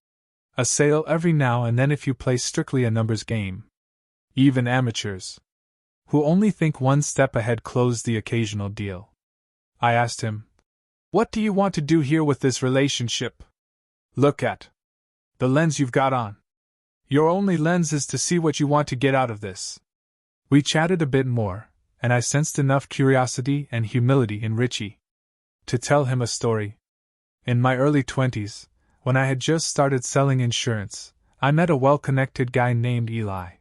a sale every now and then if you play strictly a numbers game. Even amateurs who only think one step ahead close the occasional deal. I asked him, "What do you want to do here with this relationship?" "Look at the lens you've got on. Your only lens is to see what you want to get out of this." We chatted a bit more, and I sensed enough curiosity and humility in Richie to tell him a story. In my early 20s, when I had just started selling insurance, I met a well-connected guy named Eli.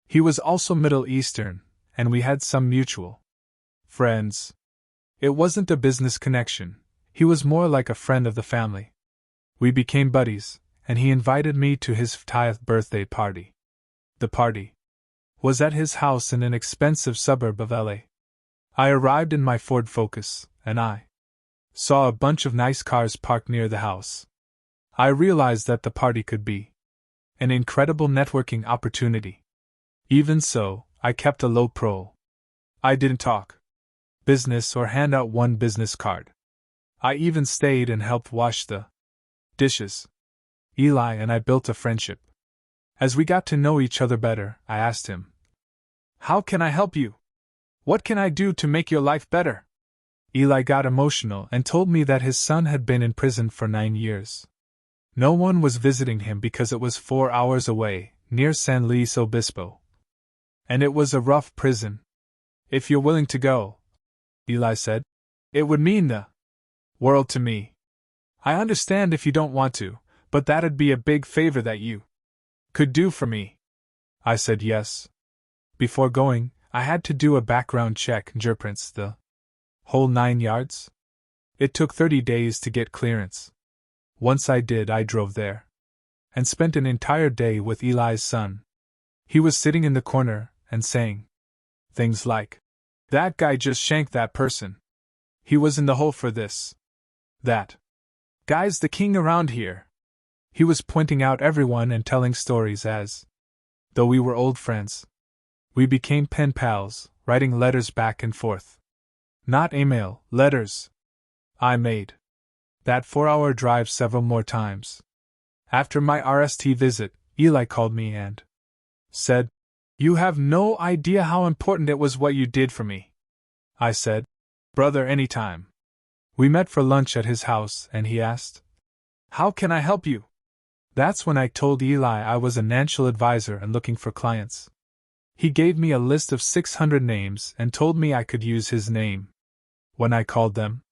He was also Middle Eastern, and we had some mutual friends. It wasn't a business connection. He was more like a friend of the family. We became buddies, and he invited me to his 50th birthday party. The party was at his house in an expensive suburb of LA. I arrived in my Ford Focus, and I saw a bunch of nice cars parked near the house. I realized that the party could be an incredible networking opportunity. Even so, I kept a low pro. I didn't talk business or hand out one business card. I even stayed and helped wash the dishes. Eli and I built a friendship. As we got to know each other better, I asked him, "How can I help you? What can I do to make your life better?" Eli got emotional and told me that his son had been in prison for 9 years. No one was visiting him because it was 4 hours away, near San Luis Obispo. And it was a rough prison. "If you're willing to go," Eli said, "it would mean the world to me. I understand if you don't want to, but that'd be a big favor that you could do for me." I said yes. Before going, I had to do a background check, fingerprints, the whole 9 yards. It took 30 days to get clearance. Once I did, I drove there and spent an entire day with Eli's son. He was sitting in the corner and saying things like, "That guy just shanked that person. He was in the hole for this. That guy's the king around here." He was pointing out everyone and telling stories as though we were old friends. We became pen pals, writing letters back and forth. Not email, letters. I made that 4-hour drive several more times. After my RST visit, Eli called me and said, "You have no idea how important it was what you did for me." I said, "Brother, anytime." We met for lunch at his house, and he asked, "How can I help you?" That's when I told Eli I was a financial advisor and looking for clients. He gave me a list of 600 names and told me I could use his name when I called them.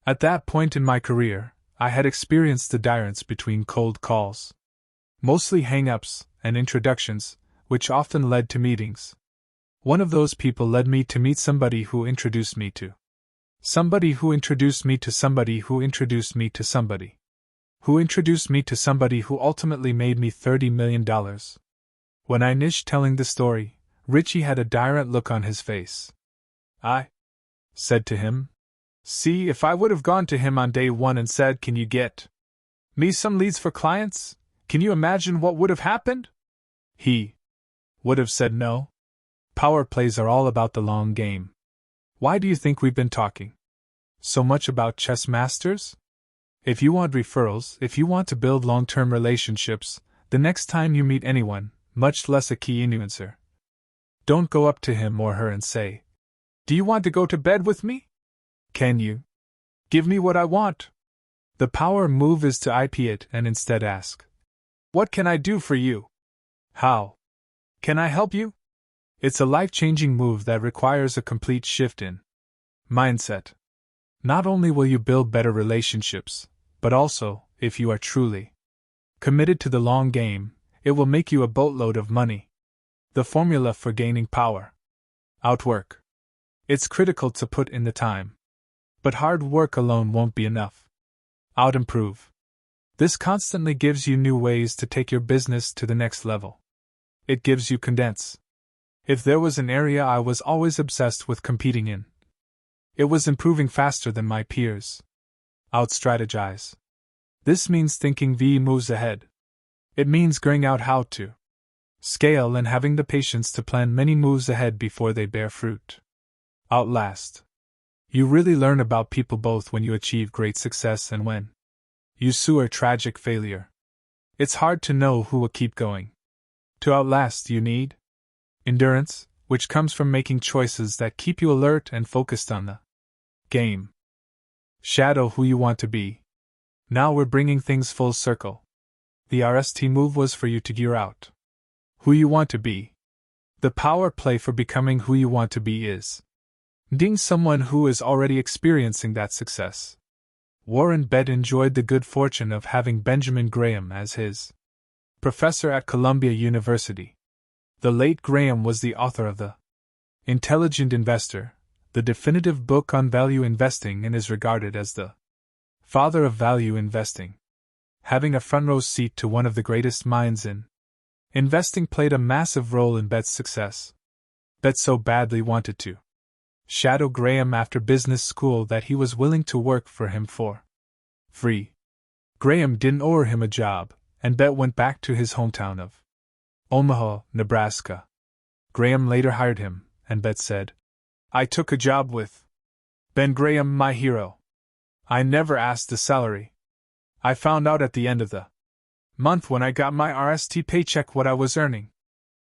At that point in my career, I had experienced the difference between cold calls, mostly hang-ups, and introductions, which often led to meetings. One of those people led me to meet somebody who introduced me to somebody who introduced me to somebody who introduced me to somebody who introduced me to somebody who ultimately made me $30 million. When I finished telling the story, Richie had a direct look on his face. I said to him, "See, if I would have gone to him on day one and said, 'Can you get me some leads for clients?' Can you imagine what would have happened?" He would have said no. Power plays are all about the long game. Why do you think we've been talking so much about chess masters? If you want referrals, if you want to build long-term relationships, the next time you meet anyone, much less a key influencer, don't go up to him or her and say, "Do you want to go to bed with me? Can you give me what I want?" The power move is to IP it and instead ask, "What can I do for you? How can I help you?" It's a life-changing move that requires a complete shift in mindset. Not only will you build better relationships, but also, if you are truly committed to the long game, it will make you a boatload of money. The formula for gaining power: outwork. It's critical to put in the time. But hard work alone won't be enough. Out-improve. This constantly gives you new ways to take your business to the next level. It gives you condense. If there was an area I was always obsessed with competing in, it was improving faster than my peers. Out-strategize. This means thinking V moves ahead. It means figuring out how to scale and having the patience to plan many moves ahead before they bear fruit. Outlast. You really learn about people both when you achieve great success and when you suffer tragic failure. It's hard to know who will keep going. To outlast, you need endurance, which comes from making choices that keep you alert and focused on the game. Shadow who you want to be. Now we're bringing things full circle. The RST move was for you to gear out who you want to be. The power play for becoming who you want to be is being someone who is already experiencing that success. Warren Buffett enjoyed the good fortune of having Benjamin Graham as his professor at Columbia University. The late Graham was the author of The Intelligent Investor, the definitive book on value investing, and is regarded as the father of value investing. Having a front-row seat to one of the greatest minds in investing played a massive role in Buffett's success. Buffett so badly wanted to shadow Graham after business school that he was willing to work for him for free. Graham didn't owe him a job, and Buffett went back to his hometown of Omaha, Nebraska. Graham later hired him, and Buffett said, "I took a job with Ben Graham, my hero. I never asked the salary. I found out at the end of the month when I got my RST paycheck what I was earning."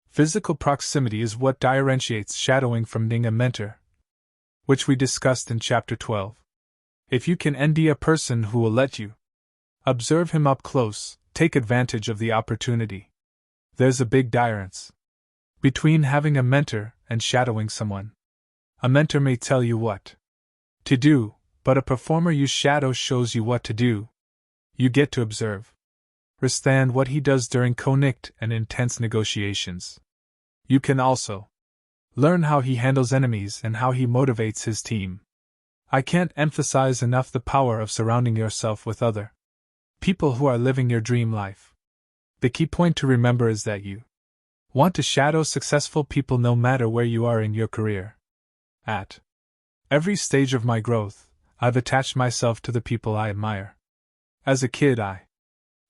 Physical proximity is what differentiates shadowing from being a mentor, which we discussed in Chapter 12. If you can ND a person who will let you observe him up close, take advantage of the opportunity. There's a big difference between having a mentor and shadowing someone. A mentor may tell you what to do, but a performer you shadow shows you what to do. You get to observe, understand what he does during connect and intense negotiations. You can also learn how he handles enemies and how he motivates his team. I can't emphasize enough the power of surrounding yourself with other people who are living your dream life. The key point to remember is that you want to shadow successful people no matter where you are in your career. At every stage of my growth, I've attached myself to the people I admire. As a kid, I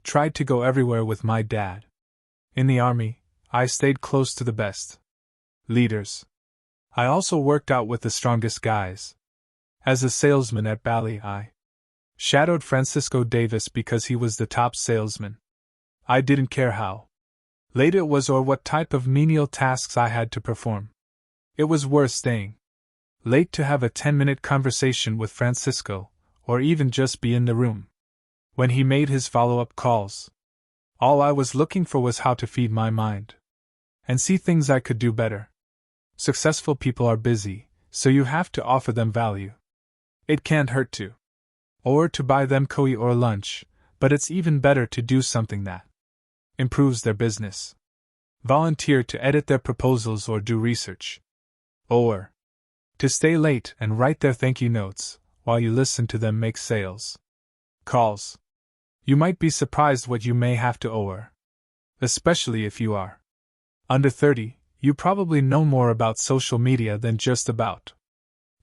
tried to go everywhere with my dad. In the army, I stayed close to the best leaders. I also worked out with the strongest guys. As a salesman at Bally, I shadowed Francisco Davis because he was the top salesman. I didn't care how late it was or what type of menial tasks I had to perform. It was worth staying late to have a 10-minute conversation with Francisco, or even just be in the room. When he made his follow-up calls, all I was looking for was how to feed my mind and see things I could do better. Successful people are busy, so you have to offer them value. It can't hurt to. Or to buy them coffee or lunch, but it's even better to do something that improves their business. Volunteer to edit their proposals or do research. Or to stay late and write their thank you notes while you listen to them make sales calls. You might be surprised what you may have to owe. Especially if you are under 30, you probably know more about social media than just about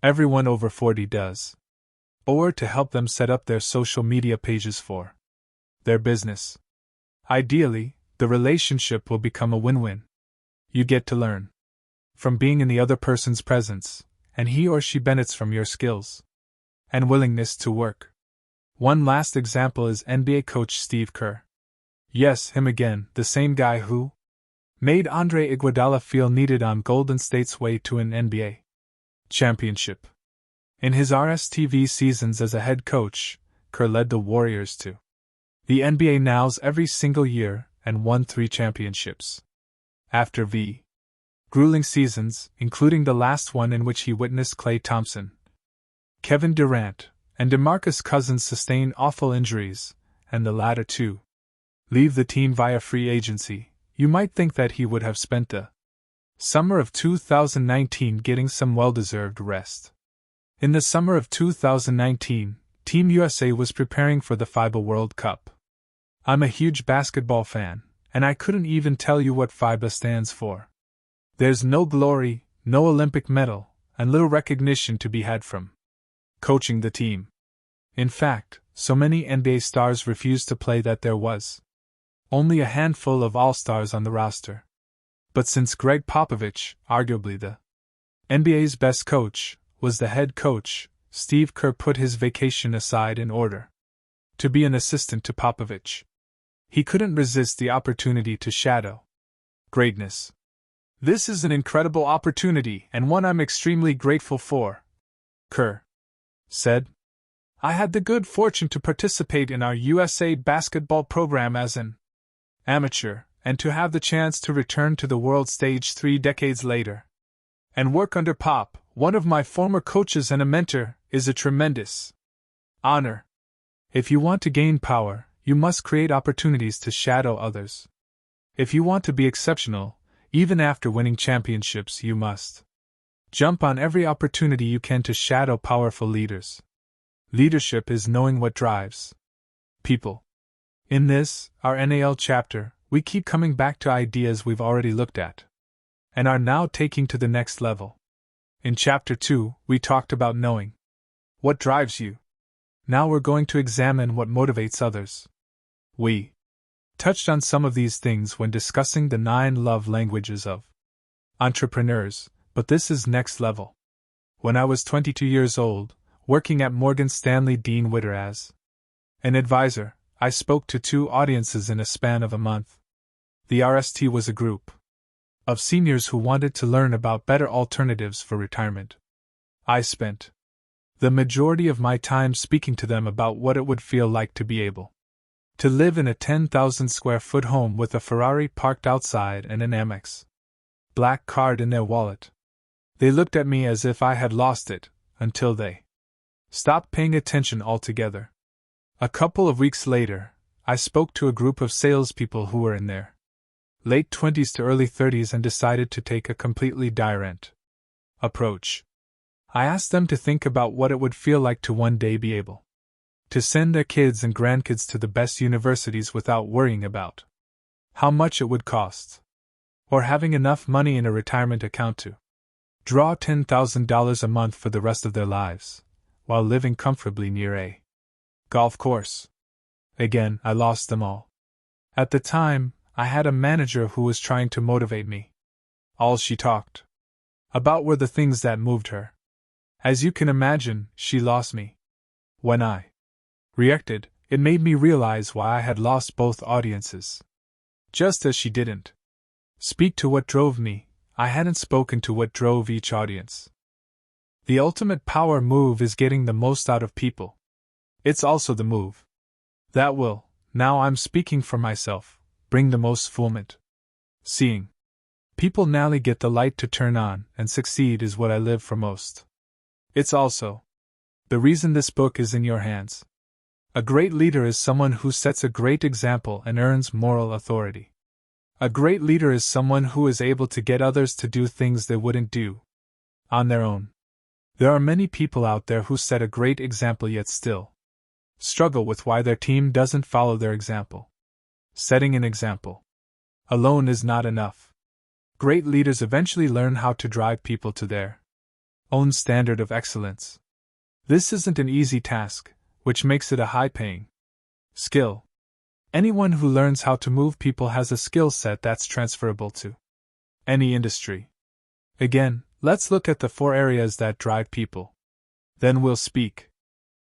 everyone over 40 does. Or to help them set up their social media pages for their business. Ideally, the relationship will become a win-win. You get to learn from being in the other person's presence, and he or she benefits from your skills and willingness to work. One last example is NBA coach Steve Kerr. Yes, him again, the same guy who made Andre Iguodala feel needed on Golden State's way to an NBA championship. In his RSTV seasons as a head coach, Kerr led the Warriors to the NBA Nows every single year and won 3 championships. After grueling seasons, including the last one in which he witnessed Klay Thompson, Kevin Durant, and DeMarcus Cousins sustain awful injuries, and the latter too leave the team via free agency, you might think that he would have spent the summer of 2019 getting some well-deserved rest. In the summer of 2019, Team USA was preparing for the FIBA World Cup. I'm a huge basketball fan, and I couldn't even tell you what FIBA stands for. There's no glory, no Olympic medal, and little recognition to be had from coaching the team. In fact, so many NBA stars refused to play that there was only a handful of all-stars on the roster. But since Greg Popovich, arguably the NBA's best coach, was the head coach, Steve Kerr put his vacation aside in order to be an assistant to Popovich. He couldn't resist the opportunity to shadow greatness. This is an incredible opportunity and one I'm extremely grateful for, Kerr said. I had the good fortune to participate in our USA basketball program as an amateur, and to have the chance to return to the world stage 3 decades later and work under Pop, one of my former coaches and a mentor, is a tremendous honor. If you want to gain power, you must create opportunities to shadow others. If you want to be exceptional, even after winning championships, you must jump on every opportunity you can to shadow powerful leaders. Leadership is knowing what drives people. In this, our NAL chapter, we keep coming back to ideas we've already looked at and are now taking to the next level. In Chapter 2, we talked about knowing what drives you. Now we're going to examine what motivates others. We touched on some of these things when discussing the 9 love languages of entrepreneurs, but this is next level. When I was 22 years old, working at Morgan Stanley Dean Witter as an advisor, I spoke to 2 audiences in a span of a month. The RST was a group of seniors who wanted to learn about better alternatives for retirement. I spent the majority of my time speaking to them about what it would feel like to be able to live in a 10,000 square foot home with a Ferrari parked outside and an Amex black card in their wallet. They looked at me as if I had lost it, until they stopped paying attention altogether. A couple of weeks later, I spoke to a group of salespeople who were in their late 20s to early 30s and decided to take a completely different approach. I asked them to think about what it would feel like to one day be able to send their kids and grandkids to the best universities without worrying about how much it would cost, or having enough money in a retirement account to draw $10,000 a month for the rest of their lives, while living comfortably near a golf course. Again, I lost them all. At the time, I had a manager who was trying to motivate me. All she talked about were the things that moved her. As you can imagine, she lost me. When I reacted, it made me realize why I had lost both audiences. Just as she didn't speak to what drove me, I hadn't spoken to what drove each audience. The ultimate power move is getting the most out of people. It's also the move that will, now I'm speaking for myself, bring the most fulfillment. Seeing people narrowly get the light to turn on and succeed is what I live for most. It's also the reason this book is in your hands. A great leader is someone who sets a great example and earns moral authority. A great leader is someone who is able to get others to do things they wouldn't do on their own. There are many people out there who set a great example yet still struggle with why their team doesn't follow their example. Setting an example alone is not enough. Great leaders eventually learn how to drive people to their own standard of excellence. This isn't an easy task, which makes it a high-paying skill. Anyone who learns how to move people has a skill set that's transferable to any industry. Again, let's look at the 4 areas that drive people. Then we'll speak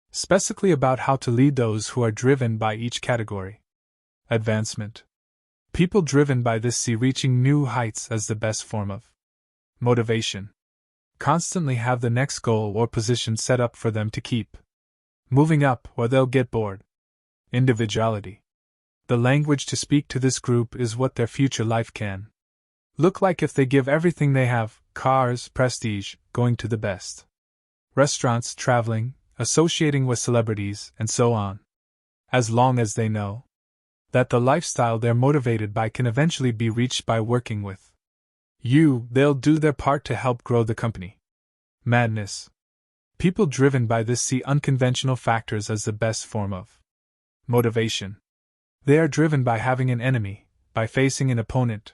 specifically about how to lead those who are driven by each category. Advancement. People driven by this see reaching new heights as the best form of motivation. Constantly have the next goal or position set up for them to keep moving up, or they'll get bored. Individuality. The language to speak to this group is what their future life can look like if they give everything they have: cars, prestige, going to the best restaurants, traveling, associating with celebrities, and so on. As long as they know that the lifestyle they're motivated by can eventually be reached by working with you, they'll do their part to help grow the company. Madness. People driven by this see unconventional factors as the best form of motivation. They are driven by having an enemy, by facing an opponent.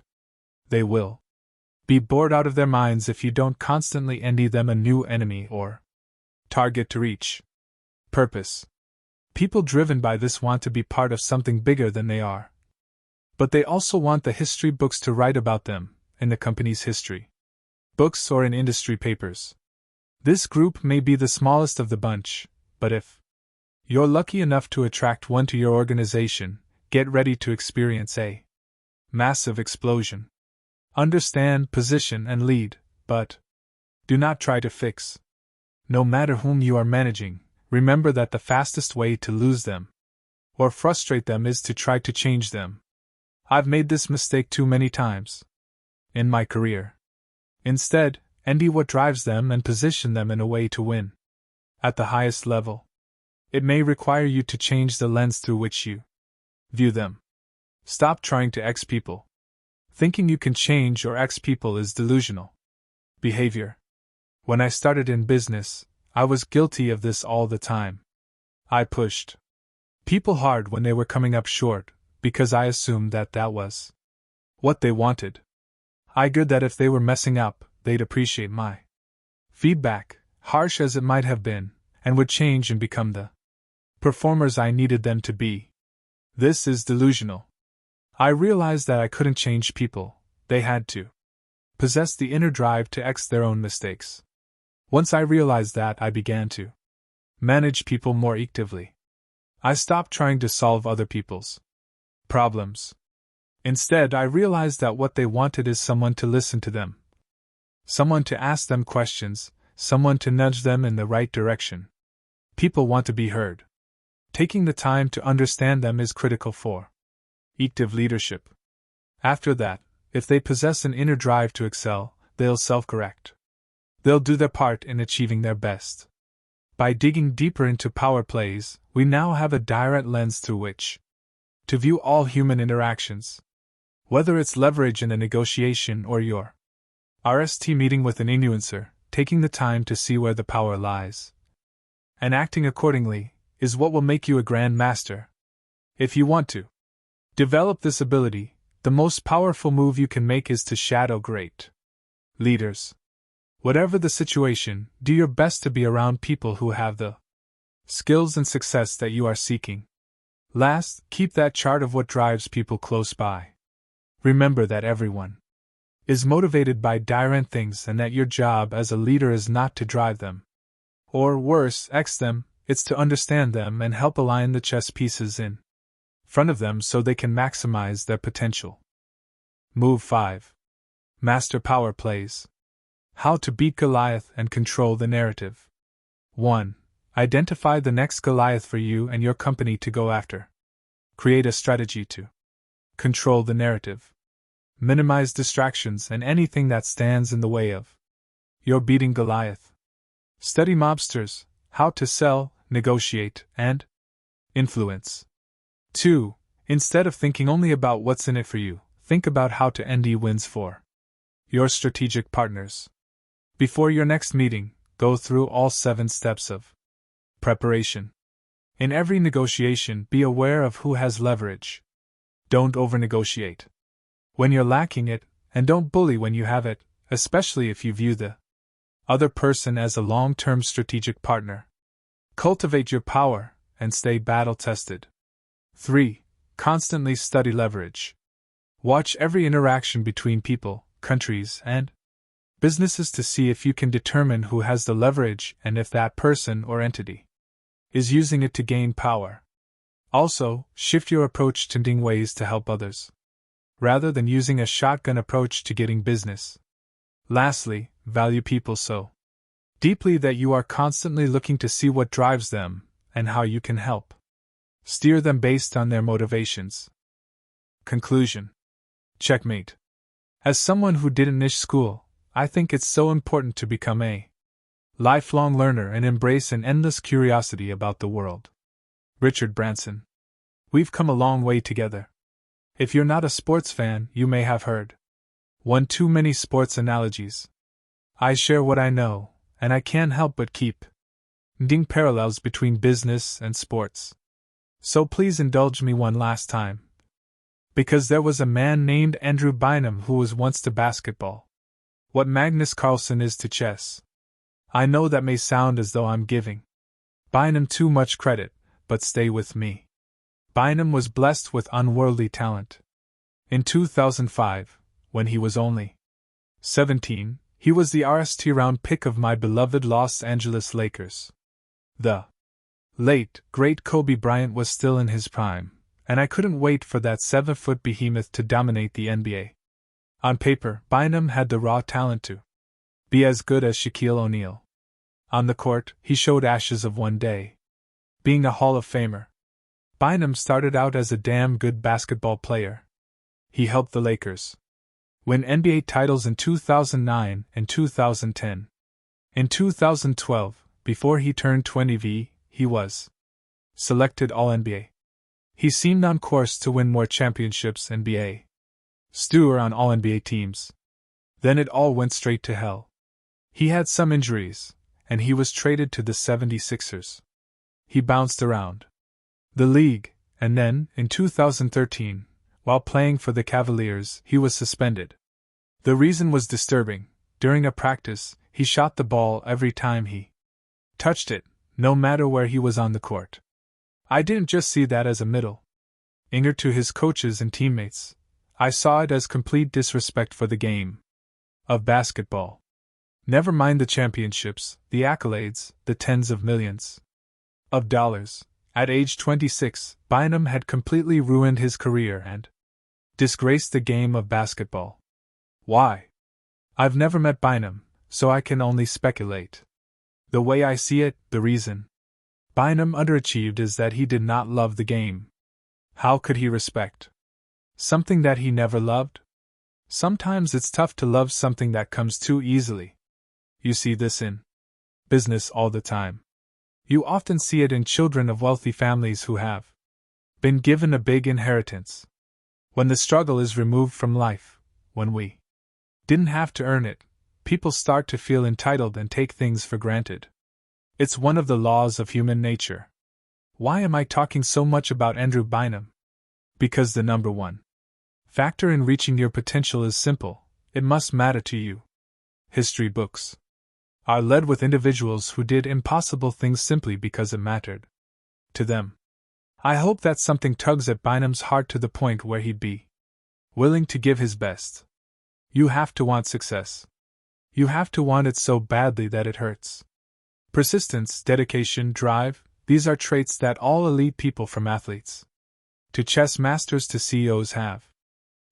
They will be bored out of their minds if you don't constantly envy them a new enemy or target to reach. Purpose. People driven by this want to be part of something bigger than they are. But they also want the history books to write about them, in the company's history books or in industry papers. This group may be the smallest of the bunch, but if you're lucky enough to attract one to your organization, get ready to experience a massive explosion. Understand, position, and lead, but do not try to fix. No matter whom you are managing, remember that the fastest way to lose them or frustrate them is to try to change them. I've made this mistake too many times in my career. Instead, envy what drives them and position them in a way to win. At the highest level, it may require you to change the lens through which you view them. Stop trying to X people. Thinking you can change or X people is delusional behavior. When I started in business, I was guilty of this all the time. I pushed people hard when they were coming up short, because I assumed that that was what they wanted. I figured that if they were messing up, they'd appreciate my feedback, harsh as it might have been, and would change and become the performers I needed them to be. This is delusional. I realized that I couldn't change people, they had to possess the inner drive to X their own mistakes. Once I realized that, I began to manage people more effectively. I stopped trying to solve other people's problems. Instead, I realized that what they wanted is someone to listen to them, someone to ask them questions, someone to nudge them in the right direction. People want to be heard. Taking the time to understand them is critical for effective leadership. After that, if they possess an inner drive to excel, they'll self-correct. They'll do their part in achieving their best. By digging deeper into power plays, we now have a direct lens through which to view all human interactions. Whether it's leverage in a negotiation or your RST meeting with an influencer, taking the time to see where the power lies and acting accordingly is what will make you a grand master. If you want to develop this ability, the most powerful move you can make is to shadow great leaders. Whatever the situation, do your best to be around people who have the skills and success that you are seeking. Last, keep that chart of what drives people close by. Remember that everyone is motivated by different things and that your job as a leader is not to drive them. Or worse, X them, it's to understand them and help align the chess pieces in front of them so they can maximize their potential. Move 5. Master Power Plays. How to beat Goliath and control the narrative. 1. Identify the next Goliath for you and your company to go after. Create a strategy to control the narrative. Minimize distractions and anything that stands in the way of your beating Goliath. Study mobsters, how to sell, negotiate, and influence. 2. Instead of thinking only about what's in it for you, think about how to end wins for your strategic partners. Before your next meeting, go through all 7 steps of preparation. In every negotiation, be aware of who has leverage. Don't over-negotiate when you're lacking it, and don't bully when you have it, especially if you view the other person as a long-term strategic partner. Cultivate your power and stay battle-tested. 3. Constantly study leverage. Watch every interaction between people, countries, and businesses to see if you can determine who has the leverage and if that person or entity is using it to gain power. Also, shift your approach to finding ways to help others, rather than using a shotgun approach to getting business. Lastly, value people so deeply that you are constantly looking to see what drives them and how you can help steer them based on their motivations. Conclusion. Checkmate. As someone who didn't finish school, I think it's so important to become a lifelong learner and embrace an endless curiosity about the world. Richard Branson. We've come a long way together. If you're not a sports fan, you may have heard one too many sports analogies. I share what I know, and I can't help but keep finding parallels between business and sports. So please indulge me one last time. Because there was a man named Andrew Bynum who was once to basketball what Magnus Carlsen is to chess. I know that may sound as though I'm giving Bynum too much credit, but stay with me. Bynum was blessed with unworldly talent. In 2005, when he was only 17, he was the first round pick of my beloved Los Angeles Lakers. The late, great Kobe Bryant was still in his prime, and I couldn't wait for that 7-foot behemoth to dominate the NBA. On paper, Bynum had the raw talent to be as good as Shaquille O'Neal. On the court, he showed ashes of one day being a Hall of Famer. Bynum started out as a damn good basketball player. He helped the Lakers win NBA titles in 2009 and 2010. In 2012, before he turned 20, he was selected All-NBA. He seemed on course to win more championships NBA. Stewart on All-NBA teams. Then it all went straight to hell. He had some injuries, and he was traded to the 76ers. He bounced around the league, and then, in 2013, while playing for the Cavaliers, he was suspended. The reason was disturbing. During a practice, he shot the ball every time he touched it, no matter where he was on the court. I didn't just see that as a middle-finger to his coaches and teammates. I saw it as complete disrespect for the game of basketball. Never mind the championships, the accolades, the tens of millions of dollars. At age 26, Bynum had completely ruined his career and disgraced the game of basketball. Why? I've never met Bynum, so I can only speculate. The way I see it, the reason Bynum underachieved is that he did not love the game. How could he respect something that he never loved? Sometimes it's tough to love something that comes too easily. You see this in business all the time. You often see it in children of wealthy families who have been given a big inheritance. When the struggle is removed from life, when we didn't have to earn it, people start to feel entitled and take things for granted. It's one of the laws of human nature. Why am I talking so much about Andrew Bynum? Because the number one factor in reaching your potential is simple: it must matter to you. History books are led with individuals who did impossible things simply because it mattered to them. I hope that something tugs at Bynum's heart to the point where he'd be willing to give his best. You have to want success. You have to want it so badly that it hurts. Persistence, dedication, drive, these are traits that all elite people, from athletes to chess masters to CEOs, have.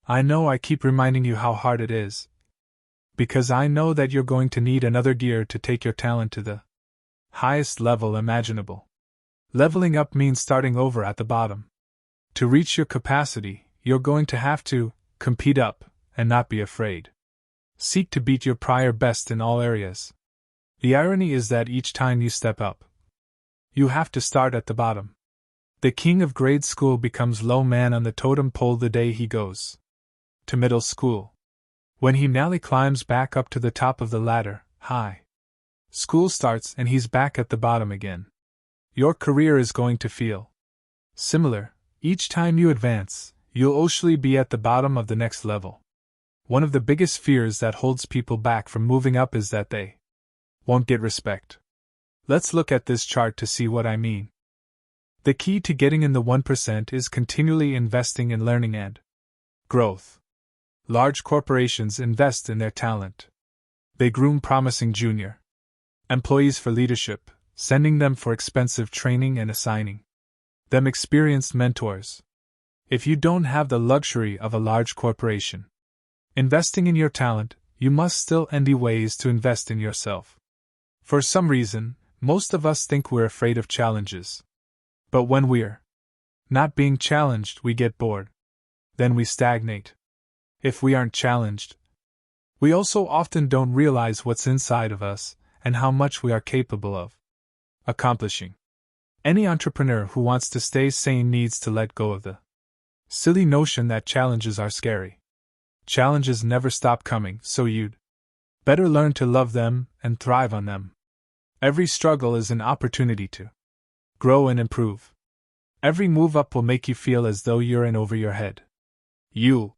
I know I keep reminding you how hard it is, because I know that you're going to need another gear to take your talent to the Highest level imaginable. Leveling up means starting over at the bottom. To reach your capacity, you're going to have to compete up and not be afraid. Seek to beat your prior best in all areas. The irony is that each time you step up, you have to start at the bottom. The king of grade school becomes low man on the totem pole the day he goes to middle school. When he now climbs back up to the top of the ladder, high school starts and he's back at the bottom again. Your career is going to feel similar. Each time you advance, you'll usually be at the bottom of the next level. One of the biggest fears that holds people back from moving up is that they won't get respect. Let's look at this chart to see what I mean. The key to getting in the 1% is continually investing in learning and growth. Large corporations invest in their talent. They groom promising junior employees for leadership, sending them for expensive training and assigning them experienced mentors. If you don't have the luxury of a large corporation investing in your talent, you must still find ways to invest in yourself. For some reason, most of us think we're afraid of challenges. But when we're not being challenged, we get bored. Then we stagnate. If we aren't challenged, we also often don't realize what's inside of us and how much we are capable of accomplishing. Any entrepreneur who wants to stay sane needs to let go of the silly notion that challenges are scary. Challenges never stop coming, so you'd better learn to love them and thrive on them. Every struggle is an opportunity to grow and improve. Every move up will make you feel as though you're in over your head. You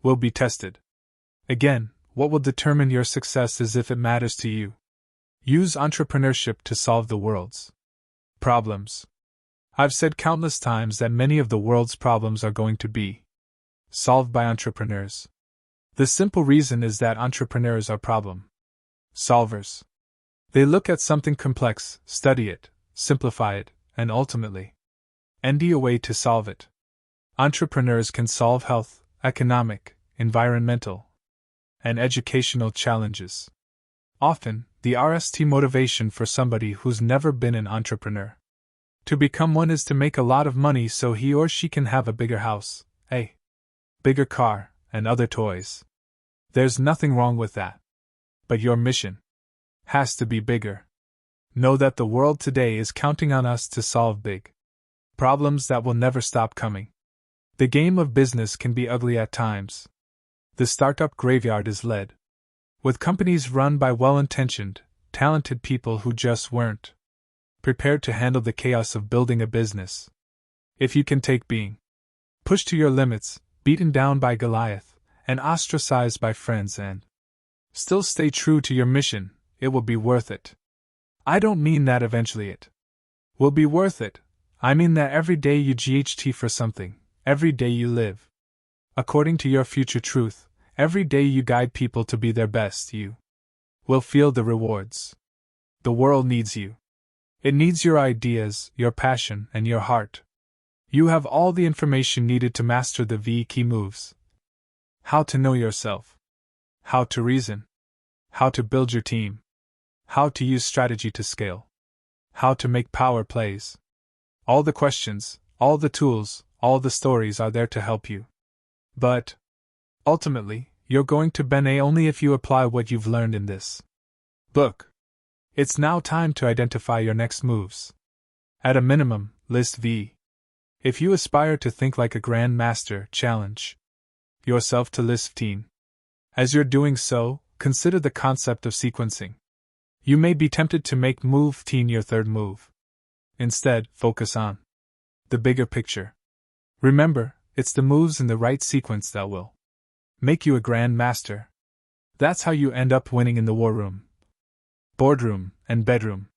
will be tested. Again, what will determine your success is if it matters to you. Use entrepreneurship to solve the world's problems. I've said countless times that many of the world's problems are going to be solved by entrepreneurs. The simple reason is that entrepreneurs are problem solvers. They look at something complex, study it, simplify it, and ultimately find a way to solve it. Entrepreneurs can solve health, economic, environmental, and educational challenges. Often, the RST motivation for somebody who's never been an entrepreneur to become one is to make a lot of money so he or she can have a bigger house, a bigger car, and other toys. There's nothing wrong with that. But your mission has to be bigger. Know that the world today is counting on us to solve big problems that will never stop coming. The game of business can be ugly at times. The startup graveyard is led with companies run by well-intentioned, talented people who just weren't prepared to handle the chaos of building a business. If you can take being pushed to your limits, beaten down by Goliath, and ostracized by friends and still stay true to your mission, it will be worth it. I don't mean that eventually it will be worth it. I mean that every day you GHT for something, every day you live according to your future truth, every day you guide people to be their best, you will feel the rewards. The world needs you. It needs your ideas, your passion, and your heart. You have all the information needed to master the V key moves. How to know yourself. How to reason. How to build your team. How to use strategy to scale. How to make power plays. All the questions, all the tools, all the stories are there to help you. But ultimately, you're going to benefit only if you apply what you've learned in this book. It's now time to identify your next moves. At a minimum, list V. If you aspire to think like a Grand Master, challenge yourself to list 15. As you're doing so, consider the concept of sequencing. You may be tempted to make move 15 your third move. Instead, focus on the bigger picture. Remember, it's the moves in the right sequence that will make you a Grand Master. That's how you end up winning in the war room, boardroom, and bedroom.